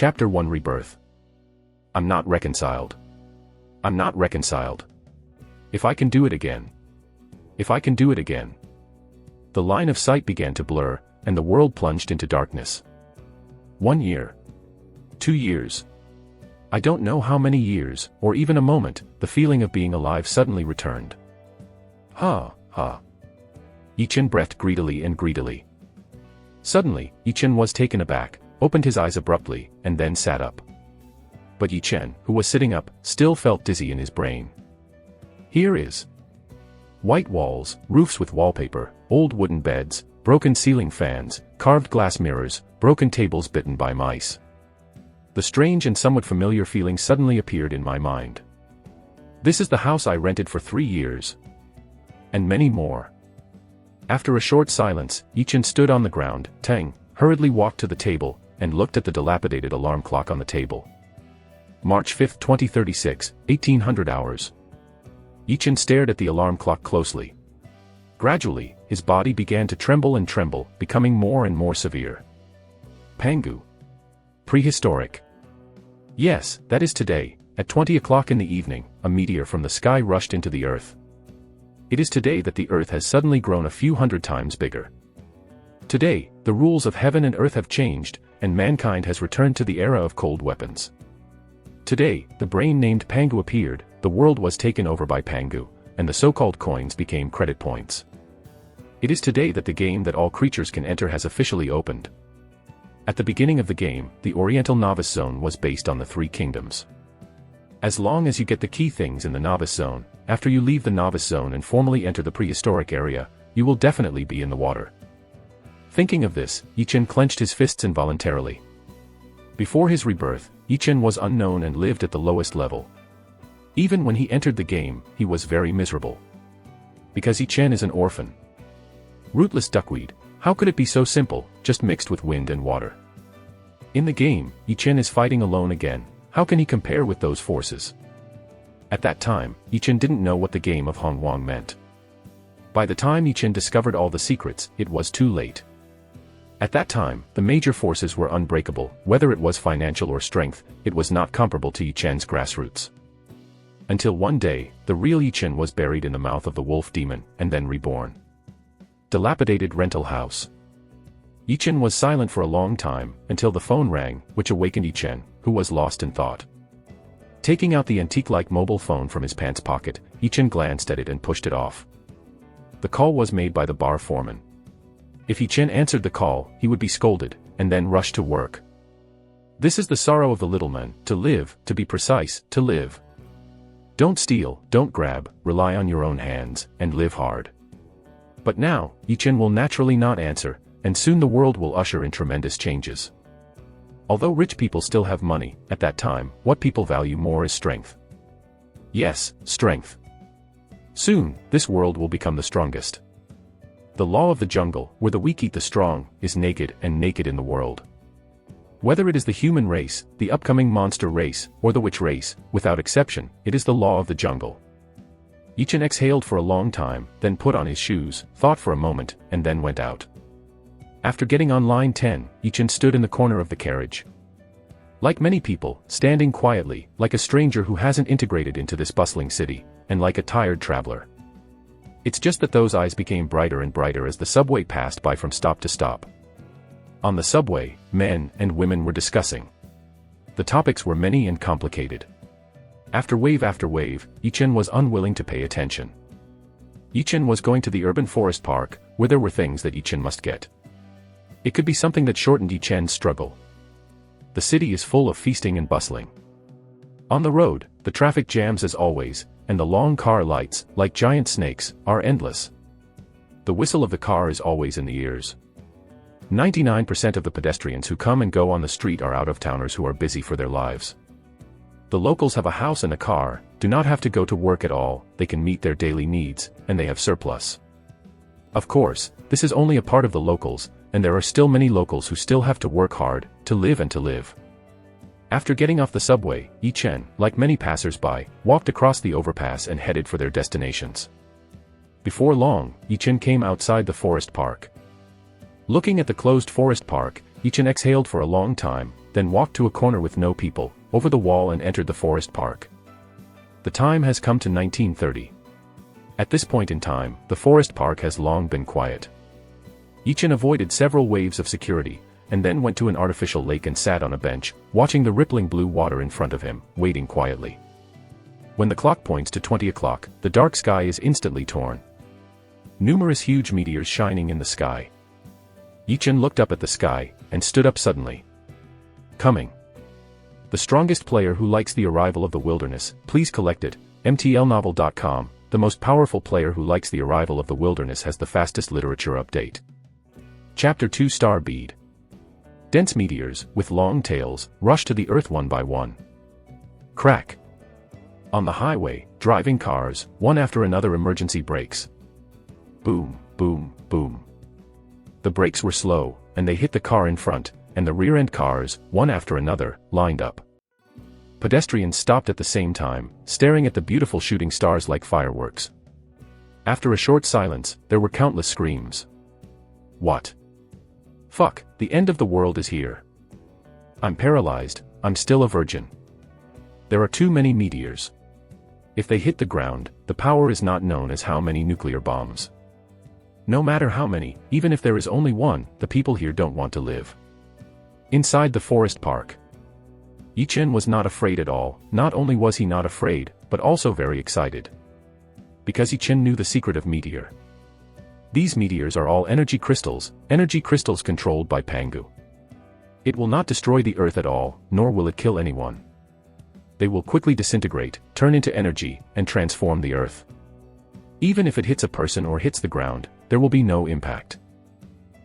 Chapter 1 Rebirth. I'm not reconciled. I'm not reconciled. If I can do it again. If I can do it again. The line of sight began to blur, and the world plunged into darkness. 1 year. 2 years. I don't know how many years, or even a moment, the feeling of being alive suddenly returned. Ha, ha. Yichen breathed greedily and greedily. Suddenly, Yichen was taken aback, opened his eyes abruptly, and then sat up. But Yichen, who was sitting up, still felt dizzy in his brain. Here is white walls, roofs with wallpaper, old wooden beds, broken ceiling fans, carved glass mirrors, broken tables bitten by mice. The strange and somewhat familiar feeling suddenly appeared in my mind. This is the house I rented for 3 years. And many more. After a short silence, Yichen stood on the ground, Tang, hurriedly walked to the table, and looked at the dilapidated alarm clock on the table. March 5, 2036, 1800 hours. Yichen stared at the alarm clock closely. Gradually, his body began to tremble and tremble, becoming more and more severe. Pangu. Prehistoric. Yes, that is today, at 20 o'clock in the evening, a meteor from the sky rushed into the earth. It is today that the earth has suddenly grown a few hundred times bigger. Today, the rules of heaven and earth have changed, and mankind has returned to the era of cold weapons. Today, the brain named Pangu appeared, the world was taken over by Pangu, and the so-called coins became credit points. It is today that the game that all creatures can enter has officially opened. At the beginning of the game, the Oriental Novice Zone was based on the 3 kingdoms. As long as you get the key things in the Novice Zone, after you leave the Novice Zone and formally enter the prehistoric area, you will definitely be in the water. Thinking of this, Yichen clenched his fists involuntarily. Before his rebirth, Yichen was unknown and lived at the lowest level. Even when he entered the game, he was very miserable. Because Yichen is an orphan. Rootless duckweed, how could it be so simple, just mixed with wind and water? In the game, Yichen is fighting alone again, how can he compare with those forces? At that time, Yichen didn't know what the game of Hongwang meant. By the time Yichen discovered all the secrets, it was too late. At that time, the major forces were unbreakable, whether it was financial or strength, it was not comparable to Yichen's grassroots. Until one day, the real Yichen was buried in the mouth of the wolf demon, and then reborn. Dilapidated rental house. Yichen was silent for a long time, until the phone rang, which awakened Yichen, who was lost in thought. Taking out the antique-like mobile phone from his pants pocket, Yichen glanced at it and pushed it off. The call was made by the bar foreman. If Yichen answered the call, he would be scolded, and then rush to work. This is the sorrow of the little man, to live, to be precise, to live. Don't steal, don't grab, rely on your own hands, and live hard. But now, Yichen will naturally not answer, and soon the world will usher in tremendous changes. Although rich people still have money, at that time, what people value more is strength. Yes, strength. Soon, this world will become the strongest. The law of the jungle, where the weak eat the strong, is naked and naked in the world. Whether it is the human race, the upcoming monster race, or the witch race, without exception, it is the law of the jungle. Yichen exhaled for a long time, then put on his shoes, thought for a moment, and then went out. After getting on line 10, Yichen stood in the corner of the carriage. Like many people, standing quietly, like a stranger who hasn't integrated into this bustling city, and like a tired traveler. It's just that those eyes became brighter and brighter as the subway passed by from stop to stop. On the subway, men and women were discussing. The topics were many and complicated. After wave, Yichen was unwilling to pay attention. Yichen was going to the urban forest park, where there were things that Yichen must get. It could be something that shortened Yichen's struggle. The city is full of feasting and bustling. On the road, the traffic jams as always, and the long car lights, like giant snakes, are endless. The whistle of the car is always in the ears. 99% of the pedestrians who come and go on the street are out-of-towners who are busy for their lives. The locals have a house and a car, do not have to go to work at all, they can meet their daily needs, and they have surplus. Of course, this is only a part of the locals, and there are still many locals who still have to work hard, to live and to live. After getting off the subway, Yichen, like many passers-by, walked across the overpass and headed for their destinations. Before long, Yichen came outside the forest park. Looking at the closed forest park, Yichen exhaled for a long time, then walked to a corner with no people, over the wall and entered the forest park. The time has come to 1930. At this point in time, the forest park has long been quiet. Yichen avoided several waves of security, and then went to an artificial lake and sat on a bench, watching the rippling blue water in front of him, waiting quietly. When the clock points to 20 o'clock, the dark sky is instantly torn. Numerous huge meteors shining in the sky. Yichen looked up at the sky, and stood up suddenly. Coming. The strongest player who likes the arrival of the wilderness, please collect it, mtlnovel.com, the most powerful player who likes the arrival of the wilderness has the fastest literature update. Chapter 2 Star Bead. Dense meteors, with long tails, rush to the earth one by one. Crack. On the highway, driving cars, one after another emergency brakes. Boom, boom, boom. The brakes were slow, and they hit the car in front, and the rear-end cars, one after another, lined up. Pedestrians stopped at the same time, staring at the beautiful shooting stars like fireworks. After a short silence, there were countless screams. What? Fuck, the end of the world is here. I'm paralyzed, I'm still a virgin. There are too many meteors. If they hit the ground, the power is not known as how many nuclear bombs. No matter how many, even if there is only one, the people here don't want to live. Inside the forest park. Yichen was not afraid at all. Not only was he not afraid, but also very excited. Because Yichen knew the secret of meteor. These meteors are all energy crystals controlled by Pangu. It will not destroy the earth at all, nor will it kill anyone. They will quickly disintegrate, turn into energy, and transform the earth. Even if it hits a person or hits the ground, there will be no impact.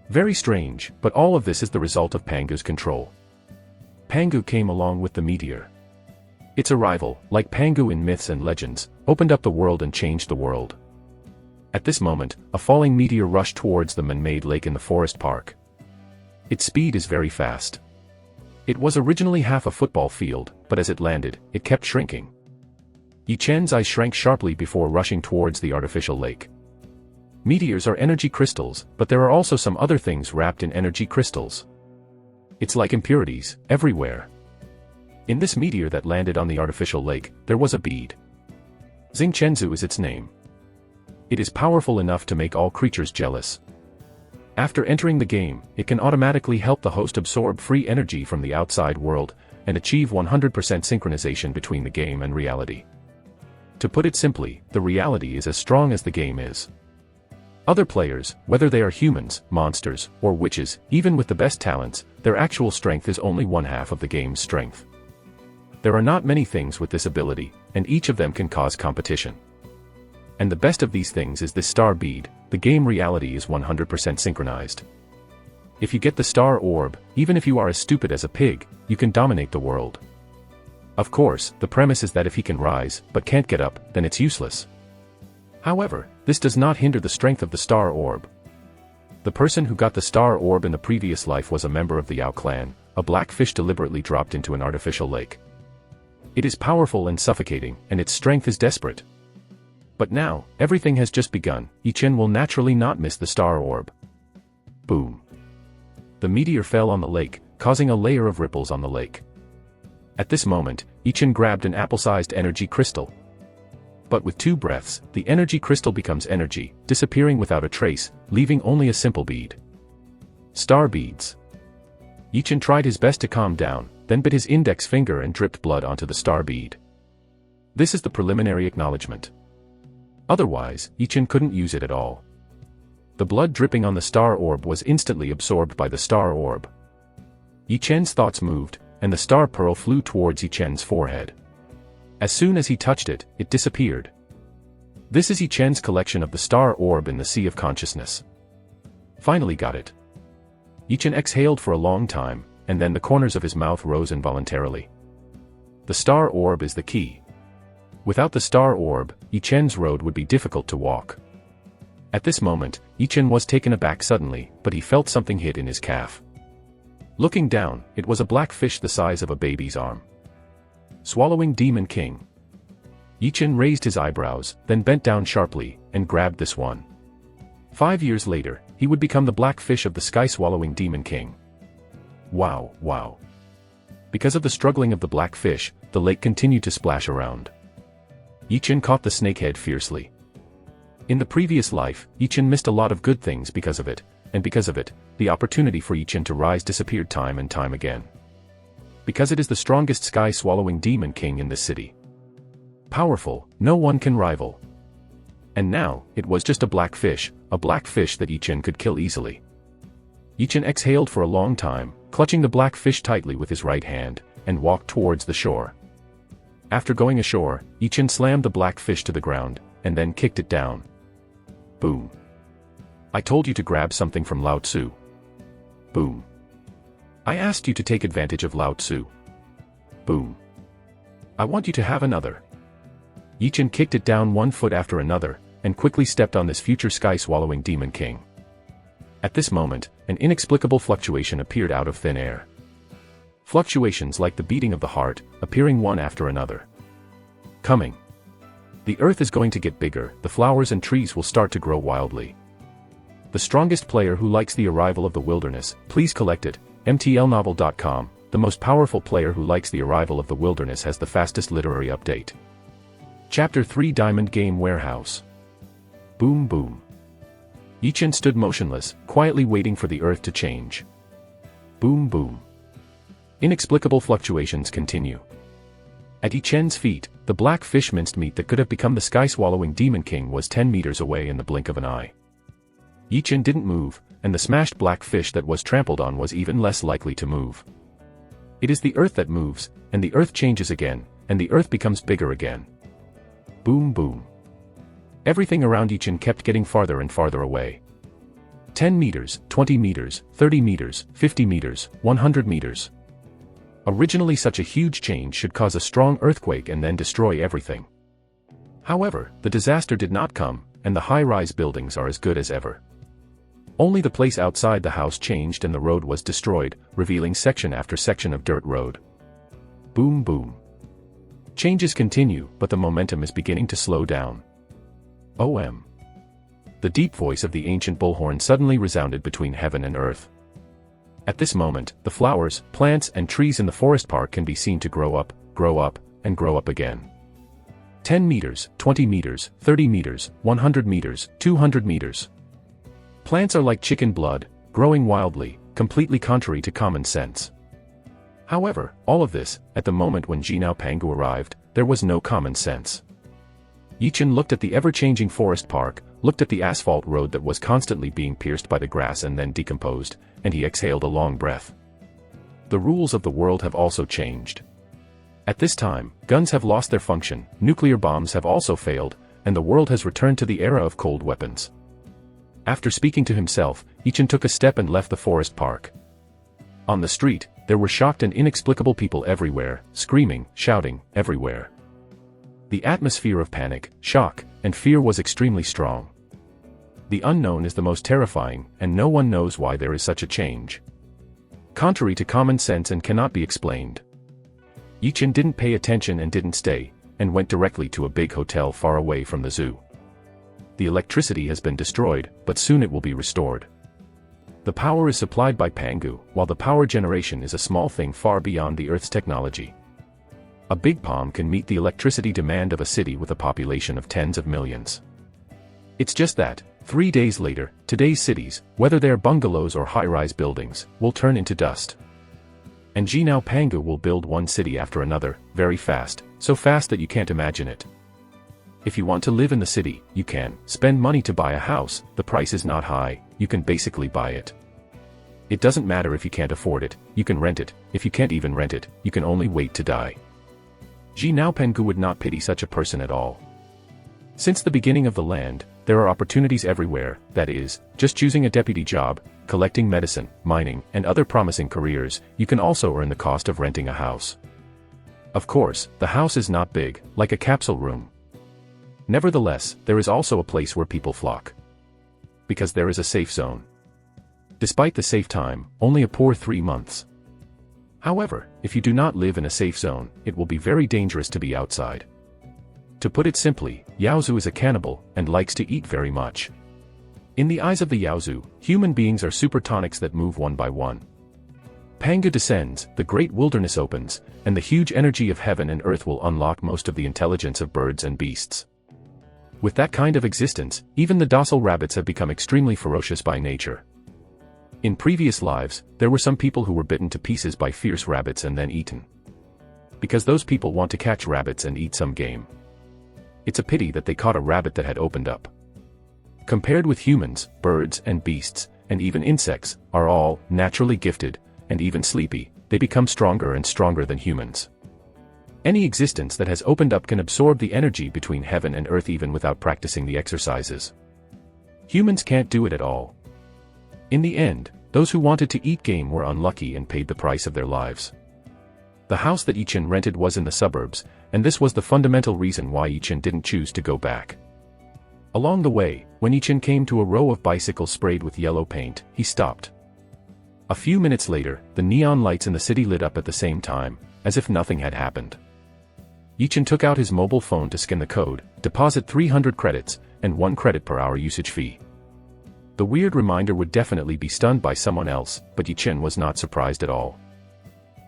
Very strange, but all of this is the result of Pangu's control. Pangu came along with the meteor. Its arrival, like Pangu in myths and legends, opened up the world and changed the world. At this moment, a falling meteor rushed towards the man-made lake in the forest park. Its speed is very fast. It was originally half a football field, but as it landed, it kept shrinking. Yichen's eyes shrank sharply before rushing towards the artificial lake. Meteors are energy crystals, but there are also some other things wrapped in energy crystals. It's like impurities, everywhere. In this meteor that landed on the artificial lake, there was a bead. Xingchenzu is its name. It is powerful enough to make all creatures jealous. After entering the game, it can automatically help the host absorb free energy from the outside world, and achieve 100% synchronization between the game and reality. To put it simply, the reality is as strong as the game is. Other players, whether they are humans, monsters, or witches, even with the best talents, their actual strength is only one half of the game's strength. There are not many things with this ability, and each of them can cause competition. And the best of these things is this star bead. The game reality is 100% synchronized. If you get the star orb, even if you are as stupid as a pig, you can dominate the world. Of course, the premise is that if he can rise, but can't get up, then it's useless. However, this does not hinder the strength of the star orb. The person who got the star orb in the previous life was a member of the Yao clan, a black fish deliberately dropped into an artificial lake. It is powerful and suffocating, and its strength is desperate. But now, everything has just begun. Yichen will naturally not miss the star orb. Boom. The meteor fell on the lake, causing a layer of ripples on the lake. At this moment, Yichen grabbed an apple-sized energy crystal. But with 2 breaths, the energy crystal becomes energy, disappearing without a trace, leaving only a simple bead. Star beads. Yichen tried his best to calm down, then bit his index finger and dripped blood onto the star bead. This is the preliminary acknowledgement. Otherwise, Yichen couldn't use it at all. The blood dripping on the star orb was instantly absorbed by the star orb. Yichen's thoughts moved, and the star pearl flew towards Yichen's forehead. As soon as he touched it, it disappeared. This is Yichen's collection of the star orb in the sea of consciousness. Finally got it. Yichen exhaled for a long time, and then the corners of his mouth rose involuntarily. The star orb is the key. Without the star orb, Yichen's road would be difficult to walk. At this moment, Yichen was taken aback suddenly, but he felt something hit in his calf. Looking down, it was a black fish the size of a baby's arm. Swallowing Demon King. Yichen raised his eyebrows, then bent down sharply, and grabbed this one. 5 years later, he would become the black fish of the sky-swallowing Demon King. Wow, wow. Because of the struggling of the black fish, the lake continued to splash around. Yichen caught the snakehead fiercely. In the previous life, Yichen missed a lot of good things because of it, and because of it, the opportunity for Yichen to rise disappeared time and time again. Because it is the strongest sky-swallowing demon king in this city. Powerful, no one can rival. And now, it was just a black fish that Yichen could kill easily. Yichen exhaled for a long time, clutching the black fish tightly with his right hand, and walked towards the shore. After going ashore, Yichen slammed the black fish to the ground, and then kicked it down. Boom. I told you to grab something from Lao Tzu. Boom. I asked you to take advantage of Lao Tzu. Boom. I want you to have another. Yichen kicked it down one foot after another, and quickly stepped on this future sky-swallowing demon king. At this moment, an inexplicable fluctuation appeared out of thin air. Fluctuations like the beating of the heart, appearing one after another. Coming. The earth is going to get bigger, the flowers and trees will start to grow wildly. The strongest player who likes the arrival of the wilderness, please collect it, mtlnovel.com, the most powerful player who likes the arrival of the wilderness has the fastest literary update. Chapter 3 Diamond Game Warehouse. Boom boom. Yichen stood motionless, quietly waiting for the earth to change. Boom boom. Inexplicable fluctuations continue. At Yichen's feet, the black fish minced meat that could have become the sky-swallowing demon king was 10 meters away in the blink of an eye. Yichen didn't move, and the smashed black fish that was trampled on was even less likely to move. It is the earth that moves, and the earth changes again, and the earth becomes bigger again. Boom boom. Everything around Yichen kept getting farther and farther away. 10 meters, 20 meters, 30 meters, 50 meters, 100 meters. Originally such a huge change should cause a strong earthquake and then destroy everything. However, the disaster did not come, and the high-rise buildings are as good as ever. Only the place outside the house changed and the road was destroyed, revealing section after section of dirt road. Boom boom. Changes continue, but the momentum is beginning to slow down. OM. The deep voice of the ancient bullhorn suddenly resounded between heaven and earth. At this moment, the flowers, plants and trees in the forest park can be seen to grow up, and grow up again. 10 meters, 20 meters, 30 meters, 100 meters, 200 meters. Plants are like chicken blood, growing wildly, completely contrary to common sense. However, all of this, at the moment when Jinao Pangu arrived, there was no common sense. Yichen looked at the ever-changing forest park, looked at the asphalt road that was constantly being pierced by the grass and then decomposed, and he exhaled a long breath. The rules of the world have also changed. At this time, guns have lost their function, nuclear bombs have also failed, and the world has returned to the era of cold weapons. After speaking to himself, Yichen took a step and left the forest park. On the street, there were shocked and inexplicable people everywhere, screaming, shouting, everywhere. The atmosphere of panic, shock, and fear was extremely strong. The unknown is the most terrifying, and no one knows why there is such a change. Contrary to common sense and cannot be explained. Yichen didn't pay attention and didn't stay, and went directly to a big hotel far away from the zoo. The electricity has been destroyed, but soon it will be restored. The power is supplied by Pangu, while the power generation is a small thing far beyond the Earth's technology. A big palm can meet the electricity demand of a city with a population of tens of millions. It's just that, 3 days later, today's cities, whether they are bungalows or high-rise buildings, will turn into dust. And Jinao Pangu will build one city after another, very fast, so fast that you can't imagine it. If you want to live in the city, you can spend money to buy a house, the price is not high, you can basically buy it. It doesn't matter if you can't afford it, you can rent it, if you can't even rent it, you can only wait to die. Jinao Pangu would not pity such a person at all. Since the beginning of the land, there are opportunities everywhere, that is, just choosing a deputy job, collecting medicine, mining, and other promising careers, you can also earn the cost of renting a house. Of course, the house is not big, like a capsule room. Nevertheless, there is also a place where people flock. Because there is a safe zone. Despite the safe time, only a poor 3 months. However, if you do not live in a safe zone, it will be very dangerous to be outside. To put it simply, Yaozu is a cannibal, and likes to eat very much. In the eyes of the Yaozu, human beings are supertonics that move one by one. Pangu descends, the great wilderness opens, and the huge energy of heaven and earth will unlock most of the intelligence of birds and beasts. With that kind of existence, even the docile rabbits have become extremely ferocious by nature. In previous lives, there were some people who were bitten to pieces by fierce rabbits and then eaten. Because those people want to catch rabbits and eat some game. It's a pity that they caught a rabbit that had opened up. Compared with humans, birds and beasts, and even insects, are all naturally gifted, and even sleepy, they become stronger and stronger than humans. Any existence that has opened up can absorb the energy between heaven and earth even without practicing the exercises. Humans can't do it at all. In the end, those who wanted to eat game were unlucky and paid the price of their lives. The house that Yichen rented was in the suburbs, and this was the fundamental reason why Yichen didn't choose to go back. Along the way, when Yichen came to a row of bicycles sprayed with yellow paint, he stopped. A few minutes later, the neon lights in the city lit up at the same time, as if nothing had happened. Yichen took out his mobile phone to scan the code, deposit 300 credits, and 1 credit per hour usage fee. The weird reminder would definitely be stunned by someone else, but Yichen was not surprised at all.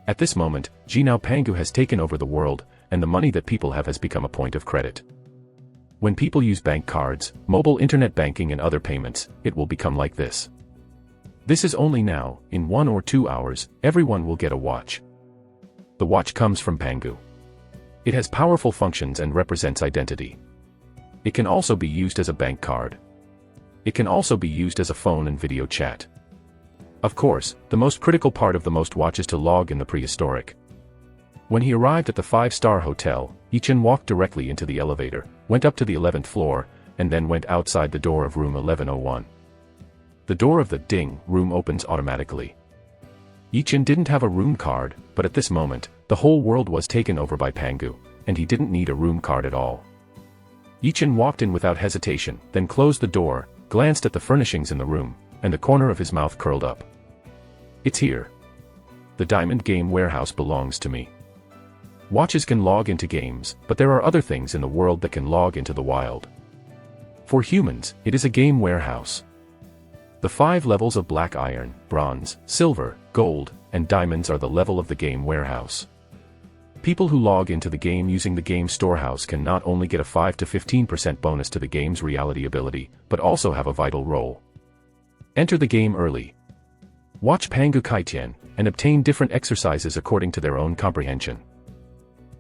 At this moment, Jinao Pangu has taken over the world, and the money that people have has become a point of credit. When people use bank cards, mobile internet banking and other payments, it will become like this. This is only now, in 1 or 2 hours, everyone will get a watch. The watch comes from Pangu. It has powerful functions and represents identity. It can also be used as a bank card. It can also be used as a phone and video chat. Of course, the most critical part of the most watch is to log in the prehistoric. When he arrived at the 5-star hotel, Yichen walked directly into the elevator, went up to the 11th floor, and then went outside the door of room 1101. The door of the ding room opens automatically. Yichen didn't have a room card, but at this moment, the whole world was taken over by Pangu, and he didn't need a room card at all. Yichen walked in without hesitation, then closed the door, glanced at the furnishings in the room, and the corner of his mouth curled up. It's here. The Diamond Game Warehouse belongs to me. Watches can log into games, but there are other things in the world that can log into the wild. For humans, it is a game warehouse. The 5 levels of black iron, bronze, silver, gold, and diamonds are the level of the game warehouse. People who log into the game using the game storehouse can not only get a 5 to 15% bonus to the game's reality ability, but also have a vital role. Enter the game early. Watch Pangu Kaitian, and obtain different exercises according to their own comprehension.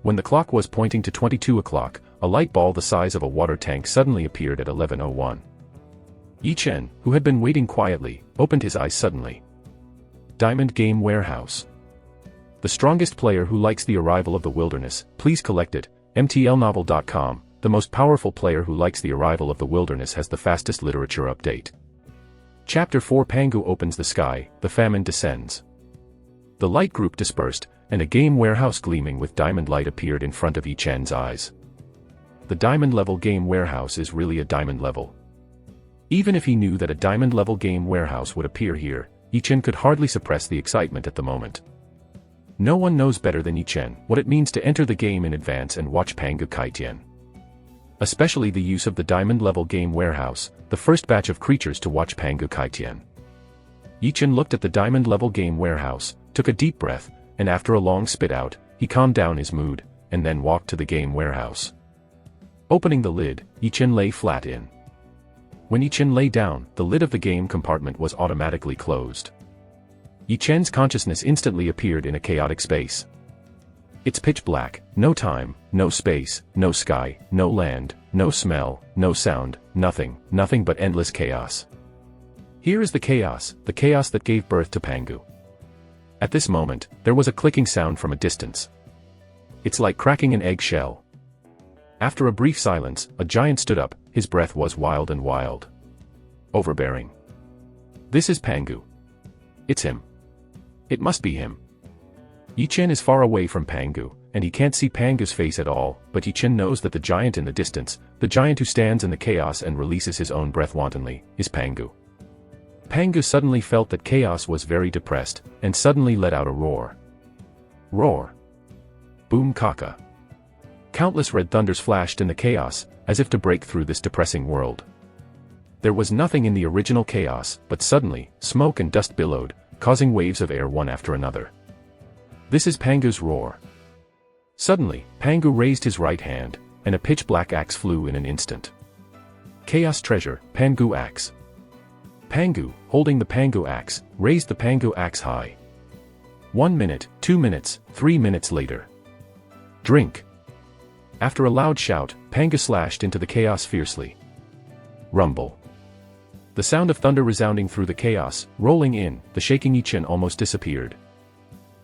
When the clock was pointing to 22 o'clock, a light ball the size of a water tank suddenly appeared at 11:01. Yichen, who had been waiting quietly, opened his eyes suddenly. Diamond Game Warehouse. The strongest player who likes the arrival of the wilderness, please collect it, mtlnovel.com. The most powerful player who likes the arrival of the wilderness has the fastest literature update. Chapter 4 Pangu opens the sky, the famine descends. The light group dispersed, and a game warehouse gleaming with diamond light appeared in front of Yichen's eyes. The diamond level game warehouse is really a diamond level. Even if he knew that a diamond level game warehouse would appear here, Yichen could hardly suppress the excitement at the moment. No one knows better than Yichen what it means to enter the game in advance and watch Pangu Kaitian. Especially the use of the diamond level game warehouse, the first batch of creatures to watch Pangu Kaitian. Yichen looked at the diamond level game warehouse, took a deep breath, and after a long spit out, he calmed down his mood, and then walked to the game warehouse. Opening the lid, Yichen lay flat in. When Yichen lay down, the lid of the game compartment was automatically closed. Yichen's consciousness instantly appeared in a chaotic space. It's pitch black, no time, no space, no sky, no land, no smell, no sound, nothing but endless chaos. Here is the chaos that gave birth to Pangu. At this moment, there was a clicking sound from a distance. It's like cracking an egg shell. After a brief silence, a giant stood up, his breath was wild and wild. Overbearing. This is Pangu. It's him. It must be him. Yichen is far away from Pangu, and he can't see Pangu's face at all, but Yichen knows that the giant in the distance, the giant who stands in the chaos and releases his own breath wantonly, is Pangu. Pangu suddenly felt that chaos was very depressed, and suddenly let out a roar. Roar. Boom kaka. Countless red thunders flashed in the chaos, as if to break through this depressing world. There was nothing in the original chaos, but suddenly, smoke and dust billowed, causing waves of air one after another. This is Pangu's roar. Suddenly, Pangu raised his right hand, and a pitch-black axe flew in an instant. Chaos treasure, Pangu axe. Pangu, holding the Pangu axe, raised the Pangu axe high. 1 minute, 2 minutes, 3 minutes later. Drink. After a loud shout, Pangu slashed into the chaos fiercely. Rumble. The sound of thunder resounding through the chaos, rolling in, the shaking Ichin almost disappeared.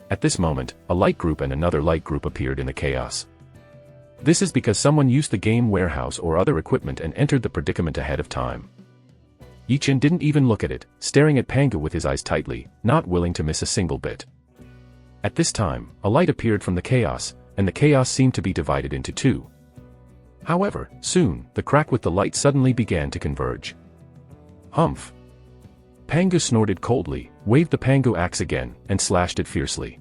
At this moment, a light group and another light group appeared in the chaos. This is because someone used the game warehouse or other equipment and entered the predicament ahead of time. Ichin didn't even look at it, staring at Pangu with his eyes tightly, not willing to miss a single bit. At this time, a light appeared from the chaos, and the chaos seemed to be divided into two. However, soon, the crack with the light suddenly began to converge. Humph! Pangu snorted coldly, waved the Pangu axe again, and slashed it fiercely.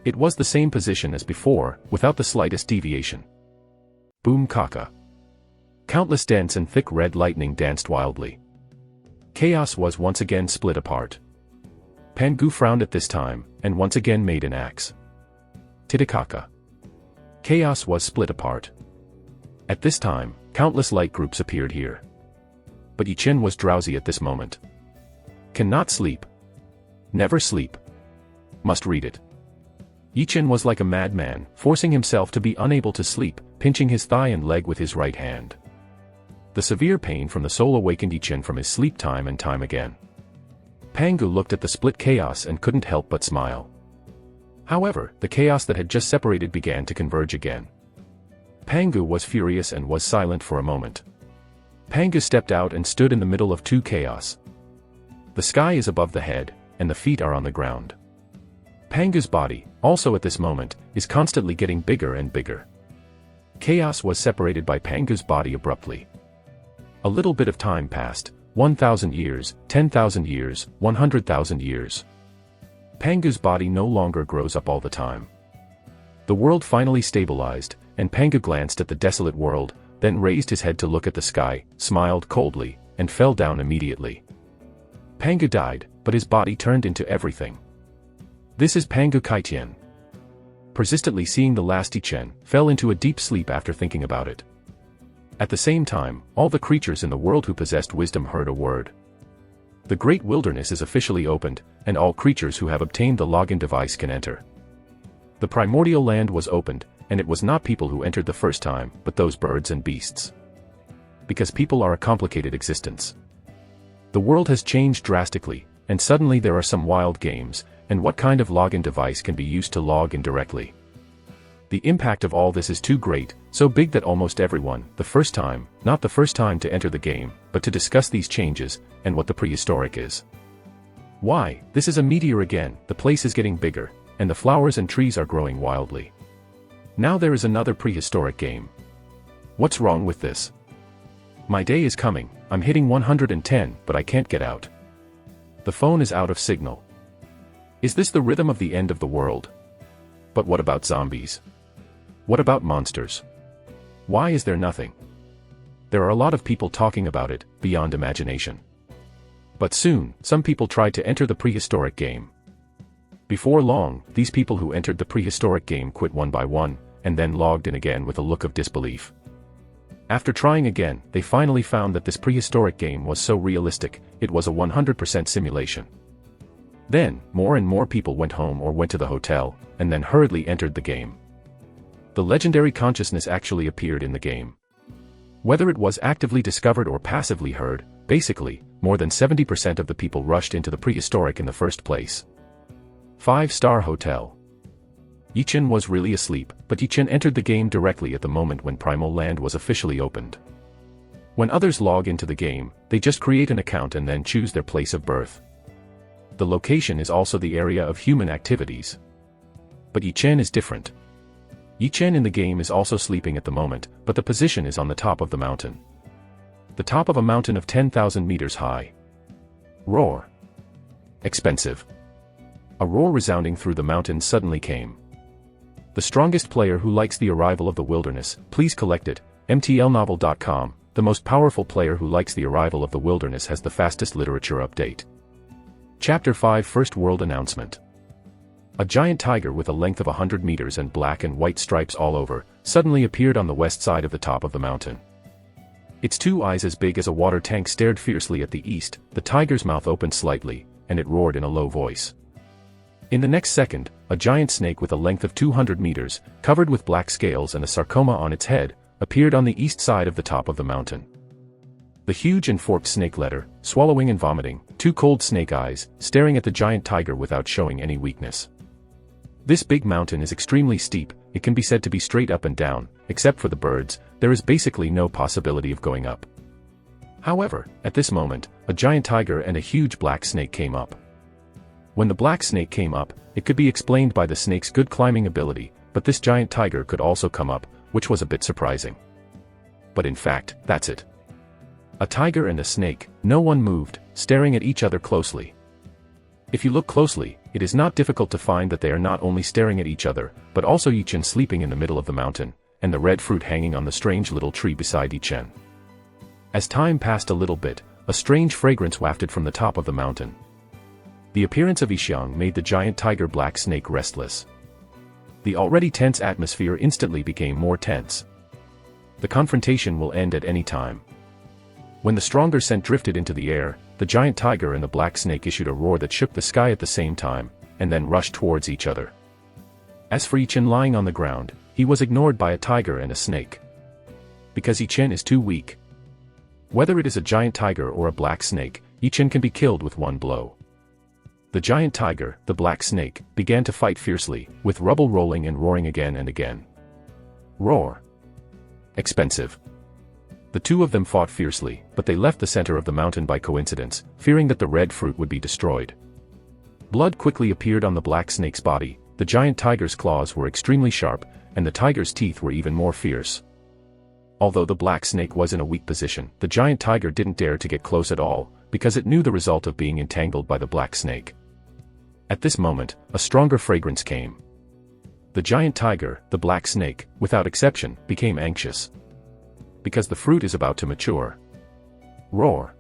It was the same position as before, without the slightest deviation. Boom kaka. Countless dense and thick red lightning danced wildly. Chaos was once again split apart. Pangu frowned at this time, and once again made an axe. Titicaca. Chaos was split apart. At this time, countless light groups appeared here. But Ichin was drowsy at this moment. Cannot sleep. Never sleep. Must read it. Ichin was like a madman, forcing himself to be unable to sleep, pinching his thigh and leg with his right hand. The severe pain from the soul awakened Ichin from his sleep time and time again. Pangu looked at the split chaos and couldn't help but smile. However, the chaos that had just separated began to converge again. Pangu was furious and was silent for a moment. Pangu stepped out and stood in the middle of two chaos. The sky is above the head, and the feet are on the ground. Pangu's body, also at this moment, is constantly getting bigger and bigger. Chaos was separated by Pangu's body abruptly. A little bit of time passed, 1,000 years, 10,000 years, 100,000 years. Pangu's body no longer grows up all the time. The world finally stabilized, and Pangu glanced at the desolate world, then raised his head to look at the sky, smiled coldly, and fell down immediately. Pangu died, but his body turned into everything. This is Pangu Kaitian. Persistently seeing the last Ichin, fell into a deep sleep after thinking about it. At the same time, all the creatures in the world who possessed wisdom heard a word. The great wilderness is officially opened, and all creatures who have obtained the login device can enter. The primordial land was opened, and it was not people who entered the first time, but those birds and beasts. Because people are a complicated existence. The world has changed drastically, and suddenly there are some wild games, and what kind of login device can be used to log in directly? The impact of all this is too great, so big that almost everyone, the first time, not the first time to enter the game, but to discuss these changes, and what the prehistoric is. Why, this is a meteor again, the place is getting bigger, and the flowers and trees are growing wildly. Now there is another prehistoric game. What's wrong with this? My day is coming, I'm hitting 110, but I can't get out. The phone is out of signal. Is this the rhythm of the end of the world? But what about zombies? What about monsters? Why is there nothing? There are a lot of people talking about it, beyond imagination. But soon, some people tried to enter the prehistoric game. Before long, these people who entered the prehistoric game quit one by one, and then logged in again with a look of disbelief. After trying again, they finally found that this prehistoric game was so realistic, it was a 100% simulation. Then, more and more people went home or went to the hotel, and then hurriedly entered the game. The legendary consciousness actually appeared in the game. Whether it was actively discovered or passively heard, basically, more than 70% of the people rushed into the prehistoric in the first place. 5-star hotel. Ichin was really asleep, but Ichin entered the game directly at the moment when Primal Land was officially opened. When others log into the game, they just create an account and then choose their place of birth. The location is also the area of human activities. But Ichin is different. Ichin in the game is also sleeping at the moment, but the position is on the top of the mountain. The top of a mountain of 10,000 meters high. Roar. Expensive. A roar resounding through the mountains suddenly came. The strongest player who likes the arrival of the wilderness, please collect it, mtlnovel.com, the most powerful player who likes the arrival of the wilderness has the fastest literature update. Chapter 5 First World Announcement. A giant tiger with a length of 100 meters and black and white stripes all over, suddenly appeared on the west side of the top of the mountain. Its two eyes as big as a water tank stared fiercely at the east, the tiger's mouth opened slightly, and it roared in a low voice. In the next second, a giant snake with a length of 200 meters, covered with black scales and a sarcoma on its head, appeared on the east side of the top of the mountain. The huge and forked snake letter, swallowing and vomiting, two cold snake eyes, staring at the giant tiger without showing any weakness. This big mountain is extremely steep, it can be said to be straight up and down, except for the birds, there is basically no possibility of going up. However, at this moment, a giant tiger and a huge black snake came up. When the black snake came up, it could be explained by the snake's good climbing ability, but this giant tiger could also come up, which was a bit surprising. But in fact, that's it. A tiger and a snake, no one moved, staring at each other closely. If you look closely, it is not difficult to find that they are not only staring at each other, but also Yichen sleeping in the middle of the mountain, and the red fruit hanging on the strange little tree beside Yichen. As time passed a little bit, a strange fragrance wafted from the top of the mountain. The appearance of Yixiang made the giant tiger black snake restless. The already tense atmosphere instantly became more tense. The confrontation will end at any time. When the stronger scent drifted into the air, the giant tiger and the black snake issued a roar that shook the sky at the same time, and then rushed towards each other. As for Yichen lying on the ground, he was ignored by a tiger and a snake. Because Yichen is too weak. Whether it is a giant tiger or a black snake, Yichen can be killed with one blow. The giant tiger, the black snake, began to fight fiercely, with rubble rolling and roaring again and again. Roar. Expensive. The two of them fought fiercely, but they left the center of the mountain by coincidence, fearing that the red fruit would be destroyed. Blood quickly appeared on the black snake's body, the giant tiger's claws were extremely sharp, and the tiger's teeth were even more fierce. Although the black snake was in a weak position, the giant tiger didn't dare to get close at all, because it knew the result of being entangled by the black snake. At this moment, a stronger fragrance came. The giant tiger, the black snake, without exception, became anxious. Because the fruit is about to mature. Roar.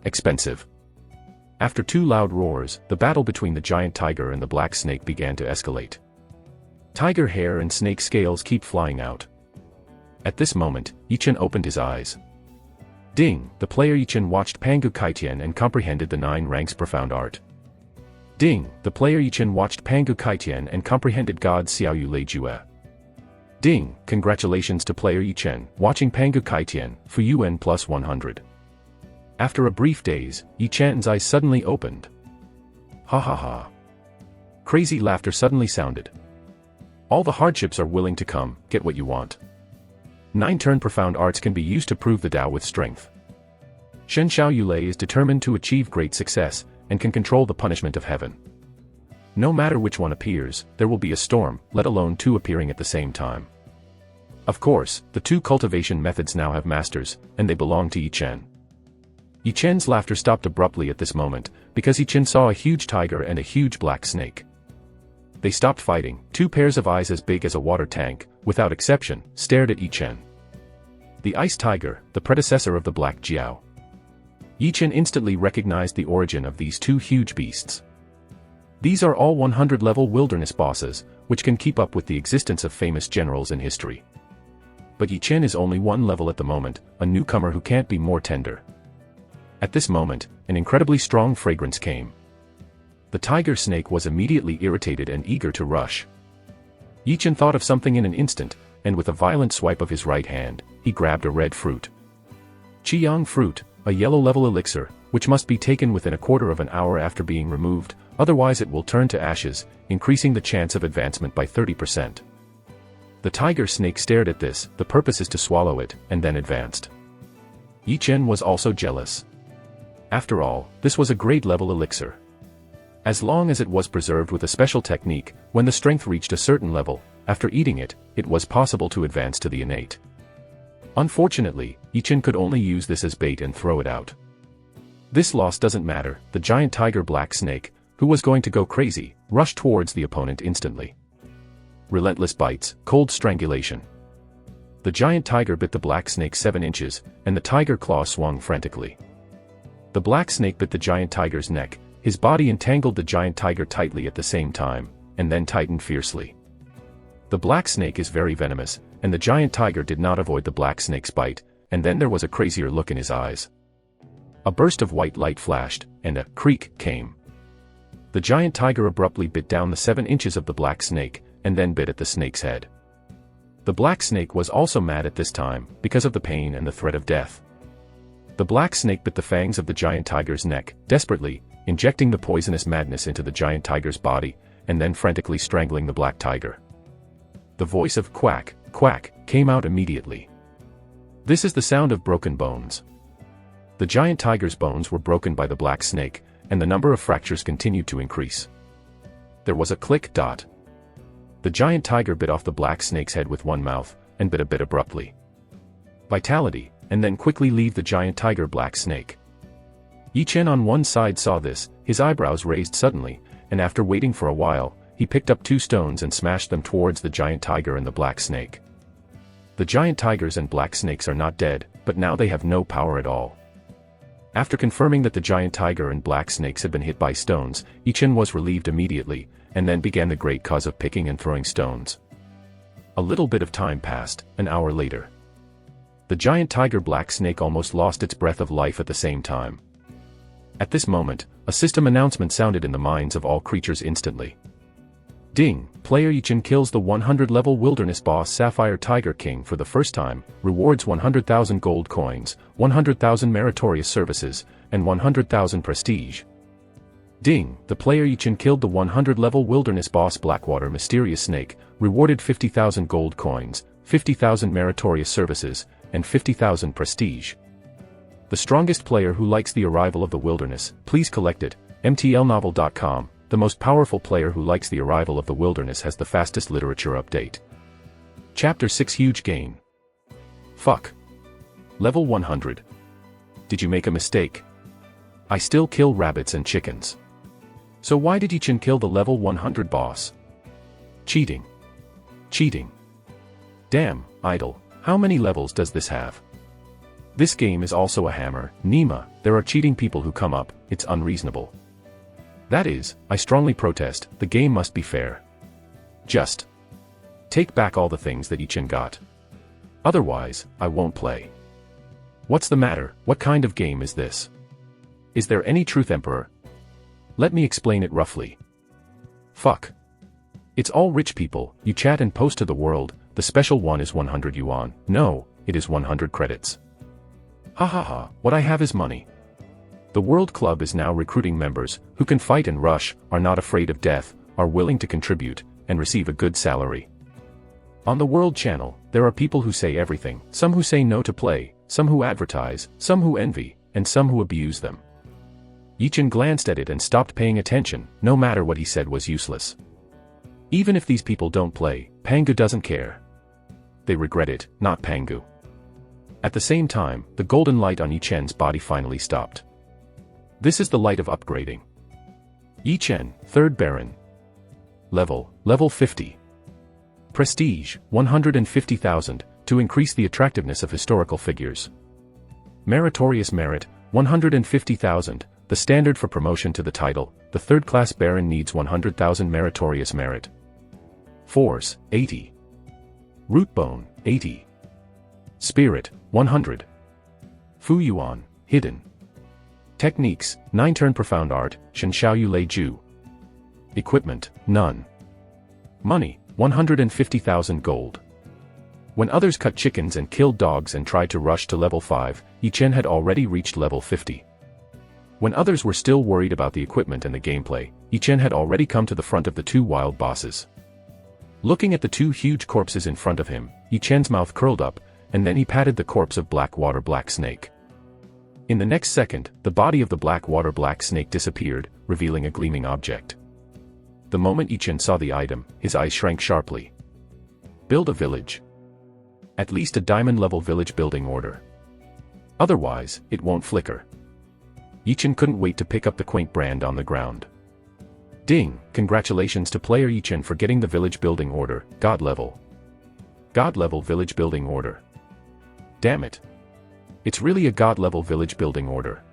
Expensive. After two loud roars, the battle between the giant tiger and the black snake began to escalate. Tiger hair and snake scales keep flying out. At this moment, Yichen opened his eyes. Ding! The player Yichen watched Pangu Kaitian and comprehended the 9 ranks profound art. Ding! The player Yichen watched Pangu Kaitian and comprehended God Xiaoyu Lei Jue. Ding! Congratulations to player Yichen, watching Pangu Kaitian, for UN plus 100. After a brief daze, Yichen's eyes suddenly opened. Ha ha ha. Crazy laughter suddenly sounded. All the hardships are willing to come, get what you want. 9 turn profound arts can be used to prove the Tao with strength. Shen Xiao Yulei is determined to achieve great success, and can control the punishment of heaven. No matter which one appears, there will be a storm, let alone 2 appearing at the same time. Of course, the 2 cultivation methods now have masters, and they belong to Yichen. Yichen's laughter stopped abruptly at this moment, because Yichen saw a huge tiger and a huge black snake. They stopped fighting, 2 pairs of eyes as big as a water tank, without exception, stared at Yichen. The ice tiger, the predecessor of the black Jiao. Yichen instantly recognized the origin of these 2 huge beasts. These are all 100-level wilderness bosses, which can keep up with the existence of famous generals in history. But Yichen is only 1 level at the moment, a newcomer who can't be more tender. At this moment, an incredibly strong fragrance came. The tiger snake was immediately irritated and eager to rush. Yichen thought of something in an instant, and with a violent swipe of his right hand, he grabbed a red fruit. Qiyang fruit, a yellow-level elixir, which must be taken within a quarter of an hour after being removed, otherwise it will turn to ashes, increasing the chance of advancement by 30%. The tiger snake stared at this, the purpose is to swallow it, and then advanced. Yichen was also jealous. After all, this was a grade-level elixir. As long as it was preserved with a special technique, when the strength reached a certain level, after eating it, it was possible to advance to the innate. Unfortunately, Yichen could only use this as bait and throw it out. This loss doesn't matter, the giant tiger black snake, who was going to go crazy, rushed towards the opponent instantly. Relentless bites, cold strangulation. The giant tiger bit the black snake 7 inches, and the tiger claw swung frantically. The black snake bit the giant tiger's neck, his body entangled the giant tiger tightly at the same time, and then tightened fiercely. The black snake is very venomous, and the giant tiger did not avoid the black snake's bite, and then there was a crazier look in his eyes. A burst of white light flashed, and a creak came. The giant tiger abruptly bit down the 7 inches of the black snake, and then bit at the snake's head. The black snake was also mad at this time, because of the pain and the threat of death. The black snake bit the fangs of the giant tiger's neck, desperately, injecting the poisonous madness into the giant tiger's body, and then frantically strangling the black tiger. The voice of "Quack, quack" came out immediately. This is the sound of broken bones. The giant tiger's bones were broken by the black snake, and the number of fractures continued to increase. There was a click dot. The giant tiger bit off the black snake's head with one mouth, and bit a bit abruptly. Vitality, and then quickly leave the giant tiger black snake. Yi Chen on one side saw this, his eyebrows raised suddenly, and after waiting for a while, he picked up 2 stones and smashed them towards the giant tiger and the black snake. The giant tigers and black snakes are not dead, but now they have no power at all. After confirming that the giant tiger and black snakes had been hit by stones, Yi Chen was relieved immediately, and then began the great cause of picking and throwing stones. A little bit of time passed, an hour later. The giant tiger black snake almost lost its breath of life at the same time. At this moment, a system announcement sounded in the minds of all creatures instantly. Ding! Player Yi Chen kills the 100-level wilderness boss Sapphire Tiger King for the first time, rewards 100,000 gold coins, 100,000 meritorious services, and 100,000 prestige. Ding! The player Yi Chen killed the 100-level wilderness boss Blackwater Mysterious Snake, rewarded 50,000 gold coins, 50,000 meritorious services, and 50,000 prestige. The strongest player who likes the arrival of the wilderness, please collect it, mtlnovel.com. The most powerful player who likes the arrival of the wilderness has the fastest literature update. Chapter 6 Huge Gain. Fuck. Level 100. Did you make a mistake? I still kill rabbits and chickens. So why did Yi Chen kill the level 100 boss? Cheating. Cheating. Damn, idle, how many levels does this have? This game is also a hammer, Nima, there are cheating people who come up, it's unreasonable. That is, I strongly protest, the game must be fair. Just take back all the things that Yi Chen got. Otherwise, I won't play. What's the matter, what kind of game is this? Is there any truth, Emperor? Let me explain it roughly. Fuck. It's all rich people, you chat and post to the world, the special one is 100 yuan, no, it is 100 credits. Ha ha ha, what I have is money. The World Club is now recruiting members, who can fight and rush, are not afraid of death, are willing to contribute, and receive a good salary. On the World Channel, there are people who say everything, some who say no to play, some who advertise, some who envy, and some who abuse them. Yi Chen glanced at it and stopped paying attention, no matter what he said was useless. Even if these people don't play, Pangu doesn't care. They regret it, not Pangu. At the same time, the golden light on Yi Chen's body finally stopped. This is the light of upgrading. Yi Chen, 3rd Baron. Level 50. Prestige, 150,000, to increase the attractiveness of historical figures. Meritorious merit, 150,000, the standard for promotion to the title, the 3rd-class Baron needs 100,000 meritorious merit. Force, 80. Root Bone, 80. Spirit, 100. Fu Yuan, hidden. Techniques, 9 turn profound art, Shen Xiaoyu Lei Ju. Equipment, none. Money, 150,000 gold. When others cut chickens and killed dogs and tried to rush to level 5, Yi Chen had already reached level 50. When others were still worried about the equipment and the gameplay, Yi Chen had already come to the front of the 2 wild bosses. Looking at the 2 huge corpses in front of him, Yi Chen's mouth curled up, and then he patted the corpse of Blackwater Black Snake. In the next second, the body of the Blackwater Black Snake disappeared, revealing a gleaming object. The moment Yi Chen saw the item, his eyes shrank sharply. Build a village. At least a diamond-level village building order. Otherwise, it won't flicker. Yi Chen couldn't wait to pick up the quaint brand on the ground. Ding! Congratulations to player Yi Chen for getting the village building order, God level. God level village building order. Damn it. It's really a God-level village building order.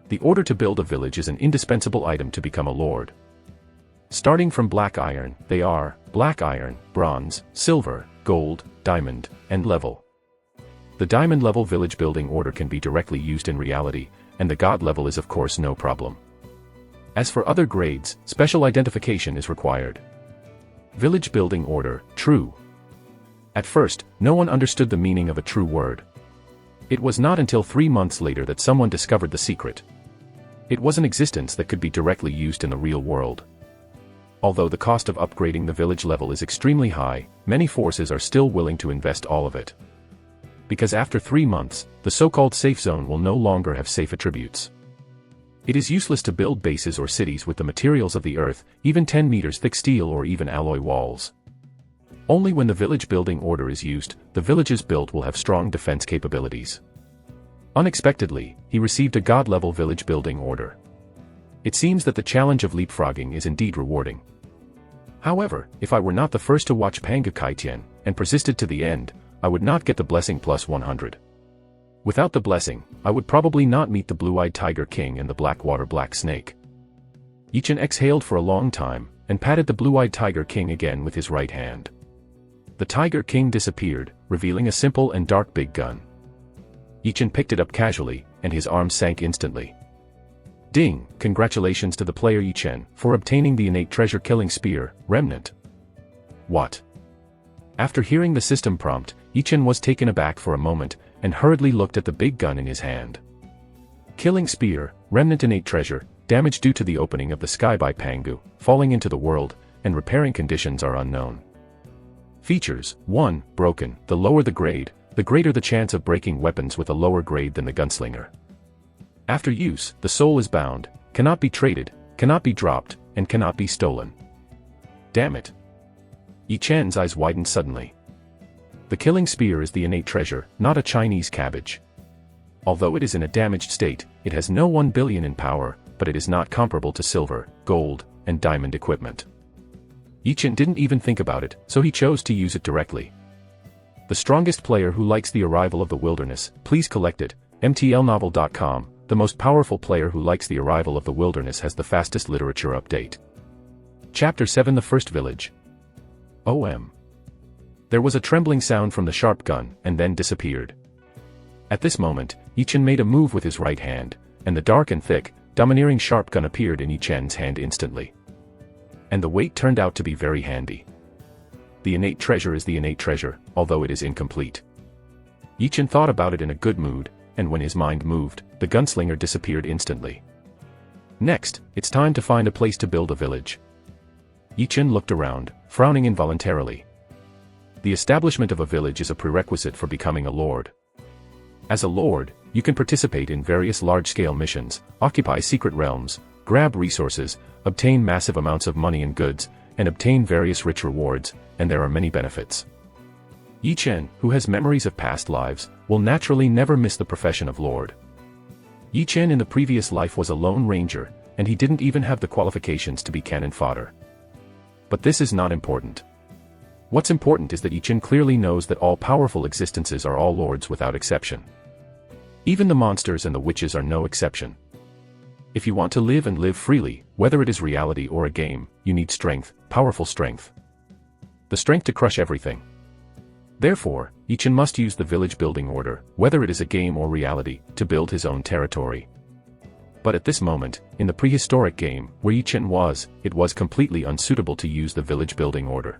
The order to build a village is an indispensable item to become a lord. Starting from black iron, they are black iron, bronze, silver, gold, diamond, and level. The diamond level village building order can be directly used in reality, and the god level is of course no problem. As for other grades, special identification is required. Village building order, true. At first, no one understood the meaning of a true word. It was not until 3 months later that someone discovered the secret. It was an existence that could be directly used in the real world. Although the cost of upgrading the village level is extremely high, many forces are still willing to invest all of it. Because after 3 months, the so-called safe zone will no longer have safe attributes. It is useless to build bases or cities with the materials of the earth, even 10 meters thick steel or even alloy walls. Only when the village building order is used, the villages built will have strong defense capabilities. Unexpectedly, he received a god-level village building order. It seems that the challenge of leapfrogging is indeed rewarding. However, if I were not the first to watch Panga Kaitian, and persisted to the end, I would not get the blessing plus 100. Without the blessing, I would probably not meet the blue-eyed tiger king and the blackwater black snake. Yichen exhaled for a long time, and patted the blue-eyed tiger king again with his right hand. The tiger king disappeared, revealing a simple and dark big gun. Yichen picked it up casually, and his arm sank instantly. Ding! Congratulations to the player Yichen for obtaining the innate treasure killing spear, Remnant. What? After hearing the system prompt, Yichen was taken aback for a moment, and hurriedly looked at the big gun in his hand. Killing spear, Remnant innate treasure, damage due to the opening of the sky by Pangu, falling into the world, and repairing conditions are unknown. Features: 1. Broken. The lower the grade, the greater the chance of breaking weapons with a lower grade than the gunslinger. After use, the soul is bound, cannot be traded, cannot be dropped, and cannot be stolen. Damn it. Yichen's eyes widened suddenly. The killing spear is the innate treasure, not a Chinese cabbage. Although it is in a damaged state, it has no 1 billion in power, but it is not comparable to silver, gold, and diamond equipment. Yichen didn't even think about it, so he chose to use it directly. The strongest player who likes the arrival of the wilderness, please collect it, mtlnovel.com. The most powerful player who likes the arrival of the wilderness has the fastest literature update. Chapter 7: The First Village. OM. There was a trembling sound from the sharp gun, and then disappeared. At this moment, Yichen made a move with his right hand, and the dark and thick, domineering sharp gun appeared in Yichen's hand instantly. And the weight turned out to be very handy. The innate treasure is the innate treasure, although it is incomplete. Yichen thought about it in a good mood, and when his mind moved, the gunslinger disappeared instantly. Next, it's time to find a place to build a village. Yichen looked around, frowning involuntarily. The establishment of a village is a prerequisite for becoming a lord. As a lord, you can participate in various large-scale missions, occupy secret realms, grab resources, obtain massive amounts of money and goods, and obtain various rich rewards, and there are many benefits. Yichen, who has memories of past lives, will naturally never miss the profession of lord. Yichen in the previous life was a lone ranger, and he didn't even have the qualifications to be cannon fodder. But this is not important. What's important is that Yichen clearly knows that all powerful existences are all lords without exception. Even the monsters and the witches are no exception. If you want to live and live freely, whether it is reality or a game, you need strength, powerful strength. The strength to crush everything. Therefore, Yichen must use the village building order, whether it is a game or reality, to build his own territory. But at this moment, in the prehistoric game, where Yichen was, it was completely unsuitable to use the village building order.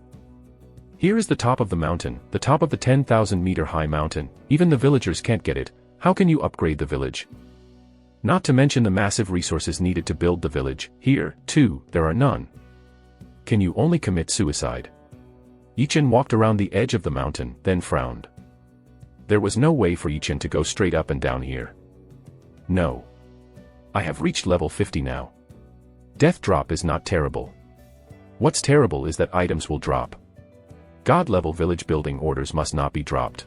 Here is the top of the mountain, the top of the 10,000-meter high mountain, even the villagers can't get it. How can you upgrade the village? Not to mention the massive resources needed to build the village. Here, too, there are none. Can you only commit suicide? Yichen walked around the edge of the mountain, then frowned. There was no way for Yichen to go straight up and down here. No. I have reached level 50 now. Death drop is not terrible. What's terrible is that items will drop. God-level village building orders must not be dropped.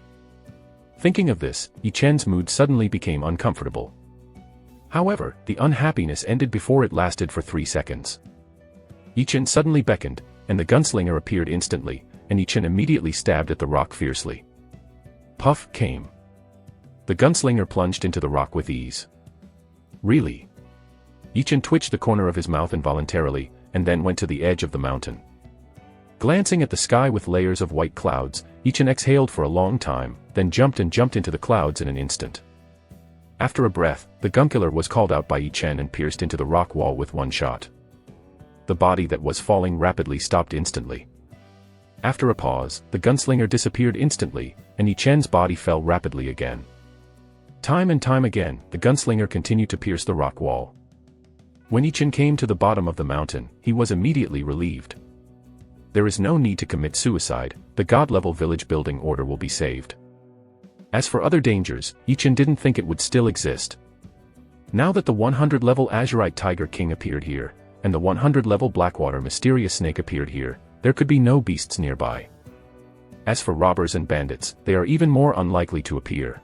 Thinking of this, Yichen's mood suddenly became uncomfortable. However, the unhappiness ended before it lasted for 3 seconds. Yichen suddenly beckoned, and the gunslinger appeared instantly, and Yichen immediately stabbed at the rock fiercely. Puff came. The gunslinger plunged into the rock with ease. Really? Yichen twitched the corner of his mouth involuntarily, and then went to the edge of the mountain. Glancing at the sky with layers of white clouds, Yichen exhaled for a long time, then jumped into the clouds in an instant. After a breath, the gunkular was called out by Yichen and pierced into the rock wall with one shot. The body that was falling rapidly stopped instantly. After a pause, the gunslinger disappeared instantly, and Yichen's body fell rapidly again. Time and time again, the gunslinger continued to pierce the rock wall. When Yichen came to the bottom of the mountain, he was immediately relieved. There is no need to commit suicide, the god-level village building order will be saved. As for other dangers, Yichen didn't think it would still exist. Now that the 100-level Azurite Tiger King appeared here, and the 100-level Blackwater Mysterious Snake appeared here, there could be no beasts nearby. As for robbers and bandits, they are even more unlikely to appear.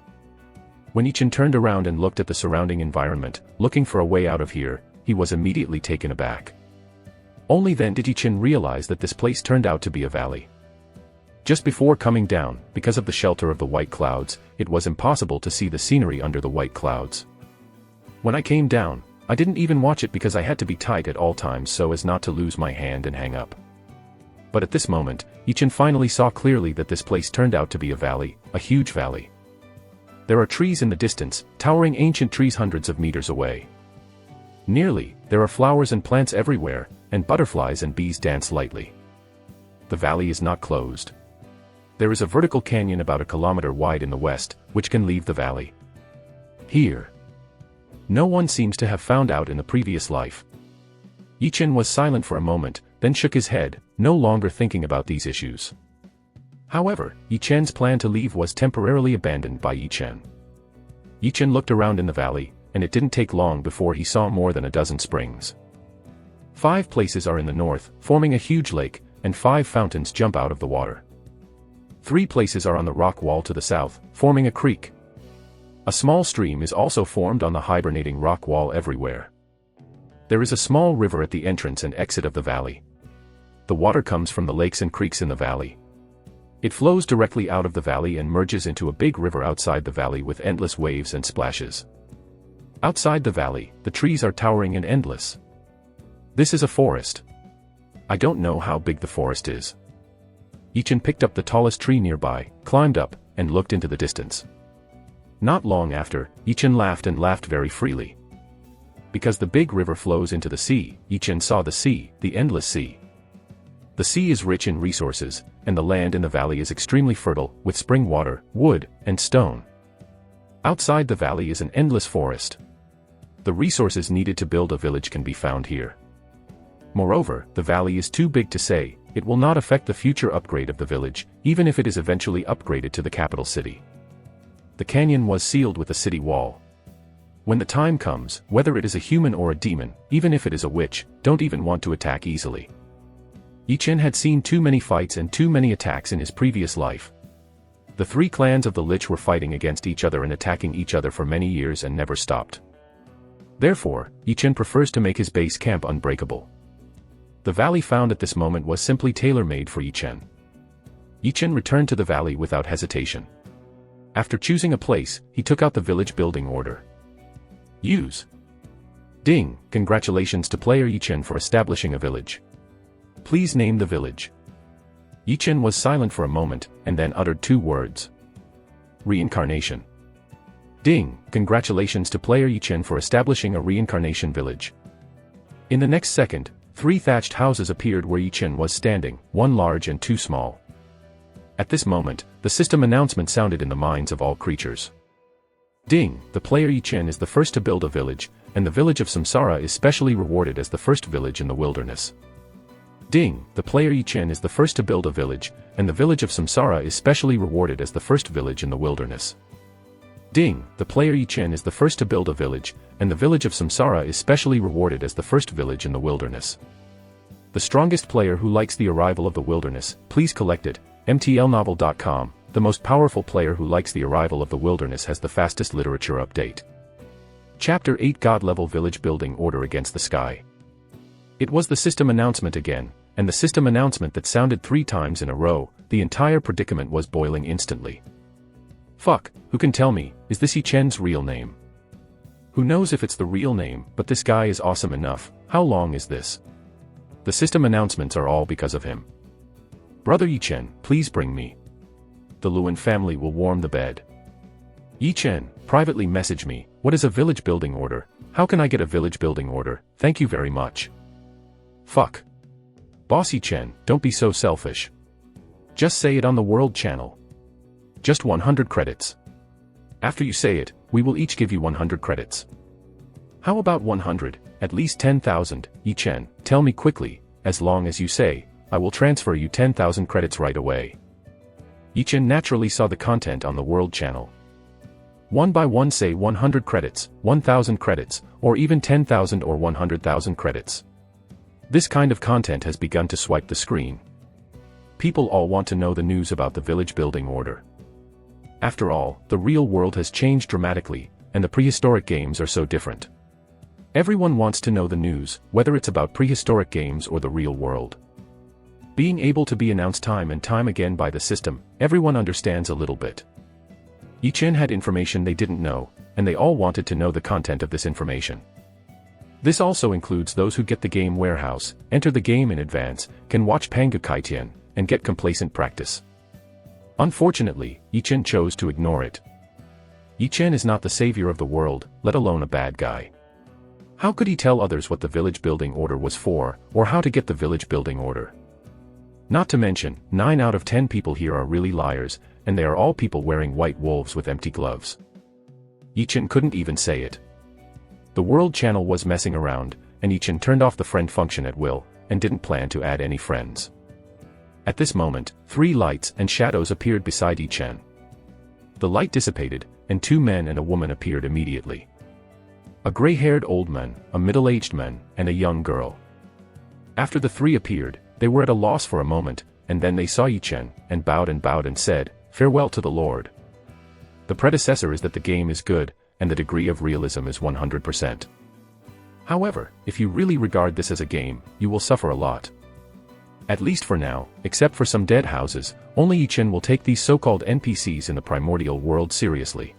When Yichen turned around and looked at the surrounding environment, looking for a way out of here, he was immediately taken aback. Only then did Yichen realize that this place turned out to be a valley. Just before coming down, because of the shelter of the white clouds, it was impossible to see the scenery under the white clouds. When I came down, I didn't even watch it because I had to be tight at all times so as not to lose my hand and hang up. But at this moment, Yichen finally saw clearly that this place turned out to be a valley, a huge valley. There are trees in the distance, towering ancient trees hundreds of meters away. Nearly, there are flowers and plants everywhere, and butterflies and bees dance lightly. The valley is not closed. There is a vertical canyon about a kilometer wide in the west, which can leave the valley. Here. No one seems to have found out in the previous life. Yichen was silent for a moment, then shook his head, no longer thinking about these issues. However, Yichen's plan to leave was temporarily abandoned by Yichen. Yichen looked around in the valley, and it didn't take long before he saw more than a dozen springs. 5 places are in the north, forming a huge lake, and 5 fountains jump out of the water. 3 places are on the rock wall to the south, forming a creek. A small stream is also formed on the hibernating rock wall everywhere. There is a small river at the entrance and exit of the valley. The water comes from the lakes and creeks in the valley. It flows directly out of the valley and merges into a big river outside the valley with endless waves and splashes. Outside the valley, the trees are towering and endless. This is a forest. I don't know how big the forest is. Yichen picked up the tallest tree nearby, climbed up, and looked into the distance. Not long after, Yichen laughed and laughed very freely. Because the big river flows into the sea, Yichen saw the sea, the endless sea. The sea is rich in resources, and the land in the valley is extremely fertile, with spring water, wood, and stone. Outside the valley is an endless forest. The resources needed to build a village can be found here. Moreover, the valley is too big to say, it will not affect the future upgrade of the village, even if it is eventually upgraded to the capital city. The canyon was sealed with a city wall. When the time comes, whether it is a human or a demon, even if it is a witch, don't even want to attack easily. Yichen had seen too many fights and too many attacks in his previous life. The 3 clans of the Lich were fighting against each other and attacking each other for many years and never stopped. Therefore, Yichen prefers to make his base camp unbreakable. The valley found at this moment was simply tailor-made for Yichen. Yichen returned to the valley without hesitation. After choosing a place, he took out the village building order. Use. Ding, congratulations to player Yichen for establishing a village. Please name the village. Yichen was silent for a moment, and then uttered 2 words. Reincarnation. Ding, congratulations to player Yichen for establishing a reincarnation village. In the next second, 3 thatched houses appeared where Yichen was standing, 1 large and 2 small. At this moment, the system announcement sounded in the minds of all creatures. Ding, the player Yichen is the first to build a village, and the village of Samsara is specially rewarded as the first village in the wilderness. Ding, the player Yichen is the first to build a village, and the village of Samsara is specially rewarded as the first village in the wilderness. Ding, the player Yichen is the first to build a village, and the village of Samsara is specially rewarded as the first village in the wilderness. The strongest player who likes the arrival of the wilderness, please collect it, mtlnovel.com, the most powerful player who likes the arrival of the wilderness has the fastest literature update. Chapter 8 God-level village building order against the sky. It was the system announcement again, and the system announcement that sounded 3 times in a row, the entire predicament was boiling instantly. Fuck, who can tell me, is this Yichen's real name? Who knows if it's the real name, but this guy is awesome enough. How long is this? The system announcements are all because of him. Brother Yichen, please bring me. The Luan family will warm the bed. Yichen, privately message me, what is a village building order? How can I get a village building order? Thank you very much. Fuck. Boss Yichen, don't be so selfish. Just say it on the world channel. Just 100 credits. After you say it, we will each give you 100 credits. How about 100, at least 10,000, Yichen, tell me quickly, as long as you say, I will transfer you 10,000 credits right away. Yichen naturally saw the content on the world channel. One by one say 100 credits, 1,000 credits, or even 10,000 or 100,000 credits. This kind of content has begun to swipe the screen. People all want to know the news about the village building order. After all, the real world has changed dramatically, and the prehistoric games are so different. Everyone wants to know the news, whether it's about prehistoric games or the real world. Being able to be announced time and time again by the system, everyone understands a little bit. Yichen had information they didn't know, and they all wanted to know the content of this information. This also includes those who get the game warehouse, enter the game in advance, can watch Pangu Kaitian, and get complacent practice. Unfortunately, Yichen chose to ignore it. Yichen is not the savior of the world, let alone a bad guy. How could he tell others what the village building order was for, or how to get the village building order? Not to mention, 9 out of 10 people here are really liars, and they are all people wearing white wolves with empty gloves. Yichen couldn't even say it. The world channel was messing around, and Yichen turned off the friend function at will, and didn't plan to add any friends. At this moment, 3 lights and shadows appeared beside Yichen. The light dissipated, and 2 men and a woman appeared immediately. A gray-haired old man, a middle-aged man, and a young girl. After the 3 appeared, they were at a loss for a moment, and then they saw Yichen, and bowed and said, "Farewell to the Lord." The predecessor is that the game is good, and the degree of realism is 100%. However, if you really regard this as a game, you will suffer a lot. At least for now, except for some dead houses, only Yichen will take these so-called NPCs in the primordial world seriously.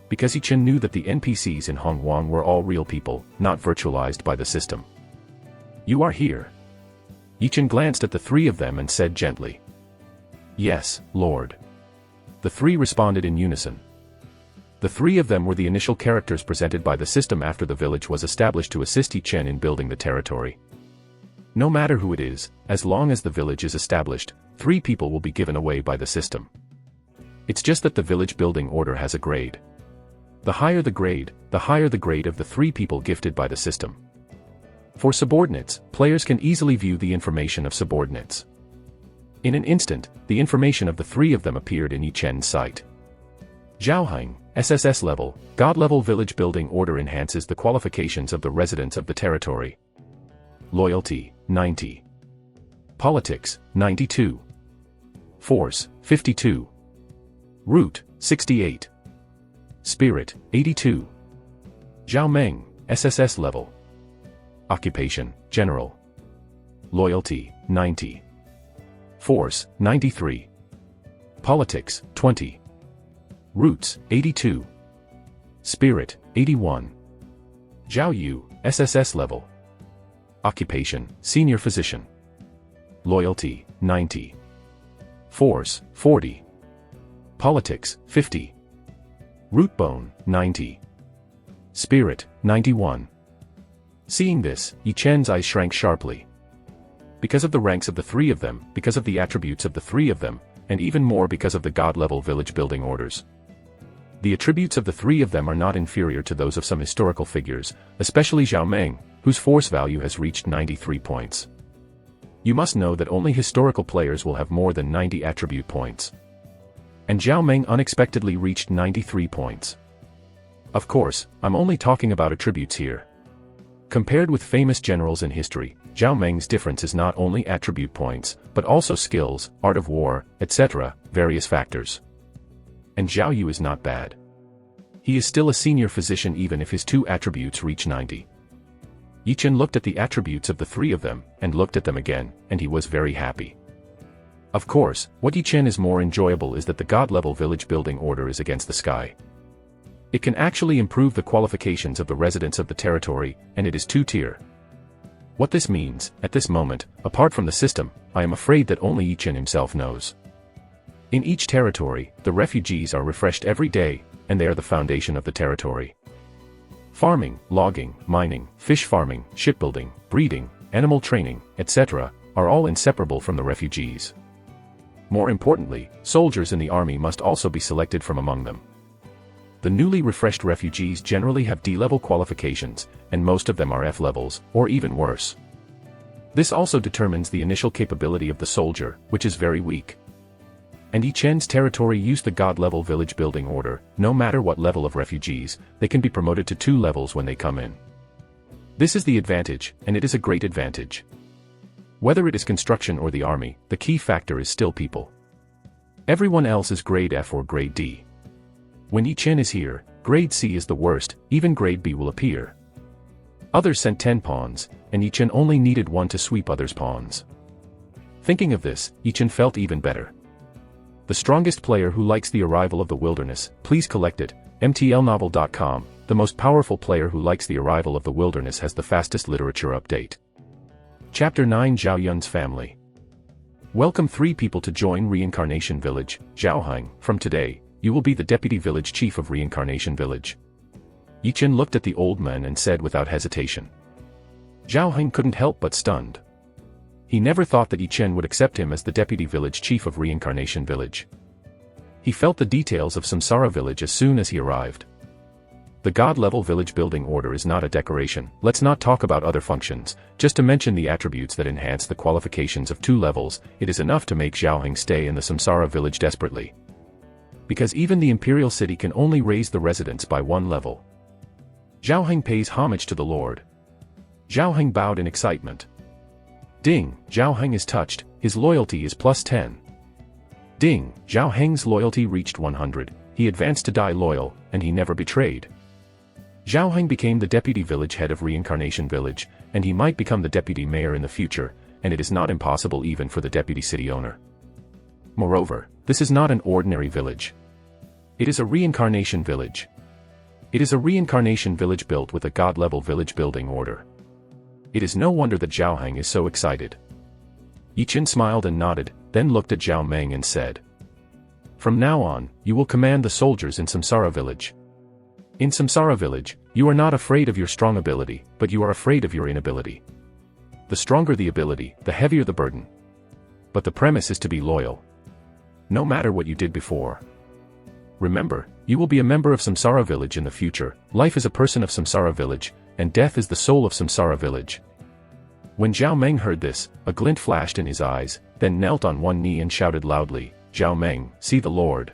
Because Yichen knew that the NPCs in Hongwang were all real people, not virtualized by the system. "You are here." Yichen glanced at the 3 of them and said gently, "Yes, Lord." The 3 responded in unison. The 3 of them were the initial characters presented by the system after the village was established to assist Yichen in building the territory. No matter who it is, as long as the village is established, 3 people will be given away by the system. It's just that the village building order has a grade. The higher the grade of the 3 people gifted by the system. For subordinates, players can easily view the information of subordinates. In an instant, the information of the 3 of them appeared in Yichen's sight. Zhaoheng, SSS level, God level village building order enhances the qualifications of the residents of the territory. Loyalty, 90. Politics, 92. Force, 52. Root, 68. Spirit, 82. Zhao Meng, SSS level. Occupation, General. Loyalty, 90. Force, 93. Politics, 20. Roots, 82. Spirit, 81. Zhao Yu, SSS level. Occupation, Senior Physician. Loyalty, 90. Force, 40. Politics, 50. Rootbone, 90. Spirit, 91. Seeing this, Yichen's eyes shrank sharply. Because of the ranks of the 3 of them, because of the attributes of the 3 of them, and even more because of the God-level village building orders. The attributes of the 3 of them are not inferior to those of some historical figures, especially Zhao Meng, whose force value has reached 93 points. You must know that only historical players will have more than 90 attribute points. And Zhao Meng unexpectedly reached 93 points. Of course, I'm only talking about attributes here. Compared with famous generals in history, Zhao Meng's difference is not only attribute points, but also skills, art of war, etc., various factors. And Zhao Yu is not bad. He is still a senior physician even if his 2 attributes reach 90. Yichen looked at the attributes of the 3 of them, and looked at them again, and he was very happy. Of course, what Yichen is more enjoyable is that the God-level village building order is against the sky. It can actually improve the qualifications of the residents of the territory, and it is two-tier. What this means, at this moment, apart from the system, I am afraid that only Ichin himself knows. In each territory, the refugees are refreshed every day, and they are the foundation of the territory. Farming, logging, mining, fish farming, shipbuilding, breeding, animal training, etc., are all inseparable from the refugees. More importantly, soldiers in the army must also be selected from among them. The newly refreshed refugees generally have D-level qualifications, and most of them are F levels, or even worse. This also determines the initial capability of the soldier, which is very weak. And Ichen's territory used the God-level village building order. No matter what level of refugees, they can be promoted to 2 levels when they come in. This is the advantage, and it is a great advantage. Whether it is construction or the army, the key factor is still people. Everyone else is grade F or grade D. When Ichen is here, grade C is the worst, even grade B will appear. Others sent 10 pawns, and Ichen only needed 1 to sweep others' pawns. Thinking of this, Ichen felt even better. The strongest player who likes the arrival of the wilderness, please collect it, mtlnovel.com. The most powerful player who likes the arrival of the wilderness has the fastest literature update. Chapter 9 Zhao Yun's Family. Welcome 3 people to join Reincarnation Village, Zhaoheng. From today, you will be the deputy village chief of Reincarnation Village. Yichen looked at the old man and said without hesitation. Zhaoheng couldn't help but stunned. He never thought that Yichen would accept him as the deputy village chief of Reincarnation Village. He felt the details of Samsara Village as soon as he arrived. The God-level village building order is not a decoration. Let's not talk about other functions, just to mention the attributes that enhance the qualifications of 2 levels, it is enough to make Zhaoheng stay in the Samsara Village desperately. Because even the imperial city can only raise the residents by 1 level. Zhaoheng pays homage to the Lord. Zhaoheng bowed in excitement. Ding, Zhaoheng is touched, his loyalty is plus 10. Ding, Zhaoheng's loyalty reached 100, he advanced to die loyal, and he never betrayed. Zhaoheng became the deputy village head of Reincarnation Village, and he might become the deputy mayor in the future, and it is not impossible even for the deputy city owner. Moreover, this is not an ordinary village. It is a reincarnation village. It is a reincarnation village built with a God-level village building order. It is no wonder that Zhaoheng is so excited. Yichen smiled and nodded, then looked at Zhao Meng and said, "From now on, you will command the soldiers in Samsara Village. In Samsara Village, you are not afraid of your strong ability, but you are afraid of your inability. The stronger the ability, the heavier the burden. But the premise is to be loyal. No matter what you did before. Remember, you will be a member of Samsara Village in the future, life is a person of Samsara Village, and death is the soul of Samsara Village." When Zhao Meng heard this, a glint flashed in his eyes, then knelt on one knee and shouted loudly, "Zhao Meng, see the Lord."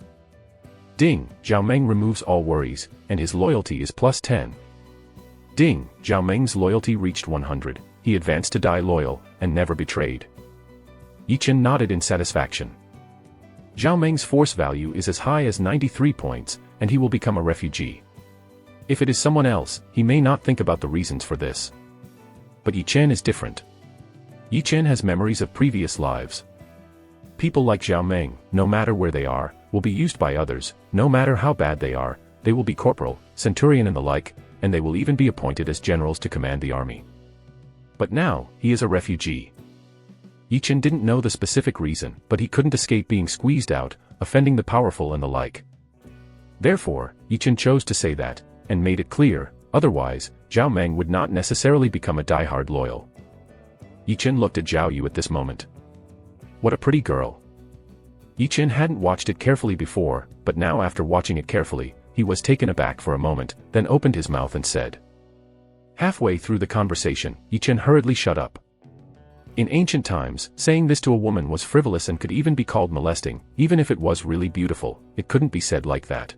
Ding, Zhao Meng removes all worries, and his loyalty is plus 10. Ding, Zhao Meng's loyalty reached 100, he advanced to die loyal, and never betrayed. Yichen nodded in satisfaction. Zhao Meng's force value is as high as 93 points, and he will become a refugee. If it is someone else, he may not think about the reasons for this. But Yichen is different. Yichen has memories of previous lives. People like Zhao Meng, no matter where they are, will be used by others, no matter how bad they are, they will be corporal, centurion and the like, and they will even be appointed as generals to command the army. But now, he is a refugee. Yichen didn't know the specific reason, but he couldn't escape being squeezed out, offending the powerful and the like. Therefore, Yichen chose to say that, and made it clear, otherwise, Zhao Meng would not necessarily become a die-hard loyal. Yichen looked at Zhao Yu at this moment. What a pretty girl. Yichen hadn't watched it carefully before, but now after watching it carefully, he was taken aback for a moment, then opened his mouth and said. Halfway through the conversation, Yichen hurriedly shut up. In ancient times, saying this to a woman was frivolous and could even be called molesting, even if it was really beautiful, it couldn't be said like that.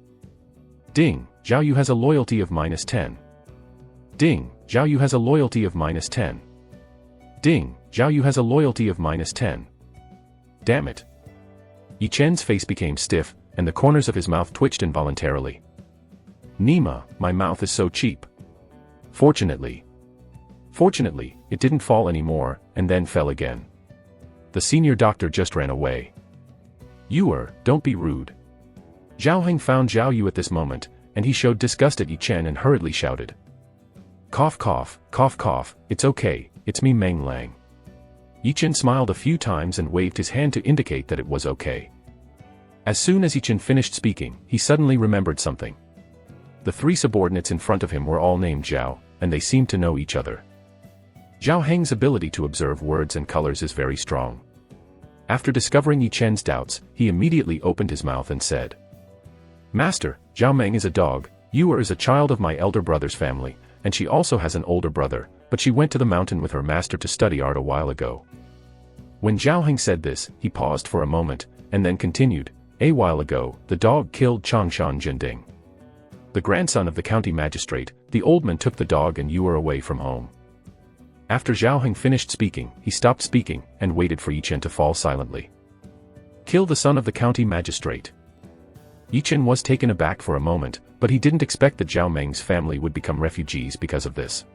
Ding, Zhao Yu has a loyalty of minus 10. Ding, Zhao Yu has a loyalty of minus 10. Ding, Zhao Yu has a loyalty of minus 10. Damn it. Yichen's face became stiff, and the corners of his mouth twitched involuntarily. Nima, my mouth is so cheap. Fortunately, it didn't fall anymore, and then fell again. The senior doctor just ran away. Don't be rude. Zhaoheng found Zhao Yu at this moment, and he showed disgust at Yi Chen and hurriedly shouted. Cough cough, cough cough, it's okay, it's me Meng Lang. Yi Chen smiled a few times and waved his hand to indicate that it was okay. As soon as Yi Chen finished speaking, he suddenly remembered something. The three subordinates in front of him were all named Zhao, and they seemed to know each other. Zhao Heng's ability to observe words and colors is very strong. After discovering Yi Chen's doubts, he immediately opened his mouth and said, Master, Zhao Meng is a dog, Yuer is a child of my elder brother's family, and she also has an older brother, but she went to the mountain with her master to study art a while ago. When Zhao Heng said this, he paused for a moment, and then continued, A while ago, the dog killed Changshan Jinding, the grandson of the county magistrate. The old man took the dog and Yuer away from home. After Zhao Heng finished speaking, he stopped speaking, and waited for Yi Chen to fall silently. Kill the son of the county magistrate. Yi Chen was taken aback for a moment, but he didn't expect that Zhao Meng's family would become refugees because of this.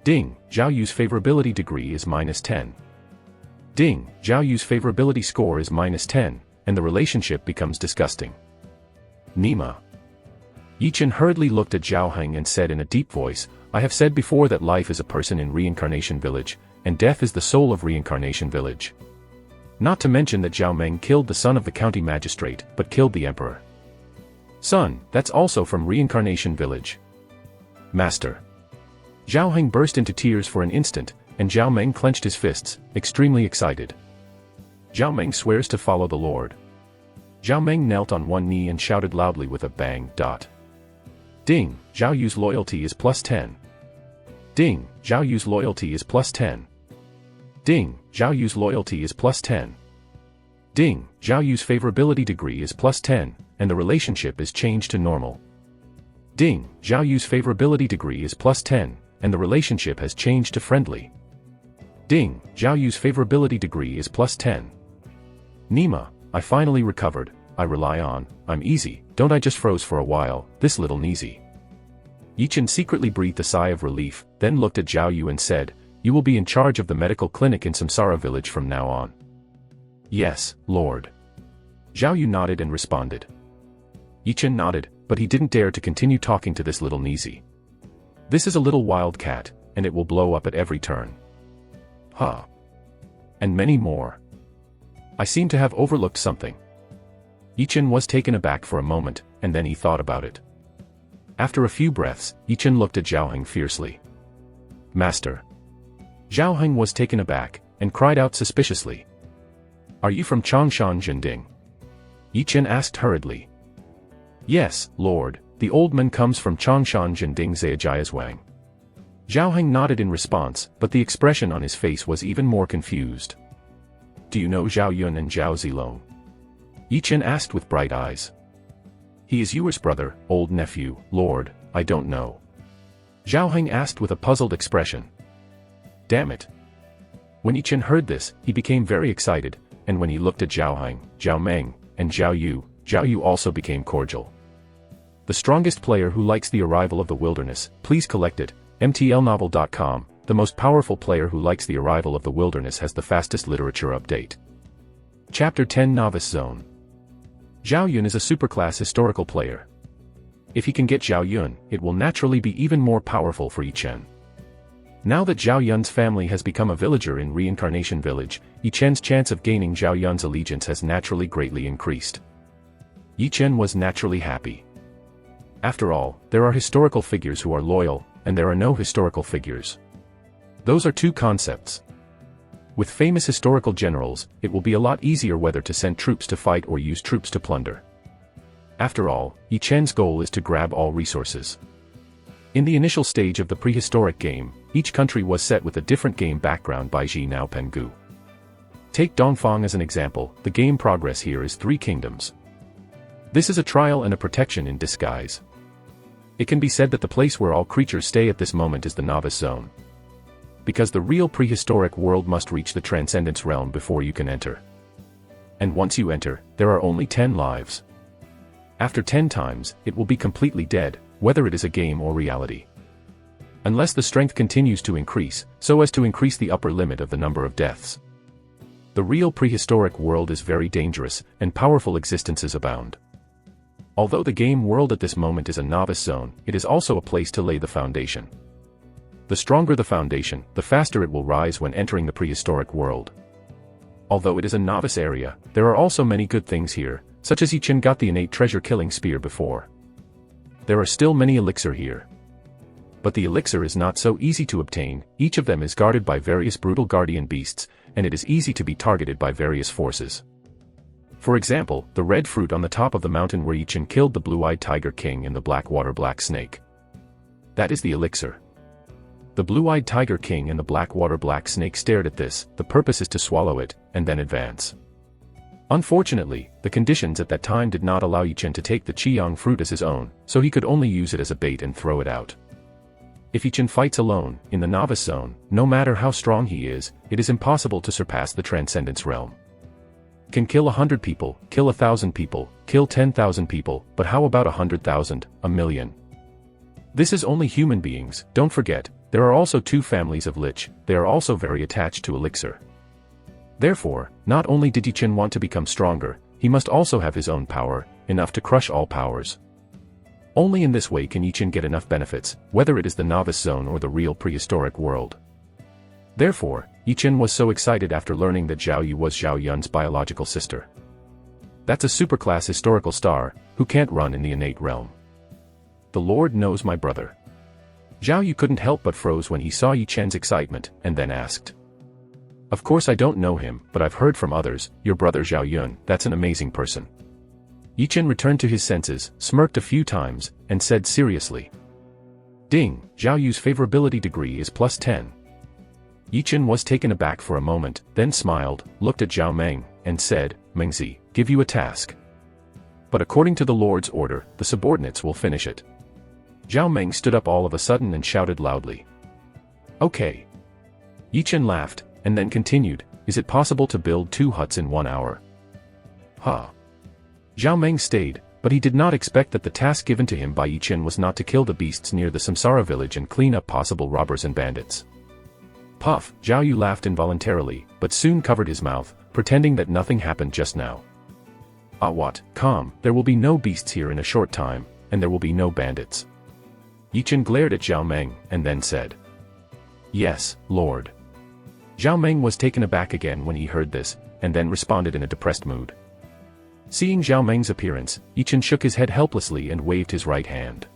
Ding, Zhao Yu's favorability degree is -10. Ding, Zhao Yu's favorability score is -10, and the relationship becomes disgusting. Nima. Yi Chen hurriedly looked at Zhao Heng and said in a deep voice, I have said before that life is a person in Reincarnation Village, and death is the soul of Reincarnation Village. Not to mention that Zhao Meng killed the son of the county magistrate, but killed the emperor. Son, that's also from Reincarnation Village. Master. Zhao Heng burst into tears for an instant, and Zhao Meng clenched his fists, extremely excited. Zhao Meng swears to follow the Lord. Zhao Meng knelt on one knee and shouted loudly with a bang. Ding, Zhao Yu's loyalty is +10. Ding, Zhao Yu's loyalty is +10. Ding, Zhao Yu's loyalty is +10. Ding, Zhao Yu's favorability degree is +10, and the relationship is changed to normal. Ding, Zhao Yu's favorability degree is +10, and the relationship has changed to friendly. Ding, Zhao Yu's favorability degree is +10. Nima, I finally recovered, I rely on, I'm easy, don't I just froze for a while, this little Neezy. Yi Chen secretly breathed a sigh of relief, then looked at Zhao Yu and said, You will be in charge of the medical clinic in Samsara village from now on. Yes, Lord. Zhao Yu nodded and responded. Yi Chen nodded, but he didn't dare to continue talking to this little Neezy. This is a little wild cat, and it will blow up at every turn. Huh. And many more. I seem to have overlooked something. Yi Chen was taken aback for a moment, and then he thought about it. After a few breaths, Yi Chen looked at Zhao Heng fiercely. Master. Zhao Heng was taken aback, and cried out suspiciously. Are you from Changshan Jinding? Yi Chen asked hurriedly. Yes, Lord, the old man comes from Changshan Jinding Zayajayaswang. Zhao Heng nodded in response, but the expression on his face was even more confused. Do you know Zhao Yun and Zhao Zilong? Yi Chen asked with bright eyes. He is Yuer's brother, old nephew, Lord, I don't know. Zhao Heng asked with a puzzled expression. Damn it. When Yi Chen heard this, he became very excited, and when he looked at Zhao Heng, Zhao Meng, and Zhao Yu also became cordial. The strongest player who likes the arrival of the wilderness, please collect it, mtlnovel.com, the most powerful player who likes the arrival of the wilderness has the fastest literature update. Chapter 10 Novice Zone. Zhao Yun is a superclass historical player. If he can get Zhao Yun, it will naturally be even more powerful for Yi Chen. Now that Zhao Yun's family has become a villager in Reincarnation Village, Yi Chen's chance of gaining Zhao Yun's allegiance has naturally greatly increased. Yi Chen was naturally happy. After all, there are historical figures who are loyal, and there are no historical figures. Those are two concepts. With famous historical generals, it will be a lot easier whether to send troops to fight or use troops to plunder. After all, Yi Chen's goal is to grab all resources. In the initial stage of the prehistoric game, each country was set with a different game background by Ji Nao Pengu. Take Dongfang as an example, the game progress here is 3 kingdoms. This is a trial and a protection in disguise. It can be said that the place where all creatures stay at this moment is the novice zone. Because the real prehistoric world must reach the transcendence realm before you can enter. And once you enter, there are only 10 lives. After 10 times, it will be completely dead, whether it is a game or reality. Unless the strength continues to increase, so as to increase the upper limit of the number of deaths. The real prehistoric world is very dangerous, and powerful existences abound. Although the game world at this moment is a novice zone, it is also a place to lay the foundation. The stronger the foundation, the faster it will rise when entering the prehistoric world. Although it is a novice area, there are also many good things here, such as Yichen got the innate treasure-killing spear before. There are still many elixir here. But the elixir is not so easy to obtain, each of them is guarded by various brutal guardian beasts, and it is easy to be targeted by various forces. For example, the red fruit on the top of the mountain where Yichen killed the blue-eyed tiger king and the black water black snake. That is the elixir. The blue-eyed tiger king and the black water black snake stared at this. The purpose is to swallow it, and then advance. Unfortunately, the conditions at that time did not allow Yichen to take the Qiyang fruit as his own, so he could only use it as a bait and throw it out. If Yichen fights alone, in the novice zone, no matter how strong he is, it is impossible to surpass the Transcendence realm. Can kill 100 people, kill 1,000 people, kill 10,000 people, but how about 100,000, a million? This is only human beings. Don't forget, there are also two families of Lich. They are also very attached to elixir. Therefore, not only did Yichen want to become stronger, he must also have his own power, enough to crush all powers. Only in this way can Yichen get enough benefits, whether it is the novice zone or the real prehistoric world. Therefore, Yichen was so excited after learning that Zhao Yu was Zhao Yun's biological sister. That's a superclass historical star, who can't run in the innate realm. The Lord knows my brother. Zhao Yu couldn't help but froze when he saw Yichen's excitement, and then asked. Of course I don't know him, but I've heard from others, your brother Zhao Yun, that's an amazing person. Yichen returned to his senses, smirked a few times, and said seriously. Ding, Zhao Yu's favorability degree is +10. Yichen was taken aback for a moment, then smiled, looked at Zhao Meng, and said, Mengzi, give you a task. But according to the Lord's order, the subordinates will finish it. Zhao Meng stood up all of a sudden and shouted loudly. Okay. Yichen laughed, and then continued, is it possible to build 2 huts in 1 hour? Huh. Zhao Meng stayed, but he did not expect that the task given to him by Yichen was not to kill the beasts near the Samsara village and clean up possible robbers and bandits. Puff, Zhao Yu laughed involuntarily, but soon covered his mouth, pretending that nothing happened just now. Ah what, calm, there will be no beasts here in a short time, and there will be no bandits. Yichen glared at Zhao Meng, and then said. Yes, Lord. Zhao Meng was taken aback again when he heard this, and then responded in a depressed mood. Seeing Zhao Meng's appearance, Yichen shook his head helplessly and waved his right hand.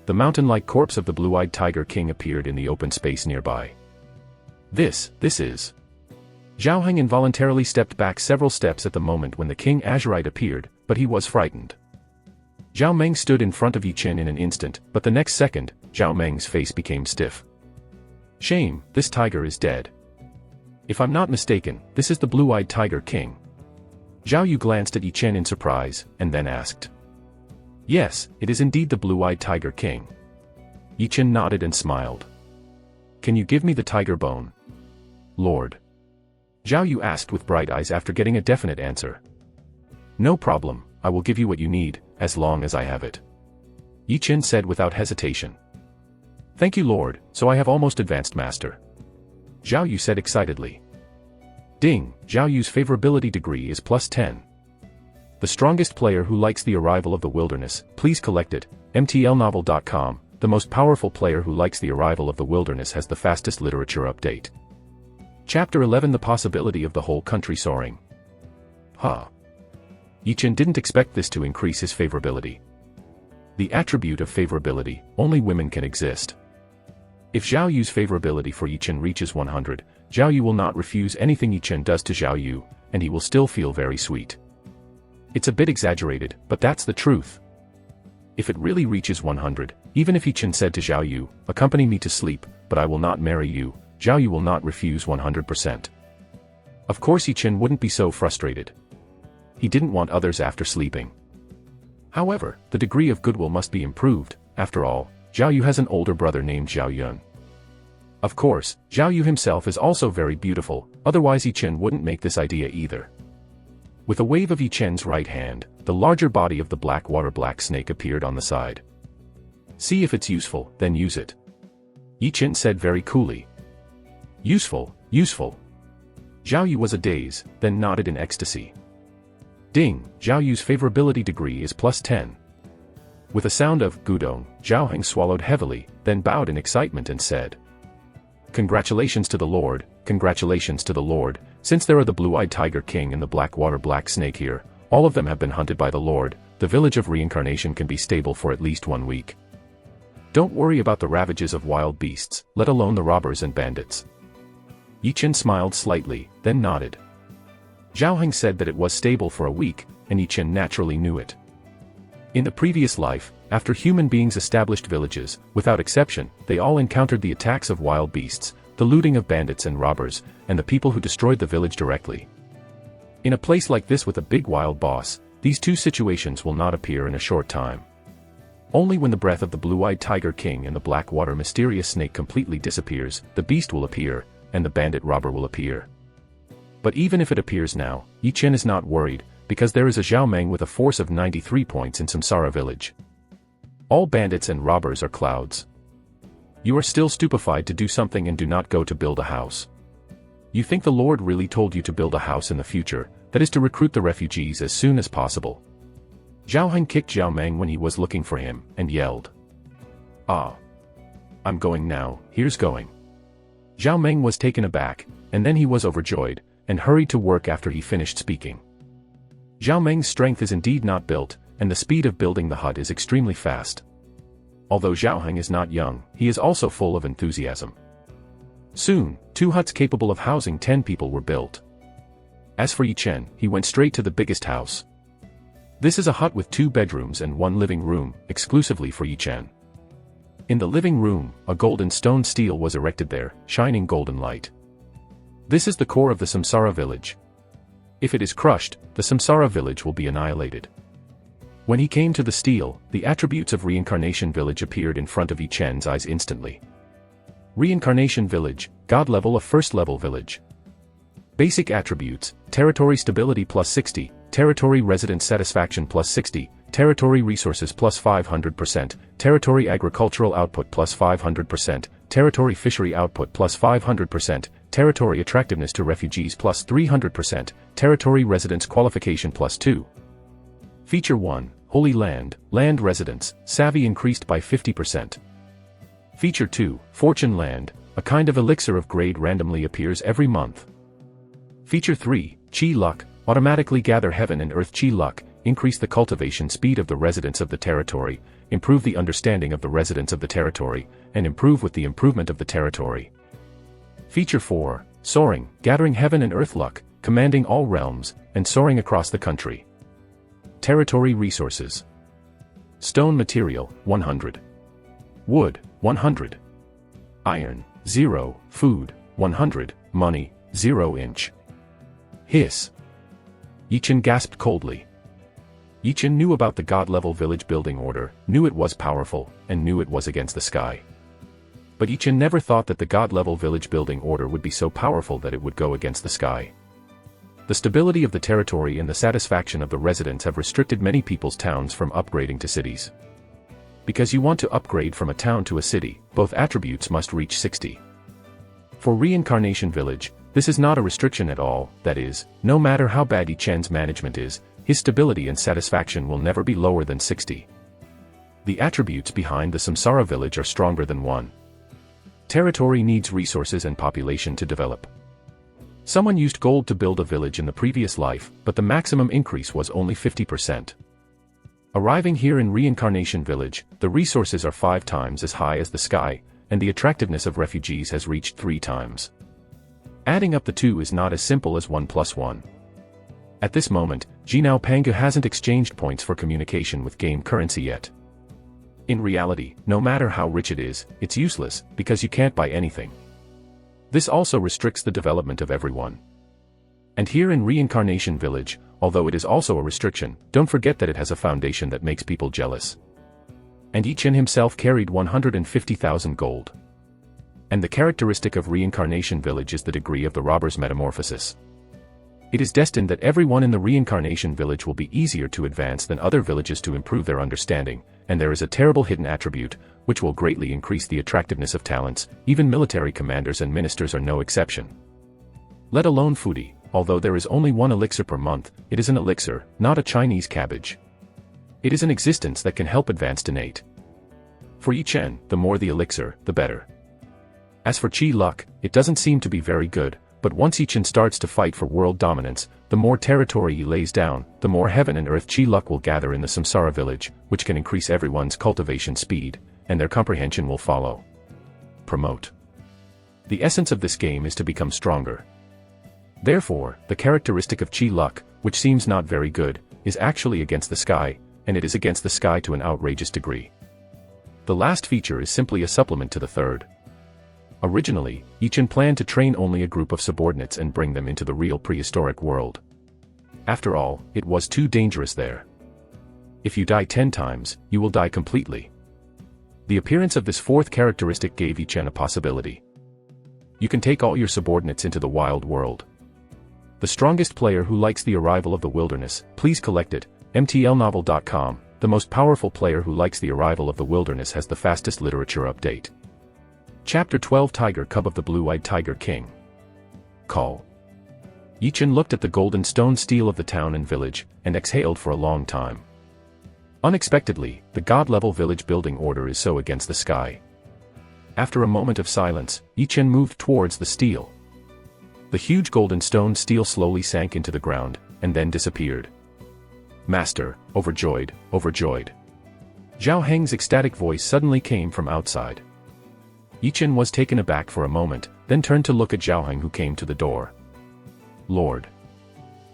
The mountain-like corpse of the blue-eyed tiger king appeared in the open space nearby. This is... Zhao Heng involuntarily stepped back several steps at the moment when the King Azurite appeared, but he was frightened. Zhao Meng stood in front of Yichen in an instant, but the next second, Zhao Meng's face became stiff. Shame, this tiger is dead. If I'm not mistaken, this is the blue-eyed tiger king. Zhao Yu glanced at Yichen in surprise, and then asked. Yes, it is indeed the blue-eyed tiger king. Yichen nodded and smiled. Can you give me the tiger bone? Lord. Zhao Yu asked with bright eyes after getting a definite answer. No problem, I will give you what you need, as long as I have it. Yichen said without hesitation. Thank you Lord, so I have almost advanced master. Zhao Yu said excitedly. Ding, Zhao Yu's favorability degree is +10. The strongest player who likes the arrival of the wilderness, please collect it, mtlnovel.com, the most powerful player who likes the arrival of the wilderness has the fastest literature update. Chapter 11 The possibility of the whole country soaring. Huh. Yichen didn't expect this to increase his favorability. The attribute of favorability, only women can exist. If Zhao Yu's favorability for Yichen reaches 100, Zhao Yu will not refuse anything Yichen does to Zhao Yu, and he will still feel very sweet. It's a bit exaggerated, but that's the truth. If it really reaches 100, even if Yichen said to Zhao Yu, accompany me to sleep, but I will not marry you, Zhao Yu will not refuse 100%. Of course Yichen wouldn't be so frustrated. He didn't want others after sleeping. However, the degree of goodwill must be improved. After all, Zhao Yu has an older brother named Zhao Yun. Of course, Zhao Yu himself is also very beautiful, otherwise Yichen wouldn't make this idea either. With a wave of Yichen's right hand, the larger body of the black water black snake appeared on the side. See if it's useful, then use it. Yichen said very coolly. Useful, useful. Zhao Yu was a daze, then nodded in ecstasy. Ding, Zhao Yu's favorability degree is +10. With a sound of gudong, Zhao Heng swallowed heavily, then bowed in excitement and said, "Congratulations to the Lord, congratulations to the Lord, since there are the Blue-Eyed Tiger King and the Blackwater Black Snake here, all of them have been hunted by the Lord, the village of reincarnation can be stable for at least 1 week. Don't worry about the ravages of wild beasts, let alone the robbers and bandits." Yi Chen smiled slightly, then nodded. Zhao Heng said that it was stable for a week, and Yi Chen naturally knew it. In the previous life, after human beings established villages, without exception, they all encountered the attacks of wild beasts, the looting of bandits and robbers, and the people who destroyed the village directly. In a place like this with a big wild boss, these two situations will not appear in a short time. Only when the breath of the Blue-Eyed Tiger King and the Blackwater Mysterious Snake completely disappears, the beast will appear, and the bandit robber will appear. But even if it appears now, Yi Chen is not worried, because there is a Zhao Meng with a force of 93 points in Samsara village. All bandits and robbers are clouds. You are still stupefied to do something and do not go to build a house. You think the Lord really told you to build a house in the future, that is to recruit the refugees as soon as possible. Zhao Heng kicked Zhao Meng when he was looking for him, and yelled, "Ah! I'm going now, here's going." Zhao Meng was taken aback, and then he was overjoyed, and hurried to work after he finished speaking. Zhao Meng's strength is indeed not built, and the speed of building the hut is extremely fast. Although Zhao Heng is not young, he is also full of enthusiasm. Soon, 2 huts capable of housing 10 people were built. As for Yi Chen, he went straight to the biggest house. This is a hut with 2 bedrooms and 1 living room, exclusively for Yi Chen. In the living room, a golden stone stele was erected there, shining golden light. This is the core of the Samsara village. If it is crushed, the Samsara village will be annihilated. When he came to the stele, the attributes of Reincarnation Village appeared in front of Yi Chen's eyes instantly. Reincarnation Village, God level of first level village. Basic attributes, territory stability +60, territory resident satisfaction +60, territory resources +500%, territory agricultural output +500%, territory fishery output +500%, territory attractiveness to refugees +300%, territory residence qualification +2. Feature 1, Holy Land, Land Residence, Savvy increased by 50%. Feature 2, Fortune Land, a kind of elixir of grade randomly appears every month. Feature 3, Chi Luck, automatically gather heaven and earth Chi Luck, increase the cultivation speed of the residents of the territory, improve the understanding of the residents of the territory, and improve with the improvement of the territory. Feature 4, Soaring, gathering heaven and earth luck, commanding all realms, and soaring across the country. Territory resources. Stone material, 100. Wood, 100. Iron, 0. Food, 100. Money, 0 inch. Hiss. Yi Chen gasped coldly. Yi Chen knew about the God-level village building order, knew it was powerful, and knew it was against the sky. But Yi Chen never thought that the God-level village building order would be so powerful that it would go against the sky. The stability of the territory and the satisfaction of the residents have restricted many people's towns from upgrading to cities. Because you want to upgrade from a town to a city, both attributes must reach 60. For Reincarnation Village, this is not a restriction at all, that is, no matter how bad Yi Chen's management is, his stability and satisfaction will never be lower than 60. The attributes behind the Samsara village are stronger than 1. Territory needs resources and population to develop. Someone used gold to build a village in the previous life, but the maximum increase was only 50%. Arriving here in Reincarnation Village, the resources are 5 times as high as the sky, and the attractiveness of refugees has reached 3 times. Adding up the 2 is not as simple as 1 plus 1. At this moment, Jinao Pangu hasn't exchanged points for communication with game currency yet. In reality, no matter how rich it is, it's useless, because you can't buy anything. This also restricts the development of everyone. And here in Reincarnation Village, although it is also a restriction, don't forget that it has a foundation that makes people jealous. And Yi Chen himself carried 150,000 gold. And the characteristic of Reincarnation Village is the degree of the robber's metamorphosis. It is destined that everyone in the Reincarnation Village will be easier to advance than other villages to improve their understanding, and there is a terrible hidden attribute, which will greatly increase the attractiveness of talents, even military commanders and ministers are no exception. Let alone foodie, although there is only one elixir per month, it is an elixir, not a Chinese cabbage. It is an existence that can help advance donate. For Yi Chen, the more the elixir, the better. As for Qi luck, it doesn't seem to be very good, but once Yi Chen starts to fight for world dominance, the more territory he lays down, the more heaven and earth Qi luck will gather in the Samsara village, which can increase everyone's cultivation speed, and their comprehension will follow. Promote. The essence of this game is to become stronger. Therefore, the characteristic of Qi luck, which seems not very good, is actually against the sky, and it is against the sky to an outrageous degree. The last feature is simply a supplement to the third. Originally, Yi Chen planned to train only a group of subordinates and bring them into the real prehistoric world. After all, it was too dangerous there. If you die 10 times, you will die completely. The appearance of this fourth characteristic gave Yi Chen a possibility. You can take all your subordinates into the wild world. The strongest player who likes the arrival of the wilderness, please collect it, mtlnovel.com. The most powerful player who likes the arrival of the wilderness has the fastest literature update. Chapter 12 Tiger Cub of the Blue-Eyed Tiger King. Call. Yi Chen looked at the golden stone stele of the town and village, and exhaled for a long time. Unexpectedly, the god-level village building order is so against the sky. After a moment of silence, Yi Chen moved towards the stele. The huge golden stone stele slowly sank into the ground, and then disappeared. Master, overjoyed, overjoyed. Zhao Heng's ecstatic voice suddenly came from outside. Yi Chen was taken aback for a moment, then turned to look at Zhao Heng, who came to the door. Lord.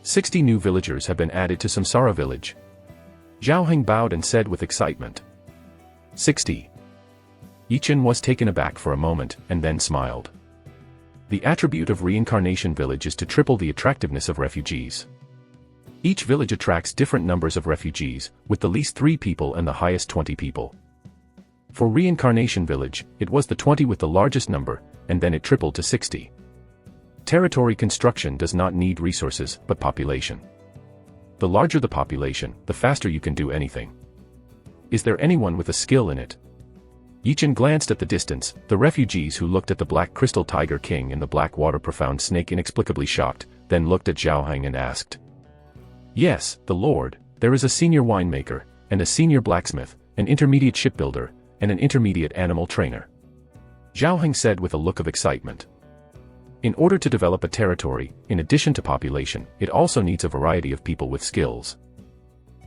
60 new villagers have been added to Samsara village. Zhao Heng bowed and said with excitement. 60. Yi Chen was taken aback for a moment, and then smiled. The attribute of reincarnation village is to triple the attractiveness of refugees. Each village attracts different numbers of refugees, with the least 3 people and the highest 20 people. For reincarnation village, it was the 20 with the largest number, and then it tripled to 60. Territory construction does not need resources, but population. The larger the population, the faster you can do anything. Is there anyone with a skill in it? Yi Chen glanced at the distance, the refugees who looked at the black crystal tiger king and the black water profound snake inexplicably shocked, then looked at Zhao Heng and asked. Yes, the Lord, there is a senior winemaker, and a senior blacksmith, an intermediate shipbuilder, and an intermediate animal trainer. Zhao Heng said with a look of excitement. In order to develop a territory, in addition to population, it also needs a variety of people with skills.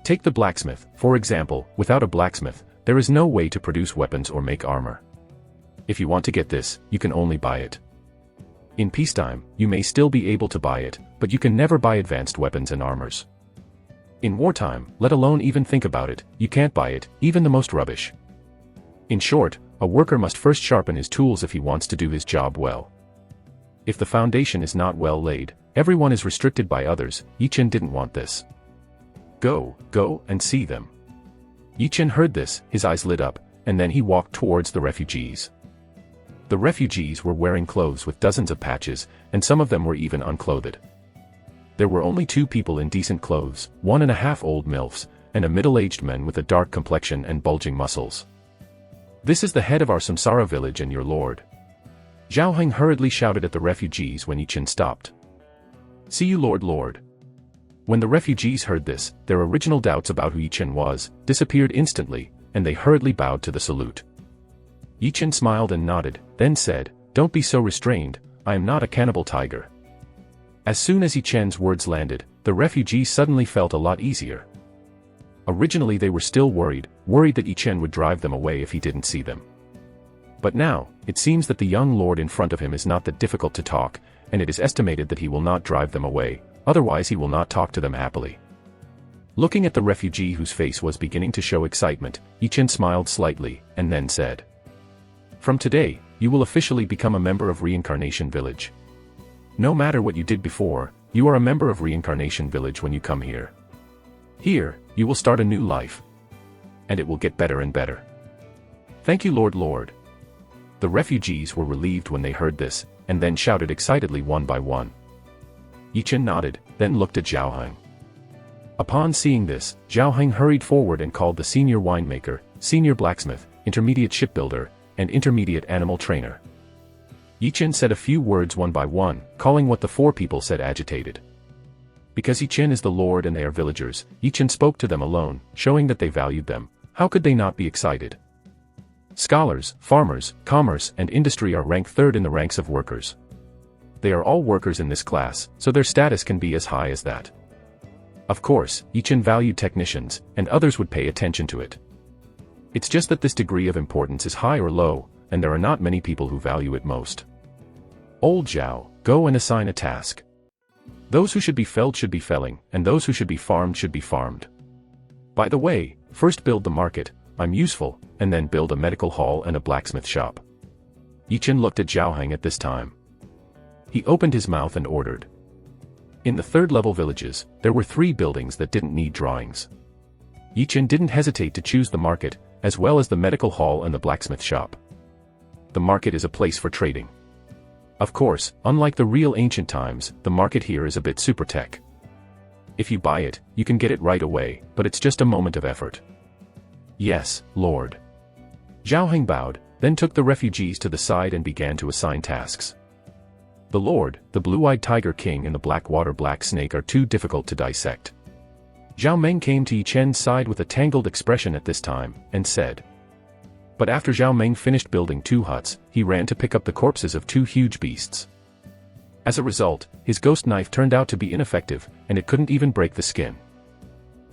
Take the blacksmith, for example. Without a blacksmith, there is no way to produce weapons or make armor. If you want to get this, you can only buy it. In peacetime, you may still be able to buy it, but you can never buy advanced weapons and armors. In wartime, let alone even think about it, you can't buy it, even the most rubbish. In short, a worker must first sharpen his tools if he wants to do his job well. If the foundation is not well laid, everyone is restricted by others. Yi Chen didn't want this. Go and see them. Yi Chen heard this, his eyes lit up, and then he walked towards the refugees. The refugees were wearing clothes with dozens of patches, and some of them were even unclothed. There were only 2 people in decent clothes, 1.5 old MILFs, and a middle-aged man with a dark complexion and bulging muscles. This is the head of our Samsara village and your lord. Zhao Heng hurriedly shouted at the refugees when Yi Chen stopped. See you, Lord. When the refugees heard this, their original doubts about who Yi Chen was disappeared instantly, and they hurriedly bowed to the salute. Yi Chen smiled and nodded, then said, Don't be so restrained, I am not a cannibal tiger. As soon as Yi Chen's words landed, the refugees suddenly felt a lot easier. Originally they were still worried that Yi Chen would drive them away if he didn't see them. But now, it seems that the young lord in front of him is not that difficult to talk, and it is estimated that he will not drive them away, otherwise he will not talk to them happily. Looking at the refugee whose face was beginning to show excitement, Yi Chen smiled slightly, and then said. From today, you will officially become a member of Reincarnation Village. No matter what you did before, you are a member of Reincarnation Village when you come here. Here, you will start a new life. And it will get better and better. Thank you, Lord. The refugees were relieved when they heard this, and then shouted excitedly one by one. Yi Chen nodded, then looked at Zhao Heng. Upon seeing this, Zhao Heng hurried forward and called the senior winemaker, senior blacksmith, intermediate shipbuilder, and intermediate animal trainer. Yi Chen said a few words one by one, calling what the four people said agitated. Because Yi Chen is the lord and they are villagers, Yi Chen spoke to them alone, showing that they valued them. How could they not be excited? Scholars, farmers, commerce, and industry are ranked third in the ranks of workers. They are all workers in this class, so their status can be as high as that. Of course, Yi Chen valued technicians, and others would pay attention to it. It's just that this degree of importance is high or low, and there are not many people who value it most. Old Zhao, go and assign a task. Those who should be felled should be felling, and those who should be farmed should be farmed. By the way, first build the market, I'm useful, and then build a medical hall and a blacksmith shop. Yi Chen looked at Zhao Heng at this time. He opened his mouth and ordered. In the third-level villages, there were 3 buildings that didn't need drawings. Yi Chen didn't hesitate to choose the market, as well as the medical hall and the blacksmith shop. The market is a place for trading. Of course, unlike the real ancient times, the market here is a bit super tech. If you buy it, you can get it right away, but it's just a moment of effort. Yes, Lord. Zhao Heng bowed, then took the refugees to the side and began to assign tasks. The Lord, the Blue-Eyed Tiger King and the Blackwater Black Snake are too difficult to dissect. Zhao Meng came to Yi Chen's side with a tangled expression at this time, and said. But after Zhao Meng finished building 2 huts, he ran to pick up the corpses of 2 huge beasts. As a result, his ghost knife turned out to be ineffective, and it couldn't even break the skin.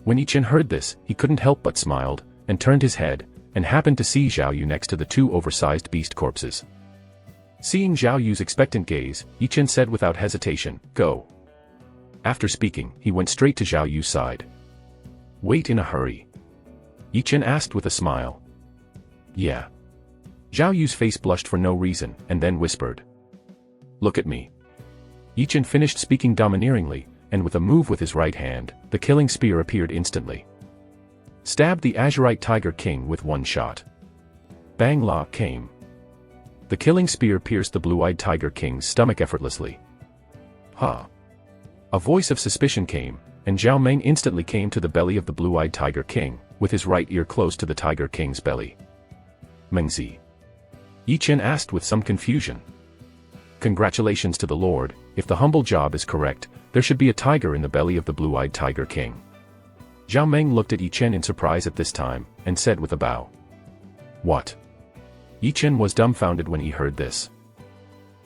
When Yi Chen heard this, he couldn't help but smiled, and turned his head, and happened to see Zhao Yu next to the 2 oversized beast corpses. Seeing Zhao Yu's expectant gaze, Yi Chen said without hesitation, go. After speaking, he went straight to Zhao Yu's side. Wait in a hurry. Yi Chen asked with a smile. Yeah. Zhao Yu's face blushed for no reason, and then whispered. Look at me. Yi Chen finished speaking domineeringly, and with a move with his right hand, the killing spear appeared instantly. Stabbed the Azurite Tiger King with 1 shot. Bang La came. The killing spear pierced the Blue-Eyed Tiger King's stomach effortlessly. Huh. A voice of suspicion came, and Zhao Meng instantly came to the belly of the Blue-Eyed Tiger King, with his right ear close to the Tiger King's belly. Mengzi. Yi Chen asked with some confusion. Congratulations to the Lord, if the humble job is correct, there should be a tiger in the belly of the Blue-Eyed Tiger King. Zhao Meng looked at Yi Chen in surprise at this time, and said with a bow. What? Yi Chen was dumbfounded when he heard this.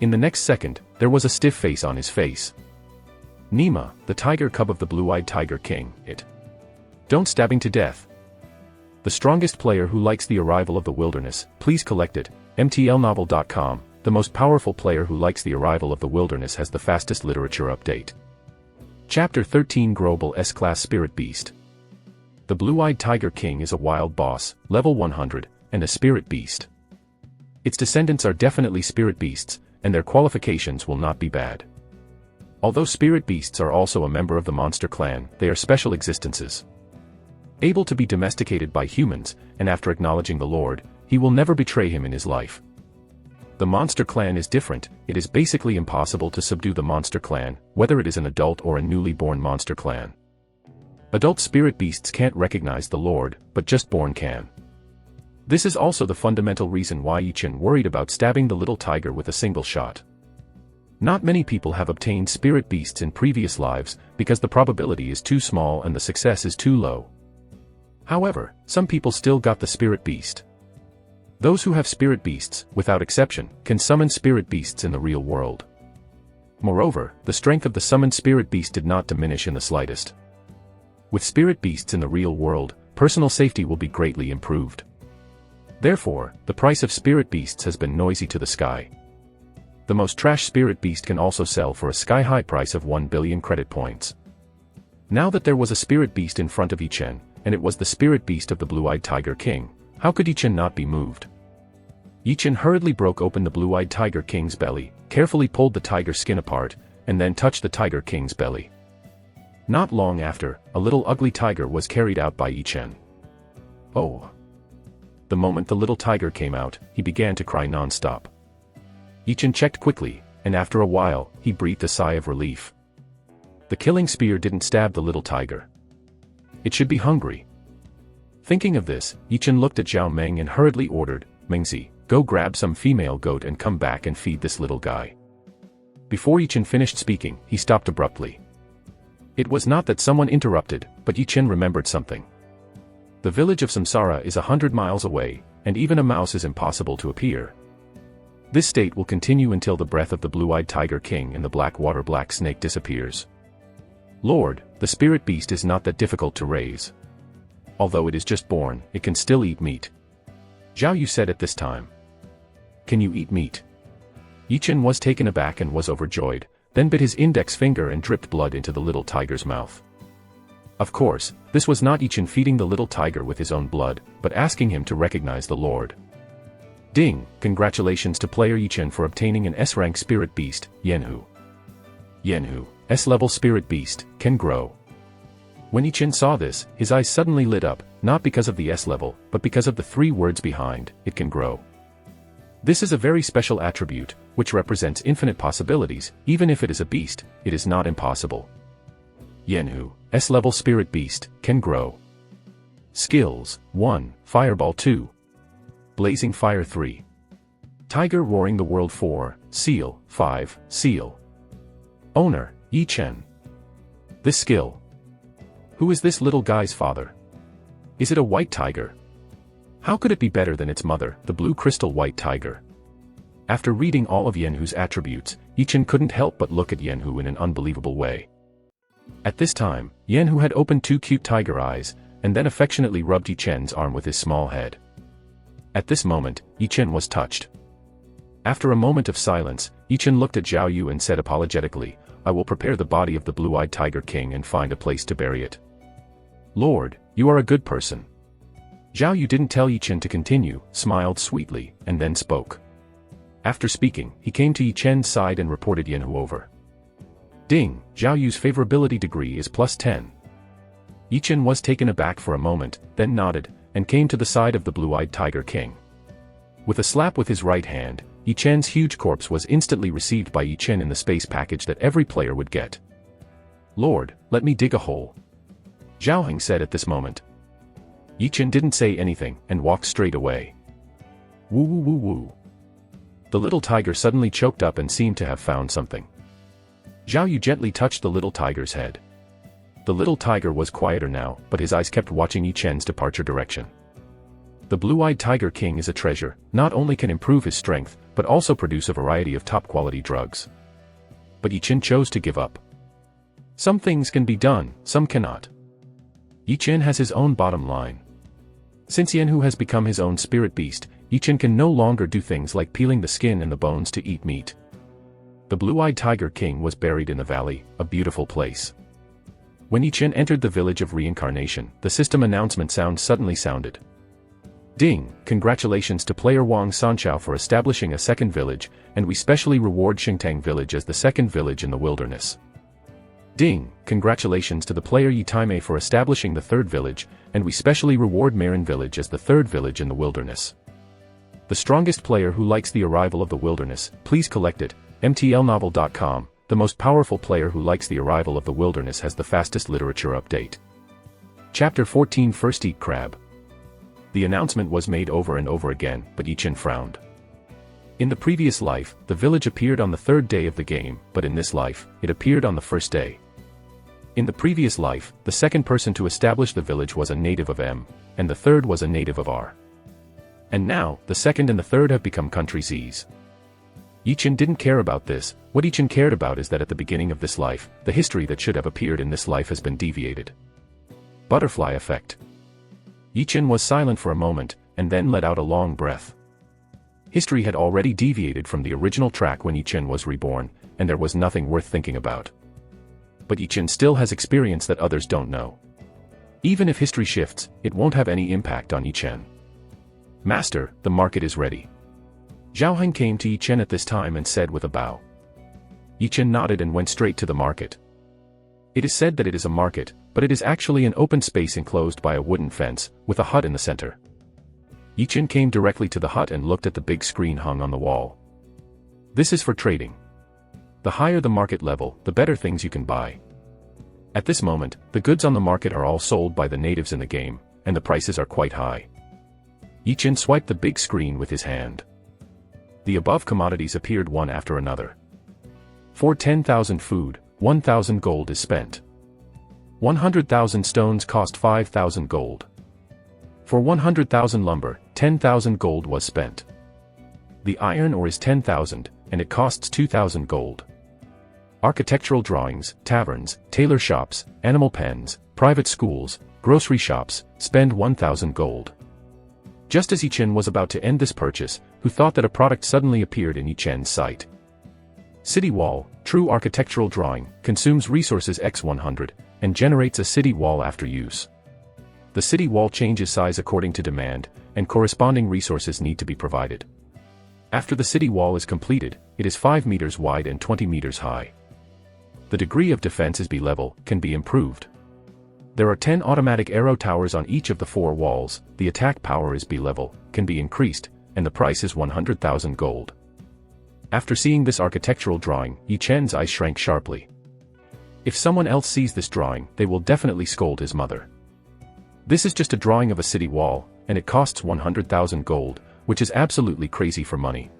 In the next second, there was a stiff face on his face. Nima, the tiger cub of the Blue-Eyed Tiger King, it. Don't stabbing to death. The strongest player who likes the arrival of the wilderness, please collect it, mtlnovel.com, the most powerful player who likes the arrival of the wilderness has the fastest literature update. Chapter 13 Global S-Class Spirit Beast. The Blue-Eyed Tiger King is a wild boss, level 100, and a spirit beast. Its descendants are definitely spirit beasts, and their qualifications will not be bad. Although spirit beasts are also a member of the monster clan, they are special existences. Able to be domesticated by humans, and after acknowledging the Lord, he will never betray him in his life. The monster clan is different, it is basically impossible to subdue the monster clan, whether it is an adult or a newly born monster clan. Adult spirit beasts can't recognize the Lord, but just born can. This is also the fundamental reason why Yi Chen worried about stabbing the little tiger with a single shot. Not many people have obtained spirit beasts in previous lives, because the probability is too small and the success is too low. However, some people still got the spirit beast. Those who have spirit beasts, without exception, can summon spirit beasts in the real world. Moreover, the strength of the summoned spirit beast did not diminish in the slightest. With spirit beasts in the real world, personal safety will be greatly improved. Therefore, the price of spirit beasts has been noisy to the sky. The most trash spirit beast can also sell for a sky-high price of 1 billion credit points. Now that there was a spirit beast in front of Yi Chen, and it was the spirit beast of the Blue-Eyed Tiger King, how could Yi Chen not be moved? Yi Chen hurriedly broke open the Blue-Eyed Tiger King's belly, carefully pulled the tiger skin apart, and then touched the Tiger King's belly. Not long after, a little ugly tiger was carried out by Yi Chen. Oh! The moment the little tiger came out, he began to cry non-stop. Yi Chen checked quickly, and after a while, he breathed a sigh of relief. The killing spear didn't stab the little tiger. It should be hungry. Thinking of this, Yi Chen looked at Zhao Meng and hurriedly ordered, Mengzi, go grab some female goat and come back and feed this little guy." Before Yichen finished speaking, he stopped abruptly. It was not that someone interrupted, but Yichen remembered something. The village of Samsara is 100 miles away, and even a mouse is impossible to appear. This state will continue until the breath of the blue-eyed tiger king and the black water black snake disappears. Lord, the spirit beast is not that difficult to raise. Although it is just born, it can still eat meat. Zhao Yu said at this time. Can you eat meat? Yichen was taken aback and was overjoyed, then bit his index finger and dripped blood into the little tiger's mouth. Of course, this was not Yichen feeding the little tiger with his own blood, but asking him to recognize the Lord. Ding, congratulations to player Yichen for obtaining an S-rank spirit beast, Yanhu. Yanhu, S-level spirit beast, can grow. When Yichen saw this, his eyes suddenly lit up, not because of the S-level, but because of the 3 words behind, it can grow. This is a very special attribute, which represents infinite possibilities. Even if it is a beast, it is not impossible. Yanhu, S-level spirit beast, can grow. Skills, 1, Fireball 2. Blazing Fire 3. Tiger Roaring the World 4, Seal, 5, Seal. Owner, Yichen. This skill. Who is this little guy's father? Is it a white tiger? How could it be better than its mother, the blue crystal white tiger? After reading all of Yanhu's attributes, Yichen couldn't help but look at Yanhu in an unbelievable way. At this time, Yanhu had opened 2 cute tiger eyes, and then affectionately rubbed Yichen's arm with his small head. At this moment, Yichen was touched. After a moment of silence, Yichen looked at Zhao Yu and said apologetically, "I will prepare the body of the blue-eyed tiger king and find a place to bury it." "Lord, you are a good person." Zhao Yu didn't tell Yichen to continue, smiled sweetly, and then spoke. After speaking, he came to Yichen's side and reported Yanhu over. Ding, Zhao Yu's favorability degree is +10. Yichen was taken aback for a moment, then nodded, and came to the side of the blue-eyed tiger king. With a slap with his right hand, Yichen's huge corpse was instantly received by Yichen in the space package that every player would get. "Lord, let me dig a hole," Zhao Heng said at this moment. Yichen didn't say anything, and walked straight away. Woo woo woo woo. The little tiger suddenly choked up and seemed to have found something. Zhao Yu gently touched the little tiger's head. The little tiger was quieter now, but his eyes kept watching Yichen's departure direction. The blue-eyed tiger king is a treasure, not only can improve his strength, but also produce a variety of top-quality drugs. But Yichen chose to give up. Some things can be done, some cannot. Yichen has his own bottom line. Since Yanhu has become his own spirit beast, Yichen can no longer do things like peeling the skin and the bones to eat meat. The blue-eyed tiger king was buried in the valley, a beautiful place. When Yichen entered the village of reincarnation, the system announcement sound suddenly sounded. Ding, congratulations to player Wang Sanchao for establishing a second village, and we specially reward Xingtang village as the second village in the wilderness. Ding, congratulations to the player Yi Taimei for establishing the third village, and we specially reward Marin village as the third village in the wilderness. The strongest player who likes the arrival of the wilderness, please collect it. MTLnovel.com, the most powerful player who likes the arrival of the wilderness has the fastest literature update. Chapter 14 First Eat Crab. The announcement was made over and over again, but Yichen frowned. In the previous life, the village appeared on the 3rd day of the game, but in this life, it appeared on the 1st day. In the previous life, the second person to establish the village was a native of M, and the third was a native of R. And now, the second and the third have become country Z's. Yichen didn't care about this. What Yichen cared about is that at the beginning of this life, the history that should have appeared in this life has been deviated. Butterfly effect. Yichen was silent for a moment, and then let out a long breath. History had already deviated from the original track when Yichen was reborn, and there was nothing worth thinking about. But Yichen still has experience that others don't know. Even if history shifts, it won't have any impact on Yichen. Master, the market is ready. Zhao Heng came to Yichen at this time and said with a bow. Yichen nodded and went straight to the market. It is said that it is a market, but it is actually an open space enclosed by a wooden fence, with a hut in the center. Yichen came directly to the hut and looked at the big screen hung on the wall. This is for trading. The higher the market level, the better things you can buy. At this moment, the goods on the market are all sold by the natives in the game, and the prices are quite high. Yichen swiped the big screen with his hand. The above commodities appeared one after another. For 10,000 food, 1,000 gold is spent. 100,000 stones cost 5,000 gold. For 100,000 lumber, 10,000 gold was spent. The iron ore is 10,000, and it costs 2,000 gold. Architectural drawings, taverns, tailor shops, animal pens, private schools, grocery shops, spend 1,000 gold. Just as Yichen was about to end this purchase, who thought that a product suddenly appeared in Yichen's sight. City wall, true architectural drawing, consumes resources x 100, and generates a city wall after use. The city wall changes size according to demand, and corresponding resources need to be provided. After the city wall is completed, it is 5 meters wide and 20 meters high. The degree of defense is B-level, can be improved. There are 10 automatic arrow towers on each of the 4 walls, the attack power is B-level, can be increased, and the price is 100,000 gold. After seeing this architectural drawing, Yichen's eyes shrank sharply. If someone else sees this drawing, they will definitely scold his mother. This is just a drawing of a city wall, and it costs 100,000 gold, which is absolutely crazy for money.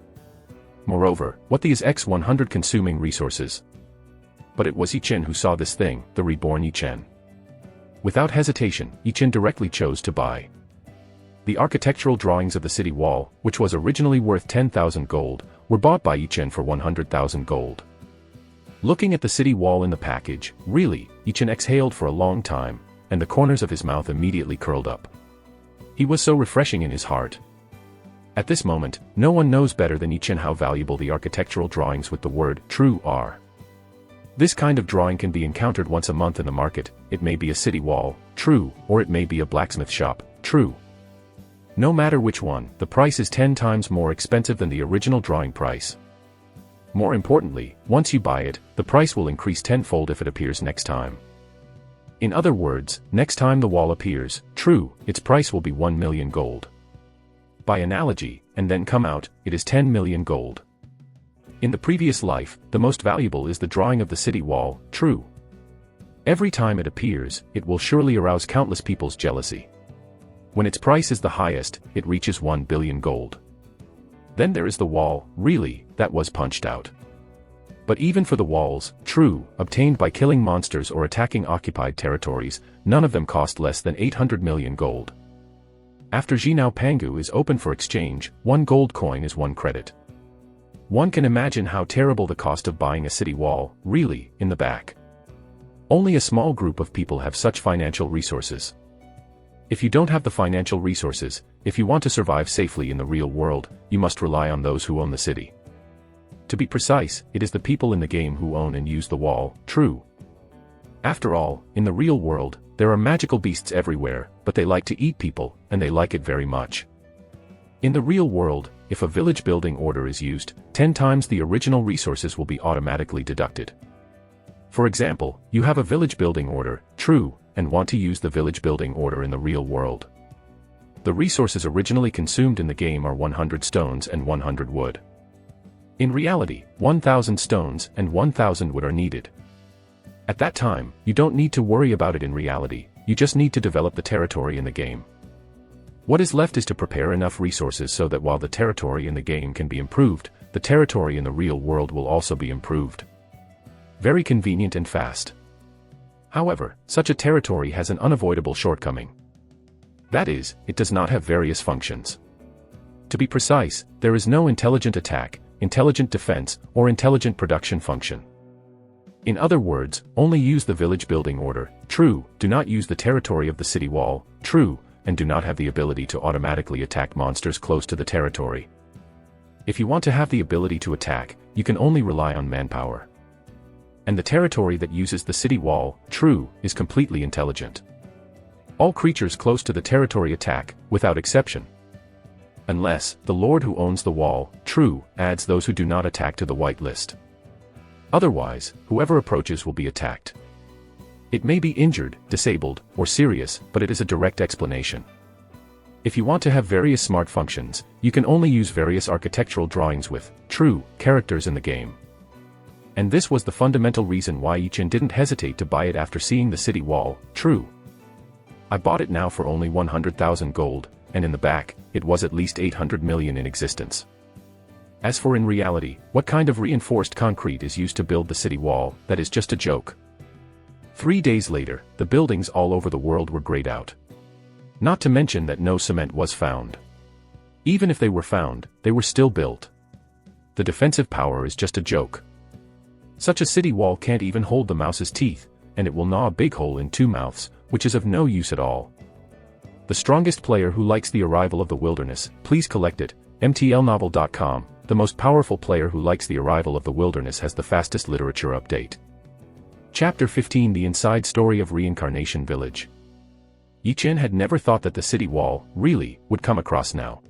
Moreover, what these x 100 consuming resources? But it was Yichen who saw this thing, the reborn Yichen. Without hesitation, Yichen directly chose to buy. The architectural drawings of the city wall, which was originally worth 10,000 gold, were bought by Yichen for 100,000 gold. Looking at the city wall in the package, really, Yichen exhaled for a long time, and the corners of his mouth immediately curled up. He was so refreshing in his heart. At this moment, no one knows better than Yichen how valuable the architectural drawings with the word true are. This kind of drawing can be encountered once a month in the market. It may be a city wall, true, or it may be a blacksmith shop, true. No matter which one, the price is 10 times more expensive than the original drawing price. More importantly, once you buy it, the price will increase tenfold if it appears next time. In other words, next time the wall appears, true, its price will be 1 million gold. By analogy, and then come out, it is 10 million gold. In the previous life, the most valuable is the drawing of the city wall, true. Every time it appears, it will surely arouse countless people's jealousy. When its price is the highest, it reaches 1 billion gold. Then there is the wall, really, that was punched out. But even for the walls, true, obtained by killing monsters or attacking occupied territories, none of them cost less than 800 million gold. After Jinao Pangu is open for exchange, 1 gold coin is 1 credit. One can imagine how terrible the cost of buying a city wall, really, in the back. Only a small group of people have such financial resources. If you don't have the financial resources, if you want to survive safely in the real world, you must rely on those who own the city. To be precise, it is the people in the game who own and use the wall, true. After all, in the real world, there are magical beasts everywhere, but they like to eat people, and they like it very much. In the real world, if a village building order is used, 10 times the original resources will be automatically deducted. For example, you have a village building order, true, and want to use the village building order in the real world. The resources originally consumed in the game are 100 stones and 100 wood. In reality, 1,000 stones and 1,000 wood are needed. At that time, you don't need to worry about it in reality, you just need to develop the territory in the game. What is left is to prepare enough resources so that while the territory in the game can be improved, the territory in the real world will also be improved. Very convenient and fast. However, such a territory has an unavoidable shortcoming. That is, it does not have various functions. To be precise, there is no intelligent attack, intelligent defense, or intelligent production function. In other words, only use the village building order, true, do not use the territory of the city wall, true, and do not have the ability to automatically attack monsters close to the territory. If you want to have the ability to attack, you can only rely on manpower. And the territory that uses the city wall, true, is completely intelligent. All creatures close to the territory attack, without exception. Unless, the lord who owns the wall, true, adds those who do not attack to the white list. Otherwise, whoever approaches will be attacked. It may be injured, disabled, or serious, but it is a direct explanation. If you want to have various smart functions, you can only use various architectural drawings with true characters in the game. And this was the fundamental reason why Yichen didn't hesitate to buy it after seeing the city wall, true. I bought it now for only 100,000 gold, and in the back, it was at least 800 million in existence. As for in reality, what kind of reinforced concrete is used to build the city wall, that is just a joke. 3 days later, the buildings all over the world were grayed out. Not to mention that no cement was found. Even if they were found, they were still built. The defensive power is just a joke. Such a city wall can't even hold the mouse's teeth, and it will gnaw a big hole in 2 mouths, which is of no use at all. The strongest player who likes the arrival of the wilderness, please collect it, mtlnovel.com. The most powerful player who likes the arrival of the wilderness has the fastest literature update. Chapter 15: The Inside Story of Reincarnation Village. Yi Chen had never thought that the city wall, really, would come across now.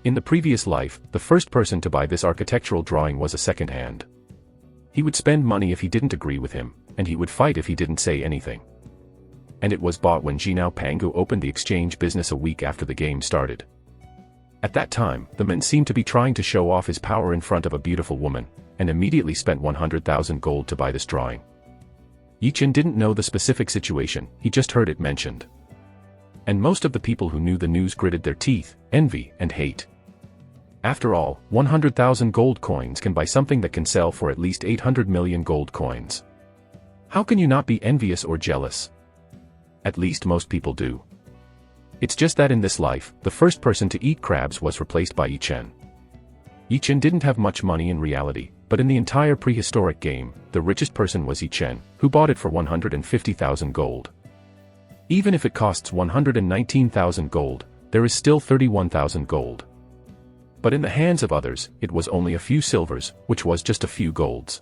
In the previous life, the first person to buy this architectural drawing was a second-hand. He would spend money if he didn't agree with him, and he would fight if he didn't say anything. And it was bought when Jinao Pangu opened the exchange business a week after the game started. At that time, the man seemed to be trying to show off his power in front of a beautiful woman, and immediately spent 100,000 gold to buy this drawing. Yi Chen didn't know the specific situation, he just heard it mentioned. And most of the people who knew the news gritted their teeth, envy and hate. After all, 100,000 gold coins can buy something that can sell for at least 800 million gold coins. How can you not be envious or jealous? At least most people do. It's just that in this life, the first person to eat crabs was replaced by Yi Chen. Yi Chen didn't have much money in reality, but in the entire prehistoric game, the richest person was Yi Chen, who bought it for 150,000 gold. Even if it costs 119,000 gold, there is still 31,000 gold. But in the hands of others, it was only a few silvers, which was just a few golds.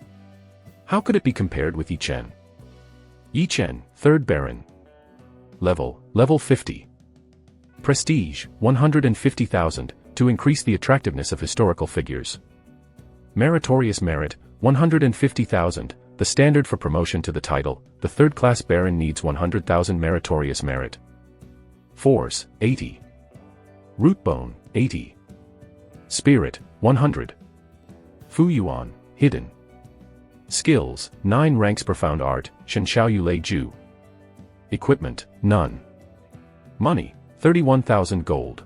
How could it be compared with Yi Chen? Yi Chen, 3rd Baron. Level 50. Prestige, 150,000, to increase the attractiveness of historical figures. Meritorious merit, 150,000, the standard for promotion to the title. The 3rd-class Baron needs 100,000 meritorious merit. Force, 80. Root bone, 80. Spirit, 100. Fu Yuan, hidden. Skills, 9 ranks. Profound art, Shen Xiaoyu Lei Ju. Equipment, none. Money, 31,000 gold.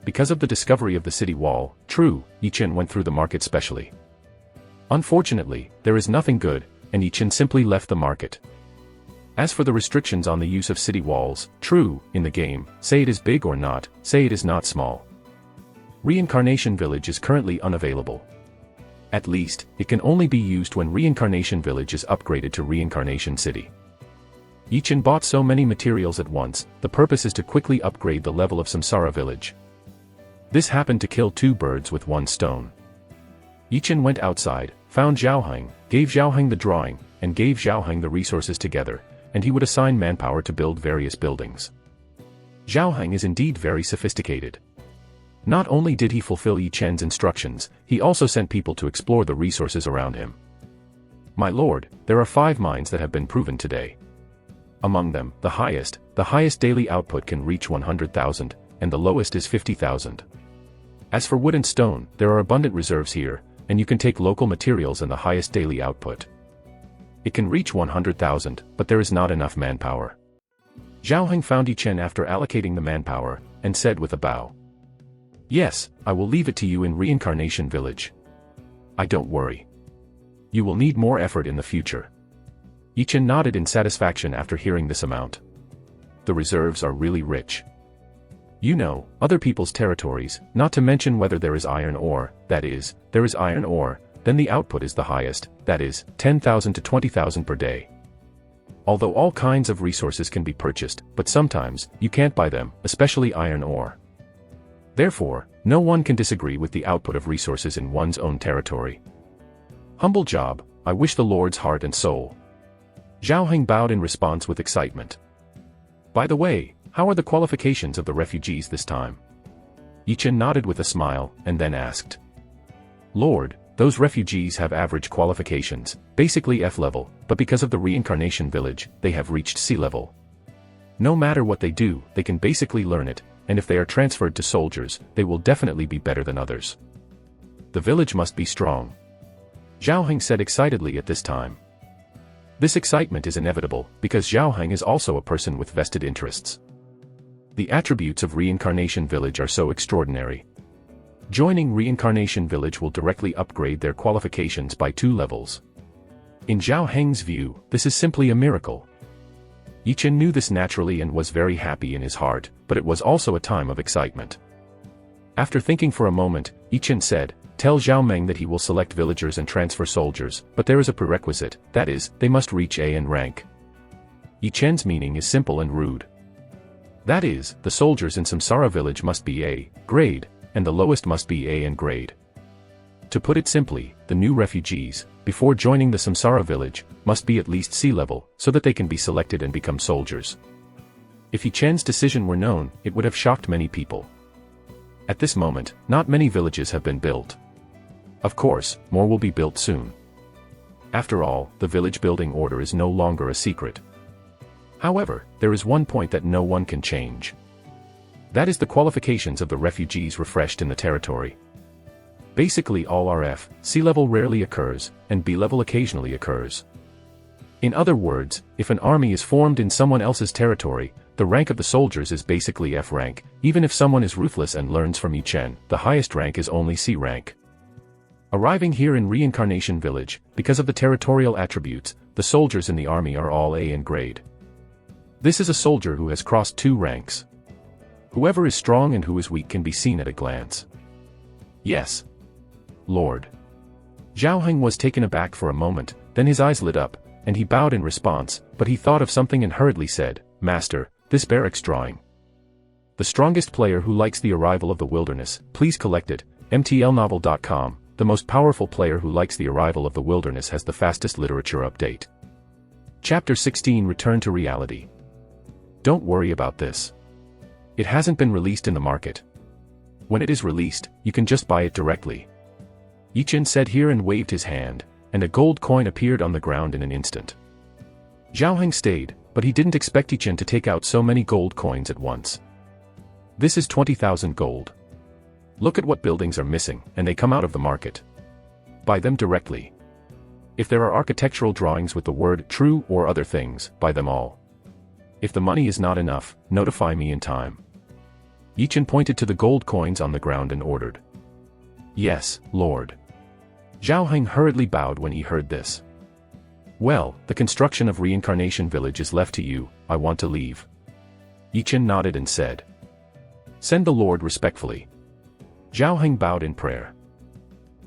Because of the discovery of the city wall, true, Yi Chen went through the market specially. Unfortunately, there is nothing good, and Yi Chen simply left the market. As for the restrictions on the use of city walls, true, in the game, say it is big or not, say it is not small. Reincarnation Village is currently unavailable. At least, it can only be used when Reincarnation Village is upgraded to Reincarnation City. Yi Chen bought so many materials at once, the purpose is to quickly upgrade the level of Samsara Village. This happened to kill 2 birds with 1 stone. Yi Chen went outside, found Zhaoheng, gave Zhaoheng the drawing, and gave Zhaoheng the resources together, and he would assign manpower to build various buildings. Zhaoheng is indeed very sophisticated. Not only did he fulfill Yi Chen's instructions, he also sent people to explore the resources around him. My lord, there are 5 mines that have been proven today. Among them, the highest daily output can reach 100,000, and the lowest is 50,000. As for wood and stone, there are abundant reserves here, and you can take local materials and the highest daily output. It can reach 100,000, but there is not enough manpower. Zhaoheng found Yi Chen after allocating the manpower, and said with a bow. Yes, I will leave it to you in Reincarnation Village. I don't worry. You will need more effort in the future. Yi Chen nodded in satisfaction after hearing this amount. The reserves are really rich. You know, other people's territories, not to mention whether there is iron ore, that is, there is iron ore, then the output is the highest, that is, 10,000 to 20,000 per day. Although all kinds of resources can be purchased, but sometimes, you can't buy them, especially iron ore. Therefore, no one can disagree with the output of resources in one's own territory. Humble job, I wish the Lord's heart and soul. Zhaoheng bowed in response with excitement. By the way, how are the qualifications of the refugees this time? Yi Chen nodded with a smile, and then asked. Lord, those refugees have average qualifications, basically F level, but because of the Reincarnation Village, they have reached C level. No matter what they do, they can basically learn it, and if they are transferred to soldiers, they will definitely be better than others. The village must be strong. Zhaoheng said excitedly at this time. This excitement is inevitable, because Zhaoheng is also a person with vested interests. The attributes of Reincarnation Village are so extraordinary. Joining Reincarnation Village will directly upgrade their qualifications by 2 levels. In Zhao Heng's view, this is simply a miracle. Yichen knew this naturally and was very happy in his heart, but it was also a time of excitement. After thinking for a moment, Yichen said, "Tell Zhao Meng that he will select villagers and transfer soldiers, but there is a prerequisite, that is, they must reach A in rank." Yichen's meaning is simple and rude. That is, the soldiers in Samsara village must be A grade, and the lowest must be A in grade. To put it simply, the new refugees, before joining the Samsara village, must be at least C level, so that they can be selected and become soldiers. If Yichen's decision were known, it would have shocked many people. At this moment, not many villages have been built. Of course, more will be built soon. After all, the village building order is no longer a secret. However, there is one point that no one can change. That is the qualifications of the refugees refreshed in the territory. Basically all are F, C level rarely occurs, and B level occasionally occurs. In other words, if an army is formed in someone else's territory, the rank of the soldiers is basically F rank. Even if someone is ruthless and learns from Yichen, the highest rank is only C rank. Arriving here in Reincarnation Village, because of the territorial attributes, the soldiers in the army are all A in grade. This is a soldier who has crossed 2 ranks. Whoever is strong and who is weak can be seen at a glance. Yes, Lord. Zhao Heng was taken aback for a moment, then his eyes lit up, and he bowed in response, but he thought of something and hurriedly said, "Master, this barracks drawing. The strongest player who likes the arrival of the wilderness, please collect it, mtlnovel.com, the most powerful player who likes the arrival of the wilderness has the fastest literature update." Chapter 16 Return to Reality. Don't worry about this. It hasn't been released in the market. When it is released, you can just buy it directly. Yichen said here and waved his hand, and a gold coin appeared on the ground in an instant. Zhao Heng stayed, but he didn't expect Yichen to take out so many gold coins at once. This is 20,000 gold. Look at what buildings are missing, and they come out of the market. Buy them directly. If there are architectural drawings with the word true or other things, buy them all. If the money is not enough, notify me in time. Yichen pointed to the gold coins on the ground and ordered. Yes, Lord. Zhao Heng hurriedly bowed when he heard this. Well, the construction of Reincarnation Village is left to you, I want to leave. Yichen nodded and said. Send the Lord respectfully. Zhao Heng bowed in prayer.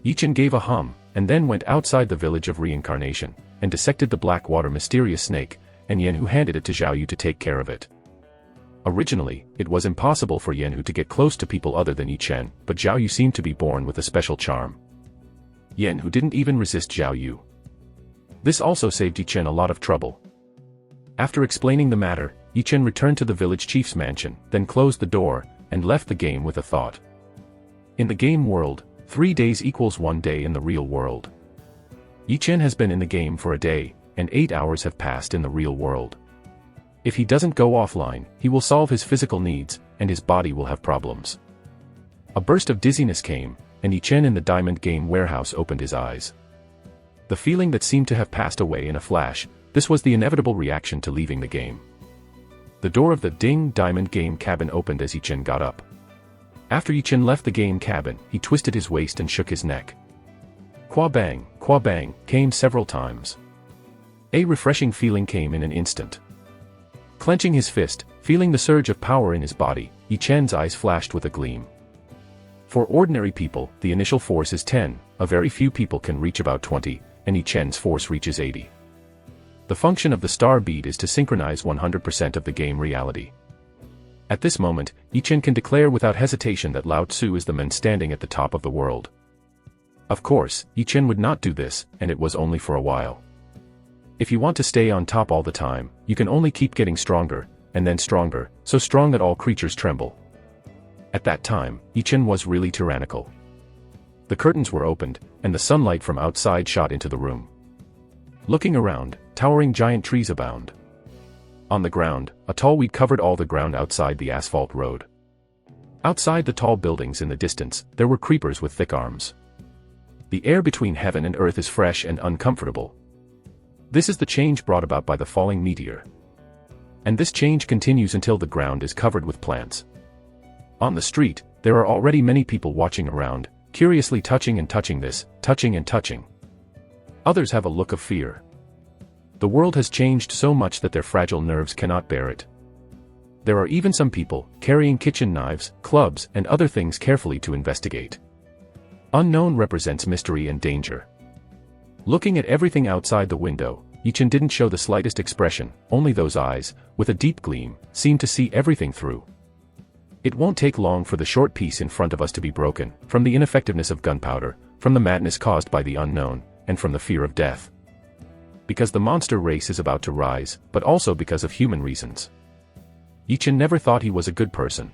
Yichen gave a hum, and then went outside the village of Reincarnation, and dissected the black water mysterious snake, and Yanhu handed it to Zhao Yu to take care of it. Originally, it was impossible for Yanhu to get close to people other than Yichen, but Zhao Yu seemed to be born with a special charm. Yanhu didn't even resist Zhao Yu. This also saved Yichen a lot of trouble. After explaining the matter, Yichen returned to the village chief's mansion, then closed the door, and left the game with a thought. In the game world, 3 days equals 1 day in the real world. Yichen has been in the game for a day, and 8 hours have passed in the real world. If he doesn't go offline, he will solve his physical needs, and his body will have problems. A burst of dizziness came, and Yichen in the diamond game warehouse opened his eyes. The feeling that seemed to have passed away in a flash, this was the inevitable reaction to leaving the game. The door of the Ding Diamond game cabin opened as Yichen got up. After Yichen left the game cabin, he twisted his waist and shook his neck. Kwa bang, came several times. A refreshing feeling came in an instant. Clenching his fist, feeling the surge of power in his body, Yichen's eyes flashed with a gleam. For ordinary people, the initial force is 10, a very few people can reach about 20, and Yichen's force reaches 80. The function of the star bead is to synchronize 100% of the game reality. At this moment, Yichen can declare without hesitation that Lao Tzu is the man standing at the top of the world. Of course, Yichen would not do this, and it was only for a while. If you want to stay on top all the time, you can only keep getting stronger, and then stronger, so strong that all creatures tremble. At that time, Yichen was really tyrannical. The curtains were opened, and the sunlight from outside shot into the room. Looking around, towering giant trees abound. On the ground, a tall weed covered all the ground outside the asphalt road. Outside the tall buildings in the distance, there were creepers with thick arms. The air between heaven and earth is fresh and uncomfortable. This is the change brought about by the falling meteor. And this change continues until the ground is covered with plants. On the street, there are already many people watching around, curiously touching and touching this, touching and touching. Others have a look of fear. The world has changed so much that their fragile nerves cannot bear it. There are even some people, carrying kitchen knives, clubs, and other things carefully to investigate. Unknown represents mystery and danger. Looking at everything outside the window, Yichen didn't show the slightest expression, only those eyes, with a deep gleam, seemed to see everything through. It won't take long for the short piece in front of us to be broken, from the ineffectiveness of gunpowder, from the madness caused by the unknown, and from the fear of death. Because the monster race is about to rise, but also because of human reasons. Yichen never thought he was a good person.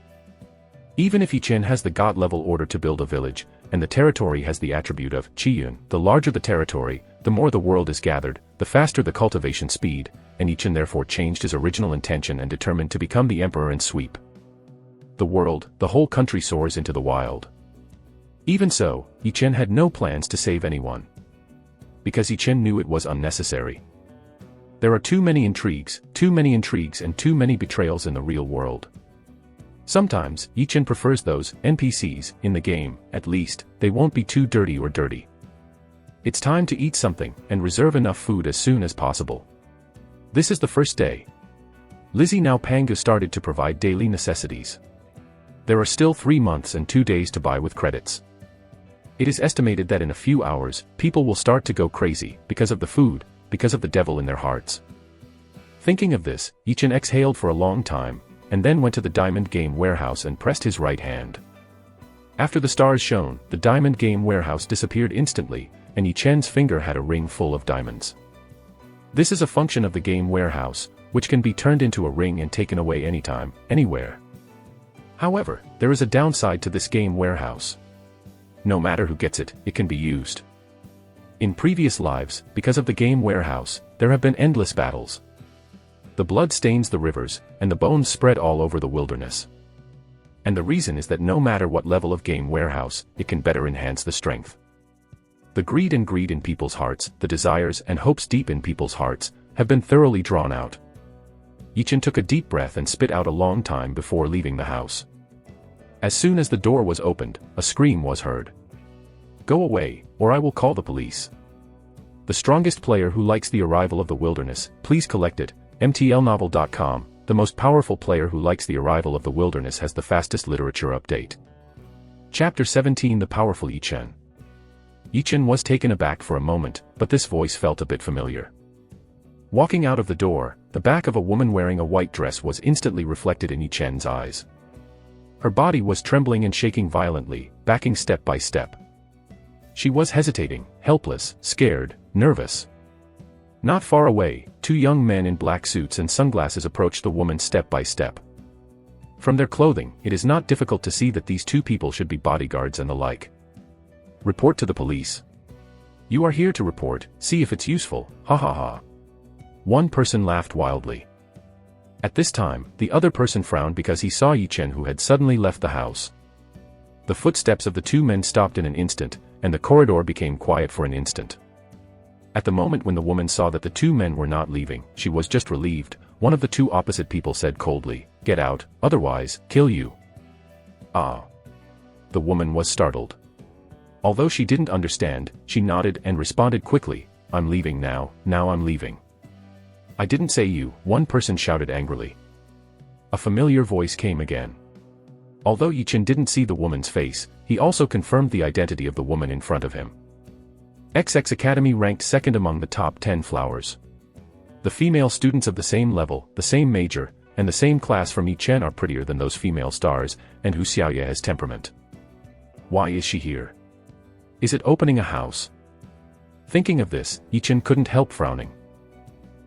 Even if Yichen has the god-level order to build a village, and the territory has the attribute of Qiyun, the larger the territory, the more the world is gathered, the faster the cultivation speed, and Yichen therefore changed his original intention and determined to become the emperor and sweep the world. The whole country soars into the wild. Even so, Yichen had no plans to save anyone. Because Yichen knew it was unnecessary. There are too many intrigues, and too many betrayals in the real world. Sometimes, Yichen prefers those NPCs in the game, at least, they won't be too dirty or dirty. It's time to eat something, and reserve enough food as soon as possible. This is the first day. Lizzie now Pangu started to provide daily necessities. There are still 3 months and 2 days to buy with credits. It is estimated that in a few hours, people will start to go crazy, because of the food, because of the devil in their hearts. Thinking of this, Yichen exhaled for a long time, and then went to the diamond game warehouse and pressed his right hand. After the stars shone, the diamond game warehouse disappeared instantly, and Yichen's finger had a ring full of diamonds. This is a function of the game warehouse, which can be turned into a ring and taken away anytime, anywhere. However, there is a downside to this game warehouse. No matter who gets it, it can be used. In previous lives, because of the game warehouse, there have been endless battles. The blood stains the rivers, and the bones spread all over the wilderness. And the reason is that no matter what level of game warehouse, it can better enhance the strength. The greed in people's hearts, the desires and hopes deep in people's hearts, have been thoroughly drawn out. Yichen took a deep breath and spit out a long time before leaving the house. As soon as the door was opened, a scream was heard. "Go away, or I will call the police." The strongest player who likes the arrival of the wilderness, please collect it, mtlnovel.com. The most powerful player who likes the arrival of the wilderness has the fastest literature update. Chapter 17 The Powerful Yichen. Yichen was taken aback for a moment, but this voice felt a bit familiar. Walking out of the door, the back of a woman wearing a white dress was instantly reflected in Yichen's eyes. Her body was trembling and shaking violently, backing step by step. She was hesitating, helpless, scared, nervous. Not far away, 2 young men in black suits and sunglasses approached the woman step by step. From their clothing, it is not difficult to see that these 2 people should be bodyguards and the like. "Report to the police." "You are here to report, see if it's useful, ha ha ha." One person laughed wildly. At this time, the other person frowned because he saw Yichen, who had suddenly left the house. The footsteps of the 2 men stopped in an instant, and the corridor became quiet for an instant. At the moment when the woman saw that the 2 men were not leaving, she was just relieved. One of the 2 opposite people said coldly, "Get out, otherwise, kill you." "Ah." The woman was startled. Although she didn't understand, she nodded and responded quickly, "I'm leaving now I'm leaving." "I didn't say you," one person shouted angrily. A familiar voice came again. Although Yichen didn't see the woman's face, he also confirmed the identity of the woman in front of him. XX Academy ranked second among the top 10 flowers. The female students of the same level, the same major, and the same class from Yichen are prettier than those female stars, and Hu Xiaoye has temperament. Why is she here? Is it opening a house? Thinking of this, Yichen couldn't help frowning.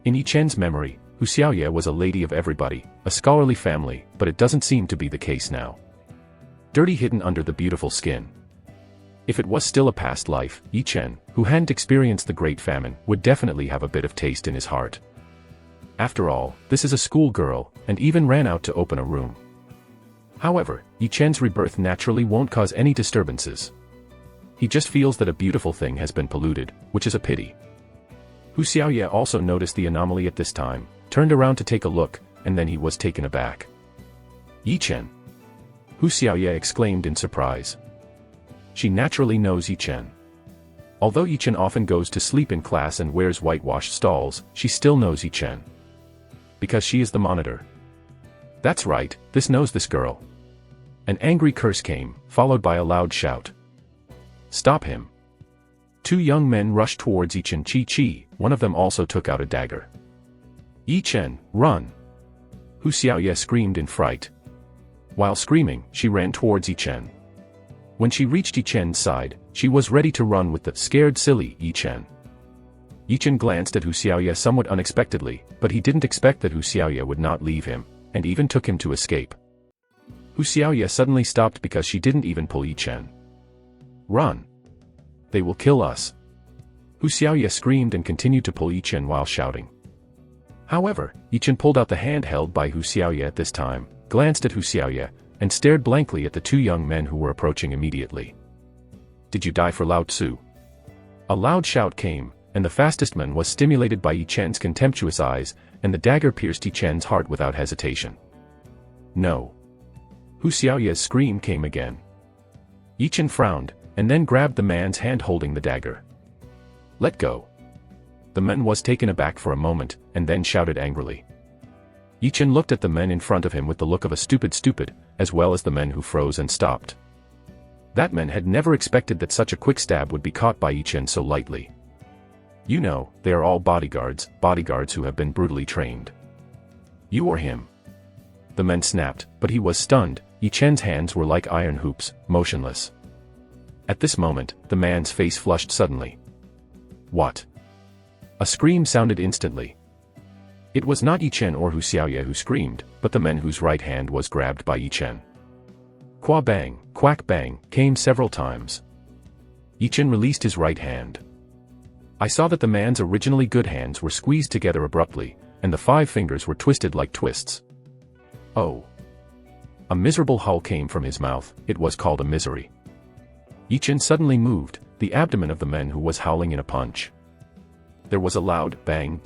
In Yichen's memory, Hu Xiaoye was a lady of everybody, a scholarly family, but it doesn't seem to be the case now. Dirty hidden under the beautiful skin. If it was still a past life, Yichen, who hadn't experienced the Great Famine, would definitely have a bit of taste in his heart. After all, this is a school girl, and even ran out to open a room. However, Yichen's rebirth naturally won't cause any disturbances. He just feels that a beautiful thing has been polluted, which is a pity. Hu Xiaoye also noticed the anomaly at this time, turned around to take a look, and then he was taken aback. "Yichen." Hu Xiaoye exclaimed in surprise. She naturally knows Yi Chen. Although Yi Chen often goes to sleep in class and wears whitewashed stalls, she still knows Yi Chen. Because she is the monitor. That's right, this knows this girl. An angry curse came, followed by a loud shout. Stop him. Two young men rushed towards Yi Chen. Chi, one of them also took out a dagger. Yi Chen, run! Hu Xiaoye screamed in fright. While screaming, she ran towards Yi Chen. When she reached Yi Chen's side, she was ready to run with the scared silly Yi Chen. Yi Chen glanced at Hu Xiaoye somewhat unexpectedly, but he didn't expect that Hu Xiaoye would not leave him, and even took him to escape. Hu Xiaoye suddenly stopped because she didn't even pull Yi Chen. Run! They will kill us! Hu Xiaoye screamed and continued to pull Yi Chen while shouting. However, Yi Chen pulled out the hand held by Hu Xiaoye at this time, glanced at Hu Xiaoye, and stared blankly at the two young men who were approaching immediately. Did you die for Lao Tzu? A loud shout came, and the fastest man was stimulated by Yi Chen's contemptuous eyes, and the dagger pierced Yi Chen's heart without hesitation. No. Hu Xiaoye's scream came again. Yi Chen frowned, and then grabbed the man's hand holding the dagger. Let go. The man was taken aback for a moment, and then shouted angrily. Yi Chen looked at the men in front of him with the look of a stupid, as well as the men who froze and stopped. That man had never expected that such a quick stab would be caught by Yi Chen so lightly. You know, they are all bodyguards who have been brutally trained. You or him. The men snapped, but he was stunned. Yi Chen's hands were like iron hoops, motionless. At this moment, the man's face flushed suddenly. What? A scream sounded instantly. It was not Yi Chen or Hu Xiaoye who screamed, but the man whose right hand was grabbed by Yi Chen. Qua bang, quack bang, came several times. Yi Chen released his right hand. I saw that the man's originally good hands were squeezed together abruptly, and the 5 fingers were twisted like twists. Oh. A miserable howl came from his mouth. It was called a misery. Yi Chen suddenly moved, the abdomen of the man who was howling in a punch. There was a loud bang.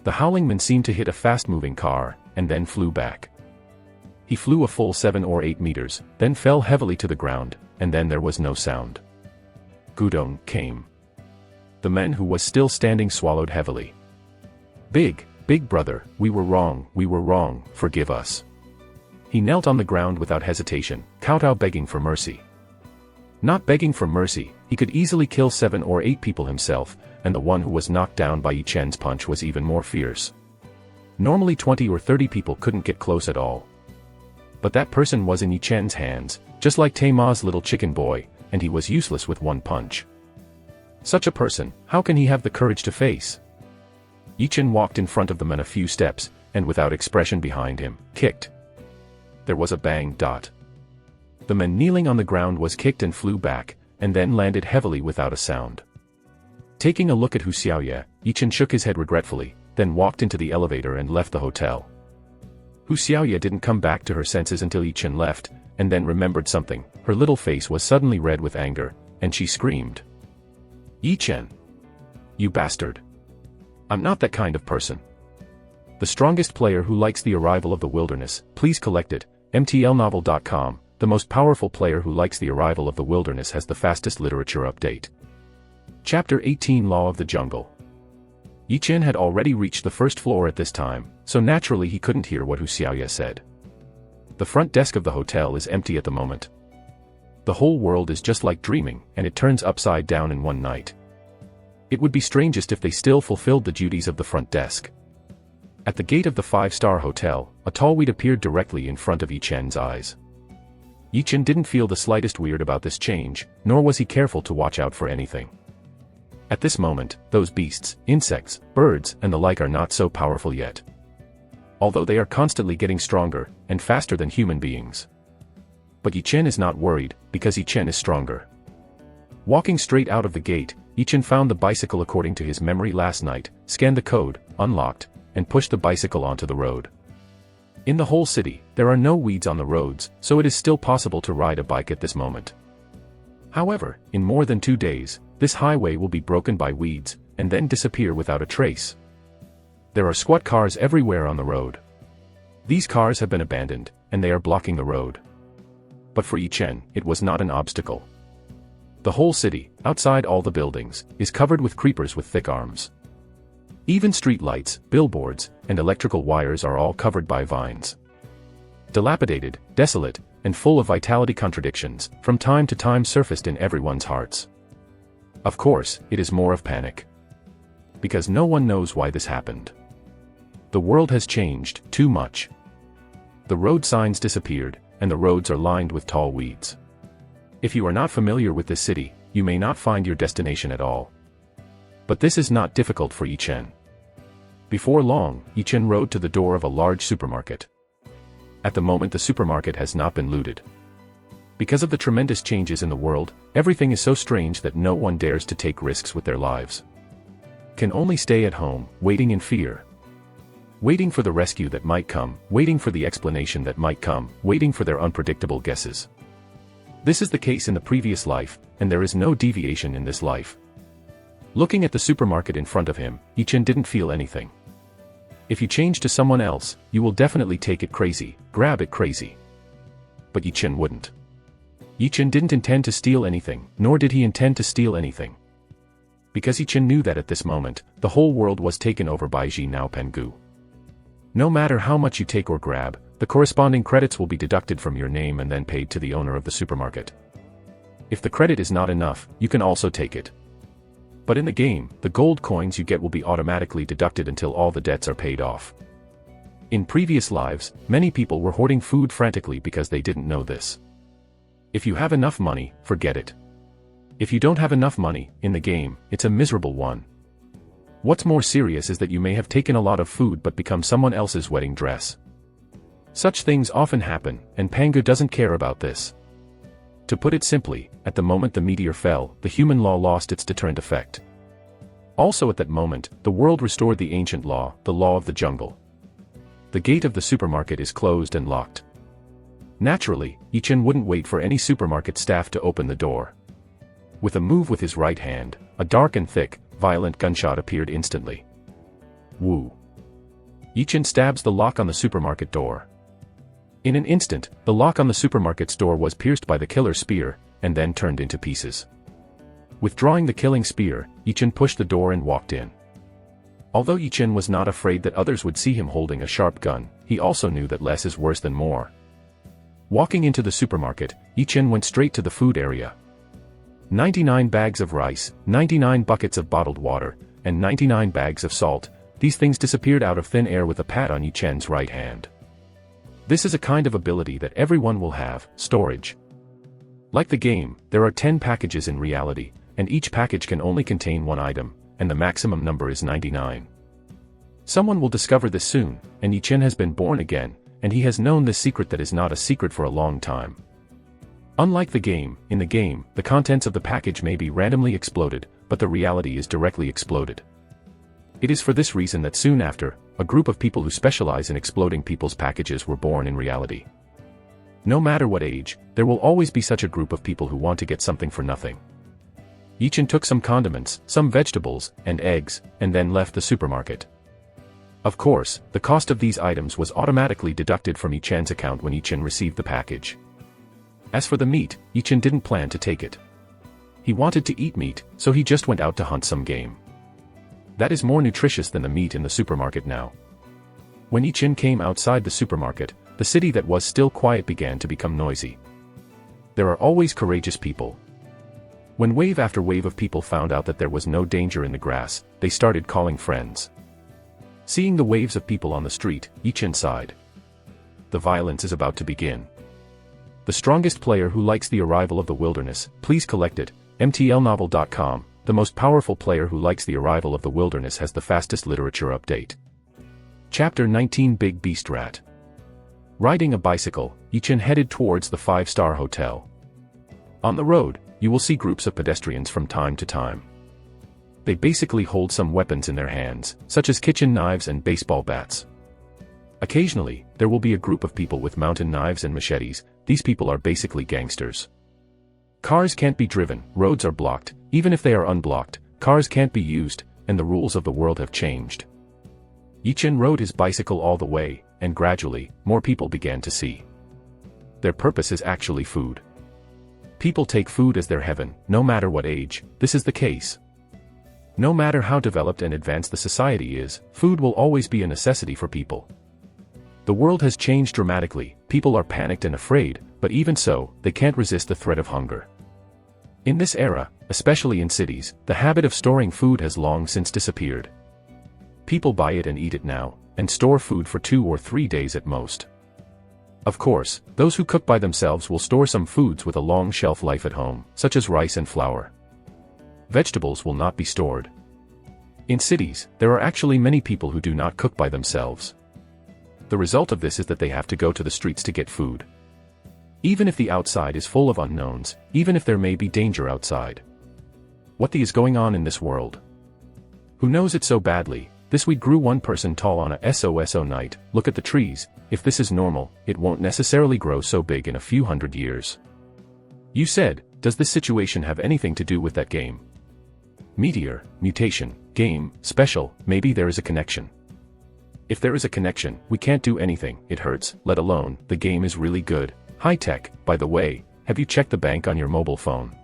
The howling man seemed to hit a fast-moving car, and then flew back. He flew a full 7 or 8 meters, then fell heavily to the ground, and then there was no sound. Gudong came. The man who was still standing swallowed heavily. Big brother, we were wrong, forgive us. He knelt on the ground without hesitation, kowtow begging for mercy. Not begging for mercy, he could easily kill 7 or 8 people himself, and the one who was knocked down by Yi Chen's punch was even more fierce. Normally 20 or 30 people couldn't get close at all. But that person was in Yi Chen's hands, just like Tama's little chicken boy, and he was useless with one punch. Such a person, how can he have the courage to face? Yi Chen walked in front of the man a few steps, and without expression behind him, kicked. There was a bang. The man kneeling on the ground was kicked and flew back, and then landed heavily without a sound. Taking a look at Hu Xiaoye, Yi Chen shook his head regretfully, then walked into the elevator and left the hotel. Hu Xiaoye didn't come back to her senses until Yi Chen left, and then remembered something. Her little face was suddenly red with anger, and she screamed. Yi Chen! You bastard! I'm not that kind of person. The strongest player who likes the arrival of the wilderness, please collect it, mtlnovel.com. The most powerful player who likes the arrival of the wilderness has the fastest literature update. Chapter 18 Law of the Jungle. Yi Chen had already reached the first floor at this time, so naturally he couldn't hear what Hu Xiaoye said. The front desk of the hotel is empty at the moment. The whole world is just like dreaming, and it turns upside down in one night. It would be strangest if they still fulfilled the duties of the front desk. At the gate of the 5-star hotel, a tall weed appeared directly in front of Yi Chen's eyes. Yi Chen didn't feel the slightest weird about this change, nor was he careful to watch out for anything. At this moment, those beasts, insects, birds, and the like are not so powerful yet. Although they are constantly getting stronger, and faster than human beings. But Yi Chen is not worried, because Yi Chen is stronger. Walking straight out of the gate, Yi Chen found the bicycle according to his memory last night, scanned the code, unlocked, and pushed the bicycle onto the road. In the whole city, there are no weeds on the roads, so it is still possible to ride a bike at this moment. However, in more than 2 days, this highway will be broken by weeds, and then disappear without a trace. There are squat cars everywhere on the road. These cars have been abandoned, and they are blocking the road. But for Yi Chen, it was not an obstacle. The whole city, outside all the buildings, is covered with creepers with thick arms. Even street lights, billboards, and electrical wires are all covered by vines. Dilapidated, desolate, and full of vitality contradictions, from time to time surfaced in everyone's hearts. Of course, it is more of panic. Because no one knows why this happened. The world has changed, too much. The road signs disappeared, and the roads are lined with tall weeds. If you are not familiar with this city, you may not find your destination at all. But this is not difficult for Yi Chen. Before long, Yi Chen rode to the door of a large supermarket. At the moment the supermarket has not been looted. Because of the tremendous changes in the world, everything is so strange that no one dares to take risks with their lives. Can only stay at home, waiting in fear. Waiting for the rescue that might come, waiting for the explanation that might come, waiting for their unpredictable guesses. This is the case in the previous life, and there is no deviation in this life. Looking at the supermarket in front of him, Yi Chen didn't feel anything. If you change to someone else, you will definitely take it crazy, grab it crazy. But Yi Chen wouldn't. Yi Chen didn't intend to steal anything, nor did he intend to steal anything. Because Yi Chen knew that at this moment, the whole world was taken over by Ji Nao Pengu. No matter how much you take or grab, the corresponding credits will be deducted from your name and then paid to the owner of the supermarket. If the credit is not enough, you can also take it. But in the game, the gold coins you get will be automatically deducted until all the debts are paid off. In previous lives, many people were hoarding food frantically because they didn't know this. If you have enough money, forget it. If you don't have enough money, in the game, it's a miserable one. What's more serious is that you may have taken a lot of food but become someone else's wedding dress. Such things often happen, and Pengu doesn't care about this. To put it simply, at the moment the meteor fell, the human law lost its deterrent effect. Also at that moment, the world restored the ancient law, the law of the jungle. The gate of the supermarket is closed and locked. Naturally, Yi Chen wouldn't wait for any supermarket staff to open the door. With a move with his right hand, a dark and thick, violent gunshot appeared instantly. Woo! Yi Chen stabs the lock on the supermarket door. In an instant, the lock on the supermarket's door was pierced by the killer's spear, and then turned into pieces. Withdrawing the killing spear, Yi Chen pushed the door and walked in. Although Yi Chen was not afraid that others would see him holding a sharp gun, he also knew that less is worse than more. Walking into the supermarket, Yi Chen went straight to the food area. 99 bags of rice, 99 buckets of bottled water, and 99 bags of salt, these things disappeared out of thin air with a pat on Yi Chen's right hand. This is a kind of ability that everyone will have, storage. Like the game, there are 10 packages in reality, and each package can only contain one item, and the maximum number is 99. Someone will discover this soon, and Yi Chen has been born again, and he has known this secret that is not a secret for a long time. Unlike the game, in the game, the contents of the package may be randomly exploded, but the reality is directly exploded. It is for this reason that soon after, a group of people who specialize in exploding people's packages were born in reality. No matter what age, there will always be such a group of people who want to get something for nothing. Yi Chen took some condiments, some vegetables, and eggs, and then left the supermarket. Of course, the cost of these items was automatically deducted from Yi Chen's account when Yi Chen received the package. As for the meat, Yi Chen didn't plan to take it. He wanted to eat meat, so he just went out to hunt some game. That is more nutritious than the meat in the supermarket now. When Yi Chen came outside the supermarket, the city that was still quiet began to become noisy. There are always courageous people. When wave after wave of people found out that there was no danger in the grass, they started calling friends. Seeing the waves of people on the street, Yi Chen sighed. The violence is about to begin. The strongest player who likes the arrival of the wilderness, please collect it, mtlnovel.com. The most powerful player who likes the arrival of the wilderness has the fastest literature update. Chapter 19 Big Beast Rat. Riding a bicycle, Yi Chen headed towards the 5-star hotel. On the road, you will see groups of pedestrians from time to time. They basically hold some weapons in their hands, such as kitchen knives and baseball bats. Occasionally, there will be a group of people with mountain knives and machetes. These people are basically gangsters. Cars can't be driven, roads are blocked, even if they are unblocked, cars can't be used, and the rules of the world have changed. Yi Chen rode his bicycle all the way, and gradually, more people began to see. their purpose is actually food. People take food as their heaven, no matter what age. This is the case. No matter how developed and advanced the society is, food will always be a necessity for people. The world has changed dramatically, people are panicked and afraid, but even so, they can't resist the threat of hunger. In this era, especially in cities, the habit of storing food has long since disappeared. People buy it and eat it now, and store food for 2 or 3 days at most. Of course, those who cook by themselves will store some foods with a long shelf life at home, such as rice and flour. Vegetables will not be stored. In cities, there are actually many people who do not cook by themselves. The result of this is that they have to go to the streets to get food. Even if the outside is full of unknowns, even if there may be danger outside. What is going on in this world? Who knows it so badly? This week grew one person tall on a SOSO night. Look at the trees. If this is normal, it won't necessarily grow so big in a few hundred years. You said, does this situation have anything to do with that game? Meteor, mutation, game, special, maybe there is a connection. If there is a connection, we can't do anything, it hurts, let alone, the game is really good. High tech, by the way, have you checked the bank on your mobile phone?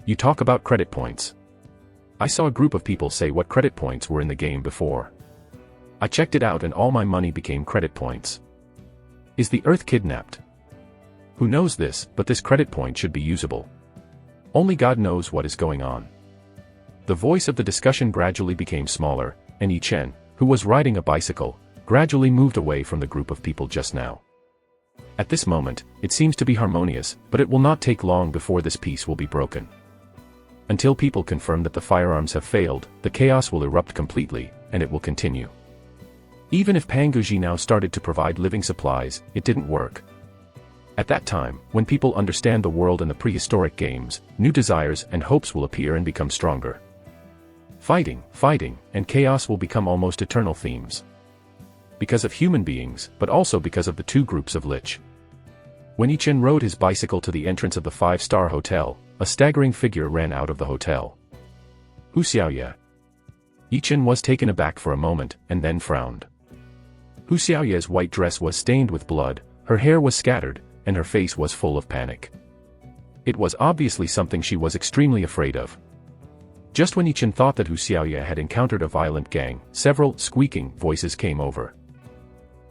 You talk about credit points. I saw a group of people say what credit points were in the game before. I checked it out and all my money became credit points. Is the Earth kidnapped? Who knows this, but this credit point should be usable. Only God knows what is going on. The voice of the discussion gradually became smaller, and Yi Chen, who was riding a bicycle, gradually moved away from the group of people just now. At this moment, it seems to be harmonious, but it will not take long before this peace will be broken. Until people confirm that the firearms have failed, the chaos will erupt completely, and it will continue. Even if Panguji now started to provide living supplies, it didn't work. At that time, when people understand the world and the prehistoric games, new desires and hopes will appear and become stronger. Fighting, and chaos will become almost eternal themes. Because of human beings, but also because of the two groups of Lich. When Yi Chen rode his bicycle to the entrance of the 5-star hotel, a staggering figure ran out of the hotel. Hu Xiaoye. Yi Chen was taken aback for a moment, and then frowned. Hu Xiaoye's white dress was stained with blood, her hair was scattered, and her face was full of panic. It was obviously something she was extremely afraid of. Just when Yi Chen thought that Hu Xiaoye had encountered a violent gang, several squeaking voices came over.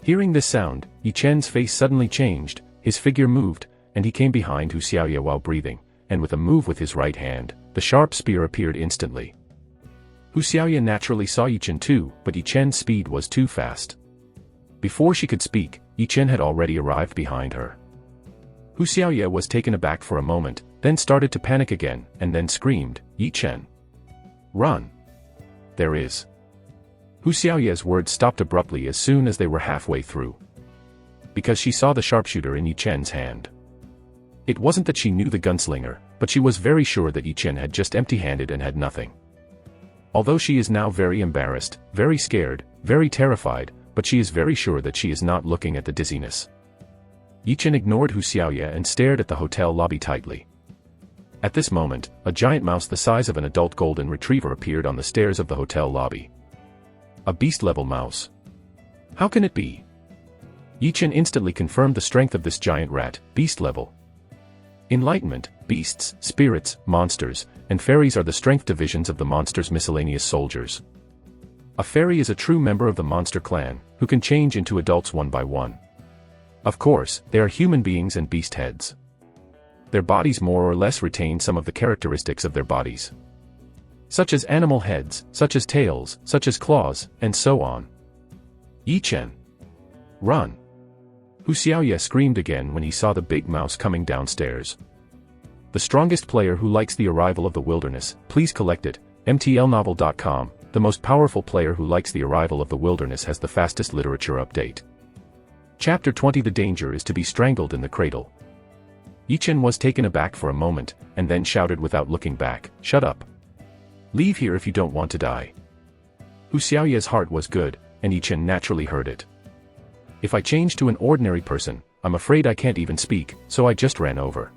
Hearing this sound, Yi Chen's face suddenly changed, his figure moved, and he came behind Hu Xiaoye while breathing, and with a move with his right hand, the sharp spear appeared instantly. Hu Xiaoye naturally saw Yi Chen too, but Yi Chen's speed was too fast. Before she could speak, Yi Chen had already arrived behind her. Hu Xiaoye was taken aback for a moment, then started to panic again, and then screamed, "Yi Chen! Run! There is." Hu Xiaoye's words stopped abruptly as soon as they were halfway through. Because she saw the sharpshooter in Yi Chen's hand. It wasn't that she knew the gunslinger, but she was very sure that Yi Chen had just empty-handed and had nothing. Although she is now very embarrassed, very scared, very terrified, but she is very sure that she is not looking at the dizziness. Yi Chen ignored Hu Xiaoye and stared at the hotel lobby tightly. At this moment, a giant mouse the size of an adult golden retriever appeared on the stairs of the hotel lobby. A beast-level mouse. How can it be? Yi Chen instantly confirmed the strength of this giant rat, beast level. Enlightenment, beasts, spirits, monsters, and fairies are the strength divisions of the monster's miscellaneous soldiers. A fairy is a true member of the monster clan, who can change into adults one by one. Of course, they are human beings and beast heads. Their bodies more or less retain some of the characteristics of their bodies. Such as animal heads, such as tails, such as claws, and so on. Yi Chen. Run! Hu Xiaoye screamed again when he saw the big mouse coming downstairs. The strongest player who likes the arrival of the wilderness, please collect it, mtlnovel.com, the most powerful player who likes the arrival of the wilderness has the fastest literature update. Chapter 20 The danger is to be strangled in the cradle. Yi Chen was taken aback for a moment, and then shouted without looking back, "Shut up! Leave here if you don't want to die." Hu Xiaoye's heart was good, and Yi Chen naturally heard it. If I change to an ordinary person, I'm afraid I can't even speak, so I just ran over.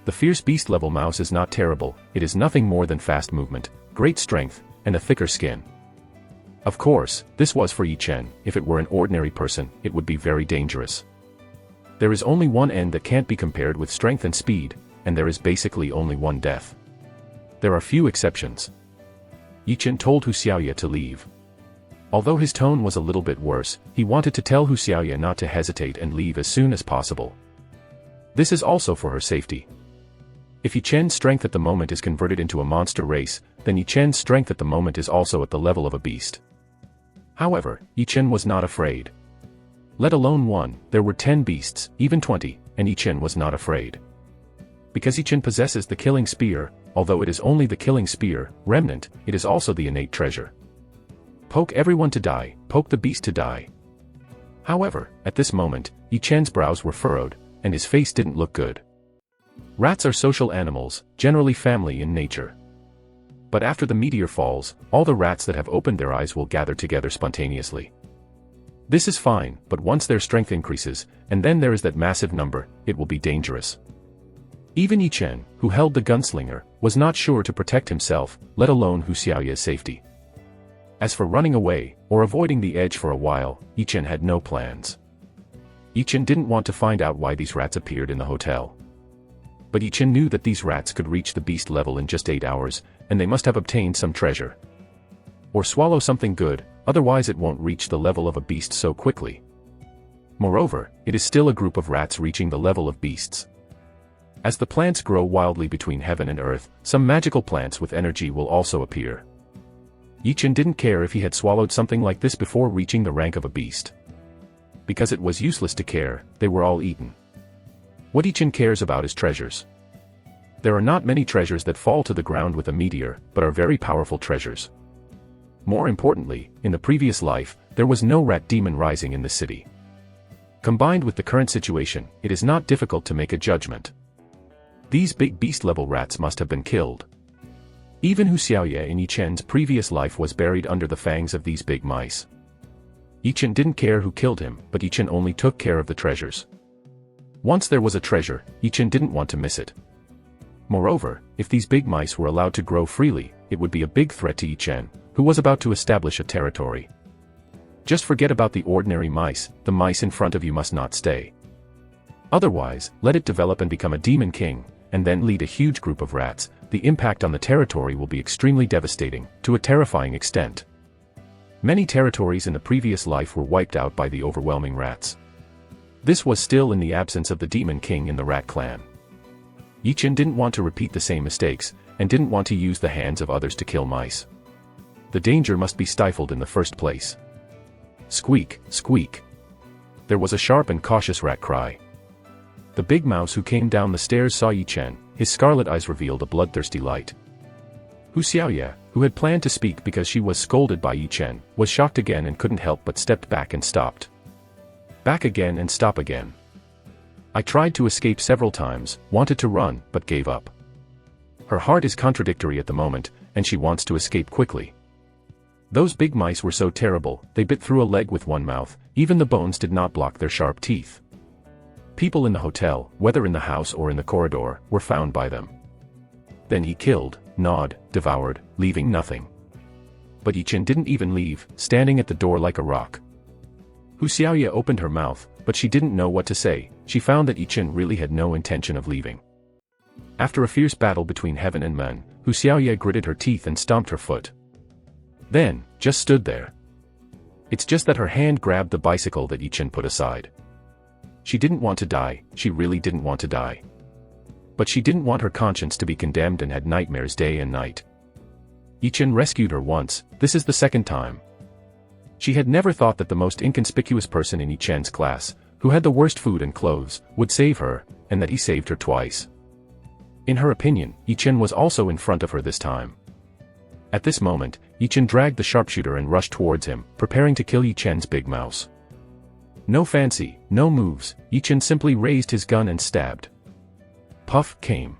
The fierce beast-level mouse is not terrible, it is nothing more than fast movement, great strength, and a thicker skin. Of course, this was for Yi Chen. If it were an ordinary person, it would be very dangerous. There is only one end that can't be compared with strength and speed, and there is basically only one death. There are few exceptions. Yi Chen told Hu Xiaoye to leave. Although his tone was a little bit worse, he wanted to tell Hu Xiaoye not to hesitate and leave as soon as possible. This is also for her safety. If Yi Chen's strength at the moment is converted into a monster race, then Yi Chen's strength at the moment is also at the level of a beast. However, Yi Chen was not afraid. Let alone one, there were 10 beasts, even 20, and Yi Chen was not afraid. Because Yi Chen possesses the killing spear, although it is only the killing spear, remnant, it is also the innate treasure. Poke everyone to die, poke the beast to die. However, at this moment, Yi Chen's brows were furrowed, and his face didn't look good. Rats are social animals, generally family in nature. But after the meteor falls, all the rats that have opened their eyes will gather together spontaneously. This is fine, but once their strength increases, and then there is that massive number, it will be dangerous. Even Yi Chen, who held the gunslinger, was not sure to protect himself, let alone Hu Xiaoye's safety. As for running away, or avoiding the edge for a while, Yi Chen had no plans. Yi Chen didn't want to find out why these rats appeared in the hotel. But Yi Chen knew that these rats could reach the beast level in just 8 hours, and they must have obtained some treasure. Or swallow something good, otherwise it won't reach the level of a beast so quickly. Moreover, it is still a group of rats reaching the level of beasts. As the plants grow wildly between heaven and earth, some magical plants with energy will also appear. Yi Chen didn't care if he had swallowed something like this before reaching the rank of a beast. Because it was useless to care, they were all eaten. What Yi Chen cares about is treasures. There are not many treasures that fall to the ground with a meteor, but are very powerful treasures. More importantly, in the previous life, there was no rat demon rising in the city. Combined with the current situation, it is not difficult to make a judgment. These big beast-level rats must have been killed. Even Hu Xiaoye in Yi Chen's previous life was buried under the fangs of these big mice. Yi Chen didn't care who killed him, but Yi Chen only took care of the treasures. Once there was a treasure, Yi Chen didn't want to miss it. Moreover, if these big mice were allowed to grow freely, it would be a big threat to Yi Chen, who was about to establish a territory. Just forget about the ordinary mice, the mice in front of you must not stay. Otherwise, let it develop and become a demon king, and then lead a huge group of rats. The impact on the territory will be extremely devastating, to a terrifying extent. Many territories in the previous life were wiped out by the overwhelming rats. This was still in the absence of the demon king in the rat clan. Yi Chen didn't want to repeat the same mistakes, and didn't want to use the hands of others to kill mice. The danger must be stifled in the first place. Squeak, squeak. There was a sharp and cautious rat cry. The big mouse who came down the stairs saw Yi Chen, his scarlet eyes revealed a bloodthirsty light. Hu Xiaoye, who had planned to speak because she was scolded by Yi Chen, was shocked again and couldn't help but stepped back and stopped. Back again and stop again. I tried to escape several times, wanted to run, but gave up. Her heart is contradictory at the moment, and she wants to escape quickly. Those big mice were so terrible, they bit through a leg with one mouth, even the bones did not block their sharp teeth. People in the hotel, whether in the house or in the corridor, were found by them. Then he killed, gnawed, devoured, leaving nothing. But Yi Chen didn't even leave, standing at the door like a rock. Hu Xiaoye opened her mouth, but she didn't know what to say. She found that Yi Chen really had no intention of leaving. After a fierce battle between heaven and men, Hu Xiaoye gritted her teeth and stomped her foot. Then, just stood there. It's just that her hand grabbed the bicycle that Yi Chen put aside. She didn't want to die, she really didn't want to die. But she didn't want her conscience to be condemned and had nightmares day and night. Yi Chen rescued her once, this is the second time. She had never thought that the most inconspicuous person in Yi Chen's class, who had the worst food and clothes, would save her, and that he saved her twice. In her opinion, Yi Chen was also in front of her this time. At this moment, Yi Chen dragged the sharpshooter and rushed towards him, preparing to kill Yi Chen's big mouse. No fancy, no moves, Yi Chen simply raised his gun and stabbed. Puff came.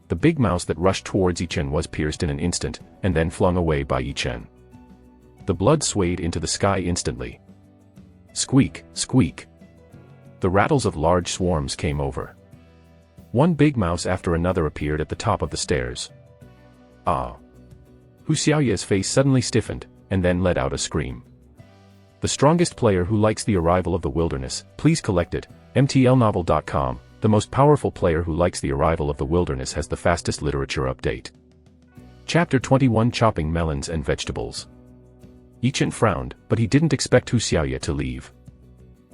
The big mouse that rushed towards Yi Chen was pierced in an instant, and then flung away by Yi Chen. The blood swayed into the sky instantly. Squeak, squeak. The rattles of large swarms came over. One big mouse after another appeared at the top of the stairs. Ah! Hu Xiaoye's face suddenly stiffened, and then let out a scream. The strongest player who likes the arrival of the wilderness, please collect it, MTLnovel.com, the most powerful player who likes the arrival of the wilderness, has the fastest literature update. Chapter 21, Chopping Melons and Vegetables. Yichen frowned, but he didn't expect Hu Xiaoye to leave.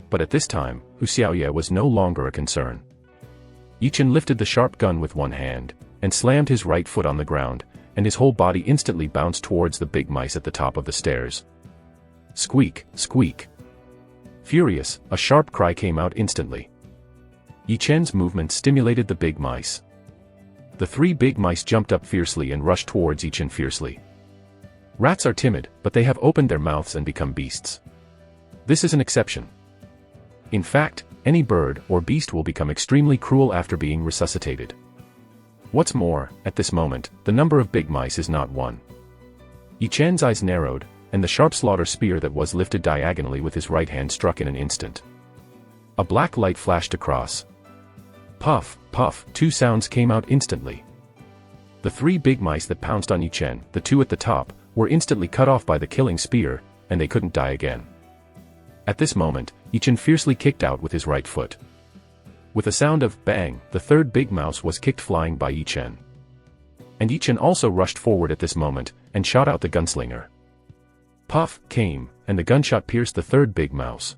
But at this time, Hu Xiaoye was no longer a concern. Yichen lifted the sharp gun with one hand, and slammed his right foot on the ground, and his whole body instantly bounced towards the big mice at the top of the stairs. Squeak, squeak. Furious, a sharp cry came out instantly. Yichen's movement stimulated the big mice. The three big mice jumped up fiercely and rushed towards Yichen fiercely. Rats are timid, but they have opened their mouths and become beasts. This is an exception. In fact, any bird or beast will become extremely cruel after being resuscitated. What's more, at this moment, the number of big mice is not one. Yichen's eyes narrowed, and the sharp slaughter spear that was lifted diagonally with his right hand struck in an instant. A black light flashed across. Puff, puff, two sounds came out instantly. The three big mice that pounced on Yichen, the two at the top, were instantly cut off by the killing spear, and they couldn't die again. At this moment, Yichen fiercely kicked out with his right foot. With a sound of bang, the third big mouse was kicked flying by Yichen. And Yichen also rushed forward at this moment, and shot out the gunslinger. Puff came, and the gunshot pierced the third big mouse.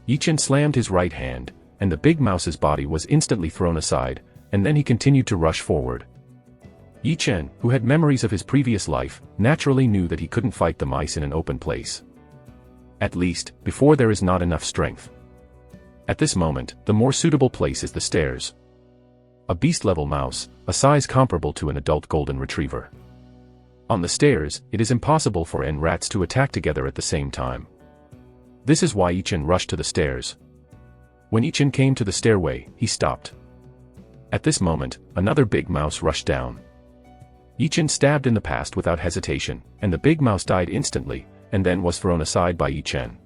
Yichen slammed his right hand, and the big mouse's body was instantly thrown aside, and then he continued to rush forward. Yichen, who had memories of his previous life, naturally knew that he couldn't fight the mice in an open place. At least, before there is not enough strength. At this moment, the more suitable place is the stairs. A beast-level mouse, a size comparable to an adult golden retriever. On the stairs, it is impossible for N rats to attack together at the same time. This is why Yichen rushed to the stairs. When Yichen came to the stairway, he stopped. At this moment, another big mouse rushed down. Yichen stabbed in the past without hesitation, and the big mouse died instantly, and then was thrown aside by Yichen.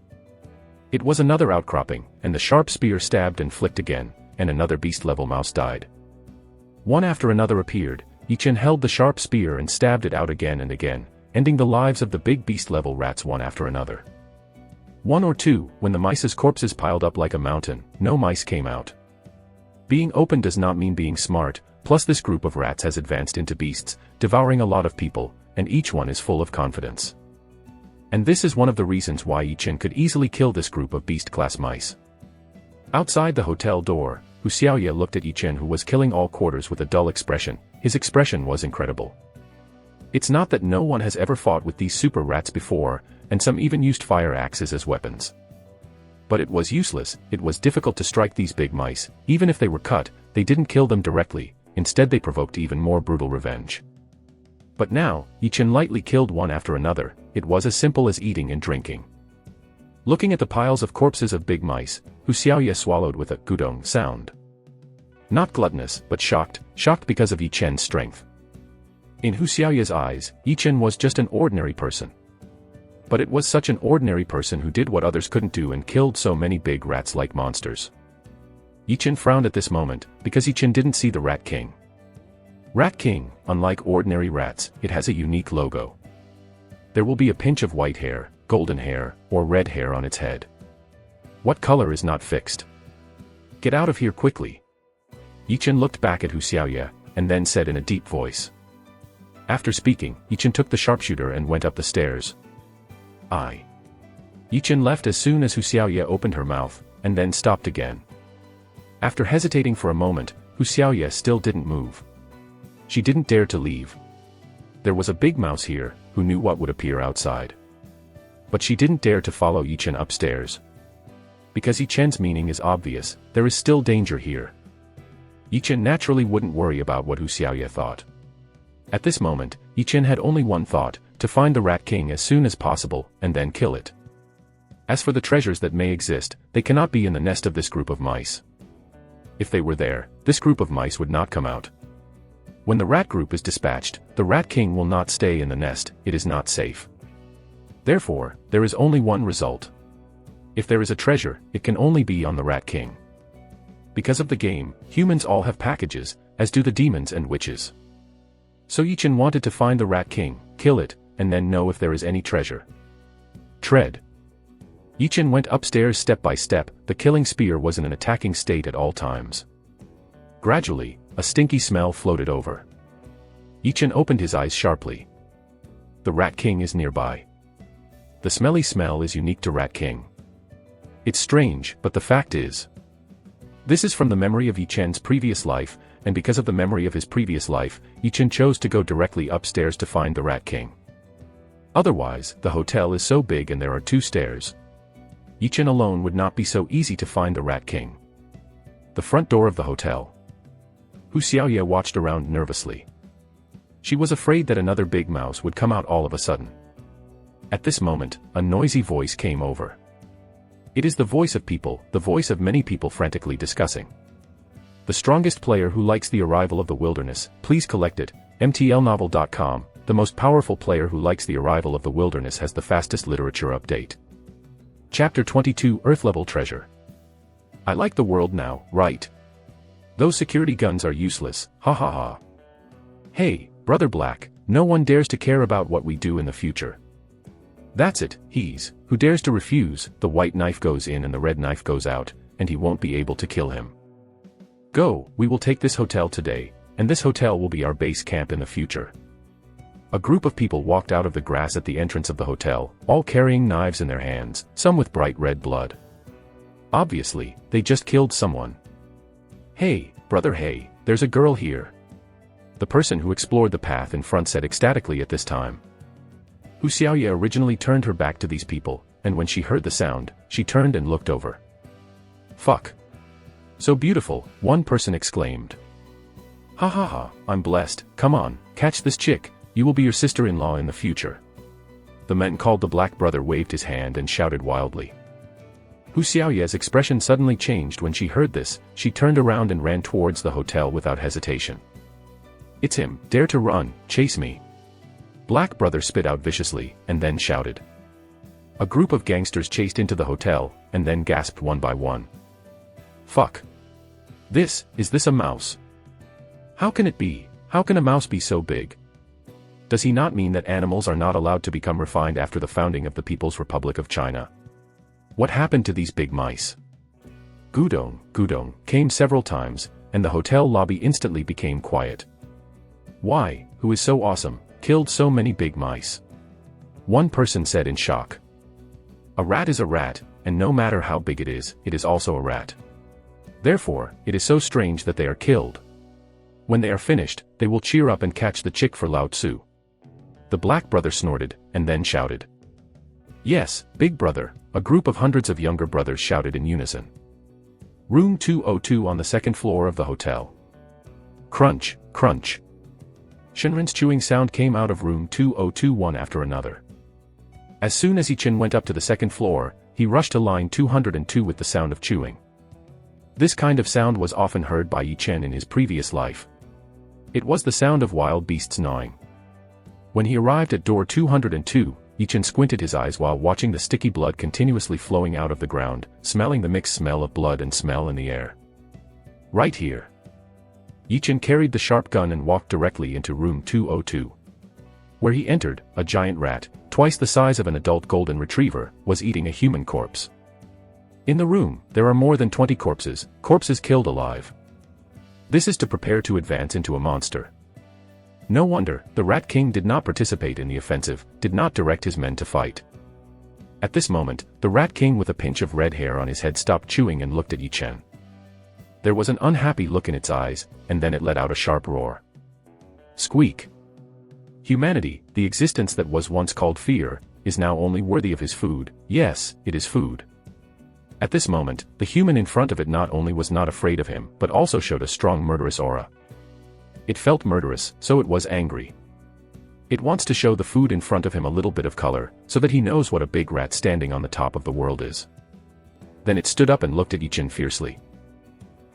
It was another outcropping, and the sharp spear stabbed and flicked again, and another beast-level mouse died. One after another appeared. Yichen held the sharp spear and stabbed it out again and again, ending the lives of the big beast-level rats one after another. One or two, when the mice's corpses piled up like a mountain, no mice came out. Being open does not mean being smart, plus this group of rats has advanced into beasts, devouring a lot of people, and each one is full of confidence. And this is one of the reasons why Yichen could easily kill this group of beast-class mice. Outside the hotel door, Hu Xiaoye looked at Yichen, who was killing all quarters with a dull expression. His expression was incredible. It's not that no one has ever fought with these super rats before, and some even used fire axes as weapons. But it was useless. It was difficult to strike these big mice. Even if they were cut, they didn't kill them directly, instead they provoked even more brutal revenge. But now, Yichen lightly killed one after another. It was as simple as eating and drinking. Looking at the piles of corpses of big mice, Hu Xiaoye swallowed with a gudong sound. Not gluttonous, but shocked because of Yichen's strength. In Hu Xiaoye's eyes, Yichen was just an ordinary person. But it was such an ordinary person who did what others couldn't do and killed so many big rats like monsters. Yichen frowned at this moment, because Yichen didn't see the Rat King. Rat King, unlike ordinary rats, it has a unique logo. There will be a pinch of white hair, golden hair, or red hair on its head. What color is not fixed. Get out of here quickly. Yichen looked back at Hu Xiaoye, and then said in a deep voice. After speaking, Yichen took the sharpshooter and went up the stairs. Yichen left as soon as Hu Xiaoye opened her mouth, and then stopped again. After hesitating for a moment, Hu Xiaoye still didn't move. She didn't dare to leave. There was a big mouse here, who knew what would appear outside. But she didn't dare to follow Yichen upstairs. Because Yichen's meaning is obvious, there is still danger here. Yichen naturally wouldn't worry about what Hu Xiaoye thought. At this moment, Yichen had only one thought, to find the Rat King as soon as possible, and then kill it. As for the treasures that may exist, they cannot be in the nest of this group of mice. If they were there, this group of mice would not come out. When the rat group is dispatched, the Rat King will not stay in the nest. It is not safe. Therefore, there is only one result. If there is a treasure, it can only be on the Rat King. Because of the game, humans all have packages, as do the demons and witches. So Yichen wanted to find the Rat King, kill it, and then know if there is any treasure. Tread. Yichen went upstairs step by step. The killing spear was in an attacking state at all times. Gradually, a stinky smell floated over. Yichen opened his eyes sharply. The Rat King is nearby. The smelly smell is unique to Rat King. It's strange, but the fact is, this is from the memory of Yichen's previous life, and because of the memory of his previous life, Yichen chose to go directly upstairs to find the Rat King. Otherwise, the hotel is so big and there are 2 stairs. Yichen alone would not be so easy to find the Rat King. The front door of the hotel. Hu Xiaoye watched around nervously. She was afraid that another big mouse would come out all of a sudden. At this moment, a noisy voice came over. It is the voice of people, the voice of many people frantically discussing. The strongest player who likes the arrival of the wilderness, please collect it. mtlnovel.com, the most powerful player who likes the arrival of the wilderness has the fastest literature update. Chapter 22 Earth-level treasure. I like the world now, right? Those security guns are useless, ha ha ha. Hey, Brother Black, no one dares to care about what we do in the future. That's it, he's, who dares to refuse, the white knife goes in and the red knife goes out, and he won't be able to kill him. Go, we will take this hotel today, and this hotel will be our base camp in the future. A group of people walked out of the grass at the entrance of the hotel, all carrying knives in their hands, some with bright red blood. Obviously, they just killed someone. Hey, brother, hey, there's a girl here. The person who explored the path in front said ecstatically at this time. Hu Xiaoye originally turned her back to these people, and when she heard the sound, she turned and looked over. Fuck. So beautiful, one person exclaimed. Ha ha ha, I'm blessed, come on, catch this chick, you will be your sister-in-law in the future. The man called the black brother waved his hand and shouted wildly. Hu Xiaoye's expression suddenly changed when she heard this. She turned around and ran towards the hotel without hesitation. It's him, dare to run, chase me. Black brother spit out viciously, and then shouted. A group of gangsters chased into the hotel, and then gasped one by one. Fuck. Is this a mouse? How can it be? How can a mouse be so big? Does he not mean that animals are not allowed to become refined after the founding of the People's Republic of China? What happened to these big mice? Gudong came several times, and the hotel lobby instantly became quiet. Why, who is so awesome, killed so many big mice? One person said in shock. A rat is a rat, and no matter how big it is also a rat. Therefore, it is so strange that they are killed. When they are finished, they will cheer up and catch the chick for Lao Tzu. The black brother snorted, and then shouted. Yes, big brother, a group of hundreds of younger brothers shouted in unison. Room 202 on the second floor of the hotel. Crunch, crunch. Shenren's chewing sound came out of room 202 one after another. As soon as Yichen went up to the second floor, he rushed to line 202 with the sound of chewing. This kind of sound was often heard by Yichen in his previous life. It was the sound of wild beasts gnawing. When he arrived at door 202, Yichen squinted his eyes while watching the sticky blood continuously flowing out of the ground, smelling the mixed smell of blood and smell in the air. Right here. Yichen carried the sharp gun and walked directly into room 202. Where he entered, a giant rat, twice the size of an adult golden retriever, was eating a human corpse. In the room, there are more than 20 corpses killed alive. This is to prepare to advance into a monster. No wonder, the Rat King did not participate in the offensive, did not direct his men to fight. At this moment, the Rat King with a pinch of red hair on his head stopped chewing and looked at Yichen. There was an unhappy look in its eyes, and then it let out a sharp roar. Squeak. Humanity, the existence that was once called fear, is now only worthy of his food. Yes, it is food. At this moment, the human in front of it not only was not afraid of him, but also showed a strong murderous aura. It felt murderous, so it was angry. It wants to show the food in front of him a little bit of color, so that he knows what a big rat standing on the top of the world is. Then it stood up and looked at Yichen fiercely.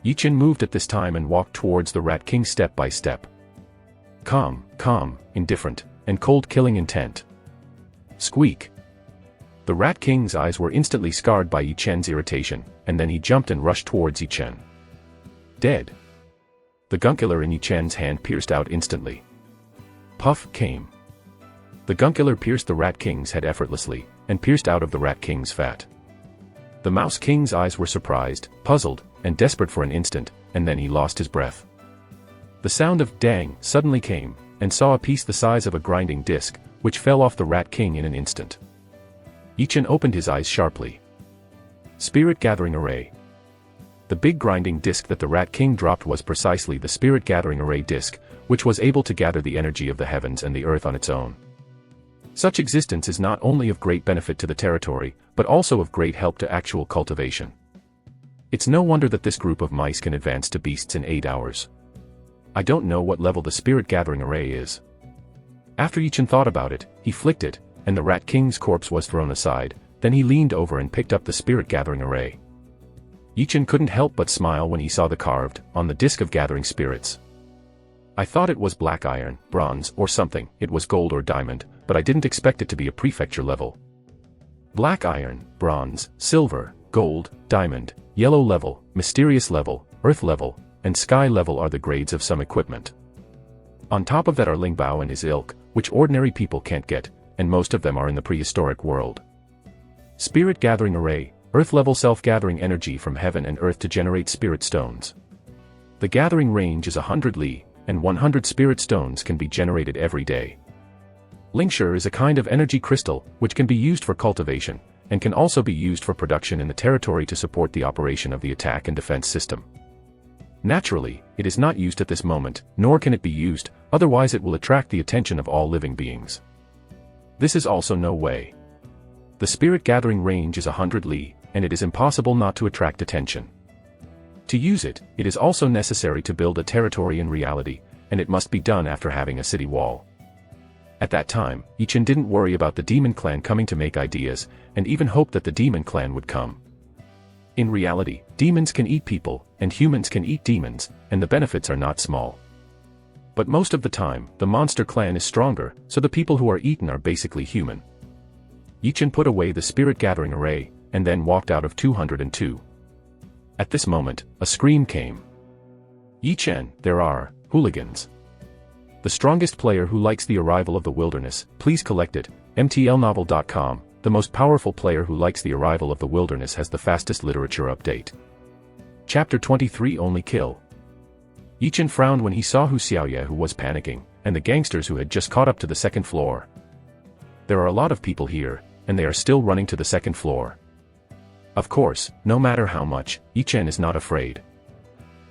Yichen moved at this time and walked towards the Rat King step by step. Calm, indifferent, and cold-killing intent. Squeak. The Rat King's eyes were instantly scarred by Yichen's irritation, and then he jumped and rushed towards Yichen. Dead. The guncular in Yichen's hand pierced out instantly. Puff came. The guncular pierced the Rat King's head effortlessly, and pierced out of the Rat King's fat. The Mouse King's eyes were surprised, puzzled, and desperate for an instant, and then he lost his breath. The sound of "dang" suddenly came, and saw a piece the size of a grinding disc, which fell off the Rat King in an instant. Yichen opened his eyes sharply. Spirit Gathering Array. The big grinding disc that the Rat King dropped was precisely the Spirit Gathering Array disc, which was able to gather the energy of the heavens and the earth on its own. Such existence is not only of great benefit to the territory, but also of great help to actual cultivation. It's no wonder that this group of mice can advance to beasts in 8 hours. I don't know what level the Spirit Gathering Array is. After Yichen thought about it, he flicked it, and the Rat King's corpse was thrown aside. Then he leaned over and picked up the Spirit Gathering Array. Yichen couldn't help but smile when he saw the carved, on the disc of gathering spirits. I thought it was black iron, bronze, or something. It was gold or diamond, but I didn't expect it to be a prefecture level. Black iron, bronze, silver, gold, diamond, yellow level, mysterious level, earth level, and sky level are the grades of some equipment. On top of that are Lingbao and his ilk, which ordinary people can't get, and most of them are in the prehistoric world. Spirit Gathering Array, earth level self-gathering energy from heaven and earth to generate spirit stones. The gathering range is 100 li, and 100 spirit stones can be generated every day. Lingshur is a kind of energy crystal, which can be used for cultivation, and can also be used for production in the territory to support the operation of the attack and defense system. Naturally, it is not used at this moment, nor can it be used, otherwise it will attract the attention of all living beings. This is also no way. The spirit gathering range is 100 li, and it is impossible not to attract attention. To use it, it is also necessary to build a territory in reality, and it must be done after having a city wall. At that time, Yichen didn't worry about the demon clan coming to make ideas, and even hoped that the demon clan would come. In reality, demons can eat people, and humans can eat demons, and the benefits are not small. But most of the time, the monster clan is stronger, so the people who are eaten are basically human. Yichen put away the Spirit Gathering Array, and then walked out of 202. At this moment, a scream came. Yichen, there are hooligans. The strongest player who likes the arrival of the wilderness, please collect it. mtlnovel.com, the most powerful player who likes the arrival of the wilderness has the fastest literature update. Chapter 23 Only Kill. Yichen frowned when he saw Hu Xiaoye, who was panicking, and the gangsters who had just caught up to the second floor. There are a lot of people here, and they are still running to the second floor. Of course, no matter how much, Yichen is not afraid.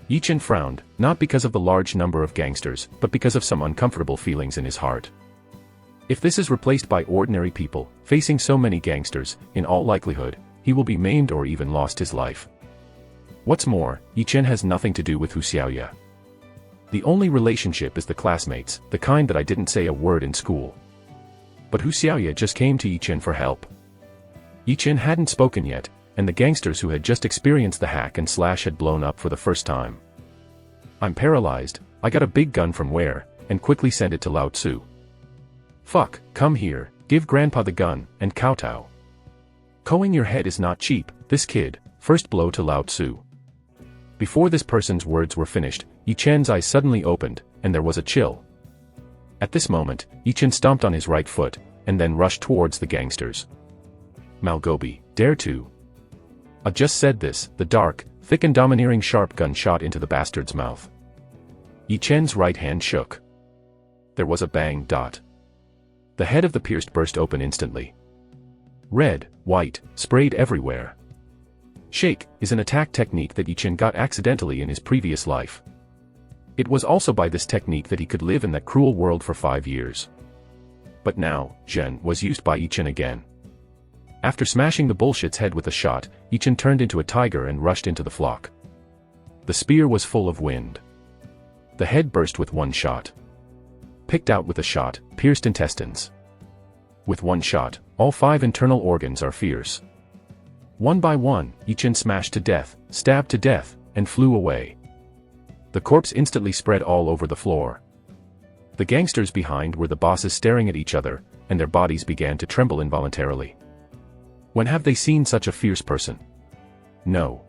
Yichen frowned, not because of the large number of gangsters, but because of some uncomfortable feelings in his heart. If this is replaced by ordinary people, facing so many gangsters, in all likelihood, he will be maimed or even lost his life. What's more, Yichen has nothing to do with Hu Xiaoye. The only relationship is the classmates, the kind that I didn't say a word in school. But Hu Xiaoye just came to Yichen for help. Yichen hadn't spoken yet, and the gangsters who had just experienced the hack and slash had blown up for the first time. I'm paralyzed, I got a big gun from where, and quickly sent it to Lao Tzu. Fuck, come here, give grandpa the gun, and kowtow. Coing your head is not cheap, this kid, first blow to Lao Tzu. Before this person's words were finished, Yichen's eyes suddenly opened, and there was a chill. At this moment, Yichen stomped on his right foot, and then rushed towards the gangsters. Malgobi, dare to. I just said this, the dark, thick and domineering sharp gun shot into the bastard's mouth. Yichen's right hand shook. There was a bang. The head of the pierced burst open instantly. Red, white, sprayed everywhere. Shake is an attack technique that Yichen got accidentally in his previous life. It was also by this technique that he could live in that cruel world for 5 years. But now, Zhen was used by Yichen again. After smashing the bullshit's head with a shot, Yichen turned into a tiger and rushed into the flock. The spear was full of wind. The head burst with one shot. Picked out with a shot, pierced intestines. With one shot, all 5 internal organs are fierce. One by one, Yichen smashed to death, stabbed to death, and flew away. The corpse instantly spread all over the floor. The gangsters behind were the bosses staring at each other, and their bodies began to tremble involuntarily. When have they seen such a fierce person? No.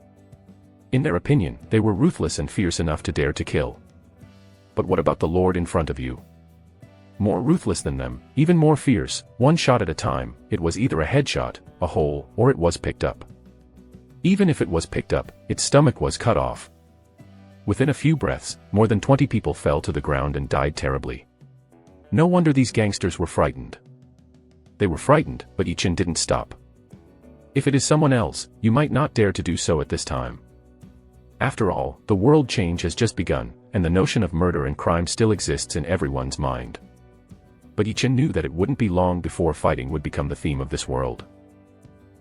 In their opinion, they were ruthless and fierce enough to dare to kill. But what about the lord in front of you? More ruthless than them, even more fierce, one shot at a time, it was either a headshot, a hole, or it was picked up. Even if it was picked up, its stomach was cut off. Within a few breaths, more than 20 people fell to the ground and died terribly. No wonder these gangsters were frightened. They were frightened, but Ichin didn't stop. If it is someone else, you might not dare to do so at this time. After all, the world change has just begun, and the notion of murder and crime still exists in everyone's mind. But Ichin knew that it wouldn't be long before fighting would become the theme of this world.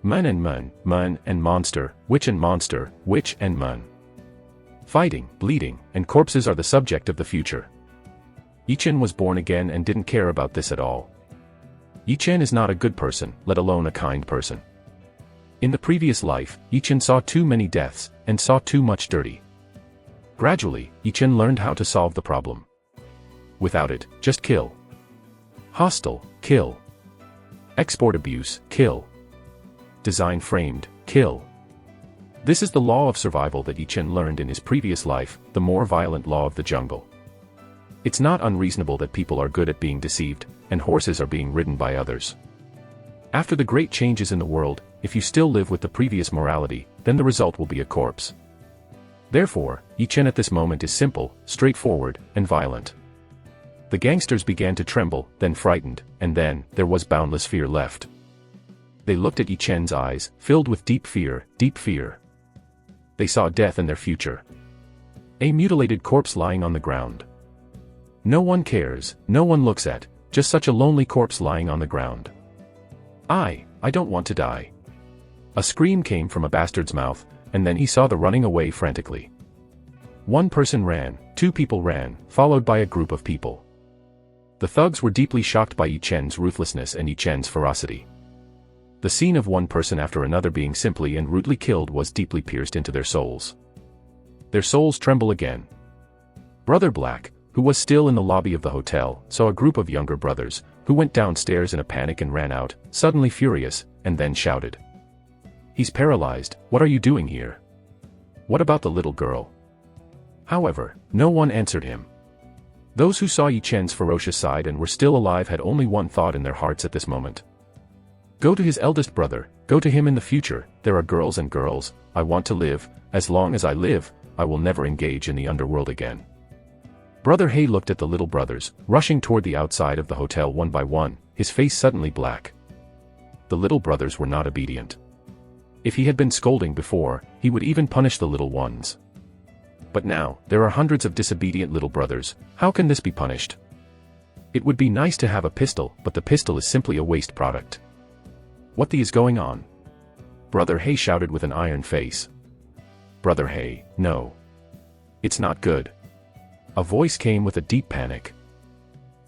Man and monster, witch and monster, witch and man. Fighting, bleeding, and corpses are the subject of the future. Ichin was born again and didn't care about this at all. Ichin is not a good person, let alone a kind person. In the previous life, Ichin saw too many deaths, and saw too much dirty. Gradually, Ichin learned how to solve the problem. Without it, just kill. Hostile, kill. Export abuse, kill. Design framed, kill. This is the law of survival that Ichin learned in his previous life, the more violent law of the jungle. It's not unreasonable that people are good at being deceived, and horses are being ridden by others. After the great changes in the world, if you still live with the previous morality, then the result will be a corpse. Therefore, Ichin at this moment is simple, straightforward, and violent. The gangsters began to tremble, then frightened, and then, there was boundless fear left. They looked at Ichin's eyes, filled with deep fear, deep fear. They saw death in their future. A mutilated corpse lying on the ground. No one cares, no one looks at, just such a lonely corpse lying on the ground. I don't want to die. A scream came from a bastard's mouth, and then he saw the running away frantically. One person ran, two people ran, followed by a group of people. The thugs were deeply shocked by Ichin's ruthlessness and Ichin's ferocity. The scene of one person after another being simply and rudely killed was deeply pierced into their souls. Their souls tremble again. Brother Black, who was still in the lobby of the hotel, saw a group of younger brothers, who went downstairs in a panic and ran out, suddenly furious, and then shouted. He's paralyzed, what are you doing here? What about the little girl? However, no one answered him. Those who saw Ichin's ferocious side and were still alive had only one thought in their hearts at this moment. Go to his eldest brother, go to him in the future, there are girls and girls, I want to live, as long as I live, I will never engage in the underworld again. Brother Hay looked at the little brothers, rushing toward the outside of the hotel one by one, his face suddenly black. The little brothers were not obedient. If he had been scolding before, he would even punish the little ones. But now, there are hundreds of disobedient little brothers, how can this be punished? It would be nice to have a pistol, but the pistol is simply a waste product. What the is going on? Brother Hay shouted with an iron face. Brother Hay, no. It's not good. A voice came with a deep panic.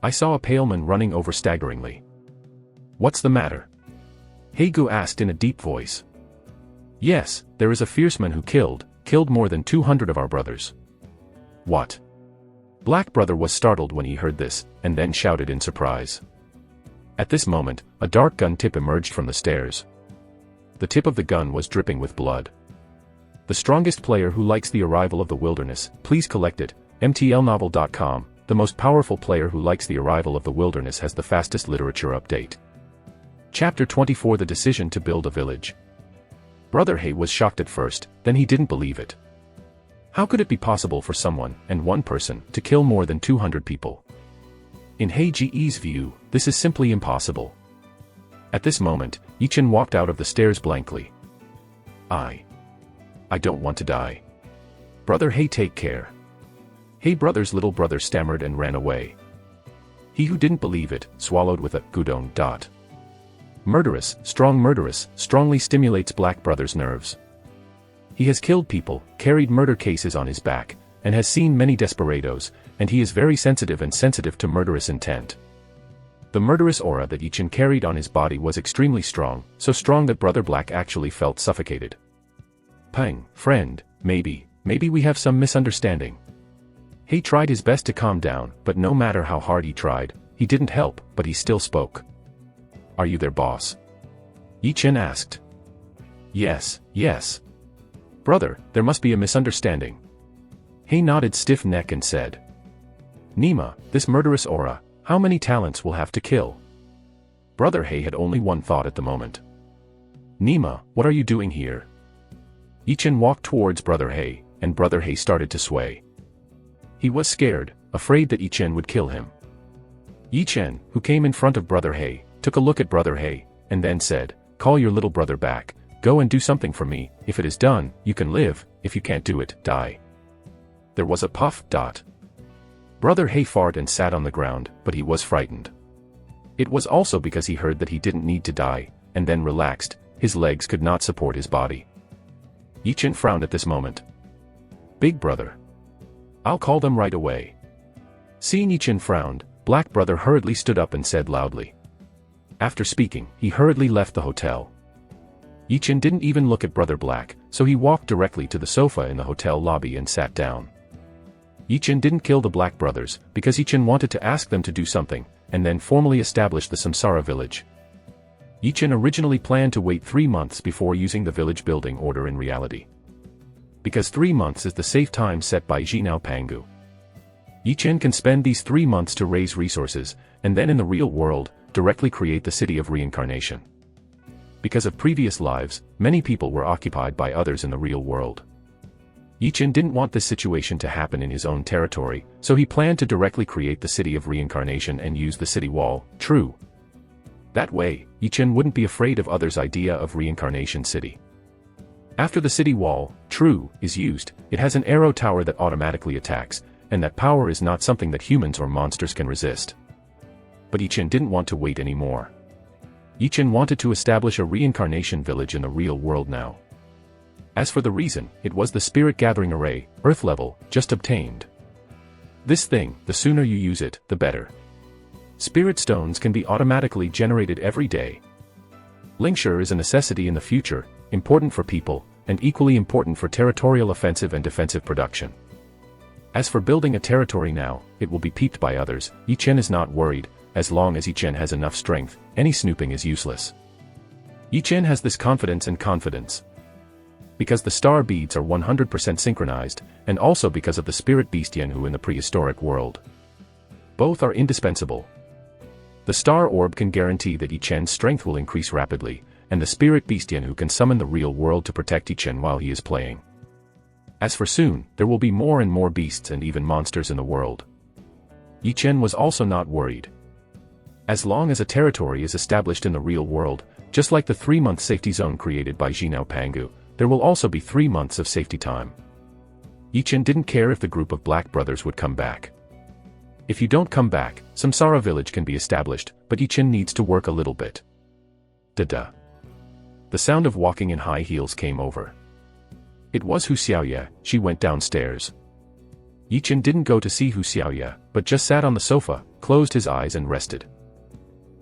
I saw a pale man running over staggeringly. What's the matter? Haegu asked in a deep voice. Yes, there is a fierce man who killed more than 200 of our brothers. What? Black Brother was startled when he heard this, and then shouted in surprise. At this moment, a dark gun tip emerged from the stairs. The tip of the gun was dripping with blood. The strongest player who likes the arrival of the wilderness, please collect it, mtlnovel.com, the most powerful player who likes the arrival of the wilderness has the fastest literature update. Chapter 24 The Decision to Build a Village. Brother Hay was shocked at first, then he didn't believe it. How could it be possible for someone, and one person, to kill more than 200 people? In Haeji's view, this is simply impossible. At this moment, Ichin walked out of the stairs blankly. I don't want to die. Brother Hay, take care. Hey brother's little brother stammered and ran away. He who didn't believe it, swallowed with a gudon. Murderous, strongly stimulates Black Brother's nerves. He has killed people, carried murder cases on his back, and has seen many desperados, and he is very sensitive to murderous intent. The murderous aura that Ichin carried on his body was extremely strong, so strong that Brother Black actually felt suffocated. Pang, friend, maybe we have some misunderstanding. He tried his best to calm down, but no matter how hard he tried, he didn't help, but he still spoke. Are you their boss? Ichin asked. Yes. Brother, there must be a misunderstanding. He nodded stiff neck and said. Nima, this murderous aura, how many talents will have to kill? Brother Hay had only one thought at the moment. Nima, what are you doing here? Yichen walked towards Brother He, and Brother He started to sway. He was scared, afraid that Yichen would kill him. Yichen, who came in front of Brother He, took a look at Brother He, and then said, "Call your little brother back, go and do something for me. If it is done, you can live, if you can't do it, die." There was a puff. Brother He farted and sat on the ground, but he was frightened. It was also because he heard that he didn't need to die, and then relaxed, his legs could not support his body. Yichen frowned at this moment. "Big brother. I'll call them right away." Seeing Yichen frowned, Black Brother hurriedly stood up and said loudly. After speaking, he hurriedly left the hotel. Yichen didn't even look at Brother Black, so he walked directly to the sofa in the hotel lobby and sat down. Yichen didn't kill the Black Brothers, because Yichen wanted to ask them to do something, and then formally establish the Samsara village. Yichen originally planned to wait 3 months before using the village building order in reality. Because 3 months is the safe time set by Jinao Pangu. Yichen can spend these 3 months to raise resources, and then in the real world, directly create the city of reincarnation. Because of previous lives, many people were occupied by others in the real world. Yichen didn't want this situation to happen in his own territory, so he planned to directly create the city of reincarnation and use the city wall, True. That way, Yichen wouldn't be afraid of others' idea of reincarnation city. After the city wall, True, is used, it has an arrow tower that automatically attacks, and that power is not something that humans or monsters can resist. But Yichen didn't want to wait anymore. Yichen wanted to establish a reincarnation village in the real world now. As for the reason, it was the spirit gathering array, Earth level, just obtained. This thing, the sooner you use it, the better. Spirit stones can be automatically generated every day. Lingshur is a necessity in the future, important for people, and equally important for territorial offensive and defensive production. As for building a territory now, it will be peeped by others. Yichen is not worried, as long as Yichen has enough strength, any snooping is useless. Yichen has this confidence. Because the star beads are 100% synchronized, and also because of the spirit beast Yenhu in the prehistoric world. Both are indispensable. The star orb can guarantee that Yichen's strength will increase rapidly, and the spirit beast Yenhu can summon the real world to protect Yichen while he is playing. As for soon, there will be more and more beasts and even monsters in the world. Yichen was also not worried. As long as a territory is established in the real world, just like the 3-month safety zone created by Jinao Pangu, there will also be 3 months of safety time. Yichen didn't care if the group of Black Brothers would come back. If you don't come back, Samsara village can be established, but Yichen needs to work a little bit. Da-da. The sound of walking in high heels came over. It was Hu Xiaoye. She went downstairs. Yichen didn't go to see Hu Xiaoye, but just sat on the sofa, closed his eyes and rested.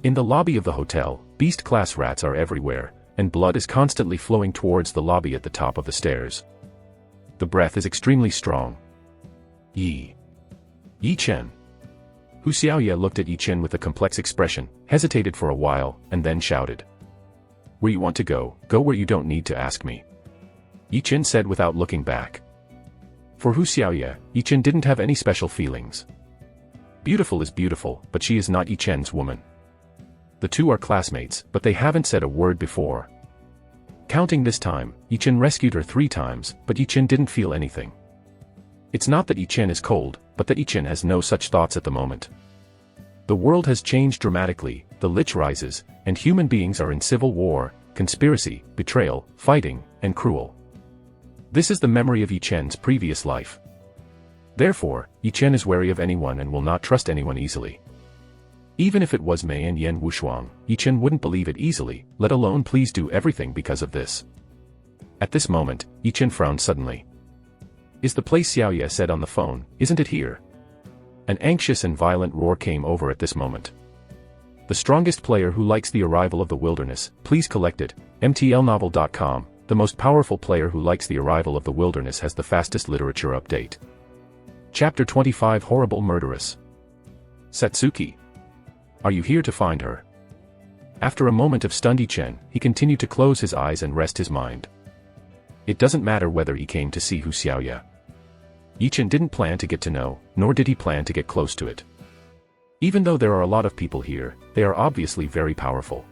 In the lobby of the hotel, beast-class rats are everywhere, and blood is constantly flowing towards the lobby at the top of the stairs. The breath is extremely strong. Yichen. Hu Xiaoye looked at Yichen with a complex expression, hesitated for a while, and then shouted. "Where you want to go, go where you don't need to ask me," Yichen said without looking back. For Hu Xiaoye, Yichen didn't have any special feelings. Beautiful is beautiful, but she is not Yichen's woman. The two are classmates, but they haven't said a word before. Counting this time, Yichen rescued her 3 times, but Yichen didn't feel anything. It's not that Yichen is cold, but that Yichen has no such thoughts at the moment. The world has changed dramatically, the Lich rises, and human beings are in civil war, conspiracy, betrayal, fighting, and cruel. This is the memory of Yichen's previous life. Therefore, Yichen is wary of anyone and will not trust anyone easily. Even if it was Mei and Yan Wushuang, Yichen wouldn't believe it easily, let alone please do everything because of this. At this moment, Yichen frowned suddenly. "Is the place?" Xiaoye said on the phone, "isn't it here?" An anxious and violent roar came over at this moment. The strongest player who likes the arrival of the wilderness, please collect it, mtlnovel.com, the most powerful player who likes the arrival of the wilderness has the fastest literature update. Chapter 25 Horrible Murderess. Satsuki. Are you here to find her? After a moment of stunned Yichen, he continued to close his eyes and rest his mind. It doesn't matter whether he came to see Hu Xiaoye. Yichen didn't plan to get to know, nor did he plan to get close to it. Even though there are a lot of people here, they are obviously very powerful.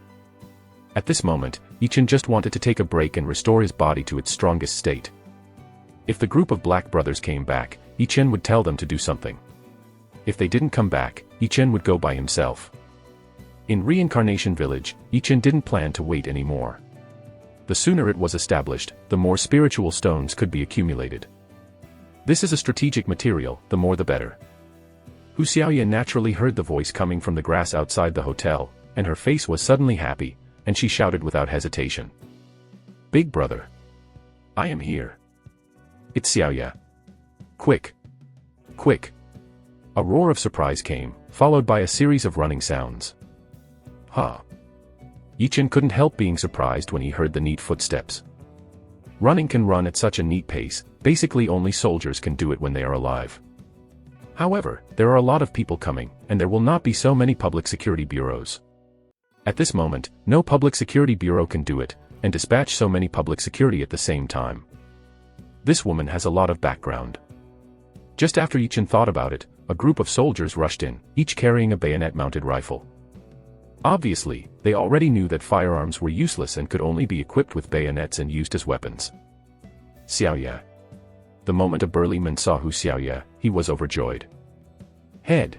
At this moment, Yi-Chen just wanted to take a break and restore his body to its strongest state. If the group of black brothers came back, Yi-Chen would tell them to do something. If they didn't come back, Yi-Chen would go by himself. In Reincarnation Village, Yi-Chen didn't plan to wait anymore. The sooner it was established, the more spiritual stones could be accumulated. This is a strategic material, the more the better. Hu Xiaoya naturally heard the voice coming from the grass outside the hotel, and her face was suddenly happy, and she shouted without hesitation. "Big brother! I am here. It's Xiaoya. Quick! Quick!" A roar of surprise came, followed by a series of running sounds. "Huh!" Yi-Chen couldn't help being surprised when he heard the neat footsteps. Running can run at such a neat pace, basically only soldiers can do it when they are alive. However, there are a lot of people coming, and there will not be so many public security bureaus. At this moment, no public security bureau can do it, and dispatch so many public security at the same time. This woman has a lot of background. Just after Yi-Chen thought about it, a group of soldiers rushed in, each carrying a bayonet-mounted rifle. Obviously, they already knew that firearms were useless and could only be equipped with bayonets and used as weapons. Xiaoya. The moment a burly man saw Hu Xiaoya, he was overjoyed. "Head!"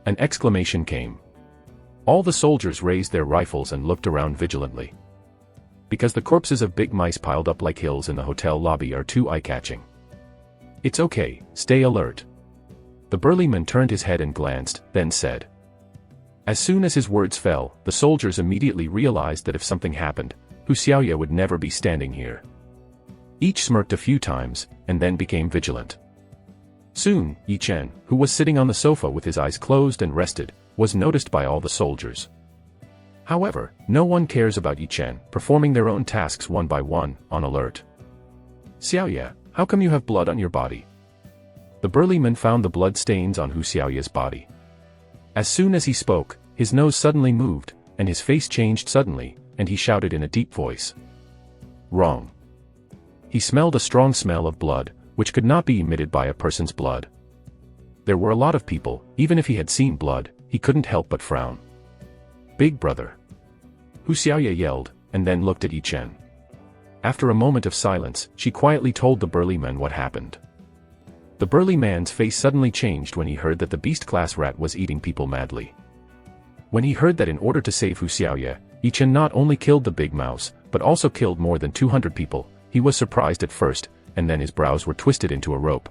An exclamation came. All the soldiers raised their rifles and looked around vigilantly. Because the corpses of big mice piled up like hills in the hotel lobby are too eye-catching. "It's okay, stay alert." The burly man turned his head and glanced, then said. As soon as his words fell, the soldiers immediately realized that if something happened, Hu Xiaoya would never be standing here. Each smirked a few times, and then became vigilant. Soon, Yi-Chen, who was sitting on the sofa with his eyes closed and rested, was noticed by all the soldiers. However, no one cares about Yi-Chen, performing their own tasks one by one, on alert. "Xiaoya, how come you have blood on your body?" The burly man found the blood stains on Hu Xiaoya's body. As soon as he spoke, his nose suddenly moved, and his face changed suddenly, and he shouted in a deep voice. "Wrong." He smelled a strong smell of blood, which could not be emitted by a person's blood. There were a lot of people, even if he had seen blood, he couldn't help but frown. "Big brother!" Hu Xiaoya yelled, and then looked at Yi-Chen. After a moment of silence, she quietly told the burly man what happened. The burly man's face suddenly changed when he heard that the beast-class rat was eating people madly. When he heard that in order to save Hu Xiaoya, Yi-Chen not only killed the big mouse, but also killed more than 200 people, he was surprised at first, and then his brows were twisted into a rope.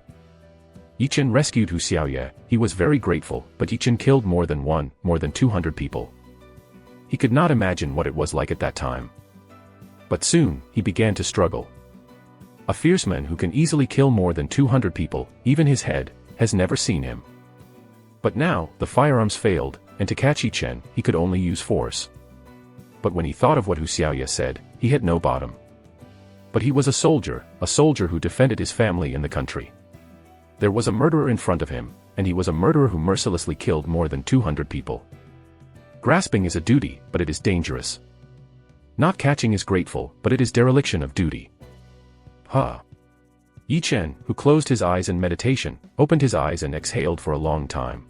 Yi-Chen rescued Hu Xiaoya, he was very grateful, but Yi-Chen killed more than 200 people. He could not imagine what it was like at that time. But soon, he began to struggle. A fierce man who can easily kill more than 200 people, even his head, has never seen him. But now, the firearms failed, and to catch Yi-Chen, he could only use force. But when he thought of what Hu Xiaoya said, he had no bottom. But he was a soldier who defended his family and the country. There was a murderer in front of him, and he was a murderer who mercilessly killed more than 200 people. Grasping is a duty, but it is dangerous. Not catching is grateful, but it is dereliction of duty. "Huh." Yi-Chen, who closed his eyes in meditation, opened his eyes and exhaled for a long time.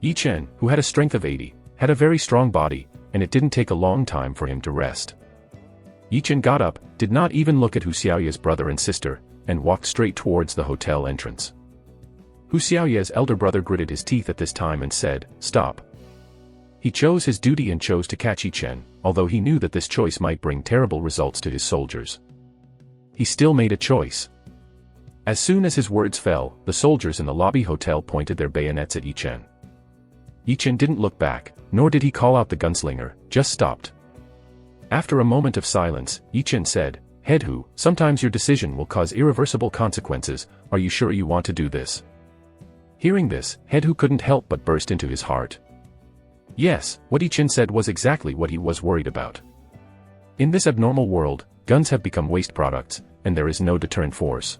Yi-Chen, who had a strength of 80, had a very strong body, and it didn't take a long time for him to rest. Yi-Chen got up, did not even look at Hu Xiaoya's brother and sister, and walked straight towards the hotel entrance. Hu Xiaoya's elder brother gritted his teeth at this time and said, "Stop." He chose his duty and chose to catch Yi-Chen, although he knew that this choice might bring terrible results to his soldiers. He still made a choice. As soon as his words fell, the soldiers in the lobby hotel pointed their bayonets at Yi-Chen. Yi-Chen didn't look back, nor did he call out the gunslinger, just stopped. After a moment of silence, Yi-Chen said, "Head Hu, sometimes your decision will cause irreversible consequences, are you sure you want to do this?" Hearing this, Head Hu couldn't help but burst into his heart. Yes, what Yi-Chen said was exactly what he was worried about. In this abnormal world, guns have become waste products, and there is no deterrent force.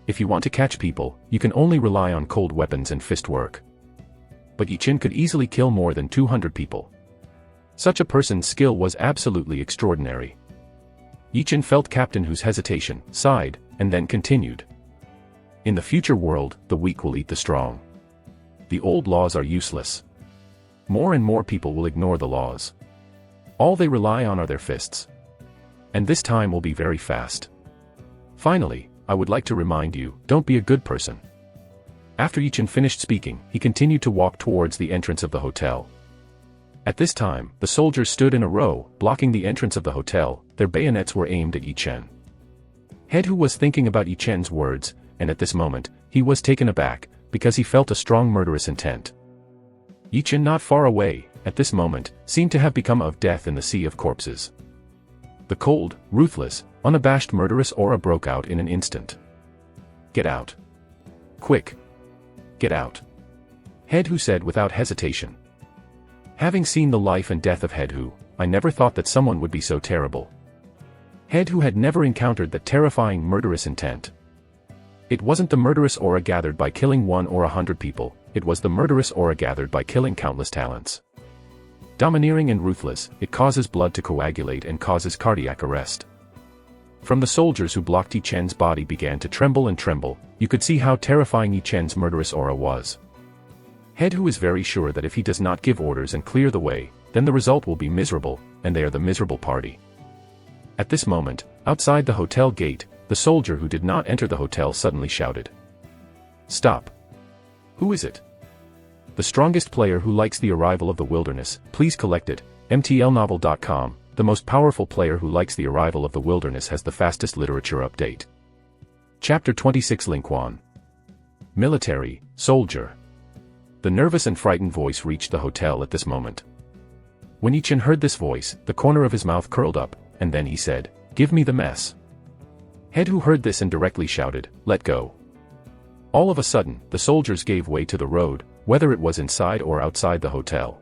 If you want to catch people, you can only rely on cold weapons and fist work. But Yi-Chen could easily kill more than 200 people. Such a person's skill was absolutely extraordinary. Yi-Chen felt Captain Hu's hesitation, sighed, and then continued. In the future world, the weak will eat the strong. The old laws are useless. More and more people will ignore the laws. All they rely on are their fists. And this time will be very fast. Finally, I would like to remind you, don't be a good person. After Yichen finished speaking, he continued to walk towards the entrance of the hotel. At this time, the soldiers stood in a row, blocking the entrance of the hotel. Their bayonets were aimed at Yichen. Headhu was thinking about Yichen's words, and at this moment, he was taken aback, because he felt a strong murderous intent. Yichen, not far away, at this moment, seemed to have become of death in the sea of corpses. The cold, ruthless, unabashed murderous aura broke out in an instant. Get out. Quick. Get out. Headhu said without hesitation. Having seen the life and death of Headhu, I never thought that someone would be so terrible. Headhu had never encountered that terrifying murderous intent. It wasn't the murderous aura gathered by killing 1 or 100 people, it was the murderous aura gathered by killing countless talents. Domineering and ruthless, it causes blood to coagulate and causes cardiac arrest. From the soldiers who blocked Yichen's body began to tremble and tremble, you could see how terrifying Yichen's murderous aura was. Headhu is very sure that if he does not give orders and clear the way, then the result will be miserable, and they are the miserable party. At this moment, outside the hotel gate, the soldier who did not enter the hotel suddenly shouted. Stop. Who is it? The strongest player who likes the arrival of the wilderness, please collect it. mtlnovel.com, the most powerful player who likes the arrival of the wilderness has the fastest literature update. Chapter 26 Lingquan. Military, soldier. The nervous and frightened voice reached the hotel at this moment. When Yichen heard this voice, the corner of his mouth curled up, and then he said, Give me the mess. Headhu heard this and directly shouted, Let go. All of a sudden, the soldiers gave way to the road, whether it was inside or outside the hotel.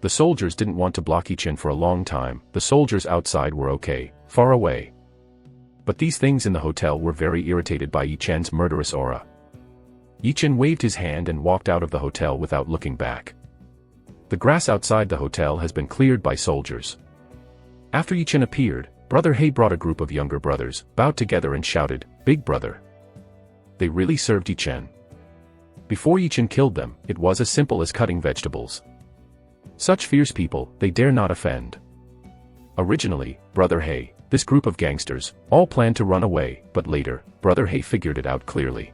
The soldiers didn't want to block Yichen for a long time, the soldiers outside were okay, far away. But these things in the hotel were very irritated by Yichen's murderous aura. Yichen waved his hand and walked out of the hotel without looking back. The grass outside the hotel has been cleared by soldiers. After Yichen appeared, Brother He brought a group of younger brothers, bowed together and shouted, Big brother. They really served Yichen. Before Yichen killed them, it was as simple as cutting vegetables. Such fierce people, they dare not offend. Originally, Brother He, this group of gangsters, all planned to run away, but later, Brother He figured it out clearly.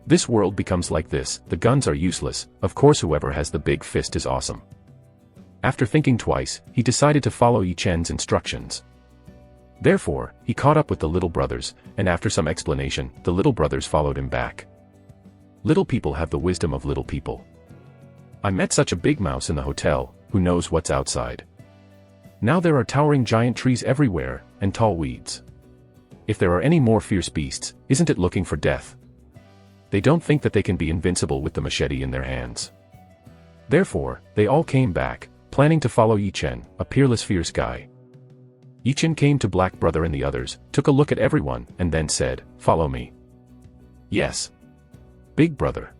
This world becomes like this, the guns are useless, of course whoever has the big fist is awesome. After thinking twice, he decided to follow Yichen's instructions. Therefore, he caught up with the little brothers, and after some explanation, the little brothers followed him back. Little people have the wisdom of little people. I met such a big mouse in the hotel, who knows what's outside. Now there are towering giant trees everywhere, and tall weeds. If there are any more fierce beasts, isn't it looking for death? They don't think that they can be invincible with the machete in their hands. Therefore, they all came back, planning to follow Yichen, a peerless fierce guy. Yichen came to Black Brother and the others, took a look at everyone, and then said, Follow me. Yes. Big brother.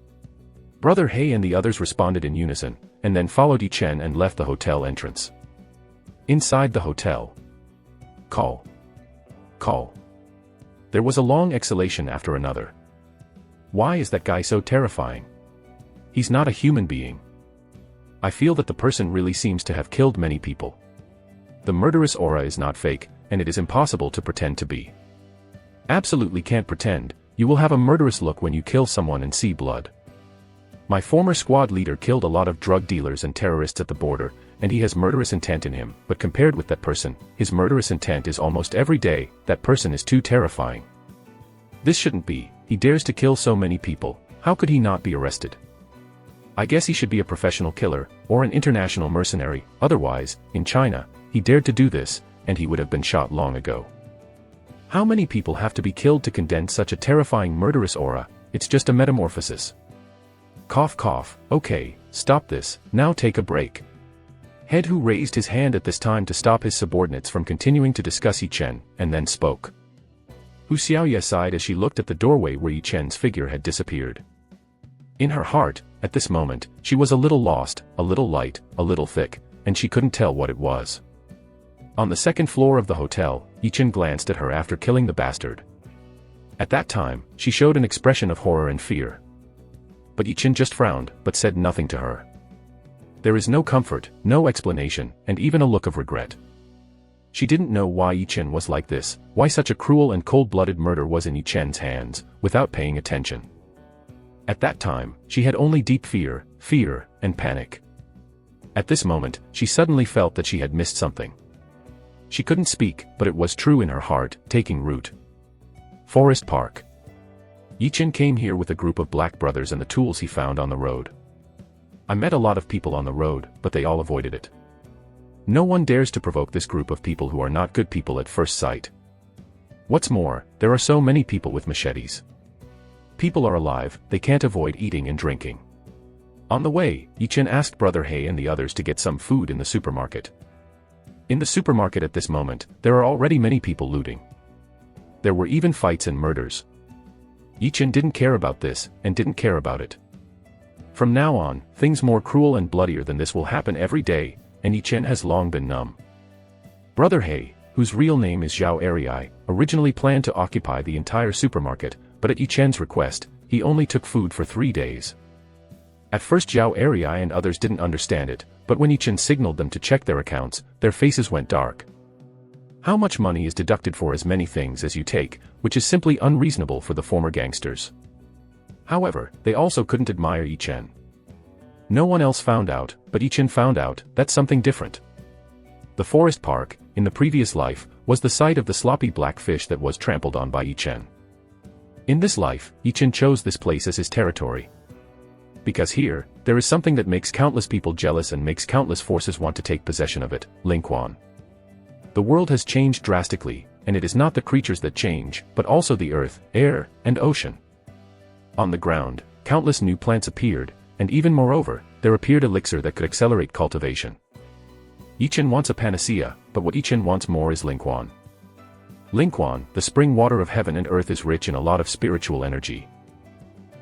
Brother He and the others responded in unison, and then followed Yichen and left the hotel entrance. Inside the hotel. Call. Call. There was a long exhalation after another. Why is that guy so terrifying? He's not a human being. I feel that the person really seems to have killed many people. The murderous aura is not fake, and it is impossible to pretend to be. Absolutely can't pretend, you will have a murderous look when you kill someone and see blood. My former squad leader killed a lot of drug dealers and terrorists at the border, and he has murderous intent in him, but compared with that person, his murderous intent is almost every day, that person is too terrifying. This shouldn't be, he dares to kill so many people, how could he not be arrested? I guess he should be a professional killer, or an international mercenary, otherwise, in China, he dared to do this, and he would have been shot long ago. How many people have to be killed to condense such a terrifying murderous aura? It's just a metamorphosis. Cough cough, okay, stop this, now take a break. Headhu raised his hand at this time to stop his subordinates from continuing to discuss Yichen, and then spoke. Hu Xiaoye sighed as she looked at the doorway where Yichen's figure had disappeared. In her heart, at this moment, she was a little lost, a little light, a little thick, and she couldn't tell what it was. On the second floor of the hotel, Yichen glanced at her after killing the bastard. At that time, she showed an expression of horror and fear. But Yichen just frowned, but said nothing to her. There is no comfort, no explanation, and even a look of regret. She didn't know why Yichen was like this, why such a cruel and cold-blooded murder was in Yichen's hands, without paying attention. At that time, she had only deep fear, and panic. At this moment, she suddenly felt that she had missed something. She couldn't speak, but it was true in her heart, taking root. Forest Park. Yichen came here with a group of black brothers and the tools he found on the road. I met a lot of people on the road, but they all avoided it. No one dares to provoke this group of people who are not good people at first sight. What's more, there are so many people with machetes. People are alive, they can't avoid eating and drinking. On the way, Yichen asked Brother He and the others to get some food in the supermarket. In the supermarket at this moment, there are already many people looting. There were even fights and murders. Yichen didn't care about this, and didn't care about it. From now on, things more cruel and bloodier than this will happen every day, and Yichen has long been numb. Brother He, whose real name is Zhao Erei, originally planned to occupy the entire supermarket, but at Yichen's request, he only took food for 3 days. At first Zhao Erei and others didn't understand it, but when Yichen signaled them to check their accounts, their faces went dark. How much money is deducted for as many things as you take, which is simply unreasonable for the former gangsters. However, they also couldn't admire Yichen. No one else found out, but Yichen found out, that's something different. The forest park, in the previous life, was the site of the sloppy black fish that was trampled on by Yichen. In this life, Yichen chose this place as his territory. Because here, there is something that makes countless people jealous and makes countless forces want to take possession of it, Lingquan. The world has changed drastically, and it is not the creatures that change, but also the earth, air, and ocean. On the ground, countless new plants appeared, and even moreover, there appeared elixir that could accelerate cultivation. Yichen wants a panacea, but what Yichen wants more is Lingquan. Lingquan, the spring water of heaven and earth, is rich in a lot of spiritual energy.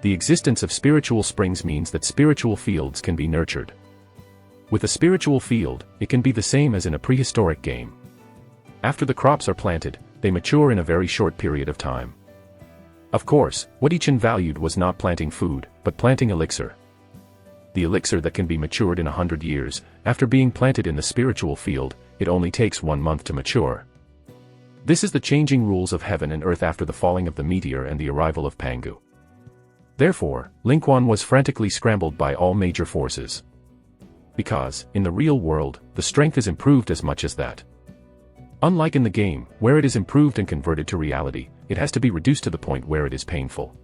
The existence of spiritual springs means that spiritual fields can be nurtured. With a spiritual field, it can be the same as in a prehistoric game. After the crops are planted, they mature in a very short period of time. Of course, what Yichen valued was not planting food, but planting elixir. The elixir that can be matured in 100 years, after being planted in the spiritual field, it only takes 1 month to mature. This is the changing rules of heaven and earth after the falling of the meteor and the arrival of Pangu. Therefore, Lingquan was frantically scrambled by all major forces. Because, in the real world, the strength is improved as much as that. Unlike in the game, where it is improved and converted to reality, it has to be reduced to the point where it is painful.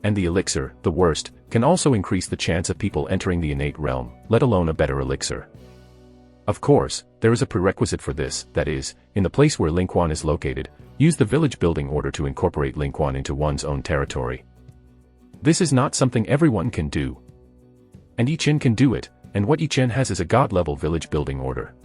And the elixir, the worst, can also increase the chance of people entering the innate realm, let alone a better elixir. Of course, there is a prerequisite for this, that is, in the place where Lingquan is located, use the village building order to incorporate Lingquan into one's own territory. This is not something everyone can do. And Yichen can do it, and what Yichen has is a god-level village building order.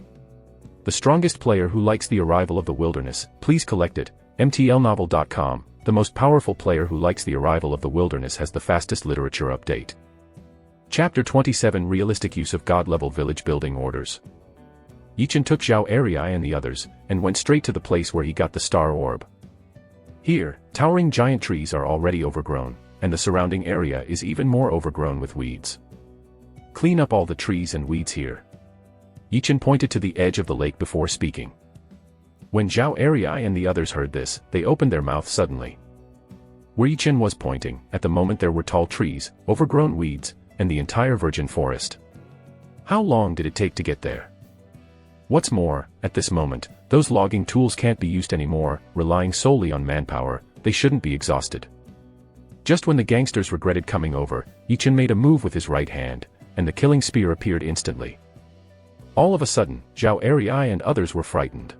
The strongest player who likes the arrival of the wilderness, please collect it, mtlnovel.com. The most powerful player who likes the arrival of the wilderness has the fastest literature update. Chapter 27 Realistic Use of God-Level Village Building Orders. Yichen took Zhao Erei and the others, and went straight to the place where he got the star orb. Here, towering giant trees are already overgrown, and the surrounding area is even more overgrown with weeds. Clean up all the trees and weeds here. Yichen pointed to the edge of the lake before speaking. When Zhao Erei and the others heard this, they opened their mouths suddenly. Where Yichen was pointing, at the moment there were tall trees, overgrown weeds, and the entire virgin forest. How long did it take to get there? What's more, at this moment, those logging tools can't be used anymore, relying solely on manpower, they shouldn't be exhausted. Just when the gangsters regretted coming over, Yichen made a move with his right hand, and the killing spear appeared instantly. All of a sudden, Zhao Erei and others were frightened.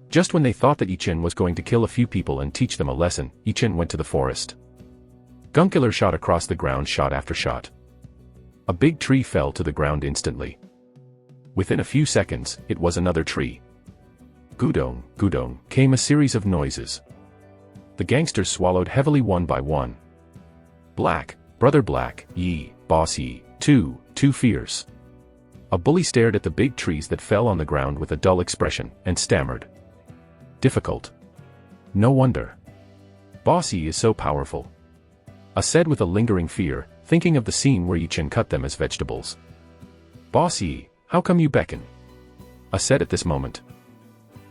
Just when they thought that Yichen was going to kill a few people and teach them a lesson, Yichen went to the forest. Gunkular shot across the ground, shot after shot. A big tree fell to the ground instantly. Within a few seconds, it was another tree. Gudong, gudong, came a series of noises. The gangsters swallowed heavily one by one. Black, brother Black, Yi, boss Yi, too fierce. A bully stared at the big trees that fell on the ground with a dull expression, and stammered. Difficult. No wonder. Boss Yi is so powerful. A said with a lingering fear, thinking of the scene where Yichen cut them as vegetables. Boss Yi, how come you beckon? I said at this moment.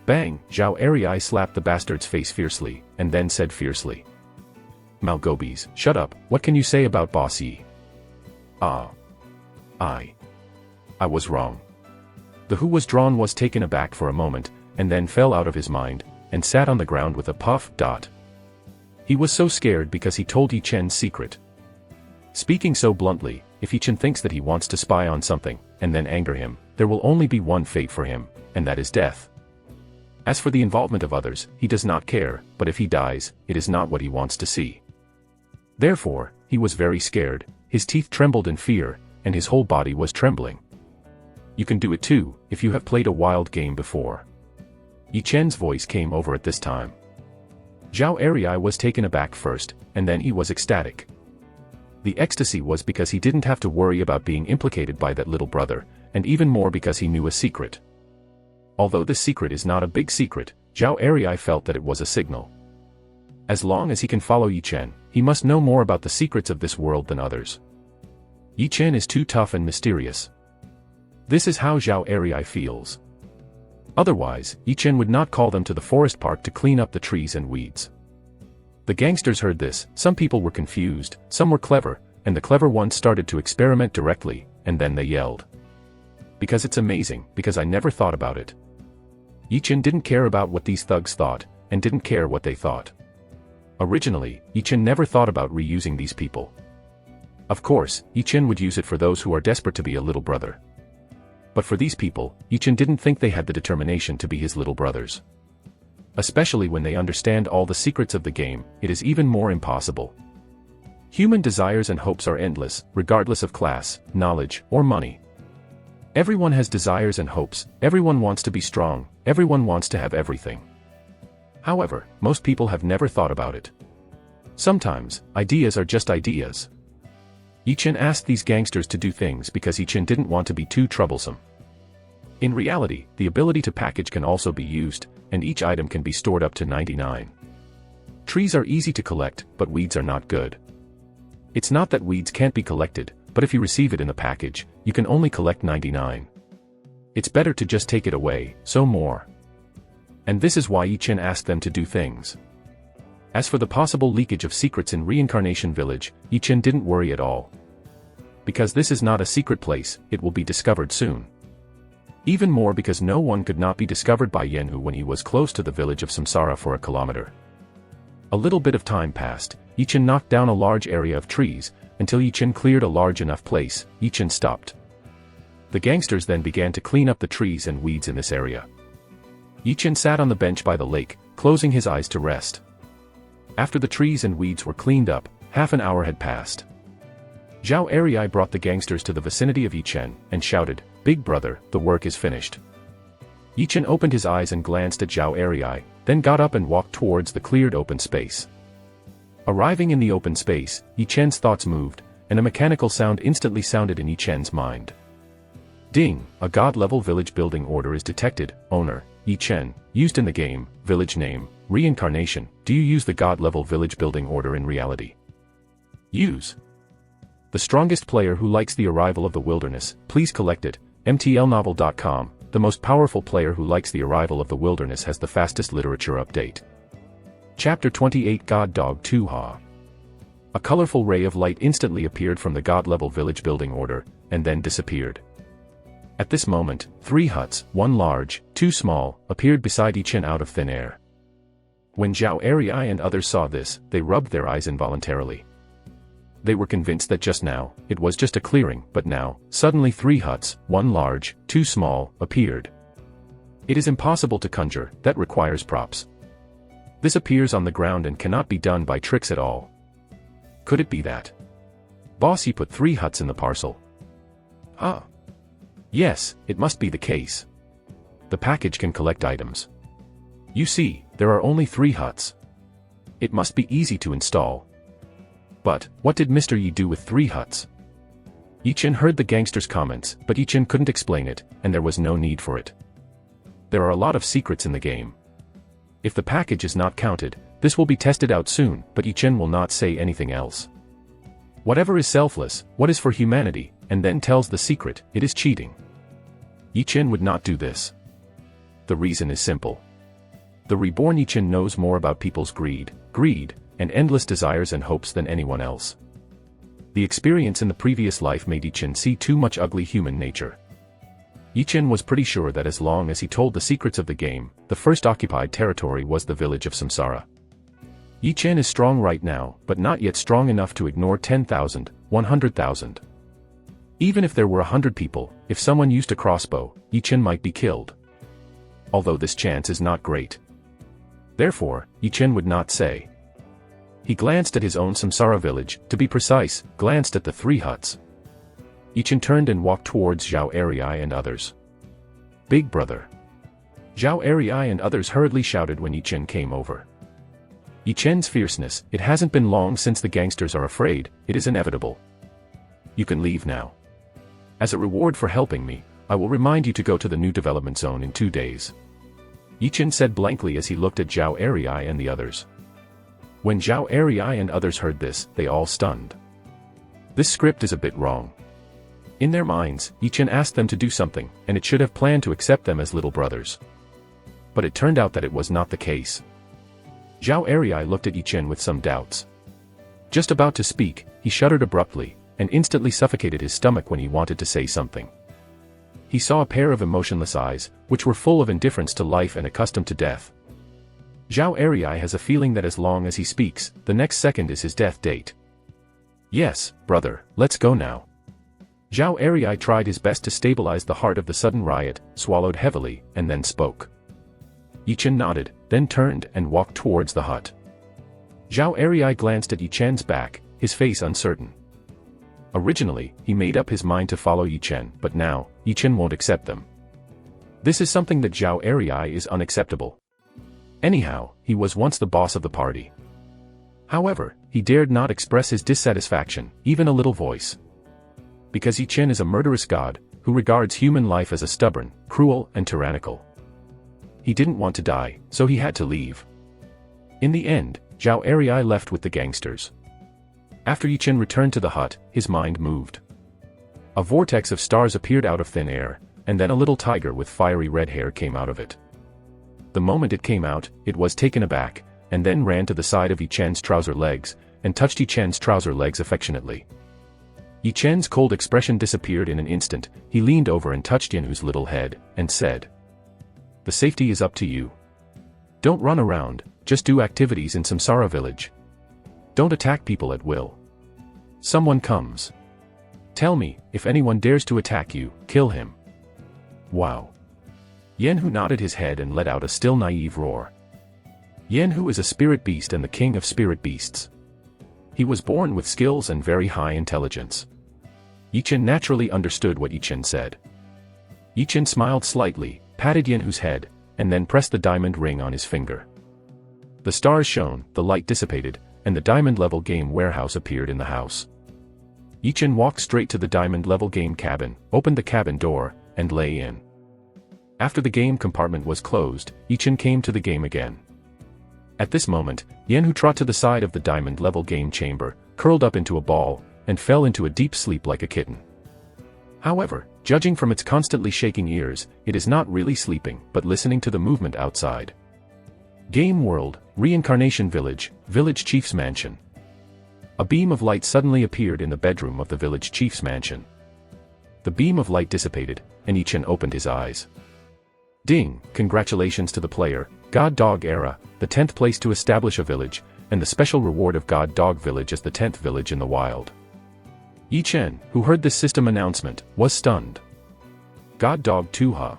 Bang, Zhao Eri slapped the bastard's face fiercely, and then said fiercely. Malgobes, shut up, what can you say about Boss Yi? I was wrong. The who was drawn was taken aback for a moment, and then fell out of his mind, and sat on the ground with a puff. He was so scared because he told Yi Chen's secret. Speaking so bluntly, if Yi Chen thinks that he wants to spy on something, and then anger him, there will only be one fate for him, and that is death. As for the involvement of others, he does not care, but if he dies, it is not what he wants to see. Therefore, he was very scared, his teeth trembled in fear, and his whole body was trembling. You can do it too, if you have played a wild game before. Yi Chen's voice came over at this time. Zhao Eri was taken aback first, and then he was ecstatic. The ecstasy was because he didn't have to worry about being implicated by that little brother, and even more because he knew a secret. Although this secret is not a big secret, Zhao Eri felt that it was a signal. As long as he can follow Yi Chen, he must know more about the secrets of this world than others. Yi Chen is too tough and mysterious. This is how Zhao Eri feels. Otherwise, Yi Chen would not call them to the forest park to clean up the trees and weeds. The gangsters heard this, some people were confused, some were clever, and the clever ones started to experiment directly, and then they yelled. Because it's amazing, because I never thought about it. Yi Chen didn't care about what these thugs thought, and didn't care what they thought. Originally, Yi Chen never thought about reusing these people. Of course, Yi Chen would use it for those who are desperate to be a little brother. But for these people, Yi Chen didn't think they had the determination to be his little brothers. Especially when they understand all the secrets of the game, it is even more impossible. Human desires and hopes are endless, regardless of class, knowledge, or money. Everyone has desires and hopes, everyone wants to be strong, everyone wants to have everything. However, most people have never thought about it. Sometimes, ideas are just ideas. Yi Chen asked these gangsters to do things because Yi Chen didn't want to be too troublesome. In reality, the ability to package can also be used, and each item can be stored up to 99. Trees are easy to collect, but weeds are not good. It's not that weeds can't be collected, but if you receive it in the package, you can only collect 99. It's better to just take it away, so more. And this is why Yi Chen asked them to do things. As for the possible leakage of secrets in Reincarnation Village, Yi Chen didn't worry at all. Because this is not a secret place, it will be discovered soon. Even more because no one could not be discovered by Yenhu when he was close to the village of Samsara for a kilometer. A little bit of time passed, Yi Chen knocked down a large area of trees, until Yi Chen cleared a large enough place, Yi Chen stopped. The gangsters then began to clean up the trees and weeds in this area. Yi Chen sat on the bench by the lake, closing his eyes to rest. After the trees and weeds were cleaned up, half an hour had passed. Zhao Eri brought the gangsters to the vicinity of Yi Chen, and shouted, "Big brother, the work is finished." Yi Chen opened his eyes and glanced at Zhao Eri, then got up and walked towards the cleared open space. Arriving in the open space, Yi Chen's thoughts moved, and a mechanical sound instantly sounded in Yi Chen's mind. Ding, a god-level village building order is detected, owner, Yi Chen, used in the game, village name, reincarnation. Do you use the god-level village building order in reality? Use. The strongest player who likes the arrival of the wilderness, please collect it, mtlnovel.com. The most powerful player who likes the arrival of the wilderness has the fastest literature update. Chapter 28 God Dog 2 Ha. A colorful ray of light instantly appeared from the god-level village building order, and then disappeared. At this moment, 3 huts, 1 large, 2 small, appeared beside Yi Chen out of thin air. When Zhao Eri and others saw this, they rubbed their eyes involuntarily. They were convinced that just now, it was just a clearing, but now, suddenly 3 huts, 1 large, 2 small, appeared. It is impossible to conjure, that requires props. This appears on the ground and cannot be done by tricks at all. Could it be that Boss Yi put 3 huts in the parcel? Ah. Yes, it must be the case. The package can collect items. You see, there are only 3 huts. It must be easy to install. But, what did Mr. Yi do with 3 huts? Yi Chen heard the gangster's comments, but Yi Chen couldn't explain it, and there was no need for it. There are a lot of secrets in the game. If the package is not counted, this will be tested out soon, but Yi Chen will not say anything else. Whatever is selfless, what is for humanity, and then tells the secret, it is cheating. Yi Chen would not do this. The reason is simple. The reborn Yi Chen knows more about people's greed, and endless desires and hopes than anyone else. The experience in the previous life made Yi Chen see too much ugly human nature. Yi Chen was pretty sure that as long as he told the secrets of the game, the first occupied territory was the village of Samsara. Yi Chen is strong right now, but not yet strong enough to ignore 10,000, 100,000. Even if there were 100 people, if someone used a crossbow, Yi Chen might be killed. Although this chance is not great. Therefore, Yi Chen would not say. He glanced at his own Samsara village, to be precise, glanced at the 3 huts. Yi Chen turned and walked towards Zhao Erei and others. Big brother. Zhao Erei and others hurriedly shouted when Yi Chen came over. Yi Chen's fierceness, it hasn't been long since the gangsters are afraid, it is inevitable. You can leave now. As a reward for helping me, I will remind you to go to the new development zone in 2 days. Yi Chen said blankly as he looked at Zhao Erei and the others. When Zhao Erei and others heard this, they all stunned. This script is a bit wrong. In their minds, Yi Chen asked them to do something, and it should have planned to accept them as little brothers. But it turned out that it was not the case. Zhao Erei looked at Yi Chen with some doubts. Just about to speak, he shuddered abruptly, and instantly suffocated his stomach when he wanted to say something. He saw a pair of emotionless eyes, which were full of indifference to life and accustomed to death. Zhao Erei has a feeling that as long as he speaks, the next second is his death date. Yes, brother, let's go now. Zhao Erei tried his best to stabilize the heart of the sudden riot, swallowed heavily, and then spoke. Yi Chen nodded, then turned and walked towards the hut. Zhao Erei glanced at Yi Chen's back, his face uncertain. Originally, he made up his mind to follow Yi Chen, but now, Yi Chen won't accept them. This is something that Zhao Erei is unacceptable. Anyhow, he was once the boss of the party. However, he dared not express his dissatisfaction, even a little voice. Because Yi Chen is a murderous god, who regards human life as a stubborn, cruel, and tyrannical. He didn't want to die, so he had to leave. In the end, Zhao Erei left with the gangsters. After Yi Chen returned to the hut, his mind moved. A vortex of stars appeared out of thin air, and then a little tiger with fiery red hair came out of it. The moment it came out, it was taken aback, and then ran to the side of Yi Chen's trouser legs, and touched Yi Chen's trouser legs affectionately. Yi Chen's cold expression disappeared in an instant. He leaned over and touched Yanhu's little head, and said, "The safety is up to you. Don't run around, just do activities in Samsara village. Don't attack people at will. Someone comes. Tell me, if anyone dares to attack you, kill him." Wow. Yanhu nodded his head and let out a still naive roar. Yanhu is a spirit beast and the king of spirit beasts. He was born with skills and very high intelligence. Yi Chen naturally understood what Yi Chen said. Yi Chen smiled slightly, patted Yanhu's head, and then pressed the diamond ring on his finger. The stars shone, the light dissipated, and the diamond-level game warehouse appeared in the house. Yi Chen walked straight to the diamond-level game cabin, opened the cabin door, and lay in. After the game compartment was closed, Yi Chen came to the game again. At this moment, Yanhu trotted to the side of the diamond-level game chamber, curled up into a ball, and fell into a deep sleep like a kitten. However, judging from its constantly shaking ears, it is not really sleeping, but listening to the movement outside. Game World, Reincarnation Village, Village Chief's Mansion. A beam of light suddenly appeared in the bedroom of the village chief's mansion. The beam of light dissipated, and Yi Chen opened his eyes. Ding! Congratulations to the player, God Dog Era, the 10th place to establish a village, and the special reward of God Dog Village as the 10th village in the wild. Yi Chen, who heard this system announcement, was stunned. God Dog 2 huh?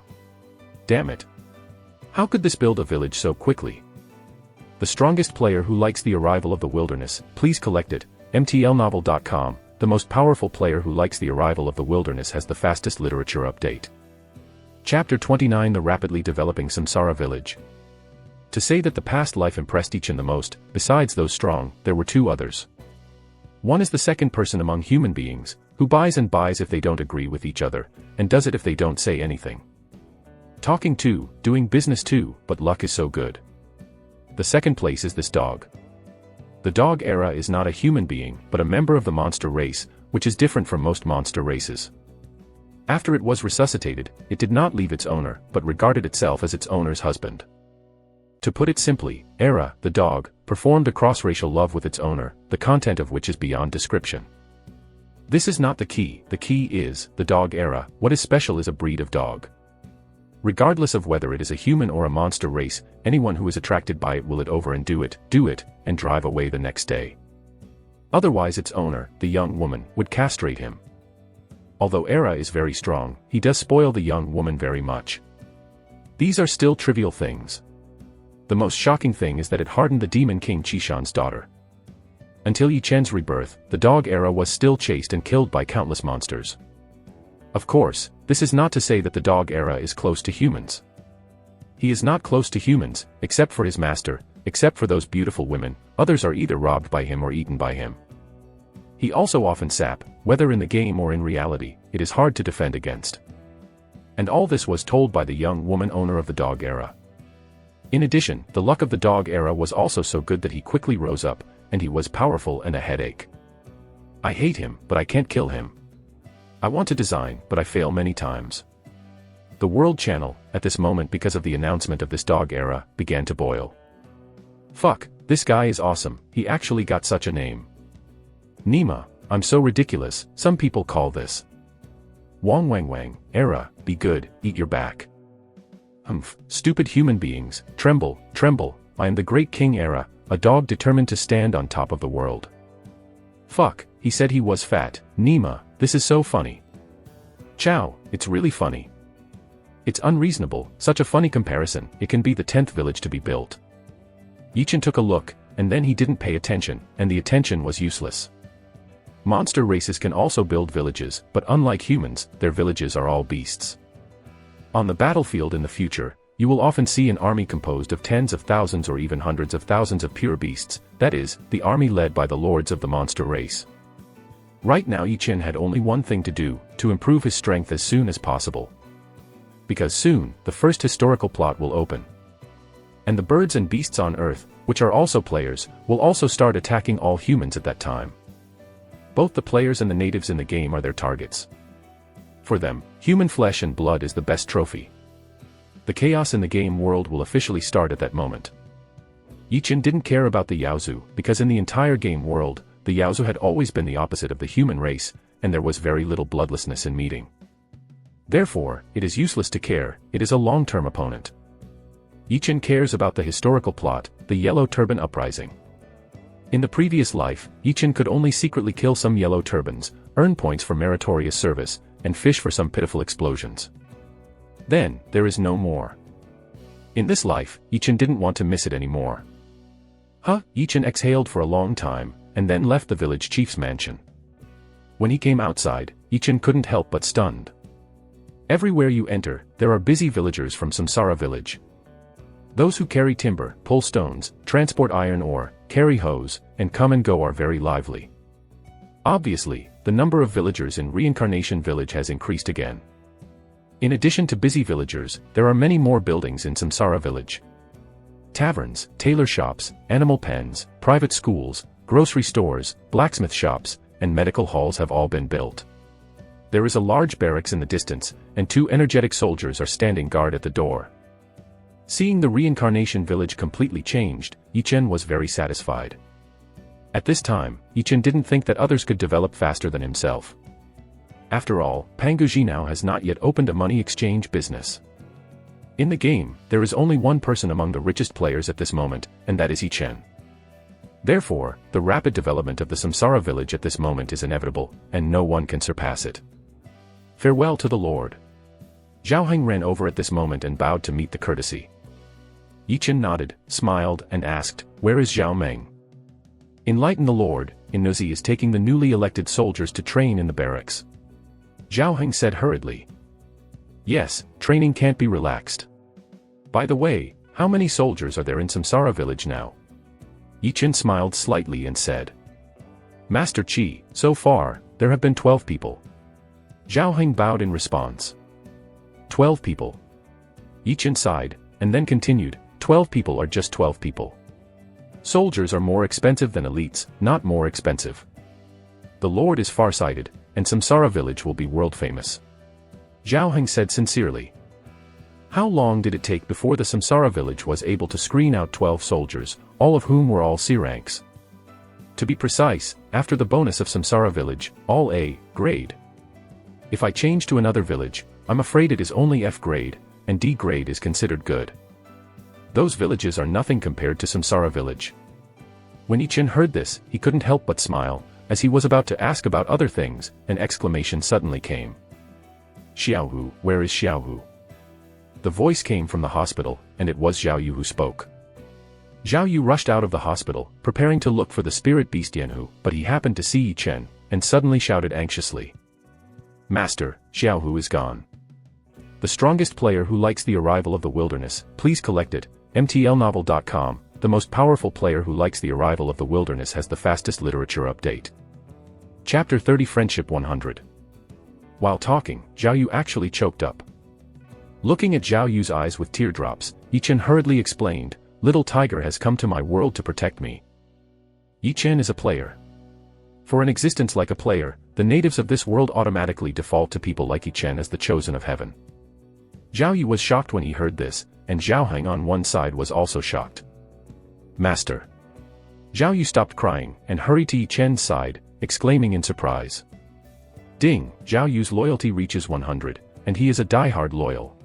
Damn it. How could this build a village so quickly? The strongest player who likes the arrival of the wilderness, please collect it, mtlnovel.com, the most powerful player who likes the arrival of the wilderness has the fastest literature update. Chapter 29 The rapidly developing Samsara village. To say that the past life impressed Yi Chen the most, besides those strong, there were 2 others. One is the second person among human beings, who buys and buys if they don't agree with each other, and does it if they don't say anything. Talking too, doing business too, but luck is so good. The second place is this dog. The dog era is not a human being, but a member of the monster race, which is different from most monster races. After it was resuscitated, it did not leave its owner, but regarded itself as its owner's husband. To put it simply, Era, the dog, performed a cross-racial love with its owner, the content of which is beyond description. This is not the key is, the dog era. What is special is a breed of dog. Regardless of whether it is a human or a monster race, anyone who is attracted by it will it over and do it, and drive away the next day. Otherwise its owner, the young woman, would castrate him. Although Era is very strong, he does spoil the young woman very much. These are still trivial things. The most shocking thing is that it hardened the demon king Qishan's daughter. Until Yi Chen's rebirth, the dog era was still chased and killed by countless monsters. Of course, this is not to say that the dog era is close to humans. He is not close to humans, except for his master, except for those beautiful women. Others are either robbed by him or eaten by him. He also often sap, whether in the game or in reality, it is hard to defend against. And all this was told by the young woman owner of the dog era. In addition, the luck of the dog era was also so good that he quickly rose up, and he was powerful and a headache. I hate him, but I can't kill him. I want to design, but I fail many times. The World Channel, at this moment because of the announcement of this dog era, began to boil. Fuck, this guy is awesome, he actually got such a name. Nima, I'm so ridiculous, some people call this. Wang Wang Wang, era, be good, eat your back. Humph, stupid human beings, tremble, tremble, I am the great king era, a dog determined to stand on top of the world. Fuck, he said he was fat, Nima, this is so funny. Chow, it's really funny. It's unreasonable, such a funny comparison, it can be the 10th village to be built. Yichen took a look, and then he didn't pay attention, and the attention was useless. Monster races can also build villages, but unlike humans, their villages are all beasts. On the battlefield in the future, you will often see an army composed of tens of thousands or even hundreds of thousands of pure beasts, that is, the army led by the lords of the monster race. Right now Yi Chen had only one thing to do, to improve his strength as soon as possible. Because soon, the first historical plot will open. And the birds and beasts on Earth, which are also players, will also start attacking all humans at that time. Both the players and the natives in the game are their targets. For them, human flesh and blood is the best trophy. The chaos in the game world will officially start at that moment. Yi Chen didn't care about the Yaozu, because in the entire game world, the Yaozu had always been the opposite of the human race, and there was very little bloodlessness in meeting. Therefore, it is useless to care, it is a long-term opponent. Yi Chen cares about the historical plot, the Yellow Turban Uprising. In the previous life, Yi Chen could only secretly kill some yellow turbans, earn points for meritorious service, and fish for some pitiful explosions. Then, there is no more. In this life, Yi Chen didn't want to miss it anymore. Yi Chen exhaled for a long time, and then left the village chief's mansion. When he came outside, Yi Chen couldn't help but stunned. Everywhere you enter, there are busy villagers from Samsara village. Those who carry timber, pull stones, transport iron ore, carry hoes, and come and go are very lively. Obviously, the number of villagers in Reincarnation Village has increased again. In addition to busy villagers, there are many more buildings in Samsara Village. Taverns, tailor shops, animal pens, private schools, grocery stores, blacksmith shops, and medical halls have all been built. There is a large barracks in the distance, and 2 energetic soldiers are standing guard at the door. Seeing the Reincarnation Village completely changed, Yi Chen was very satisfied. At this time, Yi Chen didn't think that others could develop faster than himself. After all, Pangu Jinao has not yet opened a money exchange business. In the game, there is only one person among the richest players at this moment, and that is Yi Chen. Therefore, the rapid development of the Samsara village at this moment is inevitable, and no one can surpass it. Farewell to the Lord. Zhao Heng ran over at this moment and bowed to meet the courtesy. Yi Chen nodded, smiled, and asked, "Where is Zhao Meng?" "Enlighten the Lord, Inozi is taking the newly elected soldiers to train in the barracks." Zhao Heng said hurriedly. "Yes, training can't be relaxed. By the way, how many soldiers are there in Samsara village now?" Yi Chen smiled slightly and said, "Master Qi, so far, there have been 12 people." Zhao Heng bowed in response. 12 people. Yi Chen sighed, and then continued, 12 people are just 12 people. Soldiers are more expensive than elites, not more expensive. The Lord is far-sighted, and Samsara village will be world-famous. Zhao Heng said sincerely. How long did it take before the Samsara village was able to screen out 12 soldiers, all of whom were all C ranks? To be precise, after the bonus of Samsara village, all A grade. If I change to another village, I'm afraid it is only F grade, and D grade is considered good. Those villages are nothing compared to Samsara village. When Yi Chen heard this, he couldn't help but smile. As he was about to ask about other things, an exclamation suddenly came. Xiaohu, where is Xiaohu? The voice came from the hospital, and it was Zhao Yu who spoke. Zhao Yu rushed out of the hospital, preparing to look for the spirit beast Yanhu, but he happened to see Yi Chen, and suddenly shouted anxiously. Master, Xiaohu is gone. The strongest player who likes the arrival of the wilderness, please collect it. mtlnovel.com, the most powerful player who likes the arrival of the wilderness has the fastest literature update. Chapter 30 Friendship 100. While talking, Zhao Yu actually choked up. Looking at Zhao Yu's eyes with teardrops, Yi Chen hurriedly explained, Little Tiger has come to my world to protect me. Yi Chen is a player. For an existence like a player, the natives of this world automatically default to people like Yi Chen as the chosen of heaven. Zhao Yu was shocked when he heard this, and Zhao Heng on one side was also shocked. Master. Zhao Yu stopped crying, and hurried to Yi Chen's side, exclaiming in surprise. Ding, Zhao Yu's loyalty reaches 100, and he is a die-hard loyal.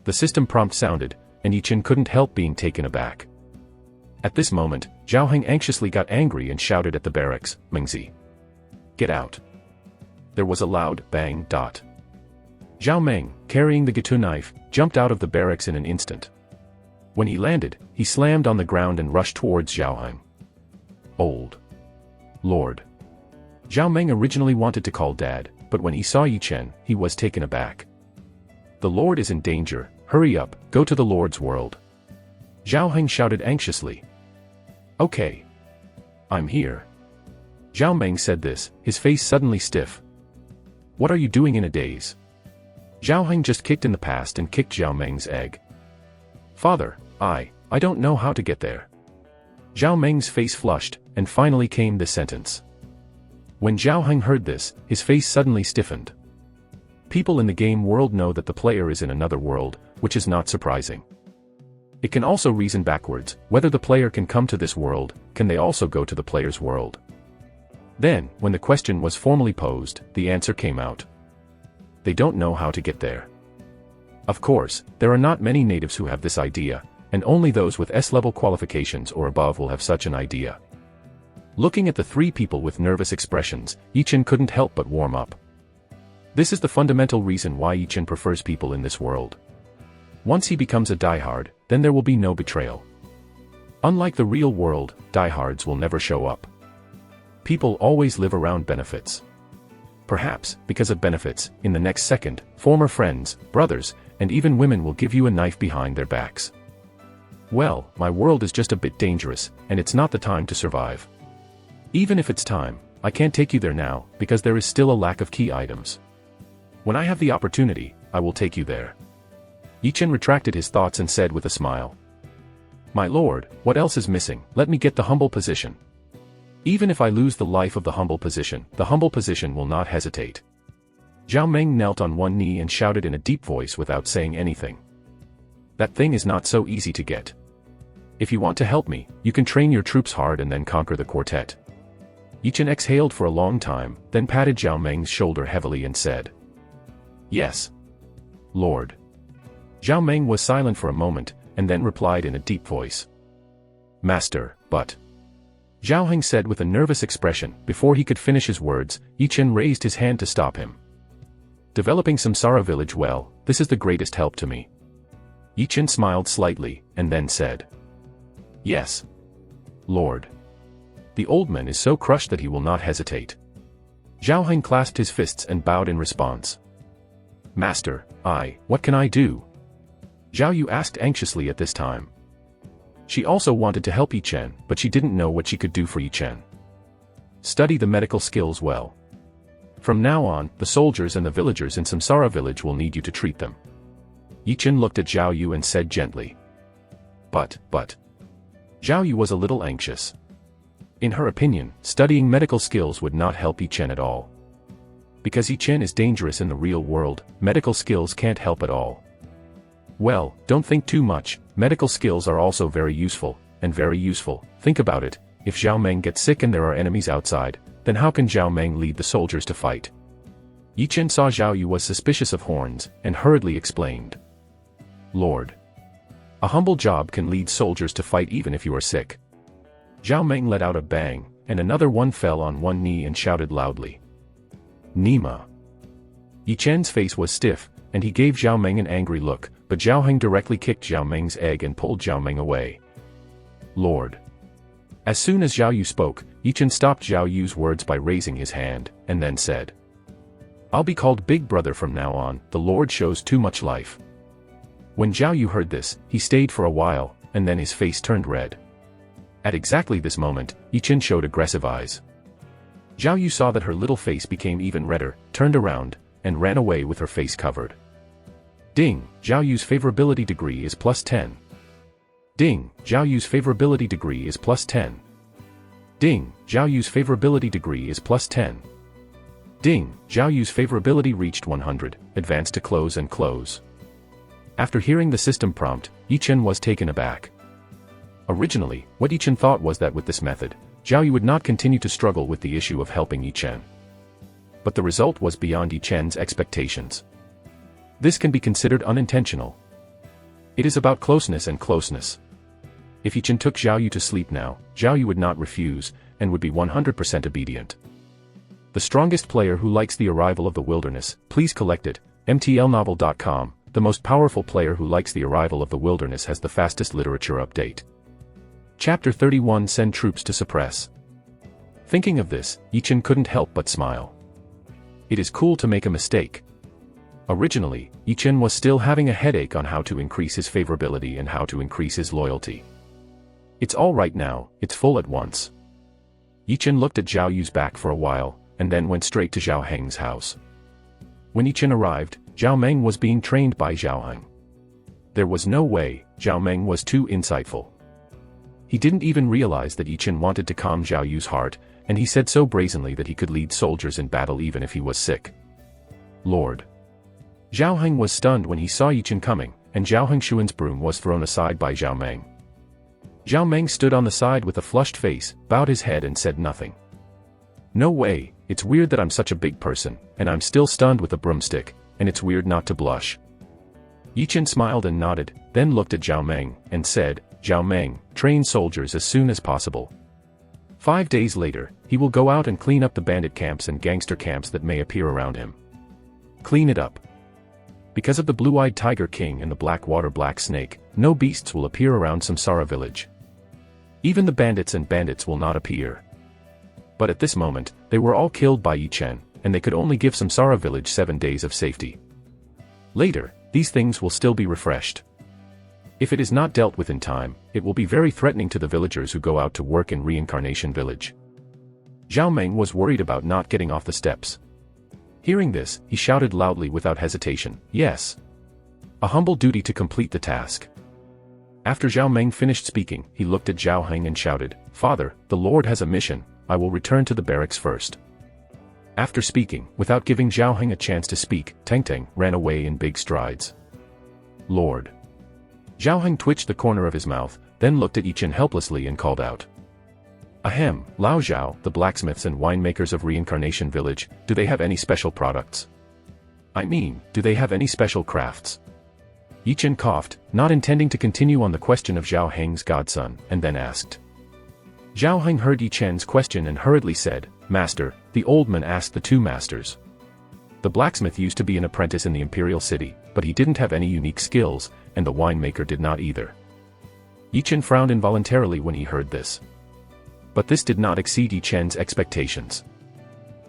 The system prompt sounded, and Yi Chen couldn't help being taken aback. At this moment, Zhao Heng anxiously got angry and shouted at the barracks, Mengzi. Get out. There was a loud bang. Zhao Meng, carrying the Gitu knife, jumped out of the barracks in an instant. When he landed, he slammed on the ground and rushed towards Zhao Heng. Old Lord. Zhao Meng originally wanted to call Dad, but when he saw Yi Chen, he was taken aback. The Lord is in danger, hurry up, go to the Lord's world. Zhao Heng shouted anxiously. Okay. I'm here. Zhao Meng said this, his face suddenly stiff. What are you doing in a daze? Zhao Heng just kicked in the past and kicked Zhao Meng's egg. Father, I don't know how to get there. Zhao Meng's face flushed, and finally came this sentence. When Zhao Heng heard this, his face suddenly stiffened. People in the game world know that the player is in another world, which is not surprising. It can also reason backwards, whether the player can come to this world, can they also go to the player's world? Then, when the question was formally posed, the answer came out. They don't know how to get there. Of course, there are not many natives who have this idea, and only those with S-level qualifications or above will have such an idea. Looking at the three people with nervous expressions, Yi Chen couldn't help but warm up. This is the fundamental reason why Yi Chen prefers people in this world. Once he becomes a diehard, then there will be no betrayal. Unlike the real world, diehards will never show up. People always live around benefits. Perhaps, because of benefits, in the next second, former friends, brothers, and even women will give you a knife behind their backs. Well, my world is just a bit dangerous, and it's not the time to survive. Even if it's time, I can't take you there now, because there is still a lack of key items. When I have the opportunity, I will take you there. Yi Chen retracted his thoughts and said with a smile. My lord, what else is missing? Let me get the humble position. Even if I lose the life of the humble position will not hesitate. Zhao Meng knelt on one knee and shouted in a deep voice without saying anything. That thing is not so easy to get. If you want to help me, you can train your troops hard and then conquer the quartet. Yi Chen exhaled for a long time, then patted Zhao Meng's shoulder heavily and said. Yes. Lord. Zhao Meng was silent for a moment, and then replied in a deep voice. Master, but... Zhao Heng said with a nervous expression. Before he could finish his words, Yi Chen raised his hand to stop him. Developing Samsara village well, this is the greatest help to me. Yi Chen smiled slightly, and then said. Yes. Lord. The old man is so crushed that he will not hesitate. Zhao Heng clasped his fists and bowed in response. Master, what can I do? Zhao Yu asked anxiously at this time. She also wanted to help Yi Chen, but she didn't know what she could do for Yi Chen. Study the medical skills well. From now on, the soldiers and the villagers in Samsara village will need you to treat them. Yi Chen looked at Zhao Yu and said gently. But. Zhao Yu was a little anxious. In her opinion, studying medical skills would not help Yi Chen at all. Because Yi Chen is dangerous in the real world, medical skills can't help at all. Well, don't think too much, medical skills are also very useful, and very useful. Think about it, if Zhao Meng gets sick and there are enemies outside, then how can Zhao Meng lead the soldiers to fight? Yi Chen saw Zhao Yu was suspicious of horns, and hurriedly explained. Lord. A humble job can lead soldiers to fight even if you are sick. Zhao Meng let out a bang, and another one fell on one knee and shouted loudly. Nima. Yi Chen's face was stiff, and he gave Zhao Meng an angry look, but Zhao Heng directly kicked Zhao Meng's egg and pulled Zhao Meng away. Lord. As soon as Zhao Yu spoke, Yi Chen stopped Zhao Yu's words by raising his hand, and then said. I'll be called Big Brother from now on, the Lord shows too much life. When Zhao Yu heard this, he stayed for a while, and then his face turned red. At exactly this moment, Yi Chen showed aggressive eyes. Zhao Yu saw that her little face became even redder, turned around, and ran away with her face covered. Ding, Zhao Yu's favorability degree is +10. Ding, Zhao Yu's favorability degree is +10. Ding, Zhao Yu's favorability degree is +10. Ding, Zhao Yu's favorability reached 100, advance to close and close. After hearing the system prompt, Yi Chen was taken aback. Originally, what Yi Chen thought was that with this method, Zhao Yu would not continue to struggle with the issue of helping Yi Chen. But the result was beyond Yi Chen's expectations. This can be considered unintentional. It is about closeness and closeness. If Yi Chen took Zhao Yu to sleep now, Zhao Yu would not refuse, and would be 100% obedient. The strongest player who likes the arrival of the wilderness, please collect it, mtlnovel.com. The most powerful player who likes the arrival of the wilderness has the fastest literature update. Chapter 31 Send Troops to Suppress. Thinking of this, Yi Chen couldn't help but smile. It is cool to make a mistake. Originally, Yi Chen was still having a headache on how to increase his favorability and how to increase his loyalty. It's all right now, it's full at once. Yi Chen looked at Zhao Yu's back for a while, and then went straight to Zhao Heng's house. When Yi Chen arrived, Zhao Meng was being trained by Zhao Heng. There was no way, Zhao Meng was too insightful. He didn't even realize that Yi Chen wanted to calm Zhao Yu's heart, and he said so brazenly that he could lead soldiers in battle even if he was sick. Lord. Zhao Heng was stunned when he saw Yi Chen coming, and Zhao Hengshuan's broom was thrown aside by Zhao Meng. Zhao Meng stood on the side with a flushed face, bowed his head and said nothing. No way, it's weird that I'm such a big person, and I'm still stunned with a broomstick, and it's weird not to blush. Yi Chen smiled and nodded, then looked at Zhao Meng, and said, Zhao Meng, train soldiers as soon as possible. 5 days later, he will go out and clean up the bandit camps and gangster camps that may appear around him. Clean it up. Because of the blue-eyed Tiger King and the Blackwater Black Snake, no beasts will appear around Samsara village. Even the bandits will not appear. But at this moment, they were all killed by Yi Chen, and they could only give Samsara village 7 days of safety. Later, these things will still be refreshed. If it is not dealt with in time, it will be very threatening to the villagers who go out to work in Reincarnation Village. Zhao Meng was worried about not getting off the steps. Hearing this, he shouted loudly without hesitation, yes. A humble duty to complete the task. After Zhao Meng finished speaking, he looked at Zhao Heng and shouted, Father, the Lord has a mission, I will return to the barracks first. After speaking, without giving Zhao Heng a chance to speak, Teng Teng ran away in big strides. Lord. Zhao Heng twitched the corner of his mouth, then looked at Yi Chen helplessly and called out. Ahem, Lao Zhao, the blacksmiths and winemakers of Reincarnation Village, do they have any special products? I mean, do they have any special crafts? Yi Chen coughed, not intending to continue on the question of Zhao Heng's godson, and then asked. Zhao Heng heard Yi Chen's question and hurriedly said, Master, the old man asked the two masters. The blacksmith used to be an apprentice in the imperial city, but he didn't have any unique skills, and the winemaker did not either. Yi Chen frowned involuntarily when he heard this. But this did not exceed Yi Chen's expectations.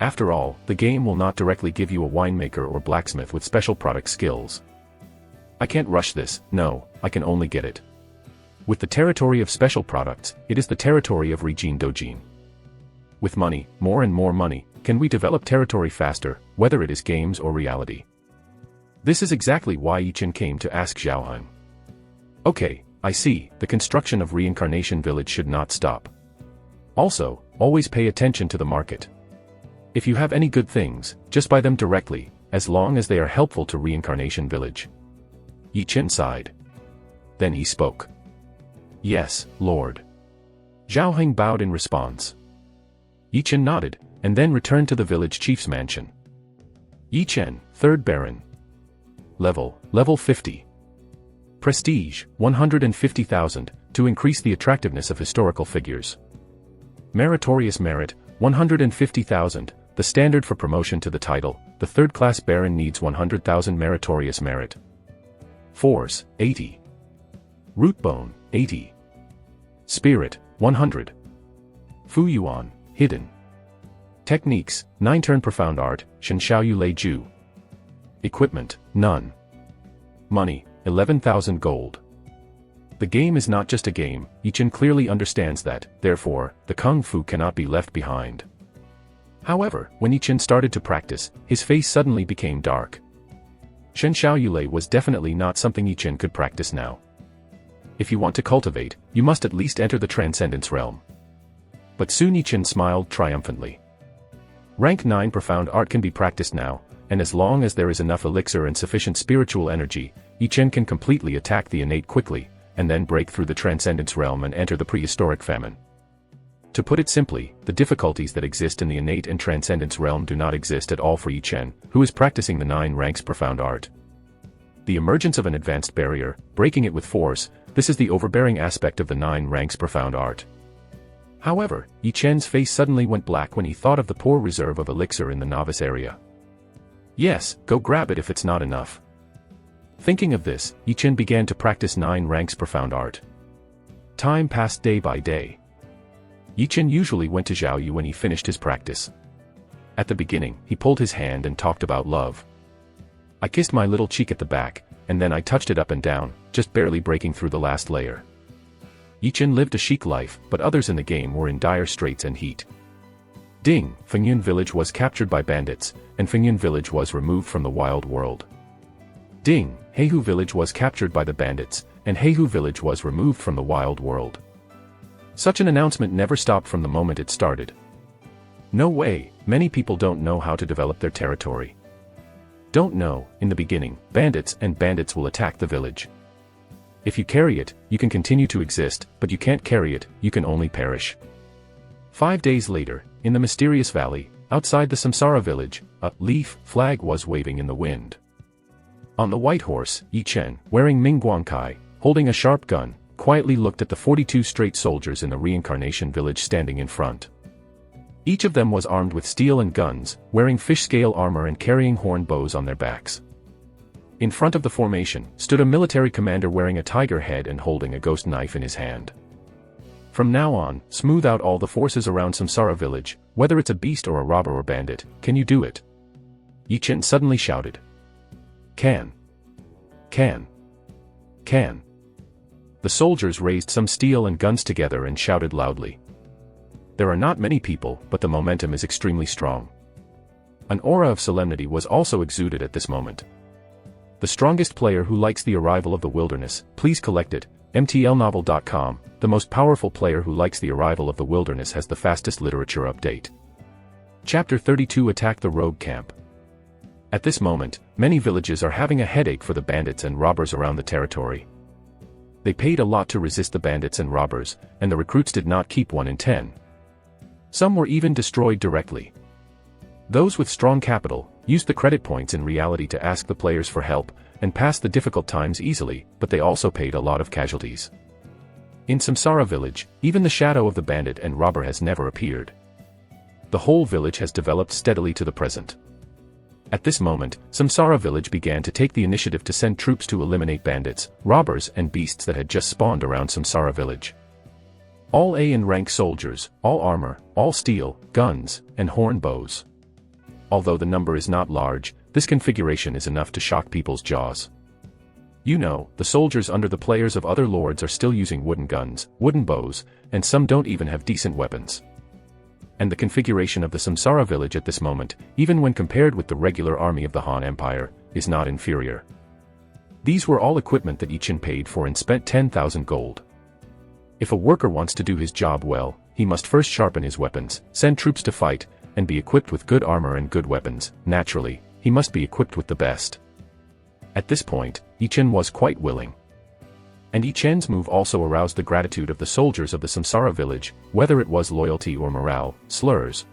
After all, the game will not directly give you a winemaker or blacksmith with special product skills. I can't rush this, no, I can only get it. With the territory of special products, it is the territory of Rijin Dojin. With money, more and more money, can we develop territory faster, whether it is games or reality? This is exactly why Yi Chen came to ask Zhao Heng. Okay, I see, the construction of Reincarnation Village should not stop. Also, always pay attention to the market. If you have any good things, just buy them directly, as long as they are helpful to Reincarnation Village. Yi Chen sighed. Then he spoke. Yes, Lord. Zhao Heng bowed in response. Yi Chen nodded, and then returned to the village chief's mansion. Yi Chen, 3rd Baron. Level 50. Prestige, 150,000, to increase the attractiveness of historical figures. Meritorious merit, 150,000, the standard for promotion to the title. The 3rd-class Baron needs 100,000 meritorious merit. Force, 80. Rootbone, 80. Spirit, 100. Fu Yuan, hidden. Techniques, 9 turn profound art, Shen Xiaoyu Lei Ju. Equipment, none. Money, 11,000 gold. The game is not just a game, Yi Chen clearly understands that, therefore, the Kung Fu cannot be left behind. However, when Yi Chen started to practice, his face suddenly became dark. Shen Xiaoyu Lei was definitely not something Yi Chen could practice now. If you want to cultivate, you must at least enter the Transcendence realm. But soon Yi Chen smiled triumphantly. Rank 9 profound art can be practiced now, and as long as there is enough elixir and sufficient spiritual energy, Yi Chen can completely attack the innate quickly, and then break through the Transcendence realm and enter the prehistoric famine. To put it simply, the difficulties that exist in the innate and Transcendence realm do not exist at all for Yi Chen, who is practicing the 9 ranks profound art. The emergence of an advanced barrier, breaking it with force, this is the overbearing aspect of the 9 ranks profound art. However, Yi Chen's face suddenly went black when he thought of the poor reserve of elixir in the novice area. Yes, go grab it if it's not enough. Thinking of this, Yi Chen began to practice 9 ranks profound art. Time passed day by day. Yi Chen usually went to Zhao Yu when he finished his practice. At the beginning, he pulled his hand and talked about love. I kissed my little cheek at the back, and then I touched it up and down, just barely breaking through the last layer. Yi Chen lived a chic life, but others in the game were in dire straits and heat. Ding, Fengyun village was captured by bandits, and Fengyun village was removed from the wild world. Ding, Heihu village was captured by the bandits, and Heihu village was removed from the wild world. Such an announcement never stopped from the moment it started. No way, many people don't know how to develop their territory. Don't know, in the beginning, bandits will attack the village. If you carry it, you can continue to exist, but you can't carry it, you can only perish. 5 days later, in the mysterious valley, outside the Samsara village, a leaf flag was waving in the wind. On the white horse, Yi Chen, wearing Mingguangkai, holding a sharp gun, quietly looked at the 42 straight soldiers in the reincarnation village standing in front. Each of them was armed with steel and guns, wearing fish-scale armor and carrying horn bows on their backs. In front of the formation, stood a military commander wearing a tiger head and holding a ghost knife in his hand. From now on, smooth out all the forces around Samsara village, whether it's a beast or a robber or bandit, can you do it? Yi Chen suddenly shouted. Can. The soldiers raised some steel and guns together and shouted loudly. There are not many people, but the momentum is extremely strong. An aura of solemnity was also exuded at this moment. The strongest player who likes the arrival of the wilderness, please collect it, mtlnovel.com, the most powerful player who likes the arrival of the wilderness has the fastest literature update. Chapter 32 Attack the Rogue Camp. At this moment, many villages are having a headache for the bandits and robbers around the territory. They paid a lot to resist the bandits and robbers, and the recruits did not keep 1 in 10. Some were even destroyed directly. Those with strong capital used the credit points in reality to ask the players for help, and passed the difficult times easily, but they also paid a lot of casualties. In Samsara village, even the shadow of the bandit and robber has never appeared. The whole village has developed steadily to the present. At this moment, Samsara village began to take the initiative to send troops to eliminate bandits, robbers and beasts that had just spawned around Samsara village. All A in rank soldiers, all armor, all steel, guns, and horn bows. Although the number is not large, this configuration is enough to shock people's jaws. You know, the soldiers under the players of other lords are still using wooden guns, wooden bows, and some don't even have decent weapons. And the configuration of the Samsara village at this moment, even when compared with the regular army of the Han Empire, is not inferior. These were all equipment that Yichen paid for and spent 10,000 gold. If a worker wants to do his job well, he must first sharpen his weapons, send troops to fight, and be equipped with good armor and good weapons. Naturally, he must be equipped with the best. At this point, Yichen was quite willing. And Yichen's move also aroused the gratitude of the soldiers of the Samsara village, whether it was loyalty or morale, slurs.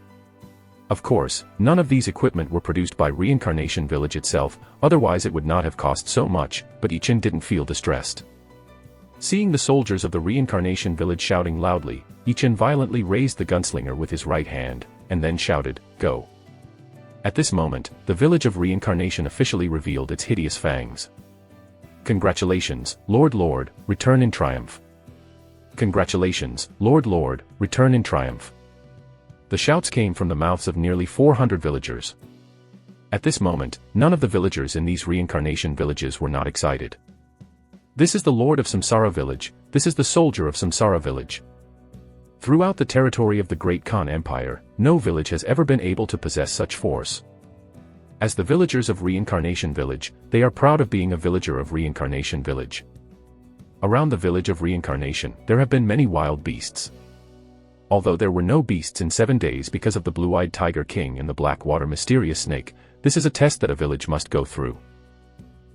Of course, none of these equipment were produced by Reincarnation Village itself, otherwise it would not have cost so much, but Yichen didn't feel distressed. Seeing the soldiers of the Reincarnation Village shouting loudly, Yichen violently raised the gunslinger with his right hand, and then shouted, "Go!" At this moment, the village of Reincarnation officially revealed its hideous fangs. "Congratulations, Lord, return in triumph. Congratulations, Lord, return in triumph." The shouts came from the mouths of nearly 400 villagers. At this moment, none of the villagers in these Reincarnation villages were not excited. This is the Lord of Samsara village, this is the soldier of Samsara village. Throughout the territory of the Great Khan Empire, no village has ever been able to possess such force. As the villagers of Reincarnation Village, they are proud of being a villager of Reincarnation Village. Around the village of Reincarnation, there have been many wild beasts. Although there were no beasts in 7 days because of the blue-eyed tiger king and the black-water mysterious snake, this is a test that a village must go through.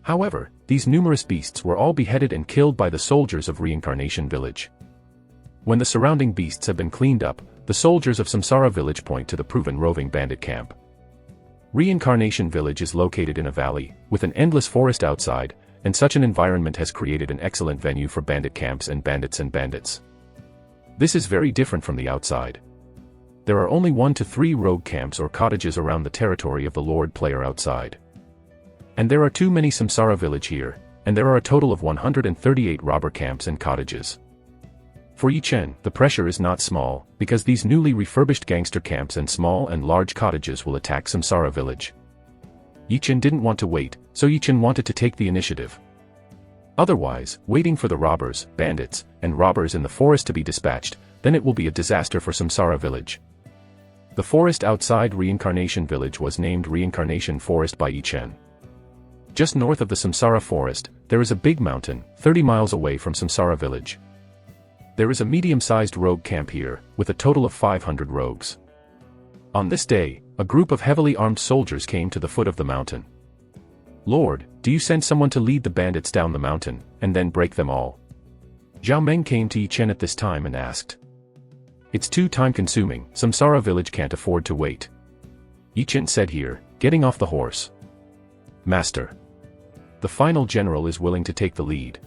However, these numerous beasts were all beheaded and killed by the soldiers of Reincarnation Village. When the surrounding beasts have been cleaned up, the soldiers of Samsara Village point to the proven roving bandit camp. Reincarnation Village is located in a valley, with an endless forest outside, and such an environment has created an excellent venue for bandit camps and bandits. This is very different from the outside. There are only 1 to 3 rogue camps or cottages around the territory of the Lord player outside. And there are too many Samsara Village here, and there are a total of 138 robber camps and cottages. For Yichen, the pressure is not small, because these newly refurbished gangster camps and small and large cottages will attack Samsara Village. Yichen didn't want to wait, so Yichen wanted to take the initiative. Otherwise, waiting for the robbers, bandits, and robbers in the forest to be dispatched, then it will be a disaster for Samsara Village. The forest outside Reincarnation Village was named Reincarnation Forest by Yichen. Just north of the Samsara Forest, there is a big mountain, 30 miles away from Samsara Village. There is a medium-sized rogue camp here, with a total of 500 rogues. On this day, a group of heavily armed soldiers came to the foot of the mountain. "Lord, do you send someone to lead the bandits down the mountain, and then break them all?" Zhao Meng came to Yichen at this time and asked. "It's too time-consuming, Samsara Village can't afford to wait." Yichen said here, getting off the horse. "Master. The final general is willing to take the lead."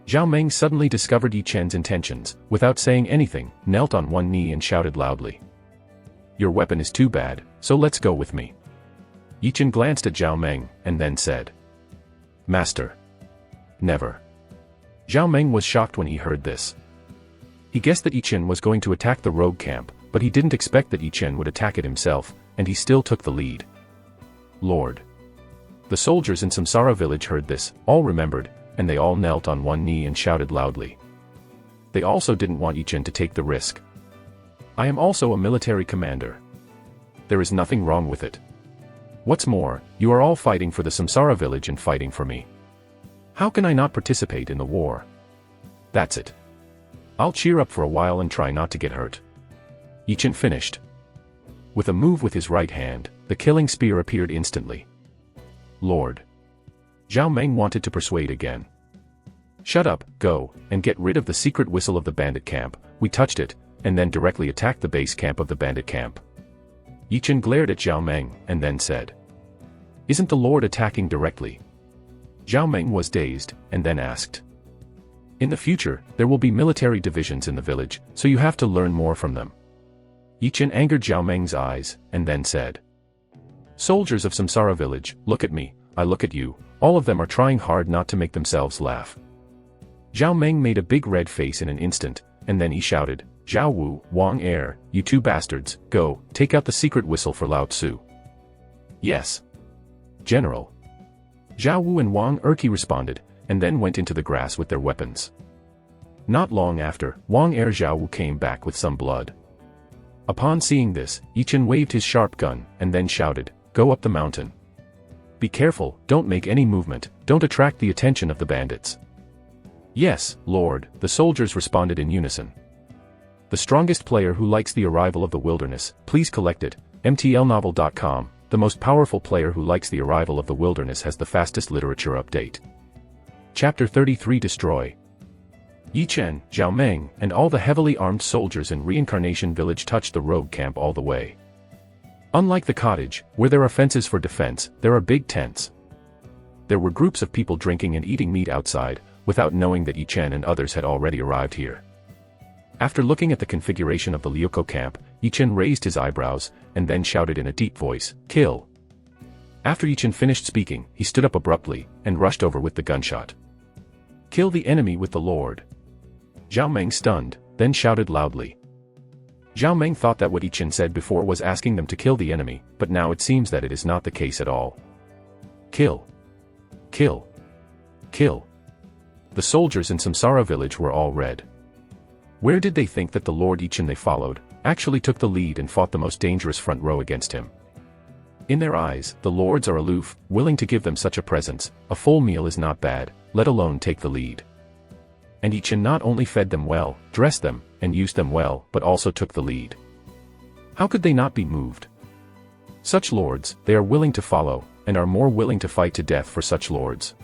Zhao Meng suddenly discovered Yichen's intentions, without saying anything, knelt on one knee and shouted loudly. "Your weapon is too bad, so let's go with me." Yichen glanced at Zhao Meng, and then said, "Master. Never." Zhao Meng was shocked when he heard this. He guessed that Yichen was going to attack the rogue camp, but he didn't expect that Yichen would attack it himself, and he still took the lead. "Lord." The soldiers in Samsara Village heard this, all remembered, and they all knelt on one knee and shouted loudly. They also didn't want Yichen to take the risk. "I am also a military commander. There is nothing wrong with it. What's more, you are all fighting for the Samsara Village and fighting for me. How can I not participate in the war? That's it. I'll cheer up for a while and try not to get hurt." Yichen finished. With a move with his right hand, the killing spear appeared instantly. "Lord." Zhao Meng wanted to persuade again. "Shut up, go, and get rid of the secret whistle of the bandit camp. We touched it, and then directly attacked the base camp of the bandit camp." Yichen glared at Zhao Meng, and then said, "Isn't the Lord attacking directly?" Zhao Meng was dazed, and then asked, "In the future, there will be military divisions in the village, so you have to learn more from them." Yichen angered Zhao Meng's eyes, and then said, "Soldiers of Samsara Village, look at me, I look at you, all of them are trying hard not to make themselves laugh." Zhao Meng made a big red face in an instant, and then he shouted, "Zhao Wu, Wang Er, you two bastards, go, take out the secret whistle for Lao Tzu." "Yes, General." Zhao Wu and Wang Erqi responded, and then went into the grass with their weapons. Not long after, Wang Er Zhao Wu came back with some blood. Upon seeing this, Yichen waved his sharp gun, and then shouted, "Go up the mountain." Be careful, don't make any movement, don't attract the attention of the bandits. Yes, Lord, the soldiers responded in unison. The strongest player who likes the arrival of the wilderness, please collect it, mtlnovel.com. The most powerful player who likes the arrival of the wilderness has the fastest literature update. Chapter 33 Destroy. Yi Chen, Zhao Meng, and all the heavily armed soldiers in Reincarnation Village touched the rogue camp all the way. Unlike the cottage, where there are fences for defense, there are big tents. There were groups of people drinking and eating meat outside, without knowing that Yi Chen and others had already arrived here. After looking at the configuration of the Liuko camp, Yi Chen raised his eyebrows, and then shouted in a deep voice, "Kill!" After Yi Chen finished speaking, he stood up abruptly, and rushed over with the gunshot. "Kill the enemy with the Lord!" Zhao Meng stunned, then shouted loudly. Zhao Meng thought that what Yi Chen said before was asking them to kill the enemy, but now it seems that it is not the case at all. Kill! Kill! Kill! The soldiers in Samsara village were all red. Where did they think that the Lord Yi Chen they followed actually took the lead and fought the most dangerous front row against him? In their eyes, the lords are aloof, willing to give them such a presence. A full meal is not bad, let alone take the lead. And Yi Chen not only fed them well, dressed them, and used them well, but also took the lead. How could they not be moved? Such lords, they are willing to follow, and are more willing to fight to death for such lords.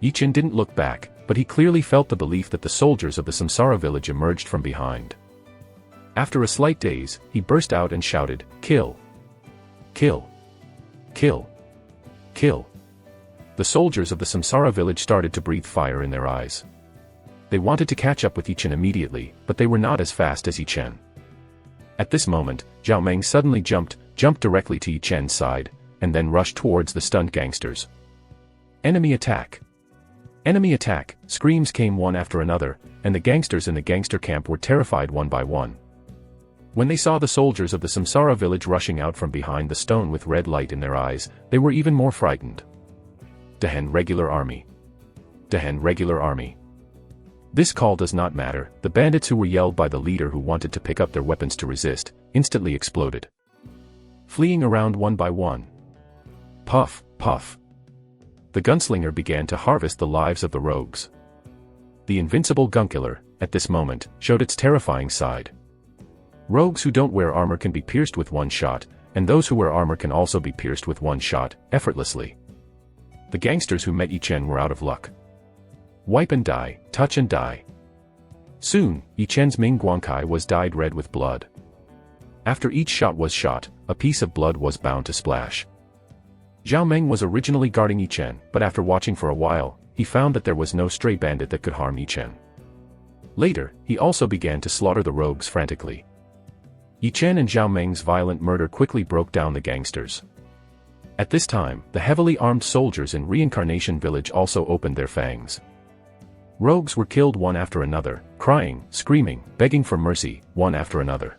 Yi Chen didn't look back, but he clearly felt the belief that the soldiers of the Samsara village emerged from behind. After a slight daze, he burst out and shouted, "Kill! Kill! Kill! Kill!" The soldiers of the Samsara village started to breathe fire in their eyes. They wanted to catch up with Yi Chen immediately, but they were not as fast as Yi Chen. At this moment, Zhao Meng suddenly jumped directly to Yi Chen's side, and then rushed towards the stunned gangsters. Enemy attack! Enemy attack! Screams came one after another, and the gangsters in the gangster camp were terrified one by one. When they saw the soldiers of the Samsara village rushing out from behind the stone with red light in their eyes, they were even more frightened. Dehen Regular Army. Dehen Regular Army. This call does not matter. The bandits who were yelled by the leader who wanted to pick up their weapons to resist, instantly exploded. Fleeing around one by one. Puff, puff. The gunslinger began to harvest the lives of the rogues. The invincible Gunkiller, at this moment, showed its terrifying side. Rogues who don't wear armor can be pierced with one shot, and those who wear armor can also be pierced with one shot, effortlessly. The gangsters who met Yi Chen were out of luck. Wipe and die, touch and die. Soon, Yi Chen's Ming Guangkai was dyed red with blood. After each shot was shot, a piece of blood was bound to splash. Zhao Meng was originally guarding Yi Chen, but after watching for a while, he found that there was no stray bandit that could harm Yi Chen. Later, he also began to slaughter the rogues frantically. Yi Chen and Zhao Meng's violent murder quickly broke down the gangsters. At this time, the heavily armed soldiers in Reincarnation Village also opened their fangs. Rogues were killed one after another, crying, screaming, begging for mercy, one after another.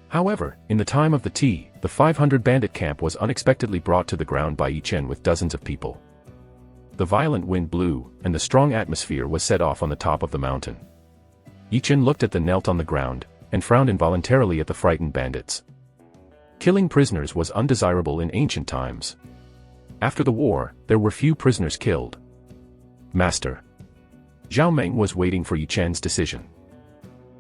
However, in the time of the tea, the 500 bandit camp was unexpectedly brought to the ground by Yi Chen with dozens of people. The violent wind blew, and the strong atmosphere was set off on the top of the mountain. Yi Chen looked at the knelt on the ground, and frowned involuntarily at the frightened bandits. Killing prisoners was undesirable in ancient times. After the war, there were few prisoners killed. Master. Zhao Meng was waiting for Yi Chen's decision.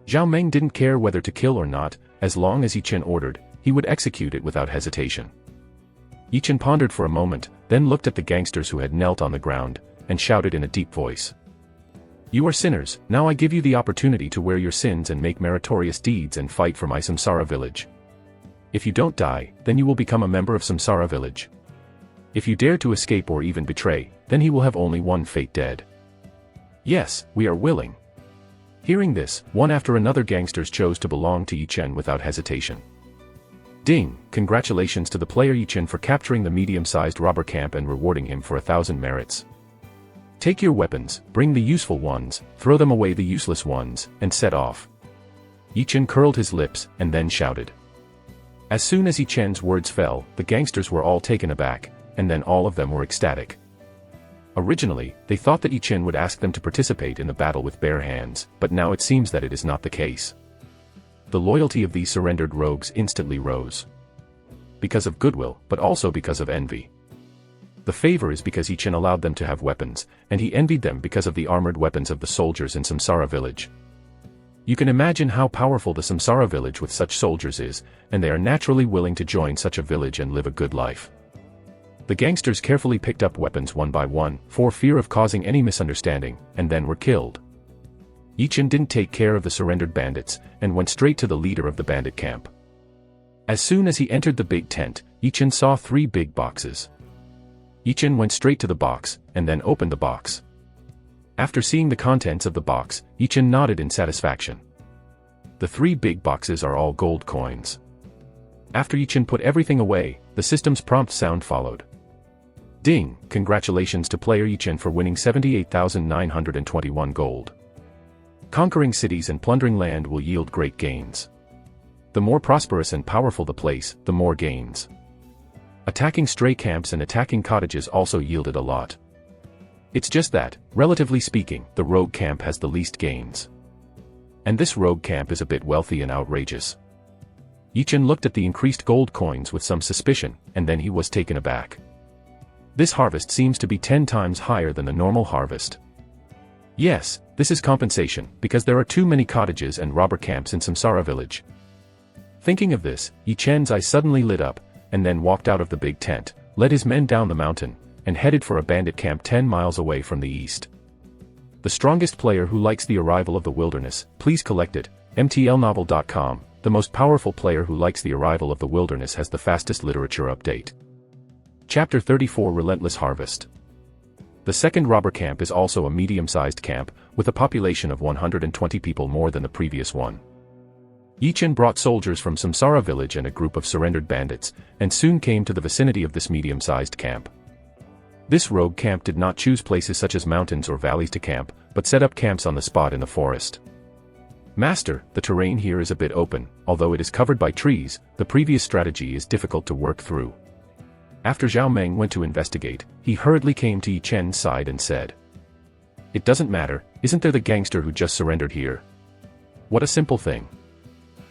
Zhao Meng didn't care whether to kill or not, as long as Yi Chen ordered, he would execute it without hesitation. Yi Chen pondered for a moment, then looked at the gangsters who had knelt on the ground, and shouted in a deep voice. "You are sinners, now I give you the opportunity to wear your sins and make meritorious deeds and fight for my Samsara village. If you don't die, then you will become a member of Samsara village. If you dare to escape or even betray, then he will have only one fate: dead." "Yes, we are willing." Hearing this, one after another gangsters chose to belong to Yi Chen without hesitation. Ding! Congratulations to the player Yi Chen for capturing the medium-sized robber camp and rewarding him for 1,000 merits. Take your weapons, bring the useful ones, throw them away the useless ones, and set off. Yi Chen curled his lips, and then shouted. As soon as Yi Chen's words fell, the gangsters were all taken aback, and then all of them were ecstatic. Originally, they thought that Yi Chen would ask them to participate in the battle with bare hands, but now it seems that it is not the case. The loyalty of these surrendered rogues instantly rose. Because of goodwill, but also because of envy. The favor is because Yichen allowed them to have weapons, and he envied them because of the armored weapons of the soldiers in Samsara village. You can imagine how powerful the Samsara village with such soldiers is, and they are naturally willing to join such a village and live a good life. The gangsters carefully picked up weapons one by one, for fear of causing any misunderstanding, and then were killed. Yichen didn't take care of the surrendered bandits, and went straight to the leader of the bandit camp. As soon as he entered the big tent, Yichen saw 3 big boxes. Yichen went straight to the box, and then opened the box. After seeing the contents of the box, Yichen nodded in satisfaction. The 3 big boxes are all gold coins. After Yichen put everything away, the system's prompt sound followed. Ding! Congratulations to player Yichen for winning 78,921 gold. Conquering cities and plundering land will yield great gains. The more prosperous and powerful the place, the more gains. Attacking stray camps and attacking cottages also yielded a lot. It's just that, relatively speaking, the rogue camp has the least gains. And this rogue camp is a bit wealthy and outrageous. Yichen looked at the increased gold coins with some suspicion, and then he was taken aback. This harvest seems to be 10 times higher than the normal harvest. Yes, this is compensation, because there are too many cottages and robber camps in Samsara village. Thinking of this, Yichen's eyes suddenly lit up, and then walked out of the big tent, led his men down the mountain, and headed for a bandit camp 10 miles away from the east. The strongest player who likes the arrival of the wilderness, please collect it, mtlnovel.com. The most powerful player who likes the arrival of the wilderness has the fastest literature update. Chapter 34 Relentless Harvest. The second robber camp is also a medium-sized camp, with a population of 120 people more than the previous one. Yichen brought soldiers from Samsara village and a group of surrendered bandits, and soon came to the vicinity of this medium-sized camp. This rogue camp did not choose places such as mountains or valleys to camp, but set up camps on the spot in the forest. Master, the terrain here is a bit open, although it is covered by trees, the previous strategy is difficult to work through. After Zhao Meng went to investigate, he hurriedly came to Yichen's side and said, "It doesn't matter, isn't there the gangster who just surrendered here? What a simple thing."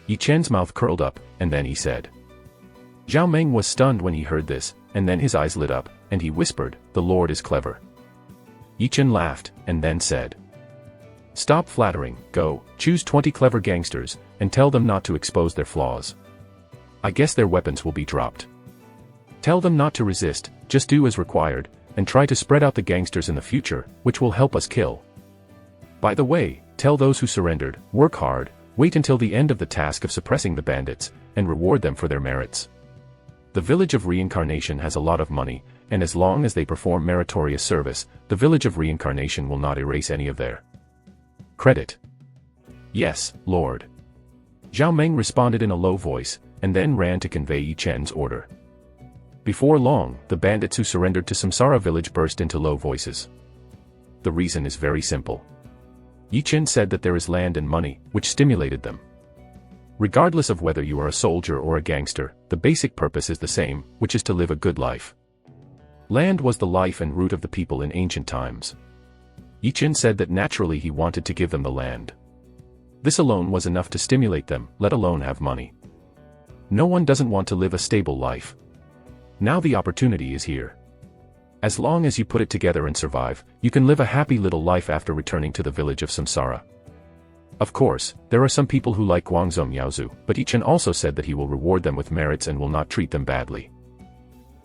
Yichen's mouth curled up, and then he said. Zhao Meng was stunned when he heard this, and then his eyes lit up, and he whispered, "The Lord is clever." Yichen laughed, and then said, "Stop flattering, go, choose 20 clever gangsters, and tell them not to expose their flaws. I guess their weapons will be dropped. Tell them not to resist, just do as required, and try to spread out the gangsters in the future, which will help us kill. By the way, tell those who surrendered, work hard, wait until the end of the task of suppressing the bandits, and reward them for their merits. The village of reincarnation has a lot of money, and as long as they perform meritorious service, the village of reincarnation will not erase any of their credit." "Yes, Lord." Zhao Meng responded in a low voice, and then ran to convey Yichen's order. Before long, the bandits who surrendered to Samsara village burst into low voices. The reason is very simple. Yichen said that there is land and money, which stimulated them. Regardless of whether you are a soldier or a gangster, the basic purpose is the same, which is to live a good life. Land was the life and root of the people in ancient times. Yichen said that naturally he wanted to give them the land. This alone was enough to stimulate them, let alone have money. No one doesn't want to live a stable life. Now the opportunity is here. As long as you put it together and survive, you can live a happy little life after returning to the village of Samsara. Of course, there are some people who like Guangzhou Miaozu, but Yichen also said that he will reward them with merits and will not treat them badly.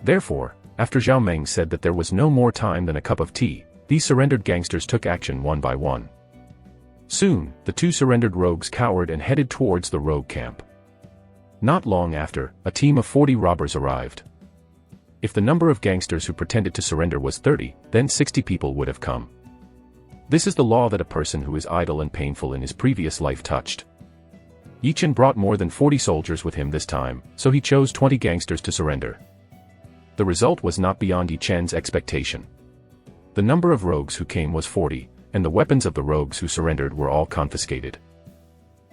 Therefore, after Zhao Meng said that there was no more time than a cup of tea, these surrendered gangsters took action one by one. Soon, the 2 surrendered rogues cowered and headed towards the rogue camp. Not long after, a team of 40 robbers arrived. If the number of gangsters who pretended to surrender was 30, then 60 people would have come. This is the law that a person who is idle and painful in his previous life touched. Yichen brought more than 40 soldiers with him this time, so he chose 20 gangsters to surrender. The result was not beyond Yichen's expectation. The number of rogues who came was 40, and the weapons of the rogues who surrendered were all confiscated.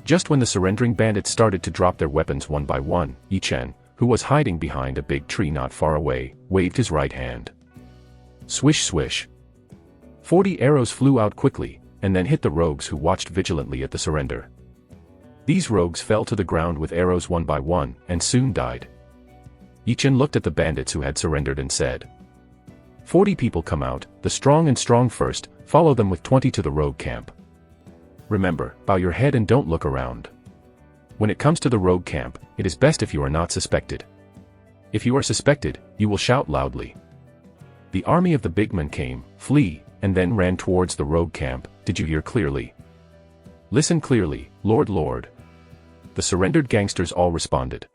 Just when the surrendering bandits started to drop their weapons one by one, Yichen, who was hiding behind a big tree not far away, waved his right hand. Swish swish. 40 arrows flew out quickly, and then hit the rogues who watched vigilantly at the surrender. These rogues fell to the ground with arrows one by one, and soon died. Yichen looked at the bandits who had surrendered and said, 40 people come out, the strong and strong first, follow them with 20 to the rogue camp. Remember, bow your head and don't look around. When it comes to the rogue camp, it is best if you are not suspected. If you are suspected, you will shout loudly. The army of the big men came, flee, and then ran towards the rogue camp. Did you hear clearly? Listen clearly, Lord, Lord. The surrendered gangsters all responded.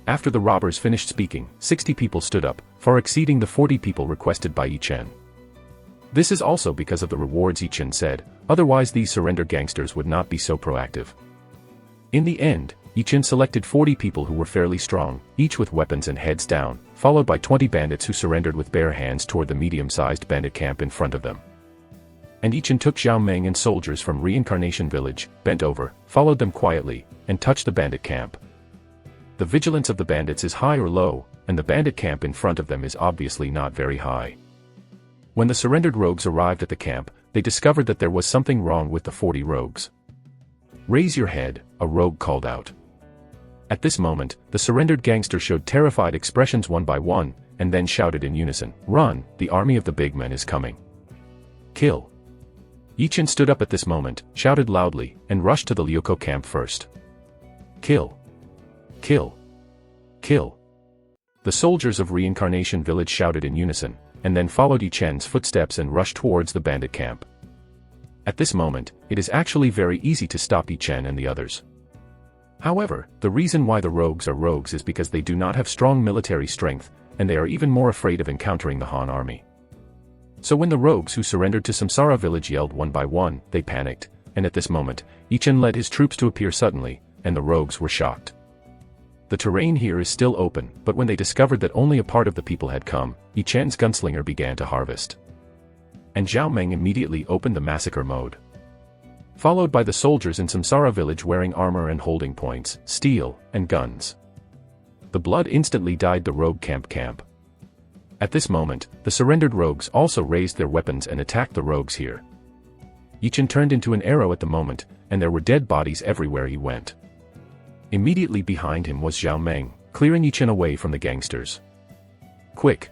After the robbers finished speaking, 60 people stood up, far exceeding the 40 people requested by Yi Chen. This is also because of the rewards Yi Chen said, otherwise these surrender gangsters would not be so proactive. In the end, Yi Chen selected 40 people who were fairly strong, each with weapons and heads down, followed by 20 bandits who surrendered with bare hands toward the medium-sized bandit camp in front of them. And Yi Chen took Zhao Meng and soldiers from Reincarnation Village, bent over, followed them quietly, and touched the bandit camp. The vigilance of the bandits is high or low, and the bandit camp in front of them is obviously not very high. When the surrendered rogues arrived at the camp, they discovered that there was something wrong with the 40 rogues. "Raise your head," a rogue called out. At this moment, the surrendered gangster showed terrified expressions one by one, and then shouted in unison, "Run, the army of the big men is coming. Kill." Yi Chen stood up at this moment, shouted loudly, and rushed to the Liuko camp first. "Kill! Kill! Kill!" The soldiers of Reincarnation Village shouted in unison, and then followed Yi Chen's footsteps and rushed towards the bandit camp. At this moment, it is actually very easy to stop Yi Chen and the others. However, the reason why the rogues are rogues is because they do not have strong military strength, and they are even more afraid of encountering the Han army. So when the rogues who surrendered to Samsara village yelled one by one, they panicked, and at this moment, Yi Chen led his troops to appear suddenly, and the rogues were shocked. The terrain here is still open, but when they discovered that only a part of the people had come, Yi Chen's gunslinger began to harvest. And Zhao Meng immediately opened the massacre mode. Followed by the soldiers in Samsara village wearing armor and holding points, steel, and guns. The blood instantly dyed the rogue camp. At this moment, the surrendered rogues also raised their weapons and attacked the rogues here. Yi Chen turned into an arrow at the moment, and there were dead bodies everywhere he went. Immediately behind him was Zhao Meng, clearing Yi Chen away from the gangsters. "Quick!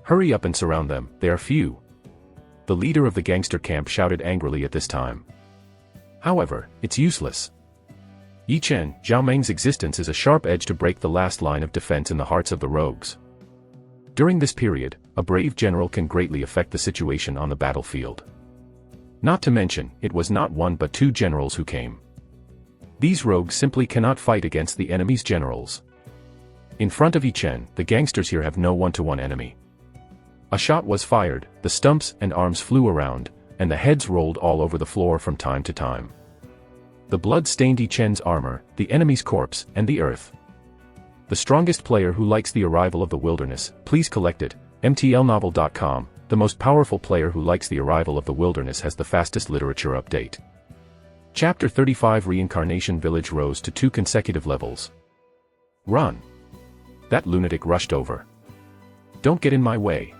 Hurry up and surround them, they are few." The leader of the gangster camp shouted angrily at this time. However, it's useless. Yi Chen, Zhao Meng's existence is a sharp edge to break the last line of defense in the hearts of the rogues. During this period, a brave general can greatly affect the situation on the battlefield. Not to mention, it was not one but two generals who came. These rogues simply cannot fight against the enemy's generals. In front of Yi Chen, the gangsters here have no one-to-one enemy. A shot was fired, the stumps and arms flew around, and the heads rolled all over the floor from time to time. The blood stained Yi Chen's armor, the enemy's corpse, and the earth. The strongest player who likes the arrival of the wilderness, please collect it, mtlnovel.com, the most powerful player who likes the arrival of the wilderness has the fastest literature update. Chapter 35 Reincarnation Village rose to 2 consecutive levels. Run! That lunatic rushed over. Don't get in my way.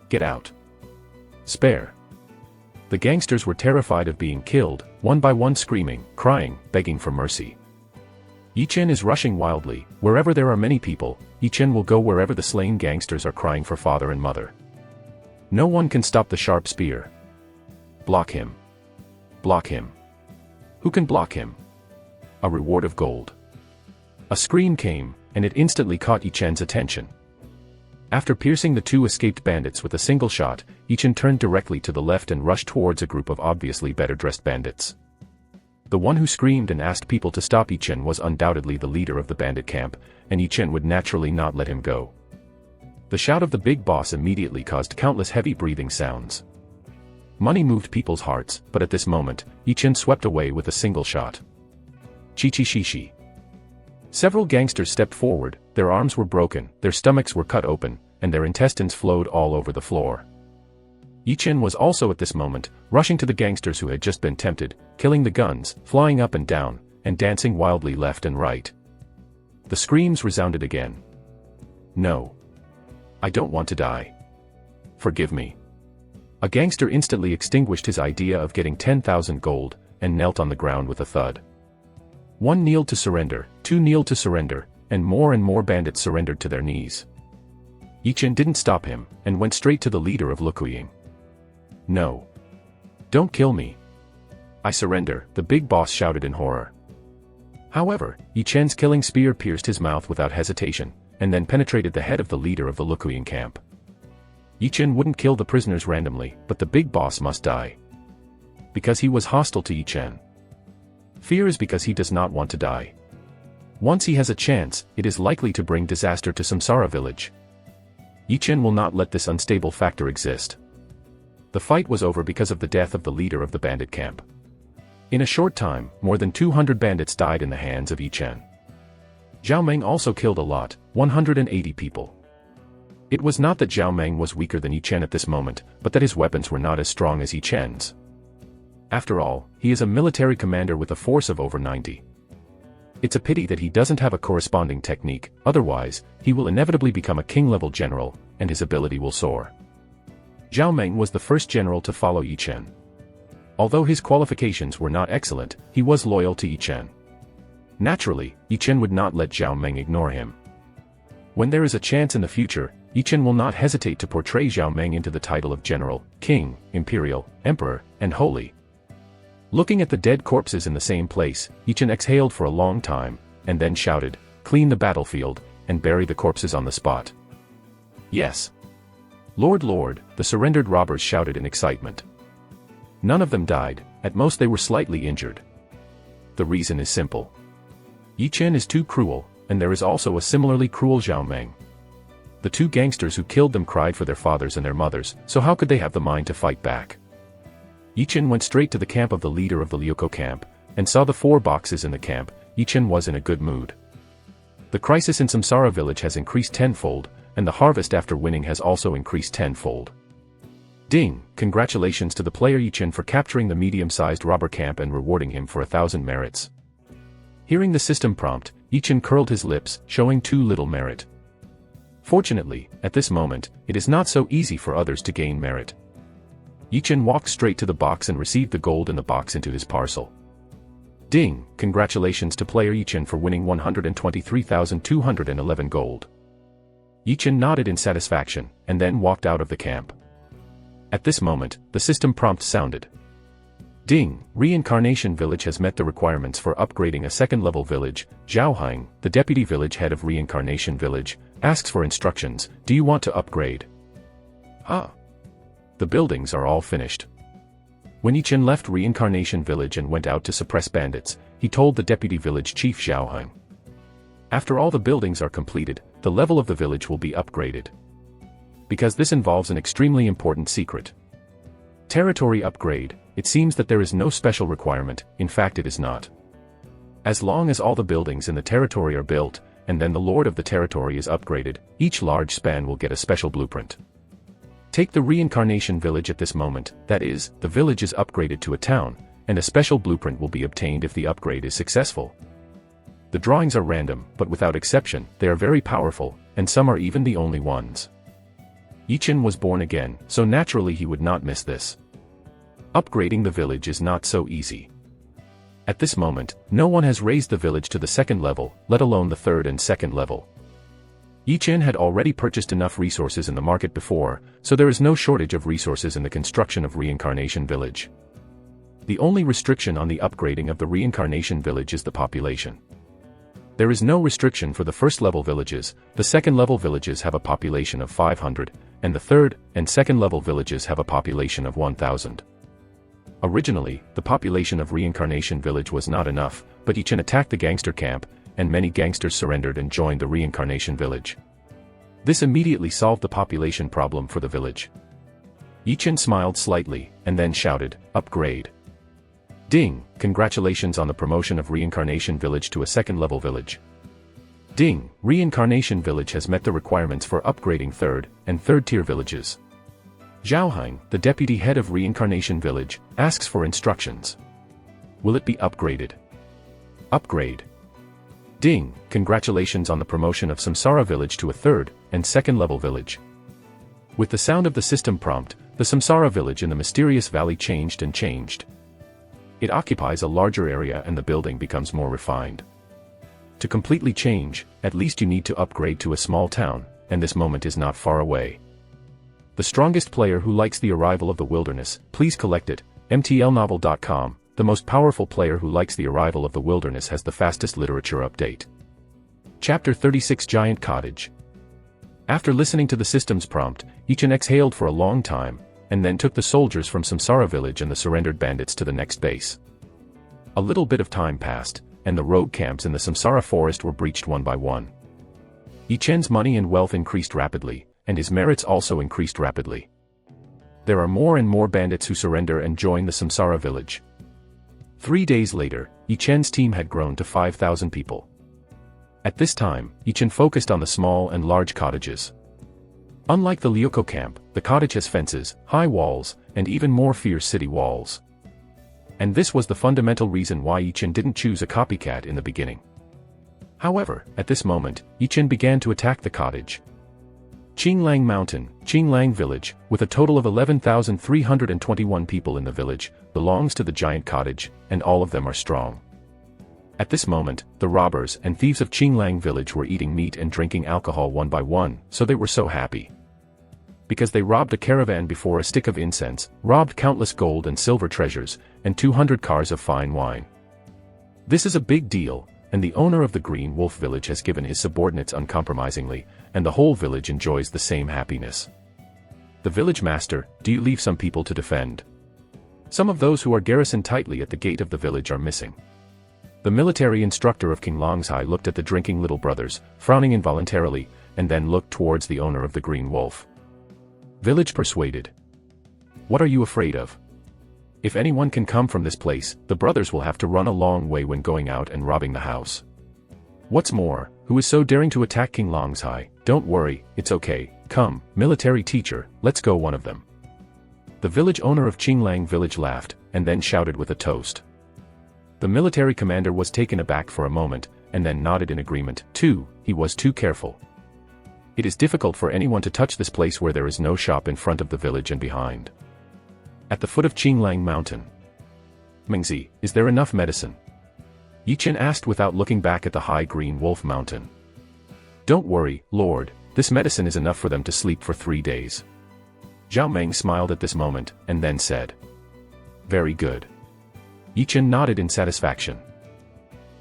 Get out. Spare. The gangsters were terrified of being killed, one by one screaming, crying, begging for mercy. Yi Chen is rushing wildly. Wherever there are many people, Yi Chen will go wherever the slain gangsters are crying for father and mother. No one can stop the sharp spear. Block him. Block him. Who can block him? A reward of gold. A scream came, and it instantly caught Yi Chen's attention. After piercing the 2 escaped bandits with a single shot, Yi Chen turned directly to the left and rushed towards a group of obviously better-dressed bandits. The one who screamed and asked people to stop Yi Chen was undoubtedly the leader of the bandit camp, and Yi Chen would naturally not let him go. The shout of the big boss immediately caused countless heavy breathing sounds. Money moved people's hearts, but at this moment, Yi Chen swept away with a single shot. Chi-chi-shi-shi. Several gangsters stepped forward, their arms were broken, their stomachs were cut open, and their intestines flowed all over the floor. Yi Chen was also at this moment, rushing to the gangsters who had just been tempted, killing the guns, flying up and down, and dancing wildly left and right. The screams resounded again. No. I don't want to die. Forgive me. A gangster instantly extinguished his idea of getting 10,000 gold, and knelt on the ground with a thud. 1 kneeled to surrender, 2 kneeled to surrender, and more bandits surrendered to their knees. Yichen didn't stop him, and went straight to the leader of Lukuying. No. Don't kill me. I surrender, the big boss shouted in horror. However, Yichen's killing spear pierced his mouth without hesitation, and then penetrated the head of the leader of the Lukuying camp. Yichen wouldn't kill the prisoners randomly, but the big boss must die. Because he was hostile to Yichen. Fear is because he does not want to die. Once he has a chance, it is likely to bring disaster to Samsara village. Yichen will not let this unstable factor exist. The fight was over because of the death of the leader of the bandit camp. In a short time, more than 200 bandits died in the hands of Yichen. Zhao Meng also killed a lot, 180 people. It was not that Zhao Meng was weaker than Yichen at this moment, but that his weapons were not as strong as Yichen's. After all, he is a military commander with a force of over 90. It's a pity that he doesn't have a corresponding technique, otherwise, he will inevitably become a king-level general, and his ability will soar. Zhao Meng was the first general to follow Yichen. Although his qualifications were not excellent, he was loyal to Yichen. Naturally, Yichen would not let Zhao Meng ignore him. When there is a chance in the future, Yichen will not hesitate to portray Zhao Meng into the title of general, king, imperial, emperor, and holy. Looking at the dead corpses in the same place, Yichen exhaled for a long time, and then shouted, "Clean the battlefield, and bury the corpses on the spot." Yes. Lord, the surrendered robbers shouted in excitement. None of them died, at most they were slightly injured. The reason is simple. Yichen is too cruel, and there is also a similarly cruel Zhao Meng. The two gangsters who killed them cried for their fathers and their mothers, so how could they have the mind to fight back? Yichen went straight to the camp of the leader of the Liuko camp, and saw the 4 boxes in the camp. Yichen was in a good mood. The crisis in Samsara village has increased tenfold, and the harvest after winning has also increased tenfold. Ding! Congratulations to the player Yichen for capturing the medium-sized robber camp and rewarding him for 1,000 merits. Hearing the system prompt, Yichen curled his lips, showing too little merit. Fortunately, at this moment, it is not so easy for others to gain merit. Yichen walked straight to the box and received the gold in the box into his parcel. Ding! Congratulations to player Yichen for winning 123,211 gold. Yichen nodded in satisfaction, and then walked out of the camp. At this moment, the system prompt sounded. Ding! Reincarnation Village has met the requirements for upgrading a second-level village. Zhaohang, the deputy village head of Reincarnation Village, asks for instructions. Do you want to upgrade? Ah! The buildings are all finished. When Yichen left Reincarnation Village and went out to suppress bandits, he told the deputy village chief Zhaohang. After all the buildings are completed, the level of the village will be upgraded. Because this involves an extremely important secret. Territory upgrade. It seems that there is no special requirement, in fact it is not. As long as all the buildings in the territory are built, and then the lord of the territory is upgraded, each large span will get a special blueprint. Take the Reincarnation Village at this moment, that is, the village is upgraded to a town, and a special blueprint will be obtained if the upgrade is successful. The drawings are random, but without exception, they are very powerful, and some are even the only ones. Yichen was born again, so naturally he would not miss this. Upgrading the village is not so easy. At this moment, no one has raised the village to the second level, let alone the third and second level. Yichen had already purchased enough resources in the market before, so there is no shortage of resources in the construction of Reincarnation Village. The only restriction on the upgrading of the Reincarnation Village is the population. There is no restriction for the first-level villages. The second-level villages have a population of 500, and the third and second-level villages have a population of 1,000. Originally, the population of Reincarnation Village was not enough, but Yichen attacked the gangster camp, and many gangsters surrendered and joined the Reincarnation Village. This immediately solved the population problem for the village. Yichen smiled slightly, and then shouted, "Upgrade!" Ding! Congratulations on the promotion of Reincarnation Village to a second-level village. Ding! Reincarnation Village has met the requirements for upgrading third and third-tier villages. Zhaohang, the deputy head of Reincarnation Village, asks for instructions. Will it be upgraded? Upgrade. Ding! Congratulations on the promotion of Samsara Village to a third and second-level village. With the sound of the system prompt, the Samsara Village in the mysterious valley changed and changed. It occupies a larger area and the building becomes more refined. To completely change, at least you need to upgrade to a small town, and this moment is not far away. The strongest player who likes the arrival of the wilderness, please collect it, mtlnovel.com. The most powerful player who likes the arrival of the wilderness has the fastest literature update. Chapter 36 Giant Cottage. After listening to the system's prompt, Ichin exhaled for a long time, and then took the soldiers from Samsara village and the surrendered bandits to the next base. A little bit of time passed, and the rogue camps in the Samsara forest were breached one by one. Ichen's money and wealth increased rapidly, and his merits also increased rapidly. There are more and more bandits who surrender and join the Samsara village. 3 days later, Ichen's team had grown to 5,000 people. At this time, Ichen focused on the small and large cottages. Unlike the Liuko camp, the cottage has fences, high walls, and even more fierce city walls. And this was the fundamental reason why Ichen didn't choose a copycat in the beginning. However, at this moment, Ichen began to attack the cottage. Qinglang Mountain, Qinglang Village, with a total of 11,321 people in the village, belongs to the giant cottage, and all of them are strong. At this moment, the robbers and thieves of Qinglang Village were eating meat and drinking alcohol one by one, so they were so happy. Because they robbed a caravan before a stick of incense, robbed countless gold and silver treasures, and 200 cars of fine wine. This is a big deal, and the owner of the Green Wolf Village has given his subordinates uncompromisingly, and the whole village enjoys the same happiness. The village master, do you leave some people to defend? Some of those who are garrisoned tightly at the gate of the village are missing. The military instructor of King Longzhai looked at the drinking little brothers, frowning involuntarily, and then looked towards the owner of the Green Wolf. Village persuaded. What are you afraid of? If anyone can come from this place, the brothers will have to run a long way when going out and robbing the house. What's more, who is so daring to attack King Longzhai? Don't worry, it's okay, come, military teacher, let's go one of them. The village owner of Qinglang Village laughed, and then shouted with a toast. The military commander was taken aback for a moment, and then nodded in agreement. Too, he was too careful. It is difficult for anyone to touch this place where there is no shop in front of the village and behind. At the foot of Qinglang Mountain. Mingzi, is there enough medicine? Yichen asked without looking back at the high Green Wolf Mountain. Don't worry, Lord, this medicine is enough for them to sleep for 3 days. Zhao Meng smiled at this moment, and then said. Very good. Yichen nodded in satisfaction.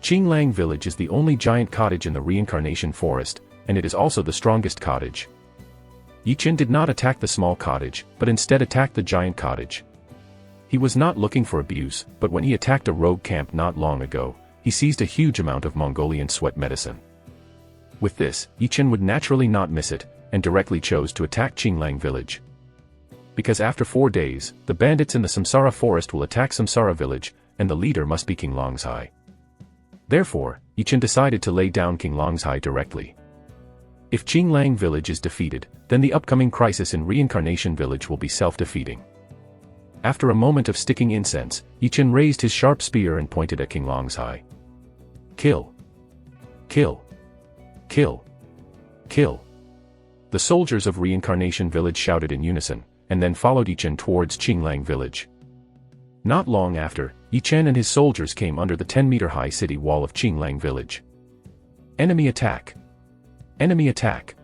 Qinglang Village is the only giant cottage in the reincarnation forest, and it is also the strongest cottage. Yichen did not attack the small cottage, but instead attacked the giant cottage. He was not looking for abuse, but when he attacked a rogue camp not long ago, he seized a huge amount of Mongolian sweat medicine. With this, Yichen would naturally not miss it, and directly chose to attack Qinglang Village. Because after 4 days, the bandits in the Samsara forest will attack Samsara Village, and the leader must be King Longzhai. Therefore, Yichen decided to lay down King Longzhai directly. If Qinglang Village is defeated, then the upcoming crisis in Reincarnation Village will be self-defeating. After a moment of sticking incense, Yichen raised his sharp spear and pointed at King Longzhai. Kill! Kill! Kill! Kill! The soldiers of Reincarnation Village shouted in unison, and then followed Yichen towards Qinglang Village. Not long after, Yichen and his soldiers came under the 10-meter-high city wall of Qinglang Village. Enemy attack! Enemy attack!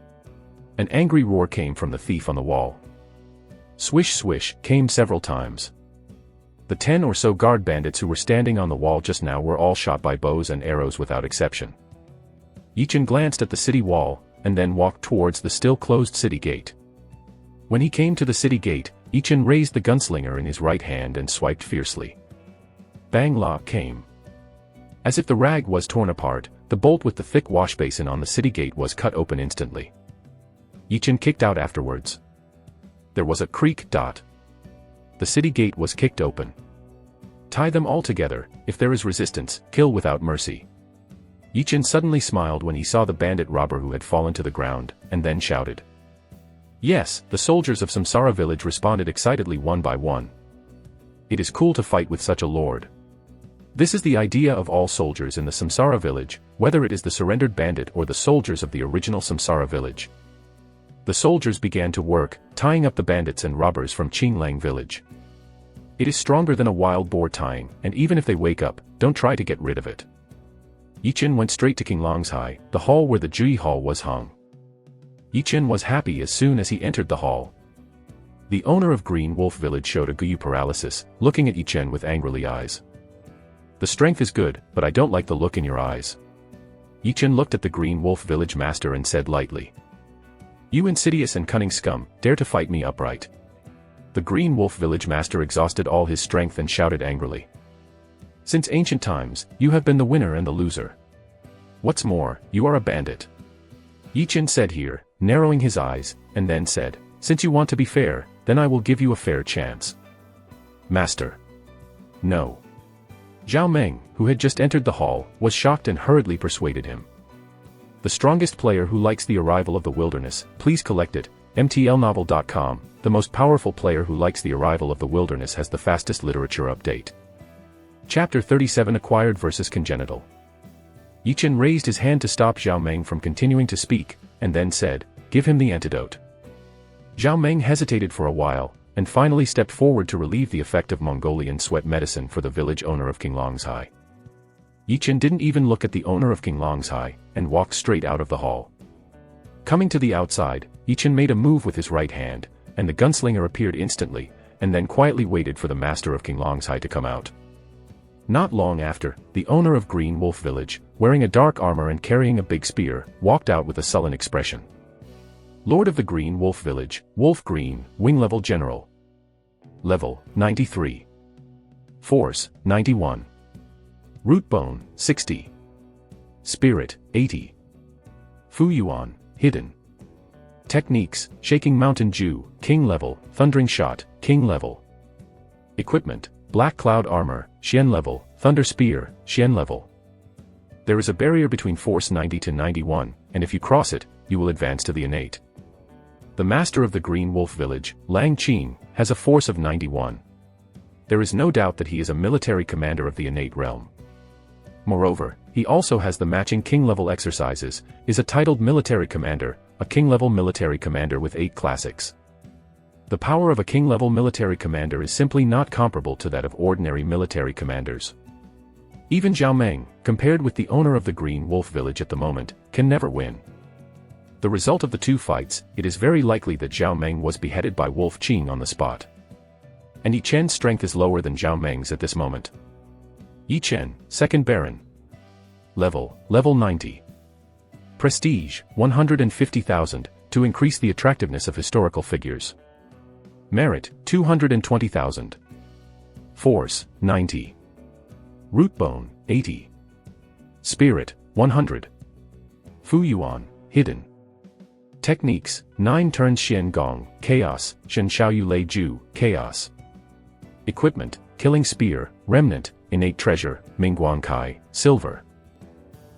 An angry roar came from the thief on the wall. Swish swish came several times. The 10 or so guard bandits who were standing on the wall just now were all shot by bows and arrows without exception. Yichen glanced at the city wall, and then walked towards the still closed city gate. When he came to the city gate, Yichen raised the gunslinger in his right hand and swiped fiercely. Bang la came. As if the rag was torn apart, the bolt with the thick wash basin on the city gate was cut open instantly. Yichen kicked out afterwards. There was a creak. The city gate was kicked open. Tie them all together, if there is resistance, kill without mercy. Yichen suddenly smiled when he saw the bandit robber who had fallen to the ground, and then shouted. Yes, the soldiers of Samsara village responded excitedly one by one. It is cool to fight with such a lord. This is the idea of all soldiers in the Samsara village, whether it is the surrendered bandit or the soldiers of the original Samsara village. The soldiers began to work, tying up the bandits and robbers from Qinglang village. It is stronger than a wild boar tying, and even if they wake up, don't try to get rid of it. Yichen went straight to King Longzhai, the hall where the Jui Hall was hung. Yi Chen was happy as soon as he entered the hall. The owner of Green Wolf Village showed a Guyu paralysis, looking at Yi Chen with angrily eyes. The strength is good, but I don't like the look in your eyes. Yi Chen looked at the Green Wolf Village master and said lightly. You insidious and cunning scum, dare to fight me upright. The Green Wolf Village master exhausted all his strength and shouted angrily. Since ancient times, you have been the winner and the loser. What's more, you are a bandit. Yi Chen said here, narrowing his eyes, and then said, since you want to be fair, then I will give you a fair chance. Master. No. Zhao Meng, who had just entered the hall, was shocked and hurriedly persuaded him. The strongest player who likes the arrival of the wilderness, please collect it, mtlnovel.com, the most powerful player who likes the arrival of the wilderness has the fastest literature update. Chapter 37 Acquired vs Congenital. Yi Chen raised his hand to stop Zhao Meng from continuing to speak, and then said, give him the antidote. Zhao Meng hesitated for a while, and finally stepped forward to relieve the effect of Mongolian sweat medicine for the village owner of King Longzhai. Yi Chen didn't even look at the owner of King Longzhai, and walked straight out of the hall. Coming to the outside, Yi Chen made a move with his right hand, and the gunslinger appeared instantly, and then quietly waited for the master of King Longzhai to come out. Not long after, the owner of Green Wolf Village, wearing a dark armor and carrying a big spear, walked out with a sullen expression. Lord of the Green Wolf Village, Wolf Green, Wing Level General. Level, 93. Force, 91. Root Bone, 60. Spirit, 80. Fu Yuan, Hidden. Techniques, Shaking Mountain Dew, King Level, Thundering Shot, King Level. Equipment, Black Cloud Armor, Xian Level, Thunder Spear, Xian Level. There is a barrier between Force 90 to 91, and if you cross it, you will advance to the innate. The master of the Green Wolf Village, Lang Qin, has a force of 91. There is no doubt that he is a military commander of the innate realm. Moreover, he also has the matching king-level exercises, is a titled military commander, a king-level military commander with 8 classics. The power of a king-level military commander is simply not comparable to that of ordinary military commanders. Even Zhao Meng, compared with the owner of the Green Wolf Village at the moment, can never win. The result of the two fights, it is very likely that Zhao Meng was beheaded by Wolf Qing on the spot. And Yi Chen's strength is lower than Zhao Meng's at this moment. Yi Chen, 2nd Baron. Level 90. Prestige, 150,000, to increase the attractiveness of historical figures. Merit, 220,000. Force, 90. Root Bone, 80. Spirit, 100. Fu Yuan, Hidden. Techniques, 9 turns Xian Gong, Chaos, Shen Xiaoyu Lei Ju, Chaos. Equipment, Killing Spear, Remnant, Innate Treasure, Mingguan Kai, Silver.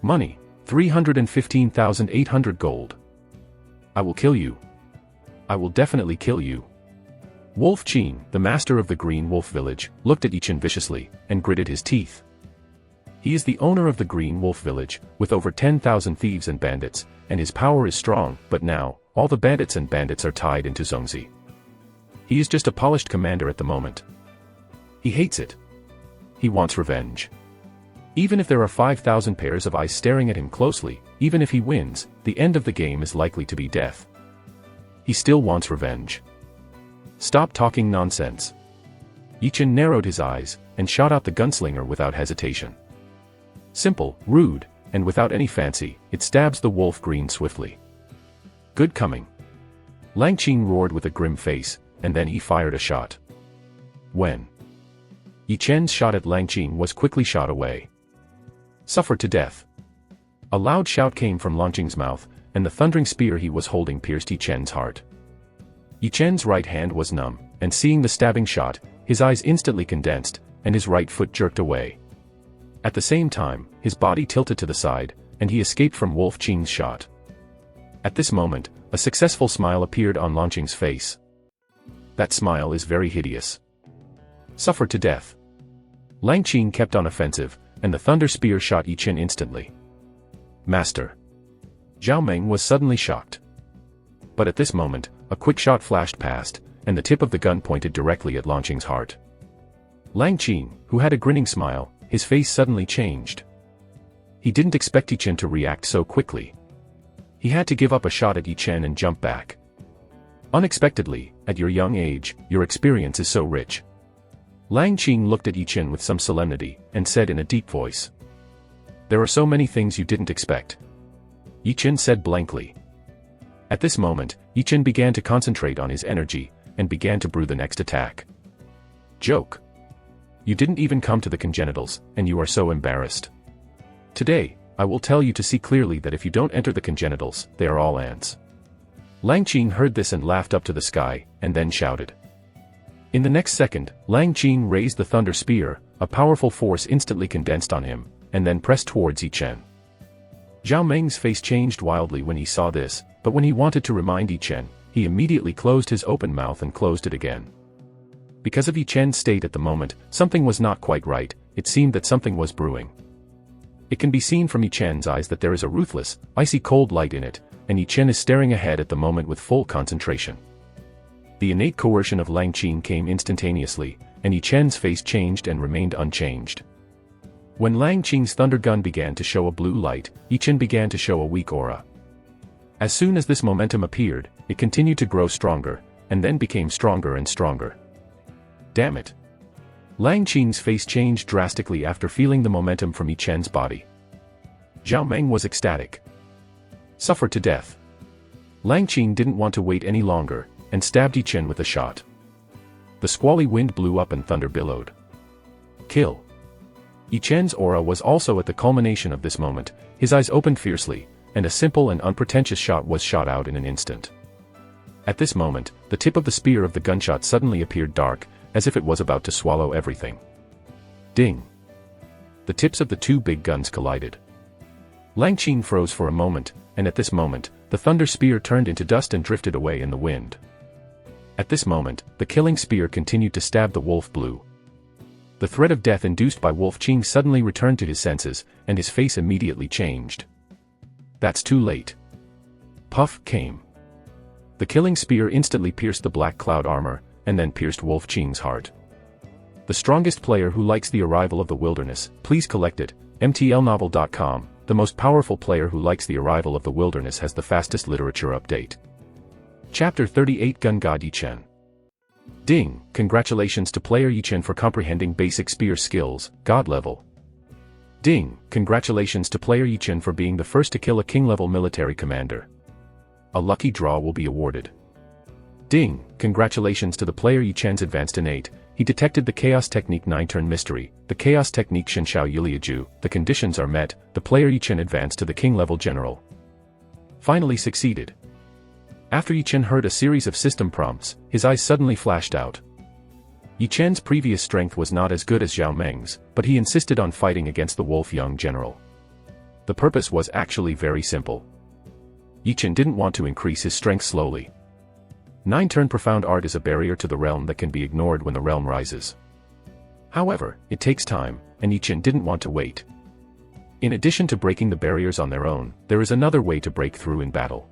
Money, 315,800 gold. I will kill you. I will definitely kill you. Wolf Qin, the master of the Green Wolf Village, looked at Yi Chen viciously, and gritted his teeth. He is the owner of the Green Wolf Village, with over 10,000 thieves and bandits, and his power is strong, but now, all the bandits are tied into Zongzi. He is just a polished commander at the moment. He hates it. He wants revenge. Even if there are 5,000 pairs of eyes staring at him closely, even if he wins, the end of the game is likely to be death. He still wants revenge. Stop talking nonsense. Yi Chen narrowed his eyes, and shot out the gunslinger without hesitation. Simple, rude, and without any fancy, it stabs the wolf green swiftly. Good coming. Lang Qin roared with a grim face, and then he fired a shot. When Yi Chen's shot at Lang Qin was quickly shot away. Suffer to death. A loud shout came from Lang Qin's mouth, and the thundering spear he was holding pierced Yi Chen's heart. Yi Chen's right hand was numb, and seeing the stabbing shot, his eyes instantly condensed, and his right foot jerked away. At the same time, his body tilted to the side, and he escaped from Wolf Qing's shot. At this moment, a successful smile appeared on Lang Qing's face. That smile is very hideous. Suffer to death. Lang Qin kept on offensive, and the thunder spear shot Yi Chen instantly. Master. Zhao Meng was suddenly shocked. But at this moment, a quick shot flashed past, and the tip of the gun pointed directly at Lang Qing's heart. Lang Qin, who had a grinning smile, his face suddenly changed. He didn't expect Yi Chen to react so quickly. he had to give up a shot at Yi Chen and jump back. Unexpectedly, at your young age, your experience is so rich. Lang Qing looked at Yi Chen with some solemnity, and said in a deep voice. There are so many things you didn't expect. Yi Chen said blankly. At this moment, Yi Chen began to concentrate on his energy, and began to brew the next attack. Joke. You didn't even come to the congenitals, and you are so embarrassed. Today, I will tell you to see clearly that if you don't enter the congenitals, they are all ants. Lang Qing heard this and laughed up to the sky, and then shouted. In the next second, Lang Qing raised the thunder spear, a powerful force instantly condensed on him, and then pressed towards Yi Chen. Zhao Meng's face changed wildly when he saw this, but when he wanted to remind Yi Chen, he immediately closed his open mouth and closed it again. Because of Yi Chen's state at the moment, something was not quite right. It seemed that something was brewing. It can be seen from Yi Chen's eyes that there is a ruthless, icy cold light in it, and Yi Chen is staring ahead at the moment with full concentration. The innate coercion of Lang Qing came instantaneously, and Yi Chen's face changed and remained unchanged. When Lang Qing's thunder gun began to show a blue light, Yi Chen began to show a weak aura. As soon as this momentum appeared, it continued to grow stronger, and then became stronger and stronger. Damn it! Lang Qing's face changed drastically after feeling the momentum from Yi Chen's body. Zhao Meng was ecstatic. Suffer to death. Lang Qing didn't want to wait any longer, and stabbed Yi Chen with a shot. The squally wind blew up and thunder billowed. Kill. Yi Chen's aura was also at the culmination of this moment, his eyes opened fiercely, and a simple and unpretentious shot was shot out in an instant. At this moment, the tip of the spear of the gunshot suddenly appeared dark, as if it was about to swallow everything. Ding! The tips of the two big guns collided. Lang Qing froze for a moment, and at this moment, the thunder spear turned into dust and drifted away in the wind. At this moment, the killing spear continued to stab the wolf blue. The threat of death induced by Wolf Qing suddenly returned to his senses, and his face immediately changed. That's too late. Puff came. The killing spear instantly pierced the black cloud armor, and then pierced Wolf Qing's heart. The strongest player who likes the arrival of the wilderness, please collect it, mtlnovel.com. The most powerful player who likes the arrival of the wilderness has the fastest literature update. Chapter 38 Gun God Yi Chen. Ding! Congratulations to player Yi Chen for comprehending basic spear skills, God level. Ding! Congratulations to player Yi Chen for being the first to kill a king-level military commander. A lucky draw will be awarded. Ding! Congratulations to the player Yi Chen's advanced innate. He detected the Chaos Technique 9-turn mystery, the Chaos Technique Shenshao Yuliaju. The conditions are met, the player Yi Chen advanced to the king-level general. Finally succeeded. After Yi Chen heard a series of system prompts, his eyes suddenly flashed out. Yi Chen's previous strength was not as good as Zhao Meng's, but he insisted on fighting against the Wolf Young general. The purpose was actually very simple. Yi Chen didn't want to increase his strength slowly. 9-turn Profound Art is a barrier to the realm that can be ignored when the realm rises. However, it takes time, and Yi Chen didn't want to wait. In addition to breaking the barriers on their own, there is another way to break through in battle.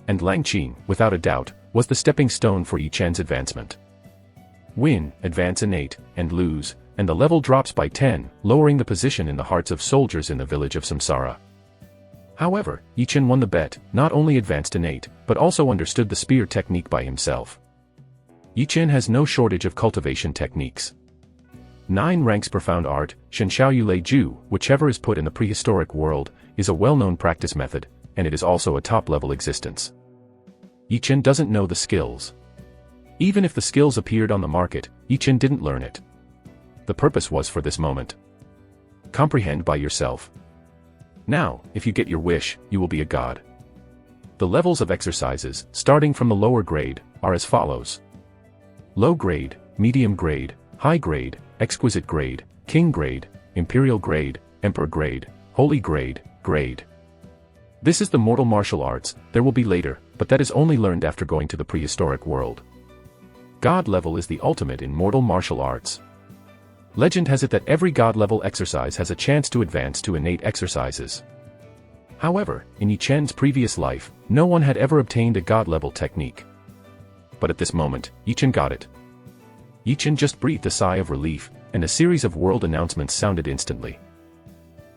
And Lang Qing, without a doubt, was the stepping stone for Yi Chen's advancement. Win, advance innate, and lose, and the level drops by 10, lowering the position in the hearts of soldiers in the village of Samsara. However, Yi Chen won the bet, not only advanced innate, but also understood the spear technique by himself. Yi Chen has no shortage of cultivation techniques. 9 ranks Profound Art, Shenshao Yulei Ju, whichever is put in the prehistoric world, is a well-known practice method, and it is also a top-level existence. Yi Chen doesn't know the skills. Even if the skills appeared on the market, Yi Chen didn't learn it. The purpose was for this moment. Comprehend by yourself. Now, if you get your wish, you will be a god. The levels of exercises, starting from the lower grade, are as follows. Low grade, medium grade, high grade, exquisite grade, king grade, imperial grade, emperor grade, holy grade, grade. This is the mortal martial arts. There will be later, but that is only learned after going to the prehistoric world. God level is the ultimate in mortal martial arts. Legend has it that every god level exercise has a chance to advance to innate exercises. However, in Yi Chen's previous life, no one had ever obtained a god level technique. But at this moment, Yi Chen got it. Yi Chen just breathed a sigh of relief, and a series of world announcements sounded instantly.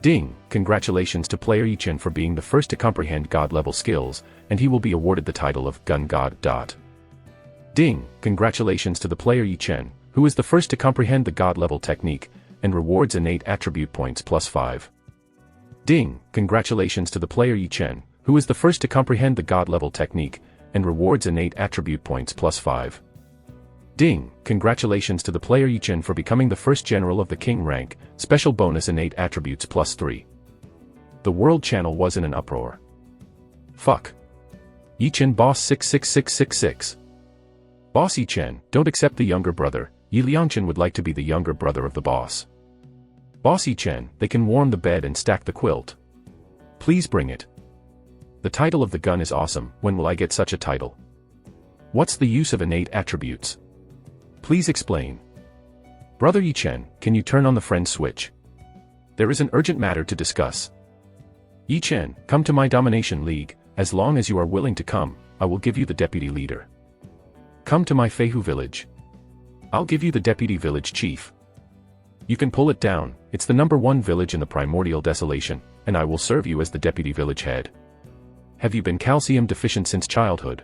Ding, congratulations to player Yichen for being the first to comprehend God-level skills, and he will be awarded the title of Gun God. Ding, congratulations to the player Yichen, who is the first to comprehend the God-level technique, and rewards innate attribute points +5. Ding, congratulations to the player Yichen, who is the first to comprehend the God-level technique, and rewards innate attribute points +5. Ding, congratulations to the player Yichen for becoming the first general of the king rank, special bonus innate attributes +3. The world channel was in an uproar. Fuck. Yichen boss 66666. Boss Yichen, don't accept the younger brother, Yi Liangchen would like to be the younger brother of the boss. Boss Yichen, they can warm the bed and stack the quilt. Please bring it. The title of the gun is awesome, when will I get such a title? What's the use of innate attributes? Please explain. Brother Yichen, can you turn on the friend switch? There is an urgent matter to discuss. Yichen, come to my domination league, as long as you are willing to come, I will give you the deputy leader. Come to my Feihu village. I'll give you the deputy village chief. You can pull it down, it's the #1 village in the primordial desolation, and I will serve you as the deputy village head. Have you been calcium deficient since childhood?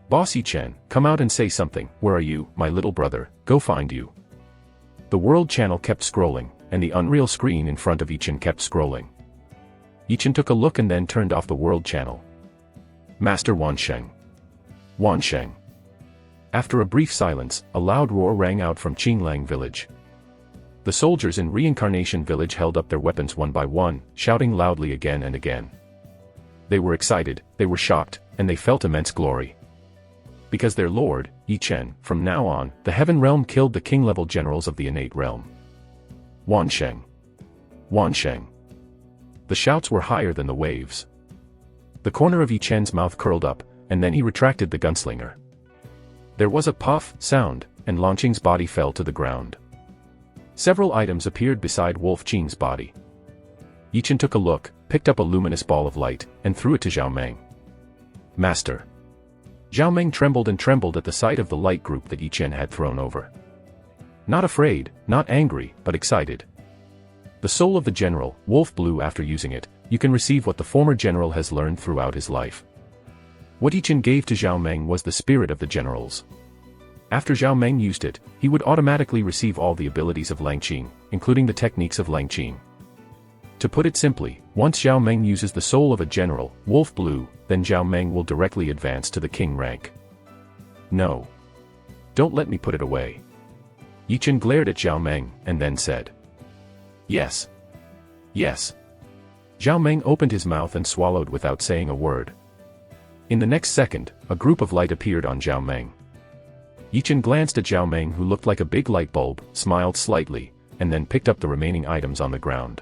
Boss Yichen, come out and say something, where are you, my little brother, go find you. The world channel kept scrolling, and the unreal screen in front of Yichen kept scrolling. Yichen took a look and then turned off the world channel. Master Wansheng. Wansheng. After a brief silence, a loud roar rang out from Qinglang village. The soldiers in Reincarnation village held up their weapons one by one, shouting loudly again and again. They were excited, they were shocked, and they felt immense glory. Because their lord, Yichen, from now on, the heaven realm killed the king-level generals of the innate realm. Wansheng. Wansheng. The shouts were higher than the waves. The corner of Yichen's mouth curled up, and then he retracted the gunslinger. There was a puff sound, and Longqing's body fell to the ground. Several items appeared beside Wolf Qing's body. Yichen took a look, picked up a luminous ball of light, and threw it to Zhao Meng. Master. Zhao Meng trembled at the sight of the light group that Yichen had thrown over. Not afraid, not angry, but excited. The soul of the general, Wolf Blue. After using it, you can receive what the former general has learned throughout his life. What Yichen gave to Zhao Meng was the spirit of the generals. After Zhao Meng used it, he would automatically receive all the abilities of Langqing, including the techniques of Langqing. To put it simply, once Zhao Meng uses the soul of a general, Wolf Blue, then Zhao Meng will directly advance to the king rank. No. Don't let me put it away. Yichen glared at Zhao Meng, and then said. Yes. Yes. Zhao Meng opened his mouth and swallowed without saying a word. In the next second, a group of light appeared on Zhao Meng. Yichen glanced at Zhao Meng, who looked like a big light bulb, smiled slightly, and then picked up the remaining items on the ground.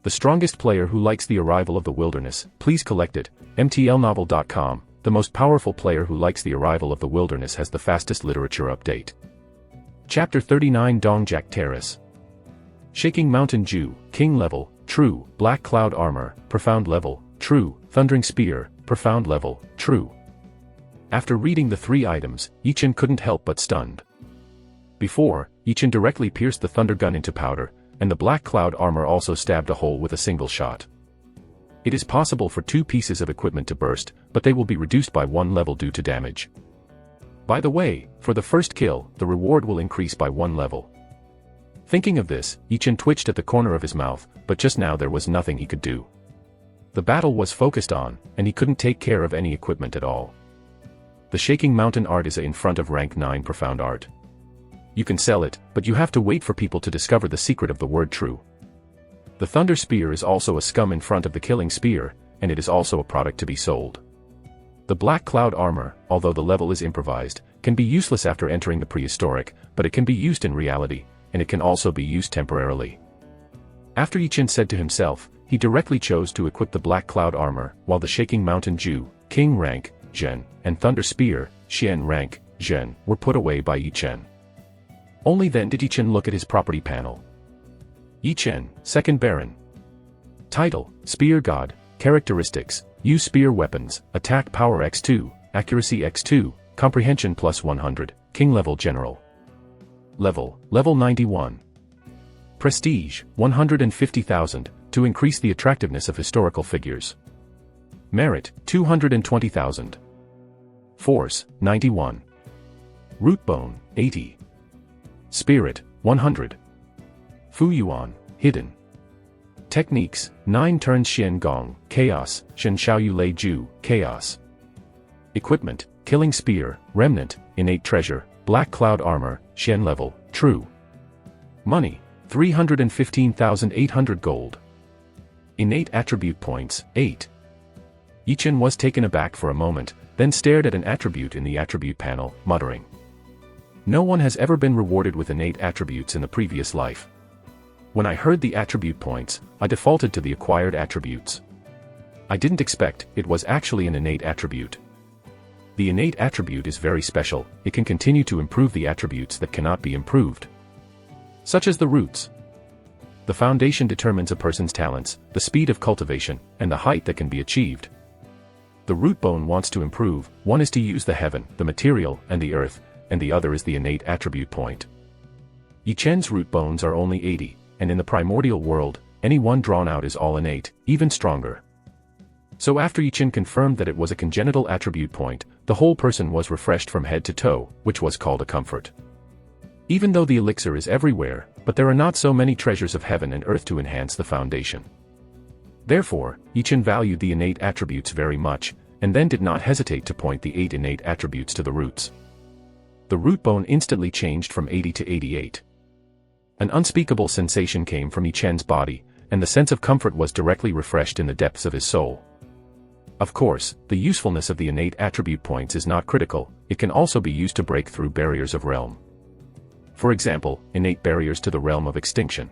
The strongest player who likes the arrival of the wilderness, please collect it, mtlnovel.com, the most powerful player who likes the arrival of the wilderness has the fastest literature update. Chapter 39 Dongjak Terrace. Shaking Mountain Jew, King level, true, Black Cloud Armor, profound level, true, Thundering Spear, profound level, true. After reading the 3 items, Yichen couldn't help but stunned. Before, Yichen directly pierced the thunder gun into powder, and the Black Cloud Armor also stabbed a hole with a single shot. It is possible for 2 pieces of equipment to burst, but they will be reduced by 1 level due to damage. By the way, for the first kill, the reward will increase by 1 level. Thinking of this, Yichen twitched at the corner of his mouth, but just now there was nothing he could do. The battle was focused on, and he couldn't take care of any equipment at all. The Shaking Mountain art is in front of rank 9 profound art. You can sell it, but you have to wait for people to discover the secret of the word true. The Thunder Spear is also a scum in front of the Killing Spear, and it is also a product to be sold. The Black Cloud Armor, although the level is improvised, can be useless after entering the prehistoric, but it can be used in reality, and it can also be used temporarily. After Yichen said to himself, he directly chose to equip the Black Cloud Armor, while the Shaking Mountain Jew, King rank, Zhen, and Thunder Spear, Xian rank, Zhen, were put away by Yichen. Only then did Yichen look at his property panel. Yichen, 2nd Baron. Title, Spear God, Characteristics, Use Spear Weapons, Attack Power x2, Accuracy x2, Comprehension +100, King Level General. Level 91. Prestige, 150,000, to increase the attractiveness of historical figures. Merit, 220,000. Force, 91. Root bone, 80. Spirit, 100. Fu Yuan, hidden. Techniques, 9 turns Xian Gong, chaos, Shen Xiaoyu Lei Ju, chaos. Equipment, killing spear, remnant, innate treasure, black cloud armor, Xian level, true. Money, 315,800 gold. Innate attribute points, 8. Yichen was taken aback for a moment, then stared at an attribute in the attribute panel, muttering. No one has ever been rewarded with innate attributes in the previous life. When I heard the attribute points, I defaulted to the acquired attributes. I didn't expect it was actually an innate attribute. The innate attribute is very special, it can continue to improve the attributes that cannot be improved. Such as the roots. The foundation determines a person's talents, the speed of cultivation, and the height that can be achieved. The root bone wants to improve, one is to use the heaven, the material, and the earth, and the other is the innate attribute point. Yichen's root bones are only 80, and in the primordial world, any one drawn out is all innate, even stronger. So after Yichen confirmed that it was a congenital attribute point, the whole person was refreshed from head to toe, which was called a comfort. Even though the elixir is everywhere, but there are not so many treasures of heaven and earth to enhance the foundation. Therefore, Yichen valued the innate attributes very much, and then did not hesitate to point the 8 innate attributes to the roots. The root bone instantly changed from 80 to 88. An unspeakable sensation came from Yichen's body, and the sense of comfort was directly refreshed in the depths of his soul. Of course, the usefulness of the innate attribute points is not critical, it can also be used to break through barriers of realm. For example, innate barriers to the realm of extinction.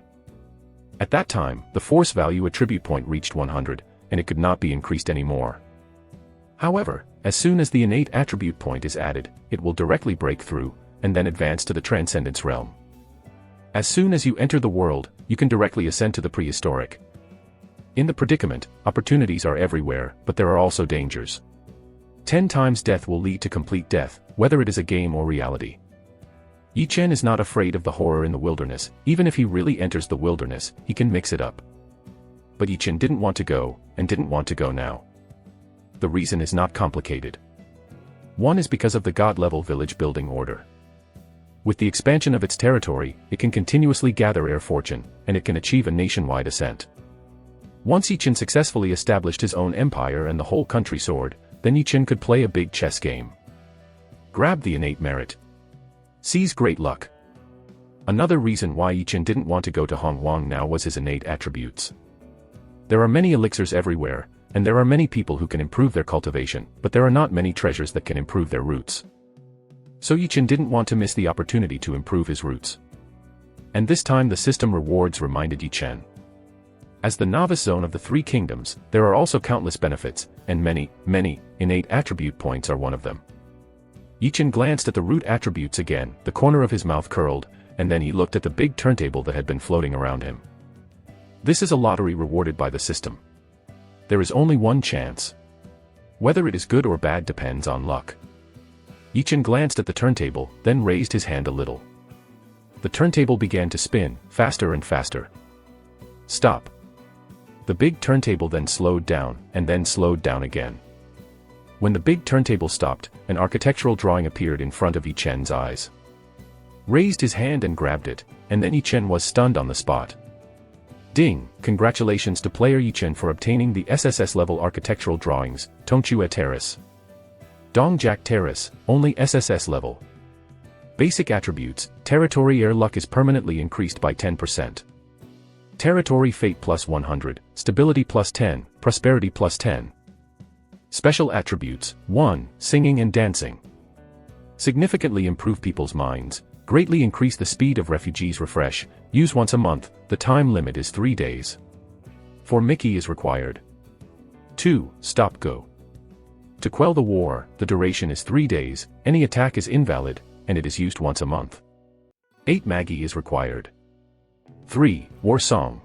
At that time, the force value attribute point reached 100, and it could not be increased anymore. However, as soon as the innate attribute point is added, it will directly break through, and then advance to the transcendence realm. As soon as you enter the world, you can directly ascend to the prehistoric. In the predicament, opportunities are everywhere, but there are also dangers. 10 times death will lead to complete death, whether it is a game or reality. Yichen is not afraid of the horror in the wilderness, even if he really enters the wilderness, he can mix it up. But Yichen didn't want to go, and didn't want to go now. The reason is not complicated. One is because of the god-level village building order. With the expansion of its territory, it can continuously gather air fortune, and it can achieve a nationwide ascent. Once Yichen successfully established his own empire and the whole country soared, then Yichen could play a big chess game. Grab the innate merit. Seize great luck. Another reason why Yichen didn't want to go to Hongwang now was his innate attributes. There are many elixirs everywhere, and there are many people who can improve their cultivation, but there are not many treasures that can improve their roots. So Yichen didn't want to miss the opportunity to improve his roots. And this time the system rewards reminded Yichen. As the novice zone of the 3 kingdoms, there are also countless benefits, and many innate attribute points are one of them. Yichen glanced at the root attributes again, the corner of his mouth curled, and then he looked at the big turntable that had been floating around him. This is a lottery rewarded by the system. There is only one chance. Whether it is good or bad depends on luck. Yichen glanced at the turntable, then raised his hand a little. The turntable began to spin, faster and faster. Stop. The big turntable then slowed down, and then slowed down again. When the big turntable stopped, an architectural drawing appeared in front of Yichen's eyes. Raised his hand and grabbed it, and then Yichen was stunned on the spot. Ding! Congratulations to player Yichen for obtaining the SSS level architectural drawings, Tongchue Terrace. Dongjak Terrace, only SSS level. Basic attributes, territory air luck is permanently increased by 10%. Territory fate plus 100, stability plus 10, prosperity plus 10. Special attributes, 1, singing and dancing. Significantly improve people's minds, greatly increase the speed of refugees refresh, use once a month, the time limit is 3 days. For Mickey is required. 2, stop go. To quell the war, the duration is 3 days, any attack is invalid, and it is used once a month. 8 Maggie is required. 3, war song.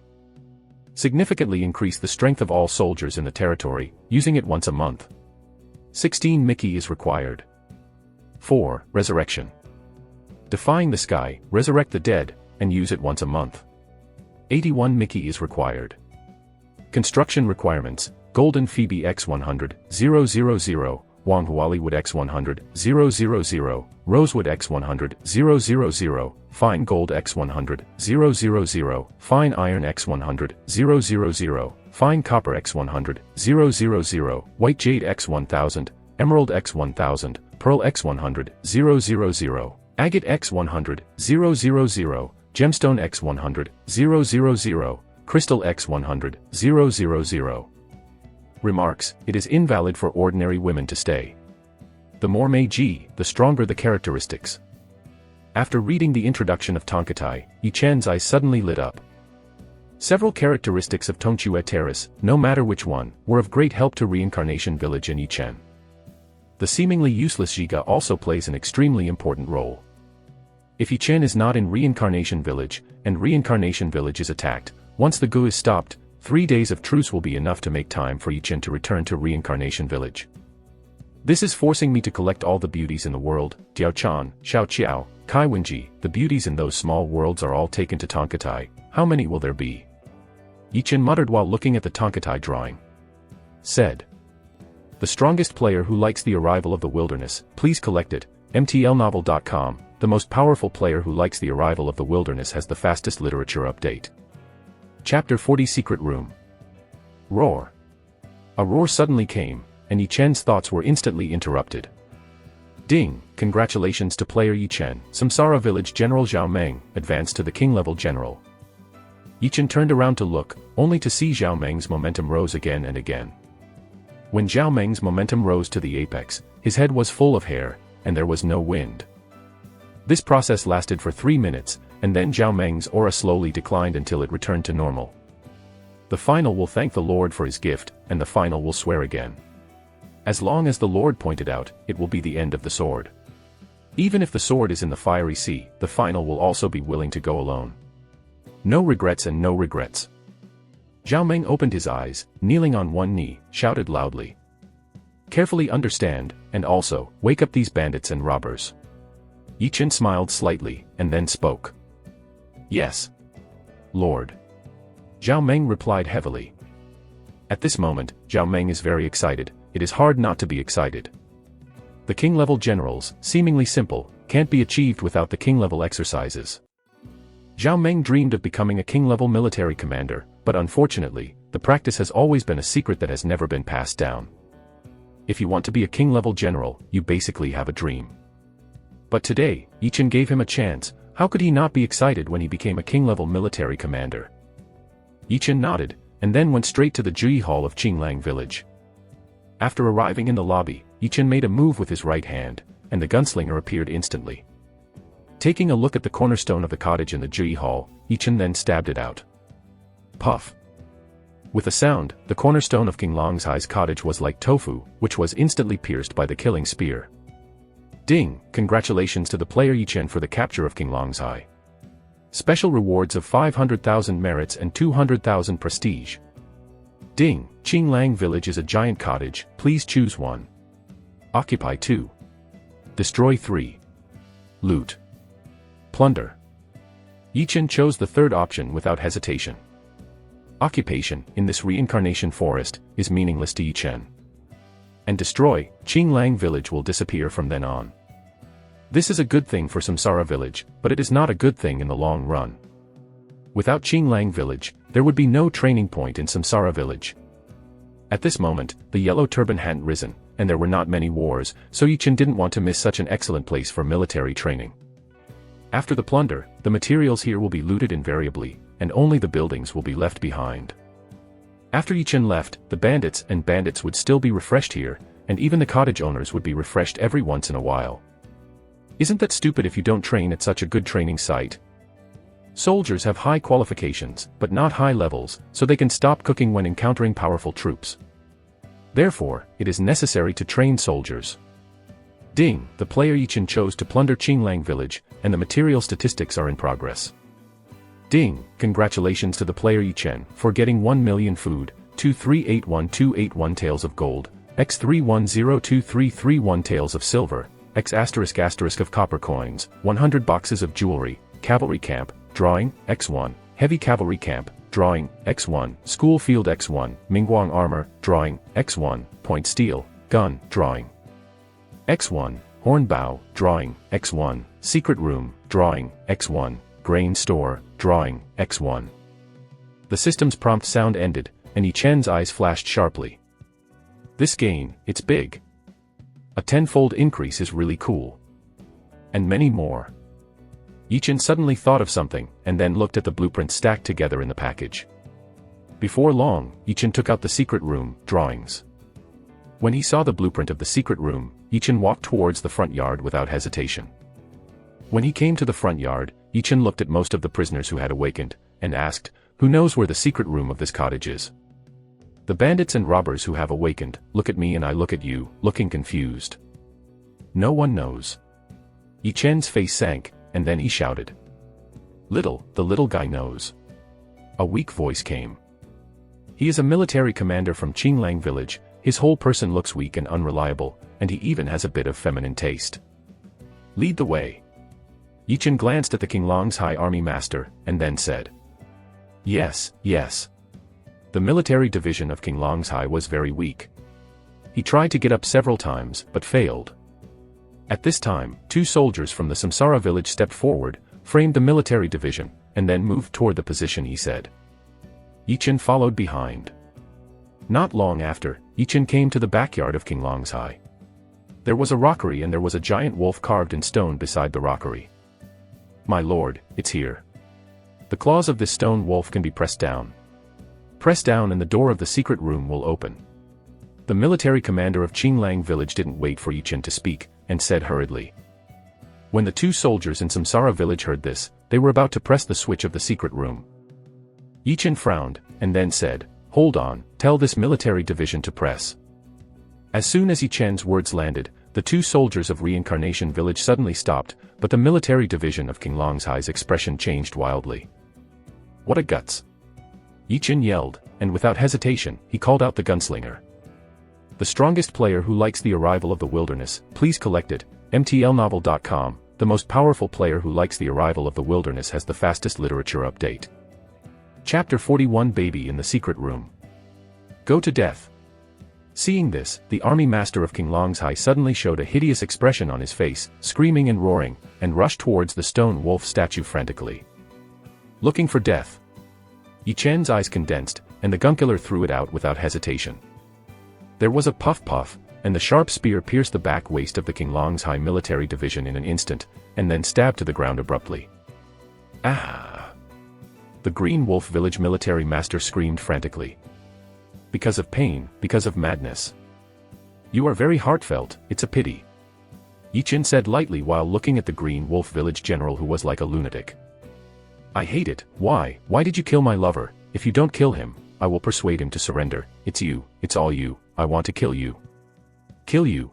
Significantly increase the strength of all soldiers in the territory, using it once a month. 16 Mickey is required. 4, resurrection. Defying the sky, resurrect the dead, and use it once a month. 81 Mickey is required. Construction requirements: Golden Phoebe X100, 000, Wanghualiwood X100, 000, Rosewood X100, 000, Fine Gold X100, 000, Fine Iron X100, 000, Fine Copper X100, 000, White Jade X1000, Emerald X1000, Pearl X100, 000, Agate X100, 000, Gemstone X100, 000, Crystal X100, 000. Remarks: it is invalid for ordinary women to stay. The more Meiji, the stronger the characteristics. After reading the introduction of Tonkatai, Yi-Chen's eyes suddenly lit up. Several characteristics of Tongchue Terrace, no matter which one, were of great help to Reincarnation Village and Yi-Chen. The seemingly useless Jiga also plays an extremely important role. If Yi-Chen is not in Reincarnation Village, and Reincarnation Village is attacked, once the Gu is stopped, 3 days of truce will be enough to make time for Yi-Chen to return to Reincarnation Village. This is forcing me to collect all the beauties in the world: Diao-chan, Xiao-Qiao, Kai-Wenji. The beauties in those small worlds are all taken to Tonkatai. How many will there be? Yi-Chen muttered while looking at the Tonkatai drawing. Said. The strongest player who likes the arrival of the wilderness, please collect it. mtlnovel.com. The most powerful player who likes the arrival of the wilderness has the fastest literature update. Chapter 40 Secret Room. Roar. A roar suddenly came, and Yi-Chen's thoughts were instantly interrupted. Ding! Congratulations to player Yi-Chen. Samsara Village General Zhao Meng advanced to the king-level general. Yi-Chen turned around to look, only to see Zhao Meng's momentum rose again and again. When Zhao Meng's momentum rose to the apex, his head was full of hair, and there was no wind. This process lasted for 3 minutes, and then Zhao Meng's aura slowly declined until it returned to normal. The final will thank the Lord for his gift, and the final will swear again. As long as the Lord pointed out, it will be the end of the sword. Even if the sword is in the fiery sea, the final will also be willing to go alone. No regrets and no regrets. Zhao Meng opened his eyes, kneeling on one knee, shouted loudly. Carefully understand, and also, wake up these bandits and robbers. Yi-Chen smiled slightly, and then spoke. Yes. Lord. Zhao Meng replied heavily. At this moment, Zhao Meng is very excited. It is hard not to be excited. The king-level generals, seemingly simple, can't be achieved without the king-level exercises. Zhao Meng dreamed of becoming a king-level military commander, but unfortunately, the practice has always been a secret that has never been passed down. If you want to be a king-level general, you basically have a dream. But today, Yi-Chen gave him a chance. How could he not be excited when he became a king-level military commander? Yi-Chen nodded, and then went straight to the Jui Hall of Qinglang Village. After arriving in the lobby, Yi-Chen made a move with his right hand, and the gunslinger appeared instantly. Taking a look at the cornerstone of the cottage in the Jui Hall, Yi-Chen then stabbed it out. Puff. With a sound, the cornerstone of King Longzai's cottage was like tofu, which was instantly pierced by the killing spear. Ding! Congratulations to the player Yi-Chen for the capture of King Longzai. Special rewards of 500,000 merits and 200,000 prestige. Ding! Qinglang Village is a giant cottage, please choose one. Occupy 2. Destroy 3. Loot. Plunder. Yi-Chen chose the third option without hesitation. Occupation, in this reincarnation forest, is meaningless to Yi-Chen. And destroy, Qinglang Village will disappear from then on. This is a good thing for Samsara Village, but it is not a good thing in the long run. Without Qinglang Village, there would be no training point in Samsara Village. At this moment, the yellow turban hadn't risen, and there were not many wars, so Yi-Chen didn't want to miss such an excellent place for military training. After the plunder, the materials here will be looted invariably, and only the buildings will be left behind. After Yi-Chen left, the bandits would still be refreshed here, and even the cottage owners would be refreshed every once in a while. Isn't that stupid if you don't train at such a good training site? Soldiers have high qualifications, but not high levels, so they can stop cooking when encountering powerful troops. Therefore, it is necessary to train soldiers. Ding! The player Yi-Chen chose to plunder Qinglang Village, and the material statistics are in progress. Ding! Congratulations to the player Yi-Chen for getting 1 million food, 2381281 taels of gold, x31023331 taels of silver, x** of copper coins, 100 boxes of jewelry, cavalry camp, drawing, x1, heavy cavalry camp, drawing, X1, school field X1, Mingguang armor, drawing, X1, point steel, gun, drawing. X1, horn bow, drawing, X1, secret room, drawing, X1, grain store, drawing, X1. The system's prompt sound ended, and Yi Chen's eyes flashed sharply. This gain, it's big. A 10-fold increase is really cool. And many more. Yi Chen suddenly thought of something, and then looked at the blueprints stacked together in the package. Before long, Yi Chen took out the secret room, drawings. When he saw the blueprint of the secret room, Yi Chen walked towards the front yard without hesitation. When he came to the front yard, Yi Chen looked at most of the prisoners who had awakened, and asked, "Who knows where the secret room of this cottage is?" The bandits and robbers who have awakened, look at me and I look at you, looking confused. No one knows. Yi Chen's face sank, and then he shouted. The little guy knows. A weak voice came. He is a military commander from Qinglang village, his whole person looks weak and unreliable, and he even has a bit of feminine taste. Lead the way. Yi Chen glanced at the Qinglong's high army master, and then said. Yes, yes. The military division of Qinglong's high was very weak. He tried to get up several times, but failed. At this time, 2 soldiers from the Samsara village stepped forward, framed the military division, and then moved toward the position he said. Yi Chen followed behind. Not long after, Yi Chen came to the backyard of Qinglong's high. There was a rockery and there was a giant wolf carved in stone beside the rockery. My lord, it's here. The claws of this stone wolf can be pressed down. Press down and the door of the secret room will open. The military commander of Qinglang village didn't wait for Yi Chen to speak, and said hurriedly. When the 2 soldiers in Samsara village heard this, they were about to press the switch of the secret room. Yi Chen frowned, and then said, Hold on, tell this military division to press. As soon as Yi Chen's words landed, the 2 soldiers of Reincarnation village suddenly stopped, but the military division of Qinglong's high's expression changed wildly. What a guts! Yi Chen yelled, and without hesitation, he called out the gunslinger. The strongest player who likes the arrival of the wilderness, please collect it, mtlnovel.com, the most powerful player who likes the arrival of the wilderness has the fastest literature update. Chapter 41 Baby in the Secret Room. Go to death. Seeing this, the army master of Qinglong's high suddenly showed a hideous expression on his face, screaming and roaring, and rushed towards the stone wolf statue frantically. Looking for death. Yi Chen's eyes condensed, and the gunkular threw it out without hesitation. There was a puff-puff, and the sharp spear pierced the back waist of the Qinglong's high military division in an instant, and then stabbed to the ground abruptly. Ah! The Green Wolf village military master screamed frantically. Because of pain, because of madness. You are very heartfelt, it's a pity. Yi Chen said lightly while looking at the Green Wolf village general who was like a lunatic. I hate it, why did you kill my lover? If you don't kill him, I will persuade him to surrender. It's you, it's all you, I want to kill you. Kill you.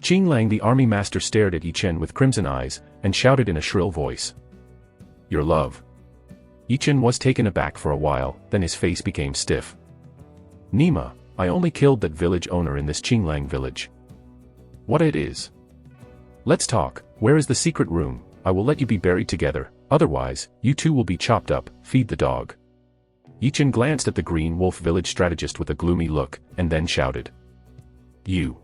Qinglang the army master stared at Yi Chen with crimson eyes, and shouted in a shrill voice. Your love. Yi Chen was taken aback for a while, then his face became stiff. Nima, I only killed that village owner in this Qinglang village. What it is? Let's talk, where is the secret room? I will let you be buried together, otherwise, you 2 will be chopped up, feed the dog. Yi Chen glanced at the Green Wolf village strategist with a gloomy look, and then shouted. You.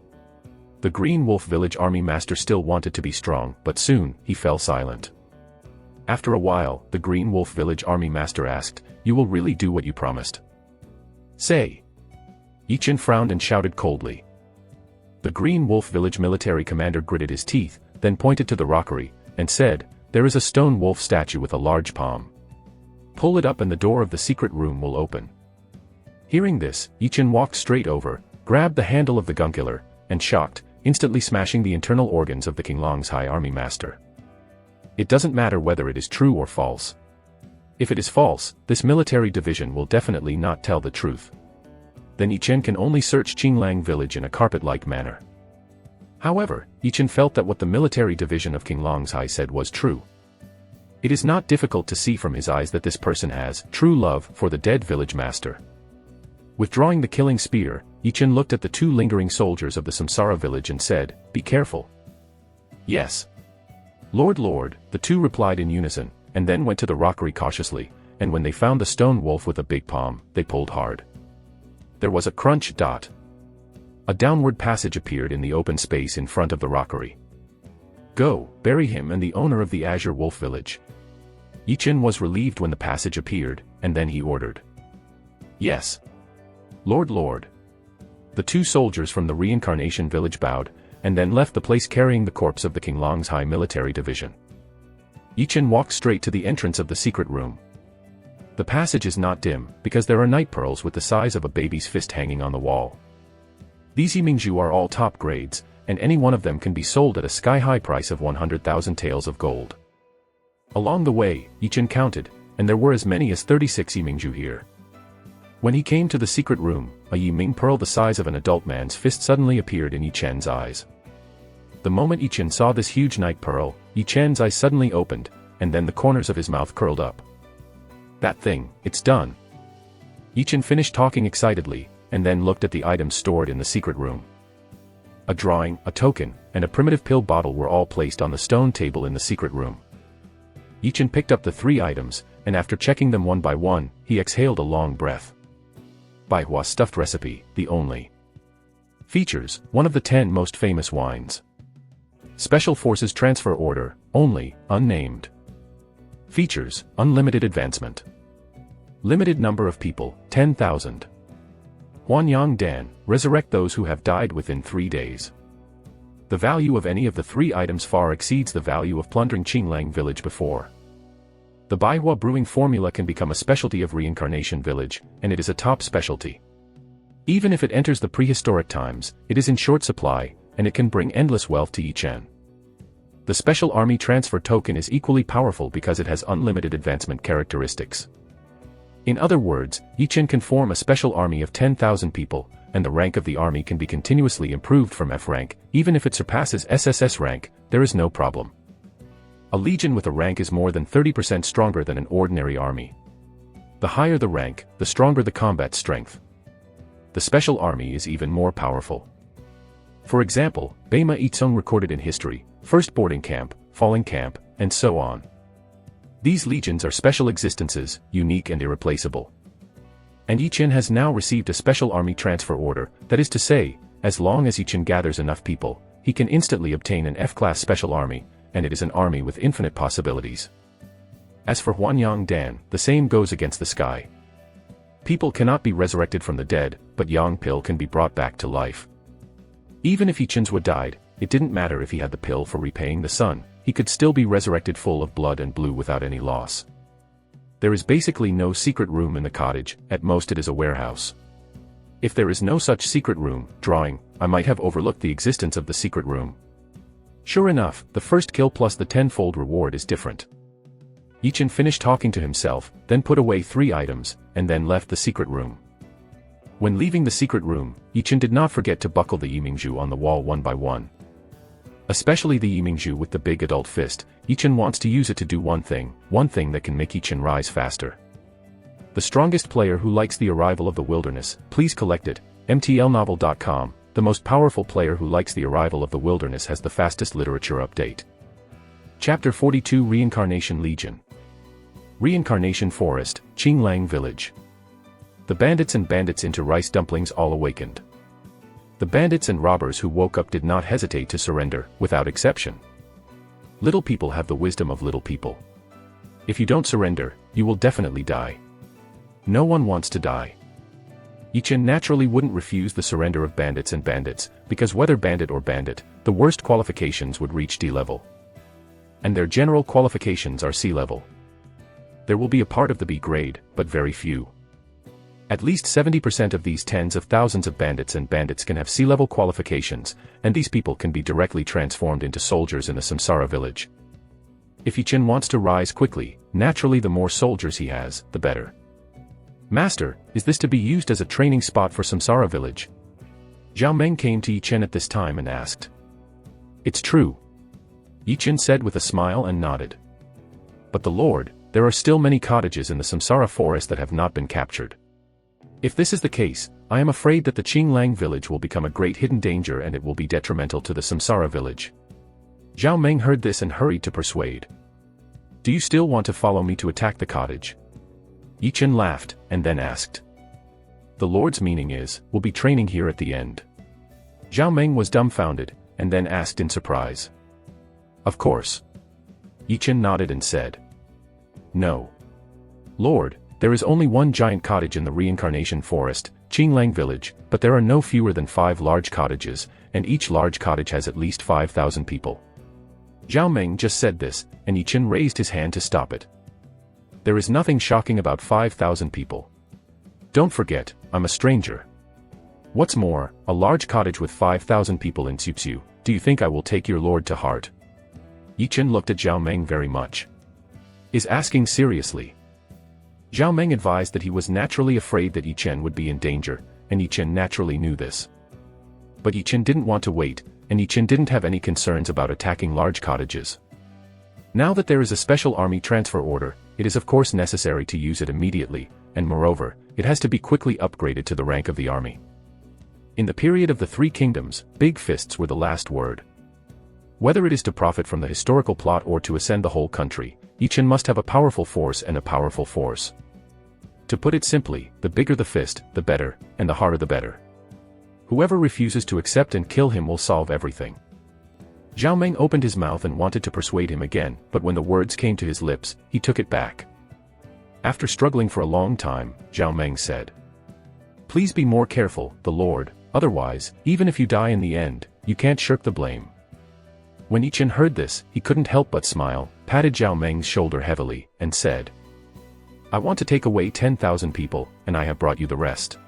The Green Wolf village army master still wanted to be strong, but soon, he fell silent. After a while, the Green Wolf village army master asked, You will really do what you promised? Say. Yi Chen frowned and shouted coldly. The Green Wolf village military commander gritted his teeth, then pointed to the rockery, and said, There is a stone wolf statue with a large palm. Pull it up and the door of the secret room will open. Hearing this, Yi Chen walked straight over, grabbed the handle of the gunkular, and shocked, instantly smashing the internal organs of the Qinglong's high army master. It doesn't matter whether it is true or false. If it is false, this military division will definitely not tell the truth. Then Yi Chen can only search Qinglang village in a carpet-like manner. However, Yi Chen felt that what the military division of Qinglong's high said was true. It is not difficult to see from his eyes that this person has true love for the dead village master. Withdrawing the killing spear, Yi Chen looked at the 2 lingering soldiers of the Samsara village and said, Be careful. Yes. Lord, the 2 replied in unison, and then went to the rockery cautiously, and when they found the stone wolf with a big palm, they pulled hard. There was a crunch. A downward passage appeared in the open space in front of the rockery. Go, bury him and the owner of the Azure Wolf Village. Yichen was relieved when the passage appeared, and then he ordered. Yes. Lord. The two soldiers from the Reincarnation Village bowed, and then left the place carrying the corpse of the King Long's High Military Division. Yichen walked straight to the entrance of the secret room. The passage is not dim, because there are night pearls with the size of a baby's fist hanging on the wall. These Yimingzhu are all top grades, and any one of them can be sold at a sky-high price of 100,000 taels of gold. Along the way, Yichen counted, and there were as many as 36 Yimingzhu here. When he came to the secret room, a Yiming pearl the size of an adult man's fist suddenly appeared in Yichen's eyes. The moment Yichen saw this huge night pearl, Yichen's eyes suddenly opened, and then the corners of his mouth curled up. That thing, it's done. Yichen finished talking excitedly, and then looked at the items stored in the secret room. A drawing, a token, and a primitive pill bottle were all placed on the stone table in the secret room. Yichen picked up the 3 items, and after checking them one by one, he exhaled a long breath. Baihua stuffed recipe, the only. Features, one of the 10 most famous wines. Special Forces transfer order, only, unnamed. Features, unlimited advancement. Limited number of people, 10,000. Huanyang Dan, resurrect those who have died within 3 days. The value of any of the 3 items far exceeds the value of plundering Qinglang village before. The Baihua brewing formula can become a specialty of Reincarnation Village, and it is a top specialty. Even if it enters the prehistoric times, it is in short supply, and it can bring endless wealth to Yichen. The Special Army Transfer Token is equally powerful because it has unlimited advancement characteristics. In other words, Yichen can form a special army of 10,000 people, and the rank of the army can be continuously improved from F rank. Even if it surpasses SSS rank, there is no problem. A legion with a rank is more than 30% stronger than an ordinary army. The higher the rank, the stronger the combat strength. The special army is even more powerful. For example, Beima Yitzhong recorded in history, first boarding camp, falling camp, and so on. These legions are special existences, unique and irreplaceable. And Yichen has now received a special army transfer order, that is to say, as long as Yichen gathers enough people, he can instantly obtain an F-class special army, and it is an army with infinite possibilities. As for Huanyang Dan, the same goes against the sky. People cannot be resurrected from the dead, but Yang Pill can be brought back to life. Even if Yichen's died, it didn't matter if he had the pill for repaying the sun, he could still be resurrected full of blood and blue without any loss. There is basically no secret room in the cottage, at most it is a warehouse. If there is no such secret room, drawing, I might have overlooked the existence of the secret room. Sure enough, the first kill plus the 10-fold reward is different. Yichen finished talking to himself, then put away 3 items, and then left the secret room. When leaving the secret room, Yichen did not forget to buckle the Yimingzhu on the wall one by one. Especially the Yimingzhu with the big adult fist, Yichen wants to use it to do one thing that can make Yichen rise faster. The strongest player who likes the arrival of the wilderness, please collect it, mtlnovel.com. The most powerful player who likes the arrival of the wilderness has the fastest literature update. Chapter 42 Reincarnation Legion. Reincarnation Forest, Qinglang Village. The bandits and bandits into rice dumplings all awakened. The bandits and robbers who woke up did not hesitate to surrender, without exception. Little people have the wisdom of little people. If you don't surrender, you will definitely die. No one wants to die. Yichen naturally wouldn't refuse the surrender of bandits and bandits, because whether bandit or bandit, the worst qualifications would reach D level. And their general qualifications are C level. There will be a part of the B grade, but very few. At least 70% of these tens of thousands of bandits and bandits can have C-level qualifications, and these people can be directly transformed into soldiers in the Samsara village. If Yichen wants to rise quickly, naturally the more soldiers he has, the better. Master, is this to be used as a training spot for Samsara village? Zhao Meng came to Yichen at this time and asked. It's true. Yichen said with a smile and nodded. But the Lord, there are still many cottages in the Samsara forest that have not been captured. If this is the case, I am afraid that the Qinglang village will become a great hidden danger and it will be detrimental to the Samsara village. Zhao Meng heard this and hurried to persuade. Do you still want to follow me to attack the cottage? Yichen laughed, and then asked. The Lord's meaning is, we'll be training here at the end. Zhao Meng was dumbfounded, and then asked in surprise. Of course. Yichen nodded and said. No. Lord, there is only one giant cottage in the reincarnation forest, Qinglang village, but there are no fewer than 5 large cottages, and each large cottage has at least 5,000 people. Zhao Meng just said this, and Yichen raised his hand to stop it. There is nothing shocking about 5,000 people. Don't forget, I'm a stranger. What's more, a large cottage with 5,000 people in Tsupsu, do you think I will take your lord to heart? Yichen looked at Zhao Meng very much. Is asking seriously. Zhao Meng advised that he was naturally afraid that Yichen would be in danger, and Yichen naturally knew this. But Yichen didn't want to wait, and Yichen didn't have any concerns about attacking large cottages. Now that there is a special army transfer order, it is of course necessary to use it immediately, and moreover, it has to be quickly upgraded to the rank of the army. In the period of the Three Kingdoms, big fists were the last word. Whether it is to profit from the historical plot or to ascend the whole country, Yichen must have a powerful force and a powerful force. To put it simply, the bigger the fist, the better, and the harder the better. Whoever refuses to accept and kill him will solve everything. Zhao Meng opened his mouth and wanted to persuade him again, but when the words came to his lips, he took it back. After struggling for a long time, Zhao Meng said. Please be more careful, the Lord, otherwise, even if you die in the end, you can't shirk the blame. When Yichen heard this, he couldn't help but smile, patted Zhao Meng's shoulder heavily, and said. I want to take away 10,000 people, and I have brought you the rest.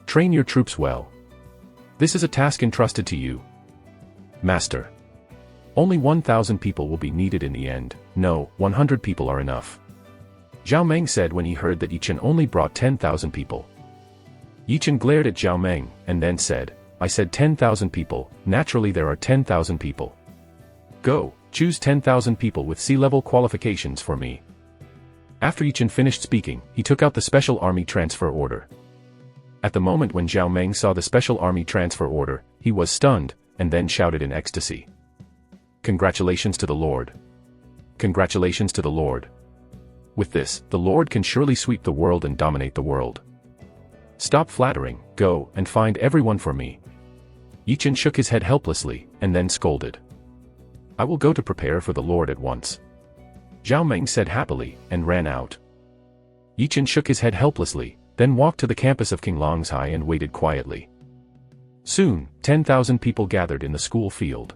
Train your troops well. This is a task entrusted to you. Master. Only 1,000 people will be needed in the end, no, 100 people are enough. Zhao Meng said when he heard that Yichen only brought 10,000 people. Yichen glared at Zhao Meng, and then said, I said 10,000 people, naturally there are 10,000 people. Go, choose 10,000 people with sea-level qualifications for me. After Yichen finished speaking, he took out the special army transfer order. At the moment when Zhao Meng saw the special army transfer order, he was stunned, and then shouted in ecstasy. Congratulations to the Lord. Congratulations to the Lord. With this, the Lord can surely sweep the world and dominate the world. Stop flattering, go and find everyone for me. Yichen shook his head helplessly, and then scolded. I will go to prepare for the Lord at once. Zhao Meng said happily, and ran out. Yichen shook his head helplessly, then walked to the campus of King Longzhai and waited quietly. Soon, 10,000 people gathered in the school field.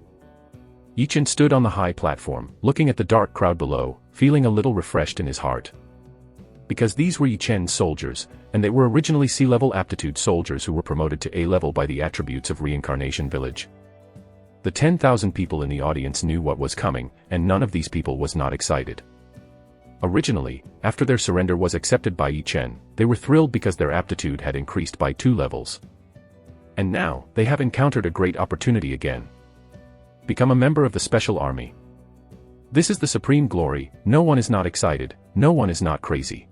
Yichen stood on the high platform, looking at the dark crowd below, feeling a little refreshed in his heart. Because these were Yichen's soldiers, and they were originally C-level aptitude soldiers who were promoted to A-level by the attributes of Reincarnation Village. The 10,000 people in the audience knew what was coming, and none of these people was not excited. Originally, after their surrender was accepted by Yichen, they were thrilled because their aptitude had increased by 2 levels. And now, they have encountered a great opportunity again. Become a member of the Special Army. This is the supreme glory, no one is not excited, no one is not crazy.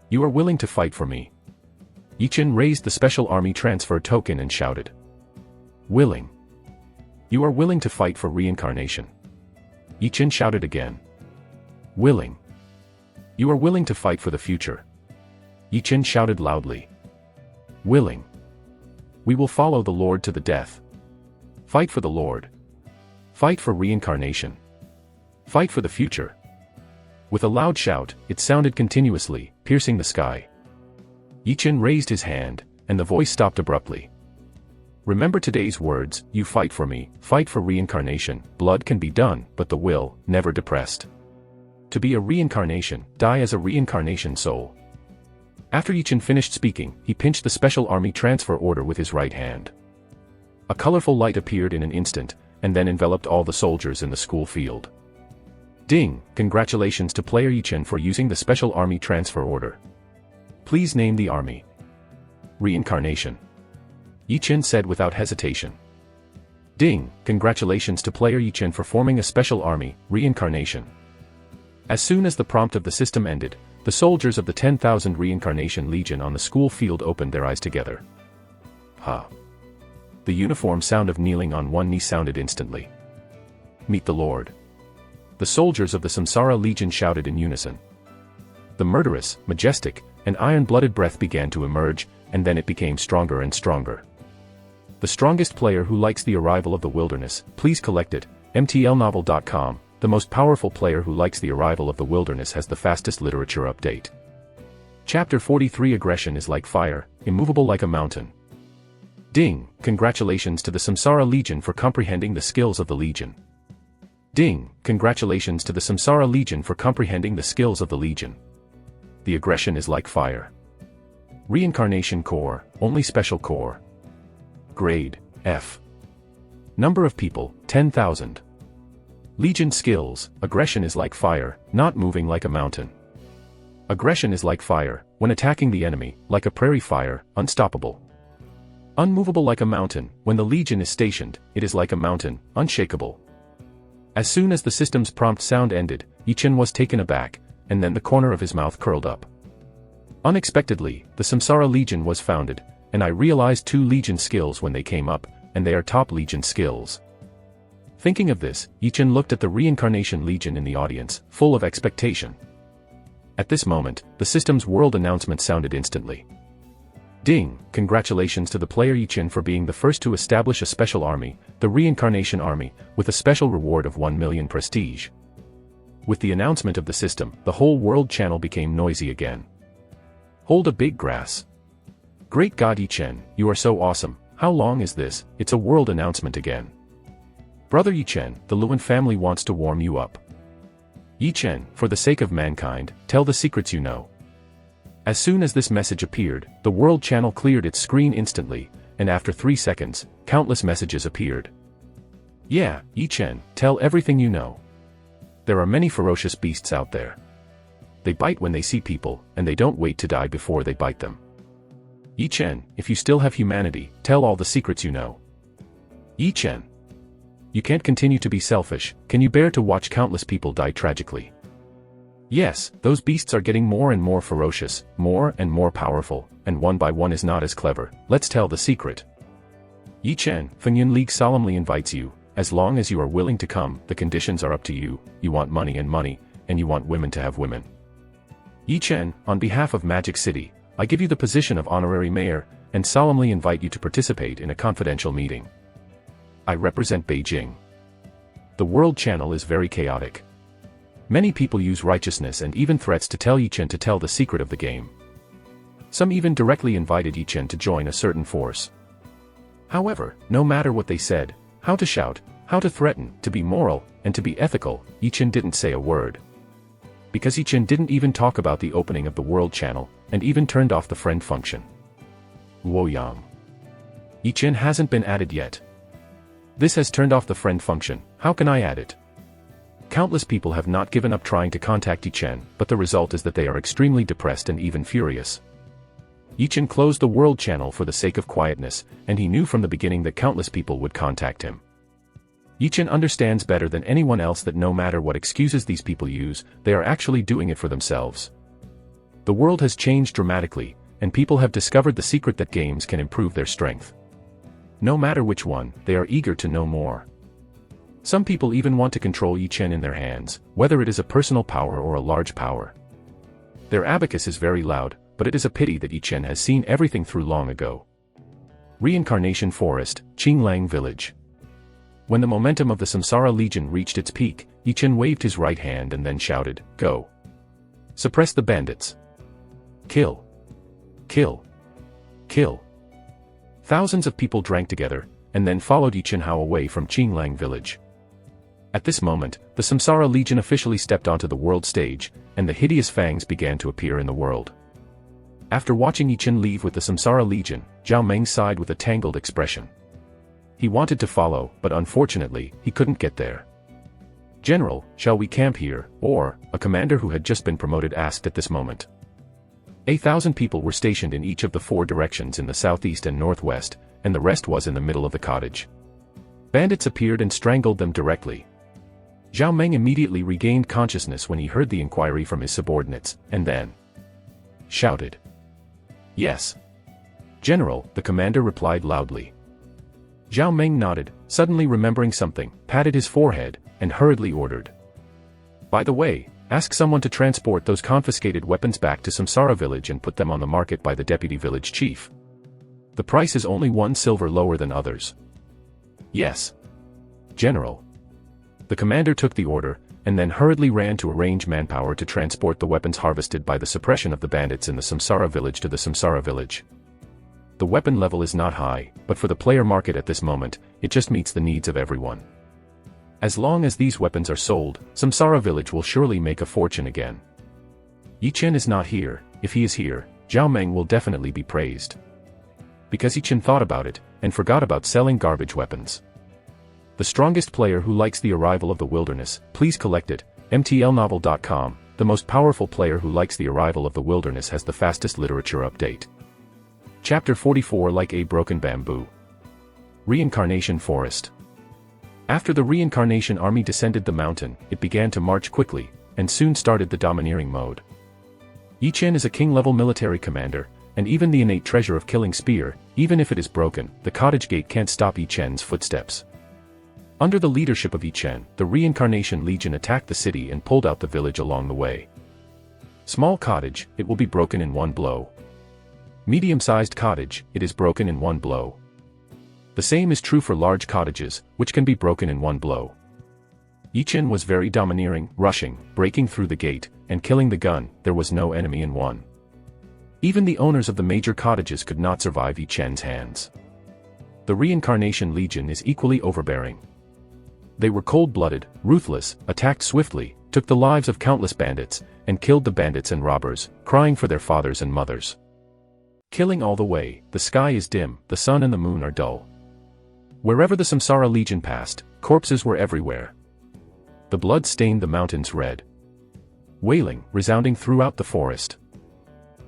You are willing to fight for me. Yichen raised the Special Army transfer token and shouted. Willing. You are willing to fight for reincarnation. Yichen shouted again. Willing. You are willing to fight for the future. Yichen shouted loudly. Willing. We will follow the Lord to the death. Fight for the Lord. Fight for reincarnation. Fight for the future. With a loud shout, it sounded continuously, piercing the sky. Yichen raised his hand, and the voice stopped abruptly. Remember today's words, you fight for me, fight for reincarnation, blood can be done, but the will, never depressed. To be a reincarnation, die as a reincarnation soul. After Yichen finished speaking, he pinched the special army transfer order with his right hand. A colorful light appeared in an instant, and then enveloped all the soldiers in the school field. Ding! Congratulations to player Yichen for using the special army transfer order. Please name the army. Reincarnation. Yichen said without hesitation. Ding! Congratulations to player Yichen for forming a special army, reincarnation. As soon as the prompt of the system ended, the soldiers of the 10,000 Reincarnation Legion on the school field opened their eyes together. Ha! The uniform sound of kneeling on one knee sounded instantly. Meet the Lord. The soldiers of the Samsara Legion shouted in unison. The murderous, majestic, and iron-blooded breath began to emerge, and then it became stronger and stronger. The strongest player who likes the arrival of the wilderness, please collect it, mtlnovel.com. The most powerful player who likes the arrival of the wilderness has the fastest literature update. Chapter 43 Aggression is like fire, immovable like a mountain. Ding, congratulations to the Samsara Legion for comprehending the skills of the Legion. Ding, congratulations to the Samsara Legion for comprehending the skills of the Legion. The aggression is like fire. Reincarnation Core, only special core. Grade, F. Number of people, 10,000. Legion skills, aggression is like fire, not moving like a mountain. Aggression is like fire, when attacking the enemy, like a prairie fire, unstoppable. Unmovable like a mountain, when the Legion is stationed, it is like a mountain, unshakable. As soon as the system's prompt sound ended, Yichen was taken aback, and then the corner of his mouth curled up. Unexpectedly, the Samsara Legion was founded, and I realized 2 Legion skills when they came up, and they are top Legion skills. Thinking of this, Yichen looked at the Reincarnation Legion in the audience, full of expectation. At this moment, the system's world announcement sounded instantly. Ding, congratulations to the player Yichen for being the first to establish a special army, the Reincarnation Army, with a special reward of 1 million prestige. With the announcement of the system, the whole world channel became noisy again. Hold a big grass. Great God Yichen, you are so awesome, how long is this? It's a world announcement again. Brother Yichen, the Luan family wants to warm you up. Yichen, for the sake of mankind, tell the secrets you know. As soon as this message appeared, the world channel cleared its screen instantly, and after 3 seconds, countless messages appeared. Yeah, Yichen, tell everything you know. There are many ferocious beasts out there. They bite when they see people, and they don't wait to die before they bite them. Yichen, if you still have humanity, tell all the secrets you know. Yichen, you can't continue to be selfish, can you bear to watch countless people die tragically? Yes, those beasts are getting more and more ferocious, more and more powerful, and one by one is not as clever, let's tell the secret. Yichen, Fengyun League solemnly invites you, as long as you are willing to come, the conditions are up to you, you want money, and you want women to have women. Yichen, on behalf of Magic City, I give you the position of honorary mayor, and solemnly invite you to participate in a confidential meeting. I represent Beijing. The world channel is very chaotic. Many people use righteousness and even threats to tell Yichen to tell the secret of the game. Some even directly invited Yichen to join a certain force. However, no matter what they said, how to shout, how to threaten, to be moral, and to be ethical, Yichen didn't say a word. Because Yichen didn't even talk about the opening of the world channel, and even turned off the friend function. Luoyang. Yichen hasn't been added yet. This has turned off the friend function, how can I add it? Countless people have not given up trying to contact Yichen, but the result is that they are extremely depressed and even furious. Yichen closed the world channel for the sake of quietness, and he knew from the beginning that countless people would contact him. Yichen understands better than anyone else that no matter what excuses these people use, they are actually doing it for themselves. The world has changed dramatically, and people have discovered the secret that games can improve their strength. No matter which one, they are eager to know more. Some people even want to control Yichen in their hands, whether it is a personal power or a large power. Their abacus is very loud, but it is a pity that Yichen has seen everything through long ago. Reincarnation Forest, Qinglang Village. When the momentum of the Samsara Legion reached its peak, Yichen waved his right hand and then shouted, "Go! Suppress the bandits! Kill! Kill! Kill!" Thousands of people drank together, and then followed Yichen Hao away from Qinglang Village. At this moment, the Samsara Legion officially stepped onto the world stage, and the hideous fangs began to appear in the world. After watching Yichen leave with the Samsara Legion, Zhao Meng sighed with a tangled expression. He wanted to follow, but unfortunately, he couldn't get there. "General, shall we camp here, or?" a commander who had just been promoted asked at this moment. 1,000 people were stationed in each of the 4 directions in the southeast and northwest, and the rest was in the middle of the cottage. Bandits appeared and strangled them directly. Zhao Meng immediately regained consciousness when he heard the inquiry from his subordinates, and then shouted, "Yes, General," the commander replied loudly. Zhao Meng nodded, suddenly remembering something, patted his forehead, and hurriedly ordered, "By the way, Ask someone to transport those confiscated weapons back to Samsara village and put them on the market by the deputy village chief. The price is only 1 silver lower than others. Yes. General. The commander took the order, and then hurriedly ran to arrange manpower to transport the weapons harvested by the suppression of the bandits in the Samsara village to the Samsara village. The weapon level is not high, but for the player market at this moment, it just meets the needs of everyone. As long as these weapons are sold, Samsara village will surely make a fortune again. Yi Chen is not here. If he is here, Zhao Meng will definitely be praised. Because Yi Chen thought about it, and forgot about selling garbage weapons. The strongest player who likes the arrival of the wilderness, please collect it, mtlnovel.com, the most powerful player who likes the arrival of the wilderness has the fastest literature update. Chapter 44 Like a Broken Bamboo. Reincarnation Forest. After the reincarnation army descended the mountain, it began to march quickly, and soon started the domineering mode. Yi Chen is a king-level military commander, and even the innate treasure of killing spear, even if it is broken, the cottage gate can't stop Yi Chen's footsteps. Under the leadership of Yi Chen, the Reincarnation Legion attacked the city and pulled out the village along the way. Small cottage, it will be broken in one blow. Medium-sized cottage, it is broken in one blow. The same is true for large cottages, which can be broken in one blow. Yi Chen was very domineering, rushing, breaking through the gate, and killing the gun. There was no enemy in one. Even the owners of the major cottages could not survive Yi Chen's hands. The Reincarnation Legion is equally overbearing. They were cold-blooded, ruthless, attacked swiftly, took the lives of countless bandits, and killed the bandits and robbers, crying for their fathers and mothers. Killing all the way, the sky is dim, the sun and the moon are dull. Wherever the Samsara Legion passed, corpses were everywhere. The blood stained the mountains red. Wailing, resounding throughout the forest.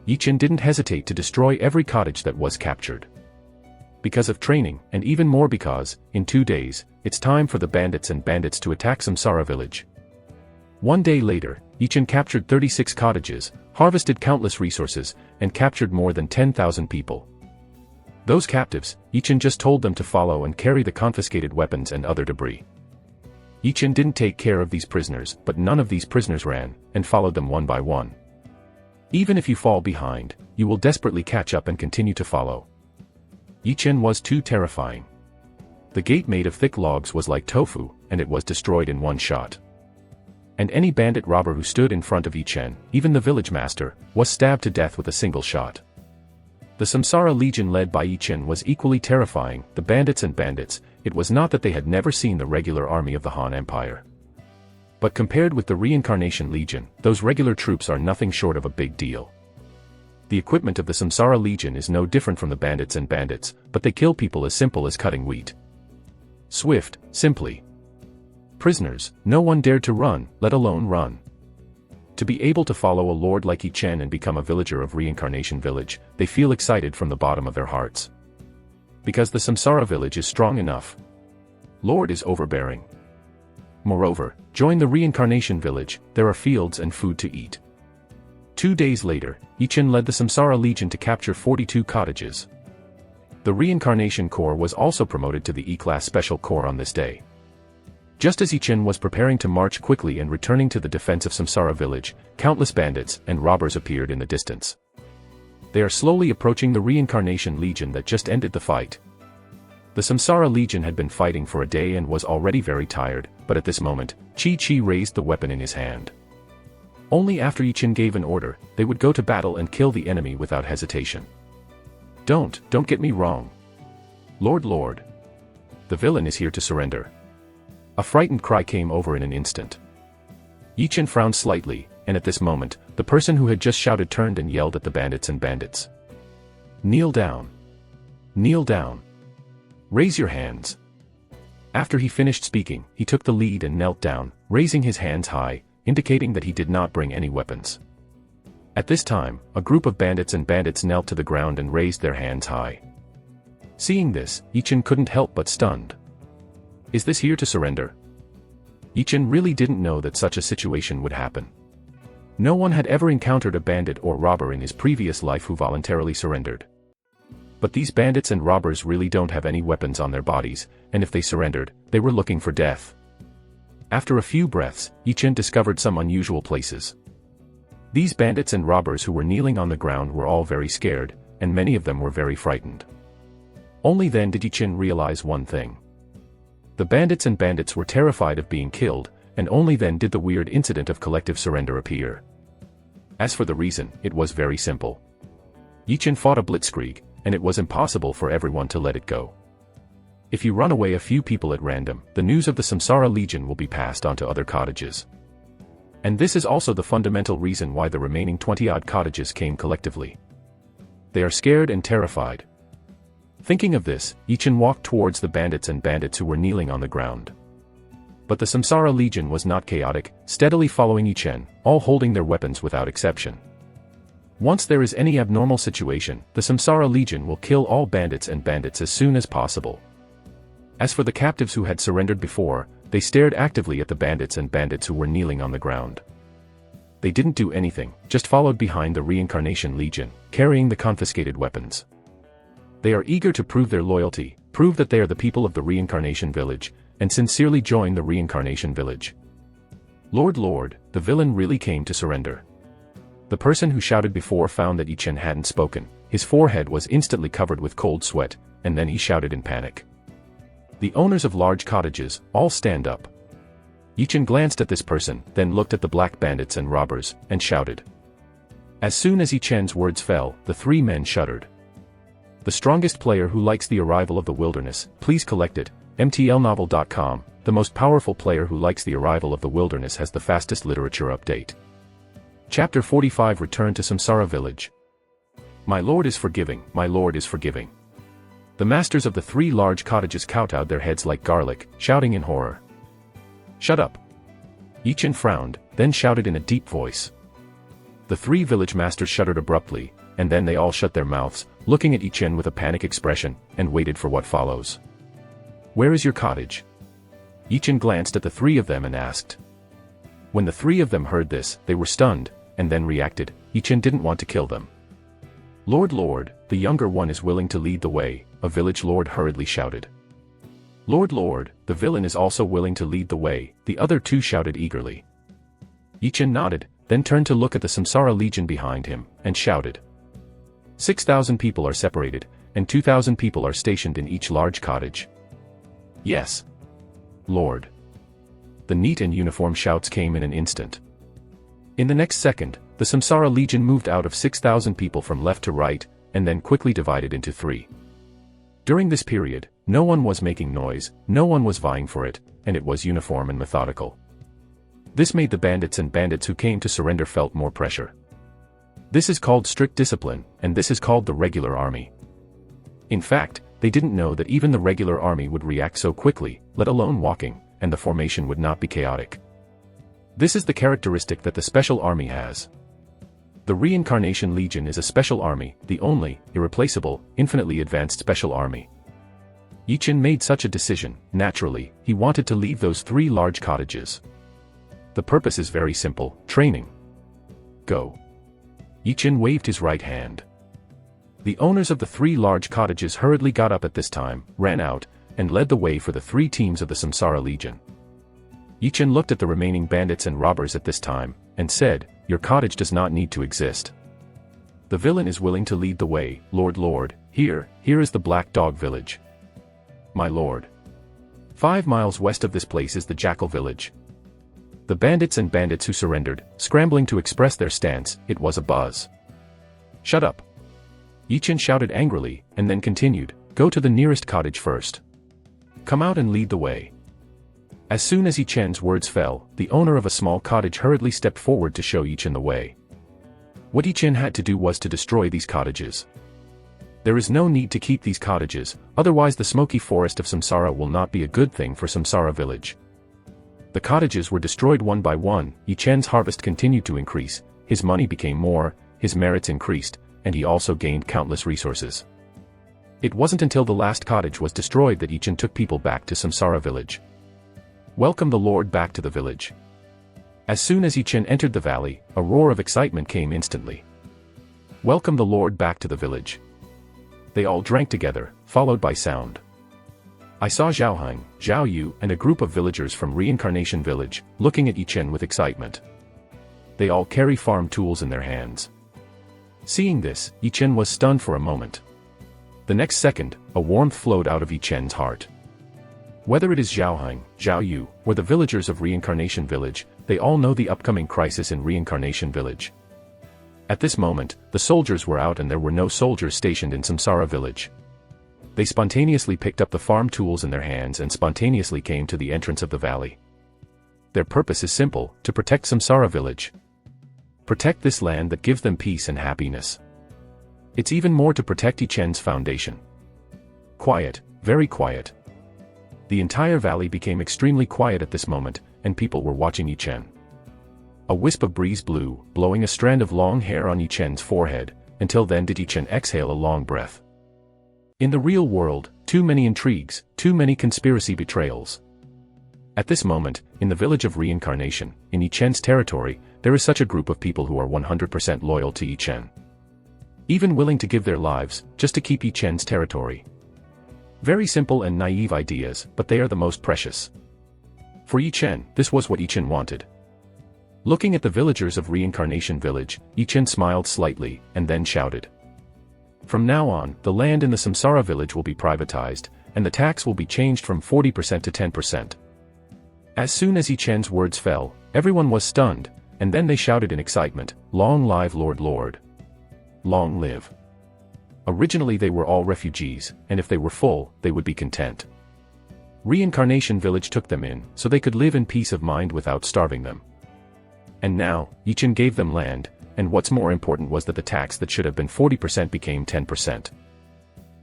Yi Chen didn't hesitate to destroy every cottage that was captured. Because of training, and even more because, in 2 days, it's time for the bandits to attack Samsara village. 1 day later, Yi Chen captured 36 cottages, harvested countless resources, and captured more than 10,000 people. Those captives, Yi Chen just told them to follow and carry the confiscated weapons and other debris. Yi Chen didn't take care of these prisoners, but none of these prisoners ran, and followed them one by one. Even if you fall behind, you will desperately catch up and continue to follow. Yi Chen was too terrifying. The gate made of thick logs was like tofu, and it was destroyed in one shot. And any bandit robber who stood in front of Yi Chen, even the village master, was stabbed to death with a single shot. The Samsara Legion led by Yi Chen was equally terrifying. The bandits, it was not that they had never seen the regular army of the Han Empire. But compared with the Reincarnation Legion, those regular troops are nothing short of a big deal. The equipment of the Samsara Legion is no different from the bandits, but they kill people as simple as cutting wheat. Swift, simply. Prisoners, no one dared to run, let alone run. To be able to follow a lord like Yi Chen and become a villager of Reincarnation Village, they feel excited from the bottom of their hearts. Because the Samsara village is strong enough. Lord is overbearing. Moreover, join the Reincarnation Village, there are fields and food to eat. 2 days later, Yi Chen led the Samsara Legion to capture 42 cottages. The Reincarnation Corps was also promoted to the E-Class Special Corps on this day. Just as Yi Chen was preparing to march quickly and returning to the defense of Samsara village, countless bandits and robbers appeared in the distance. They are slowly approaching the Reincarnation Legion that just ended the fight. The Samsara Legion had been fighting for a day and was already very tired, but at this moment, Chi raised the weapon in his hand. Only after Yi Chen gave an order, they would go to battle and kill the enemy without hesitation. Don't get me wrong. Lord. The villain is here to surrender. A frightened cry came over in an instant. Yi Chen frowned slightly, and at this moment, the person who had just shouted turned and yelled at the bandits. Kneel down. Kneel down. Raise your hands. After he finished speaking, he took the lead and knelt down, raising his hands high, indicating that he did not bring any weapons. At this time, a group of bandits knelt to the ground and raised their hands high. Seeing this, Yi Chen couldn't help but stunned. Is this here to surrender? Yi Chen really didn't know that such a situation would happen. No one had ever encountered a bandit or robber in his previous life who voluntarily surrendered. But these bandits and robbers really don't have any weapons on their bodies, and if they surrendered, they were looking for death. After a few breaths, Yichen discovered some unusual places. These bandits and robbers who were kneeling on the ground were all very scared, and many of them were very frightened. Only then did Yichen realize one thing. The bandits were terrified of being killed, and only then did the weird incident of collective surrender appear. As for the reason, it was very simple. Yichen fought a blitzkrieg, and it was impossible for everyone to let it go. If you run away a few people at random, the news of the Samsara Legion will be passed on to other cottages. And this is also the fundamental reason why the remaining 20-odd cottages came collectively. They are scared and terrified. Thinking of this, Yichen walked towards the bandits who were kneeling on the ground. But the Samsara Legion was not chaotic, steadily following Yichen, all holding their weapons without exception. Once there is any abnormal situation, the Samsara Legion will kill all bandits as soon as possible. As for the captives who had surrendered before, they stared actively at the bandits who were kneeling on the ground. They didn't do anything, just followed behind the Reincarnation Legion, carrying the confiscated weapons. They are eager to prove their loyalty, prove that they are the people of the Reincarnation Village, and sincerely join the Reincarnation Village. Lord, the villain really came to surrender. The person who shouted before found that Yichen hadn't spoken, his forehead was instantly covered with cold sweat, and then he shouted in panic. The owners of large cottages, all stand up. Yichen glanced at this person, then looked at the black bandits and robbers, and shouted. As soon as Yichen's words fell, the three men shuddered. The strongest player who likes the arrival of the wilderness, please collect it, mtlnovel.com, the most powerful player who likes the arrival of the wilderness has the fastest literature update. Chapter 45 Return to Samsara Village. My lord is forgiving, my lord is forgiving. The masters of the three large cottages kowtowed their heads like garlic, shouting in horror. Shut up. Yichen frowned, then shouted in a deep voice. The three village masters shuddered abruptly, and then they all shut their mouths, looking at Yichen with a panic expression, and waited for what follows. Where is your cottage? Yichen glanced at the three of them and asked. When the three of them heard this, they were stunned, and then reacted. Yichen didn't want to kill them. Lord, the younger one is willing to lead the way, a village lord hurriedly shouted. Lord, the villain is also willing to lead the way, the other two shouted eagerly. Yichen nodded, then turned to look at the Samsara Legion behind him, and shouted. 6,000 people are separated, and 2,000 people are stationed in each large cottage. Yes. Lord. The neat and uniform shouts came in an instant. In the next second, the Samsara Legion moved out of 6,000 people from left to right, and then quickly divided into three. During this period, no one was making noise, no one was vying for it, and it was uniform and methodical. This made the bandits who came to surrender felt more pressure. This is called strict discipline, and this is called the regular army. In fact, they didn't know that even the regular army would react so quickly, let alone walking, and the formation would not be chaotic. This is the characteristic that the special army has. The Reincarnation Legion is a special army, the only, irreplaceable, infinitely advanced special army. Yichen made such a decision. Naturally, he wanted to leave those three large cottages. The purpose is very simple, training. Go. Yichen waved his right hand. The owners of the three large cottages hurriedly got up at this time, ran out, and led the way for the three teams of the Samsara Legion. Yichen looked at the remaining bandits and robbers at this time, and said, Your cottage does not need to exist. The villain is willing to lead the way, Lord, here is the Black Dog Village. My lord. 5 miles west of this place is the Jackal Village. The bandits who surrendered, scrambling to express their stance, it was a buzz. Shut up. Yichen shouted angrily, and then continued, Go to the nearest cottage first. Come out and lead the way. As soon as Yichen's words fell, the owner of a small cottage hurriedly stepped forward to show Yichen the way. What Yichen had to do was to destroy these cottages. There is no need to keep these cottages, otherwise the smoky forest of Samsara will not be a good thing for Samsara Village. The cottages were destroyed one by one. Yichen's harvest continued to increase, his money became more, his merits increased, and he also gained countless resources. It wasn't until the last cottage was destroyed that Yichen took people back to Samsara Village. Welcome the Lord back to the village. As soon as Yichen entered the valley, a roar of excitement came instantly. Welcome the Lord back to the village. They all drank together, followed by sound. I saw Zhaoheng, Zhao Yu, and a group of villagers from Reincarnation Village, looking at Yichen with excitement. They all carry farm tools in their hands. Seeing this, Yichen was stunned for a moment. The next second, a warmth flowed out of Yichen's heart. Whether it is Zhaoheng, Zhao Yu, or the villagers of Reincarnation Village, they all know the upcoming crisis in Reincarnation Village. At this moment, the soldiers were out and there were no soldiers stationed in Samsara Village. They spontaneously picked up the farm tools in their hands and spontaneously came to the entrance of the valley. Their purpose is simple, to protect Samsara Village. Protect this land that gives them peace and happiness. It's even more to protect Yichen's foundation. Quiet, very quiet. The entire valley became extremely quiet at this moment, and people were watching Yichen. A wisp of breeze blew, blowing a strand of long hair on Yichen's forehead. Until then did Yichen exhale a long breath. In the real world, too many intrigues, too many conspiracy betrayals. At this moment, in the village of Reincarnation, in Yichen's territory, there is such a group of people who are 100% loyal to Yichen. Even willing to give their lives, just to keep Yichen's territory. Very simple and naive ideas, but they are the most precious. For Yichen, this was what Yichen wanted. Looking at the villagers of Reincarnation Village, Yichen smiled slightly, and then shouted. From now on, the land in the Samsara Village will be privatized, and the tax will be changed from 40% to 10%. As soon as Yichen's words fell, everyone was stunned, and then they shouted in excitement, "Long live Lord Lord! Long live!" Originally they were all refugees, and if they were full, they would be content. Reincarnation Village took them in, so they could live in peace of mind without starving them. And now, Yichen gave them land, and what's more important was that the tax that should have been 40% became 10%.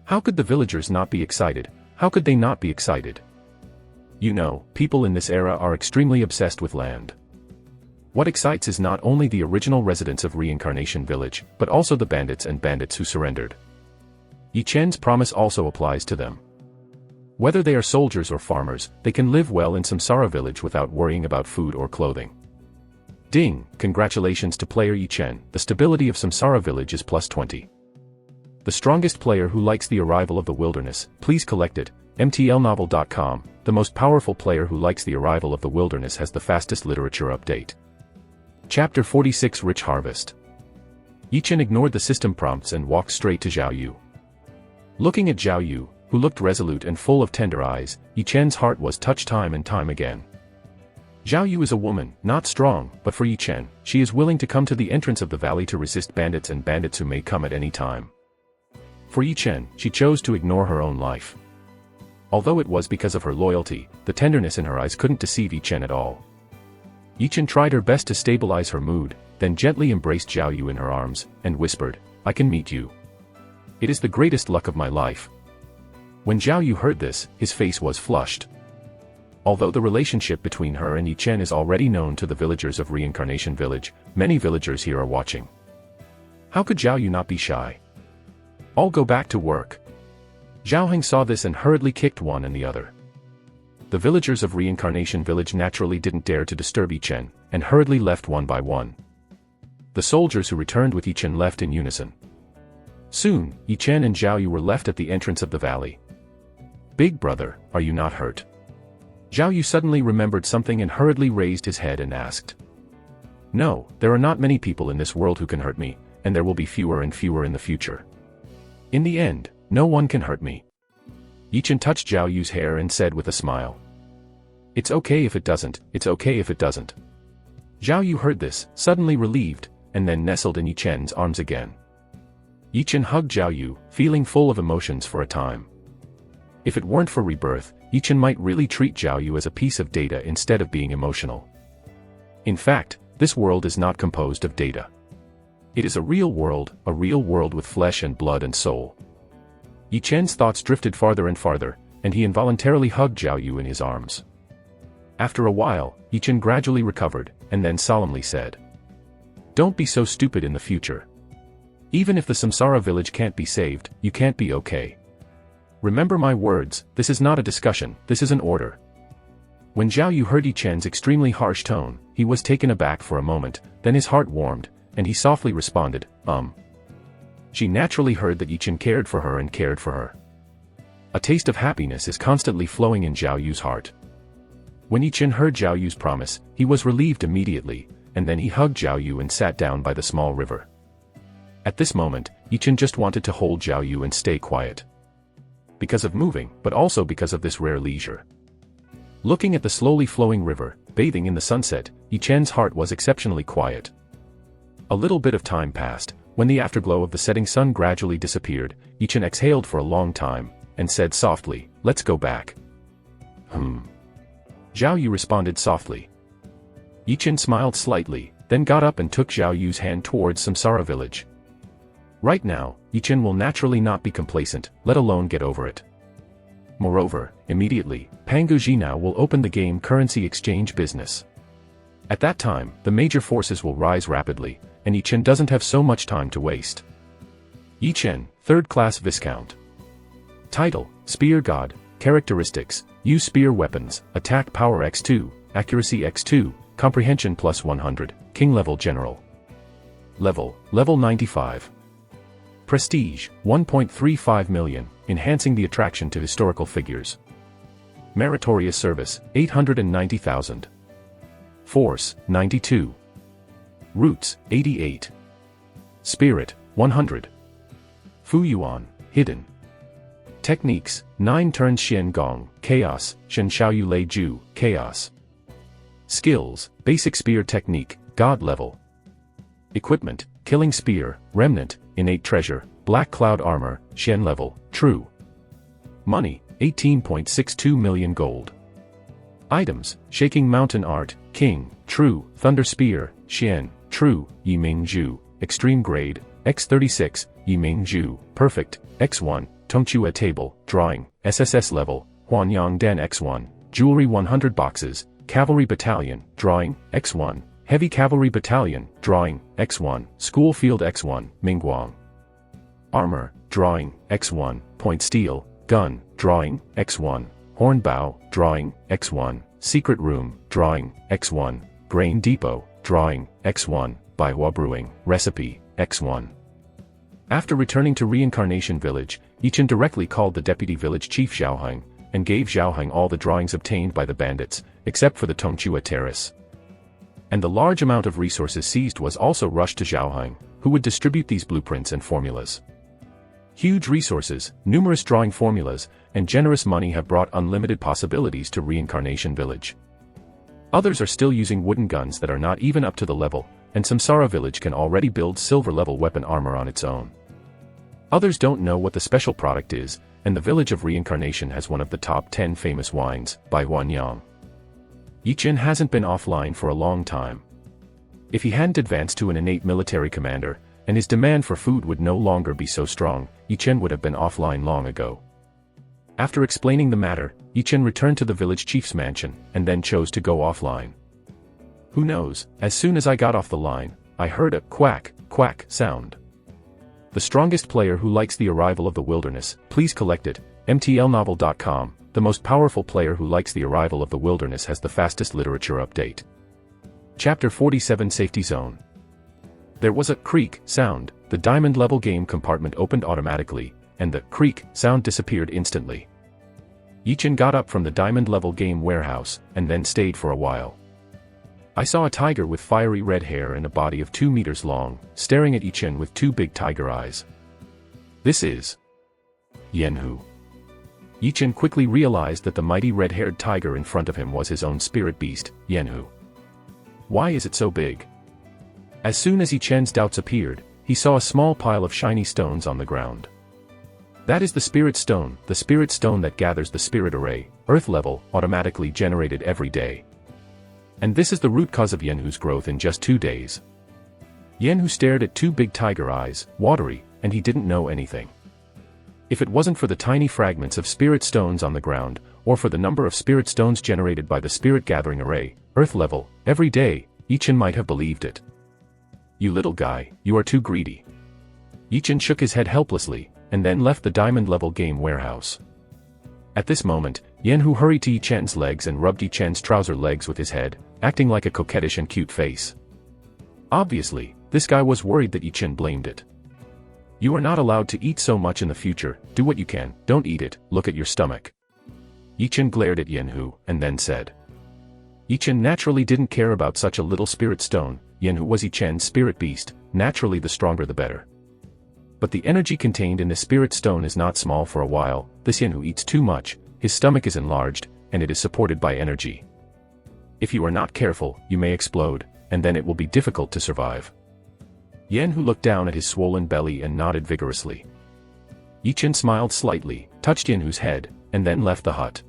How could the villagers not be excited? How could they not be excited? You know, people in this era are extremely obsessed with land. What excites is not only the original residents of Reincarnation Village, but also the bandits and bandits who surrendered. Yichen's promise also applies to them. Whether they are soldiers or farmers, they can live well in Samsara Village without worrying about food or clothing. Ding! Congratulations to player Yichen, the stability of Samsara Village is +20. The strongest player who likes the arrival of the wilderness, please collect it, mtlnovel.com, the most powerful player who likes the arrival of the wilderness has the fastest literature update. Chapter 46 Rich Harvest. Yichen ignored the system prompts and walked straight to Zhao Yu. Looking at Zhao Yu, who looked resolute and full of tender eyes, Yichen's heart was touched time and time again. Zhao Yu is a woman, not strong, but for Yichen, she is willing to come to the entrance of the valley to resist bandits and bandits who may come at any time. For Yichen, she chose to ignore her own life. Although it was because of her loyalty, the tenderness in her eyes couldn't deceive Yichen at all. Yichen tried her best to stabilize her mood, then gently embraced Zhao Yu in her arms, and whispered, "I can meet you. It is the greatest luck of my life." When Zhao Yu heard this, his face was flushed. Although the relationship between her and Yichen is already known to the villagers of Reincarnation Village, many villagers here are watching. How could Zhao Yu not be shy? All go back to work. Zhaoheng saw this and hurriedly kicked one and the other. The villagers of Reincarnation Village naturally didn't dare to disturb Yichen, and hurriedly left one by one. The soldiers who returned with Yichen left in unison. Soon, Yichen and Zhao Yu were left at the entrance of the valley. "Big brother, are you not hurt?" Zhao Yu suddenly remembered something and hurriedly raised his head and asked. "No, there are not many people in this world who can hurt me, and there will be fewer and fewer in the future. In the end, no one can hurt me." Yichen touched Zhao Yu's hair and said with a smile. "It's okay if it doesn't, it's okay if it doesn't." Zhao Yu heard this, suddenly relieved, and then nestled in Yichen's arms again. Yichen hugged Zhao Yu, feeling full of emotions for a time. If it weren't for Rebirth, Yichen might really treat Zhao Yu as a piece of data instead of being emotional. In fact, this world is not composed of data. It is a real world with flesh and blood and soul. Yichen's thoughts drifted farther and farther, and he involuntarily hugged Zhao Yu in his arms. After a while, Yichen gradually recovered, and then solemnly said, "Don't be so stupid in the future. Even if the Samsara Village can't be saved, you can't be okay. Remember my words, this is not a discussion, this is an order." When Zhao Yu heard Yichen's extremely harsh tone, he was taken aback for a moment, then his heart warmed, and he softly responded, She naturally heard that Yichen cared for her and cared for her. A taste of happiness is constantly flowing in Zhao Yu's heart. When Yichen heard Zhao Yu's promise, he was relieved immediately, and then he hugged Zhao Yu and sat down by the small river. At this moment, Yichen just wanted to hold Zhao Yu and stay quiet. Because of moving, but also because of this rare leisure. Looking at the slowly flowing river, bathing in the sunset, Yichen's heart was exceptionally quiet. A little bit of time passed. When the afterglow of the setting sun gradually disappeared, Yichen exhaled for a long time, and said softly, "Let's go back." Zhao Yu responded softly. Yichen smiled slightly, then got up and took Zhao Yu's hand towards Samsara village. Right now, Yichen will naturally not be complacent, let alone get over it. Moreover, immediately, Pangu Jinao will open the game currency exchange business. At that time, the major forces will rise rapidly, and Yichen doesn't have so much time to waste. Yichen, 3rd class Viscount. Title, Spear God. Characteristics, use spear weapons, attack power x2, accuracy x2, comprehension plus 100, king level general. Level 95. Prestige, 1.35 million, enhancing the attraction to historical figures. Meritorious service, 890,000. Force, 92. Roots, 88. Spirit, 100. Fu Yuan, hidden. Techniques, 9 turns Xian Gong, Chaos, Shen Xiaoyu Lei Ju, Chaos. Skills, Basic Spear Technique, God level. Equipment, Killing Spear, Remnant, Innate Treasure, Black Cloud Armor, Xian level, True. Money, 18.62 million gold. Items, Shaking Mountain Art, King, True, Thunder Spear, Xian, True, Yiming Zhu, Extreme Grade, X36, Yiming Zhu, Perfect, X1, Tongchua Table, Drawing, SSS Level, Huanyang Dan X1, Jewelry 100 Boxes, Cavalry Battalion, Drawing, X1, Heavy Cavalry Battalion, Drawing, X1, School Field X1, Mingguang. Armor, Drawing, X1, Point Steel, Gun, Drawing, X1, Horn Bow, Drawing, X1, Secret Room, Drawing, X1, Grain Depot, Drawing, X1, Baihua Brewing, Recipe, X1. After returning to Reincarnation Village, Yichen directly called the deputy village chief Zhaoheng, and gave Zhaoheng all the drawings obtained by the bandits, except for the Tongchua Terrace. And the large amount of resources seized was also rushed to Zhaoheng, who would distribute these blueprints and formulas. Huge resources, numerous drawing formulas, and generous money have brought unlimited possibilities to Reincarnation Village. Others are still using wooden guns that are not even up to the level, and Samsara Village can already build silver-level weapon armor on its own. Others don't know what the special product is, and the Village of Reincarnation has one of the top 10 famous wines, by Huanyang. Yichen hasn't been offline for a long time. If he hadn't advanced to an innate military commander, and his demand for food would no longer be so strong, Yichen would have been offline long ago. After explaining the matter, Yichen returned to the village chief's mansion, and then chose to go offline. Who knows, as soon as I got off the line, I heard a quack, quack sound. The strongest player who likes the arrival of the wilderness, please collect it, mtlnovel.com, the most powerful player who likes the arrival of the wilderness has the fastest literature update. Chapter 47 Safety Zone. There was a creak sound, the diamond level game compartment opened automatically, and the creak sound disappeared instantly. Yichen got up from the diamond level game warehouse, and then stayed for a while. I saw a tiger with fiery red hair and a body of 2 meters long, staring at Yichen with 2 big tiger eyes. This is Yanhu. Yichen quickly realized that the mighty red-haired tiger in front of him was his own spirit beast, Yanhu. Why is it so big? As soon as Yichen's doubts appeared, he saw a small pile of shiny stones on the ground. That is the spirit stone that gathers the spirit array, earth level, automatically generated every day. And this is the root cause of Yanhu's growth in just 2 days. Yanhu stared at 2 big tiger eyes, watery, and he didn't know anything. If it wasn't for the tiny fragments of spirit stones on the ground, or for the number of spirit stones generated by the spirit gathering array, earth level, every day, Yichen might have believed it. You little guy, you are too greedy. Yichen shook his head helplessly, and then left the diamond level game warehouse. At this moment, Yanhu hurried to Yichen's legs and rubbed Yichen's trouser legs with his head, acting like a coquettish and cute face. Obviously, this guy was worried that Yichen blamed it. You are not allowed to eat so much in the future, do what you can, don't eat it, look at your stomach. Yichen glared at Yanhu, and then said. Yichen naturally didn't care about such a little spirit stone. Yanhu was Yichen's spirit beast, naturally the stronger the better. But the energy contained in the spirit stone is not small for a while. This Yanhu eats too much, his stomach is enlarged, and it is supported by energy. If you are not careful, you may explode, and then it will be difficult to survive. Yanhu looked down at his swollen belly and nodded vigorously. Yichen smiled slightly, touched Yanhu's head, and then left the hut.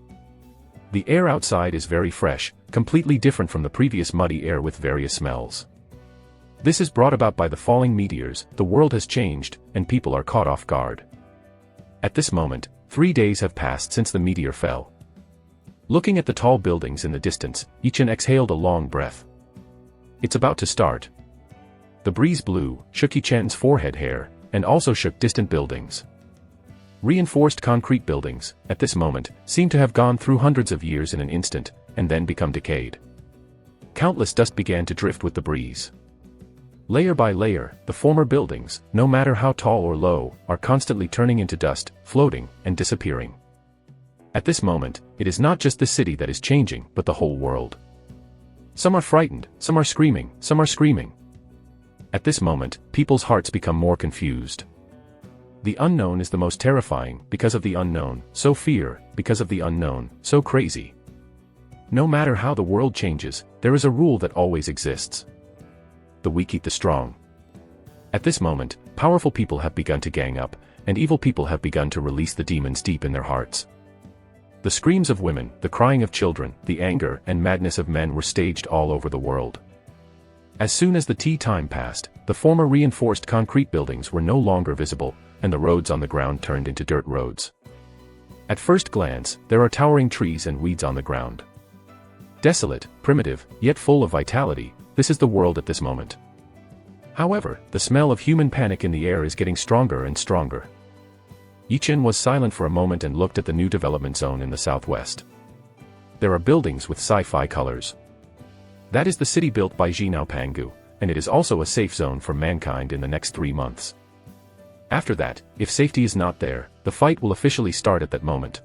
The air outside is very fresh, completely different from the previous muddy air with various smells. This is brought about by the falling meteors. The world has changed, and people are caught off guard. At this moment, 3 days have passed since the meteor fell. Looking at the tall buildings in the distance, Yichen exhaled a long breath. It's about to start. The breeze blew, shook Yichen's forehead hair, and also shook distant buildings. Reinforced concrete buildings, at this moment, seem to have gone through hundreds of years in an instant, and then become decayed. Countless dust began to drift with the breeze. Layer by layer, the former buildings, no matter how tall or low, are constantly turning into dust, floating, and disappearing. At this moment, it is not just the city that is changing, but the whole world. Some are frightened, some are screaming, some are screaming. At this moment, people's hearts become more confused. The unknown is the most terrifying, because of the unknown, so fear, because of the unknown, so crazy. No matter how the world changes, there is a rule that always exists. The weak eat the strong. At this moment, powerful people have begun to gang up, and evil people have begun to release the demons deep in their hearts. The screams of women, the crying of children, the anger and madness of men were staged all over the world. As soon as the tea time passed, the former reinforced concrete buildings were no longer visible, and the roads on the ground turned into dirt roads. At first glance, there are towering trees and weeds on the ground. Desolate, primitive, yet full of vitality, this is the world at this moment. However, the smell of human panic in the air is getting stronger and stronger. Yichen was silent for a moment and looked at the new development zone in the southwest. There are buildings with sci-fi colors. That is the city built by Jinao Pangu, and it is also a safe zone for mankind in the next 3 months. After that, if safety is not there, the fight will officially start at that moment.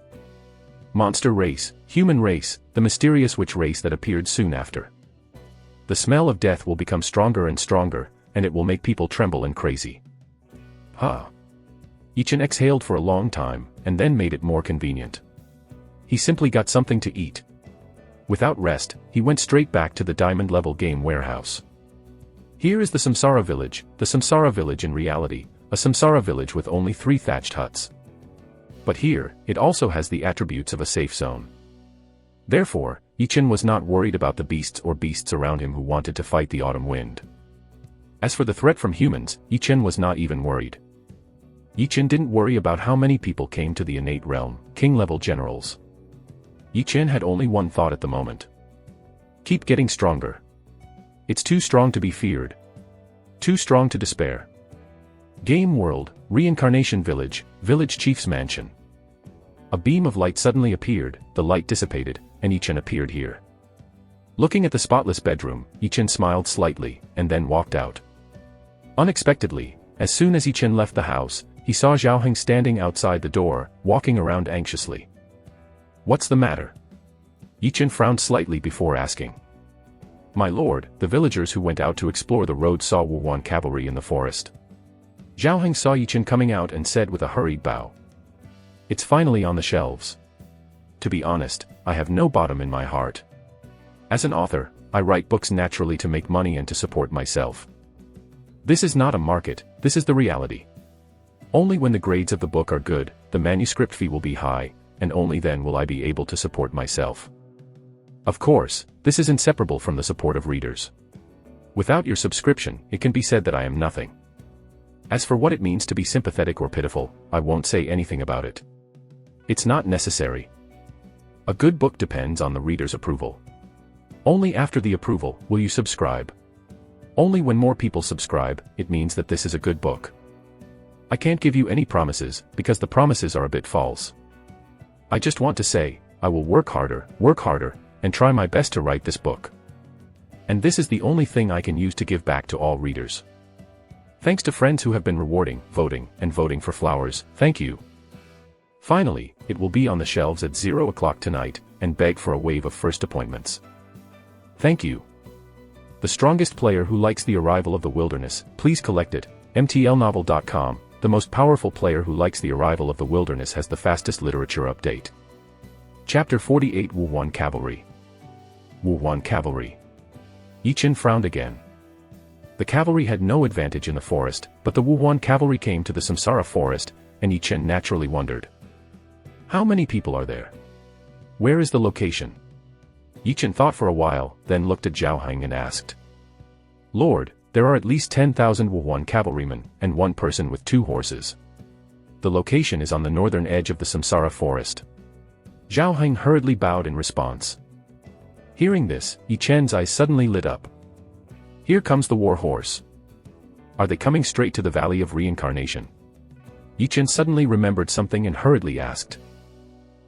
Monster race, human race, the mysterious witch race that appeared soon after. The smell of death will become stronger and stronger, and it will make people tremble and crazy. Yichen exhaled for a long time, and then made it more convenient. He simply got something to eat. Without rest, he went straight back to the diamond-level game warehouse. Here is the Samsara village in reality, a Samsara village with only 3 thatched huts. But here, it also has the attributes of a safe zone. Therefore, Yichen was not worried about the beasts around him who wanted to fight the autumn wind. As for the threat from humans, Yichen was not even worried. Yichen didn't worry about how many people came to the innate realm, king-level generals. Yichen had only one thought at the moment. Keep getting stronger. It's too strong to be feared. Too strong to despair. Game world, reincarnation village, village chief's mansion. A beam of light suddenly appeared, the light dissipated, and Yichen appeared here. Looking at the spotless bedroom, Yichen smiled slightly, and then walked out. Unexpectedly, as soon as Yichen left the house, he saw Xiaoheng standing outside the door, walking around anxiously. What's the matter? Yichen frowned slightly before asking. My lord, the villagers who went out to explore the road saw Wuwan cavalry in the forest. Xiaoheng saw Yichen coming out and said with a hurried bow. It's finally on the shelves. To be honest, I have no bottom in my heart. As an author, I write books naturally to make money and to support myself. This is not a market, this is the reality. Only when the grades of the book are good, the manuscript fee will be high, and only then will I be able to support myself. Of course, this is inseparable from the support of readers. Without your subscription, it can be said that I am nothing. As for what it means to be sympathetic or pitiful, I won't say anything about it. It's not necessary. A good book depends on the reader's approval. Only after the approval will you subscribe. Only when more people subscribe, it means that this is a good book. I can't give you any promises, because the promises are a bit false. I just want to say, I will work harder, and try my best to write this book. And this is the only thing I can use to give back to all readers. Thanks to friends who have been rewarding, voting, and voting for flowers, thank you. Finally, it will be on the shelves at 0 o'clock tonight, and beg for a wave of first appointments. Thank you. The strongest player who likes the arrival of the wilderness, please collect it, mtlnovel.com. The most powerful player who likes the arrival of the wilderness has the fastest literature update. Chapter 48 Wuhuan Cavalry. Wuhuan Cavalry. Yichen frowned again. The cavalry had no advantage in the forest, but the Wuhuan cavalry came to the Samsara forest, and Yichen naturally wondered. How many people are there? Where is the location? Yichen thought for a while, then looked at Zhao Heng and asked. Lord, there are at least 10,000 Wuhuan cavalrymen, and one person with 2 horses. The location is on the northern edge of the Samsara forest. Zhao Heng hurriedly bowed in response. Hearing this, Yichen's eyes suddenly lit up. Here comes the war horse. Are they coming straight to the Valley of Reincarnation? Yichen suddenly remembered something and hurriedly asked.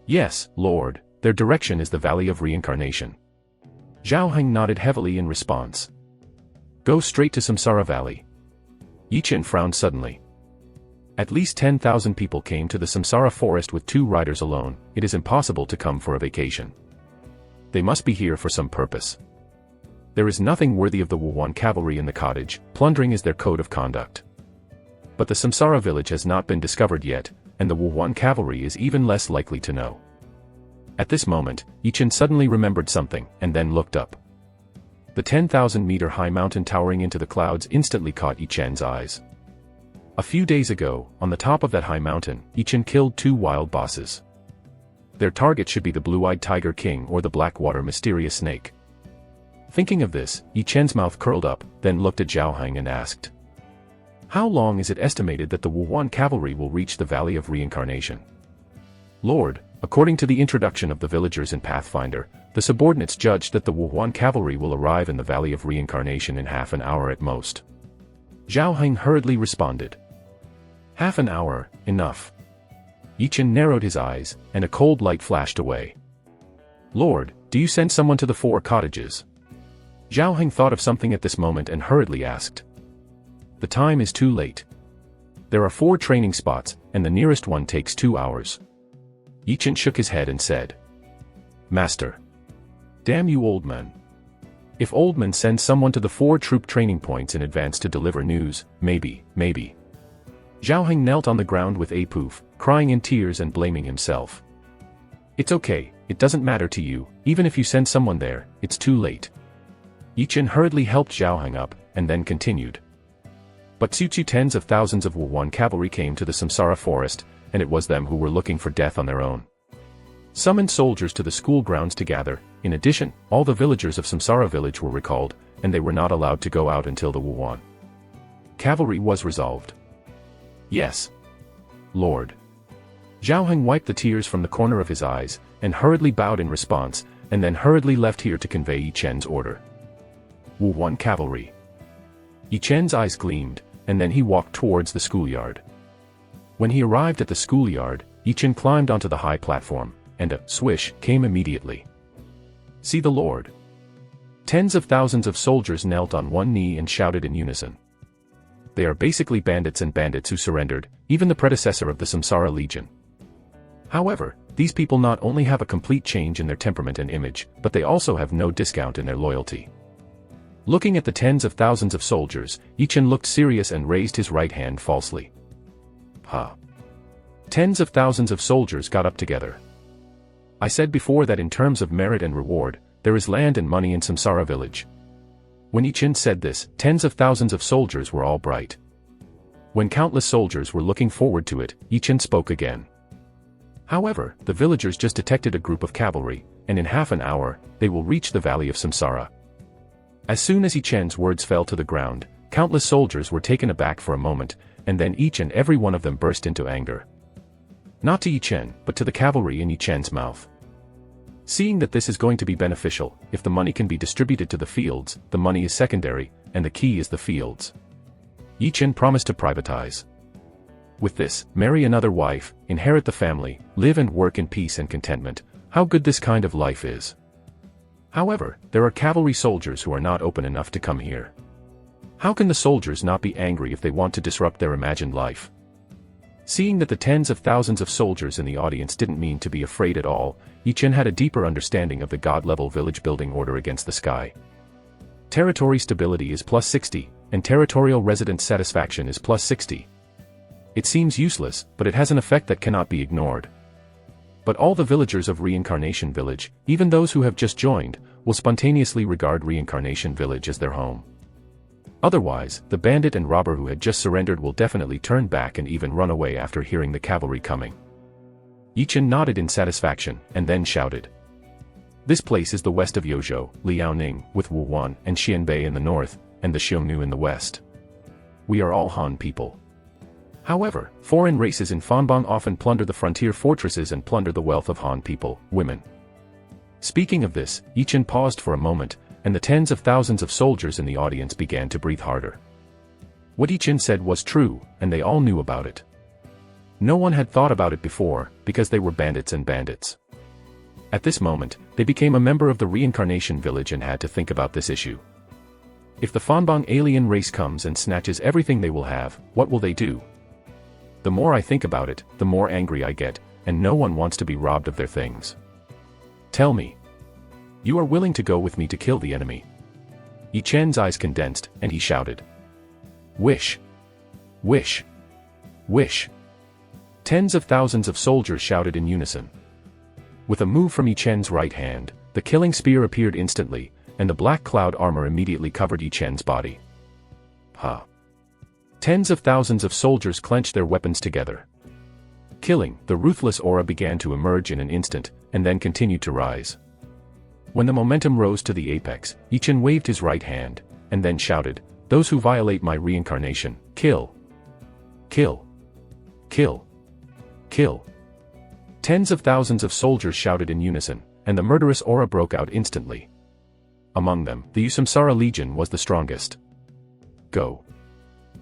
Yes, Lord, their direction is the Valley of Reincarnation. Zhao Heng nodded heavily in response. Go straight to Samsara Valley. Yichen frowned suddenly. At least 10,000 people came to the Samsara forest with 2 riders alone. It is impossible to come for a vacation. They must be here for some purpose. There is nothing worthy of the Wuhuan cavalry in the cottage. Plundering is their code of conduct. But the Samsara village has not been discovered yet, and the Wuhuan cavalry is even less likely to know. At this moment, Yichen suddenly remembered something, and then looked up. The 10,000-meter high mountain towering into the clouds instantly caught Yichen's eyes. A few days ago, on the top of that high mountain, Yichen killed 2 wild bosses. Their target should be the blue-eyed tiger king or the blackwater mysterious snake. Thinking of this, Yichen's mouth curled up, then looked at Zhao Heng and asked. How long is it estimated that the Wuhuan cavalry will reach the Valley of Reincarnation? Lord, according to the introduction of the villagers in Pathfinder, the subordinates judged that the Wuhuan cavalry will arrive in the Valley of Reincarnation in half an hour at most. Zhao Heng hurriedly responded. Half an hour, enough. Yichen narrowed his eyes, and a cold light flashed away. Lord, do you send someone to the 4 cottages? Zhao Heng thought of something at this moment and hurriedly asked. The time is too late. There are 4 training spots, and the nearest one takes 2 hours. Yichen shook his head and said. Master. Damn you old man. If old man sends someone to the 4 troop training points in advance to deliver news, maybe. Zhao Heng knelt on the ground with a poof, crying in tears and blaming himself. It's okay, it doesn't matter to you, even if you send someone there, it's too late. Yichen hurriedly helped Zhao Heng up, and then continued. But tens of thousands of Wuhuan cavalry came to the Samsara forest, and it was them who were looking for death on their own. Summoned soldiers to the school grounds to gather. In addition, all the villagers of Samsara village were recalled, and they were not allowed to go out until the Wuhuan cavalry was resolved. Yes. Lord. Zhao Heng wiped the tears from the corner of his eyes, and hurriedly bowed in response, and then hurriedly left here to convey Yichen's order. Wuhuan cavalry. Yichen's eyes gleamed, and then he walked towards the schoolyard. When he arrived at the schoolyard, Yichen climbed onto the high platform, and a swish came immediately. See the Lord. Tens of thousands of soldiers knelt on one knee and shouted in unison. They are basically bandits who surrendered, even the predecessor of the Samsara Legion. However, these people not only have a complete change in their temperament and image, but they also have no discount in their loyalty. Looking at the tens of thousands of soldiers, Yichen looked serious and raised his right hand falsely. Tens of thousands of soldiers got up together. I said before that in terms of merit and reward, there is land and money in Samsara village. When Yichen said this, tens of thousands of soldiers were all bright. When countless soldiers were looking forward to it, Yichen spoke again. However, the villagers just detected a group of cavalry, and in half an hour, they will reach the Valley of Samsara. As soon as Yichen's words fell to the ground, countless soldiers were taken aback for a moment, and then each and every one of them burst into anger. Not to Yichen, but to the cavalry in Yichen's mouth. Seeing that this is going to be beneficial, if the money can be distributed to the fields, the money is secondary, and the key is the fields. Yichen promised to privatize. With this, marry another wife, inherit the family, live and work in peace and contentment. How good this kind of life is. However, there are cavalry soldiers who are not open enough to come here. How can the soldiers not be angry if they want to disrupt their imagined life? Seeing that the tens of thousands of soldiers in the audience didn't mean to be afraid at all, Yi Chen had a deeper understanding of the god-level village building order against the sky. Territory stability is plus 60, and territorial resident satisfaction is plus 60. It seems useless, but it has an effect that cannot be ignored. But all the villagers of Reincarnation Village, even those who have just joined, will spontaneously regard Reincarnation Village as their home. Otherwise, the bandit and robber who had just surrendered will definitely turn back and even run away after hearing the cavalry coming. Yi Chen nodded in satisfaction, and then shouted. This place is the west of Yozhou, Liaoning, with Wuhan and Xianbei in the north, and the Xiongnu in the west. We are all Han people. However, foreign races in Fanbong often plunder the frontier fortresses and plunder the wealth of Han people, women. Speaking of this, Yi Chen paused for a moment, and the tens of thousands of soldiers in the audience began to breathe harder. What Yi Chen said was true, and they all knew about it. No one had thought about it before, because they were bandits and bandits. At this moment, they became a member of the Reincarnation Village and had to think about this issue. If the Fanbong alien race comes and snatches everything they will have, what will they do? The more I think about it, the more angry I get, and no one wants to be robbed of their things. Tell me. You are willing to go with me to kill the enemy? Yi Chen's eyes condensed, and he shouted. Wish. Wish. Wish. Tens of thousands of soldiers shouted in unison. With a move from Yi Chen's right hand, the killing spear appeared instantly, and the black cloud armor immediately covered Yi Chen's body. Ha! Tens of thousands of soldiers clenched their weapons together. Killing, the ruthless aura began to emerge in an instant, and then continued to rise. When the momentum rose to the apex, Yi Chen waved his right hand, and then shouted, Those who violate my reincarnation, kill! Kill! Kill! Kill! Tens of thousands of soldiers shouted in unison, and the murderous aura broke out instantly. Among them, the Samsara Legion was the strongest. Go!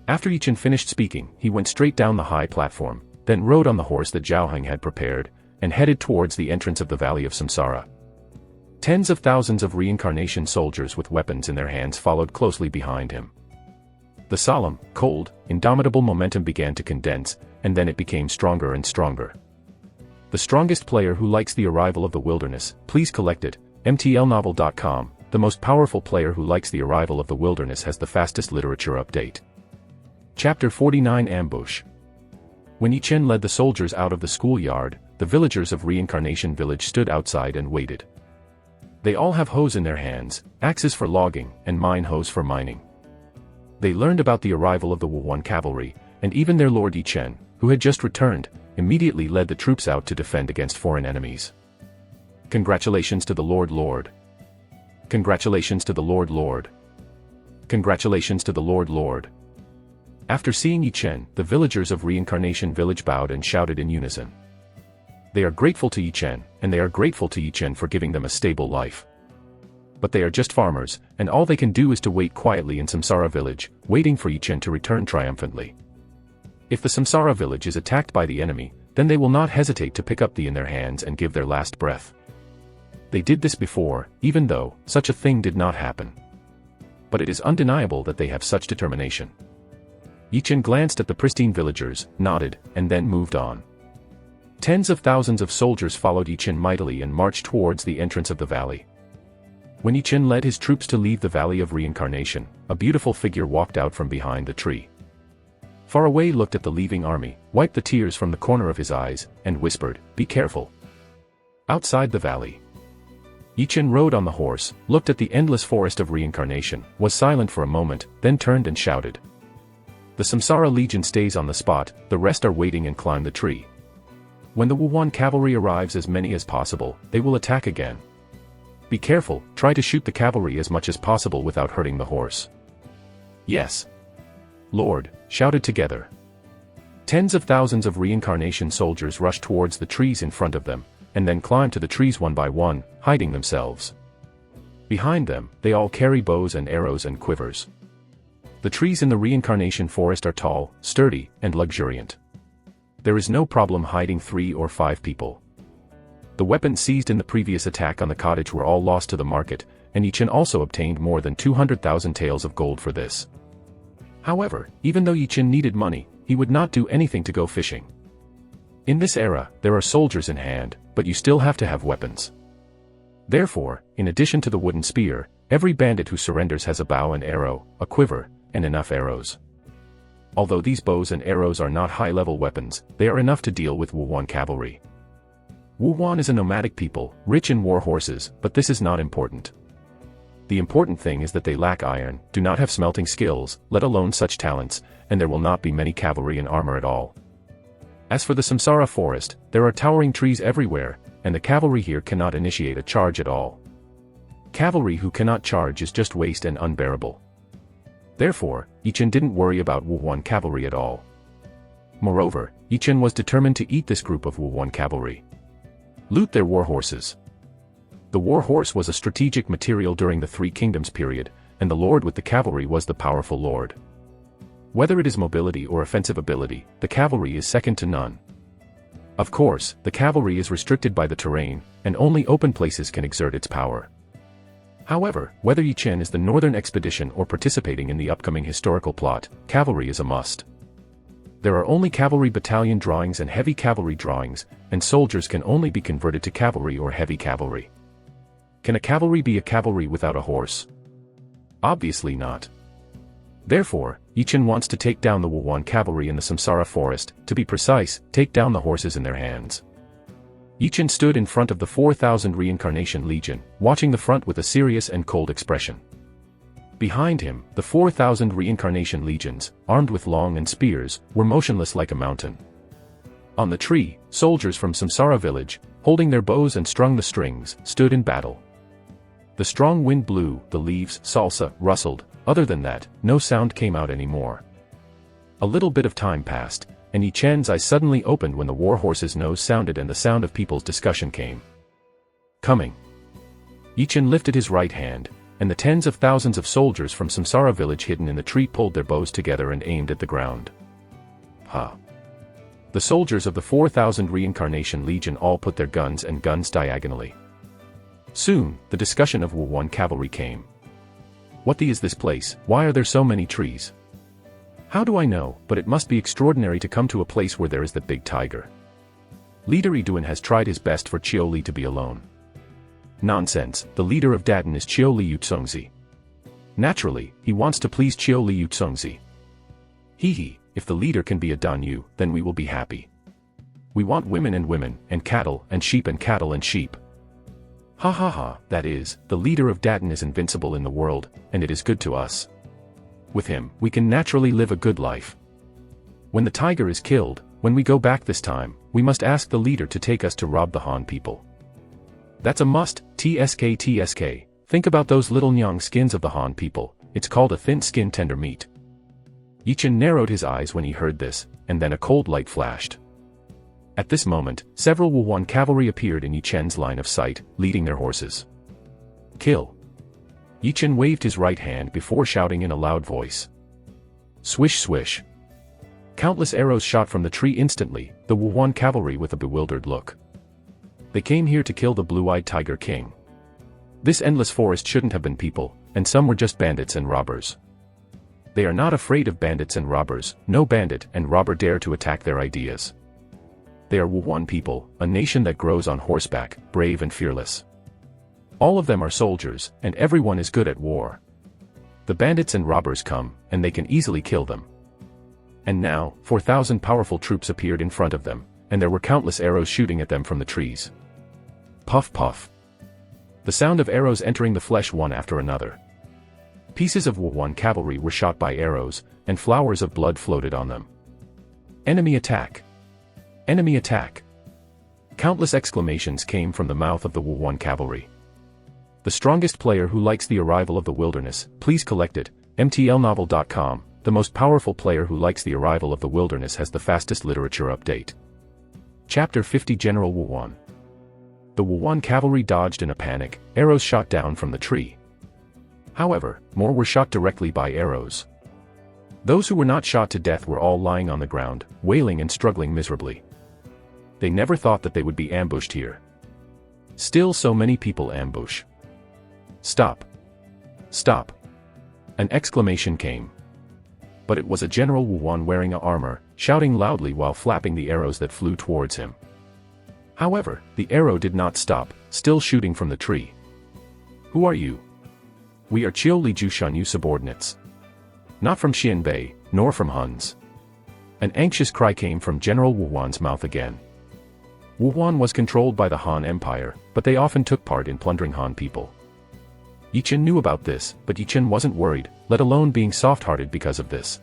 After Yi Chen finished speaking, he went straight down the high platform, then rode on the horse that Zhao Heng had prepared, and headed towards the entrance of the Valley of Samsara. Tens of thousands of reincarnation soldiers with weapons in their hands followed closely behind him. The solemn, cold, indomitable momentum began to condense, and then it became stronger and stronger. The strongest player who likes the arrival of the wilderness, please collect it, mtlnovel.com. The most powerful player who likes the arrival of the wilderness has the fastest literature update. Chapter 49 Ambush. When Yi Chen led the soldiers out of the schoolyard, the villagers of Reincarnation Village stood outside and waited. They all have hoes in their hands, axes for logging, and mine hoes for mining. They learned about the arrival of the Wuhan cavalry, and even their lord Yi Chen, who had just returned, immediately led the troops out to defend against foreign enemies. Congratulations to the Lord. Congratulations to the Lord. Congratulations to the Lord. After seeing Yi Chen, the villagers of Reincarnation Village bowed and shouted in unison. They are grateful to Yi Chen, and they are grateful to Yi Chen for giving them a stable life. But they are just farmers, and all they can do is to wait quietly in Samsara Village, waiting for Yi Chen to return triumphantly. If the Samsara Village is attacked by the enemy, then they will not hesitate to pick up the in their hands and give their last breath. They did this before, even though such a thing did not happen. But it is undeniable that they have such determination. Yi Chen glanced at the pristine villagers, nodded, and then moved on. Tens of thousands of soldiers followed Yi Chen mightily and marched towards the entrance of the valley. When Yi Chen led his troops to leave the Valley of Reincarnation, a beautiful figure walked out from behind the tree. Far away looked at the leaving army, wiped the tears from the corner of his eyes, and whispered, "Be careful." Outside the valley, Yi Chen rode on the horse, looked at the endless forest of reincarnation, was silent for a moment, then turned and shouted. The Samsara Legion stays on the spot, the rest are waiting and climb the tree. When the Wuhan cavalry arrives, as many as possible, they will attack again. Be careful, try to shoot the cavalry as much as possible without hurting the horse. Yes, Lord, shouted together. Tens of thousands of reincarnation soldiers rushed towards the trees in front of them, and then climbed to the trees one by one, hiding themselves. Behind them, they all carry bows and arrows and quivers. The trees in the reincarnation forest are tall, sturdy, and luxuriant. There is no problem hiding 3 or 5 people. The weapons seized in the previous attack on the cottage were all lost to the market, and Yi Chen also obtained more than 200,000 taels of gold for this. However, even though Yi Chen needed money, he would not do anything to go fishing. In this era, there are soldiers in hand, but you still have to have weapons. Therefore, in addition to the wooden spear, every bandit who surrenders has a bow and arrow, a quiver, and enough arrows. Although these bows and arrows are not high-level weapons, they are enough to deal with Wuhuan cavalry. Wuhuan is a nomadic people, rich in war horses, but this is not important. The important thing is that they lack iron, do not have smelting skills, let alone such talents, and there will not be many cavalry in armor at all. As for the Samsara forest, there are towering trees everywhere, and the cavalry here cannot initiate a charge at all. Cavalry who cannot charge is just waste and unbearable. Therefore, Yi Chen didn't worry about Wuhuan cavalry at all. Moreover, Yi Chen was determined to eat this group of Wuhuan cavalry. Loot their war horses. The war horse was a strategic material during the Three Kingdoms period, and the lord with the cavalry was the powerful lord. Whether it is mobility or offensive ability, the cavalry is second to none. Of course, the cavalry is restricted by the terrain, and only open places can exert its power. However, whether Yi Chen is the northern expedition or participating in the upcoming historical plot, cavalry is a must. There are only cavalry battalion drawings and heavy cavalry drawings, and soldiers can only be converted to cavalry or heavy cavalry. Can a cavalry be a cavalry without a horse? Obviously not. Therefore, Yi Chen wants to take down the Wuhuan cavalry in the Samsara forest, to be precise, take down the horses in their hands. Yi Chen stood in front of the 4,000 Reincarnation Legion, watching the front with a serious and cold expression. Behind him, the 4,000 Reincarnation Legions, armed with long and spears, were motionless like a mountain. On the tree, soldiers from Samsara village, holding their bows and strung the strings, stood in battle. The strong wind blew, the leaves, salsa, rustled. Other than that, no sound came out anymore. A little bit of time passed, and Yi Chen's eyes suddenly opened when the war horse's nose sounded and the sound of people's discussion came. Coming. Yi Chen lifted his right hand, and the tens of thousands of soldiers from Samsara village hidden in the tree pulled their bows together and aimed at the ground. Ha! The soldiers of the 4,000 Reincarnation Legion all put their guns diagonally. Soon, the discussion of Wuhuan cavalry came. What is this place? Why are there so many trees? How do I know, but it must be extraordinary to come to a place where there is that big tiger. Leader Iduan has tried his best for Qiu Li to be alone. Nonsense, the leader of Dadan is Qiu Li Yuzongzi. Naturally, he wants to please Qiu Li Yuzongzi. Hee, if the leader can be a Danyu, then we will be happy. We want women, and cattle, and sheep and cattle and sheep. Ha ha ha, that is, the leader of Dadan is invincible in the world, and it is good to us. With him, we can naturally live a good life. When the tiger is killed, when we go back this time, we must ask the leader to take us to rob the Han people. That's a must, tsk. Think about those little nyang skins of the Han people, it's called a thin skin tender meat. Yi Chen narrowed his eyes when he heard this, and then a cold light flashed. At this moment, several Wuhuan cavalry appeared in Yi Chen's line of sight, leading their horses. Kill! Yi Chen waved his right hand before shouting in a loud voice. Swish swish! Countless arrows shot from the tree instantly, the Wuhuan cavalry with a bewildered look. They came here to kill the blue-eyed Tiger King. This endless forest shouldn't have been people, and some were just bandits and robbers. They are not afraid of bandits and robbers, no bandit and robber dare to attack their ideas. They are Wuhuan people, a nation that grows on horseback, brave and fearless. All of them are soldiers, and everyone is good at war. The bandits and robbers come, and they can easily kill them. And now, 4,000 powerful troops appeared in front of them, and there were countless arrows shooting at them from the trees. Puff puff. The sound of arrows entering the flesh one after another. Pieces of Wuhuan cavalry were shot by arrows, and flowers of blood floated on them. Enemy attack! Enemy attack! Countless exclamations came from the mouth of the Wuhuan cavalry. The strongest player who likes the arrival of the wilderness, please collect it, mtlnovel.com, the most powerful player who likes the arrival of the wilderness has the fastest literature update. Chapter 50 General Wuhuan. The Wuhuan cavalry dodged in a panic, arrows shot down from the tree. However, more were shot directly by arrows. Those who were not shot to death were all lying on the ground, wailing and struggling miserably. They never thought that they would be ambushed here. Still so many people ambush. Stop! Stop! An exclamation came. but it was a General Wu Wan wearing a armor, shouting loudly while flapping the arrows that flew towards him. However, the arrow did not stop, still shooting from the tree. Who are you? We are Qiu Li Ju Shanyu subordinates. Not from Xianbei, nor from Huns. An anxious cry came from General Wu Wan's mouth again. Wu Wan was controlled by the Han Empire, but they often took part in plundering Han people. Yi Chen knew about this, but Yi Chen wasn't worried, let alone being soft-hearted because of this.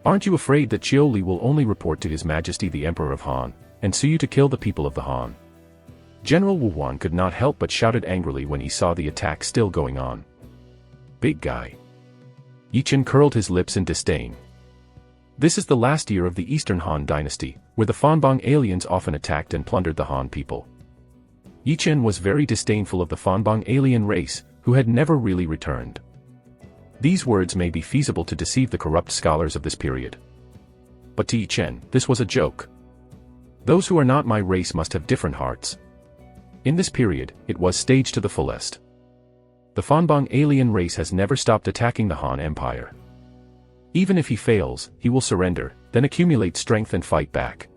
Aren't you afraid that Qiu Li will only report to His Majesty the Emperor of Han, and sue you to kill the people of the Han? General Wu Wan could not help but shouted angrily when he saw the attack still going on. Big guy. Yi Chen curled his lips in disdain. This is the last year of the Eastern Han dynasty, where the Fanbong aliens often attacked and plundered the Han people. Yi Chen was very disdainful of the Fanbong alien race, who had never really returned. These words may be feasible to deceive the corrupt scholars of this period. But to Yi Chen, this was a joke. Those who are not my race must have different hearts. In this period, it was staged to the fullest. The Fanbong alien race has never stopped attacking the Han Empire. Even if he fails, he will surrender, then accumulate strength and fight back.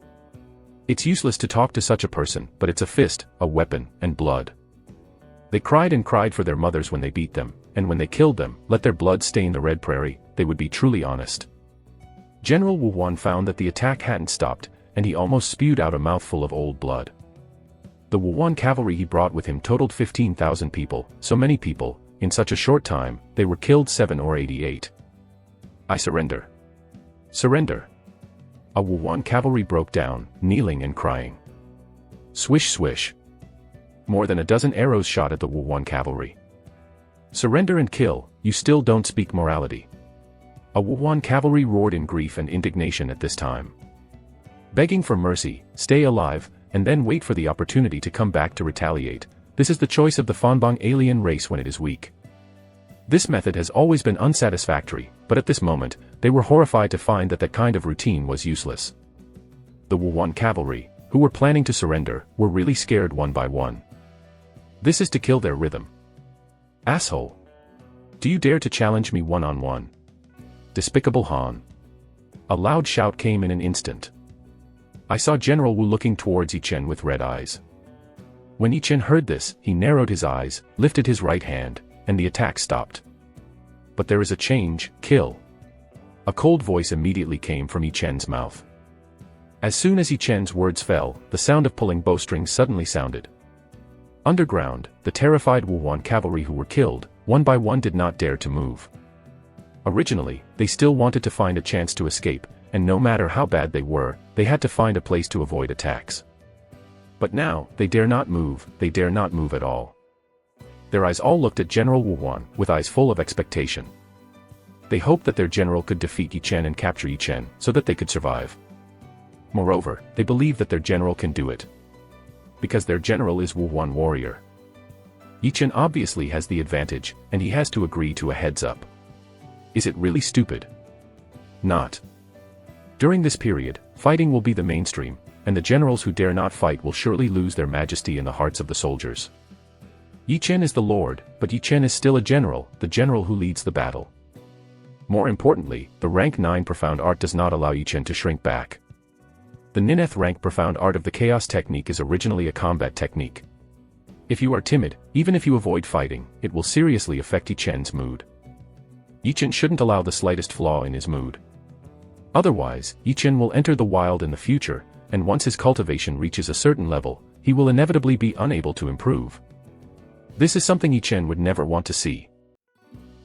It's useless to talk to such a person, but it's a fist, a weapon, and blood. They cried and cried for their mothers when they beat them, and when they killed them, let their blood stain the red prairie, they would be truly honest. General Wu Wan found that the attack hadn't stopped, and he almost spewed out a mouthful of old blood. The Wu Wan cavalry he brought with him totaled 15,000 people, so many people, in such a short time, they were killed 7 or 88. I surrender. Surrender. A Wu Wan cavalry broke down, kneeling and crying. Swish swish. More than a dozen arrows shot at the Wu Wan cavalry. Surrender and kill, you still don't speak morality. A Wu Wan cavalry roared in grief and indignation at this time. Begging for mercy, stay alive, and then wait for the opportunity to come back to retaliate. This is the choice of the Fanbong alien race when it is weak. This method has always been unsatisfactory, but at this moment, they were horrified to find that that kind of routine was useless. The Wu Wan cavalry, who were planning to surrender, were really scared one by one. This is to kill their rhythm. Asshole! Do you dare to challenge me one-on-one? Despicable Han! A loud shout came in an instant. I saw General Wu looking towards Yi Chen with red eyes. When Yi Chen heard this, he narrowed his eyes, lifted his right hand, and the attack stopped. But there is a change, kill. A cold voice immediately came from Yi Chen's mouth. As soon as Yi Chen's words fell, the sound of pulling bowstrings suddenly sounded. Underground, the terrified Wu Wan cavalry who were killed, one by one did not dare to move. Originally, they still wanted to find a chance to escape, and no matter how bad they were, they had to find a place to avoid attacks. But now, they dare not move at all. Their eyes all looked at General Wu Wan, with eyes full of expectation. They hoped that their general could defeat Yi Chen and capture Yi Chen, so that they could survive. Moreover, they believe that their general can do it. Because their general is Wu Wan warrior. Yi Chen obviously has the advantage, and he has to agree to a heads-up. Is it really stupid? Not. During this period, fighting will be the mainstream, and the generals who dare not fight will surely lose their majesty in the hearts of the soldiers. Yi Chen is the lord, but Yi Chen is still a general, the general who leads the battle. More importantly, the rank 9 profound art does not allow Yi Chen to shrink back. The Nineth rank profound art of the chaos technique is originally a combat technique. If you are timid, even if you avoid fighting, it will seriously affect Yi Chen's mood. Yi Chen shouldn't allow the slightest flaw in his mood. Otherwise, Yi Chen will enter the wild in the future, and once his cultivation reaches a certain level, he will inevitably be unable to improve. This is something Yi Chen would never want to see.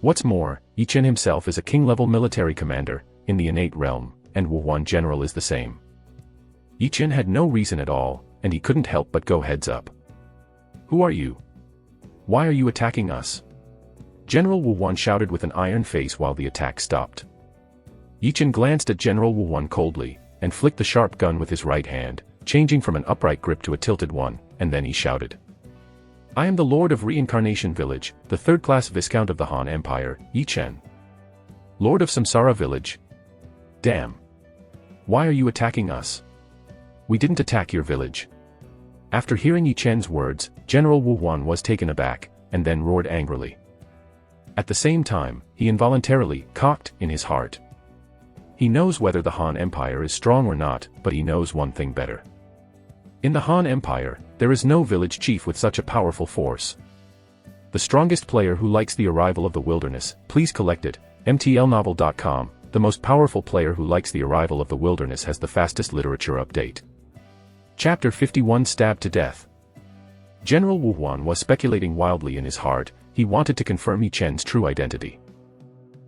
What's more, Yi Chen himself is a king-level military commander, in the innate realm, and Wu Wan general is the same. Yi Chen had no reason at all, and he couldn't help but go heads up. Who are you? Why are you attacking us? General Wu Wan shouted with an iron face while the attack stopped. Yi Chen glanced at General Wu Wan with eyes full of expectation. Why are you attacking us? General Wu Wan shouted with an iron face while the attack stopped. Yi Chen glanced at General Wu Wan coldly, and flicked the sharp gun with his right hand, changing from an upright grip to a tilted one, and then he shouted. I am the Lord of Reincarnation Village, the third-class Viscount of the Han Empire, Yi Chen. Lord of Samsara Village. Damn. Why are you attacking us? We didn't attack your village. After hearing Yi Chen's words, General Wu Wan was taken aback, and then roared angrily. At the same time, he involuntarily cocked in his heart. He knows whether the Han Empire is strong or not, but he knows one thing better. In the Han Empire, there is no village chief with such a powerful force. The strongest player who likes the arrival of the wilderness, please collect it, mtlnovel.com. The most powerful player who likes the arrival of the wilderness has the fastest literature update. Chapter 51 Stabbed to Death. General Wu Huan was speculating wildly in his heart. He wanted to confirm Yi Chen's true identity.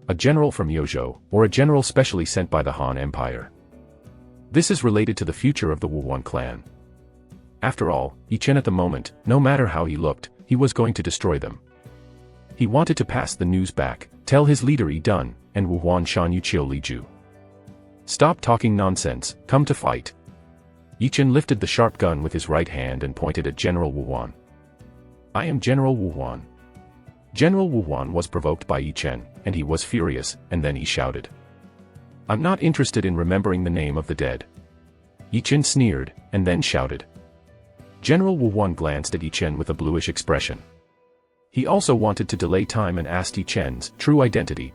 A general from Yozhou, or a general specially sent by the Han Empire. This is related to the future of the Wu Huan clan. After all, Yi Chen at the moment, no matter how he looked, he was going to destroy them. He wanted to pass the news back, tell his leader Yi Dun, and Wu Huan Shan Yu Qiu Li Ju. Stop talking nonsense, come to fight. Yi Chen lifted the sharp gun with his right hand and pointed at General Wu Huan. I am General Wu Huan. General Wu Huan was provoked by Yi Chen, and he was furious, and then he shouted. I'm not interested in remembering the name of the dead. Yi Chen sneered, and then shouted. General Wu Huan glanced at Yi Chen with a bluish expression. He also wanted to delay time and asked Yi Chen's true identity.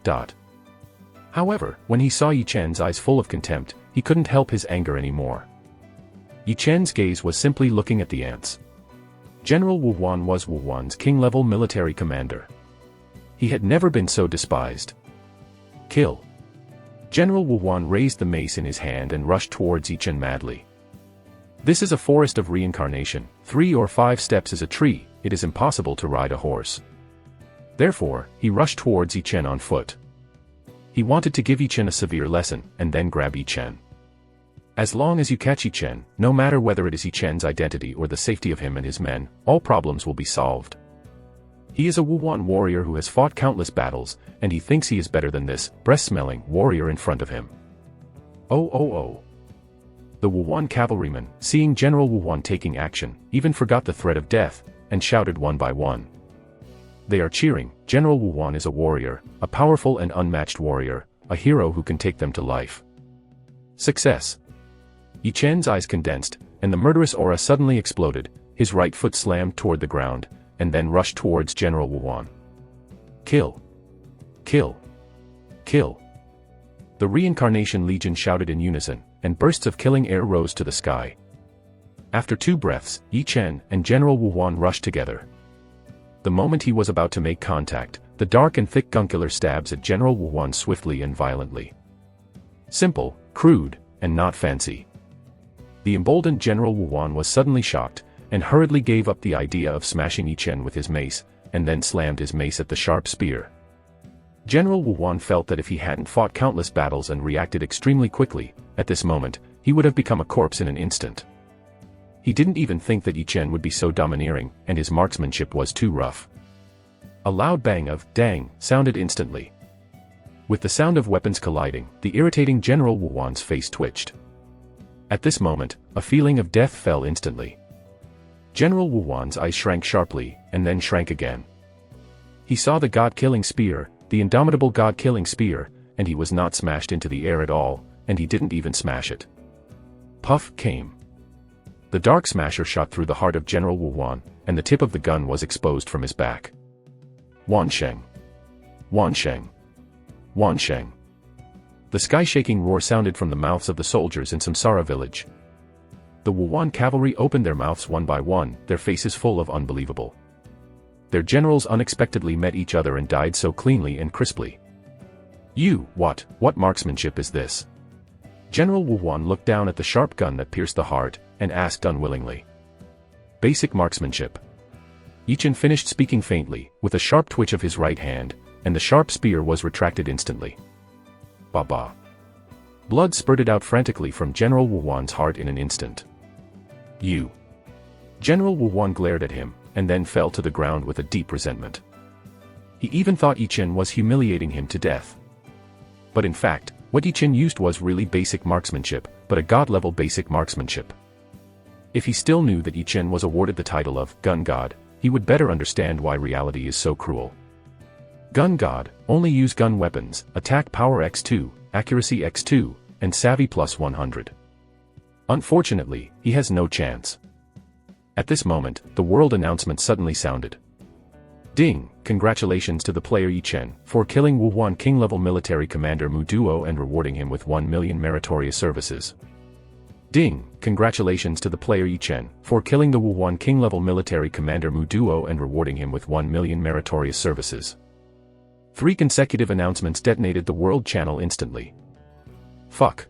However, when he saw Yi Chen's eyes full of contempt, he couldn't help his anger anymore. Yi Chen's gaze was simply looking at the ants. General Wu Huan was Wu Huan's king-level military commander. He had never been so despised. Kill. General Wu Huan raised the mace in his hand and rushed towards Yi Chen madly. This is a forest of reincarnation. 3 or 5 steps is a tree, it is impossible to ride a horse. Therefore, he rushed towards Yi Chen on foot. He wanted to give Yi Chen a severe lesson, and then grab Yi Chen. As long as you catch Yi Chen, no matter whether it is Yi Chen's identity or the safety of him and his men, all problems will be solved. He is a Wu Huan warrior who has fought countless battles, and he thinks he is better than this breath-smelling warrior in front of him. Oh. The Wu Huan cavalrymen, seeing General Wu Huan taking action, even forgot the threat of death, and shouted one by one. They are cheering. General Wu Huan is a warrior, a powerful and unmatched warrior, a hero who can take them to life. Success. Yi Chen's eyes condensed, and the murderous aura suddenly exploded. His right foot slammed toward the ground, and then rushed towards General Wu Huan. Kill. Kill. Kill. The Reincarnation Legion shouted in unison, and bursts of killing air rose to the sky. After 2 breaths, Yi Chen and General Wu Huan rushed together. The moment he was about to make contact, the dark and thick guncular stabs at General Wu Huan swiftly and violently. Simple, crude, and not fancy. The emboldened General Wu Huan was suddenly shocked, and hurriedly gave up the idea of smashing Yi Chen with his mace, and then slammed his mace at the sharp spear. General Wu Huan felt that if he hadn't fought countless battles and reacted extremely quickly, at this moment, he would have become a corpse in an instant. He didn't even think that Yi Chen would be so domineering, and his marksmanship was too rough. A loud bang of dang sounded instantly. With the sound of weapons colliding, the irritating General Wu Huan's face twitched. At this moment, a feeling of death fell instantly. General Wu Huan's eyes shrank sharply, and then shrank again. He saw the god-killing spear, the indomitable god-killing spear, and he was not smashed into the air at all, and he didn't even smash it. Puff came. The dark smasher shot through the heart of General Wu Huan, and the tip of the gun was exposed from his back. Wansheng. Wansheng. Wansheng. The sky-shaking roar sounded from the mouths of the soldiers in Samsara village. The Wu Huan cavalry opened their mouths one by one, their faces full of unbelievable. Their generals unexpectedly met each other and died so cleanly and crisply. What marksmanship is this? General Wu Huan looked down at the sharp gun that pierced the heart, and asked unwillingly. Basic marksmanship. Yi Chen finished speaking faintly, with a sharp twitch of his right hand, and the sharp spear was retracted instantly. Ba-ba. Blood spurted out frantically from General Wu Huan's heart in an instant. General Wu Huan glared at him, and then fell to the ground with a deep resentment. He even thought Yi Chen was humiliating him to death. But in fact, what Yi Chen used was really basic marksmanship, but a god-level basic marksmanship. If he still knew that Yi Chen was awarded the title of Gun God, he would better understand why reality is so cruel. Gun God, only use gun weapons, attack power x2, accuracy x2, and savvy plus 100. Unfortunately, he has no chance. At this moment, the world announcement suddenly sounded. Ding, congratulations to the player Yichen for killing Wuhuan King-level military commander Mu Duo and rewarding him with 1 million meritorious services. Ding, congratulations to the player Yichen for killing the Wuhuan King-level military commander Mu Duo and rewarding him with 1 million meritorious services. 3 consecutive announcements detonated the world channel instantly. Fuck.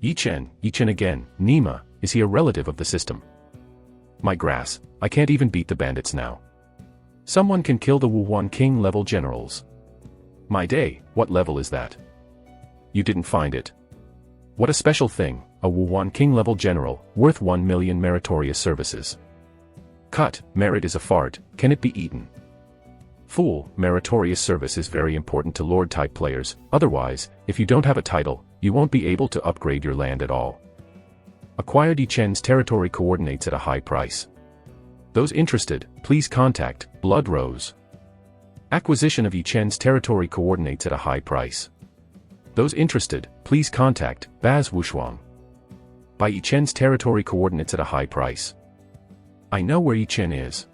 Yichen again, Nima, is he a relative of the system? My grass, I can't even beat the bandits now. Someone can kill the Wuhuan King level generals. My day, what level is that? You didn't find it. What a special thing, a Wuhuan King level general, worth 1 million meritorious services. Cut, merit is a fart, can it be eaten? Fool, meritorious service is very important to Lord-type players, otherwise, if you don't have a title, you won't be able to upgrade your land at all. Acquired Yichen's territory coordinates at a high price. Those interested, please contact Blood Rose. Acquisition of Yichen's territory coordinates at a high price. Those interested, please contact Baz Wushuang. Buy Yichen's territory coordinates at a high price. I know where Yichen is.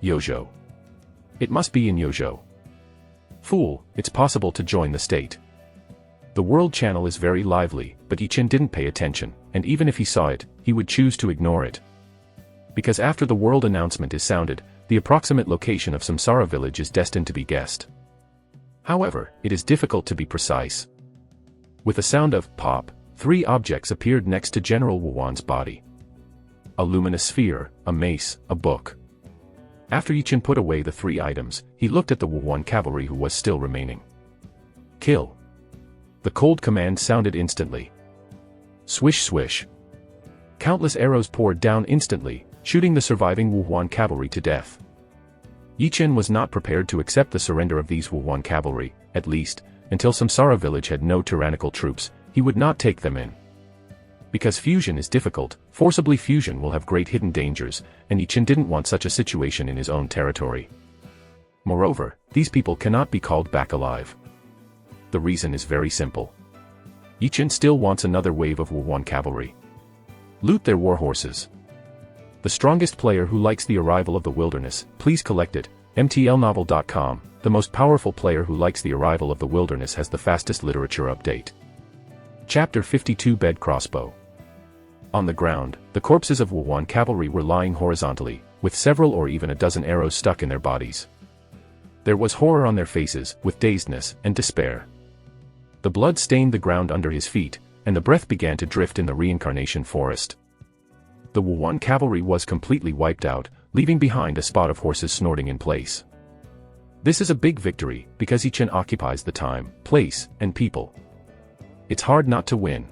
Yozhou. It must be in Yozhou. Fool, it's possible to join the state. The world channel is very lively, but Yichen didn't pay attention, and even if he saw it, he would choose to ignore it. Because after the world announcement is sounded, the approximate location of Samsara village is destined to be guessed. However, it is difficult to be precise. With a sound of pop, 3 objects appeared next to General Wuhuan's body. A luminous sphere, a mace, a book. After Yichen put away the 3 items, he looked at the Wuhuan cavalry who was still remaining. Kill. The cold command sounded instantly. Swish swish. Countless arrows poured down instantly, shooting the surviving Wuhuan cavalry to death. Yichen was not prepared to accept the surrender of these Wuhuan cavalry, at least, until Samsara village had no tyrannical troops, he would not take them in. Because fusion is difficult, forcibly fusion will have great hidden dangers, and Yichen didn't want such a situation in his own territory. Moreover, these people cannot be called back alive. The reason is very simple. Yichen still wants another wave of Wuhuan cavalry. Loot their war horses. The strongest player who likes the arrival of the wilderness, please collect it, mtlnovel.com, the most powerful player who likes the arrival of the wilderness has the fastest literature update. Chapter 52 Bed Crossbow. On the ground, the corpses of Wuhuan cavalry were lying horizontally, with several or even a dozen arrows stuck in their bodies. There was horror on their faces, with dazedness and despair. The blood stained the ground under his feet, and the breath began to drift in the reincarnation forest. The Wuhuan cavalry was completely wiped out, leaving behind a spot of horses snorting in place. This is a big victory, because Yichen occupies the time, place, and people. It's hard not to win.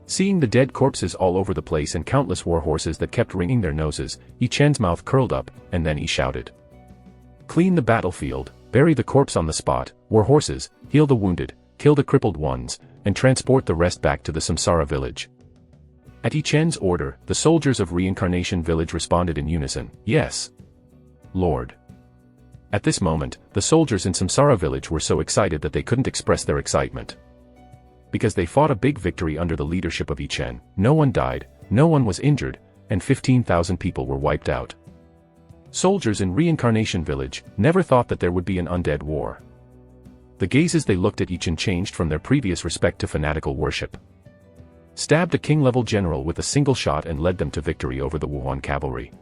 Seeing the dead corpses all over the place and countless war horses that kept wringing their noses, Yichen's mouth curled up, and then he shouted. Clean the battlefield, bury the corpse on the spot, war horses, heal the wounded, kill the crippled ones, and transport the rest back to the Samsara village. At Yichen's order, the soldiers of Reincarnation Village responded in unison, yes. Lord. At this moment, the soldiers in Samsara Village were so excited that they couldn't express their excitement. Because they fought a big victory under the leadership of Yichen, no one died, no one was injured, and 15,000 people were wiped out. Soldiers in Reincarnation Village never thought that there would be an undead war. The gazes they looked at Yichen changed from their previous respect to fanatical worship. Stabbed a king-level general with a single shot and led them to victory over the Wuhuan cavalry.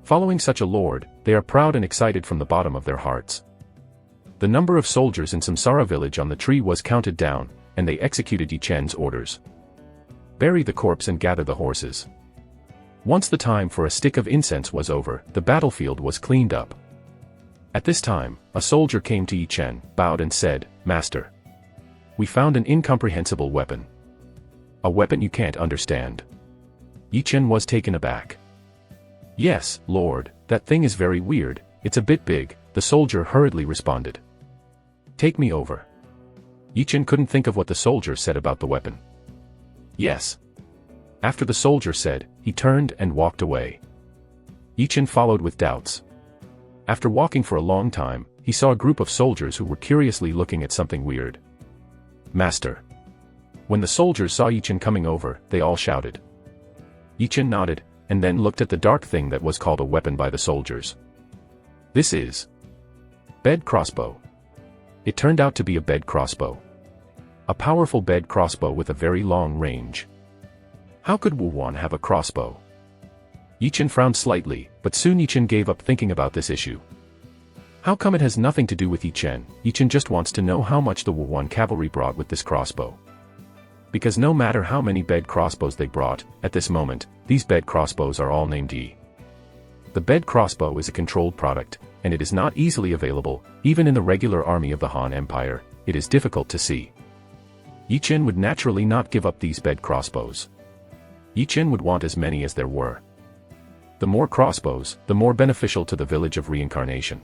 Following such a lord, they are proud and excited from the bottom of their hearts. The number of soldiers in Samsara village on the tree was counted down, and they executed Yichen's orders. Bury the corpse and gather the horses. Once the time for a stick of incense was over, the battlefield was cleaned up. At this time, a soldier came to Yichen, bowed and said, Master. We found an incomprehensible weapon. A weapon you can't understand. Yichen was taken aback. Yes, Lord, that thing is very weird, it's a bit big, the soldier hurriedly responded. Take me over. Yichen couldn't think of what the soldier said about the weapon. Yes. After the soldier said, he turned and walked away. Yichen followed with doubts. After walking for a long time, he saw a group of soldiers who were curiously looking at something weird. Master. When the soldiers saw Yichen coming over, they all shouted. Yichen nodded, and then looked at the dark thing that was called a weapon by the soldiers. This is bed crossbow. It turned out to be a bed crossbow. A powerful bed crossbow with a very long range. How could Wu Wan have a crossbow? Yichen frowned slightly, but soon Yichen gave up thinking about this issue. How come it has nothing to do with Yichen? Yichen just wants to know how much the Wu Wan cavalry brought with this crossbow. Because no matter how many bed crossbows they brought, at this moment, these bed crossbows are all named Yi. The bed crossbow is a controlled product, and it is not easily available, even in the regular army of the Han Empire. It is difficult to see. Yichen would naturally not give up these bed crossbows. Yichen would want as many as there were. The more crossbows, the more beneficial to the village of reincarnation.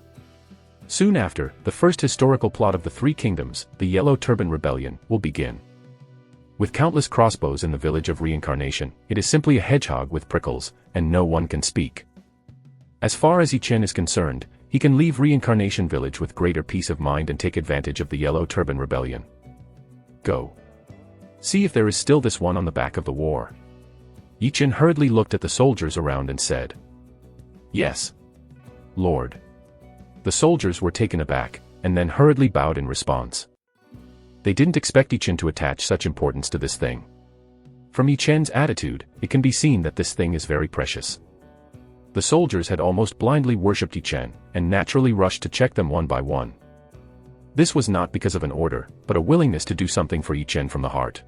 Soon after, the first historical plot of the Three Kingdoms, the Yellow Turban Rebellion, will begin. With countless crossbows in the village of reincarnation, it is simply a hedgehog with prickles, and no one can speak. As far as Yichen is concerned, he can leave Reincarnation Village with greater peace of mind and take advantage of the Yellow Turban Rebellion. Go. See if there is still this one on the back of the war. Yichen hurriedly looked at the soldiers around and said, "Yes, Lord." The soldiers were taken aback, and then hurriedly bowed in response. They didn't expect Yichen to attach such importance to this thing. From Yichen's attitude, it can be seen that this thing is very precious. The soldiers had almost blindly worshipped Yichen, and naturally rushed to check them one by one. This was not because of an order, but a willingness to do something for Yichen from the heart.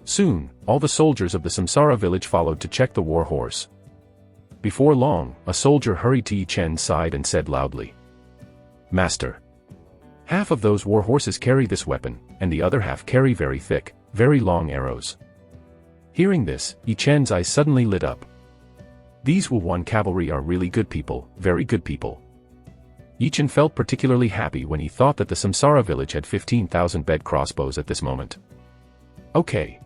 Soon, all the soldiers of the Samsara village followed to check the war horse. Before long, a soldier hurried to Yichen's side and said loudly, "Master, half of those war horses carry this weapon, and the other half carry very thick, very long arrows." Hearing this, Yichen's eyes suddenly lit up. These Wu Wan cavalry are really good people, very good people. Yichen felt particularly happy when he thought that the Samsara village had 15,000 bed crossbows at this moment. Okay.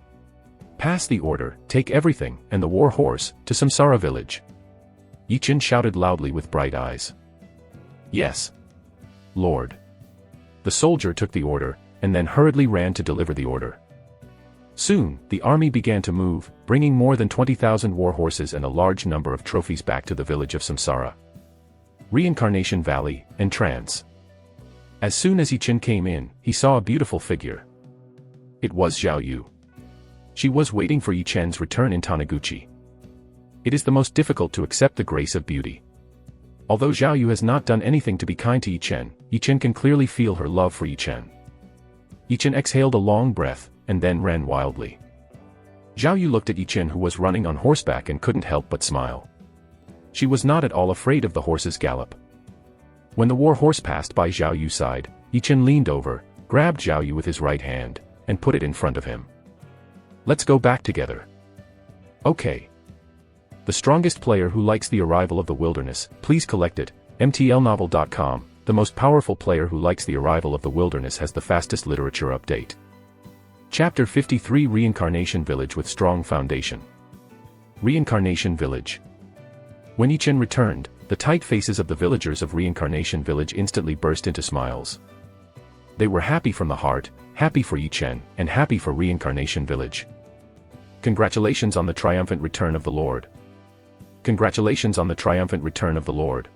Pass the order, take everything, and the war horse, to Samsara village. Yichen shouted loudly with bright eyes. Yes, Lord. The soldier took the order, and then hurriedly ran to deliver the order. Soon, the army began to move, bringing more than 20,000 war horses and a large number of trophies back to the village of Samsara. Reincarnation Valley, and Trance. As soon as Yichen came in, he saw a beautiful figure. It was Zhao Yu. She was waiting for Yichen's return in Taniguchi. It is the most difficult to accept the grace of beauty. Although Zhao Yu has not done anything to be kind to Yichen, Yichen can clearly feel her love for Yichen. Yichen exhaled a long breath, and then ran wildly. Zhao Yu looked at Yichen, who was running on horseback, and couldn't help but smile. She was not at all afraid of the horse's gallop. When the war horse passed by Zhao Yu's side, Yichen leaned over, grabbed Zhao Yu with his right hand, and put it in front of him. "Let's go back together." "Okay." The strongest player who likes the arrival of the wilderness, please collect it. mtlnovel.com, the most powerful player who likes the arrival of the wilderness has the fastest literature update. Chapter 53 Reincarnation Village with Strong Foundation. Reincarnation Village. When Yichen returned, the tight faces of the villagers of Reincarnation Village instantly burst into smiles. They were happy from the heart, happy for Yichen, and happy for Reincarnation Village. Congratulations on the triumphant return of the Lord. Congratulations on the triumphant return of the Lord.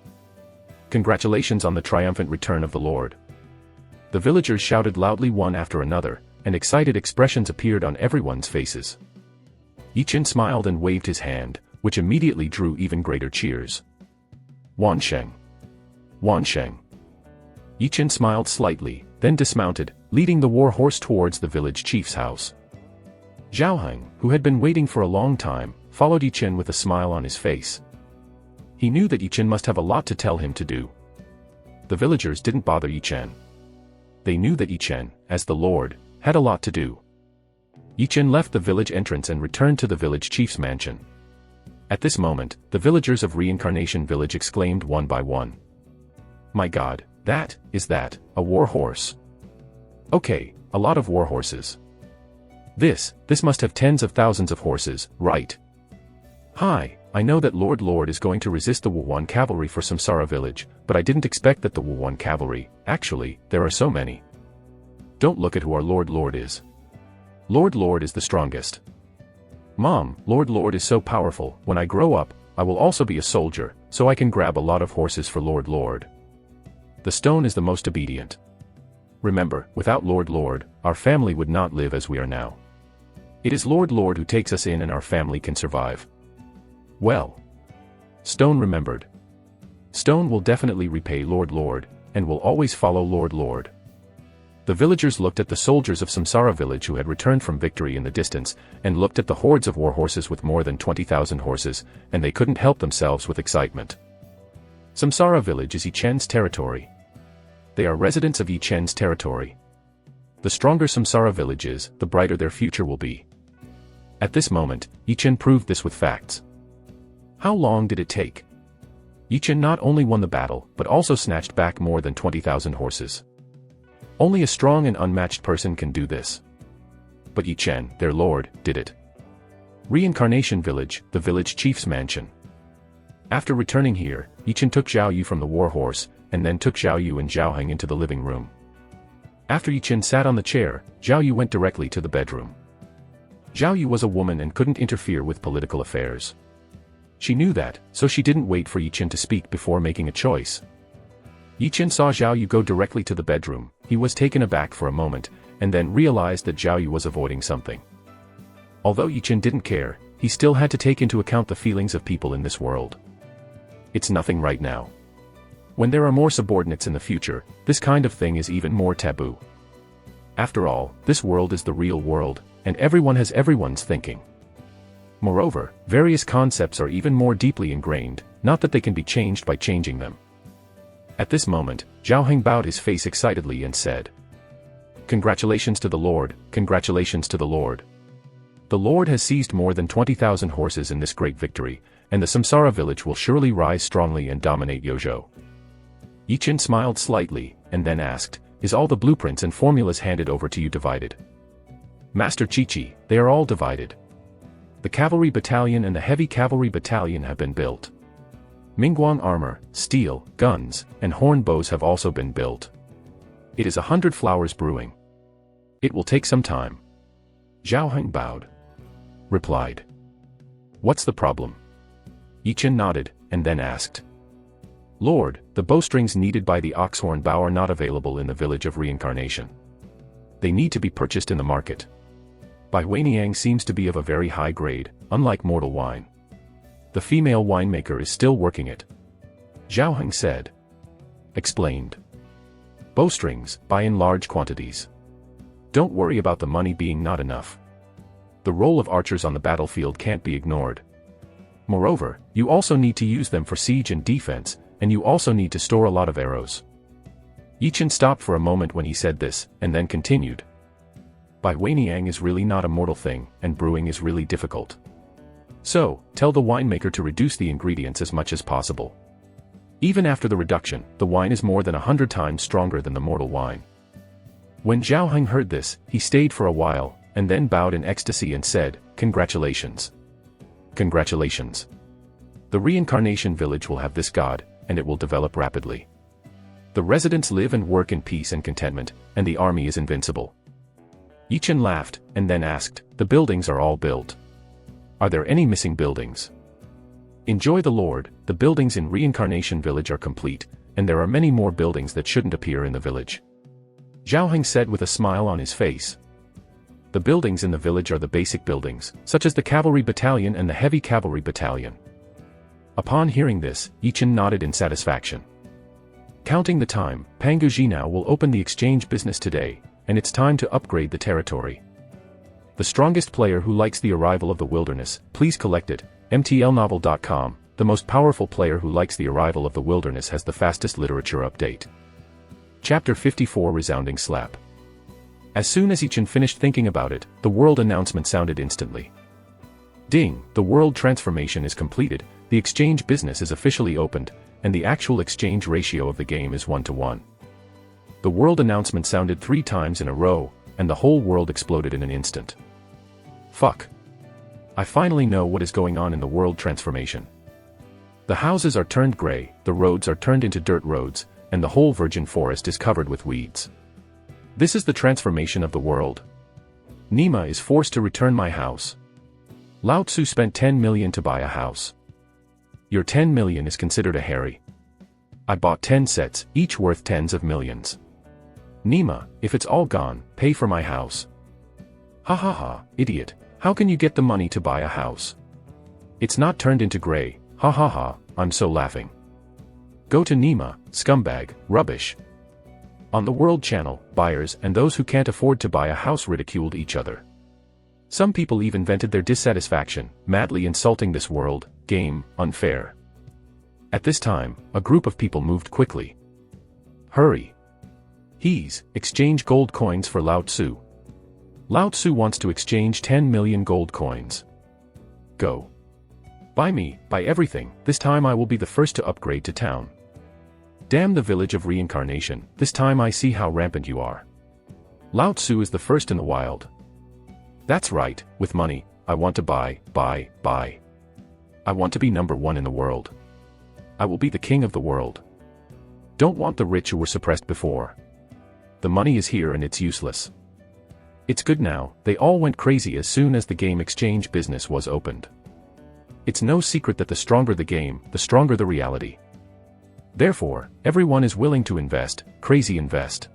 Congratulations on the triumphant return of the Lord. The villagers shouted loudly one after another, and excited expressions appeared on everyone's faces. Yichen smiled and waved his hand, which immediately drew even greater cheers. Wansheng. Wansheng. Yichen smiled slightly, then dismounted, leading the war horse towards the village chief's house. Zhaoheng, who had been waiting for a long time, followed Yichen with a smile on his face. He knew that Yichen must have a lot to tell him to do. The villagers didn't bother Yichen. They knew that Yichen, as the Lord, had a lot to do. Yichen left the village entrance and returned to the village chief's mansion. At this moment, the villagers of Reincarnation Village exclaimed one by one. "My God, that, a war horse? Okay, a lot of war horses. This must have tens of thousands of horses, right? Hi, I know that Lord is going to resist the Wu Wan cavalry for Samsara village, but I didn't expect that the Wu Wan cavalry, actually, there are so many. Don't look at who our Lord is. Lord is the strongest. Mom, Lord is so powerful. When I grow up, I will also be a soldier, so I can grab a lot of horses for Lord. The stone is the most obedient. Remember, without Lord, our family would not live as we are now. It is Lord who takes us in and our family can survive. Well. Stone remembered. Stone will definitely repay Lord, and will always follow Lord. The villagers looked at the soldiers of Samsara village who had returned from victory in the distance, and looked at the hordes of war horses with more than 20,000 horses, and they couldn't help themselves with excitement. Samsara village is Ichen's territory. They are residents of Ichen's territory. The stronger Samsara village is, the brighter their future will be. At this moment, Ichen proved this with facts. How long did it take? Ichen not only won the battle, but also snatched back more than 20,000 horses. Only a strong and unmatched person can do this. But Ichen, their lord, did it. Reincarnation Village, the village chief's mansion. After returning here, Ichen took Zhao Yu from the war horse, and then took Zhao Yu and Zhao Heng into the living room. After Ichen sat on the chair, Zhao Yu went directly to the bedroom. Zhao Yu was a woman and couldn't interfere with political affairs. She knew that, so she didn't wait for Ichen to speak before making a choice. Ichen saw Zhao Yu go directly to the bedroom. He was taken aback for a moment, and then realized that Zhao Yu was avoiding something. Although Ichen didn't care, he still had to take into account the feelings of people in this world. It's nothing right now. When there are more subordinates in the future, this kind of thing is even more taboo. After all, this world is the real world, and everyone has everyone's thinking. Moreover, various concepts are even more deeply ingrained, not that they can be changed by changing them. At this moment, Zhao Heng bowed his face excitedly and said, "Congratulations to the Lord, congratulations to the Lord. The Lord has seized more than 20,000 horses in this great victory, and the Samsara village will surely rise strongly and dominate Yozhou." Ichen smiled slightly, and then asked, "Is all the blueprints and formulas handed over to you divided?" "Master Chi-Chi, they are all divided. The cavalry battalion and the heavy cavalry battalion have been built. Mingguang armor, steel, guns, and horn bows have also been built. It is 100 flowers brewing. It will take some time." Zhao Heng bowed. Replied, "What's the problem?" Ichen nodded, and then asked, "Lord, the bowstrings needed by the oxhorn bow are not available in the village of reincarnation. They need to be purchased in the market. Bai Weiniang seems to be of a very high grade, unlike mortal wine. The female winemaker is still working it." Zhao Heng said. Explained. "Bowstrings, buy in large quantities. Don't worry about the money being not enough. The role of archers on the battlefield can't be ignored. Moreover, you also need to use them for siege and defense, and you also need to store a lot of arrows." Ichen stopped for a moment when he said this, and then continued. "Bai Weiniang is really not a mortal thing, and brewing is really difficult. So, tell the winemaker to reduce the ingredients as much as possible. Even after the reduction, the wine is more than 100 times stronger than the mortal wine." When Zhao Heng heard this, he stayed for a while, and then bowed in ecstasy and said, "Congratulations. Congratulations. The reincarnation village will have this god, and it will develop rapidly. The residents live and work in peace and contentment, and the army is invincible." Ichen laughed, and then asked, "The buildings are all built. Are there any missing buildings?" "Enjoy the Lord, the buildings in Reincarnation Village are complete, and there are many more buildings that shouldn't appear in the village," Zhao Heng said with a smile on his face. "The buildings in the village are the basic buildings, such as the cavalry battalion and the heavy cavalry battalion." Upon hearing this, Ichen nodded in satisfaction. Counting the time, Pangu Jinao will open the exchange business today, and it's time to upgrade the territory. The strongest player who likes the arrival of the wilderness, please collect it. mtlnovel.com, the most powerful player who likes the arrival of the wilderness has the fastest literature update. Chapter 54 Resounding Slap. As soon as Ichen finished thinking about it, the world announcement sounded instantly. Ding, the world transformation is completed, the exchange business is officially opened, and the actual exchange ratio of the game is 1-to-1. The world announcement sounded 3 times in a row, and the whole world exploded in an instant. Fuck. I finally know what is going on in the world transformation. The houses are turned gray, the roads are turned into dirt roads, and the whole virgin forest is covered with weeds. This is the transformation of the world. Nima is forced to return my house. Lao Tzu spent 10 million to buy a house. Your 10 million is considered a Harry. I bought 10 sets, each worth tens of millions. Nima, if it's all gone, pay for my house. Ha ha ha, idiot, how can you get the money to buy a house? It's not turned into gray, ha ha ha, I'm so laughing. Go to Nima, scumbag, rubbish. On the World Channel, buyers and those who can't afford to buy a house ridiculed each other. Some people even vented their dissatisfaction, madly insulting this world game unfair. At this time, a group of people moved quickly. Hurry! Exchange gold coins for Lao Tzu. Lao Tzu wants to exchange 10 million gold coins. Go. Buy me, buy everything, this time I will be the first to upgrade to town. Damn the village of reincarnation, this time I see how rampant you are. Lao Tzu is the first in the wild. That's right, with money, I want to buy. I want to be number one in the world. I will be the king of the world. Don't want the rich who were suppressed before. The money is here and it's useless. It's good now, they all went crazy as soon as the game exchange business was opened. It's no secret that the stronger the game, the stronger the reality. Therefore, everyone is willing to invest, crazy invest.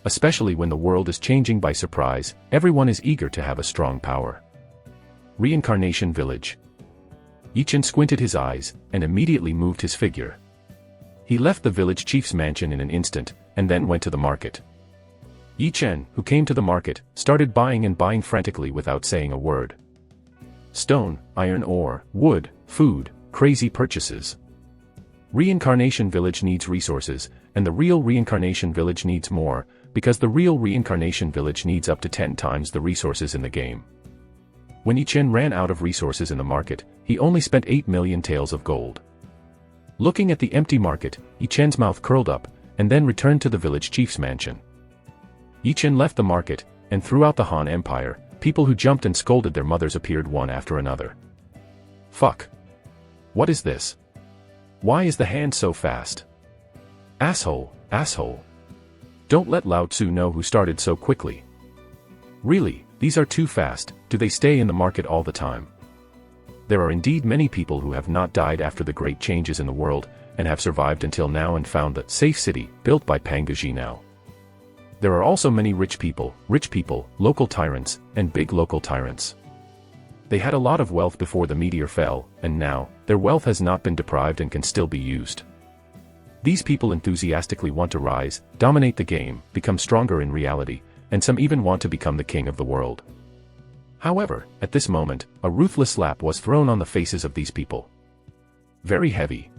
Especially when the world is changing by surprise, everyone is eager to have a strong power. Reincarnation Village. Yichen squinted his eyes, and immediately moved his figure. He left the village chief's mansion in an instant, and then went to the market. Yichen, who came to the market, started buying and buying frantically without saying a word. Stone, iron ore, wood, food, crazy purchases. Reincarnation Village needs resources, and the real Reincarnation Village needs more, because the real Reincarnation Village needs up to 10 times the resources in the game. When Yichen ran out of resources in the market, he only spent 8 million taels of gold. Looking at the empty market, Yichen's mouth curled up, and then returned to the village chief's mansion. Yichen left the market, and throughout the Han Empire, people who jumped and scolded their mothers appeared one after another. Fuck. What is this? Why is the hand so fast? Asshole, asshole. Don't let Lao Tzu know who started so quickly. Really, these are too fast, do they stay in the market all the time? There are indeed many people who have not died after the great changes in the world, and have survived until now and found the safe city, built by Pangaji now. There are also many rich people, local tyrants, and big local tyrants. They had a lot of wealth before the meteor fell, and now, their wealth has not been deprived and can still be used. These people enthusiastically want to rise, dominate the game, become stronger in reality, and some even want to become the king of the world. However, at this moment, a ruthless slap was thrown on the faces of these people. Very heavy.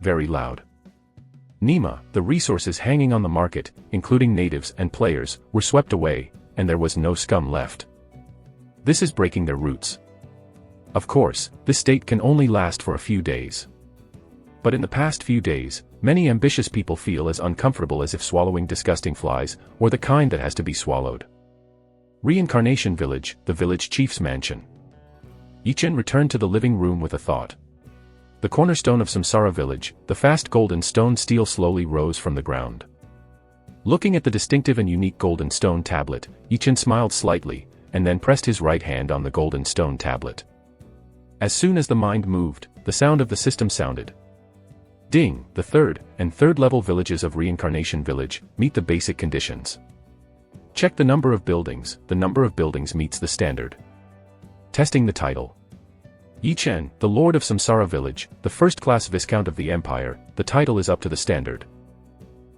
Very loud. Nima, the resources hanging on the market, including natives and players, were swept away, and there was no scum left. This is breaking their roots. Of course, this state can only last for a few days. But in the past few days, many ambitious people feel as uncomfortable as if swallowing disgusting flies, or the kind that has to be swallowed. Reincarnation Village, the village chief's mansion. Yichen returned to the living room with a thought. The cornerstone of Samsara Village, the fast golden stone stele slowly rose from the ground. Looking at the distinctive and unique golden stone tablet, Yichen smiled slightly, and then pressed his right hand on the golden stone tablet. As soon as the mind moved, the sound of the system sounded. Ding, the third level villages of Reincarnation Village meet the basic conditions. Check the number of buildings meets the standard. Testing the title. Yichen, the Lord of Samsara Village, the first-class Viscount of the Empire, the title is up to the standard.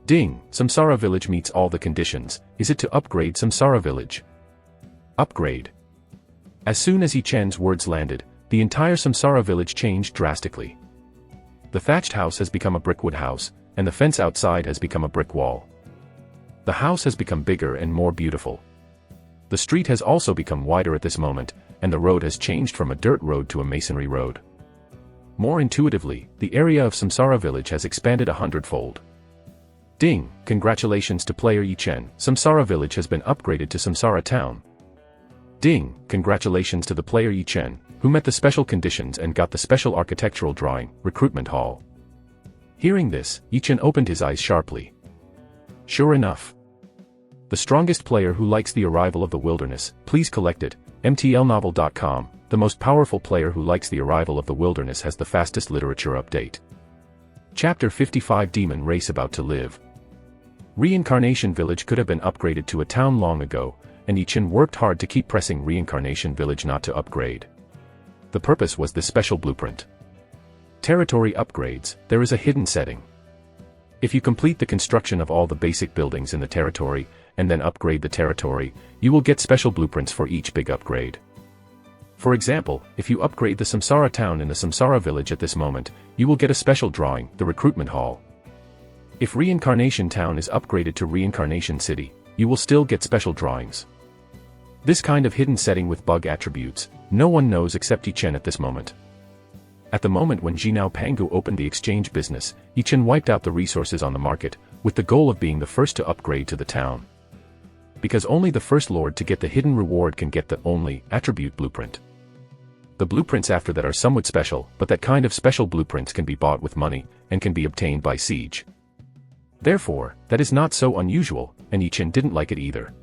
Ding, Samsara Village meets all the conditions, is it to upgrade Samsara Village? Upgrade. As soon as Yichen's words landed, the entire Samsara Village changed drastically. The thatched house has become a brickwood house, and the fence outside has become a brick wall. The house has become bigger and more beautiful. The street has also become wider at this moment, and the road has changed from a dirt road to a masonry road. More intuitively, the area of Samsara Village has expanded 100-fold. Ding, congratulations to player Yichen, Samsara Village has been upgraded to Samsara Town. Ding, congratulations to the player Yichen, who met the special conditions and got the special architectural drawing, Recruitment Hall. Hearing this, Yichen opened his eyes sharply. Sure enough. The strongest player who likes the arrival of the wilderness, please collect it, mtlnovel.com, the most powerful player who likes the arrival of the wilderness has the fastest literature update. Chapter 55 Demon Race About to Live. Reincarnation Village could have been upgraded to a town long ago, and Ichin worked hard to keep pressing Reincarnation Village not to upgrade. The purpose was this special blueprint. Territory upgrades. There is a hidden setting. If you complete the construction of all the basic buildings in the territory, and then upgrade the territory, you will get special blueprints for each big upgrade. For example, if you upgrade the Samsara town in the Samsara village at this moment, you will get a special drawing, the recruitment hall. If Reincarnation town is upgraded to Reincarnation city, you will still get special drawings. This kind of hidden setting with bug attributes, no one knows except Ichin at this moment. At the moment when Jinao Pangu opened the exchange business, Ichin wiped out the resources on the market, with the goal of being the first to upgrade to the town. Because only the first lord to get the hidden reward can get the only attribute blueprint. The blueprints after that are somewhat special, but that kind of special blueprints can be bought with money, and can be obtained by siege. Therefore, that is not so unusual, and Ichin didn't like it either.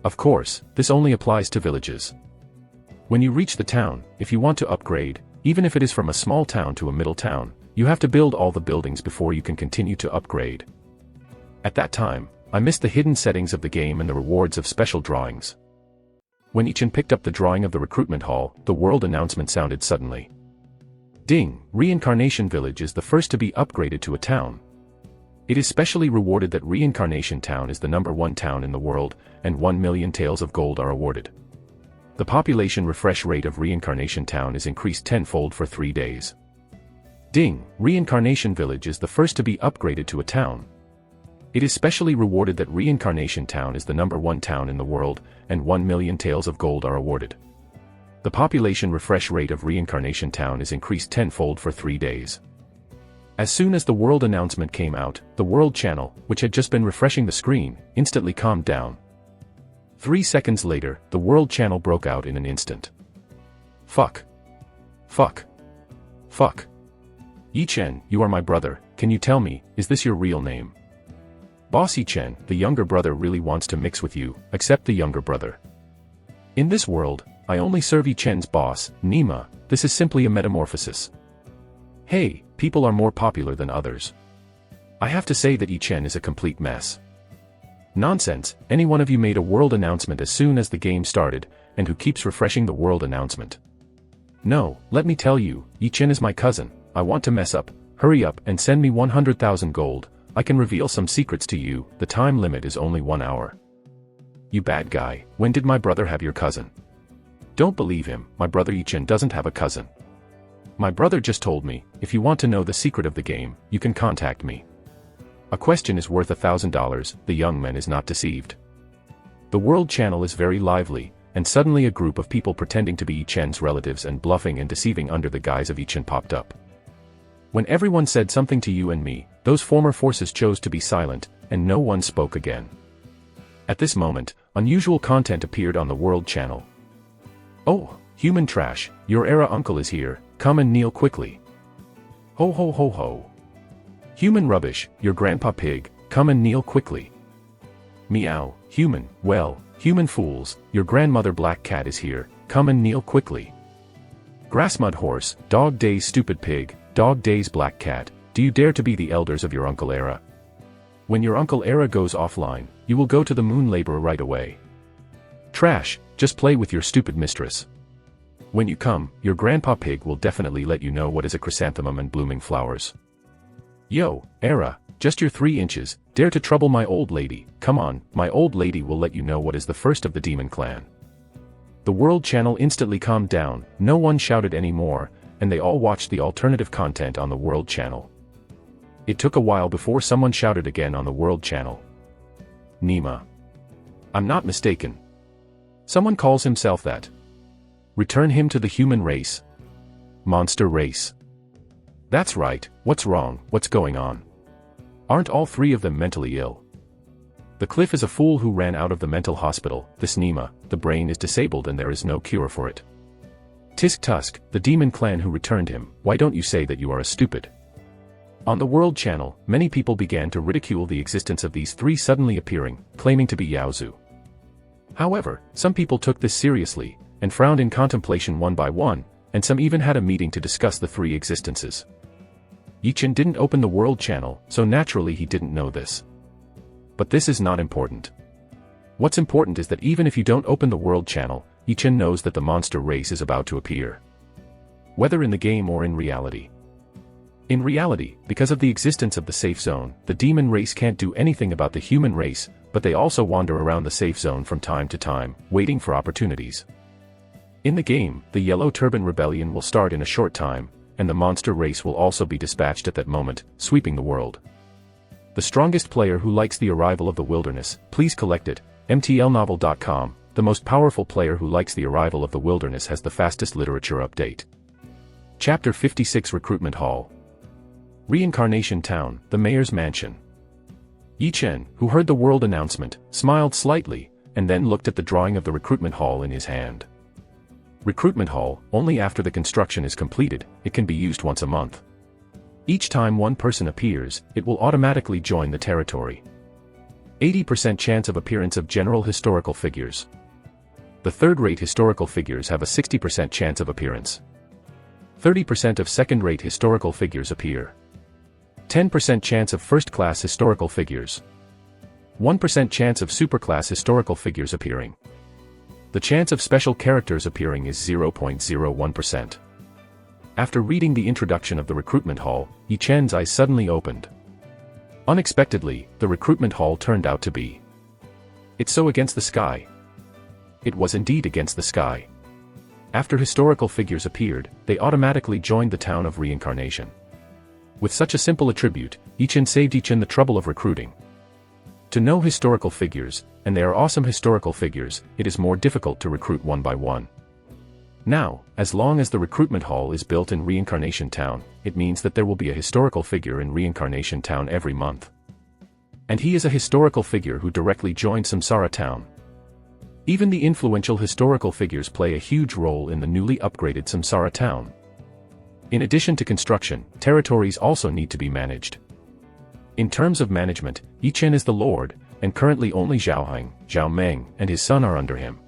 Of course, this only applies to villages. When you reach the town, if you want to upgrade, even if it is from a small town to a middle town, you have to build all the buildings before you can continue to upgrade. At that time, I missed the hidden settings of the game and the rewards of special drawings. When Ichin picked up the drawing of the recruitment hall, the world announcement sounded suddenly. Ding! Reincarnation Village is the first to be upgraded to a town. It is specially rewarded that Reincarnation Town is the #1 town in the world, and 1 million taels of gold are awarded. The population refresh rate of Reincarnation Town is increased tenfold for 3 days. Ding! Reincarnation Village is the first to be upgraded to a town. It is specially rewarded that Reincarnation Town is the #1 town in the world, and 1 million taels of gold are awarded. The population refresh rate of Reincarnation Town is increased tenfold for 3 days. As soon as the world announcement came out, the world channel, which had just been refreshing the screen, instantly calmed down. 3 seconds later, the world channel broke out in an instant. Fuck. Fuck. Fuck. Yichen, you are my brother, can you tell me, is this your real name? Boss Yichen, the younger brother really wants to mix with you, accept the younger brother. In this world, I only serve Yichen's boss, Nima, this is simply a metamorphosis. Hey, people are more popular than others. I have to say that Yichen is a complete mess. Nonsense, any one of you made a world announcement as soon as the game started, and who keeps refreshing the world announcement? No, let me tell you, Yichen is my cousin, I want to mess up, hurry up and send me 100,000 gold, I can reveal some secrets to you, the time limit is only 1 hour. You bad guy, when did my brother have your cousin? Don't believe him, my brother Yichen doesn't have a cousin. My brother just told me, if you want to know the secret of the game, you can contact me. A question is worth $1,000, the young man is not deceived. The world channel is very lively, and suddenly a group of people pretending to be Yichen's relatives and bluffing and deceiving under the guise of Yichen popped up. When everyone said something to you and me, those former forces chose to be silent, and no one spoke again. At this moment, unusual content appeared on the world channel. Oh, human trash, your era uncle is here, come and kneel quickly. Ho ho ho ho. Human rubbish, your grandpa pig, come and kneel quickly. Meow, human, well, human fools, your grandmother black cat is here, come and kneel quickly. Grassmud horse, dog days stupid pig, dog days black cat, do you dare to be the elders of your uncle Era? When your uncle Era goes offline, you will go to the moon laborer right away. Trash, just play with your stupid mistress. When you come, your grandpa pig will definitely let you know what is a chrysanthemum and blooming flowers. Yo, Era, just your 3 inches, dare to trouble my old lady, come on, my old lady will let you know what is the first of the demon clan. The world channel instantly calmed down, no one shouted anymore, and they all watched the alternative content on the world channel. It took a while before someone shouted again on the world channel. Nima. I'm not mistaken. Someone calls himself that. Return him to the human race. Monster race. That's right, what's wrong, what's going on? Aren't all 3 of them mentally ill? The Cliff is a fool who ran out of the mental hospital, this Nima, the brain is disabled and there is no cure for it. Tisk Tusk, the demon clan who returned him, why don't you say that you are a stupid? On the world channel, many people began to ridicule the existence of these 3 suddenly appearing, claiming to be Yaozu. However, some people took this seriously, and frowned in contemplation one by one, and some even had a meeting to discuss the three existences. Yichen didn't open the world channel, so naturally he didn't know this. But this is not important. What's important is that even if you don't open the world channel, Yichen knows that the monster race is about to appear. Whether in the game or in reality. In reality, because of the existence of the safe zone, the demon race can't do anything about the human race, but they also wander around the safe zone from time to time, waiting for opportunities. In the game, the Yellow Turban Rebellion will start in a short time, and the monster race will also be dispatched at that moment, sweeping the world. The strongest player who likes the arrival of the wilderness, please collect it, mtlnovel.com. The most powerful player who likes the arrival of the wilderness has the fastest literature update. Chapter 56 Recruitment Hall. Reincarnation Town, the Mayor's Mansion. Yichen, who heard the world announcement, smiled slightly, and then looked at the drawing of the recruitment hall in his hand. Recruitment hall, only after the construction is completed, it can be used once a month. Each time one person appears, it will automatically join the territory. 80% chance of appearance of general historical figures. The third-rate historical figures have a 60% chance of appearance. 30% of second-rate historical figures appear. 10% chance of first-class historical figures. 1% chance of superclass historical figures appearing. The chance of special characters appearing is 0.01%. After reading the introduction of the recruitment hall, Yichen's eyes suddenly opened. Unexpectedly, the recruitment hall turned out to be. It's so against the sky. It was indeed against the sky. After historical figures appeared, they automatically joined the town of reincarnation. With such a simple attribute, Yichen saved Yichen the trouble of recruiting. To know historical figures, and they are awesome historical figures, it is more difficult to recruit one by one. Now, as long as the recruitment hall is built in Reincarnation Town, it means that there will be a historical figure in Reincarnation Town every month. And he is a historical figure who directly joined Samsara Town. Even the influential historical figures play a huge role in the newly upgraded Samsara Town. In addition to construction, territories also need to be managed. In terms of management, Yichen is the lord, and currently only Zhaoheng, Zhao Meng, and his son are under him.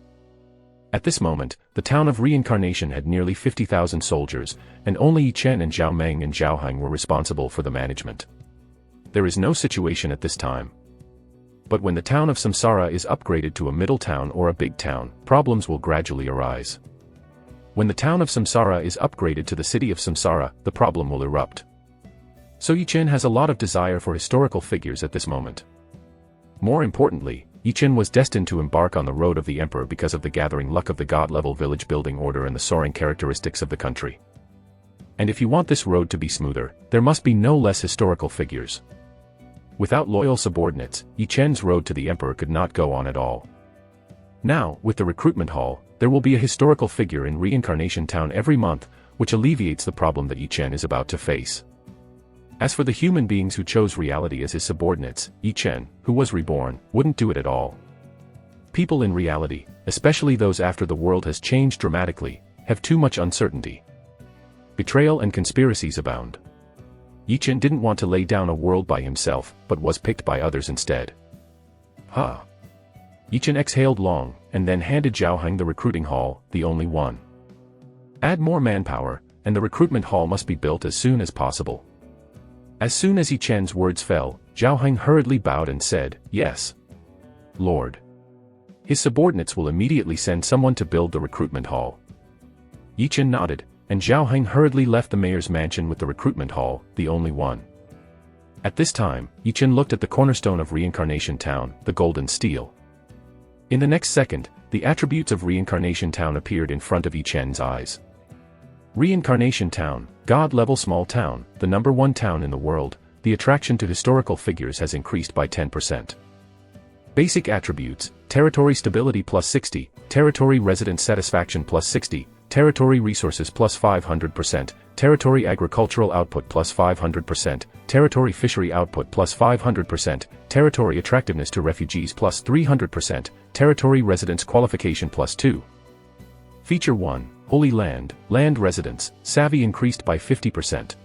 At this moment, the town of Reincarnation had nearly 50,000 soldiers, and only Yichen and Zhao Meng and Zhaoheng were responsible for the management. There is no situation at this time. But when the town of Samsara is upgraded to a middle town or a big town, problems will gradually arise. When the town of Samsara is upgraded to the city of Samsara, the problem will erupt. So Yichen has a lot of desire for historical figures at this moment. More importantly, Yichen was destined to embark on the road of the emperor because of the gathering luck of the god-level village building order and the soaring characteristics of the country. And if you want this road to be smoother, there must be no less historical figures. Without loyal subordinates, Yichen's road to the emperor could not go on at all. Now, with the recruitment hall, there will be a historical figure in Reincarnation Town every month, which alleviates the problem that Yichen is about to face. As for the human beings who chose reality as his subordinates, Yichen, who was reborn, wouldn't do it at all. People in reality, especially those after the world has changed dramatically, have too much uncertainty. Betrayal and conspiracies abound. Yichen didn't want to lay down a world by himself, but was picked by others instead. Yichen exhaled long, and then handed Zhaoheng the recruiting hall, the only one. Add more manpower, and the recruitment hall must be built as soon as possible. As soon as Yichen's words fell, Zhaoheng hurriedly bowed and said, "Yes, Lord." His subordinates will immediately send someone to build the recruitment hall. Yichen nodded, and Zhaoheng hurriedly left the mayor's mansion with the recruitment hall, the only one. At this time, Yichen looked at the cornerstone of Reincarnation Town, the golden steel. In the next second, the attributes of Reincarnation Town appeared in front of Yichen's eyes. Reincarnation Town, God-level small town, the #1 town in the world, the attraction to historical figures has increased by 10%. Basic attributes: territory stability plus 60, territory resident satisfaction plus 60, territory resources plus 500%, territory agricultural output plus 500%, territory fishery output plus 500%, territory attractiveness to refugees plus 300%, territory residence qualification plus 2. Feature 1, Holy Land, Land Residence, Savvy increased by 50%.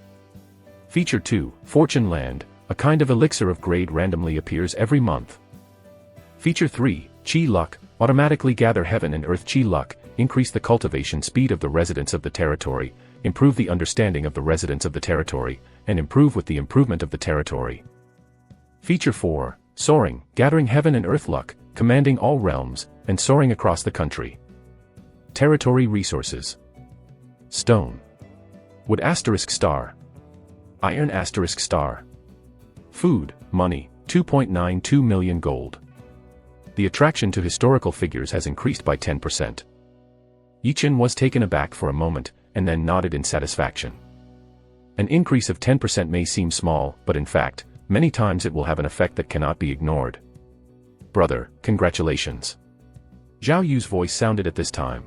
Feature 2, Fortune Land, a kind of elixir of grade randomly appears every month. Feature 3, Chi Luck, automatically gather heaven and earth Chi Luck, increase the cultivation speed of the residents of the territory, improve the understanding of the residents of the territory, and improve with the improvement of the territory. Feature 4, Soaring, gathering heaven and earth luck, commanding all realms, and soaring across the country. Territory resources. Stone. Wood ****. Iron ****. Food, money, 2.92 million gold. The attraction to historical figures has increased by 10%. Yichen was taken aback for a moment, and then nodded in satisfaction. An increase of 10% may seem small, but in fact, many times it will have an effect that cannot be ignored. Brother, congratulations. Zhao Yu's voice sounded at this time.